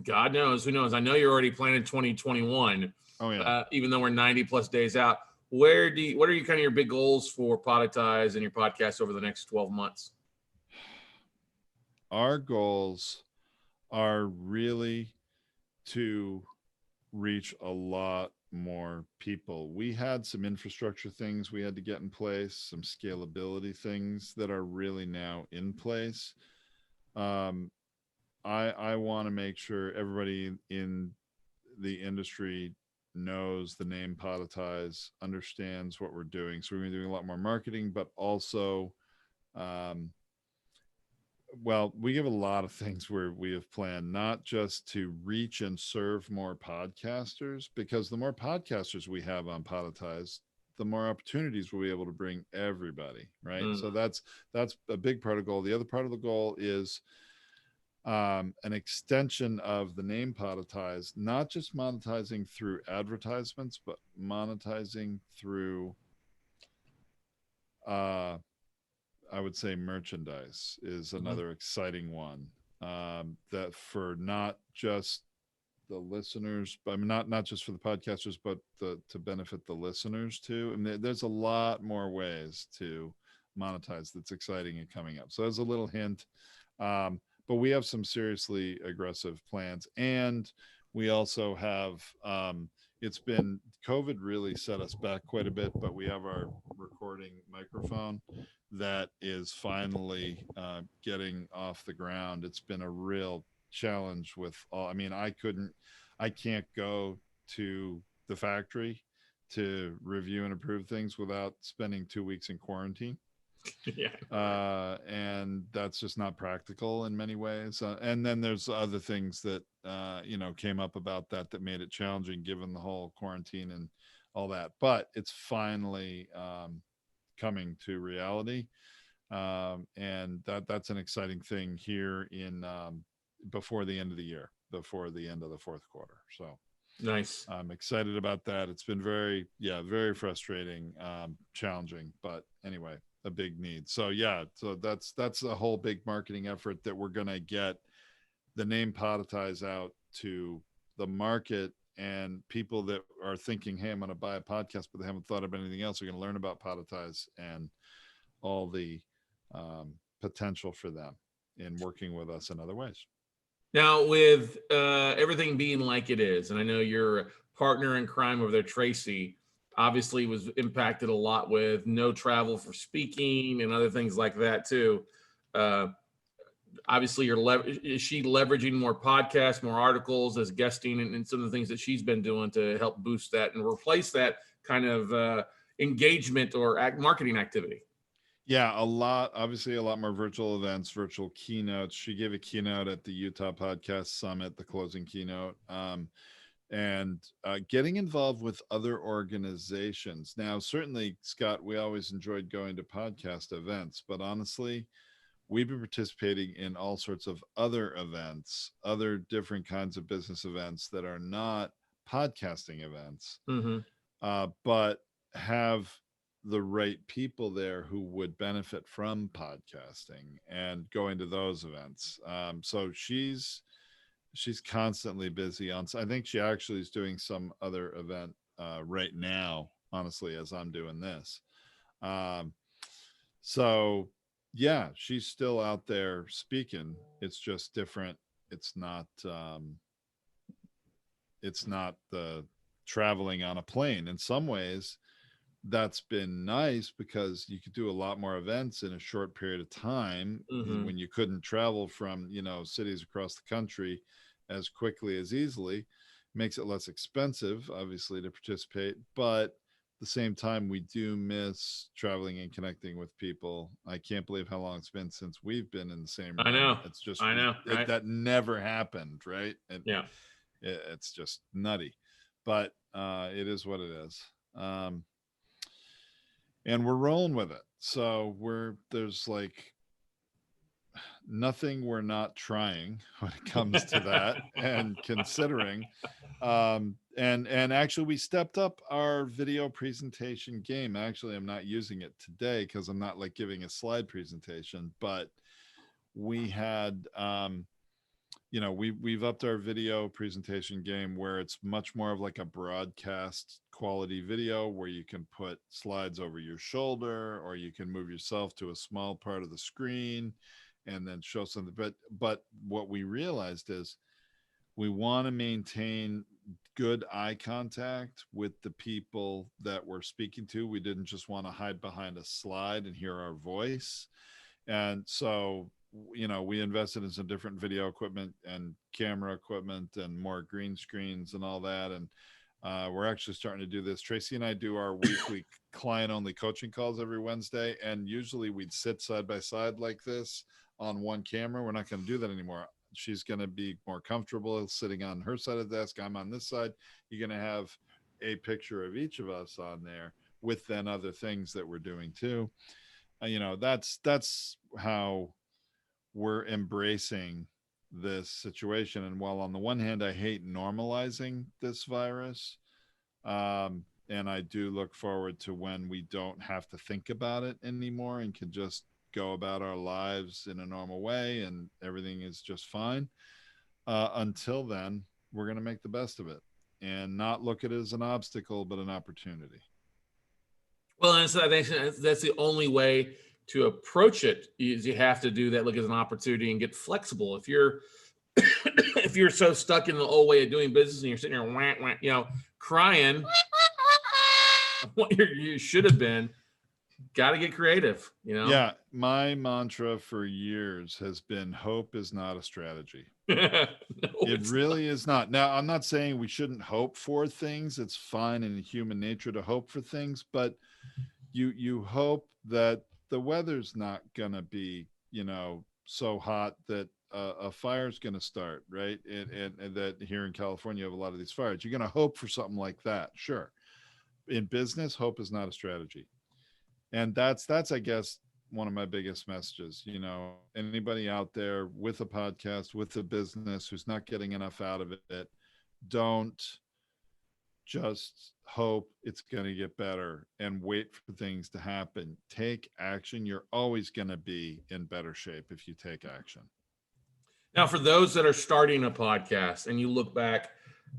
God knows, who knows? I know you're already planning 2021. Oh yeah. Even though we're 90 plus days out, what are you kind of your big goals for Poditize and your podcast over the next 12 months? Our goals are really to reach a lot more people. We had some infrastructure things we had to get in place, some scalability things that are really now in place. I want to make sure everybody in the industry knows the name Poditize, understands what we're doing. So we're going to be doing a lot more marketing, but also, well, we have a lot of things where we have planned not just to reach and serve more podcasters, because the more podcasters we have on Poditize, the more opportunities we'll be able to bring everybody, right? So that's a big part of the goal. The other part of the goal is an extension of the name Poditize, not just monetizing through advertisements, but monetizing through I would say merchandise is another exciting one, that for not just the listeners, but I mean, not just for the podcasters, but to benefit the listeners too. And there's a lot more ways to monetize that's exciting and coming up. So there's a little hint, but we have some seriously aggressive plans, and we also have, it's been, COVID really set us back quite a bit, but we have our recording microphone that is finally getting off the ground. It's been a real challenge with all, I mean, I can't go to the factory to review and approve things without spending 2 weeks in quarantine. Yeah. And that's just not practical in many ways. And then there's other things that, you know, came up about that made it challenging given the whole quarantine and all that, but it's finally coming to reality. And that's an exciting thing here in, before the end of the year, before the end of the fourth quarter. So nice. I'm excited about that. It's been very frustrating, challenging, but anyway, a big need. So yeah, so that's a whole big marketing effort that we're going to get the name Poditize out to the market, and people that are thinking, hey, I'm going to buy a podcast, but they haven't thought of anything else, are going to learn about Poditize and all the potential for them in working with us in other ways. Now, with everything being like it is, and I know you're a partner in crime over there, Tracy, obviously was impacted a lot with no travel for speaking and other things like that too. Obviously, is she leveraging more podcasts, more articles as guesting, and some of the things that she's been doing to help boost that and replace that kind of engagement or marketing activity? Yeah, obviously a lot more virtual events, virtual keynotes. She gave a keynote at the Utah Podcast Summit, the closing keynote, and getting involved with other organizations. Now, certainly, Scott, we always enjoyed going to podcast events, but honestly, we've been participating in all sorts of other events, other different kinds of business events that are not podcasting events, but have the right people there who would benefit from podcasting and going to those events. So she's constantly busy on, I think she actually is doing some other event right now, honestly, as I'm doing this. So yeah, she's still out there speaking. It's just different. It's not the traveling on a plane. In some ways, that's been nice because you could do a lot more events in a short period of time when you couldn't travel from, cities across the country as quickly as easily. Makes it less expensive, obviously, to participate, but the same time, we do miss traveling and connecting with people. I can't believe how long it's been since we've been in the same room. I know. It's just, I know. Right? that never happened, right? And yeah. It's just nutty, but it is what it is. And we're rolling with it. So there's like nothing we're not trying when it comes to that and considering. And actually we stepped up our video presentation game. Actually, I'm not using it today because I'm not like giving a slide presentation, but we had we've upped our video presentation game where it's much more of like a broadcast quality video where you can put slides over your shoulder or you can move yourself to a small part of the screen and then show something. But what we realized is we want to maintain good eye contact with the people that we're speaking to. We didn't just want to hide behind a slide and hear our voice. And so, we invested in some different video equipment and camera equipment and more green screens and all that. And we're actually starting to do this. Tracy and I do our weekly client only coaching calls every Wednesday. And usually we'd sit side by side like this on one camera. We're not going to do that anymore. She's going to be more comfortable sitting on her side of the desk. I'm on this side. You're going to have a picture of each of us on there with then other things that we're doing too. That's how we're embracing this situation. And while on the one hand, I hate normalizing this virus, and I do look forward to when we don't have to think about it anymore and can just go about our lives in a normal way and everything is just fine. Until then, we're going to make the best of it and not look at it as an obstacle, but an opportunity. Well, and so I think that's the only way to approach it is you have to do that, look as an opportunity and get flexible. If you're if you're so stuck in the old way of doing business and you're sitting there wah, wah, crying what you should have been, got to get creative, Yeah, my mantra for years has been hope is not a strategy. It really is not. Now, I'm not saying we shouldn't hope for things. It's fine in human nature to hope for things, but you hope that the weather's not going to be, so hot that a fire's going to start, right? And that here in California, you have a lot of these fires. You're going to hope for something like that. Sure. In business, hope is not a strategy. And that's, I guess, one of my biggest messages. Anybody out there with a podcast, with a business who's not getting enough out of it, don't just hope it's going to get better and wait for things to happen. Take action. You're always going to be in better shape if you take action. Now, for those that are starting a podcast and you look back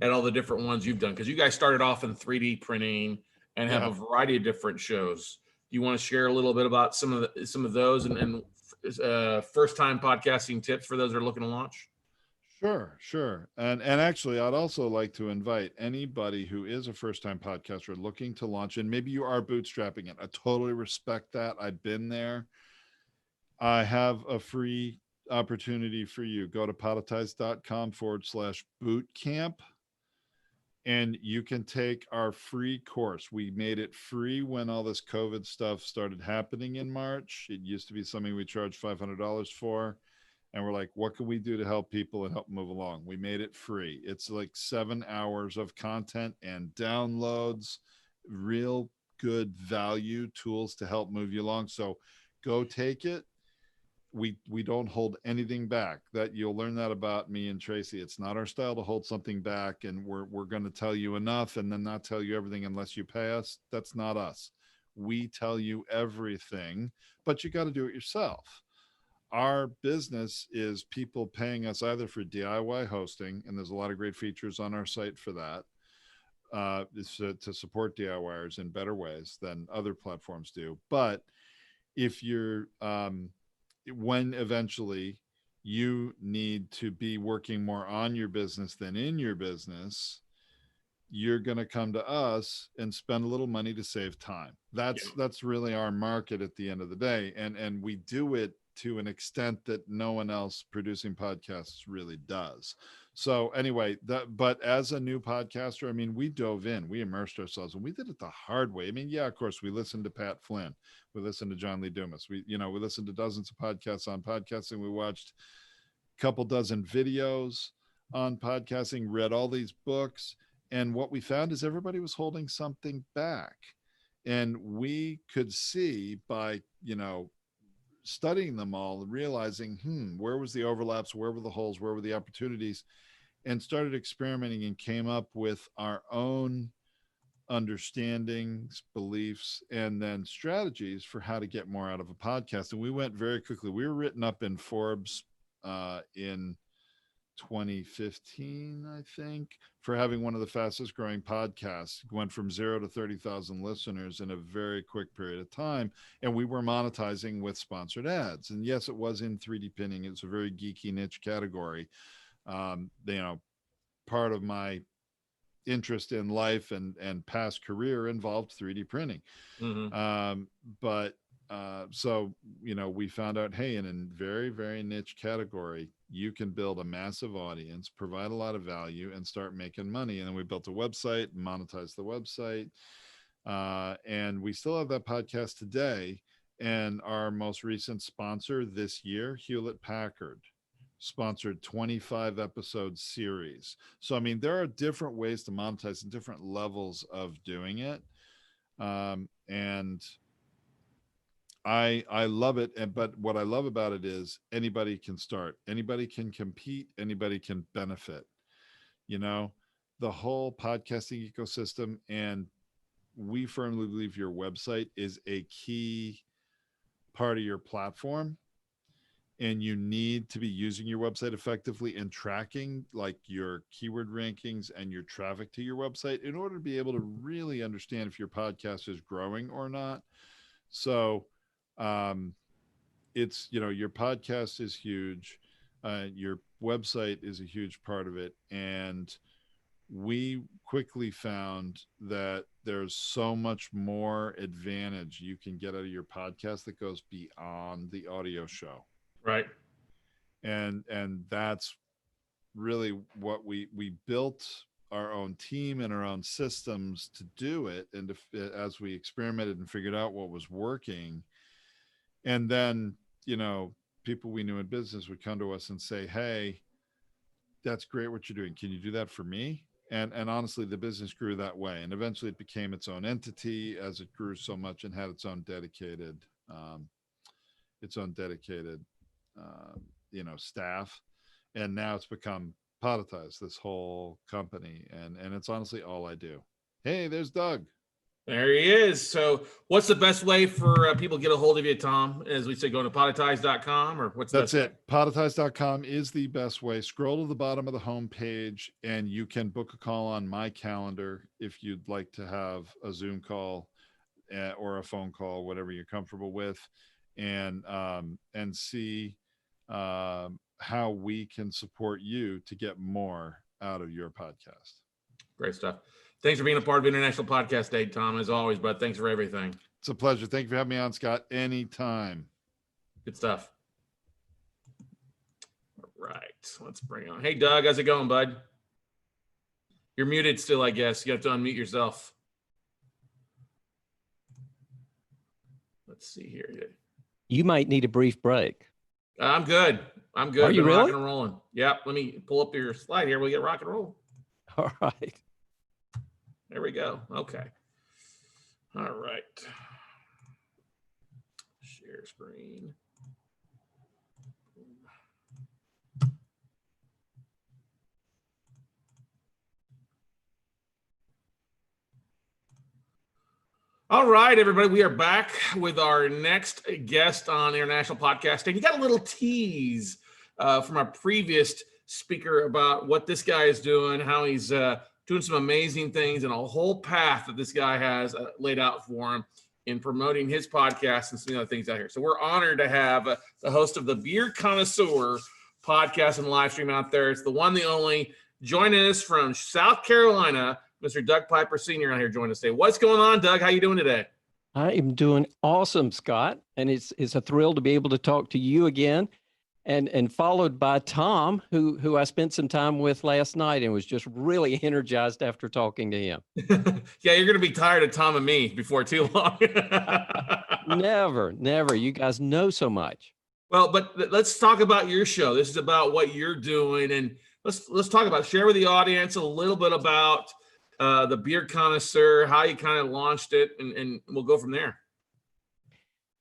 at all the different ones you've done, because you guys started off in 3D printing and have a variety of different shows. Do you want to share a little bit about some of those and first time podcasting tips for those that are looking to launch? Sure. And actually, I'd also like to invite anybody who is a first-time podcaster looking to launch, and maybe you are bootstrapping it. I totally respect that. I've been there. I have a free opportunity for you. Go to podetize.com/bootcamp, and you can take our free course. We made it free when all this COVID stuff started happening in March. It used to be something we charged $500 for. And we're like, what can we do to help people and help move along? We made it free. It's like 7 hours of content and downloads, real good value tools to help move you along. So go take it. We don't hold anything back. That you'll learn that about me and Tracy. It's not our style to hold something back and we're going to tell you enough and then not tell you everything unless you pay us. That's not us. We tell you everything, but you got to do it yourself. Our business is people paying us either for DIY hosting, and there's a lot of great features on our site for that, to support DIYers in better ways than other platforms do. But if you're when eventually you need to be working more on your business than in your business, you're going to come to us and spend a little money to save time. That's really our market at the end of the day. And we do it to an extent that no one else producing podcasts really does. So anyway, but as a new podcaster, I mean, we dove in, we immersed ourselves, and we did it the hard way. I mean, yeah, of course, we listened to Pat Flynn, we listened to John Lee Dumas, we listened to dozens of podcasts on podcasting. We watched a couple dozen videos on podcasting, read all these books. And what we found is everybody was holding something back. And we could see by, studying them all and realizing, where was the overlaps? Where were the holes? Where were the opportunities? And started experimenting and came up with our own understandings, beliefs, and then strategies for how to get more out of a podcast. And we went very quickly. We were written up in Forbes in 2015, I think, for having one of the fastest growing podcasts. Went from 0 to 30,000 listeners in a very quick period of time. And we were monetizing with sponsored ads. And yes, it was in 3D printing. It's a very geeky niche category. Part of my interest in life and past career involved 3D printing. So, we found out, hey, in a very, very niche category, you can build a massive audience, provide a lot of value, and start making money. And then we built a website, monetized the website. And we still have that podcast today. And our most recent sponsor this year, Hewlett Packard, sponsored 25 episode series. So, I mean, there are different ways to monetize and different levels of doing it. And I love it. But what I love about it is anybody can start, anybody can compete, anybody can benefit, the whole podcasting ecosystem. And we firmly believe your website is a key part of your platform. And you need to be using your website effectively and tracking like your keyword rankings and your traffic to your website in order to be able to really understand if your podcast is growing or not. So it's, your podcast is huge. Your website is a huge part of it. And we quickly found that there's so much more advantage you can get out of your podcast that goes beyond the audio show. Right. And that's really what we built our own team and our own systems to do it. And as we experimented and figured out what was working, and then, people we knew in business would come to us and say, hey, that's great what you're doing. Can you do that for me? And honestly, the business grew that way. And eventually it became its own entity as it grew so much and had its own dedicated staff. And now it's become Poditize, this whole company. And it's honestly all I do. Hey, there's Doug. There he is. So what's the best way for people to get a hold of you, Tom? As we say, go to poditize.com or what's That's it. Poditize.com is the best way. Scroll to the bottom of the homepage and you can book a call on my calendar if you'd like to have a Zoom call or a phone call, whatever you're comfortable with, and see how we can support you to get more out of your podcast. Great stuff. Thanks for being a part of International Podcast Day, Tom, as always, bud. Thanks for everything. It's a pleasure. Thank you for having me on, Scott. Anytime. Good stuff. All right. Let's bring on. Hey, Doug. How's it going, bud? You're muted still, I guess. You have to unmute yourself. Let's see here. You might need a brief break. I'm good. I'm good. Are you Been really? rocking and rolling. Yep. Let me pull up your slide here. We'll get rock and roll. All right. There we go. Okay. All right. Share screen. All right, everybody. We are back with our next guest on International Podcast Day. You got a little tease from our previous speaker about what this guy is doing, how he's doing some amazing things, and a whole path that this guy has laid out for him. in promoting his podcast and some other things out here. So we're honored to have the host of the Beer Connoisseur podcast and live stream out there. It's the one, the only, joining us from South Carolina, Mr. Doug Piper Sr. out here joining us today. What's going on, Doug? How you doing today? I am doing awesome, Scott. And it's a thrill to be able to talk to you again. And followed by Tom, who I spent some time with last night and was just really energized after talking to him. Yeah, you're going to be tired of Tom and me before too long. Never. You guys know so much. Well, but let's talk about your show. This is about what you're doing. And let's talk about, share with the audience a little bit about the Beer Connoisseur, how you kind of launched it, and we'll go from there.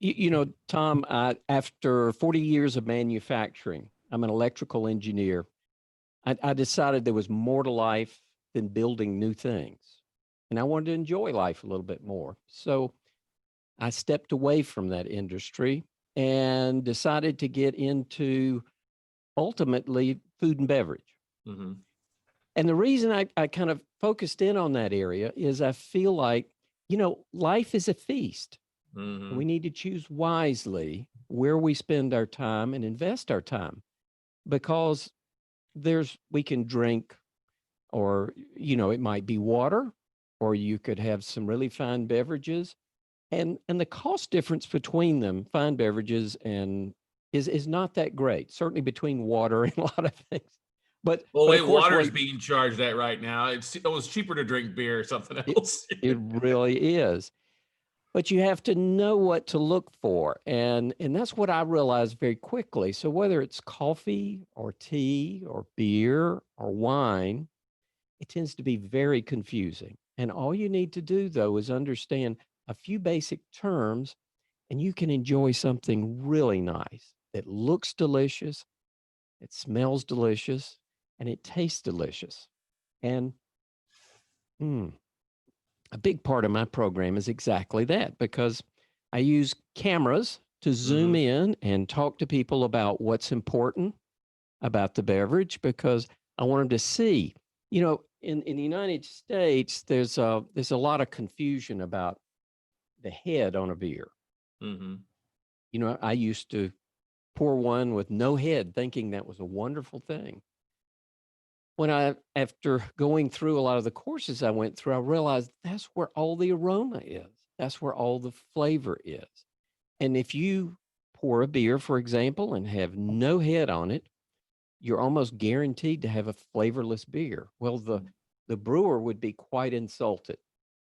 You know, Tom, after 40 years of manufacturing, I'm an electrical engineer. I decided there was more to life than building new things. And I wanted to enjoy life a little bit more. So I stepped away from that industry and decided to get into ultimately food and beverage. Mm-hmm. And the reason I kind of focused in on that area is I feel like, you know, life is a feast. Mm-hmm. We need to choose wisely where we spend our time and invest our time, because we can drink, or, you know, it might be water, or you could have some really fine beverages, and the cost difference between them, fine beverages, and is not that great, certainly between water and a lot of things. But water is being charged at right now. It was cheaper to drink beer or something else. It really is. But you have to know what to look for. And that's what I realized very quickly. So whether it's coffee or tea or beer or wine, it tends to be very confusing. And all you need to do, though, is understand a few basic terms, and you can enjoy something really nice that looks delicious, it smells delicious, and it tastes delicious. And a big part of my program is exactly that, because I use cameras to zoom in and talk to people about what's important about the beverage, because I want them to see, you know, in the United States, there's a lot of confusion about the head on a beer. Mm-hmm. You know, I used to pour one with no head, thinking that was a wonderful thing. After going through a lot of the courses I went through, I realized that's where all the aroma is. That's where all the flavor is. And if you pour a beer, for example, and have no head on it, you're almost guaranteed to have a flavorless beer. Well, the brewer would be quite insulted,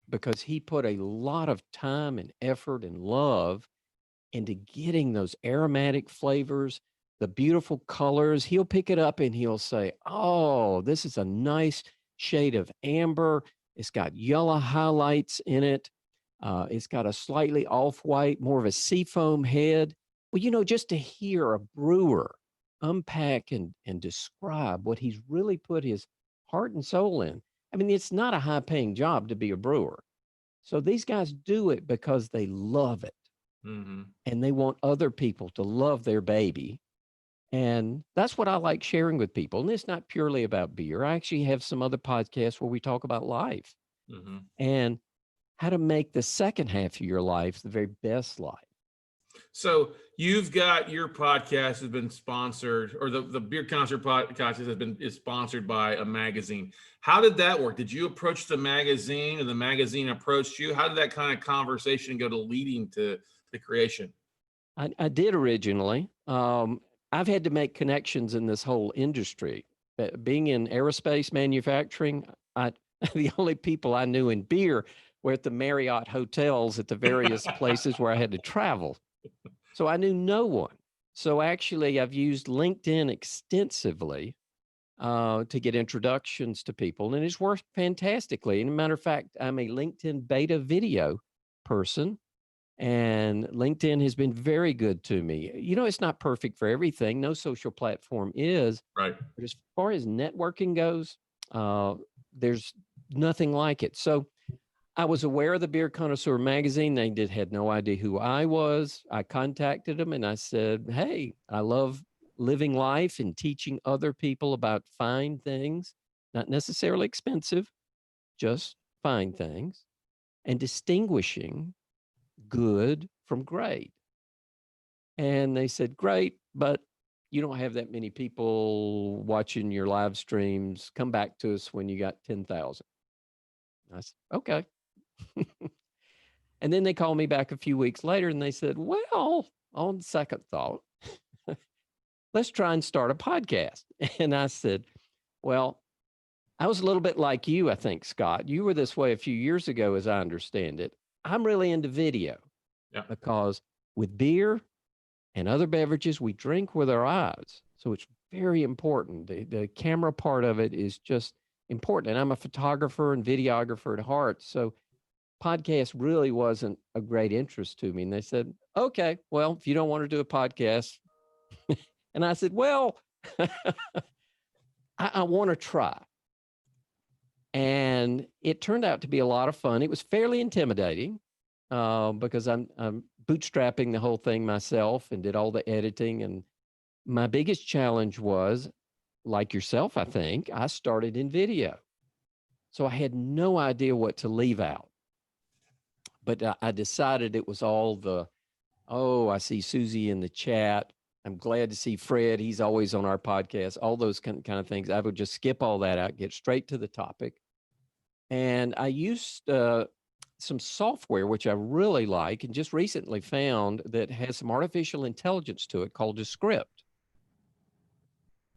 because he put a lot of time and effort and love into getting those aromatic flavors, the beautiful colors. He'll pick it up and he'll say, oh, this is a nice shade of amber. It's got yellow highlights in it. It's got a slightly off-white, more of a seafoam head. Well, you know, just to hear a brewer unpack and describe what he's really put his heart and soul in. I mean, it's not a high-paying job to be a brewer. So these guys do it because they love it. Mm-hmm. And they want other people to love their baby. And that's what I like sharing with people. And it's not purely about beer. I actually have some other podcasts where we talk about life and how to make the second half of your life the very best life. So you've got your podcast has been sponsored, or the Beer Connoisseur podcast is sponsored by a magazine. How did that work? Did you approach the magazine, and the magazine approached you? How did that kind of conversation go to leading to the creation? I did originally. I've had to make connections in this whole industry. Being in aerospace manufacturing, the only people I knew in beer were at the Marriott hotels at the various places where I had to travel. So I knew no one. So actually, I've used LinkedIn extensively to get introductions to people, and it's worked fantastically. And as a matter of fact, I'm a LinkedIn beta video person, and LinkedIn has been very good to me. You know, it's not perfect for everything. No social platform is. Right. But as far as networking goes, there's nothing like it. So I was aware of the Beer Connoisseur magazine. They had no idea who I was. I contacted them and I said, hey, I love living life and teaching other people about fine things, not necessarily expensive, just fine things, and distinguishing good from great. And they said, great, but you don't have that many people watching your live streams. Come back to us when you got 10,000. I said, okay. And then they called me back a few weeks later and they said, well, on second thought, let's try and start a podcast. And I said, well, I was a little bit like you, I think, Scott. You were this way a few years ago, as I understand it. I'm really into video because with beer and other beverages, we drink with our eyes. So it's very important. The camera part of it is just important. And I'm a photographer and videographer at heart. So podcast really wasn't a great interest to me. And they said, okay, well, if you don't want to do a podcast. And I said, well, I want to try. And it turned out to be a lot of fun. It was fairly intimidating because I'm bootstrapping the whole thing myself and did all the editing. And my biggest challenge was, like yourself, I think, I started in video. So I had no idea what to leave out. But I decided it was all the, oh, I see Susie in the chat. I'm glad to see Fred. He's always on our podcast. All those kind of things. I would just skip all that out, get straight to the topic. And I used some software, which I really like, and just recently found that has some artificial intelligence to it called Descript.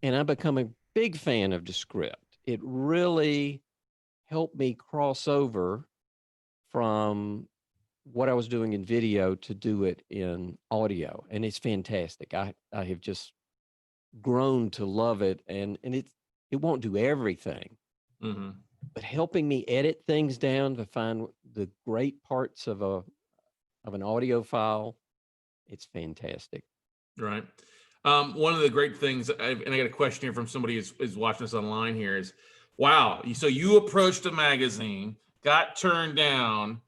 And I've become a big fan of Descript. It really helped me cross over from what I was doing in video to do it in audio. And it's fantastic. I have just grown to love it. And it won't do everything, but helping me edit things down to find the great parts of an audio file, it's fantastic. Right. One of the great things, and I got a question here from somebody who's watching us online here is, wow, so you approached a magazine, got turned down.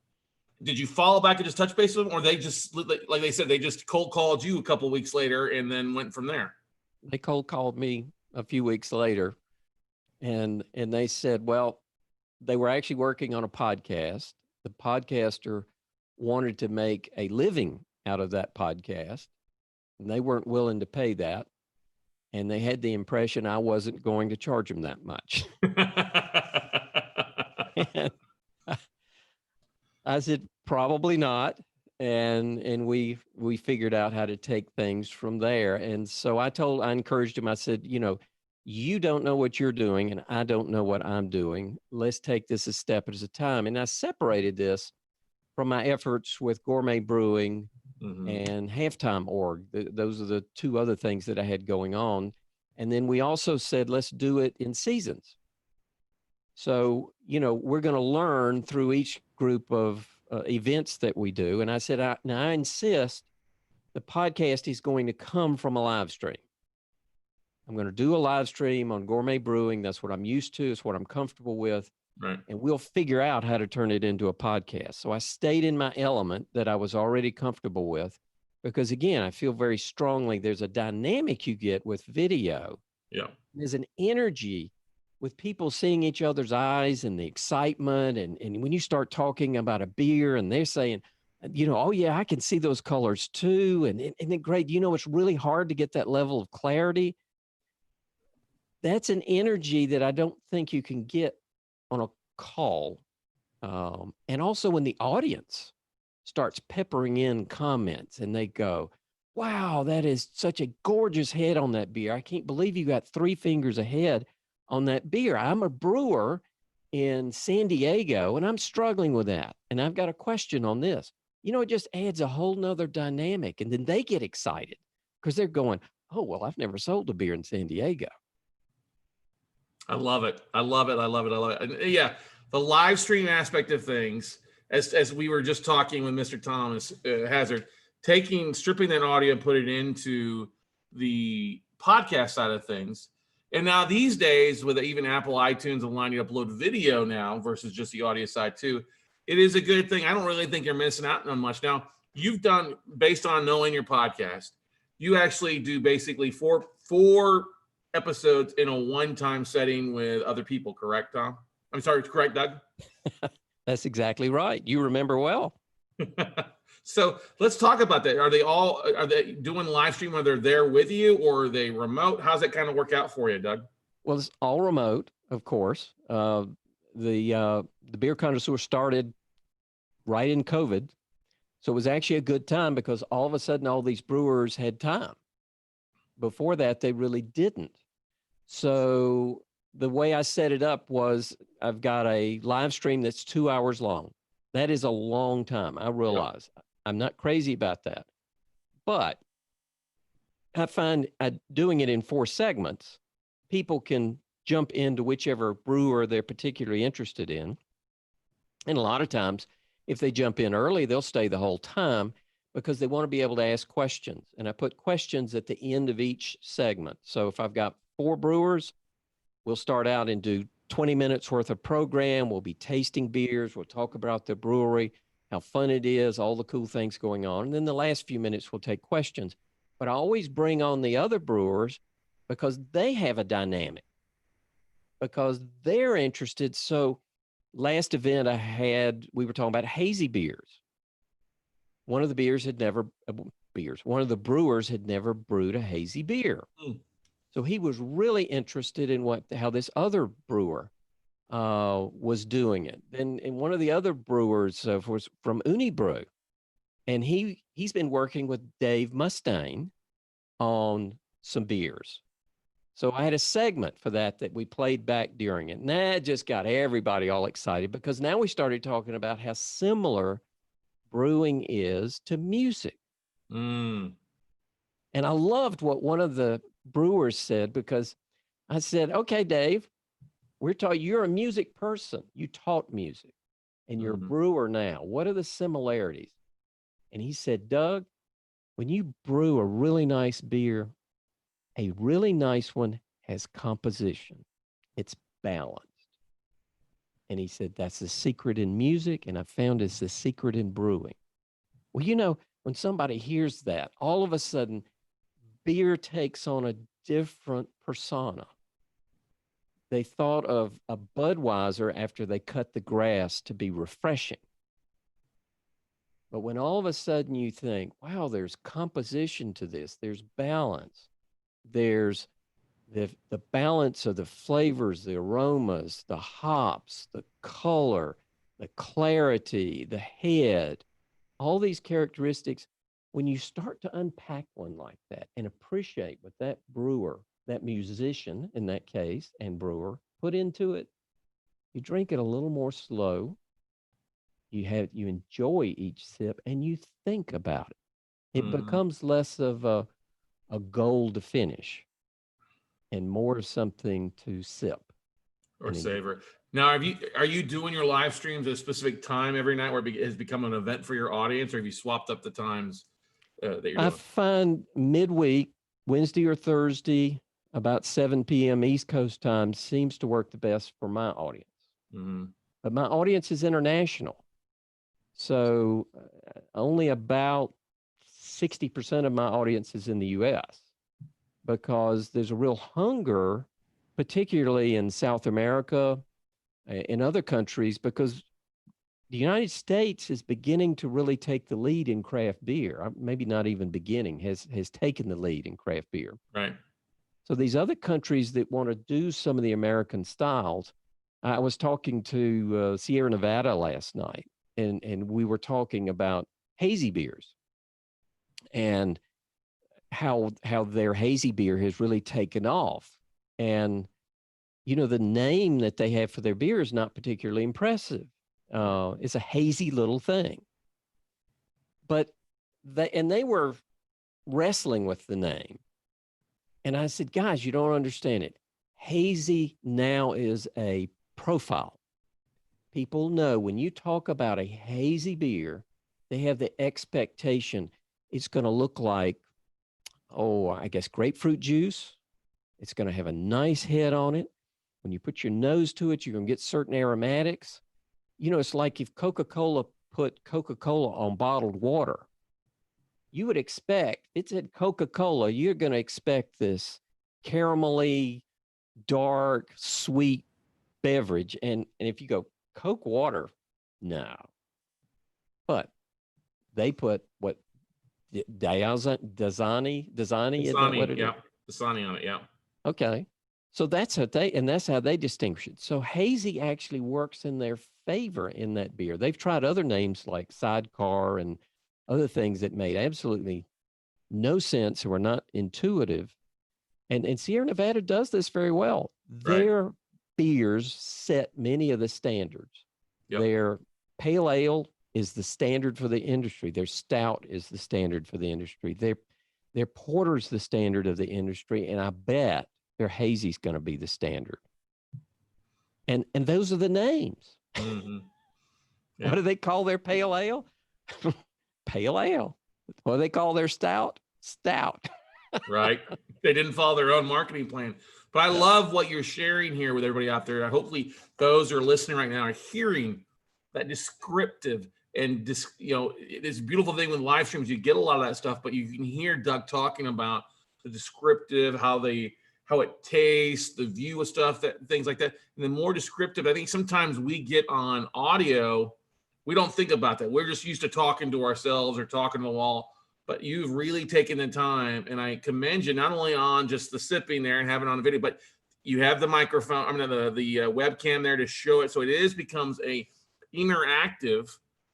Did you follow back and just touch base with them, or they just, like they said, they just cold called you a couple of weeks later and then went from there? They cold called me a few weeks later, and they said, well, they were actually working on a podcast. The podcaster wanted to make a living out of that podcast, and they weren't willing to pay that. And they had the impression I wasn't going to charge them that much. I said, probably not. And we figured out how to take things from there. And so I encouraged him, I said, you don't know what you're doing and I don't know what I'm doing. Let's take this a step at a time. And I separated this from my efforts with Gourmet Brewing and Halftime Org. Those are the two other things that I had going on. And then we also said, let's do it in seasons. So, we're going to learn through each group of events that we do. And I said, I insist the podcast is going to come from a live stream. I'm going to do a live stream on Gourmet Brewing. That's what I'm used to. It's what I'm comfortable with. Right. And we'll figure out how to turn it into a podcast. So I stayed in my element that I was already comfortable with, because again, I feel very strongly there's a dynamic you get with video. Yeah. There's an energy with people seeing each other's eyes and the excitement. And when you start talking about a beer and they're saying, oh yeah, I can see those colors too. And then great, it's really hard to get that level of clarity. That's an energy that I don't think you can get on a call. And also when the audience starts peppering in comments and they go, wow, that is such a gorgeous head on that beer. I can't believe you got 3 fingers ahead on that beer. I'm a brewer in San Diego and I'm struggling with that. And I've got a question on this. It just adds a whole nother dynamic. And then they get excited because they're going, oh, well, I've never sold a beer in San Diego. I love it. I love it. I love it. I love it. And yeah. The live stream aspect of things, as we were just talking with Mr. Thomas Hazzard, stripping that audio and put it into the podcast side of things. And now these days, with even Apple iTunes allowing you to upload video now versus just the audio side too, it is a good thing. I don't really think you're missing out on much. Now, you've done, based on knowing your podcast, you actually do basically four episodes in a one-time setting with other people, correct, Tom? I'm sorry, correct, Doug? That's exactly right. You remember well. So let's talk about that. Are they doing live stream when they're there with you, or are they remote? How's that kind of work out for you, Doug? Well, it's all remote, of course. The Beer Connoisseur started right in COVID. So it was actually a good time because all of a sudden all these brewers had time. Before that, they really didn't. So the way I set it up was I've got a live stream that's 2 hours long. That is a long time. I realize I'm not crazy about that. But I find doing it in 4 segments, people can jump into whichever brewer they're particularly interested in. And a lot of times, if they jump in early, they'll stay the whole time because they want to be able to ask questions. And I put questions at the end of each segment. So if I've got 4 brewers, we'll start out and do 20 minutes worth of program. We'll be tasting beers. We'll talk about the brewery, how fun it is, all the cool things going on. And then the last few minutes, we'll take questions. But I always bring on the other brewers because they have a dynamic, because they're interested. So last event I had, we were talking about hazy beers. One of the brewers had never brewed a hazy beer. So he was really interested in how this other brewer was doing it. And one of the other brewers was from Unibrew. And he's been working with Dave Mustaine on some beers. So I had a segment for that we played back during it. And that just got everybody all excited because now we started talking about how similar brewing is to music. And I loved what one of the brewers said, because I said, okay, Dave, you're a music person. You taught music and you're a brewer now. What are the similarities? And he said, Doug, when you brew a really nice beer, a really nice one has composition. It's balanced. And he said, that's the secret in music. And I found it's the secret in brewing. Well, you know, when somebody hears that, all of a sudden, beer takes on a different persona. They thought of a Budweiser after they cut the grass to be refreshing. But when all of a sudden you think, wow, there's composition to this, there's balance, there's the balance of the flavors, the aromas, the hops, the color, the clarity, the head, all these characteristics, when you start to unpack one like that and appreciate what that brewer, that musician in that case, and brewer put into it, you drink it a little more slow. You enjoy each sip and you think about it. It becomes less of a goal to finish and more of something to sip or savor. Now, are you doing your live streams at a specific time every night where it has become an event for your audience, or have you swapped up the times that you're doing? I find midweek, Wednesday or Thursday, about 7 p.m. East Coast time seems to work the best for my audience. But my audience is international. So only about 60% of my audience is in the U.S. because there's a real hunger, particularly in South America, in other countries, because the United States is beginning to really take the lead in craft beer. Maybe not even beginning, has taken the lead in craft beer. Right. So these other countries that want to do some of the American styles, I was talking to Sierra Nevada last night, and we were talking about hazy beers and how their hazy beer has really taken off. And, you know, the name that they have for their beer is not particularly impressive. It's a hazy little thing. But they were wrestling with the name. And I said, guys, you don't understand it. Hazy now is a profile. People know when you talk about a hazy beer, they have the expectation it's going to look like, I guess grapefruit juice. It's going to have a nice head on it. When you put your nose to it, you're going to get certain aromatics. You know, it's like if Coca-Cola put Coca-Cola on bottled water. You would expect, it's at Coca-Cola, you're going to expect this caramelly, dark, sweet beverage. And if you go Coke water, no. But they put what Dasani, isn't that what it is? Yeah, Dasani on it. Yeah. Okay. So that's how they distinguish it. So hazy actually works in their favor in that beer. They've tried other names like Sidecar and other things that made absolutely no sense or were not intuitive. And Sierra Nevada does this very well. Their beers set many of the standards. Yep. Their pale ale is the standard for the industry. Their stout is the standard for the industry. Their porter's the standard of the industry. And I bet their hazy's going to be the standard. And those are the names. Mm-hmm. What do they call their pale ale? Pale ale. What do they call their stout? Stout. Right. They didn't follow their own marketing plan. But I love what you're sharing here with everybody out there. Hopefully those who are listening right now are hearing that descriptive and this beautiful thing with live streams. You get a lot of that stuff, but you can hear Doug talking about the descriptive, how it tastes, the view of stuff, things like that. And the more descriptive, I think sometimes we get on audio, we don't think about that. We're just used to talking to ourselves or talking to the wall. But you've really taken the time, and I commend you not only on just the sipping there and having it on the video, but you have the microphone, the webcam there to show it. So it becomes a interactive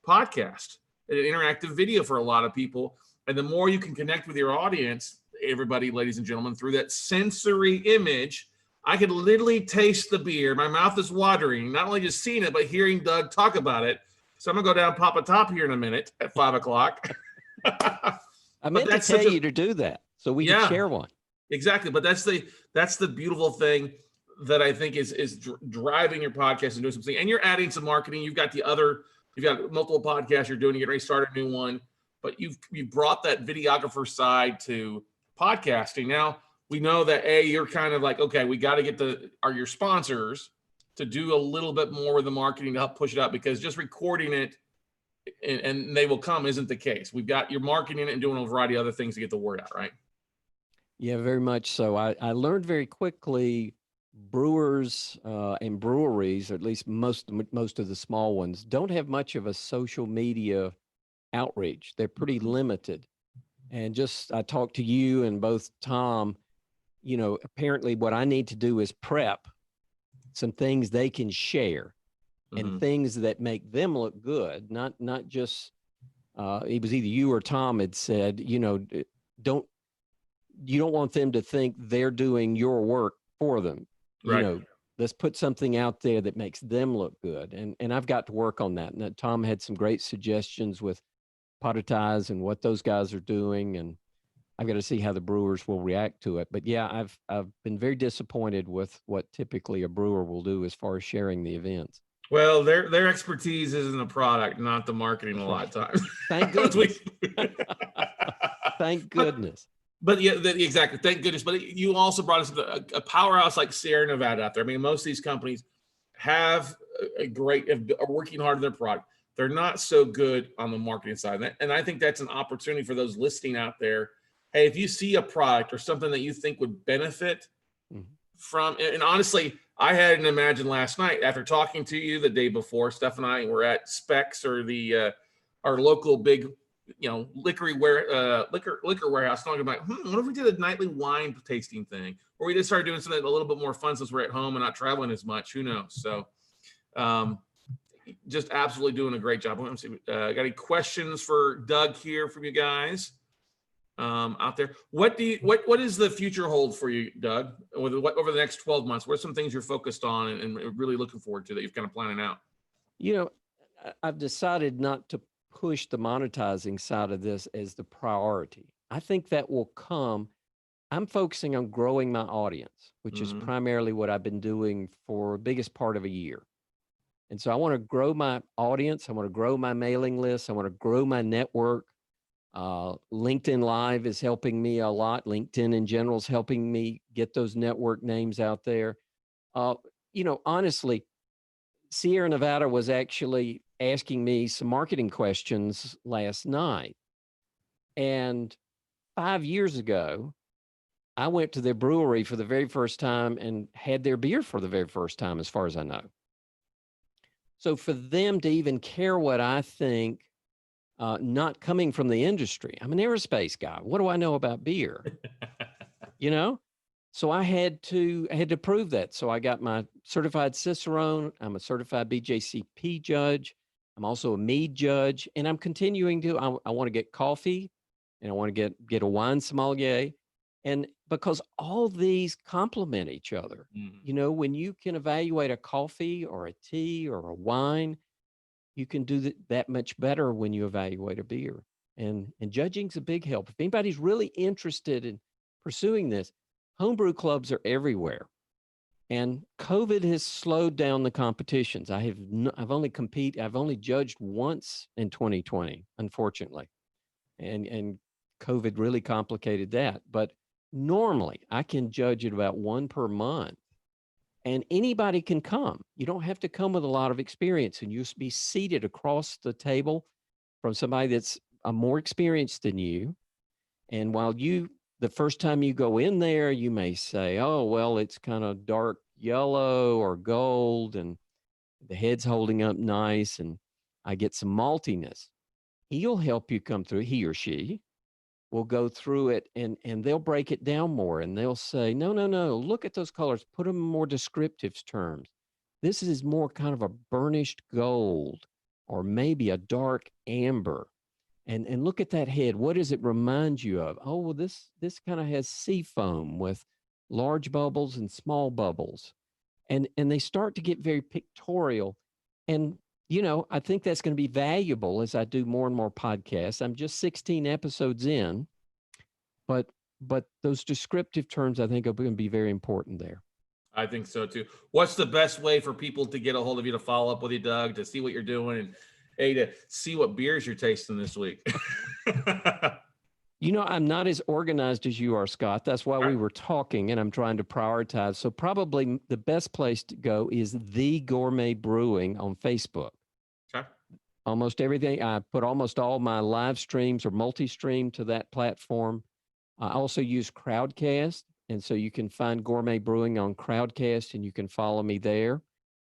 podcast, an interactive video for a lot of people. And the more you can connect with your audience, everybody, ladies and gentlemen, through that sensory image, I could literally taste the beer. My mouth is watering, not only just seeing it, but hearing Doug talk about it. So I'm gonna go down, pop a top here in a minute at 5 o'clock. I meant to tell you to do that so we can share one. Exactly. But that's the beautiful thing that I think is driving your podcast and doing something. And you're adding some marketing. You've got multiple podcasts you're doing. You're getting ready to start a new one. But you've brought that videographer side to podcasting. Now we know that you're kind of like, okay, we got to get your sponsors to do a little bit more with the marketing to help push it out, because just recording it and they will come isn't the case. We've got your marketing and doing a variety of other things to get the word out, right? Yeah, very much so. I learned very quickly brewers and breweries, or at least most of the small ones, don't have much of a social media outreach. They're pretty limited. And I talked to you and both Tom, apparently what I need to do is prep some things they can share. And things that make them look good, not just, it was either you or Tom had said, you don't want them to think they're doing your work for them. Right. Let's put something out there that makes them look good. And I've got to work on that. And Tom had some great suggestions with Potatis and what those guys are doing. And I've got to see how the brewers will react to it. But yeah, I've been very disappointed with what typically a brewer will do as far as sharing the events. Well, their expertise is in the product, not the marketing a lot of times. Thank goodness. Thank goodness. But yeah, exactly. Thank goodness. But you also brought us a powerhouse like Sierra Nevada out there. I mean, most of these companies are working hard on their product. They're not so good on the marketing side. And I think that's an opportunity for those listening out there. Hey, if you see a product or something that you think would benefit from, and honestly, I hadn't imagined last night after talking to you the day before. Steph and I were at Specs, or our local big, liquor warehouse, talking about, what if we did a nightly wine tasting thing, or we just started doing something a little bit more fun since we're at home and not traveling as much. Who knows? So, just absolutely doing a great job. Let me see. Got any questions for Doug here from you guys? Out there, what is the future hold for you, Doug, over the next 12 months? What are some things you're focused on and really looking forward to that you're kind of planning out? I've decided not to push the monetizing side of this as the priority. I think that will come. I'm focusing on growing my audience, which is primarily what I've been doing for the biggest part of a year. And so I want to grow my audience. I want to grow my mailing list. I want to grow my network. LinkedIn Live is helping me a lot. LinkedIn in general is helping me get those network names out there. Honestly, Sierra Nevada was actually asking me some marketing questions last night. And 5 years ago, I went to their brewery for the very first time and had their beer for the very first time, as far as I know. So for them to even care what I think not coming from the industry. I'm an aerospace guy. What do I know about beer? You know? So I had to prove that. So I got my certified Cicerone. I'm a certified BJCP judge. I'm also a mead judge, and I'm continuing to. I want to get coffee, and I want to get a wine sommelier, and because all these complement each other. You know, when you can evaluate a coffee or a tea or a wine, you can do that much better when you evaluate a beer. And judging's a big help. If anybody's really interested in pursuing this, homebrew clubs are everywhere. And COVID has slowed down the competitions. I've only judged once in 2020, unfortunately. And COVID really complicated that. But normally I can judge at about one per month. And anybody can come. You don't have to come with a lot of experience, and you'll be seated across the table from somebody that's more experienced than you. And while the first time you go in there, you may say, oh, well, it's kind of dark yellow or gold, and the head's holding up nice, and I get some maltiness. He'll help you come through, he or she will go through it, and they'll break it down more, and they'll say, no, look at those colors, put them in more descriptive terms. This is more kind of a burnished gold, or maybe a dark amber. And look at that head. What does it remind you of? Oh, well, this kind of has sea foam with large bubbles and small bubbles. And they start to get very pictorial. And, you know, I think that's going to be valuable as I do more and more podcasts. I'm just 16 episodes in, but those descriptive terms, I think, are going to be very important there. I think so too. What's the best way for people to get a hold of you, to follow up with you, Doug, to see what you're doing, and to see what beers you're tasting this week? You know, I'm not as organized as you are, Scott. That's why we were talking, and I'm trying to prioritize. So probably the best place to go is The Gourmet Brewing on Facebook. Okay. Almost everything. I put almost all my live streams or multi-stream to that platform. I also use Crowdcast, and so you can find Gourmet Brewing on Crowdcast, and you can follow me there.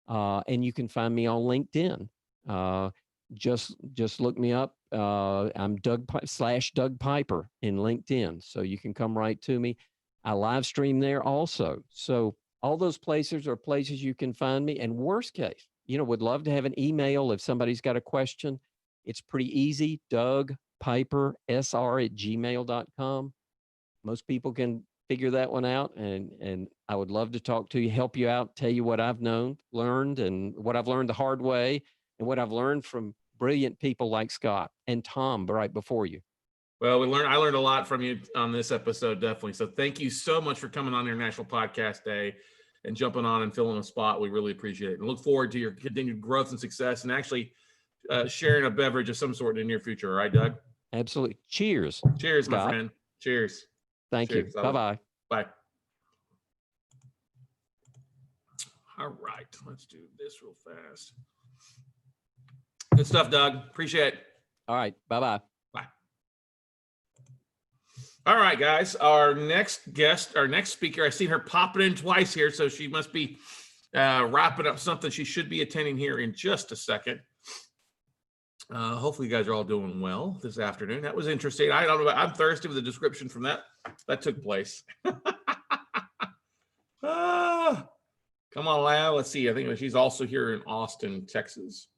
And you can find me on LinkedIn. Just look me up. I'm Doug Piper in LinkedIn. So you can come right to me. I live stream there also. So all those places are places you can find me. And worst case, you know, would love to have an email if somebody's got a question. It's pretty easy. DougPiperSR@gmail.com. Most people can figure that one out. And I would love to talk to you, help you out, tell you what I've learned, and what I've learned the hard way, and what I've learned from brilliant people like Scott and Tom right before you. Well, I learned a lot from you on this episode, definitely. So thank you so much for coming on International Podcast Day and jumping on and filling a spot. We really appreciate it, and look forward to your continued growth and success, and actually sharing a beverage of some sort in the near future. All right, Doug? Absolutely. Cheers. Cheers, Scott. my friend. Cheers. Thank Cheers. you. Bye-bye. Bye. All right, let's do this real fast. Good stuff, Doug. Appreciate it. All right. Bye-bye. Bye. All right, guys. Our next guest, our next speaker, I see her popping in twice here, so she must be wrapping up something. She should be attending here in just a second. Hopefully you guys are all doing well this afternoon. That was interesting. I don't know. I'm thirsty with the description from that took place. Come on, Lau. Let's see. I think she's also here in Austin, Texas.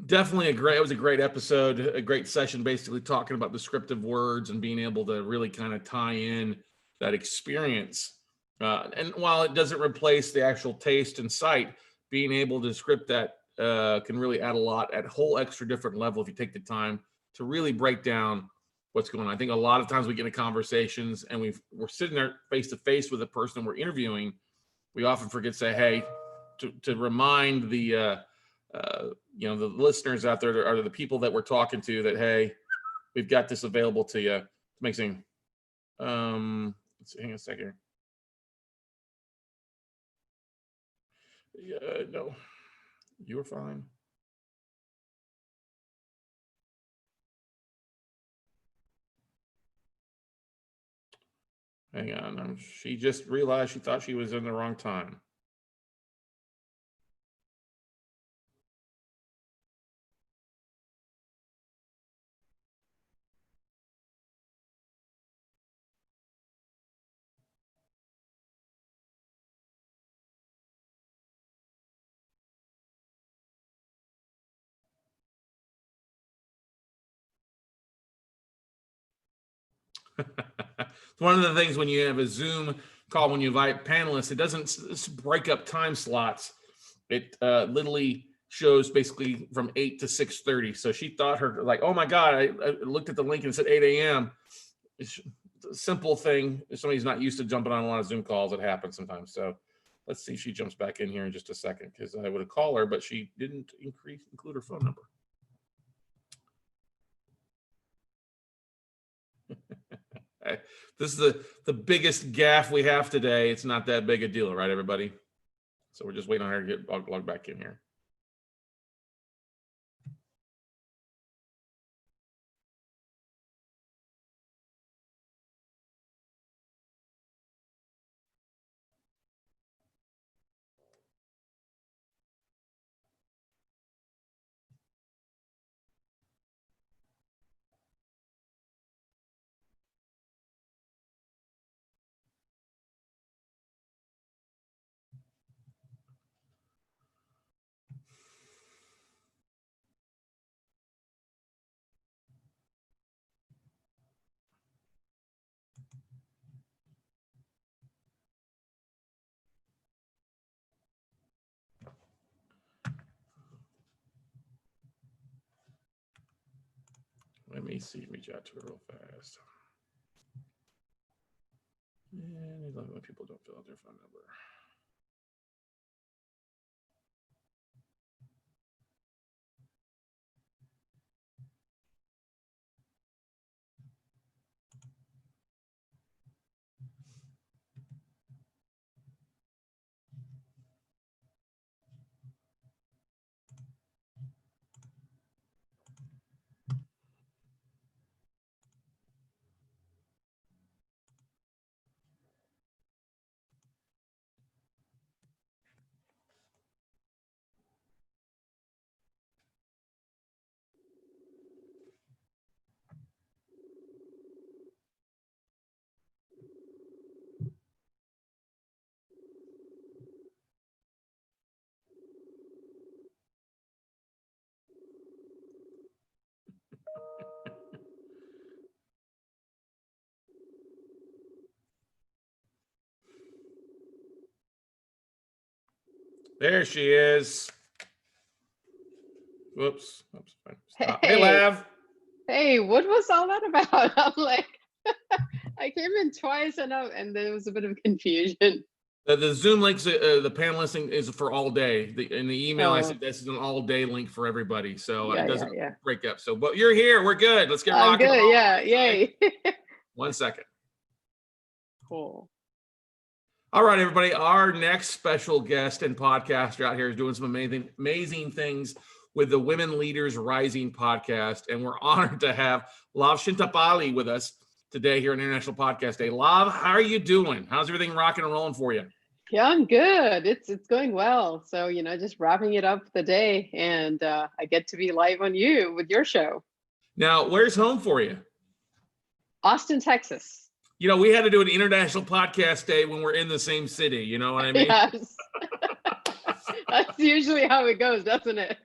Definitely it was a great episode, a great session, basically talking about descriptive words and being able to really kind of tie in that experience. And while it doesn't replace the actual taste and sight, being able to script that can really add a lot at a whole extra different level if you take the time to really break down what's going on. I think a lot of times we get into conversations and we're sitting there face to face with the person we're interviewing. We often forget to say, hey, to remind the the listeners out there are the people that we're talking to that, hey, we've got this available to you. Amazing. Let's hang on a second. No, you were fine. Hang on. She just realized she thought she was in the wrong time. One of the things when you have a Zoom call, when you invite panelists, it doesn't break up time slots. It literally shows basically from 8 to 6:30. So she thought oh my God, I looked at the link and it said 8 a.m. It's a simple thing. If somebody's not used to jumping on a lot of Zoom calls, it happens sometimes. So let's see if she jumps back in here in just a second, because I would have called her, but she didn't include her phone number. This is the biggest gaffe we have today. It's not that big a deal, right, everybody? So we're just waiting on her to get logged back in here. Let me see, reach out to her real fast. And I love when people don't fill out their phone number. There she is. Whoops. Stop. Hey, Lav. Hey, what was all that about? I'm like, I came in twice and there was a bit of confusion. The Zoom links, the panel listing is for all day. In the email, I said this is an all day link for everybody. So it doesn't break up. So, but you're here. We're good. Let's get rocking. I'm good. Yeah. Yay. 1 second. Cool. All right, everybody. Our next special guest and podcaster out here is doing some amazing things with the Women Leaders Rising podcast. And we're honored to have Lav Shintapalli with us today here on International Podcast Day. Lav, how are you doing? How's everything rocking and rolling for you? Yeah, I'm good. It's going well. So, just wrapping it up the day, and I get to be live on you with your show. Now, where's home for you? Austin, Texas. We had to do an International Podcast Day when we're in the same city. You know what I mean? Yes. That's usually how it goes, doesn't it?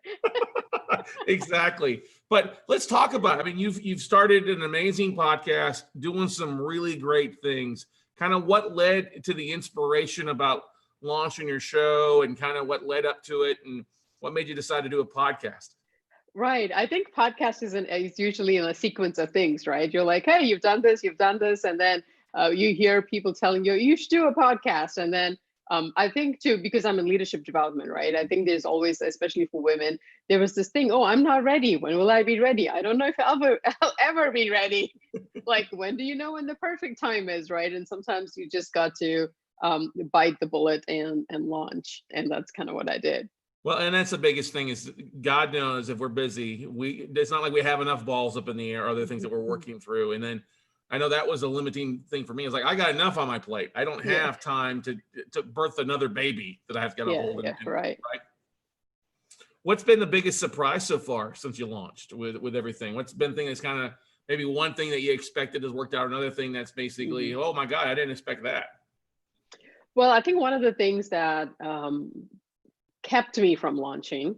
Exactly. But let's talk about, I mean, you've started an amazing podcast, doing some really great things. Kind of what led to the inspiration about launching your show, and kind of what led up to it, and what made you decide to do a podcast? Right. I think podcast is usually in a sequence of things, right? You're like, hey, you've done this, and then you hear people telling you, you should do a podcast. And then I think too, because I'm in leadership development, right? I think there's always, especially for women, there was this thing, oh, I'm not ready. When will I be ready? I don't know if I'll ever be ready. Like, when do you know when the perfect time is, right? And sometimes you just got to bite the bullet and launch. And that's kind of what I did. Well, and that's the biggest thing is, God knows if we're busy, it's not like we have enough balls up in the air, other things that we're working through. And then I know that was a limiting thing for me. It's like, I got enough on my plate. I don't have time to birth another baby that I have got to hold. Right. What's been the biggest surprise so far since you launched with everything? What's been the thing that's kind of maybe one thing that you expected has worked out, another thing that's basically, oh my God, I didn't expect that? Well, I think one of the things that kept me from launching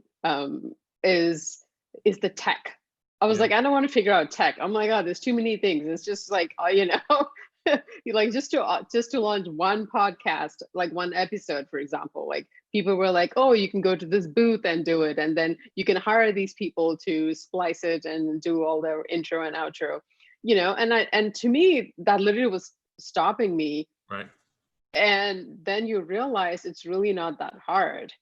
is the tech. I was like, I don't want to figure out tech. Oh my God, there's too many things. It's just like, you know, like just to launch one podcast, like one episode, for example, like people were like, oh, you can go to this booth and do it. And then you can hire these people to splice it and do all their intro and outro, you know, and to me, that literally was stopping me. Right. And then you realize it's really not that hard.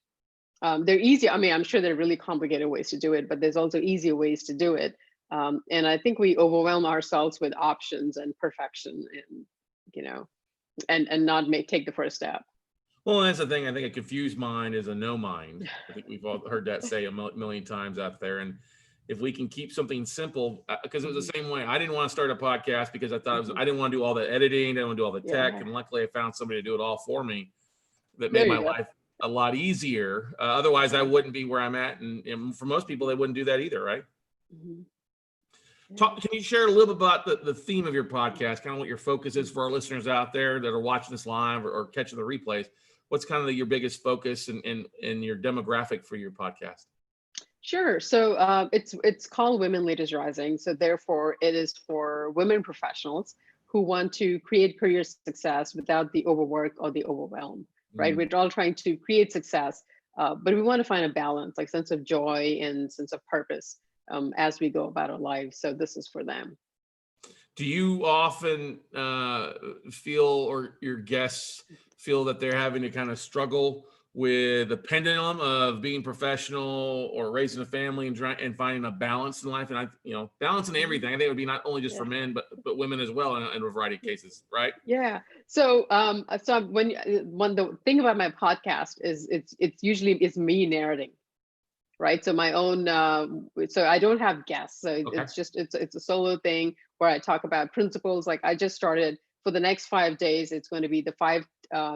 They're easy. I mean, I'm sure there are really complicated ways to do it, but there's also easier ways to do it. And I think we overwhelm ourselves with options and perfection, and you know, and not take the first step. Well, that's the thing. I think a confused mind is a no mind. I think we've all heard that say a million times out there. And if we can keep something simple, because it was the same way. I didn't want to start a podcast because I thought I didn't want to do all the editing, I didn't want to do all the tech, and luckily I found somebody to do it all for me that made my life a lot easier. Otherwise, I wouldn't be where I'm at, and for most people, they wouldn't do that either, right? Can you share a little bit about the theme of your podcast, kind of what your focus is for our listeners out there that are watching this live or catching the replays? What's kind of your biggest focus and your demographic for your podcast? Sure. So it's called Women Leaders Rising. So therefore, it is for women professionals who want to create career success without the overwork or the overwhelm. Right? We're all trying to create success, but we want to find a balance, like sense of joy and sense of purpose as we go about our lives. So this is for them. Do you often feel, or your guests feel, that they're having to kind of struggle with the pendulum of being professional or raising a family and finding a balance in life? And balance in everything. I think it would be not only just for men, but women as well in a variety of cases, right? Yeah. So when the thing about my podcast is it's usually me narrating, right? So my own so I don't have guests. So it's a solo thing where I talk about principles. Like I just started, for the next 5 days, it's going to be the 5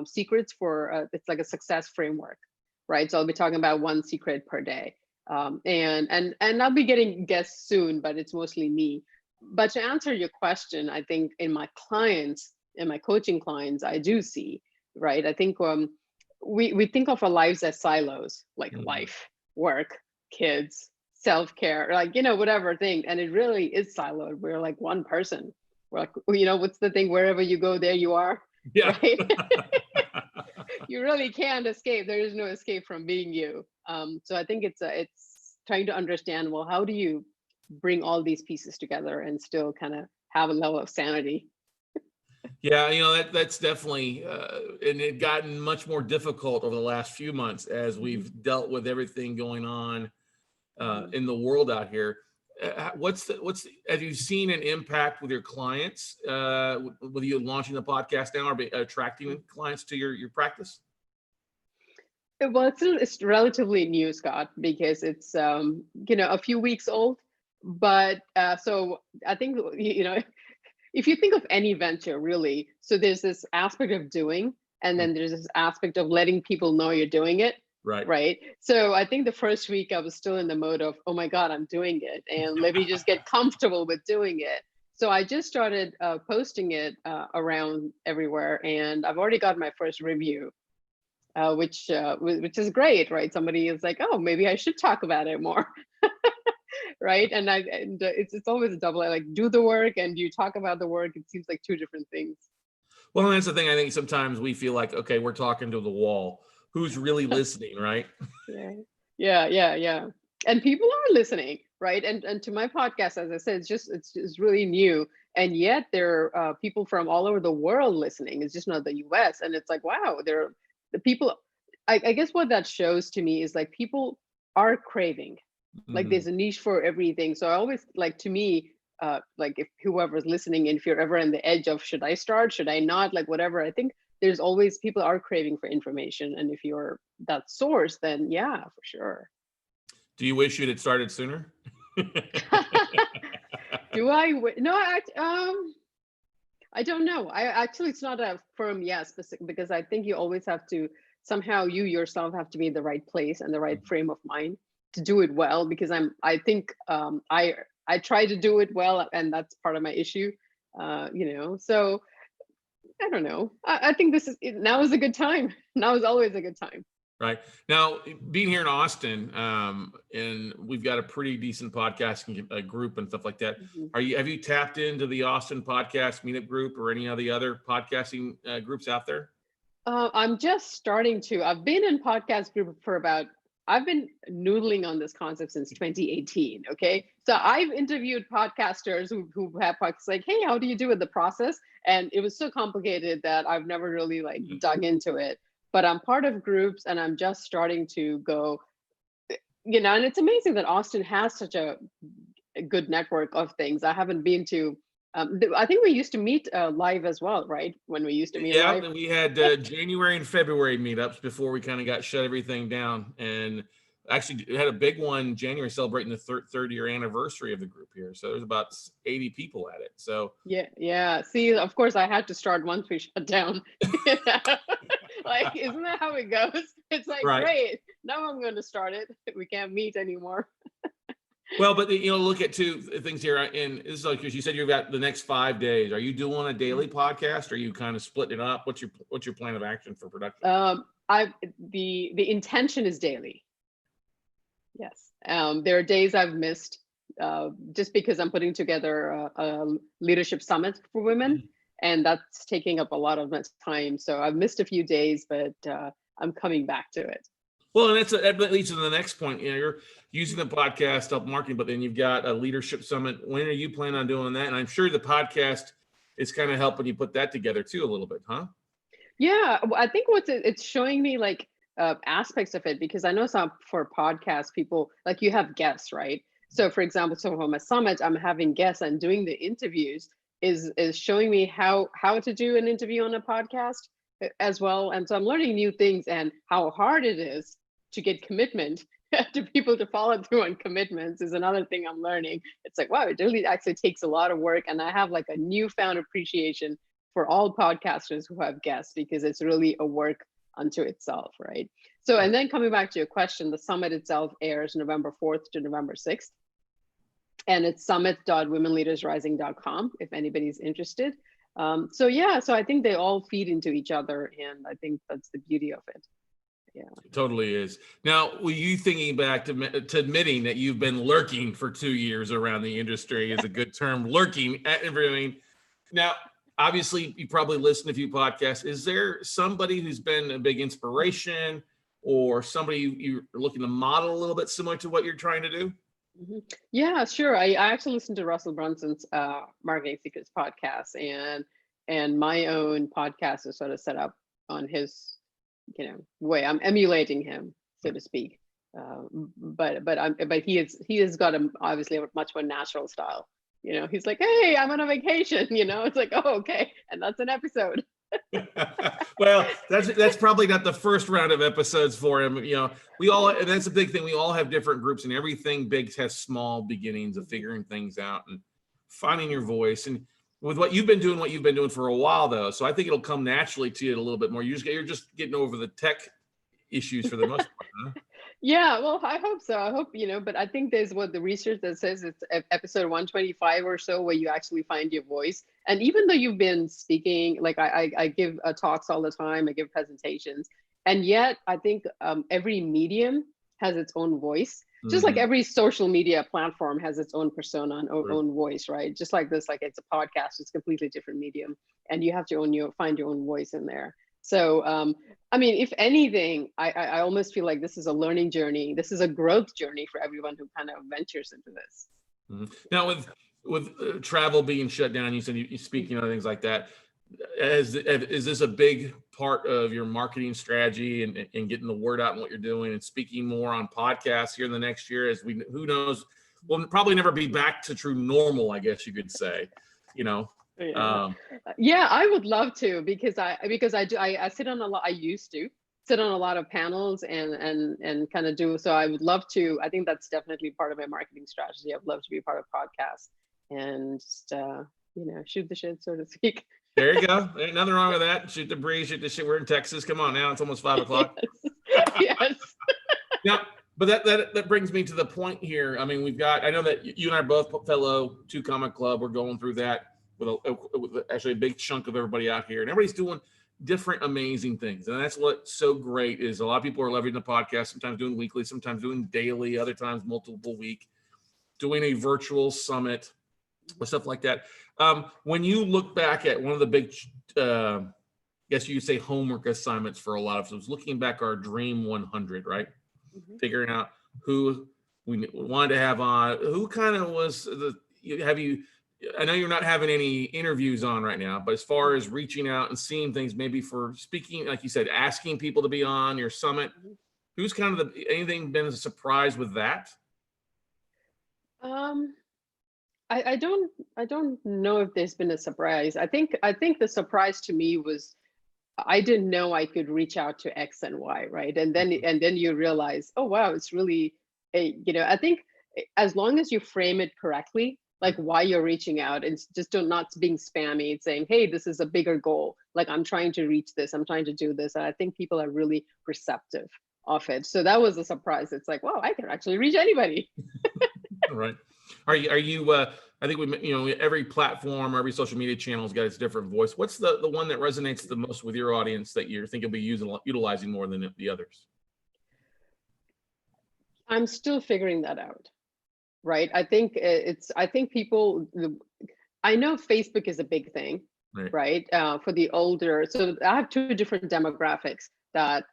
secrets for it's like a success framework, right? So I'll be talking about 1 secret per day, and I'll be getting guests soon, but it's mostly me. But to answer your question, I think in my clients, in my coaching clients, I do see, right? I think we think of our lives as silos, like life, work, kids, self-care, like, whatever thing. And it really is siloed. We're like one person. We're like, what's the thing? Wherever you go, there you are. Yeah. Right? You really can't escape. There is no escape from being you. So I think it's trying to understand, well, how do you bring all these pieces together and still kind of have a level of sanity? Yeah, that's definitely, and it gotten much more difficult over the last few months as we've dealt with everything going on in the world out here. Have you seen an impact with your clients, with you launching the podcast now, or attracting clients to your practice? Well, it's relatively new, Scott, because it's a few weeks old. But so I think if you think of any venture, really, so there's this aspect of doing, and then there's this aspect of letting people know you're doing it. Right. So I think the first week I was still in the mode of, oh my God, I'm doing it, and let me just get comfortable with doing it. So I just started posting it around everywhere, and I've already got my first review. which is great, right? Somebody is like, oh, maybe I should talk about it more. Right. And it's always a double, like do the work and you talk about the work. It seems like two different things. Well, and that's the thing. I think sometimes we feel like, okay, we're talking to the wall. Who's really listening, right? Yeah. And people are listening, right? And to my podcast, as I said, it's really new. And yet there are people from all over the world listening. It's just not the US. And it's like, wow, the people, I guess what that shows to me is like people are craving. Like there's a niche for everything. So I always like, to me, like if whoever's listening, and if you're ever on the edge of should I start, should I not, like whatever, I think there's always people are craving for information. And if you're that source, then yeah, for sure. Do you wish you'd had started sooner? Do I? No, I don't know. It's not a firm yes, because I think you always have to, somehow you yourself have to be in the right place and the right frame of mind to do it well, because I think I try to do it well, and that's part of my issue, so I don't know. I think now is a good time. Now is always a good time. Right. Now, being here in Austin, and we've got a pretty decent podcasting group and stuff like that. Have you tapped into the Austin podcast meetup group or any of the other podcasting groups out there? I'm just starting to. I've been in podcast group I've been noodling on this concept since 2018. Okay. So I've interviewed podcasters who have podcasts like, hey, how do you do it, the process? And it was so complicated that I've never really like dug into it. But I'm part of groups and I'm just starting to go, and it's amazing that Austin has such a good network of things. I haven't been to, I think we used to meet live as well, right? When we used to meet live. Yeah, we had January and February meetups before we kind of got shut everything down. And actually had a big one January celebrating the third year anniversary of the group here. So there's about 80 people at it. So yeah. See, of course I had to start once we shut down. Like, isn't that how it goes? It's like, great, now I'm going to start it. We can't meet anymore. Well, but look at two things here. And this is like, because you said you've got the next 5 days. Are you doing a daily podcast? Or are you kind of splitting it up? What's your plan of action for production? The intention is daily. Yes. There are days I've missed just because I'm putting together a leadership summit for women. And that's taking up a lot of my time. So I've missed a few days, but I'm coming back to it. Well, and that leads to the next point. You're using the podcast to help marketing, but then you've got a leadership summit. When are you planning on doing that? And I'm sure the podcast is kind of helping you put that together too a little bit, huh? Yeah, I think it's showing me like aspects of it, because I know some for podcast people, like you have guests, right? So for example, for my summit, I'm having guests and doing the interviews is showing me how to do an interview on a podcast as well. And so I'm learning new things and how hard it is to get commitment to people to follow through on commitments is another thing I'm learning. It's like, wow, it really actually takes a lot of work. And I have like a newfound appreciation for all podcasters who have guests, because it's really a work unto itself, right? So, and then coming back to your question, the summit itself airs November 4th to November 6th. And it's summit.womenleadersrising.com if anybody's interested. So I think they all feed into each other, and I think that's the beauty of it. Yeah, it totally is. Now, were you thinking back to admitting that you've been lurking for 2 years around the industry is a good term, lurking at everything. Now, obviously, you probably listen to a few podcasts. Is there somebody who's been a big inspiration, or somebody you're looking to model a little bit similar to what you're trying to do? Yeah, sure. I actually listened to Russell Brunson's Marketing Secrets podcast, and my own podcast is sort of set up on his way. I'm emulating him, so to speak. But he has got obviously a much more natural style. He's like, hey, I'm on a vacation. It's like, oh, okay, and that's an episode. Well, that's probably not the first round of episodes for him. We all, and that's a big thing. We all have different groups, and everything big has small beginnings of figuring things out and finding your voice. And with what you've been doing for a while, though, so I think it'll come naturally to you a little bit more. You're just getting over the tech issues for the most part, huh? Yeah, well, I hope so. I hope, but I think there's what the research that says it's episode 125 or so where you actually find your voice. And even though you've been speaking, like I give talks all the time, I give presentations, And yet I think every medium has its own voice, just like every social media platform has its own persona and own voice, right? Just like this, like it's a podcast, it's a completely different medium, and you have to find your own voice in there. So, I mean, if anything, I almost feel like this is a learning journey. This is a growth journey for everyone who kind of ventures into this. Now, with travel being shut down, you said you speaking on things like that. Is this a big part of your marketing strategy and getting the word out and what you're doing and speaking more on podcasts here in the next year? As who knows, we'll probably never be back to true normal, I guess you could say, you know. Yeah, I would love to, because I sit on a lot. I used to sit on a lot of panels and kind of do. So I would love to. I think that's definitely part of my marketing strategy. I'd love to be part of podcasts and just you know, shoot the shit, so to speak. There you go. Ain't nothing wrong with that. Shoot the breeze, shoot the shit. We're in Texas. Come on now. It's almost 5 o'clock. Yes. Now, but that brings me to the point here. I mean, I know that you and I are both fellow 2 Comic Club. We're going through that with actually a big chunk of everybody out here. And everybody's doing different, amazing things. And that's what's so great is a lot of people are leveraging the podcast, sometimes doing weekly, sometimes doing daily, other times multiple week, doing a virtual summit or stuff like that. When you look back at one of the big, I guess you could say homework assignments for a lot of us, looking back our Dream 100, right? Figuring out who we wanted to have on, who kind of was I know you're not having any interviews on right now, but as far as reaching out and seeing things, maybe for speaking, like you said, asking people to be on your summit, who's kind of anything been a surprise with that? I don't know if there's been a surprise. I think the surprise to me was I didn't know I could reach out to X and Y, right? And then you realize, oh wow, it's really you know, I think as long as you frame it correctly, like why you're reaching out, and just not being spammy. It's saying, hey, this is a bigger goal. Like I'm trying to reach this, I'm trying to do this. And I think people are really receptive of it. So that was a surprise. It's like, wow, I can actually reach anybody. Right. Are you I think every platform, every social media channel's got its different voice. What's the one that resonates the most with your audience that you think will be utilizing more than the others? I'm still figuring that out. Right. I think people, I know Facebook is a big thing, right? For the older, so I have 2 different demographics that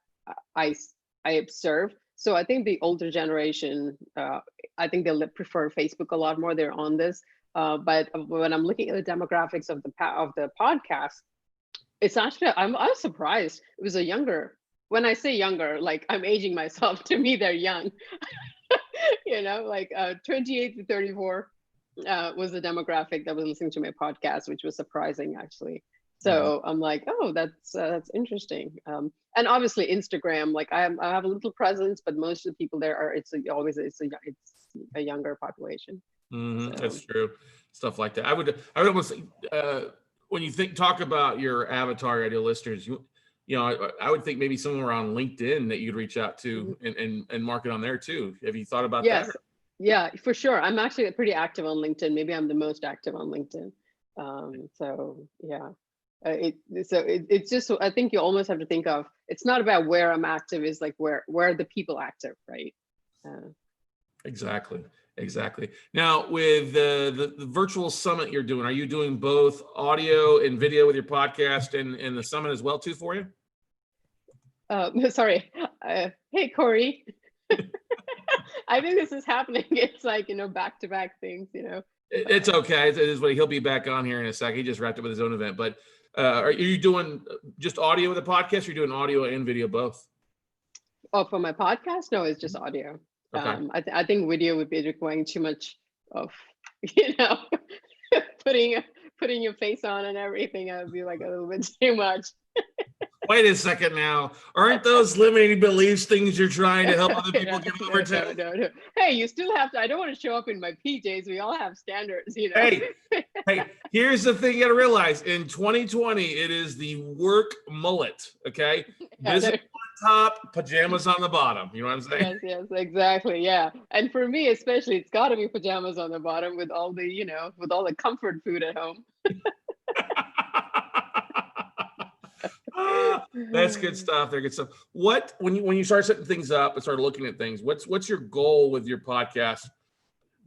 I observe. So I think the older generation, I think they'll prefer Facebook a lot more. They're on this. But when I'm looking at the demographics of the podcast, it's actually, I'm surprised. It was a younger, when I say younger, like I'm aging myself, to me, they're young. You know, like 28 to 34 was the demographic that was listening to my podcast, which was surprising actually. So I'm like, oh, that's interesting. And obviously Instagram, like I have a little presence, but most of the people there it's a younger population. So. That's true. Stuff like that. I would almost when you talk about your avatar, your ideal listeners, you know, I would think maybe somewhere on LinkedIn that you'd reach out to and market on there too. Have you thought about that? Yeah, for sure. I'm actually pretty active on LinkedIn. Maybe I'm the most active on LinkedIn. So yeah, it's just, I think you almost have to think of, it's not about where I'm active, is like where are the people active, right? Exactly. Now with the virtual summit you're doing, are you doing both audio and video with your podcast and the summit as well too for you? Sorry. Hey, Corey. I think this is happening. It's like, you know, back-to-back things, you know. It's okay. It is what he'll be back on here in a sec. He just wrapped up with his own event. But are you doing just audio with the podcast? Or you're doing audio and video both? Oh, for my podcast? No, it's just audio. Okay. I think video would be requiring too much of, you know, putting your face on and everything. I would be like a little bit too much. Wait a second now. Aren't those limiting beliefs things you're trying to help other people get over to? No. Hey, you still have to, I don't want to show up in my PJs. We all have standards, you know. Hey, here's the thing you gotta realize. In 2020, it is the work mullet, okay? Visible on top, pajamas on the bottom. You know what I'm saying? Yes, exactly, yeah. And for me especially, it's gotta be pajamas on the bottom with all the, you know, with all the comfort food at home. That's good stuff. They're good stuff. What, when you start setting things up and start looking at things, what's your goal with your podcast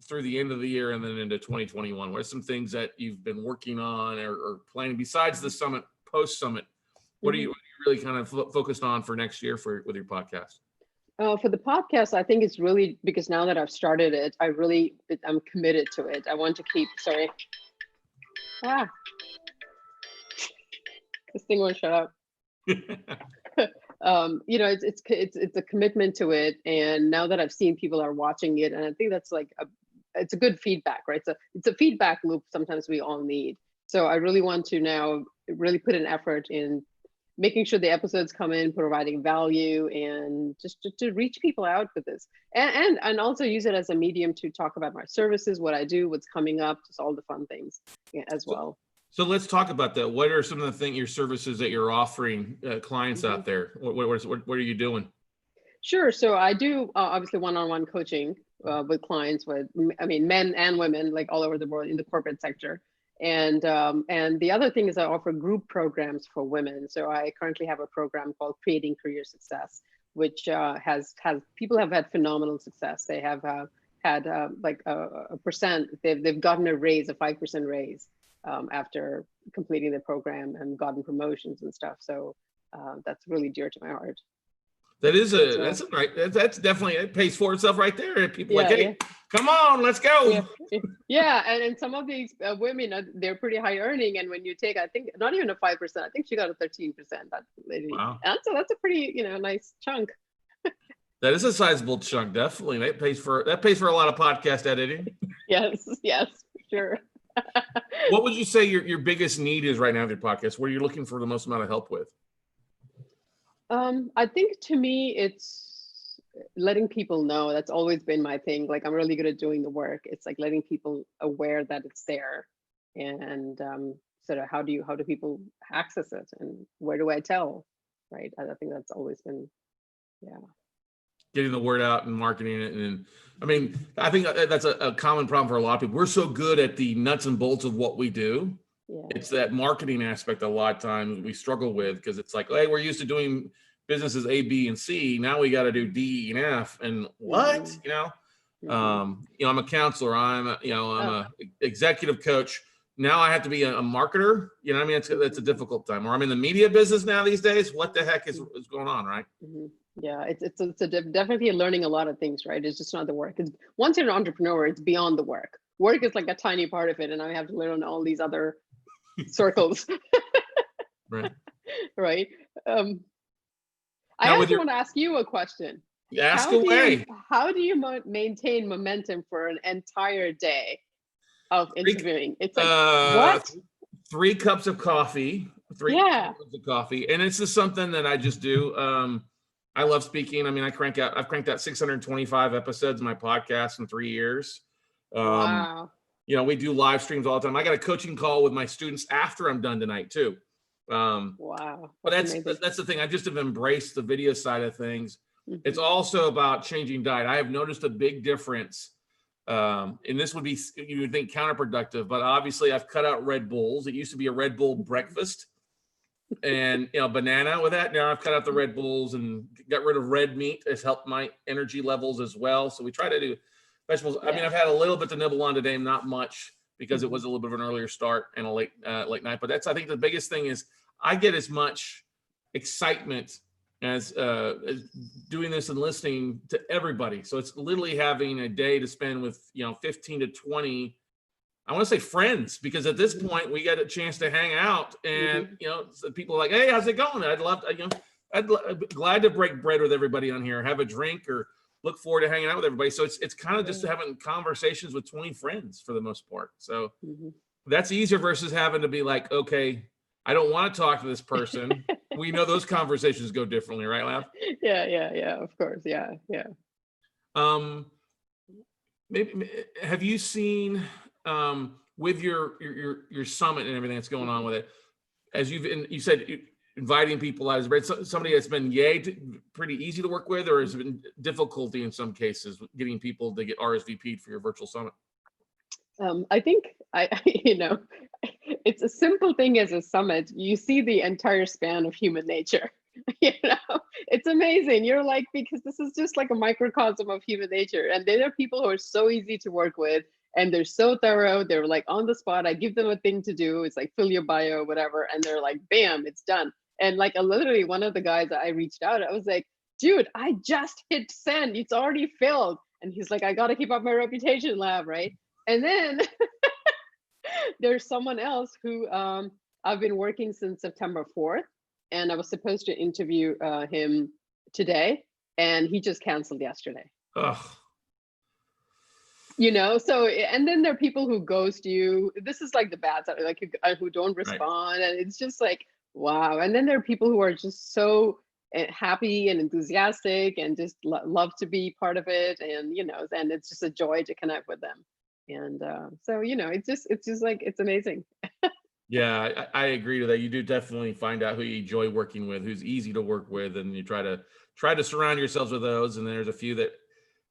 through the end of the year and then into 2021? What are some things that you've been working on or planning besides the summit, post summit? What are you really kind of focused on for next year with your podcast? For the podcast, I think it's really because now that I've started it, I'm committed to it. I want to keep, sorry. This thing won't shut up. You know, it's a commitment to it. And now that I've seen people are watching it, and I think that's like, it's a good feedback, right? So it's a feedback loop sometimes we all need. So I really want to now really put an effort in making sure the episodes come in, providing value, and just to reach people out with this. And also use it as a medium to talk about my services, what I do, what's coming up, just all the fun things as well. So let's talk about that. What are some of the your services that you're offering clients out there? What are you doing? Sure. So I do obviously one-on-one coaching with clients men and women, like all over the world in the corporate sector. And the other thing is I offer group programs for women. So I currently have a program called Creating Career Success, which has people have had phenomenal success. They have had like a percent, they've gotten a raise, a 5% raise after completing the program and gotten promotions and stuff. So that's really dear to my heart. That's definitely, it pays for itself right there. People hey, come on, let's go. Yeah, and some of these women, they're pretty high earning. And when you take, I think not even a 5%, I think she got a 13%, that lady. Wow. And so that's a pretty, nice chunk. That is a sizable chunk, definitely. That pays for a lot of podcast editing. Yes, sure. What would you say your biggest need is right now with your podcast? What are you looking for the most amount of help with? I think to me, it's letting people know. That's always been my thing. Like, I'm really good at doing the work. It's like letting people aware that it's there, and sort of how do people access it, and where do I tell, right? I think that's always been, getting the word out and marketing it. And I mean, I think that's a common problem for a lot of people. We're so good at the nuts and bolts of what we do. It's that marketing aspect a lot of times we struggle with, because it's like, hey, we're used to doing businesses A, B, and C. Now we got to do D, E, and F. And what? I'm a counselor. I'm a executive coach. Now I have to be a marketer. You know what I mean? It's a difficult time. Or I'm in the media business now these days. What the heck is going on, right? Yeah, it's definitely learning a lot of things, right? It's just not the work. Once you're an entrepreneur, it's beyond the work. Work is like a tiny part of it, and I have to learn all these other circles. Right. Right. I also want to ask you a question. Ask away. How do you maintain momentum for an entire day of interviewing? It's like what? 3 cups of coffee. 3 cups of coffee, and it's just something that I just do. I love speaking. I mean, I've cranked out 625 episodes of my podcast in 3 years. Wow. We do live streams all the time. I got a coaching call with my students after I'm done tonight too. Wow. But that's the thing. I just have embraced the video side of things. It's also about changing diet. I have noticed a big difference. And this would be, you would think, counterproductive, but obviously I've cut out Red Bulls. It used to be a Red Bull breakfast and banana with that. Now I've cut out the Red Bulls and got rid of red meat. It's helped my energy levels as well. So we try to do vegetables. I mean, I've had a little bit to nibble on today, not much, because it was a little bit of an earlier start and a late night. But I think the biggest thing is I get as much excitement as doing this and listening to everybody. So it's literally having a day to spend with 15 to 20, I want to say friends, because at this point we get a chance to hang out, and people are like, hey, how's it going? I'd glad to break bread with everybody on here, have a drink, or look forward to hanging out with everybody. So it's kind of just having conversations with 20 friends for the most part. So that's easier versus having to be like, okay, I don't want to talk to this person. We know those conversations go differently, right, Lav? Yeah, of course. Yeah. Maybe have you seen with your summit and everything that's going on with it, as you said, inviting people out, is somebody that's been pretty easy to work with, or has it been difficulty in some cases getting people to get RSVP'd for your virtual summit? I think it's a simple thing as a summit. You see the entire span of human nature. You know, it's amazing. You're like, because this is just like a microcosm of human nature. And there are people who are so easy to work with, and they're so thorough. They're like on the spot. I give them a thing to do. It's like fill your bio, whatever. And they're like, bam, it's done. And like literally one of the guys that I reached out, I was like, dude, I just hit send. It's already filled. And he's like, I got to keep up my reputation, Lab, right? And then there's someone else who I've been working since September 4th. And I was supposed to interview him today, and he just canceled yesterday. Ugh. You know, so, and then there are people who ghost you. This is like the bad side, like who don't respond. Right. And it's just like, wow. And then there are people who are just so happy and enthusiastic and just love to be part of it. And, you know, and it's just a joy to connect with them. And so, you know, it's just like, it's amazing. Yeah, I agree to that. You do definitely find out who you enjoy working with, who's easy to work with, and you try to surround yourselves with those. And there's a few that,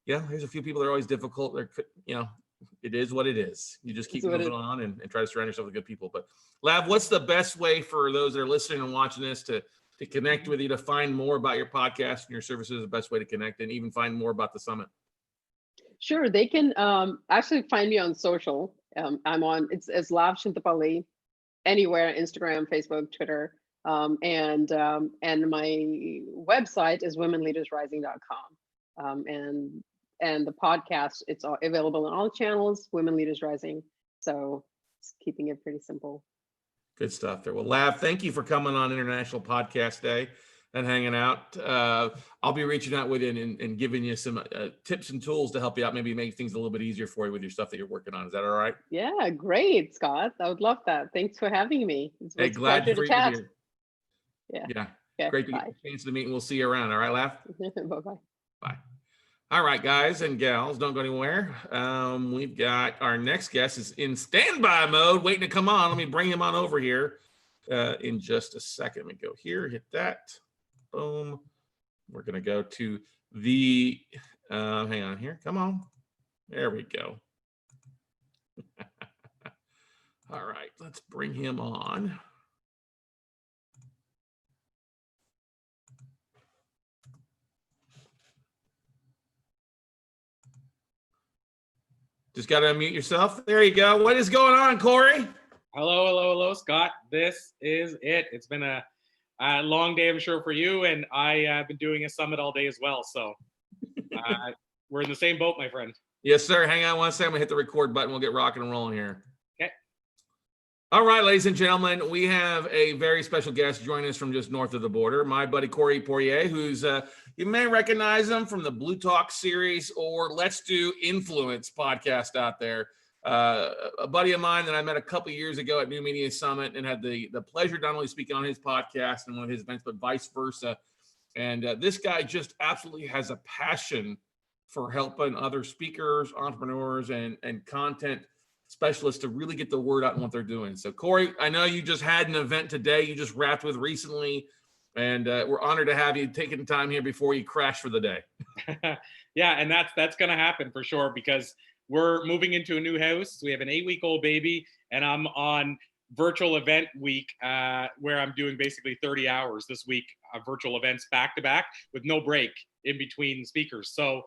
yeah, there's a few people that are always difficult. They're, you know, it is what it is. You just keep moving on and try to surround yourself with good people. But Lav, what's the best way for those that are listening and watching this to connect with you, to find more about your podcast and your services? The best way to connect and even find more about the summit? Sure, they can actually find me on social. I'm on, it's as Lav Shintapalli, anywhere, Instagram, Facebook, Twitter, and my website is womenleadersrising.com. And the podcast, it's all available on all channels, Women Leaders Rising. So it's keeping it pretty simple. Good stuff there. Well, Lav, thank you for coming on International Podcast Day and hanging out. I'll be reaching out with you and giving you some tips and tools to help you out, maybe make things a little bit easier for you with your stuff that you're working on. Is that all right? Yeah, great, Scott. I would love that. Thanks for having me. It's hey, glad to chat. Yeah. Yeah. Okay, great to get a chance to meet, and we'll see you around. All right, Lav? Bye-bye. Bye. All right, guys and gals, don't go anywhere. We've got our next guest is in standby mode, waiting to come on. Let me bring him on over here in just a second. Let me go here, hit that. Boom. We're going to go to the, hang on here. Come on. There we go. All right, let's bring him on. Just got to unmute yourself. There you go. What is going on, Corey? Hello, Scott. This is it. It's been a long day, I'm sure, for you, and I have been doing a summit all day as well. So we're in the same boat, my friend. Yes, sir. Hang on one second. I'm gonna hit the record button. We'll get rocking and rolling here. Okay. All right, ladies and gentlemen, we have a very special guest joining us from just north of the border. My buddy Corey POIRIER, who's you may recognize him from the Blue Talk series or Let's Do Influence podcast out there. A buddy of mine that I met a couple years ago at New Media Summit and had the pleasure not only speaking on his podcast and one of his events, but vice versa. And this guy just absolutely has a passion for helping other speakers, entrepreneurs, and content specialists to really get the word out on what they're doing. So Corey, I know you just had an event today you just wrapped with recently, and we're honored to have you taking time here before you crash for the day. Yeah, and that's going to happen for sure, because we're moving into a new house. We have an 8-week-old baby, and I'm on virtual event week where I'm doing basically 30 hours this week of virtual events back to back with no break in between speakers. So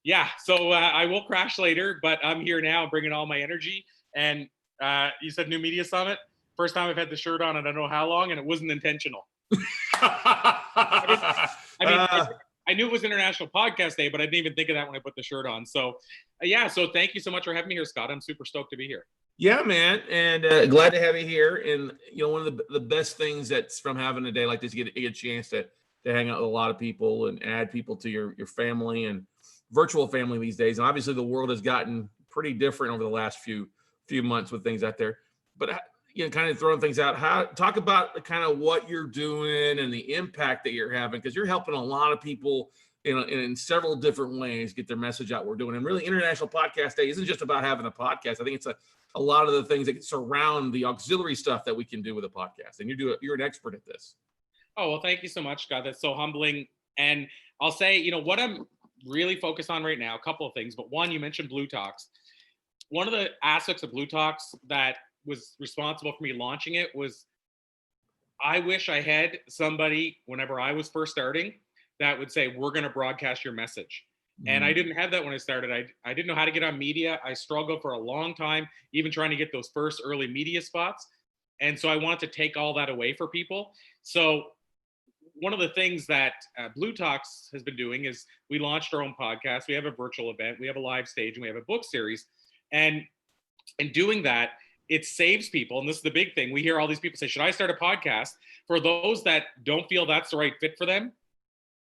yeah, so I will crash later, but I'm here now bringing all my energy. And you said New Media Summit. First time I've had the shirt on, and I don't know how long, and it wasn't intentional. I knew it was International Podcast Day, but I didn't even think of that when I put the shirt on. So yeah, so thank you so much for having me here, Scott. I'm super stoked to be here. Yeah, man, and glad to have you here. And you know, one of the best things that's from having a day like this, you get a chance to hang out with a lot of people and add people to your family and virtual family these days. And obviously the world has gotten pretty different over the last few months with things out there. But you know, kind of throwing things out, talk about the kind of what you're doing and the impact that you're having, because you're helping a lot of people in several different ways get their message out. We're doing, and really International Podcast Day isn't just about having a podcast. I think it's a lot of the things that surround the auxiliary stuff that we can do with a podcast. And you're an expert at this. Oh, well, thank you so much, Scott. That's so humbling. And I'll say, you know, what I'm really focused on right now, a couple of things, but one, you mentioned Blue Talks. One of the aspects of Blue Talks that was responsible for me launching it was I wish I had somebody whenever I was first starting that would say, we're going to broadcast your message. And I didn't have that when I started. I didn't know how to get on media. I struggled for a long time, even trying to get those first early media spots. And so I wanted to take all that away for people. So one of the things that Blue Talks has been doing is we launched our own podcast. We have a virtual event. We have a live stage, and we have a book series. And in doing that, it saves people. And this is the big thing. We hear all these people say, should I start a podcast? For those that don't feel that's the right fit for them,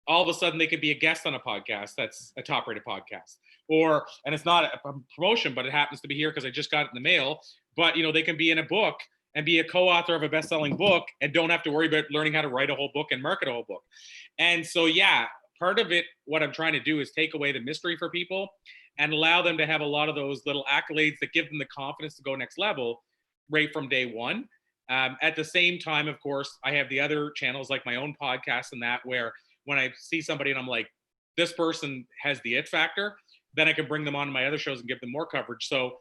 all of a sudden they could be a guest on a podcast that's a top rated podcast. Or, and it's not a promotion, but it happens to be here because I just got it in the mail. But, you know, they can be in a book and be a co-author of a best-selling book and don't have to worry about learning how to write a whole book and market a whole book. And so, yeah, part of it, what I'm trying to do is take away the mystery for people and allow them to have a lot of those little accolades that give them the confidence to go next level right from day one. At the same time, of course, I have the other channels like my own podcast and that, where when I see somebody and I'm like, this person has the it factor, then I can bring them on to my other shows and give them more coverage. So,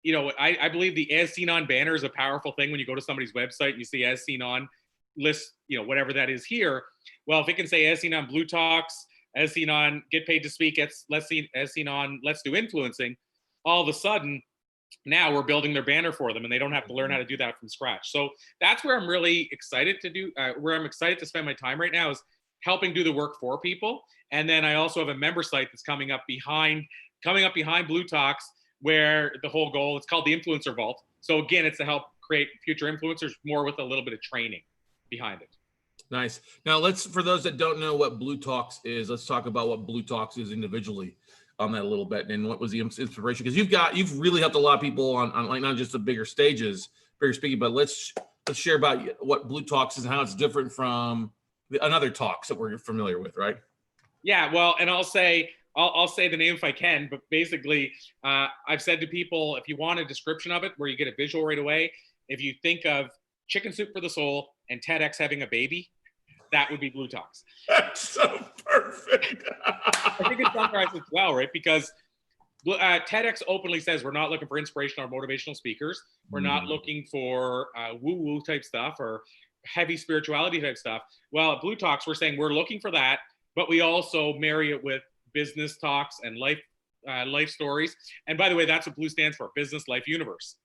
you know, I believe the as seen on banner is a powerful thing. When you go to somebody's website and you see as seen on list, you know, whatever that is here. Well, if it can say as seen on Blue Talks, as seen on Get Paid to Speak, as seen on Let's Do Influencing, all of a sudden now we're building their banner for them and they don't have to learn how to do that from scratch. So that's where I'm really excited to do, where I'm excited to spend my time right now is helping do the work for people. And then I also have a member site that's coming up behind Blue Talks, where the whole goal, it's called the Influencer Vault. So again, it's to help create future influencers more with a little bit of training behind it. Nice. Now for those that don't know what Blue Talks is, let's talk about what Blue Talks is individually on that a little bit. And what was the inspiration? Because you've really helped a lot of people on like not just the bigger stages, bigger speaking, but let's share about what Blue Talks is and how it's different from the another talks that we're familiar with, right? Yeah, well, and I'll say the name if I can, but basically I've said to people, if you want a description of it where you get a visual right away, if you think of Chicken Soup for the Soul and TEDx having a baby, that would be Blue Talks. That's so perfect. I think it summarizes well, right? Because TEDx openly says we're not looking for inspirational or motivational speakers. We're not looking for woo-woo type stuff or heavy spirituality type stuff. Well, at Blue Talks, we're saying we're looking for that, but we also marry it with business talks and life stories. And by the way, that's what Blue stands for, Business Life Universe.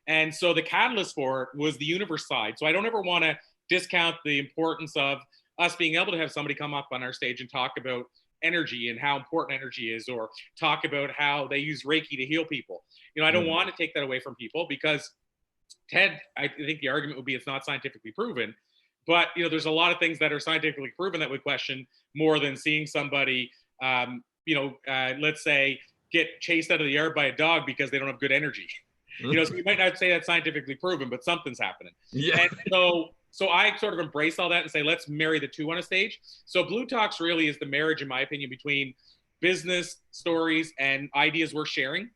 And so the catalyst for it was the universe side. So I don't ever want to discount the importance of us being able to have somebody come up on our stage and talk about energy and how important energy is, or talk about how they use Reiki to heal people. You know, I don't want to take that away from people because TED, I think the argument would be it's not scientifically proven, but you know, there's a lot of things that are scientifically proven that would question more than seeing somebody, let's say get chased out of the yard by a dog because they don't have good energy. You know, so you might not say that's scientifically proven, but something's happening. Yeah. And so I sort of embrace all that and say, let's marry the two on a stage. So Blue Talks really is the marriage, in my opinion, between business stories and ideas we're sharing.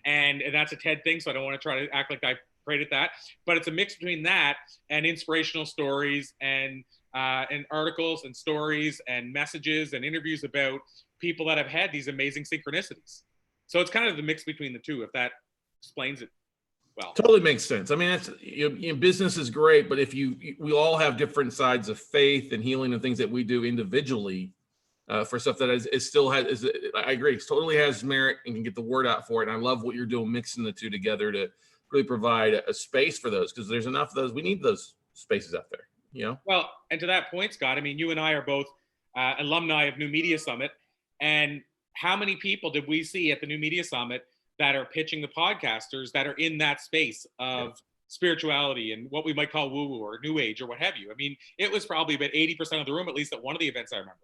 And that's a TED thing, so I don't want to try to act like I created that. But it's a mix between that and inspirational stories and articles and stories and messages and interviews about people that have had these amazing synchronicities. So it's kind of the mix between the two, if that explains it well. Totally makes sense. I mean, business is great, but if we all have different sides of faith and healing and things that we do individually for stuff that I agree, it totally has merit and can get the word out for it. And I love what you're doing, mixing the two together to really provide a space for those, because there's enough of those. We need those spaces out there, you know? Well, and to that point, Scott, I mean, you and I are both alumni of New Media Summit. And how many people did we see at the New Media Summit that are pitching the podcasters that are in that space of spirituality and what we might call woo-woo or new age or what have you? I mean, it was probably about 80% of the room, at least at one of the events I remember.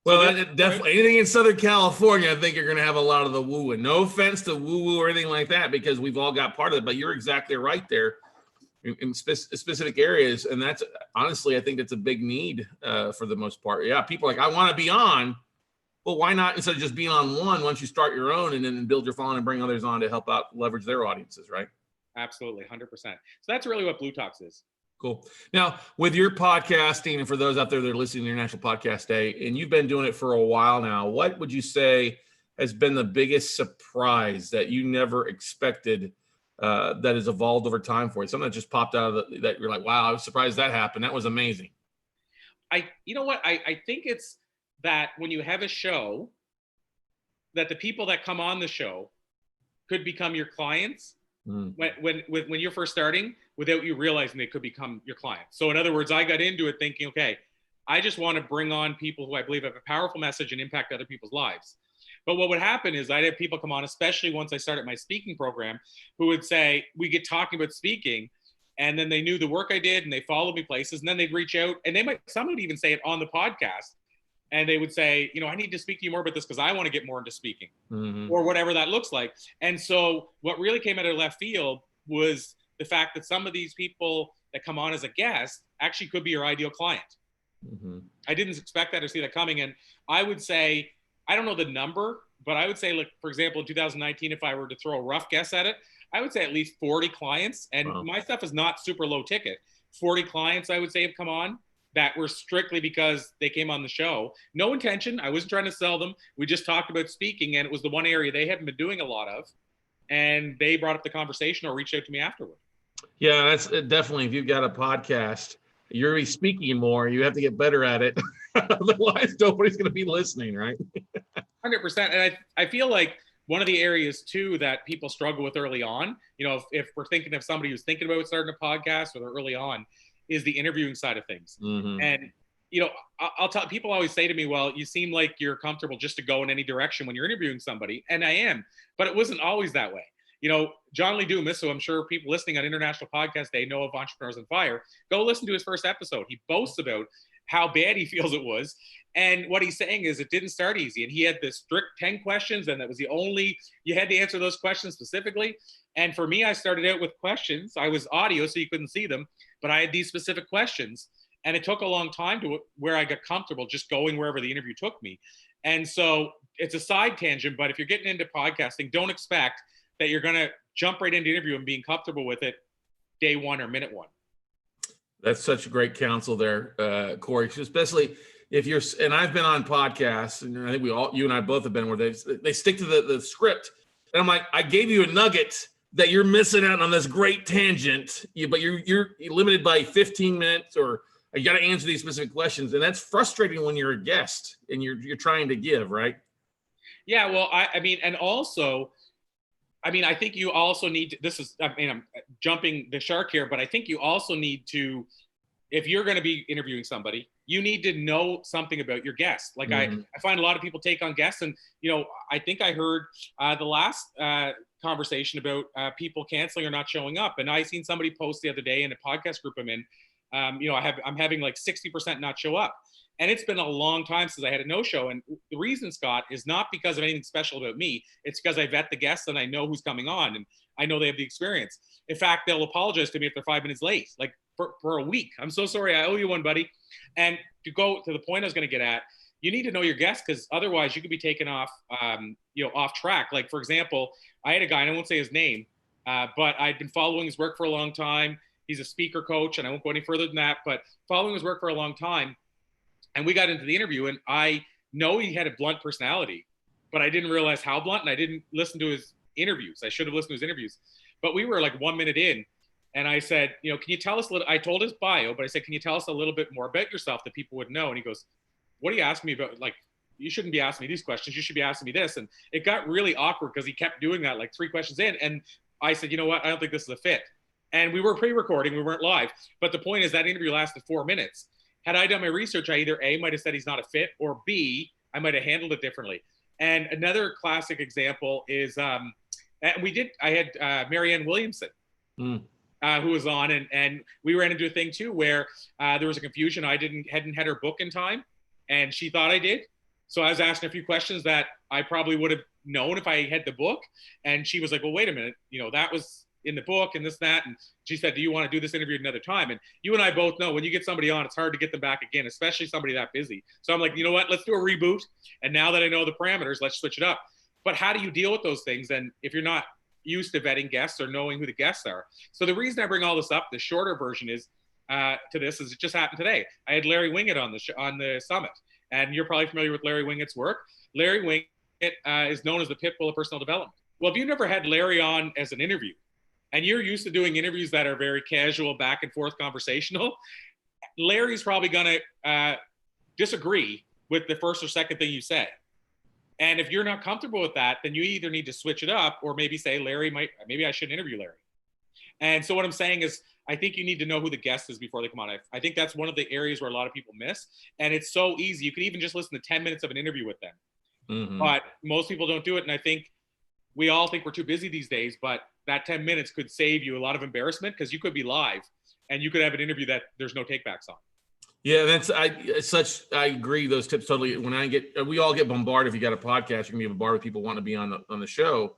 Well, definitely anything in Southern California, I think you're going to have a lot of the woo. And no offense to woo-woo or anything like that, because we've all got part of it, but you're exactly right there in specific areas. And that's honestly, I think that's a big need for the most part. Yeah, people are like, I want to be on. Well, why not, instead of just being on one, once you start your own and then build your following and bring others on to help out leverage their audiences, right? Absolutely, 100%. So that's really what Blue Talks is. Cool. Now, with your podcasting, and for those out there that are listening to International Podcast Day, and you've been doing it for a while now, what would you say has been the biggest surprise that you never expected that has evolved over time for you? Something that just popped out of that you're like, wow, I was surprised that happened. That was amazing. You know what? I think it's that when you have a show, that the people that come on the show could become your clients when you're first starting without you realizing they could become your clients. So in other words, I got into it thinking, okay, I just want to bring on people who I believe have a powerful message and impact other people's lives. But what would happen is I'd have people come on, especially once I started my speaking program, who would say, we get talking about speaking, and then they knew the work I did and they followed me places, and then they'd reach out and some would even say it on the podcast. And they would say, you know, I need to speak to you more about this because I want to get more into speaking or whatever that looks like. And so what really came out of left field was the fact that some of these people that come on as a guest actually could be your ideal client. I didn't expect that or see that coming. And I would say, I don't know the number, but I would say, like, for example, in 2019, if I were to throw a rough guess at it, I would say at least 40 clients. And my stuff is not super low ticket. 40 clients, I would say, have come on that were strictly because they came on the show. No intention. I wasn't trying to sell them. We just talked about speaking, and it was the one area they hadn't been doing a lot of. And they brought up the conversation or reached out to me afterward. Yeah, that's definitely, if you've got a podcast, you're going to be speaking more. You have to get better at it. Otherwise, nobody's going to be listening, right? 100%. And I feel like one of the areas, too, that people struggle with early on, you know, if we're thinking of somebody who's thinking about starting a podcast or they're early on, is the interviewing side of things. And, you know, I'll tell people always say to me, well, you seem like you're comfortable just to go in any direction when you're interviewing somebody. And I am, but it wasn't always that way. You know, John Lee Dumas, so I'm sure people listening on International Podcast Day know of Entrepreneurs on Fire. Go listen to his first episode. He boasts about how bad he feels it was. And what he's saying is it didn't start easy. And he had this strict 10 questions, and that was the only, you had to answer those questions specifically. And for me, I started out with questions. I was audio, so you couldn't see them, but I had these specific questions. And it took a long time to where I got comfortable just going wherever the interview took me. And so it's a side tangent, but if you're getting into podcasting, don't expect that you're going to jump right into interview and being comfortable with it day one or minute one. That's such great counsel there, Corey, especially if you're, and I've been on podcasts, and I think you and I both have been, where they stick to the script. And I'm like, I gave you a nugget that you're missing out on this great tangent, but you're limited by 15 minutes, or you got to answer these specific questions. And that's frustrating when you're a guest and you're trying to give, right? Yeah, well, I mean, and also, I mean, I think you also need to, this is, I mean, I'm jumping the shark here, but I think you also need to, if you're going to be interviewing somebody, you need to know something about your guest. Like I find a lot of people take on guests, and, you know, I think I heard the last conversation about people canceling or not showing up. And I seen somebody post the other day in a podcast group I'm in, you know, I'm having like 60% not show up. And it's been a long time since I had a no-show. And the reason, Scott, is not because of anything special about me. It's because I vet the guests and I know who's coming on and I know they have the experience. In fact, they'll apologize to me if they're 5 minutes late, like for a week. I'm so sorry, I owe you one, buddy. And to go to the point I was going to get at, you need to know your guests, because otherwise you could be taken off, you know, off track. Like, for example, I had a guy, and I won't say his name, but I'd been following his work for a long time. He's a speaker coach, and I won't go any further than that, but following his work for a long time. And we got into the interview, and I know he had a blunt personality, but I didn't realize how blunt, and I didn't listen to his interviews. I should have listened to his interviews. But we were like 1 minute in, and I said, you know, can you tell us a little, I told his bio, but I said, can you tell us a little bit more about yourself that people would know? And he goes, what are you asking me about? Like, you shouldn't be asking me these questions. You should be asking me this. And it got really awkward because he kept doing that like 3 questions in. And I said, you know what? I don't think this is a fit. And we were pre-recording. We weren't live. But the point is that interview lasted 4 minutes. Had I done my research, I either A, might have said he's not a fit, or B, I might have handled it differently. And another classic example is, I had Marianne Williamson, who was on, and we ran into a thing too, where there was a confusion. I hadn't had her book in time, and she thought I did. So I was asking a few questions that I probably would have known if I had the book. And she was like, well, wait a minute, you know, that was in the book and this, that. And she said, do you want to do this interview another time? And you and I both know when you get somebody on, it's hard to get them back again, especially somebody that busy. So I'm like, you know what, let's do a reboot. And now that I know the parameters, let's switch it up. But how do you deal with those things? And if you're not used to vetting guests or knowing who the guests are. So the reason I bring all this up, the shorter version is to this is it just happened today. I had Larry Winget on the summit, and you're probably familiar with Larry Winget's work. Larry Winget is known as the pit bull of personal development. Well, if you never had Larry on as an interview, and you're used to doing interviews that are very casual, back and forth conversational, Larry's probably going to disagree with the first or second thing you say. And if you're not comfortable with that, then you either need to switch it up or maybe say, maybe I shouldn't interview Larry. And so what I'm saying is, I think you need to know who the guest is before they come on. I think that's one of the areas where a lot of people miss. And it's so easy. You can even just listen to 10 minutes of an interview with them. Mm-hmm. But most people don't do it. And I think we all think we're too busy these days, but that 10 minutes could save you a lot of embarrassment, because you could be live and you could have an interview that there's no takebacks on. Yeah, I agree. Those tips totally. We all get bombarded. If you got a podcast, you're gonna be bombarded with people wanting to be on the show.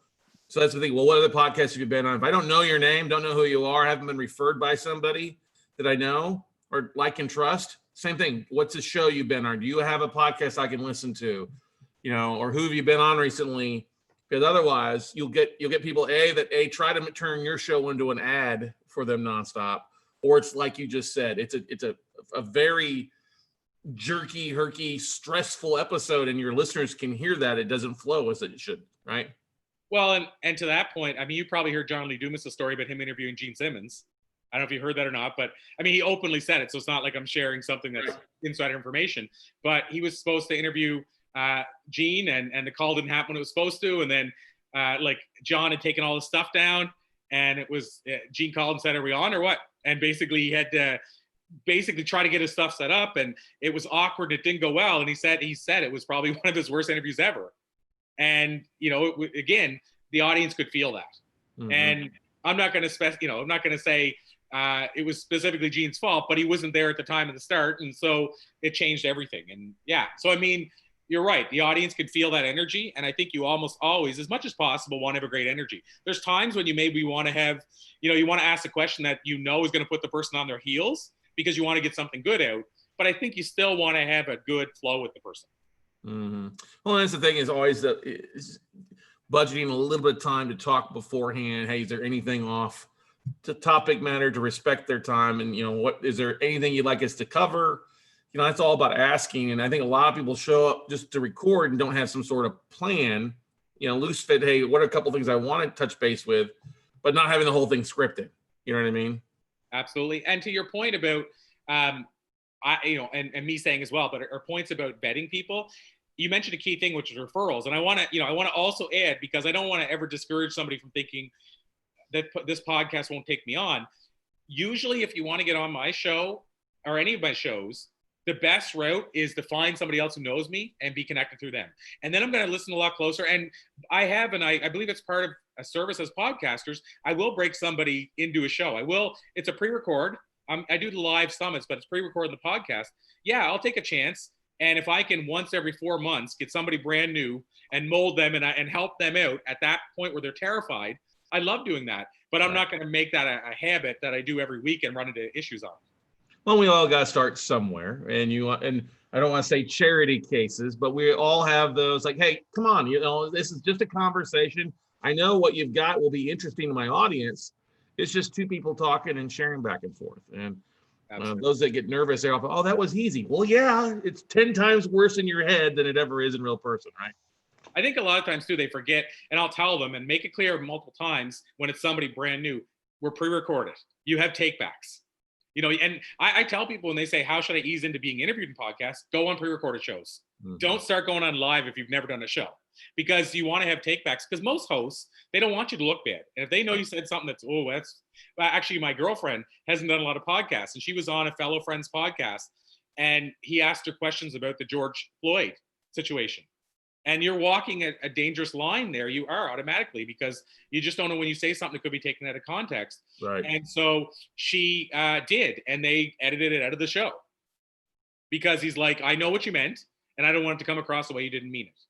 So that's the thing. Well, what other podcasts have you been on? If I don't know your name, don't know who you are, haven't been referred by somebody that I know or like and trust, same thing. What's the show you've been on? Do you have a podcast I can listen to? Or who have you been on recently? Because otherwise, you'll get people that try to turn your show into an ad for them nonstop, or it's like you just said, it's a very jerky, herky, stressful episode, and your listeners can hear that it doesn't flow as it should, right? Well, and to that point, I mean, you probably heard John Lee Dumas' story about him interviewing Gene Simmons. I don't know if you heard that or not, but I mean, he openly said it, so it's not like I'm sharing something that's insider information. But he was supposed to interview Gene, and the call didn't happen when it was supposed to, and then like John had taken all the stuff down, and it was Gene called and said, "Are we on or what?" And basically he had to try to get his stuff set up, and it was awkward. It didn't go well, and he said it was probably one of his worst interviews ever. And again, the audience could feel that. Mm-hmm. And I'm not going to I'm not going to say it was specifically Gene's fault, but he wasn't there at the time of the start, and so it changed everything. And yeah, so I mean, you're right. The audience can feel that energy, and I think you almost always, as much as possible, want to have a great energy. There's times when you maybe want to have, you want to ask a question that is going to put the person on their heels because you want to get something good out. But I think you still want to have a good flow with the person. Mm-hmm. Well, that's the thing is always is budgeting a little bit of time to talk beforehand. Hey, is there anything off to topic matter to respect their time? And, what is there anything you'd like us to cover? That's all about asking. And I think a lot of people show up just to record and don't have some sort of plan, loose fit. Hey, what are a couple things I want to touch base with, but not having the whole thing scripted. You know what I mean? Absolutely. And to your point about, and me saying as well, but our points about vetting people, you mentioned a key thing, which is referrals. And I want to also add, because I don't want to ever discourage somebody from thinking that this podcast won't take me on. Usually if you want to get on my show or any of my shows, the best route is to find somebody else who knows me and be connected through them. And then I'm going to listen a lot closer. And I believe it's part of a service as podcasters. I will break somebody into a show. It's a pre-record. I do the live summits, but it's pre-recorded the podcast. Yeah, I'll take a chance. And if I can once every 4 months get somebody brand new and mold them and help them out at that point where they're terrified, I love doing that. But I'm not going to make that a habit that I do every week and run into issues on. Well, we all got to start somewhere, and I don't want to say charity cases, but we all have those like, hey, come on, this is just a conversation. I know what you've got will be interesting to my audience. It's just two people talking and sharing back and forth. And those that get nervous, they're off, oh, that was easy. Well, yeah, it's 10 times worse in your head than it ever is in real person, right? I think a lot of times too, they forget, and I'll tell them and make it clear multiple times when it's somebody brand new, we're pre-recorded. You have takebacks. And I tell people when they say, how should I ease into being interviewed in podcasts? Go on pre-recorded shows. Mm-hmm. Don't start going on live if you've never done a show, because you want to have takebacks, because most hosts, they don't want you to look bad. And if they know you said something actually, my girlfriend hasn't done a lot of podcasts, and she was on a fellow friend's podcast, and he asked her questions about the George Floyd situation. And you're walking a dangerous line there. You are automatically, because you just don't know when you say something that could be taken out of context. Right. And so she did, and they edited it out of the show, because he's like, I know what you meant, and I don't want it to come across the way you didn't mean it.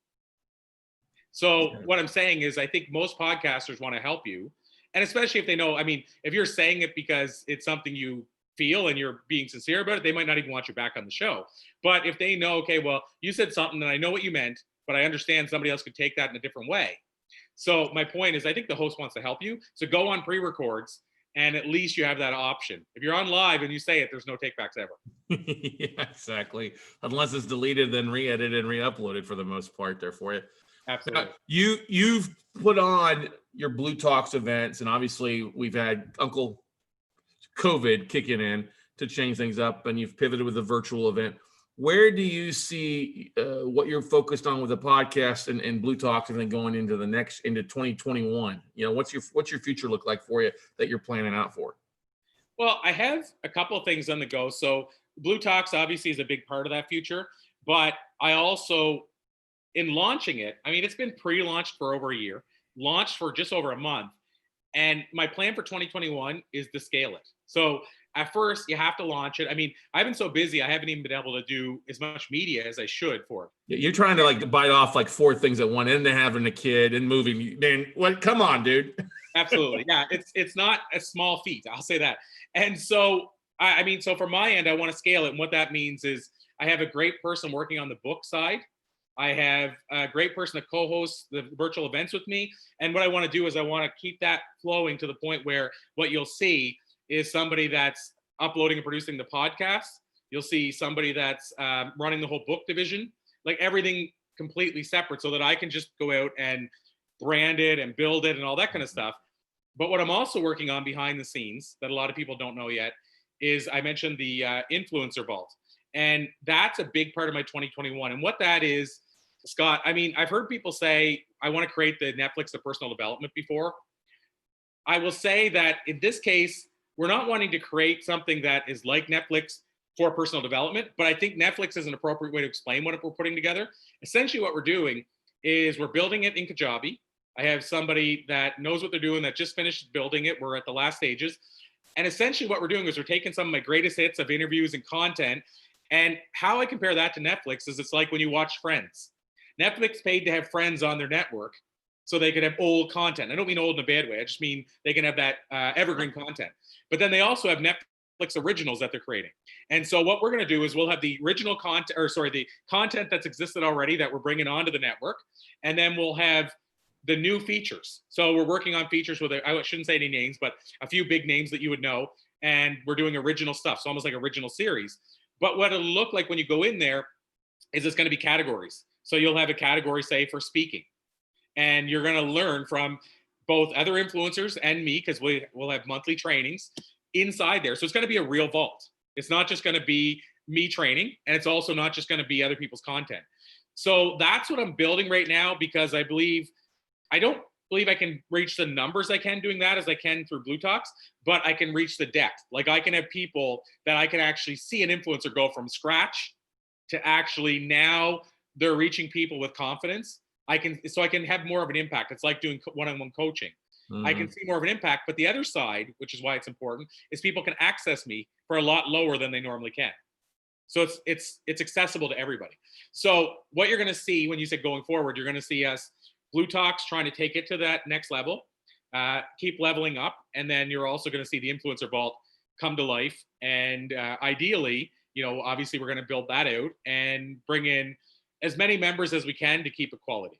So what I'm saying is, I think most podcasters want to help you. And especially if they know, I mean, if you're saying it because it's something you feel and you're being sincere about it, they might not even want you back on the show. But if they know, okay, well, you said something and I know what you meant, but I understand somebody else could take that in a different way. So my point is, I think the host wants to help you. So go on pre-records, and at least you have that option. If you're on live and you say it, there's no takebacks ever. Yeah, exactly. Unless it's deleted, then re-edited and re-uploaded for the most part there for you. Absolutely. You've put on your Blue Talks events, and obviously we've had Uncle COVID kicking in to change things up, and you've pivoted with a virtual event. Where do you see what you're focused on with the podcast and Blue Talks, and then going into 2021? You know, what's your future look like for you that you're planning out for? Well, I have a couple of things on the go. So Blue Talks obviously is a big part of that future, but I also, in launching it, I mean, it's been pre-launched for over a year, launched for just over a month. And my plan for 2021 is to scale it. So at first you have to launch it. I mean, I've been so busy, I haven't even been able to do as much media as I should for it. Yeah, you're trying to like bite off like 4 things at one end, and having a kid and moving. Man, what? Come on, dude. Absolutely. Yeah, it's not a small feat, I'll say that. And so, I mean, so from my end, I want to scale it. And what that means is I have a great person working on the book side. I have a great person to co-host the virtual events with me. And what I want to do is I want to keep that flowing to the point where what you'll see is somebody that's uploading and producing the podcast. You'll see somebody that's running the whole book division, like everything completely separate, so that I can just go out and brand it and build it and all that kind of stuff. But what I'm also working on behind the scenes that a lot of people don't know yet is I mentioned the influencer vault. And that's a big part of my 2021. And what that is, Scott, I mean, I've heard people say, I want to create the Netflix of personal development before. I will say that in this case, we're not wanting to create something that is like Netflix for personal development, but I think Netflix is an appropriate way to explain what we're putting together. Essentially what we're doing is we're building it in Kajabi. I have somebody that knows what they're doing that just finished building it. We're at the last stages. And essentially what we're doing is we're taking some of my greatest hits of interviews and content. And how I compare that to Netflix is it's like when you watch Friends. Netflix paid to have Friends on their network so they could have old content. I don't mean old in a bad way. I just mean they can have that evergreen content. But then they also have Netflix originals that they're creating. And so what we're going to do is we'll have the original content, or sorry, the content that's existed already that we're bringing onto the network. And then we'll have the new features. So we're working on features with, I shouldn't say any names, but a few big names that you would know. And we're doing original stuff. So almost like original series. But what it'll look like when you go in there is it's going to be categories. So you'll have a category, say, for speaking. And you're going to learn from both other influencers and me, because we'll have monthly trainings inside there. So it's going to be a real vault. It's not just going to be me training, and it's also not just going to be other people's content. So that's what I'm building right now, because I don't believe I can reach the numbers I can doing that as I can through Blue Talks, but I can reach the depth. Like I can have people that I can actually see an influencer go from scratch to actually now they're reaching people with confidence. So I can have more of an impact. It's like doing one-on-one coaching. Mm-hmm. I can see more of an impact, but the other side, which is why it's important, is people can access me for a lot lower than they normally can. So it's accessible to everybody. So what you're going to see when you say going forward, you're going to see us Blue Talks trying to take it to that next level, keep leveling up, and then you're also going to see the influencer vault come to life. And ideally, you know, obviously we're going to build that out and bring in as many members as we can to keep it quality.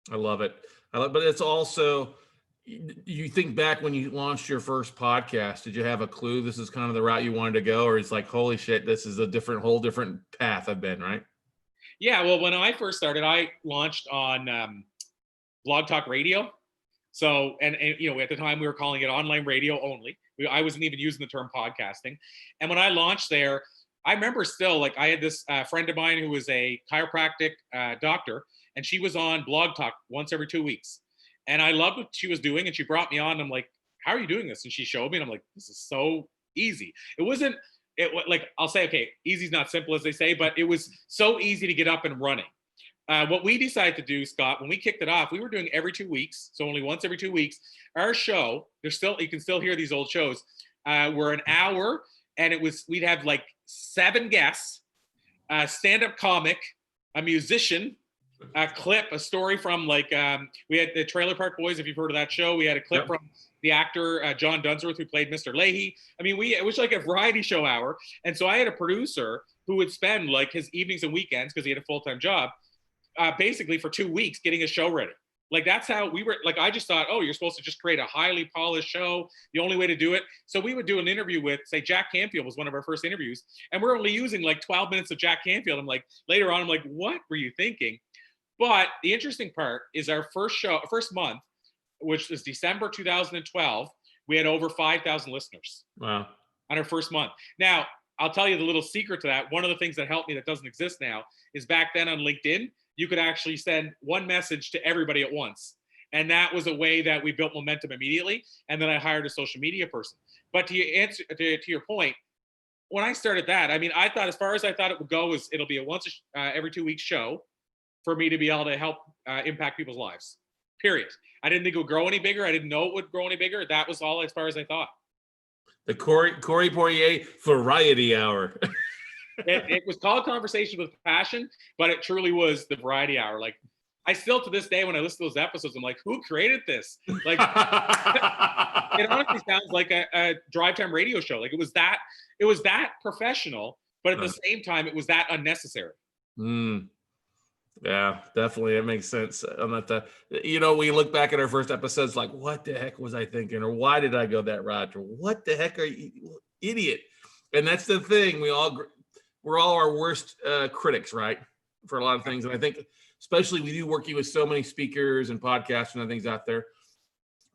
I love it. But it's also, you think back when you launched your first podcast, did you have a clue this is kind of the route you wanted to go? Or it's like, holy shit, this is a whole different path I've been, right? Yeah, well, when I first started, I launched on Blog Talk Radio. So, and you know, at the time we were calling it online radio only. I wasn't even using the term podcasting. And when I launched there, I remember still, like I had this friend of mine who was a chiropractic doctor, and she was on Blog Talk once every 2 weeks. And I loved what she was doing, and she brought me on. And I'm like, how are you doing this? And she showed me, and I'm like, this is so easy. Like, I'll say, okay, easy is not simple, as they say, but it was so easy to get up and running. What we decided to do, Scott, when we kicked it off, we were doing every 2 weeks. So only once every 2 weeks. Our show, you can still hear these old shows, were an hour, and we'd have like 7 guests, a stand-up comic, a musician, a clip, a story from like, we had the Trailer Park Boys, if you've heard of that show. We had a clip from the actor, John Dunsworth, who played Mr. Leahy. I mean, it was like a variety show hour. And so I had a producer who would spend like his evenings and weekends, because he had a full-time job, basically for 2 weeks getting a show ready. Like that's how we were, like I just thought, oh, you're supposed to just create a highly polished show. The only way to do it. So we would do an interview with, say, Jack Canfield was one of our first interviews. And we're only using like 12 minutes of Jack Canfield. I'm like, later on, I'm like, what were you thinking? But the interesting part is our first month, which was December 2012, we had over 5,000 listeners. Wow. On our first month. Now, I'll tell you the little secret to that. One of the things that helped me that doesn't exist now is back then on LinkedIn, you could actually send one message to everybody at once. And that was a way that we built momentum immediately. And then I hired a social media person. But to your point, when I started that, I mean, I thought as far as I thought it would go is it'll be a once every 2 weeks show for me to be able to help impact people's lives, period. I didn't think it would grow any bigger. I didn't know it would grow any bigger. That was all as far as I thought. The Corey Poirier Variety Hour. It was called Conversation with Passion, but it truly was the Variety Hour. Like, I still to this day, when I listen to those episodes, I'm like, who created this? Like, it honestly sounds like a drive time radio show. Like, it was that professional, but at the same time, it was that unnecessary. Yeah, definitely. It makes sense. We look back at our first episodes like, what the heck was I thinking? Or why did I go that route? Or what the heck are you, idiot? And that's the thing. We're all our worst critics, right? For a lot of things. And I think, especially with you working with so many speakers and podcasts and other things out there,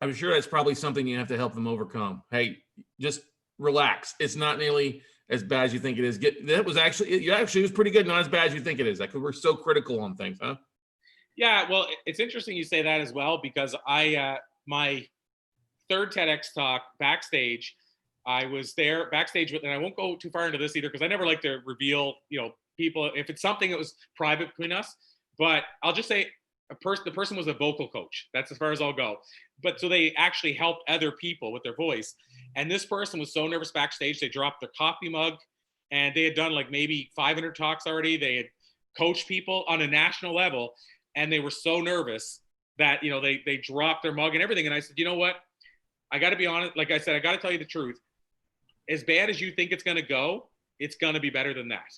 I'm sure that's probably something you have to help them overcome. Hey, just relax. It's not nearly as bad as you think it is. It was pretty good, not as bad as you think it is. Like, we're so critical on things, huh? Yeah, well, it's interesting you say that as well, because my third TEDx talk backstage, I was there backstage with, and I won't go too far into this either because I never like to reveal, people if it's something that was private between us. But I'll just say the person was a vocal coach. That's as far as I'll go. But so they actually helped other people with their voice. And this person was so nervous backstage, they dropped their coffee mug, and they had done like maybe 500 talks already. They had coached people on a national level, and they were so nervous that, they dropped their mug and everything. And I said, you know what? I got to be honest. Like I said, I got to tell you the truth. As bad as you think it's going to go, it's going to be better than that.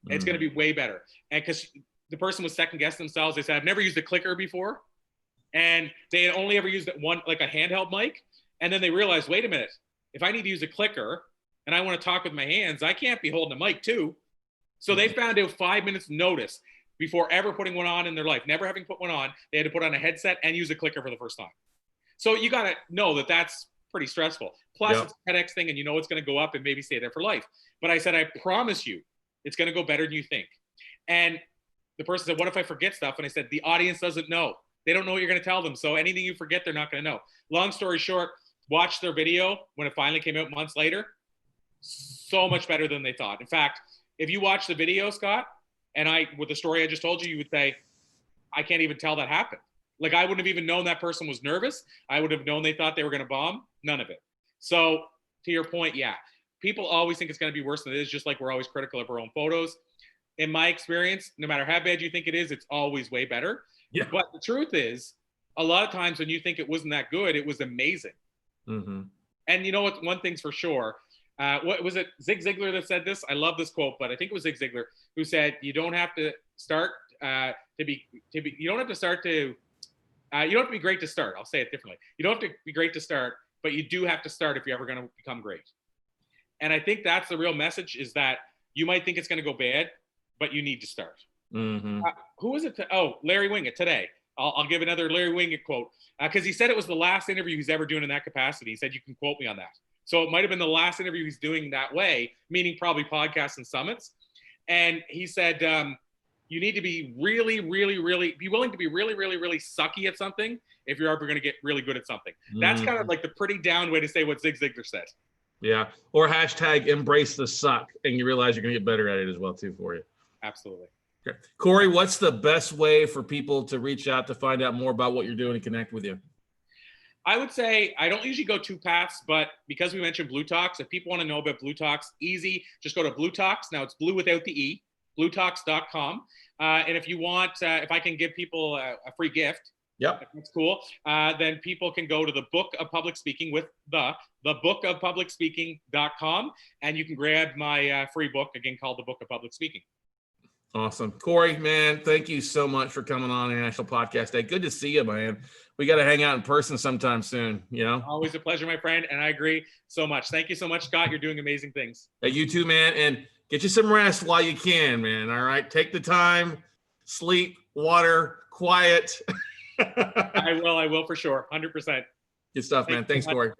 It's going to be way better. And because the person was second guessing themselves, they said, I've never used a clicker before. And they had only ever used one, like a handheld mic. And then they realized, wait a minute, if I need to use a clicker and I want to talk with my hands, I can't be holding a mic too. So they found out 5 minutes notice before ever putting one on in their life. Never having put one on, they had to put on a headset and use a clicker for the first time. So you got to know that that's pretty stressful. Plus, it's a TEDx thing, and it's going to go up and maybe stay there for life. But I said, I promise you, it's going to go better than you think. And the person said, what if I forget stuff? And I said, the audience doesn't know. They don't know what you're going to tell them. So anything you forget, they're not going to know. Long story short, watch their video when it finally came out months later. So much better than they thought. In fact, if you watch the video, Scott, and with the story I just told you, you would say, I can't even tell that happened. Like, I wouldn't have even known that person was nervous. I would have known they thought they were going to bomb. None of it. So to your point, yeah, people always think it's going to be worse than it is, just like we're always critical of our own photos. In my experience, no matter how bad you think it is, it's always way better. Yeah. But the truth is, a lot of times when you think it wasn't that good, it was amazing. Mm-hmm. And you know what? One thing's for sure. What was it? Zig Ziglar that said this? I love this quote, but I think it was Zig Ziglar who said, you don't have to start you don't have to be great to start. I'll say it differently. You don't have to be great to start, but you do have to start if you're ever going to become great. And I think that's the real message, is that you might think it's going to go bad, but you need to start. Mm-hmm. Who was it? Larry Winget today. I'll give another Larry Winget quote, because he said it was the last interview he's ever doing in that capacity. He said, you can quote me on that. So it might have been the last interview he's doing that way, meaning probably podcasts and summits. And he said, you need to be really, really, really, be willing to be really, really, really sucky at something if you're ever going to get really good at something. That's kind of like the pretty down way to say what Zig Ziglar said. Yeah. Or hashtag embrace the suck, and you realize you're going to get better at it as well, too, for you. Absolutely. Okay. Corey, what's the best way for people to reach out to find out more about what you're doing and connect with you? I would say I don't usually go two paths, but because we mentioned Blue Talks, if people want to know about Blue Talks, easy, just go to Blue Talks. Now it's blue without the E, bluetalks.com. And if you want, if I can give people a free gift, yep, that's cool. Then people can go to the Book of Public Speaking with the bookofpublicspeaking.com, and you can grab my free book, again, called The Book of Public Speaking. Awesome. Corey, man, thank you so much for coming on International Podcast Day. Good to see you, man. We got to hang out in person sometime soon, Always a pleasure, my friend, and I agree so much. Thank you so much, Scott. You're doing amazing things. Hey, you too, man, and get you some rest while you can, man, all right? Take the time, sleep, water, quiet. I will for sure. 100%. Good stuff, man. Thanks, Corey.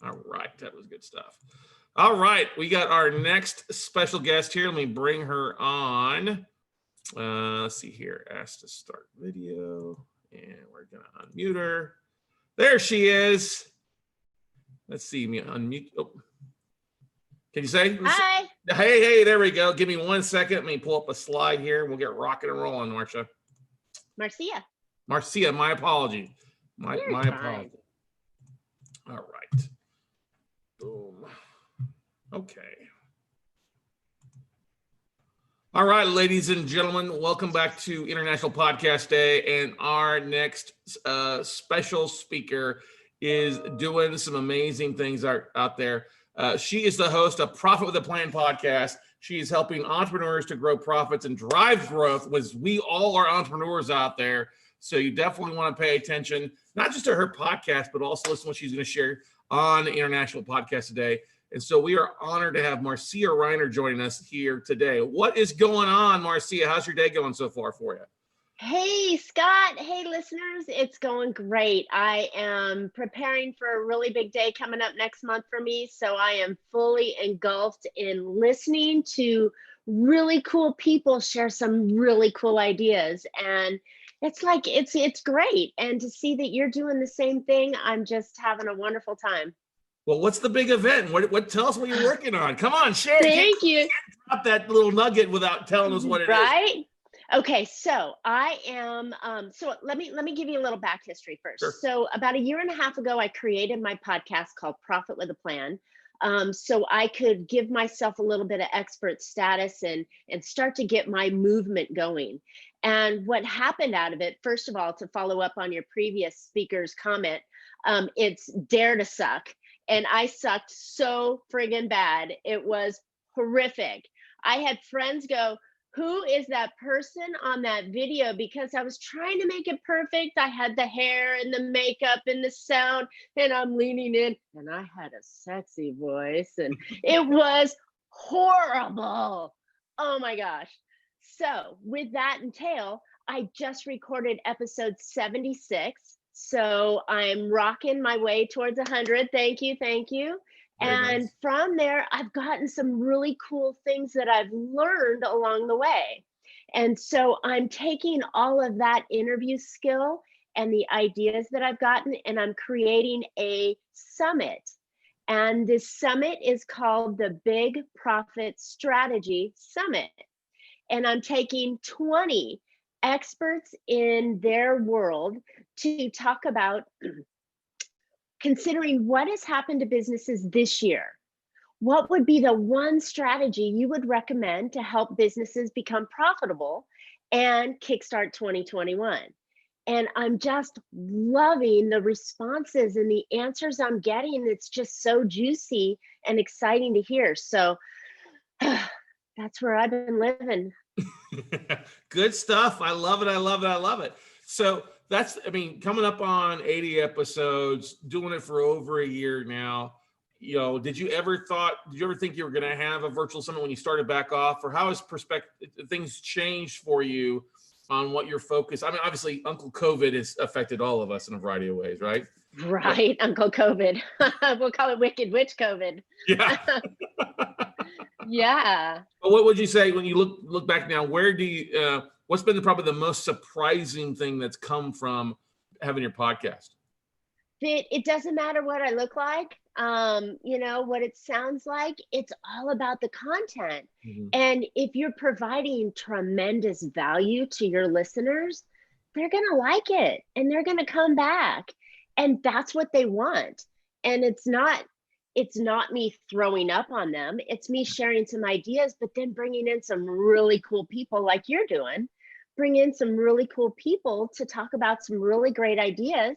All right. That was good stuff. All right. We got our next special guest here. Let me bring her on. Let's see here. Ask to start video. And we're going to unmute her. There she is. Let's see me unmute. Oh. Can you say? Hi. Hey, there we go. Give me 1 second. Let me pull up a slide here. We'll get rocking and rolling, Marcia. Marcia. Marcia, my apology. My apology. All right. Boom. Okay. All right, ladies and gentlemen, welcome back to International Podcast Day. And our next special speaker is doing some amazing things out there. She is the host of Profit with a Plan podcast. She is helping entrepreneurs to grow profits and drive growth, as we all are entrepreneurs out there. So you definitely want to pay attention, not just to her podcast, but also listen to what she's going to share on the International Podcast today. And so we are honored to have Marcia RINER joining us here today. What is going on, Marcia? How's your day going so far for you? Hey, Scott. Hey, listeners. It's going great. I am preparing for a really big day coming up next month for me. So I am fully engulfed in listening to really cool people share some really cool ideas. And it's like, it's great. And to see that you're doing the same thing, I'm just having a wonderful time. Well, what's the big event? What tell us what you're working on. Come on, share. Thank you. Drop that little nugget without telling us what it is. Right? Okay, so I am, so let me give you a little back history first. Sure. So about 1.5 years ago, I created my podcast called Profit with a Plan. So I could give myself a little bit of expert status and start to get my movement going. And what happened out of it, first of all, to follow up on your previous speaker's comment, it's dare to suck. And I sucked so friggin' bad. It was horrific. I had friends go, who is that person on that video? Because I was trying to make it perfect. I had the hair and the makeup and the sound, and I'm leaning in, and I had a sexy voice, and it was horrible. Oh my gosh. So with that entail, I just recorded episode 76. So I'm rocking my way towards 100. Thank you. Thank you. And from there, I've gotten some really cool things that I've learned along the way. And so I'm taking all of that interview skill and the ideas that I've gotten, and I'm creating a summit. And this summit is called the Big Profit Strategy Summit. And I'm taking 20 experts in their world to talk about considering what has happened to businesses this year. What would be the one strategy you would recommend to help businesses become profitable and kickstart 2021? And I'm just loving the responses and the answers I'm getting. It's just so juicy and exciting to hear. So that's where I've been living. Good stuff. I love it. I love it. I love it. So that's, I mean, coming up on 80 episodes, doing it for over a year now. You know, did you ever think you were going to have a virtual summit when you started back off, or how has things changed for you on what your focus? I mean, obviously Uncle COVID has affected all of us in a variety of ways, right? Right. Uncle COVID. We'll call it Wicked Witch COVID. Yeah. Yeah. But what would you say when you look back now? Where do you, what's been probably the most surprising thing that's come from having your podcast? It doesn't matter what I look like, you know, what it sounds like. It's all about the content. Mm-hmm. And if you're providing tremendous value to your listeners, they're going to like it and they're going to come back. And that's what they want. And it's not me throwing up on them. It's me sharing some ideas, but then bringing in some really cool people like you're doing. Bring in some really cool people to talk about some really great ideas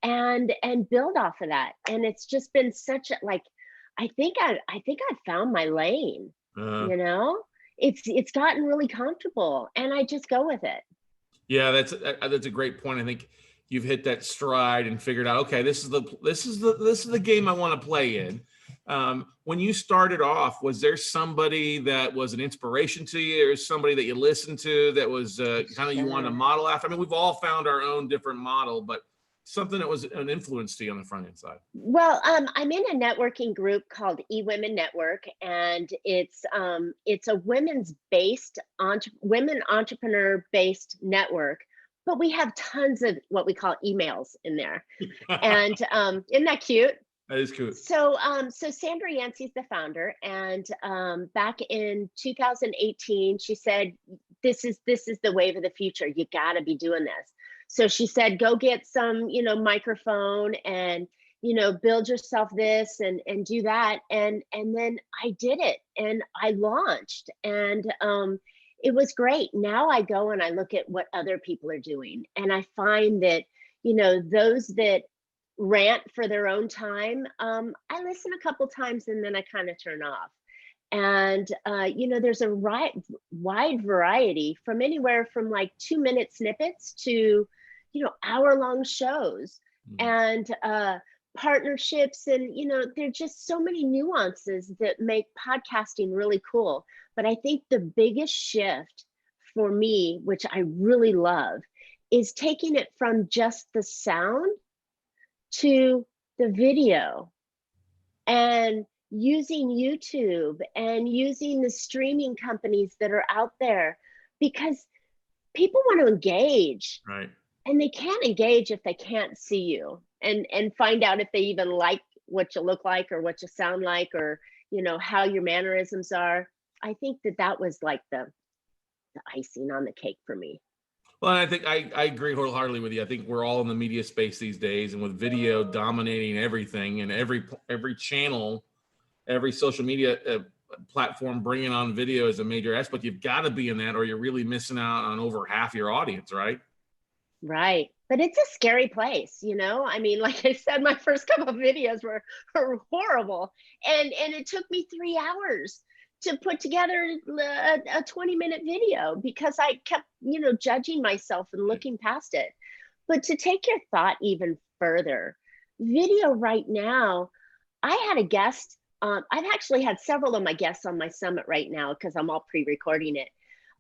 and build off of that. And it's just been such a, like, I think I've found my lane. You know, it's gotten really comfortable and I just go with it. Yeah, that's a great point. I think you've hit that stride and figured out, okay, this is the game I want to play in. When you started off, was there somebody that was an inspiration to you, or somebody that you listened to that was kind of you want to model after? I mean, we've all found our own different model, but something that was an influence to you on the front end side. Well, I'm in a networking group called eWomen Network, and it's a women entrepreneur based network, but we have tons of what we call emails in there. And isn't that cute? That is cute. So Sandra Yancey's the founder, and back in 2018, she said, this is the wave of the future. You got to be doing this. So she said, go get some, microphone and, build yourself this and do that. And then I did it, and I launched, and it was great. Now I go and I look at what other people are doing, and I find that, those that rant for their own time, I listen a couple times and then I kind of turn off. And, there's a wide variety from anywhere from like 2-minute snippets to, hour-long shows and partnerships. And, there are just so many nuances that make podcasting really cool. But I think the biggest shift for me, which I really love, is taking it from just the sound to the video, and using YouTube and using the streaming companies that are out there, because people want to engage, right? And they can't engage if they can't see you and find out if they even like what you look like or what you sound like, or how your mannerisms are. I think that was like the icing on the cake for me. Well, I think I agree wholeheartedly with you. I think we're all in the media space these days, and with video dominating everything, and every channel, every social media platform bringing on video is a major aspect. You've got to be in that, or you're really missing out on over half your audience, right? Right. But it's a scary place, I mean, like I said, my first couple of videos were horrible. And it took me 3 hours to put together a 20-minute video, because I kept, judging myself and looking past it. But to take your thought even further, video right now, I had a guest, I've actually had several of my guests on my summit right now, because I'm all pre-recording it,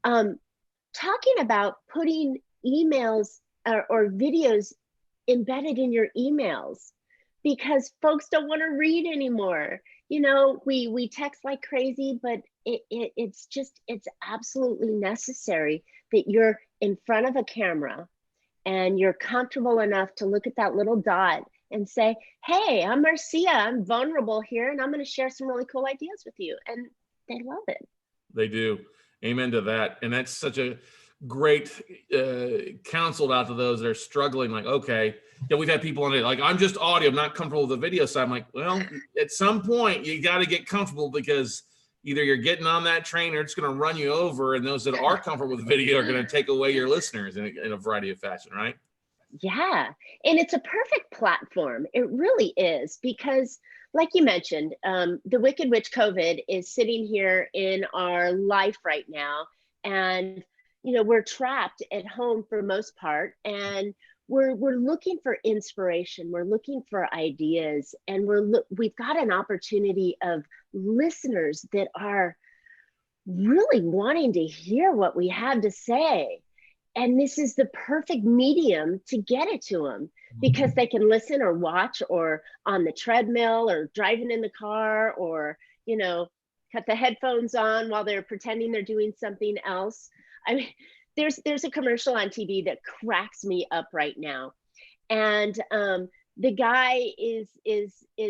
talking about putting emails or videos embedded in your emails, because folks don't want to read anymore. We text like crazy, but it's absolutely necessary that you're in front of a camera and you're comfortable enough to look at that little dot and say, hey, I'm Marcia, I'm vulnerable here, and I'm going to share some really cool ideas with you. And they love it. They do. Amen to that. And that's such a great counsel out to those that are struggling. Like, okay, we've had people on it, like, I'm just audio, I'm not comfortable with the video side. I'm like, well, at some point you got to get comfortable, because either you're getting on that train or it's going to run you over. And those that are comfortable with video are going to take away your listeners in a variety of fashion, right? Yeah. And it's a perfect platform. It really is, because like you mentioned, the Wicked Witch COVID is sitting here in our life right now. And we're trapped at home for the most part, and we're looking for inspiration. We're looking for ideas, and we've got an opportunity of listeners that are really wanting to hear what we have to say. And this is the perfect medium to get it to them, because they can listen or watch, or on the treadmill, or driving in the car, or, cut the headphones on while they're pretending they're doing something else. I mean, there's a commercial on TV that cracks me up right now. And the guy is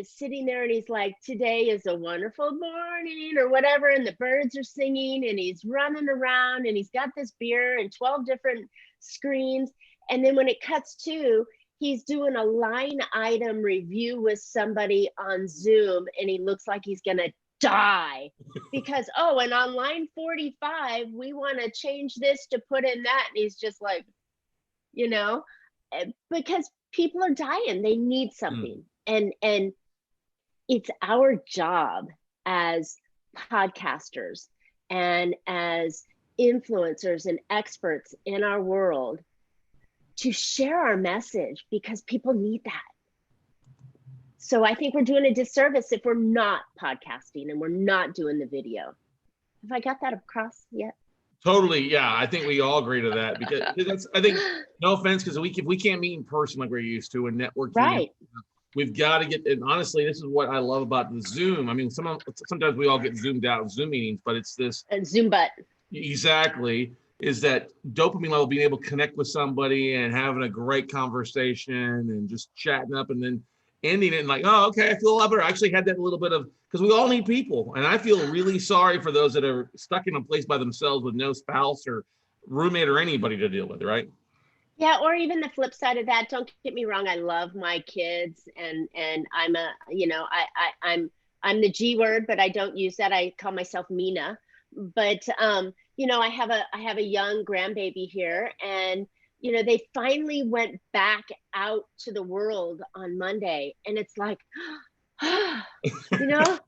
sitting there, and he's like, today is a wonderful morning, or whatever, and the birds are singing, and he's running around, and he's got this beer and 12 different screens. And then when it cuts to, he's doing a line item review with somebody on Zoom, and he looks like he's gonna die, because, oh, and on line 45, we want to change this to put in that. And he's just like, because people are dying, they need something. And it's our job as podcasters and as influencers and experts in our world to share our message, because people need that. So I think we're doing a disservice if we're not podcasting and we're not doing the video. Have I got that across yet? Totally. Yeah. I think we all agree to that because that's, I think, no offense, because if we can't meet in person like we're used to and networking, right. We've got to get, and honestly, this is what I love about the Zoom. I mean, sometimes we all get zoomed out in Zoom meetings, but it's this. And Zoom butt. Exactly. Is that dopamine level, being able to connect with somebody and having a great conversation and just chatting up and then ending it and like, oh, okay, I feel a lot better. I actually had that little bit of, because we all need people. And I feel really sorry for those that are stuck in a place by themselves with no spouse or roommate or anybody to deal with, right? Yeah, or even the flip side of that. Don't get me wrong. I love my kids, and I'm a, you know, I'm the G word, but I don't use that. I call myself Mina. But you know, I have a young grandbaby here, and you know, they finally went back out to the world on Monday, and it's like, you know,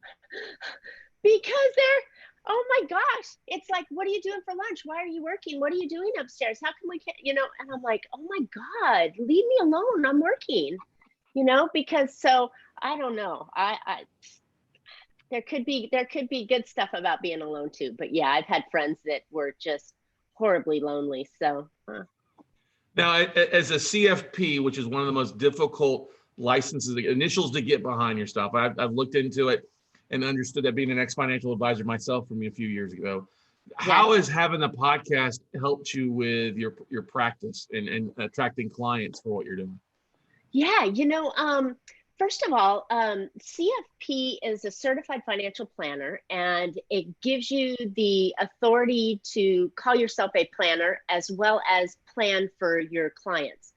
because they're, oh my gosh, it's like, what are you doing for lunch? Why are you working? What are you doing upstairs? How come we can't, you know? And I'm like, oh my God, leave me alone. I'm working, you know, because so I don't know. There could be good stuff about being alone too. But yeah, I've had friends that were just horribly lonely. So. Now, as a CFP, which is one of the most difficult licenses, initials to get behind your stuff, I've looked into it and understood that, being an ex-financial advisor myself from a few years ago. How has having a podcast helped you with your practice and attracting clients for what you're doing? Yeah, you know, first of all, CFP is a certified financial planner, and it gives you the authority to call yourself a planner as well as plan for your clients.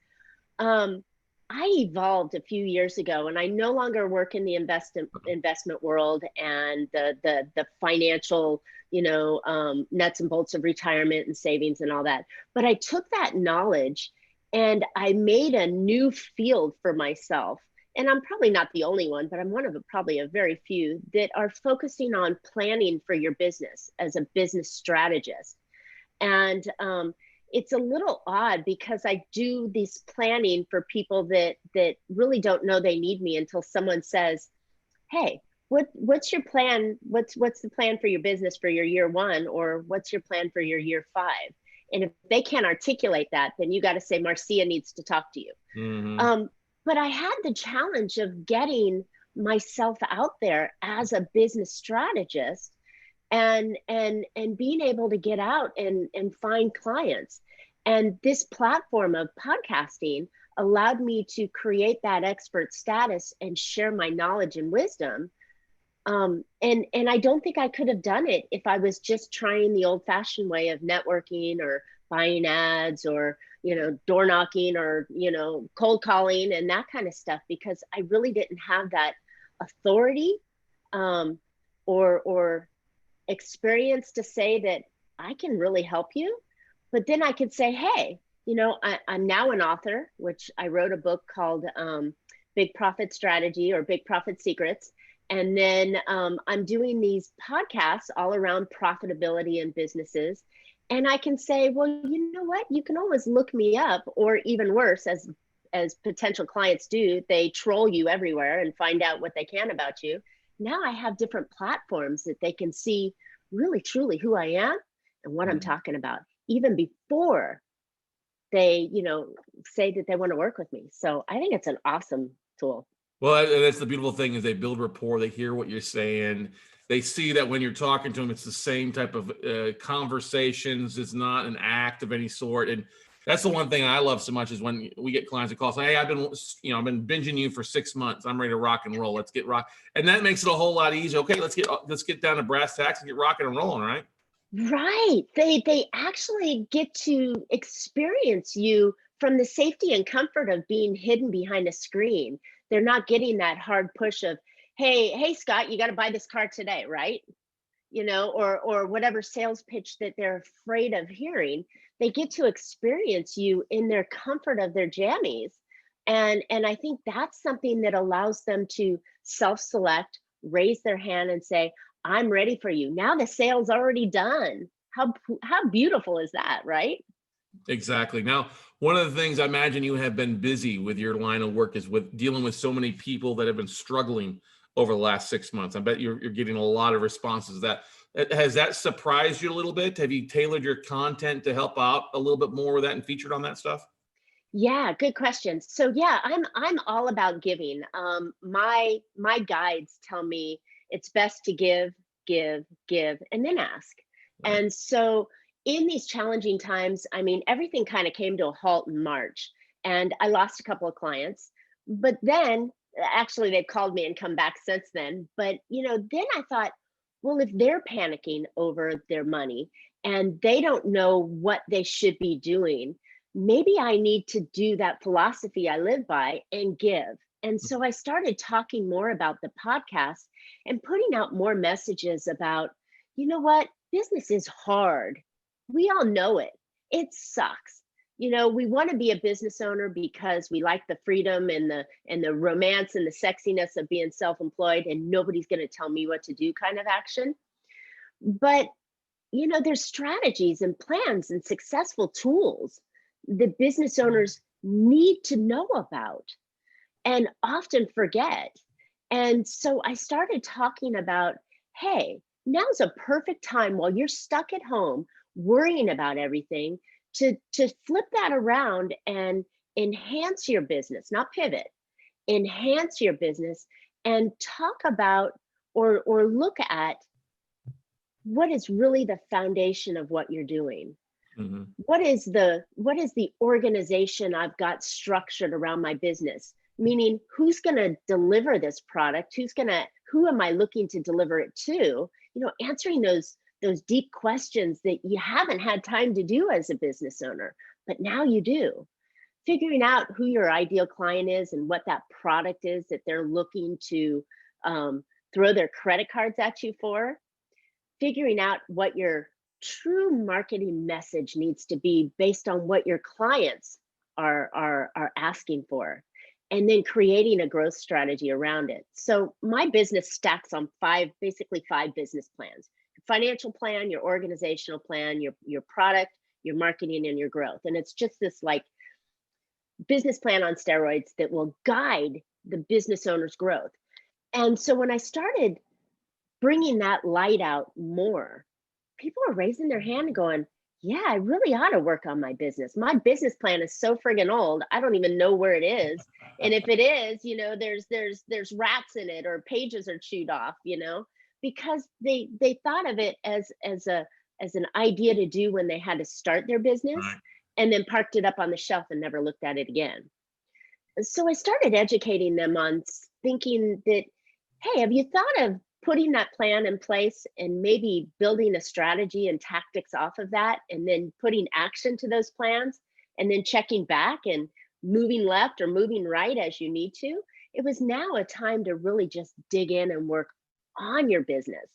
I evolved a few years ago, and I no longer work in the investment world and the financial, you know, nuts and bolts of retirement and savings and all that. But I took that knowledge and I made a new field for myself. And I'm probably not the only one, but I'm one of probably a very few that are focusing on planning for your business as a business strategist. And it's a little odd because I do this planning for people that really don't know they need me until someone says, hey, what's your plan? What's the plan for your business for your year 1, or what's your plan for your year 5? And if they can't articulate that, then you got to say, Marcia needs to talk to you. Mm-hmm. But I had the challenge of getting myself out there as a business strategist and being able to get out and find clients. And this platform of podcasting allowed me to create that expert status and share my knowledge and wisdom. And I don't think I could have done it if I was just trying the old-fashioned way of networking or buying ads or, you know, door knocking or, you know, cold calling and that kind of stuff, because I really didn't have that authority or experience to say that I can really help you. But then I could say, hey, you know, I'm now an author, which I wrote a book called Big Profit Strategy or Big Profit Secrets. And then I'm doing these podcasts all around profitability in businesses. And I can say, well, you know what? You can always look me up, or even worse, as potential clients do, they troll you everywhere and find out what they can about you. Now I have different platforms that they can see really, truly who I am and what I'm talking about, even before they, you know, say that they want to work with me. So I think it's an awesome tool. Well, that's the beautiful thing, is they build rapport. They hear what you're saying. They see that when you're talking to them, it's the same type of conversations. It's not an act of any sort. And that's the one thing I love so much, is when we get clients that call, say, hey, I've been binging you for 6 months. I'm ready to rock and roll. Let's get rock. And that makes it a whole lot easier. Okay, let's get down to brass tacks and get rocking and rolling, right? Right. They actually get to experience you from the safety and comfort of being hidden behind a screen. They're not getting that hard push of, hey, Scott, you got to buy this car today, right? You know, or whatever sales pitch that they're afraid of hearing. They get to experience you in their comfort of their jammies. And I think that's something that allows them to self-select, raise their hand and say, I'm ready for you. Now the sale's already done. How beautiful is that, right? Exactly. Now, one of the things I imagine you have been busy with your line of work is with dealing with so many people that have been struggling over the last 6 months. I bet you're getting a lot of responses. Has that surprised you a little bit? Have you tailored your content to help out a little bit more with that and featured on that stuff? Yeah, good question. So yeah, I'm all about giving. My guides tell me it's best to give, and then ask. Right. And so in these challenging times, I mean, everything kind of came to a halt in March, and I lost a couple of clients. But then, actually, they've called me and come back since then. But then I thought, well, if they're panicking over their money and they don't know what they should be doing, maybe I need to do that philosophy I live by and give. And so I started talking more about the podcast and putting out more messages about, you know what, business is hard. We all know it. It sucks. We want to be a business owner because we like the freedom and the romance and the sexiness of being self-employed, and nobody's going to tell me what to do kind of action. But there's strategies and plans and successful tools that business owners need to know about and often forget. And so I started talking about, hey, now's a perfect time while you're stuck at home worrying about everything to flip that around and enhance your business, not pivot, enhance your business and talk about or look at what is really the foundation of what you're doing. Mm-hmm. What is the organization I've got structured around my business? Meaning, who's going to deliver this product? Who am I looking to deliver it to? Answering those deep questions that you haven't had time to do as a business owner, but now you do. Figuring out who your ideal client is and what that product is that they're looking to throw their credit cards at you for. Figuring out what your true marketing message needs to be based on what your clients are asking for, and then creating a growth strategy around it. So my business stacks on basically five business plans: your financial plan, your organizational plan, your product, your marketing, and your growth. And it's just this like business plan on steroids that will guide the business owner's growth. And so when I started bringing that light out more, people are raising their hand and going, yeah, I really ought to work on my business. My business plan is so friggin' old, I don't even know where it is. And if it is, there's rats in it or pages are chewed off, because they thought of it as an idea to do when they had to start their business, right, and then parked it up on the shelf and never looked at it again. So I started educating them on thinking that, hey, have you thought of putting that plan in place and maybe building a strategy and tactics off of that, and then putting action to those plans, and then checking back and moving left or moving right as you need to? It was now a time to really just dig in and work on your business.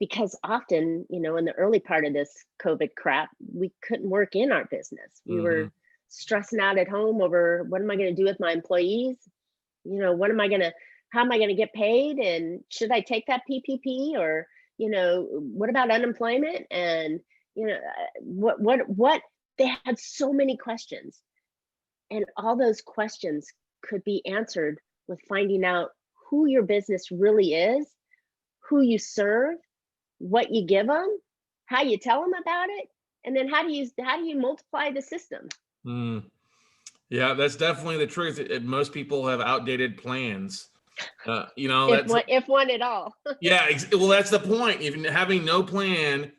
Because often, in the early part of this COVID crap, we couldn't work in our business. We were stressing out at home over, what am I going to do with my employees? How am I going to get paid? And should I take that PPP? Or, what about unemployment? And, what they had so many questions, and all those questions could be answered with finding out who your business really is, who you serve, what you give them, how you tell them about it, and then how do you multiply the system? Yeah, that's definitely the truth. Most people have outdated plans. If one at all. Yeah, well, that's the point. Even having no plan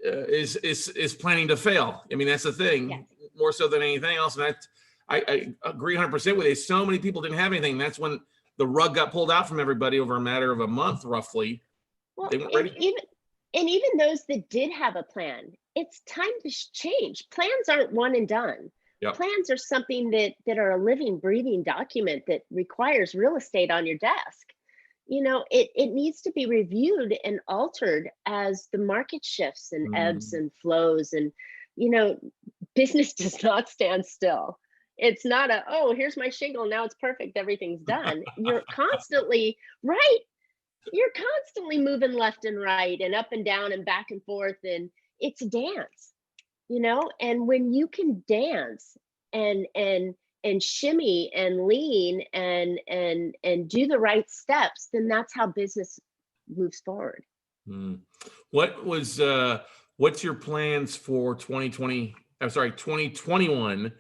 is planning to fail. I mean, that's the thing, yes, more so than anything else. And I agree 100% with you. So many people didn't have anything. That's when the rug got pulled out from everybody over a matter of a month, roughly. Well, they weren't ready. Even those that did have a plan, it's time to change. Plans aren't one and done. Yep. Plans are something that are a living, breathing document that requires real estate on your desk. It needs to be reviewed and altered as the market shifts and ebbs and flows. And, business does not stand still. It's not here's my shingle, now it's perfect, everything's done. You're constantly, right? You're constantly moving left and right and up and down and back and forth. And it's a dance. you know, and when you can dance and shimmy and lean and do the right steps, then that's how business moves forward. What was what's your plans for 2020? I'm sorry, 2021.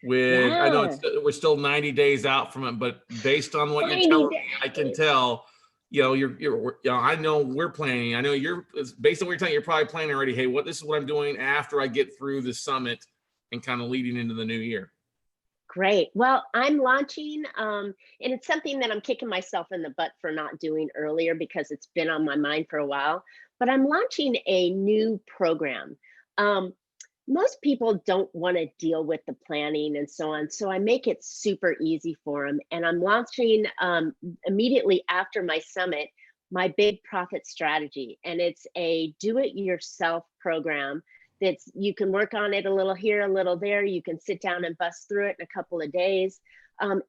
With I know we're still 90 days out from it, but based on what you're telling me, I can tell. You know, you know, I know we're planning. I know you're based on what you're telling. You're probably planning already. Hey, this is what I'm doing after I get through the summit and kind of leading into the new year. Great. Well, I'm launching, and it's something that I'm kicking myself in the butt for not doing earlier because it's been on my mind for a while, but I'm launching a new program. Most people don't want to deal with the planning and so on, so I make it super easy for them. And I'm launching immediately after my summit, my big profit strategy. And it's a do-it-yourself program that's, you can work on it a little here, a little there. You can sit down and bust through it in a couple of days.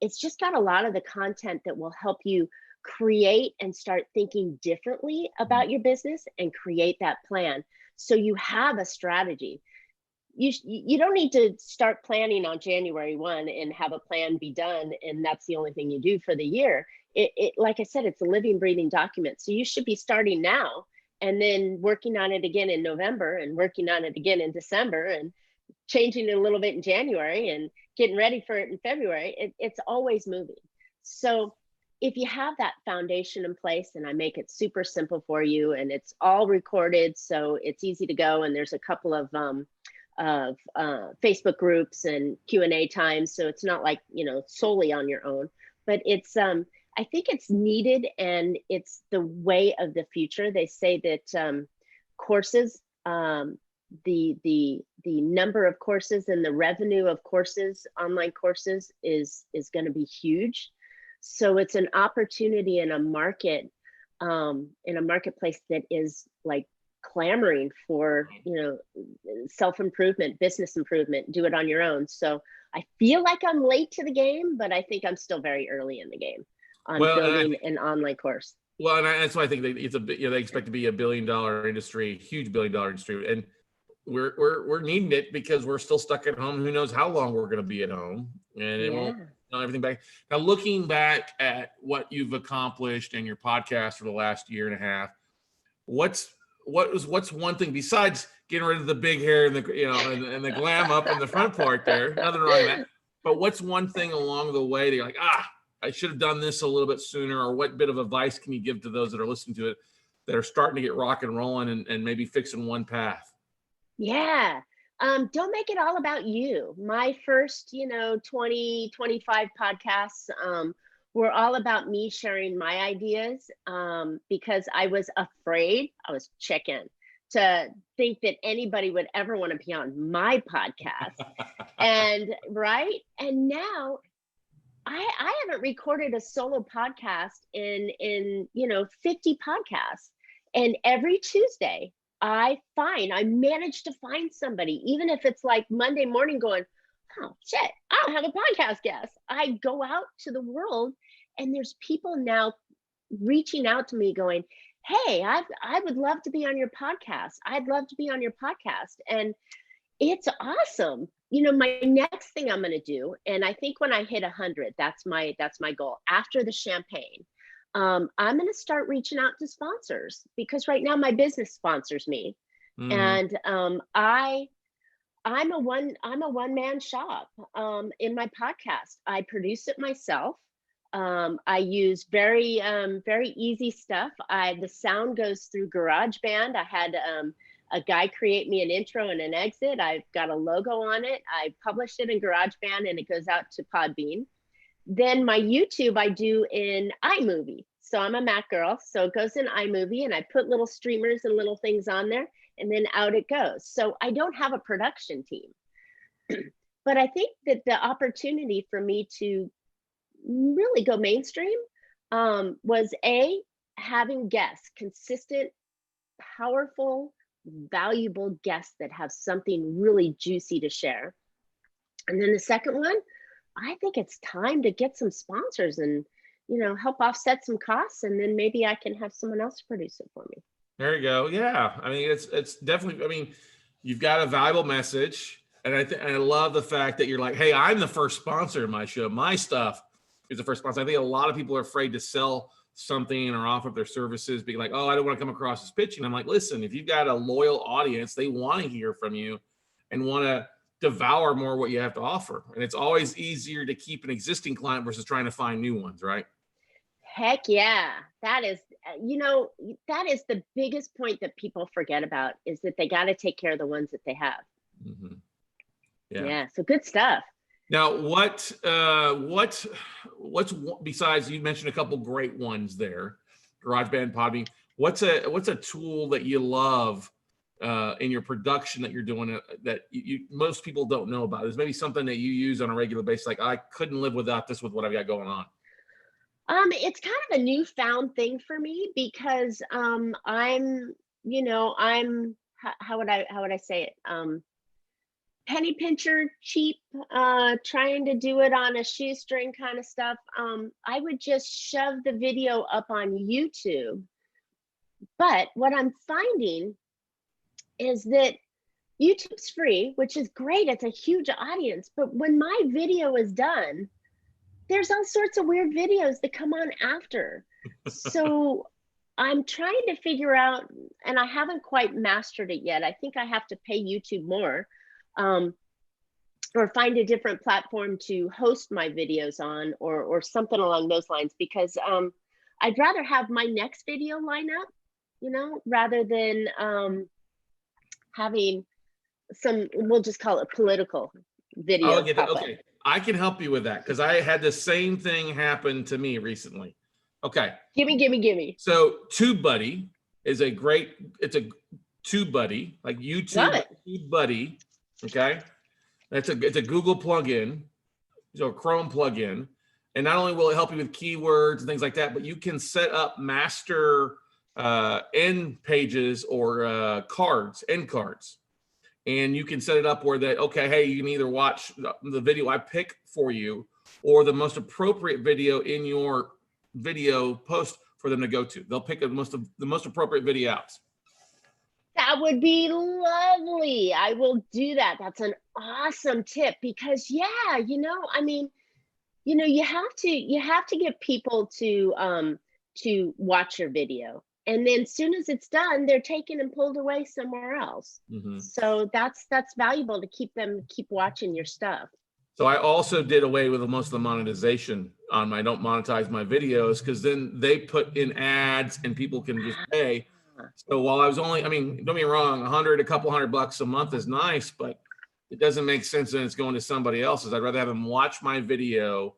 It's just got a lot of the content that will help you create and start thinking differently about your business and create that plan. So you have a strategy. You don't need to start planning on January 1 and have a plan be done, and that's the only thing you do for the year. It like I said, it's a living, breathing document. So you should be starting now and then working on it again in November and working on it again in December and changing it a little bit in January and getting ready for it in February. It's always moving. So if you have that foundation in place, and I make it super simple for you, and it's all recorded, so it's easy to go, and there's a couple of Facebook groups and Q&A times, so it's not like, you know, solely on your own, but it's I think it's needed, and it's the way of the future. They say that courses, the number of courses and the revenue of courses, online courses, is going to be huge. So it's an opportunity in a market, in a marketplace that is like clamoring for, you know, self-improvement, business improvement, do it on your own. So I feel like I'm late to the game, but I think I'm still very early in the game on building an online course. Well, and that's why I think it's a bit, you know, they expect to be $1 billion industry, huge $1 billion industry, and we're needing it because we're still stuck at home. Who knows how long we're going to be at home, and it won't, you know, everything back. Now, looking back at what you've accomplished in your podcast for the last year and a half, what's one thing besides getting rid of the big hair and the, you know, and the glam up in the front part there? Nothing wrong with that. But what's one thing along the way that you're like, I should have done this a little bit sooner? Or what bit of advice can you give to those that are listening to it that are starting to get rock and rolling and maybe fixing one path? Yeah. Don't make it all about you. My first, 20, 25 podcasts were all about me sharing my ideas because I was afraid, I was chicken to think that anybody would ever want to be on my podcast. And now I haven't recorded a solo podcast in 50 podcasts. And every Tuesday I manage to find somebody, even if it's like Monday morning going, oh shit, I don't have a podcast guest. I go out to the world and there's people now reaching out to me going, hey, I would love to be on your podcast. I'd love to be on your podcast. And it's awesome. My next thing I'm going to do, and I think when I hit 100, that's my goal. After the champagne, I'm going to start reaching out to sponsors, because right now my business sponsors me. And I'm a one-man shop in my podcast. I produce it myself. I use very easy stuff. The sound goes through GarageBand. I had a guy create me an intro and an exit. I've got a logo on it. I published it in GarageBand and it goes out to Podbean. Then my YouTube I do in iMovie. So I'm a Mac girl, so it goes in iMovie and I put little streamers and little things on there and then out it goes. So I don't have a production team. But I think that the opportunity for me to really go mainstream was having guests, consistent, powerful, valuable guests that have something really juicy to share. And then the second one, I think it's time to get some sponsors and help offset some costs, and then maybe I can have someone else produce it for me. There you go. Yeah, I mean, it's definitely, I mean, you've got a valuable message. And I love the fact that you're like, hey, I'm the first sponsor of my show. My stuff is the first sponsor. I think a lot of people are afraid to sell something or offer their services, being like, oh, I don't want to come across as pitching. I'm like, listen, if you've got a loyal audience, they want to hear from you and want to devour more what you have to offer. And it's always easier to keep an existing client versus trying to find new ones, right? Heck yeah. That is, that is the biggest point that people forget about, is that they got to take care of the ones that they have. Mm-hmm. Yeah. So good stuff. Now, what's besides, you mentioned a couple great ones there, GarageBand, Podbean. What's a tool that you love in your production that you're doing that most people don't know about? Is maybe something that you use on a regular basis, like I couldn't live without this with what I've got going on? It's kind of a newfound thing for me because I'm how would I say it? Penny pincher, cheap, trying to do it on a shoestring kind of stuff. I would just shove the video up on YouTube. But what I'm finding is that YouTube's free, which is great. It's a huge audience. But when my video is done, there's all sorts of weird videos that come on after. So I'm trying to figure out, and I haven't quite mastered it yet. I think I have to pay YouTube more. Or find a different platform to host my videos on, or something along those lines, because I'd rather have my next video line up, rather than having some, we'll just call it political video. Oh, okay, I can help you with that because I had the same thing happen to me recently. Okay. Gimme. So TubeBuddy is it's a TubeBuddy, like YouTube TubeBuddy. Okay, it's a Google plugin, so a Chrome plugin, and not only will it help you with keywords and things like that, but you can set up master end pages or end cards, and you can set it up where that, okay, hey, you can either watch the video I pick for you or the most appropriate video in your video post for them to go to. They'll pick the most appropriate video out. That would be lovely. I will do that. That's an awesome tip because you have to get people to watch your video. And then as soon as it's done, they're taken and pulled away somewhere else. Mm-hmm. So that's valuable to keep watching your stuff. So I also did away with most of the monetization on my don't monetize my videos, because then they put in ads and people can just pay. So while I was only, don't get me wrong, a couple $100 a month is nice, but it doesn't make sense when it's going to somebody else's. I'd rather have them watch my video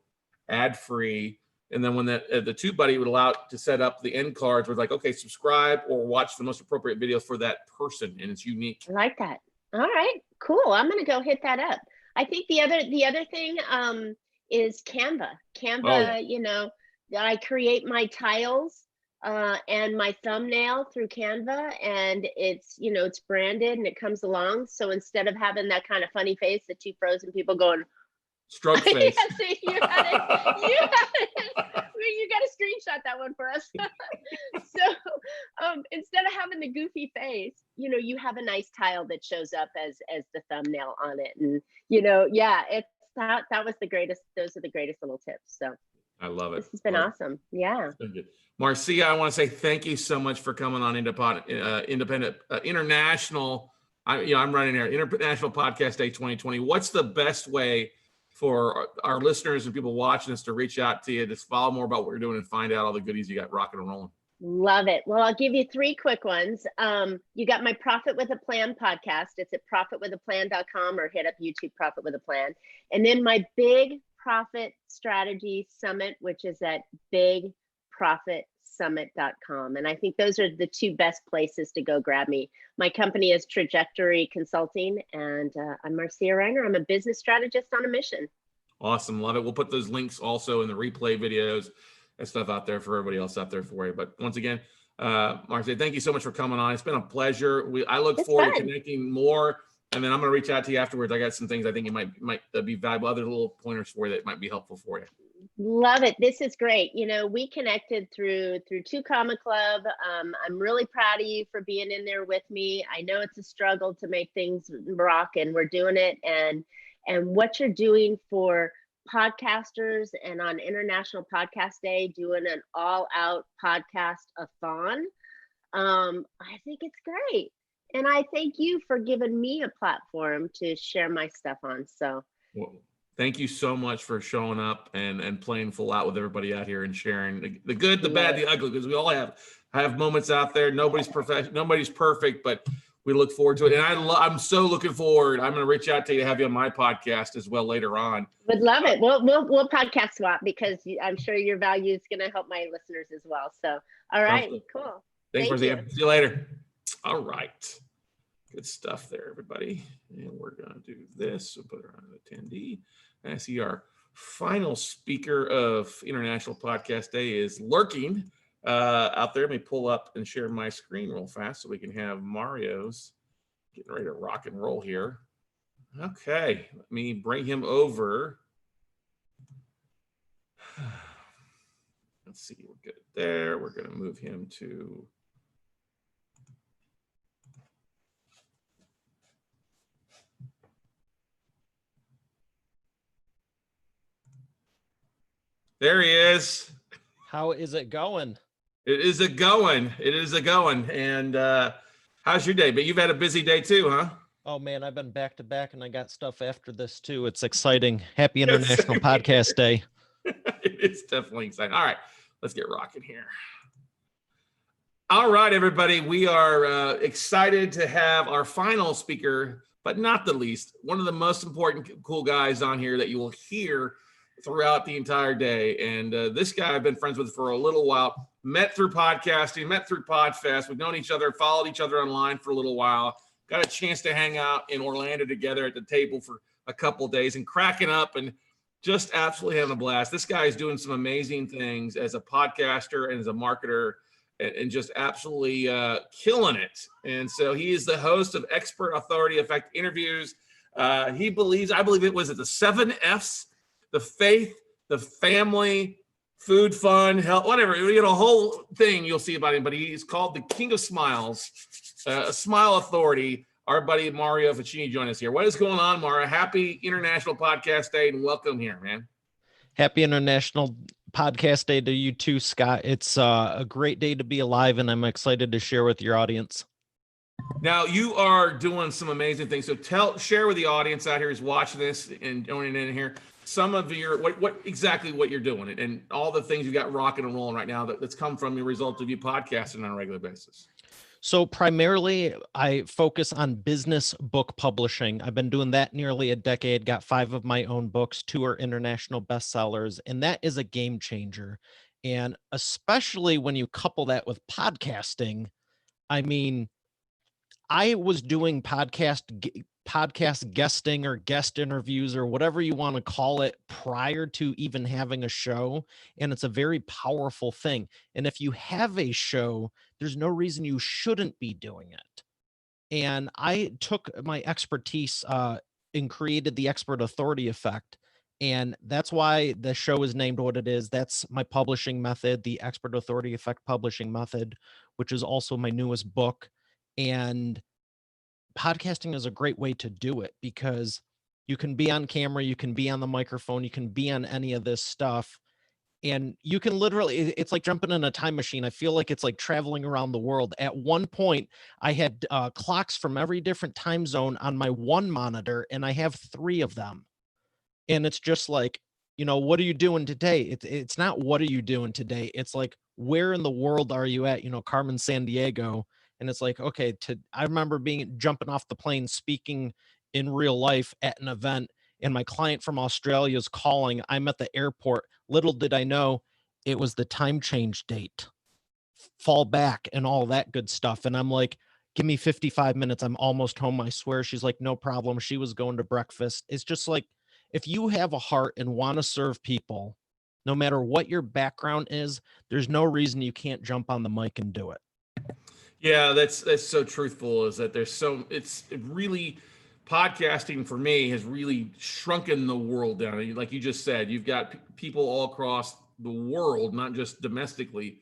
ad free. And then when the TubeBuddy would allow to set up the end cards where it's like, okay, subscribe or watch the most appropriate video for that person. And it's unique. I like that. All right, cool. I'm going to go hit that up. I think the other thing is Canva. I create my tiles and my thumbnail through Canva, and it's branded and it comes along. So instead of having that kind of funny face, the two frozen people going stroke face. Yeah, you got to screenshot that one for us. So instead of having the goofy face, you have a nice tile that shows up as the thumbnail on it, and it's that was the greatest. Those are the greatest little tips. So I love it. This has been awesome. Yeah. It's been good. Marcia, I want to say thank you so much for coming on International. I'm running here, International Podcast Day 2020. What's the best way for our listeners and people watching us to reach out to you, to follow more about what you're doing and find out all the goodies you got rocking and rolling? Love it. Well, I'll give you 3 quick ones. You got my Profit with a Plan podcast. It's at profitwithaplan.com, or hit up YouTube Profit with a Plan. And then my Big Profit Strategy Summit, which is at bigprofitsummit.com. And I think those are the 2 best places to go grab me. My company is Trajectory Consulting, and I'm Marcia Reiner. I'm a business strategist on a mission. Awesome. Love it. We'll put those links also in the replay videos and stuff out there for everybody else out there for you. But once again, Marcia, thank you so much for coming on. It's been a pleasure. I look forward to connecting more, and then I'm going to reach out to you afterwards. I got some things I think you might be valuable, other little pointers for you that might be helpful for you. Love it. This is great. You know, we connected through Two Comma Club. I'm really proud of you for being in there with me. I know it's a struggle to make things rock, and we're doing it. And what you're doing for podcasters, and on International Podcast Day, doing an all-out podcast-a-thon. I think it's great. And I thank you for giving me a platform to share my stuff on. So well, thank you so much for showing up and playing full out with everybody out here and sharing the good, the bad, the ugly, because we all have moments out there. Nobody's perfect, but we look forward to it. And I'm so looking forward. I'm going to reach out to you to have you on my podcast as well later on. Would love it. We'll podcast swap, because I'm sure your value is going to help my listeners as well. So, all right, cool. Thanks, Marcia. See you later. All right. Good stuff there, everybody. And we're going to do this. We'll put her on attendee. I see our final speaker of International Podcast Day is lurking out there. Let me pull up and share my screen real fast so we can have Mario's getting ready to rock and roll here. Okay, let me bring him over. Let's see, we're good there. We're going to move him to... There he is. How is it going? It is a going. It is a going. And how's your day? But you've had a busy day too, huh? Oh man, I've been back to back, and I got stuff after this too. It's exciting. Happy International Podcast Day. It's definitely exciting. All right, let's get rocking here. All right, everybody. We are excited to have our final speaker, but not the least, one of the most important, cool guys on here that you will hear throughout the entire day. And this guy I've been friends with for a little while, met through podcasting, met through Podfest. We've known each other, followed each other online for a little while, got a chance to hang out in Orlando together at the table for a couple of days and cracking up and just absolutely having a blast. This guy is doing some amazing things as a podcaster and as a marketer, and just absolutely killing it. And so he is the host of Expert Authority Effect interviews. I believe it was at the 7 F's, the faith, the family, food, fun, health, whatever, a whole thing you'll see about him. But he's called the King of Smiles, a Smile Authority. Our buddy Mario Ficini joined us here. What is going on, Mario? Happy International Podcast Day, and welcome here, man. Happy International Podcast Day to you too, Scott. It's a great day to be alive, and I'm excited to share with your audience. Now, you are doing some amazing things. So share with the audience out here who's watching this and joining in here some of your what you're doing and all the things you got rocking and rolling right now that's come from the result of you podcasting on a regular basis. So primarily, I focus on business book publishing. I've been doing that nearly a decade, got 5 of my own books, 2 are international bestsellers, and that is a game changer. And especially when you couple that with podcasting, I mean, I was doing podcast guesting or guest interviews or whatever you want to call it prior to even having a show. And it's a very powerful thing. And if you have a show, there's no reason you shouldn't be doing it. And I took my expertise and created the Expert Authority Effect. And that's why the show is named what it is. That's my publishing method, the Expert Authority Effect publishing method, which is also my newest book. And podcasting is a great way to do it because you can be on camera, you can be on the microphone, you can be on any of this stuff, and you can literally, it's like jumping in a time machine. I feel like it's like traveling around the world. At one point, I had clocks from every different time zone on my one monitor, and I have 3 of them. And it's just like, what are you doing today? It's not what are you doing today? It's like, where in the world are you at? Carmen Sandiego. And it's like, okay, I remember jumping off the plane, speaking in real life at an event, and my client from Australia is calling. I'm at the airport. Little did I know it was the time change date, fall back and all that good stuff. And I'm like, give me 55 minutes. I'm almost home. I swear. She's like, no problem. She was going to breakfast. It's just like, if you have a heart and want to serve people, no matter what your background is, there's no reason you can't jump on the mic and do it. Yeah, that's so truthful, is that it's really, podcasting for me has really shrunken the world down. Like you just said, you've got people all across the world, not just domestically,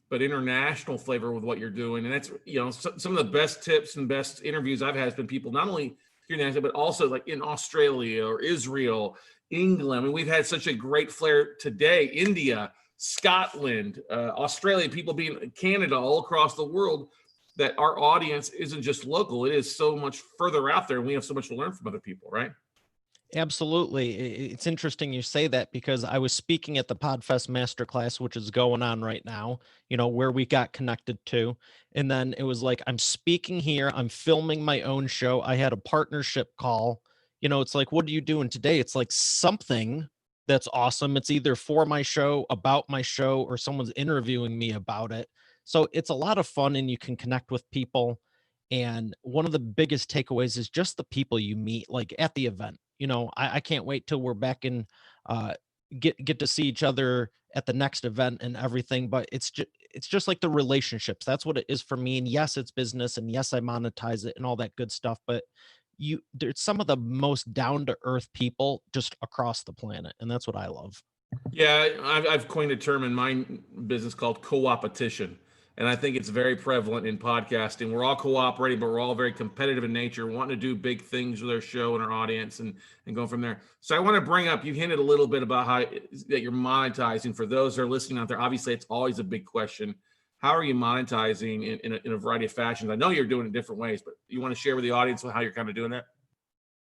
but international flavor with what you're doing. And that's, you know, some of the best tips and best interviews I've had has been people not only here in the United States, but also like in Australia or Israel, England. I mean, we've had such a great flair today, India, Scotland, Australia, people being Canada, all across the world, that our audience isn't just local. It is so much further out there, and we have so much to learn from other people, right? Absolutely. It's interesting you say that, because I was speaking at the PodFest Masterclass, which is going on right now, you know, where we got connected to. And then it was like, I'm speaking here, I'm filming my own show. I had a partnership call. You know, it's like, what are you doing today? It's like something that's awesome. It's either for my show, about my show, or someone's interviewing me about it. So it's a lot of fun, and you can connect with people. And one of the biggest takeaways is just the people you meet, like at the event. You know, I can't wait till we're back in, get to see each other at the next event and everything. But it's just like the relationships. That's what it is for me. And yes, it's business, and yes, I monetize it and all that good stuff. But there's some of the most down to earth people just across the planet, and that's what I love. Yeah, I've coined a term in my business called co-opetition. And I think it's very prevalent in podcasting. We're all cooperating, but we're all very competitive in nature, wanting to do big things with our show and our audience, and go from there. So I want to bring up, you hinted a little bit about how that you're monetizing. For those that are listening out there, obviously it's always a big question. How are you monetizing in a variety of fashions? I know you're doing it different ways, but you want to share with the audience how you're kind of doing that?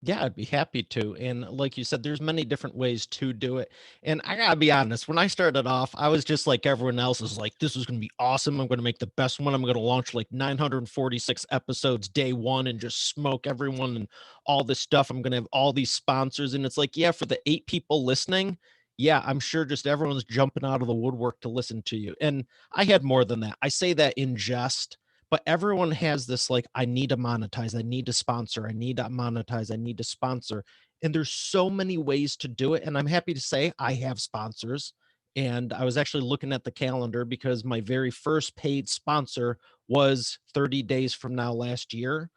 Yeah, I'd be happy to. And like you said, there's many different ways to do it. And I gotta be honest, when I started off, I was just like everyone else, is like, this is gonna be awesome. I'm gonna make the best one. I'm gonna launch like 946 episodes day one and just smoke everyone and all this stuff. I'm gonna have all these sponsors. And it's like, yeah, for the 8 people listening, yeah, I'm sure just everyone's jumping out of the woodwork to listen to you. And I had more than that. I say that in jest. But everyone has this, like, I need to monetize, I need to sponsor, I need to monetize, I need to sponsor. And there's so many ways to do it. And I'm happy to say I have sponsors. And I was actually looking at the calendar, because my very first paid sponsor was 30 days from now last year.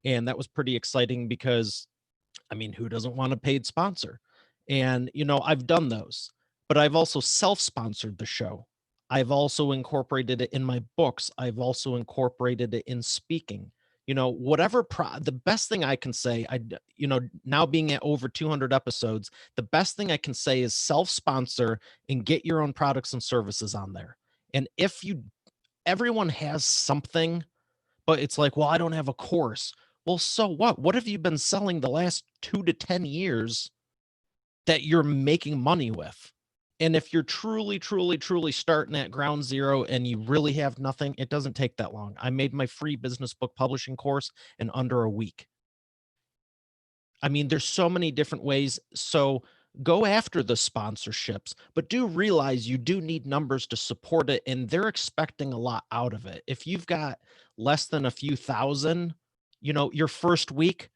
And that was pretty exciting, because, I mean, who doesn't want a paid sponsor? And, you know, I've done those, but I've also self-sponsored the show. I've also incorporated it in my books. I've also incorporated it in speaking. You know, whatever the best thing I can say, you know, now being at over 200 episodes, the best thing I can say is self-sponsor and get your own products and services on there. And if everyone has something, but it's like, well, I don't have a course. Well, so what? What have you been selling the last 2 to 10 years that you're making money with? And if you're truly, truly, truly starting at ground zero and you really have nothing, it doesn't take that long. I made my free business book publishing course in under a week. I mean, there's so many different ways. So go after the sponsorships, but do realize you do need numbers to support it. And they're expecting a lot out of it. If you've got less than a few thousand, you know, your first week,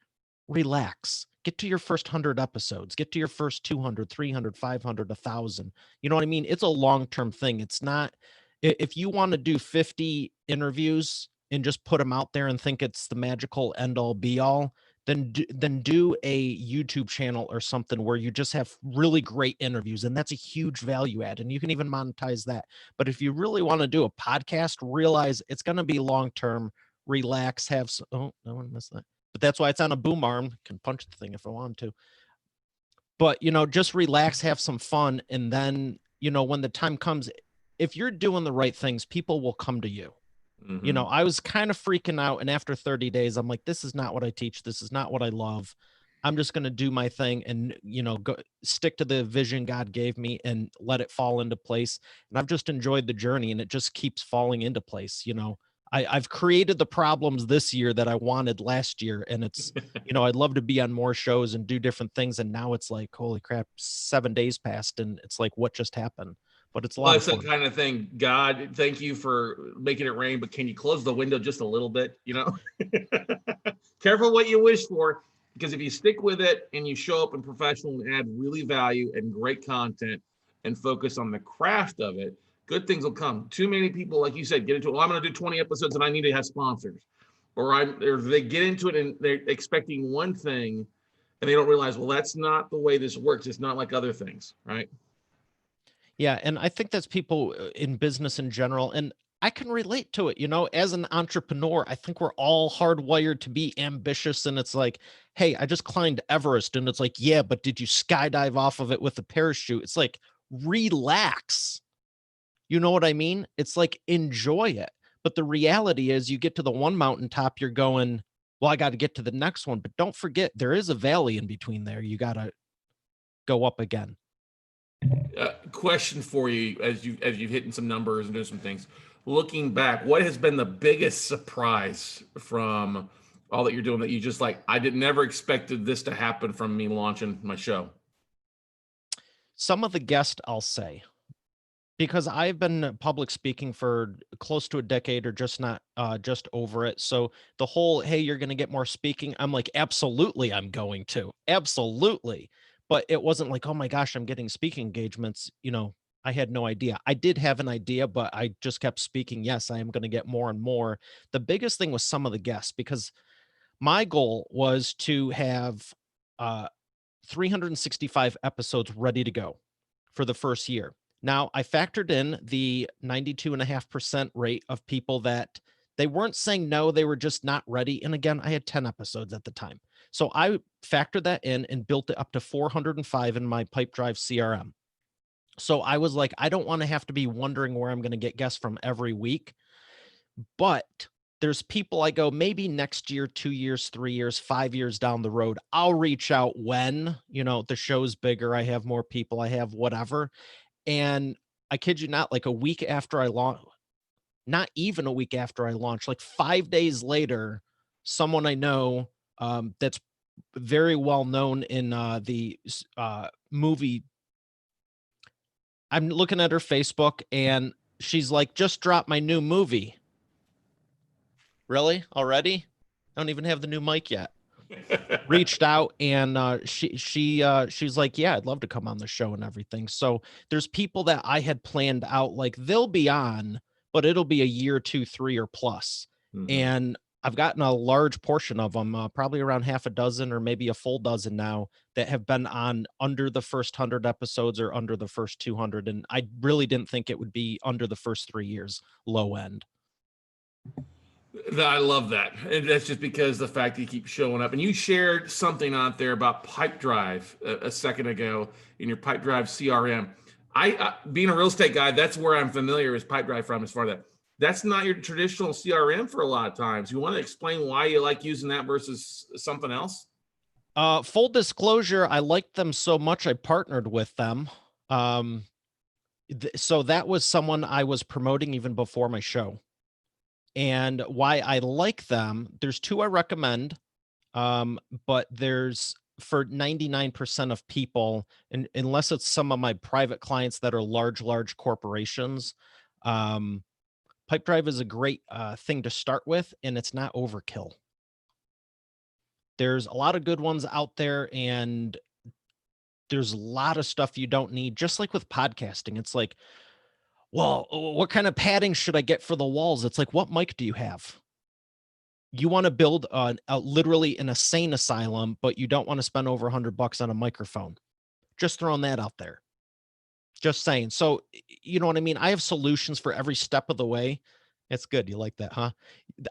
relax. Get to your first 100 episodes, get to your first 200, 300, 500, 1,000. You know what I mean? It's a long-term thing. It's not, if you want to do 50 interviews and just put them out there and think it's the magical end all be all, then do a YouTube channel or something where you just have really great interviews. And that's a huge value add. And you can even monetize that. But if you really want to do a podcast, realize it's going to be long-term. Relax, have some, oh, no one missed that. But that's why it's on a boom arm. I can punch the thing if I want to. But, you know, just relax, have some fun. And then, you know, when the time comes, if you're doing the right things, people will come to you. Mm-hmm. You know, I was kind of freaking out. And after 30 days, I'm like, this is not what I teach. This is not what I love. I'm just going to do my thing and, you know, go stick to the vision God gave me and let it fall into place. And I've just enjoyed the journey, and it just keeps falling into place, you know. I've created the problems this year that I wanted last year. And it's, you know, I'd love to be on more shows and do different things. And now it's like, holy crap, 7 days passed. And it's like, what just happened? But it's a lot of fun. That's the kind of thing. God, thank you for making it rain, but can you close the window just a little bit? You know, careful what you wish for, because if you stick with it and you show up and professional and add really value and great content and focus on the craft of it, good things will come. Too many people, like you said, get into, well, I'm going to do 20 episodes and I need to have sponsors. or they get into it and they're expecting one thing and they don't realize, well, that's not the way this works. It's not like other things, right? Yeah, and I think that's people in business in general, and I can relate to it. You know, as an entrepreneur, I think we're all hardwired to be ambitious, and it's like, hey, I just climbed Everest, and it's like, yeah, but did you skydive off of it with a parachute? It's like, relax. You know what I mean? It's like, enjoy it. But the reality is you get to the one mountaintop, you're going, well, I got to get to the next one. But don't forget, there is a valley in between there. You got to go up again. Question for you, as you've hitting some numbers and doing some things, looking back, what has been the biggest surprise from all that you're doing that you just like, I never expected this to happen from me launching my show? Some of the guests, I'll say, because I've been public speaking for close to a decade or just over it. So the whole, hey, you're going to get more speaking. I'm like, absolutely, I'm going to. Absolutely. But it wasn't like, oh my gosh, I'm getting speaking engagements. You know, I had no idea. I did have an idea, but I just kept speaking. Yes, I am going to get more and more. The biggest thing was some of the guests, because my goal was to have 365 episodes ready to go for the first year. Now, I factored in the 92.5% rate of people that they weren't saying no, they were just not ready. And again, I had 10 episodes at the time. So I factored that in and built it up to 405 in my Pipedrive CRM. So I was like, I don't want to have to be wondering where I'm going to get guests from every week. But there's people I go, maybe next year, 2 years, 3 years, 5 years down the road, I'll reach out when, you know, the show's bigger, I have more people, I have whatever. And I kid you not, like a week after I launched, not even a week after I launched, like 5 days later, someone I know that's very well known in the movie. I'm looking at her Facebook and she's like, just dropped my new movie. Really? Already? I don't even have the new mic yet. Reached out and she's like, yeah, I'd love to come on the show and everything. So there's people that I had planned out, like they'll be on, but it'll be a year, 2, 3 or plus. And I've gotten a large portion of them, probably around half a dozen or maybe a full dozen now, that have been on under the first 100 episodes or under the first 200. And I really didn't think it would be under the first 3 years, low end. I love that. And that's just because the fact that you keep showing up. And you shared something out there about Pipedrive a second ago in your Pipedrive CRM. I being a real estate guy, that's where I'm familiar with Pipedrive from, as far as that. That's not your traditional CRM for a lot of times. You want to explain why you like using that versus something else? Full disclosure, I liked them so much I partnered with them. So that was someone I was promoting even before my show. And why I like them, there's 2 I recommend, but there's, for 99% of people, and unless it's some of my private clients that are large corporations, Pipedrive is a great thing to start with, and it's not overkill. There's a lot of good ones out there, and there's a lot of stuff you don't need. Just like with podcasting, it's like, well, what kind of padding should I get for the walls? It's like, what mic do you have? You want to build literally an insane asylum, but you don't want to spend over $100 on a microphone. Just throwing that out there. Just saying. So, you know what I mean? I have solutions for every step of the way. It's good. You like that, huh?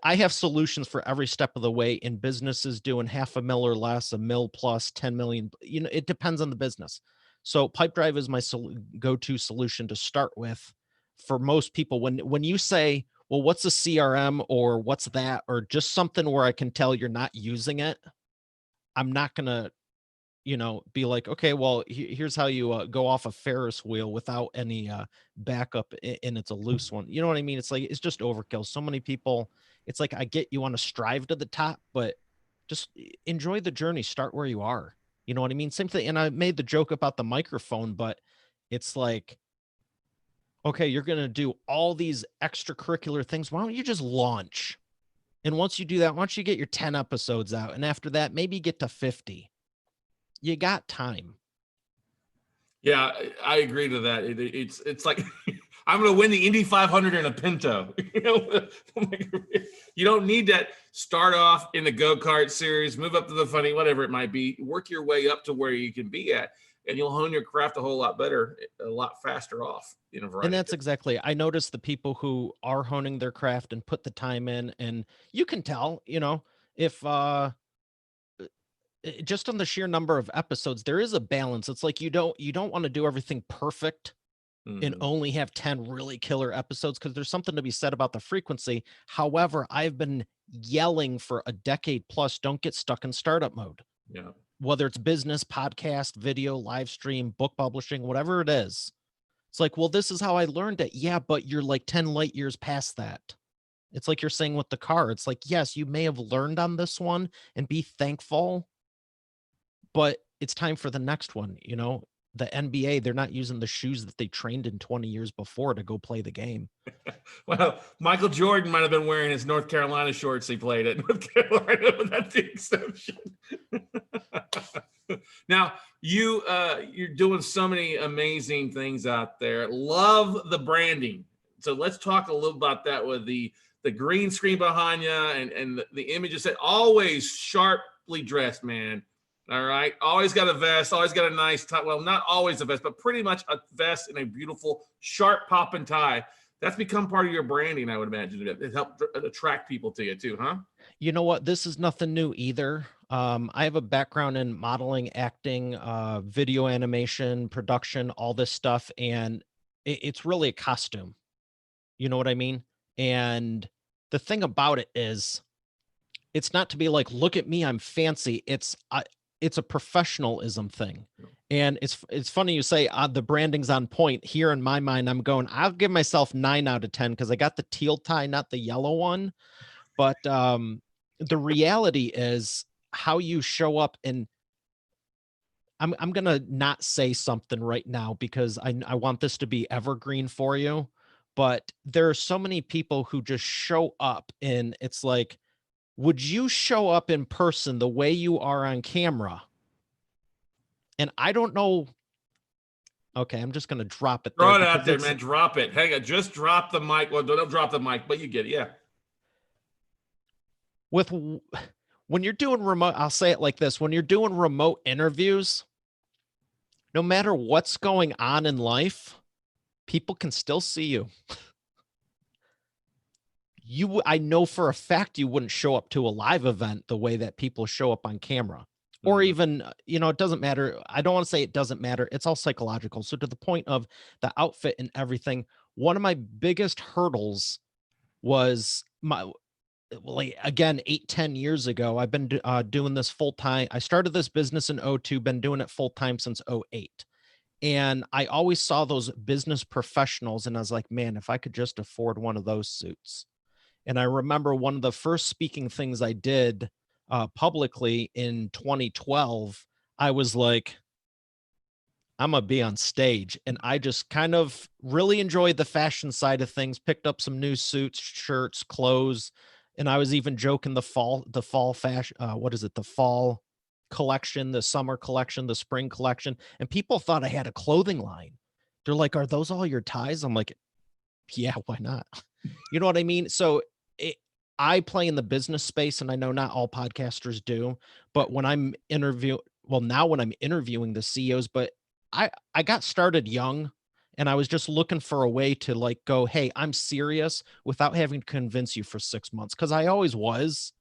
I have solutions for every step of the way in businesses doing $500,000 or less, $1 million plus, 10 million. You know, it depends on the business. So Pipedrive is my go-to solution to start with for most people. When you say, well, what's a CRM or what's that, or just something where I can tell you're not using it, I'm not going to, you know, be like, okay, well, here's how you go off a Ferris wheel without any backup, and it's a loose one. You know what I mean? It's like, it's just overkill. So many people, it's like, I get you want to strive to the top, but just enjoy the journey. Start where you are. You know what I mean? Same thing. And I made the joke about the microphone, but it's like, okay, you're going to do all these extracurricular things. Why don't you just launch? And once you do that, once you get your 10 episodes out, and after that, maybe get to 50. You got time. Yeah, I agree to that. It's like, I'm going to win the Indy 500 in a Pinto. You don't need that. Start off in the go-kart series, move up to the funny, whatever it might be, work your way up to where you can be at, and you'll hone your craft a whole lot better, a lot faster off. And that's exactly, I noticed the people who are honing their craft and put the time in, and you can tell, if just on the sheer number of episodes, there is a balance. It's like you don't want to do everything perfect and only have 10 really killer episodes, because there's something to be said about the frequency. However, I've been yelling for a decade plus, don't get stuck in startup mode. Yeah. Whether it's business, podcast, video, live stream, book publishing, whatever it is. It's like, well, this is how I learned it. Yeah, but you're like 10 light years past that. It's like you're saying with the car. It's like, yes, you may have learned on this one and be thankful, but it's time for the next one. The NBA, they're not using the shoes that they trained in 20 years before to go play the game. Well, Michael Jordan might have been wearing his North Carolina shorts he played at North Carolina, but that's the exception. Now, you're doing so many amazing things out there. Love the branding. So let's talk a little about that with the green screen behind you and the images that always sharply dressed, man. All right. Always got a vest, always got a nice tie. Well, not always a vest, but pretty much a vest and a beautiful sharp popping tie. That's become part of your branding, I would imagine. It helped attract people to you too, huh? You know what? This is nothing new either. I have a background in modeling, acting, video animation, production, all this stuff. And it's really a costume. You know what I mean? And the thing about it is, it's not to be like, look at me, I'm fancy. It's a professionalism thing. And it's funny you say the branding's on point. Here in my mind, I'm going, I'll give myself 9 out of 10 because I got the teal tie, not the yellow one. But the reality is how you show up. And I'm going to not say something right now because I want this to be evergreen for you. But there are so many people who just show up, and it's like, would you show up in person the way you are on camera? And I don't know. Okay, I'm just going to drop it. Throw it out there, man. Drop it. Hang on. Just drop the mic. Well, don't drop the mic, but you get it. Yeah. When you're doing remote, I'll say it like this. When you're doing remote interviews, no matter what's going on in life, people can still see you. I know for a fact you wouldn't show up to a live event the way that people show up on camera, or even, it doesn't matter. I don't want to say it doesn't matter. It's all psychological. So to the point of the outfit and everything, one of my biggest hurdles was again, 8-10 years ago, I've been doing this full time. I started this business in 2002, been doing it full time since 2008. And I always saw those business professionals and I was like, man, if I could just afford one of those suits. And I remember one of the first speaking things I did publicly in 2012, I was like, I'm going to be on stage. And I just kind of really enjoyed the fashion side of things, picked up some new suits, shirts, clothes. And I was even joking the fall fashion, the fall collection, the summer collection, the spring collection. And people thought I had a clothing line. They're like, are those all your ties? I'm like, yeah, why not? You know what I mean? So I play in the business space, and I know not all podcasters do, but when I'm when I'm interviewing the CEOs, but I got started young, and I was just looking for a way to go, hey, I'm serious without having to convince you for 6 months. Cause I always was,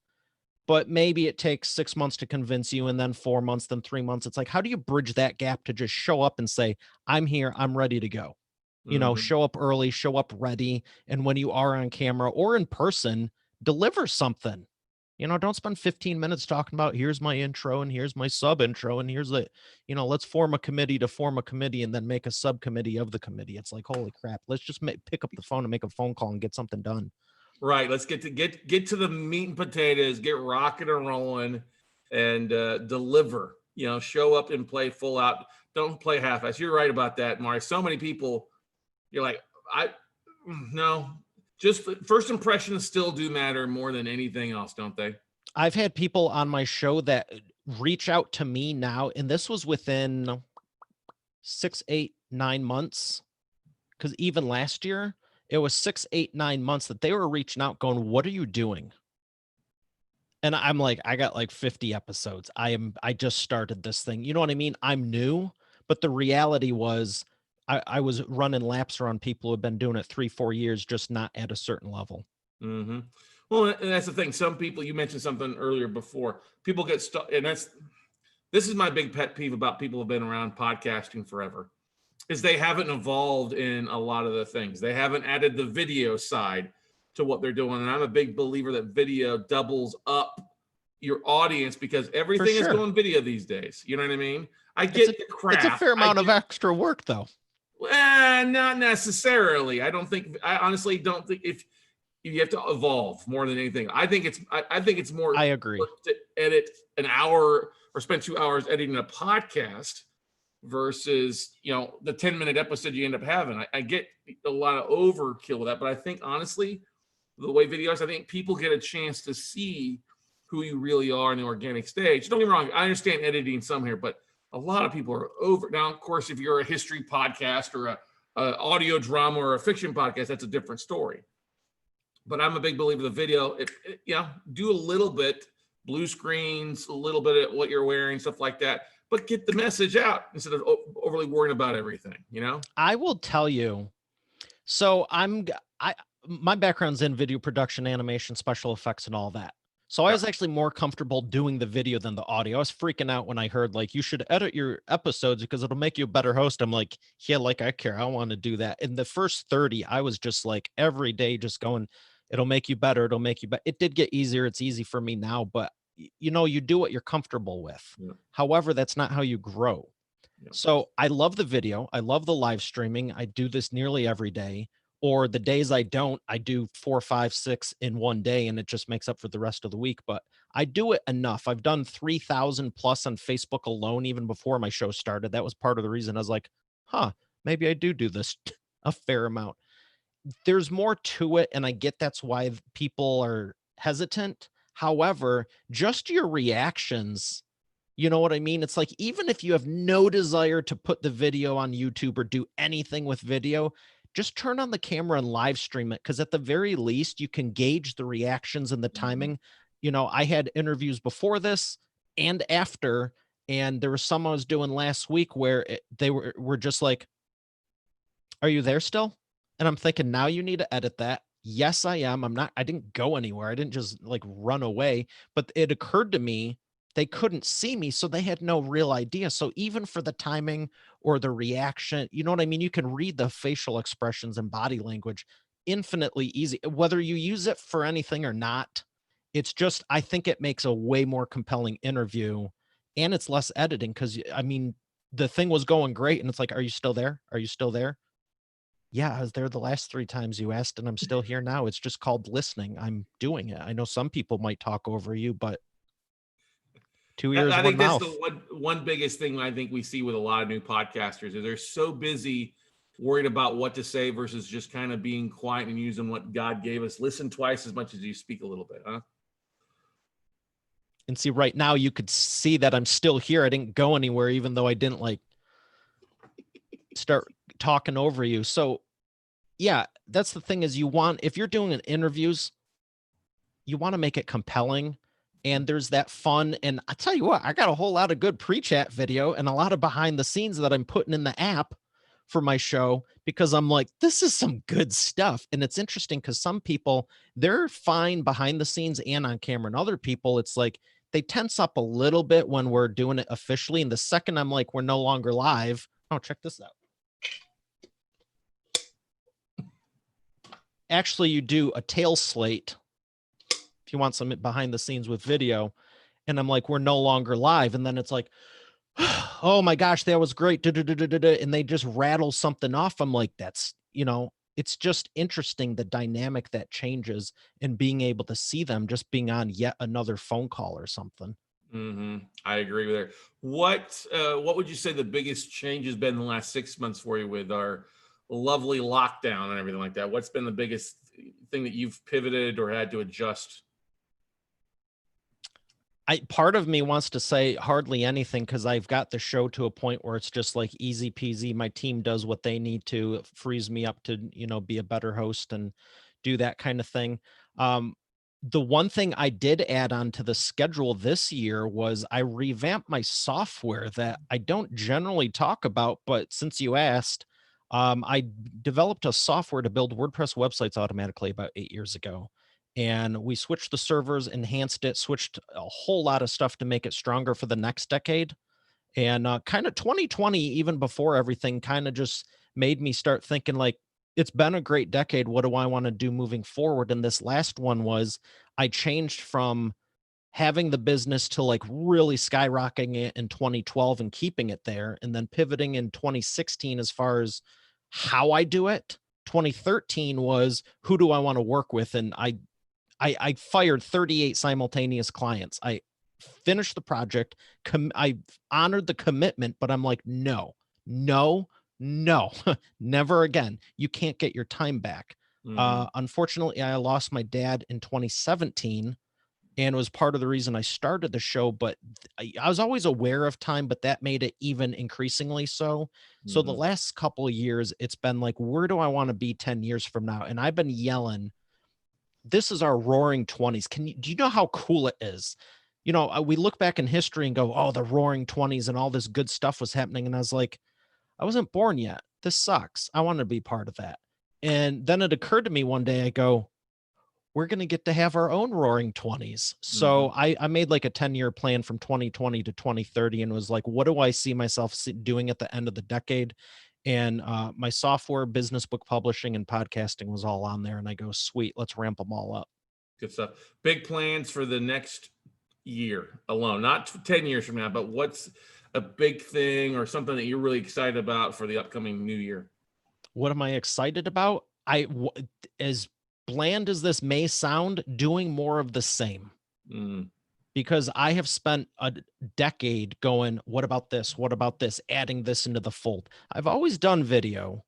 but maybe it takes 6 months to convince you, and then 4 months, then 3 months. It's like, how do you bridge that gap to just show up and say, I'm here, I'm ready to go. Show up early, show up ready. And when you are on camera or in person, deliver something. Don't spend 15 minutes talking about here's my intro and here's my sub intro and here's let's form a committee to form a committee and then make a subcommittee of the committee. It's like, holy crap, let's just pick up the phone and make a phone call and get something done. Right. Let's get to the meat and potatoes, get rocking and rolling, and deliver. Show up and play full out. Don't play half-ass. You're right about that, Mari. So many people. You're like, no, just first impressions still do matter more than anything else, don't they? I've had people on my show that reach out to me now, and this was within 6, 8, 9 months. Because even last year, it was 6, 8, 9 months that they were reaching out going, what are you doing? And I'm like, I got like 50 episodes. I just started this thing. You know what I mean? I'm new, but the reality was I was running laps around people who have been doing it 3, 4 years, just not at a certain level. Mm-hmm. Well, and that's the thing. Some people, you mentioned something earlier before, people get stuck, and this is my big pet peeve about people who've been around podcasting forever, is they haven't evolved in a lot of the things. They haven't added the video side to what they're doing. And I'm a big believer that video doubles up your audience because everything is going video these days. You know what I mean? I get the craft. It's a fair amount of extra work though. Not necessarily. I honestly don't think if you have to evolve more than anything. I think it's more. I agree. To edit an hour or spend 2 hours editing a podcast versus, the 10-minute episode you end up having. I get a lot of overkill with that, but I think honestly, the way videos, I think people get a chance to see who you really are in the organic stage. Don't get me wrong. I understand editing some here, but a lot of people are over. Now, of course, if you're a history podcast or a audio drama or a fiction podcast, that's a different story. But I'm a big believer the video, do a little bit, blue screens, a little bit of what you're wearing, stuff like that, but get the message out instead of overly worrying about everything, I will tell you. So my background's in video production, animation, special effects, and all that. So I was actually more comfortable doing the video than the audio. I was freaking out when I heard like, you should edit your episodes because it'll make you a better host. I'm like, yeah, like I care. I want to do that. In the first 30, I was just like every day just going, it'll make you better. It'll make you better. It did get easier. It's easy for me now, but you do what you're comfortable with. Yeah. However, that's not how you grow. Yeah. So I love the video. I love the live streaming. I do this nearly every day. Or the days I don't, I do 4, 5, 6 in one day, and it just makes up for the rest of the week. But I do it enough. I've done 3,000 plus on Facebook alone, even before my show started. That was part of the reason I was like, maybe I do this a fair amount. There's more to it, and I get that's why people are hesitant. However, just your reactions, you know what I mean? It's like, even if you have no desire to put the video on YouTube or do anything with video, just turn on the camera and live stream it. Because at the very least, you can gauge the reactions and the timing. I had interviews before this and after, and there was some I was doing last week where they were just like, are you there still? And I'm thinking, now you need to edit that. Yes, I am. I didn't go anywhere. I didn't just like run away, but it occurred to me they couldn't see me, so they had no real idea. So even for the timing or the reaction, you know what I mean? You can read the facial expressions and body language infinitely easy, whether you use it for anything or not. It's just, I think it makes a way more compelling interview, and it's less editing. Cause I mean, the thing was going great, and it's like, are you still there? Are you still there? Yeah, I was there the last 3 times you asked, and I'm still here now. It's just called listening. I'm doing it. I know some people might talk over you, but 2 ears, I think one that's mouth. the one biggest thing I think we see with a lot of new podcasters is they're so busy worried about what to say versus just kind of being quiet and using what God gave us. Listen twice as much as you speak a little bit, huh? And see, right now you could see that I'm still here. I didn't go anywhere, even though I didn't like start talking over you. So yeah, that's the thing is if you're doing an interviews, you want to make it compelling. And there's that fun. And I tell you what, I got a whole lot of good pre-chat video and a lot of behind the scenes that I'm putting in the app for my show, because I'm like, this is some good stuff. And it's interesting because some people, they're fine behind the scenes and on camera. And other people, it's like they tense up a little bit when we're doing it officially. And the second I'm like, we're no longer live. Oh, check this out. Actually, you do a tail slate if you want some behind the scenes with video. And I'm like, we're no longer live. And then it's like, oh my gosh, that was great. And they just rattle something off. I'm like, that's, it's just interesting, the dynamic that changes and being able to see them just being on yet another phone call or something. Mm-hmm. I agree with her. What would you say the biggest change has been in the last 6 months for you with our lovely lockdown and everything like that? What's been the biggest thing that you've pivoted or had to adjust? part of me wants to say hardly anything because I've got the show to a point where it's just like easy peasy. My team does what they need to. It frees me up to, be a better host and do that kind of thing. The one thing I did add on to the schedule this year was I revamped my software that I don't generally talk about, but since you asked, I developed a software to build WordPress websites automatically about 8 years ago. And we switched the servers, enhanced it, switched a whole lot of stuff to make it stronger for the next decade. And kind of 2020, even before everything, kind of just made me start thinking like, it's been a great decade. What do I want to do moving forward? And this last one was I changed from having the business to like really skyrocketing it in 2012 and keeping it there, and then pivoting in 2016 as far as how I do it. 2013 was who do I want to work with? And I fired 38 simultaneous clients. I finished the project. I honored the commitment, but I'm like, no, never again. You can't get your time back. Unfortunately, I lost my dad in 2017 and was part of the reason I started the show, but I was always aware of time, but that made it even increasingly so. So the last couple of years, it's been like, where do I want to be 10 years from now? And I've been yelling, this is our roaring 20s. Do you know how cool it is? We look back in history and go, oh, the roaring 20s and all this good stuff was happening. And I was like, I wasn't born yet. This sucks. I want to be part of that. And then it occurred to me one day, I go, we're going to get to have our own roaring 20s. So I made like a 10-year plan from 2020 to 2030 and was like, what do I see myself doing at the end of the decade? And my software, business, book publishing, and podcasting was all on there. And I go, sweet, let's ramp them all up. Good stuff. Big plans for the next year alone, not 10 years from now, but what's a big thing or something that you're really excited about for the upcoming new year? What am I excited about? As bland as this may sound, doing more of the same. Because I have spent a decade going, what about this? What about this? Adding this into the fold. I've always done video.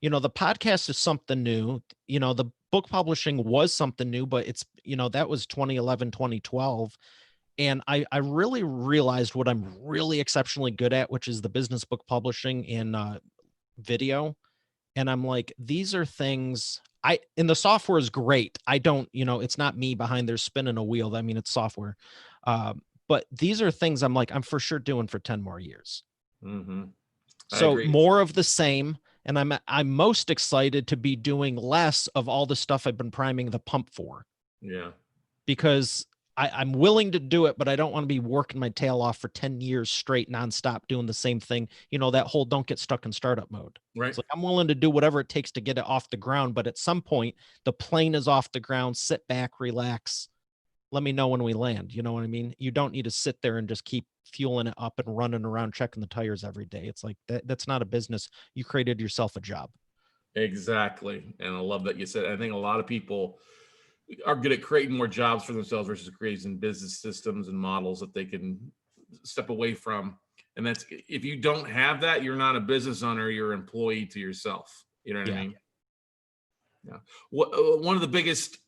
The podcast is something new. The book publishing was something new, but it's, that was 2011, 2012. And I really realized what I'm really exceptionally good at, which is the business book publishing and video. And I'm like, these are things and the software is great. I don't, it's not me behind there spinning a wheel. I mean, it's software. But these are things I'm like, I'm for sure doing for 10 more years. So more of the same. And I'm most excited to be doing less of all the stuff I've been priming the pump for. Yeah. Because I'm willing to do it, but I don't want to be working my tail off for 10 years straight nonstop doing the same thing. That whole don't get stuck in startup mode. Right. It's like, I'm willing to do whatever it takes to get it off the ground. But at some point, the plane is off the ground. Sit back, relax. Let me know when we land. You know what I mean? You don't need to sit there and just keep fueling it up and running around checking the tires every day. It's like that's not a business. You created yourself a job. Exactly. And I love that you said, I think a lot of people are good at creating more jobs for themselves versus creating business systems and models that they can step away from. And that's, if you don't have that, you're not a business owner, you're an employee to yourself. You know what I mean? Yeah. One of the biggest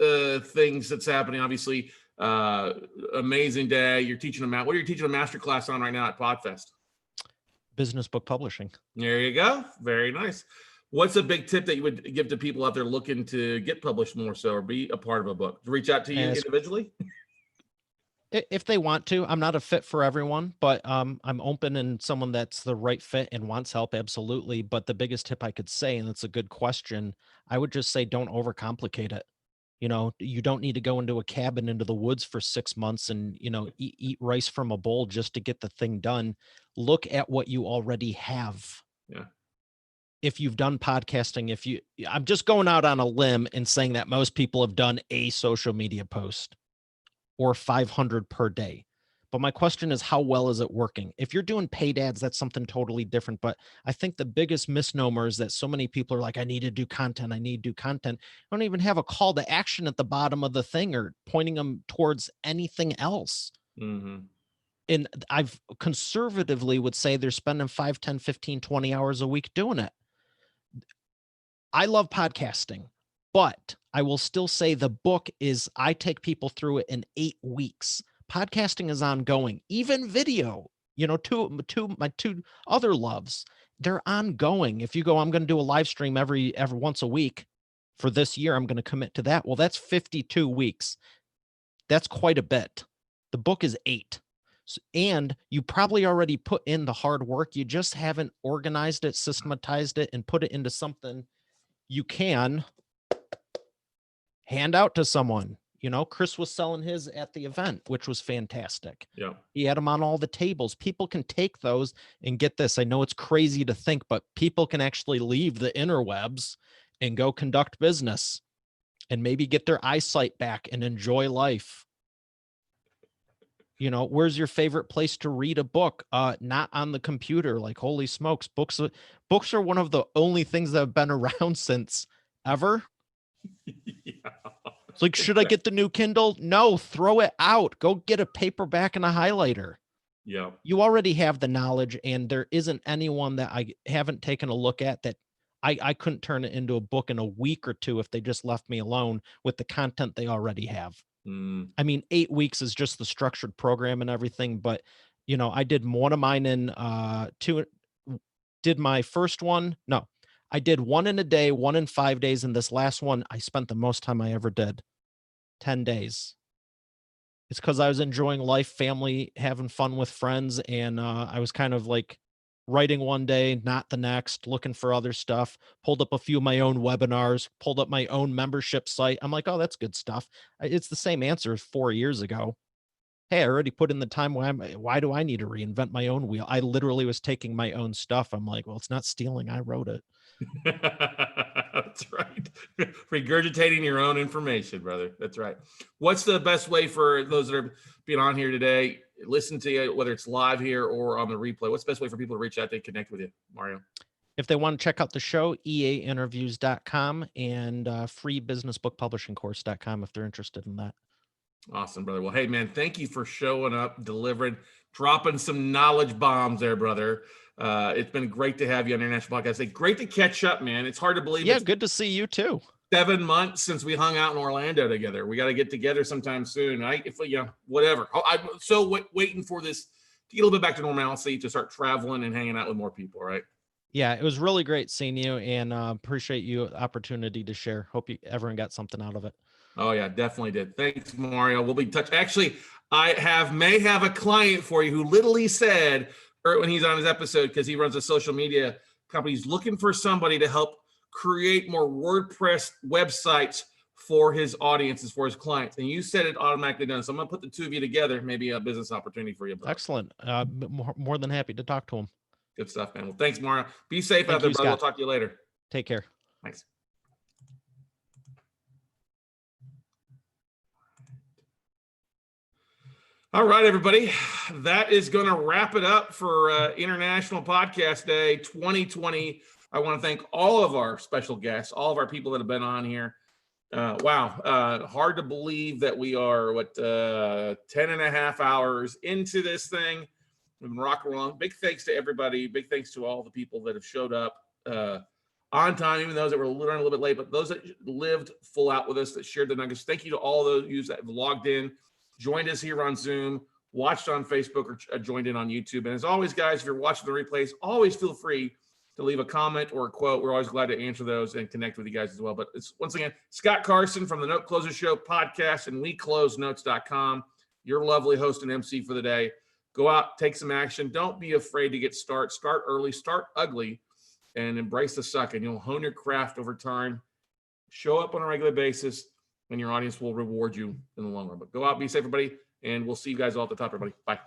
things that's happening, obviously, amazing day. You're teaching them what are you teaching a master class on right now at PodFest? Business book publishing. There you go. Very nice. What's a big tip that you would give to people out there looking to get published more so or be a part of a book? To reach out to you individually? If they want to. I'm not a fit for everyone, but I'm open and someone that's the right fit and wants help, absolutely. But the biggest tip I could say, and it's a good question, I would just say don't overcomplicate it. You don't need to go into a cabin into the woods for 6 months and, eat rice from a bowl just to get the thing done. Look at what you already have. Yeah. If you've done podcasting, I'm just going out on a limb and saying that most people have done a social media post or 500 per day. But my question is, how well is it working? If you're doing paid ads, that's something totally different. But I think the biggest misnomer is that so many people are like, I need to do content. I need to do content. I don't even have a call to action at the bottom of the thing or pointing them towards anything else. And I've conservatively would say they're spending 5, 10, 15, 20 hours a week doing it. I love podcasting, but I will still say the book is, I take people through it in 8 weeks. podcasting is ongoing, even video, my two other loves, they're ongoing. If you go, I'm going to do a live stream every once a week for this year, I'm going to commit to that. Well, that's 52 weeks. That's quite a bit. The book is 8. And you probably already put in the hard work. You just haven't organized it, systematized it, and put it into something you can hand out to someone. Chris was selling his at the event, which was fantastic. Yeah. He had them on all the tables. People can take those and get this. I know it's crazy to think, but people can actually leave the interwebs and go conduct business and maybe get their eyesight back and enjoy life. Where's your favorite place to read a book? Not on the computer. Like, holy smokes, books are one of the only things that have been around since ever. Yeah. It's like, should I get the new Kindle? No, throw it out. Go get a paperback and a highlighter. Yeah. You already have the knowledge, and there isn't anyone that I haven't taken a look at that I couldn't turn it into a book in a week or 2 if they just left me alone with the content they already have. I mean, 8 weeks is just the structured program and everything, but I did one of mine in did my first one. No, I did one in a day, one in 5 days. And this last one, I spent the most time I ever did, 10 days. It's because I was enjoying life, family, having fun with friends. And I was kind of like writing one day, not the next, looking for other stuff, pulled up a few of my own webinars, pulled up my own membership site. I'm like, oh, that's good stuff. It's the same answer as 4 years ago. Hey, I already put in the time. Why do I need to reinvent my own wheel? I literally was taking my own stuff. I'm like, well, it's not stealing. I wrote it. That's right. Regurgitating your own information, brother. That's right. What's the best way for those that are being on here today, listen to you, whether it's live here or on the replay? What's the best way for people to reach out to connect with you, Mario? If they want to check out the show, eainterviews.com and freebusinessbookpublishingcourse.com if they're interested in that. Awesome, brother. Well, hey, man, thank you for showing up, delivering, dropping some knowledge bombs there, brother. It's been great to have you on International Podcast. It's great to catch up, man. It's hard to believe. Yeah, good to see you too. 7 months since we hung out in Orlando together. We got to get together sometime soon. Whatever. I'm so waiting for this to get a little bit back to normalcy, to start traveling and hanging out with more people, right? Yeah, it was really great seeing you, and appreciate you opportunity to share. Hope everyone got something out of it. Oh yeah, definitely did. Thanks, Mario. We'll be in touch. Actually, I may have a client for you who literally said when he's on his episode, because he runs a social media company, he's looking for somebody to help create more WordPress websites for his audiences, for his clients. And you said it automatically done. So I'm going to put the two of you together, maybe a business opportunity for you. Bro. Excellent. More than happy to talk to him. Good stuff, man. Well, thanks, Mario. Be safe out there, brother. We'll talk to you later. Take care. Thanks. All right, everybody. That is going to wrap it up for International Podcast Day 2020. I want to thank all of our special guests, all of our people that have been on here. Wow. Hard to believe that we are, 10.5 hours into this thing. We've been rocking along. Big thanks to everybody. Big thanks to all the people that have showed up on time, even those that were running a little bit late, but those that lived full out with us, that shared the nuggets. Thank you to all those that have logged in, joined us here on Zoom, watched on Facebook, or joined in on YouTube. And as always, guys, if you're watching the replays, always feel free to leave a comment or a quote. We're always glad to answer those and connect with you guys as well. But it's, once again, Scott Carson from the Note Closer Show podcast and WeCloseNotes.com, your lovely host and MC for the day. Go out, take some action. Don't be afraid to get started. Start early, start ugly, and embrace the suck. And you'll hone your craft over time. Show up on a regular basis, and your audience will reward you in the long run. But go out, be safe, everybody, and we'll see you guys all at the top, everybody. Bye.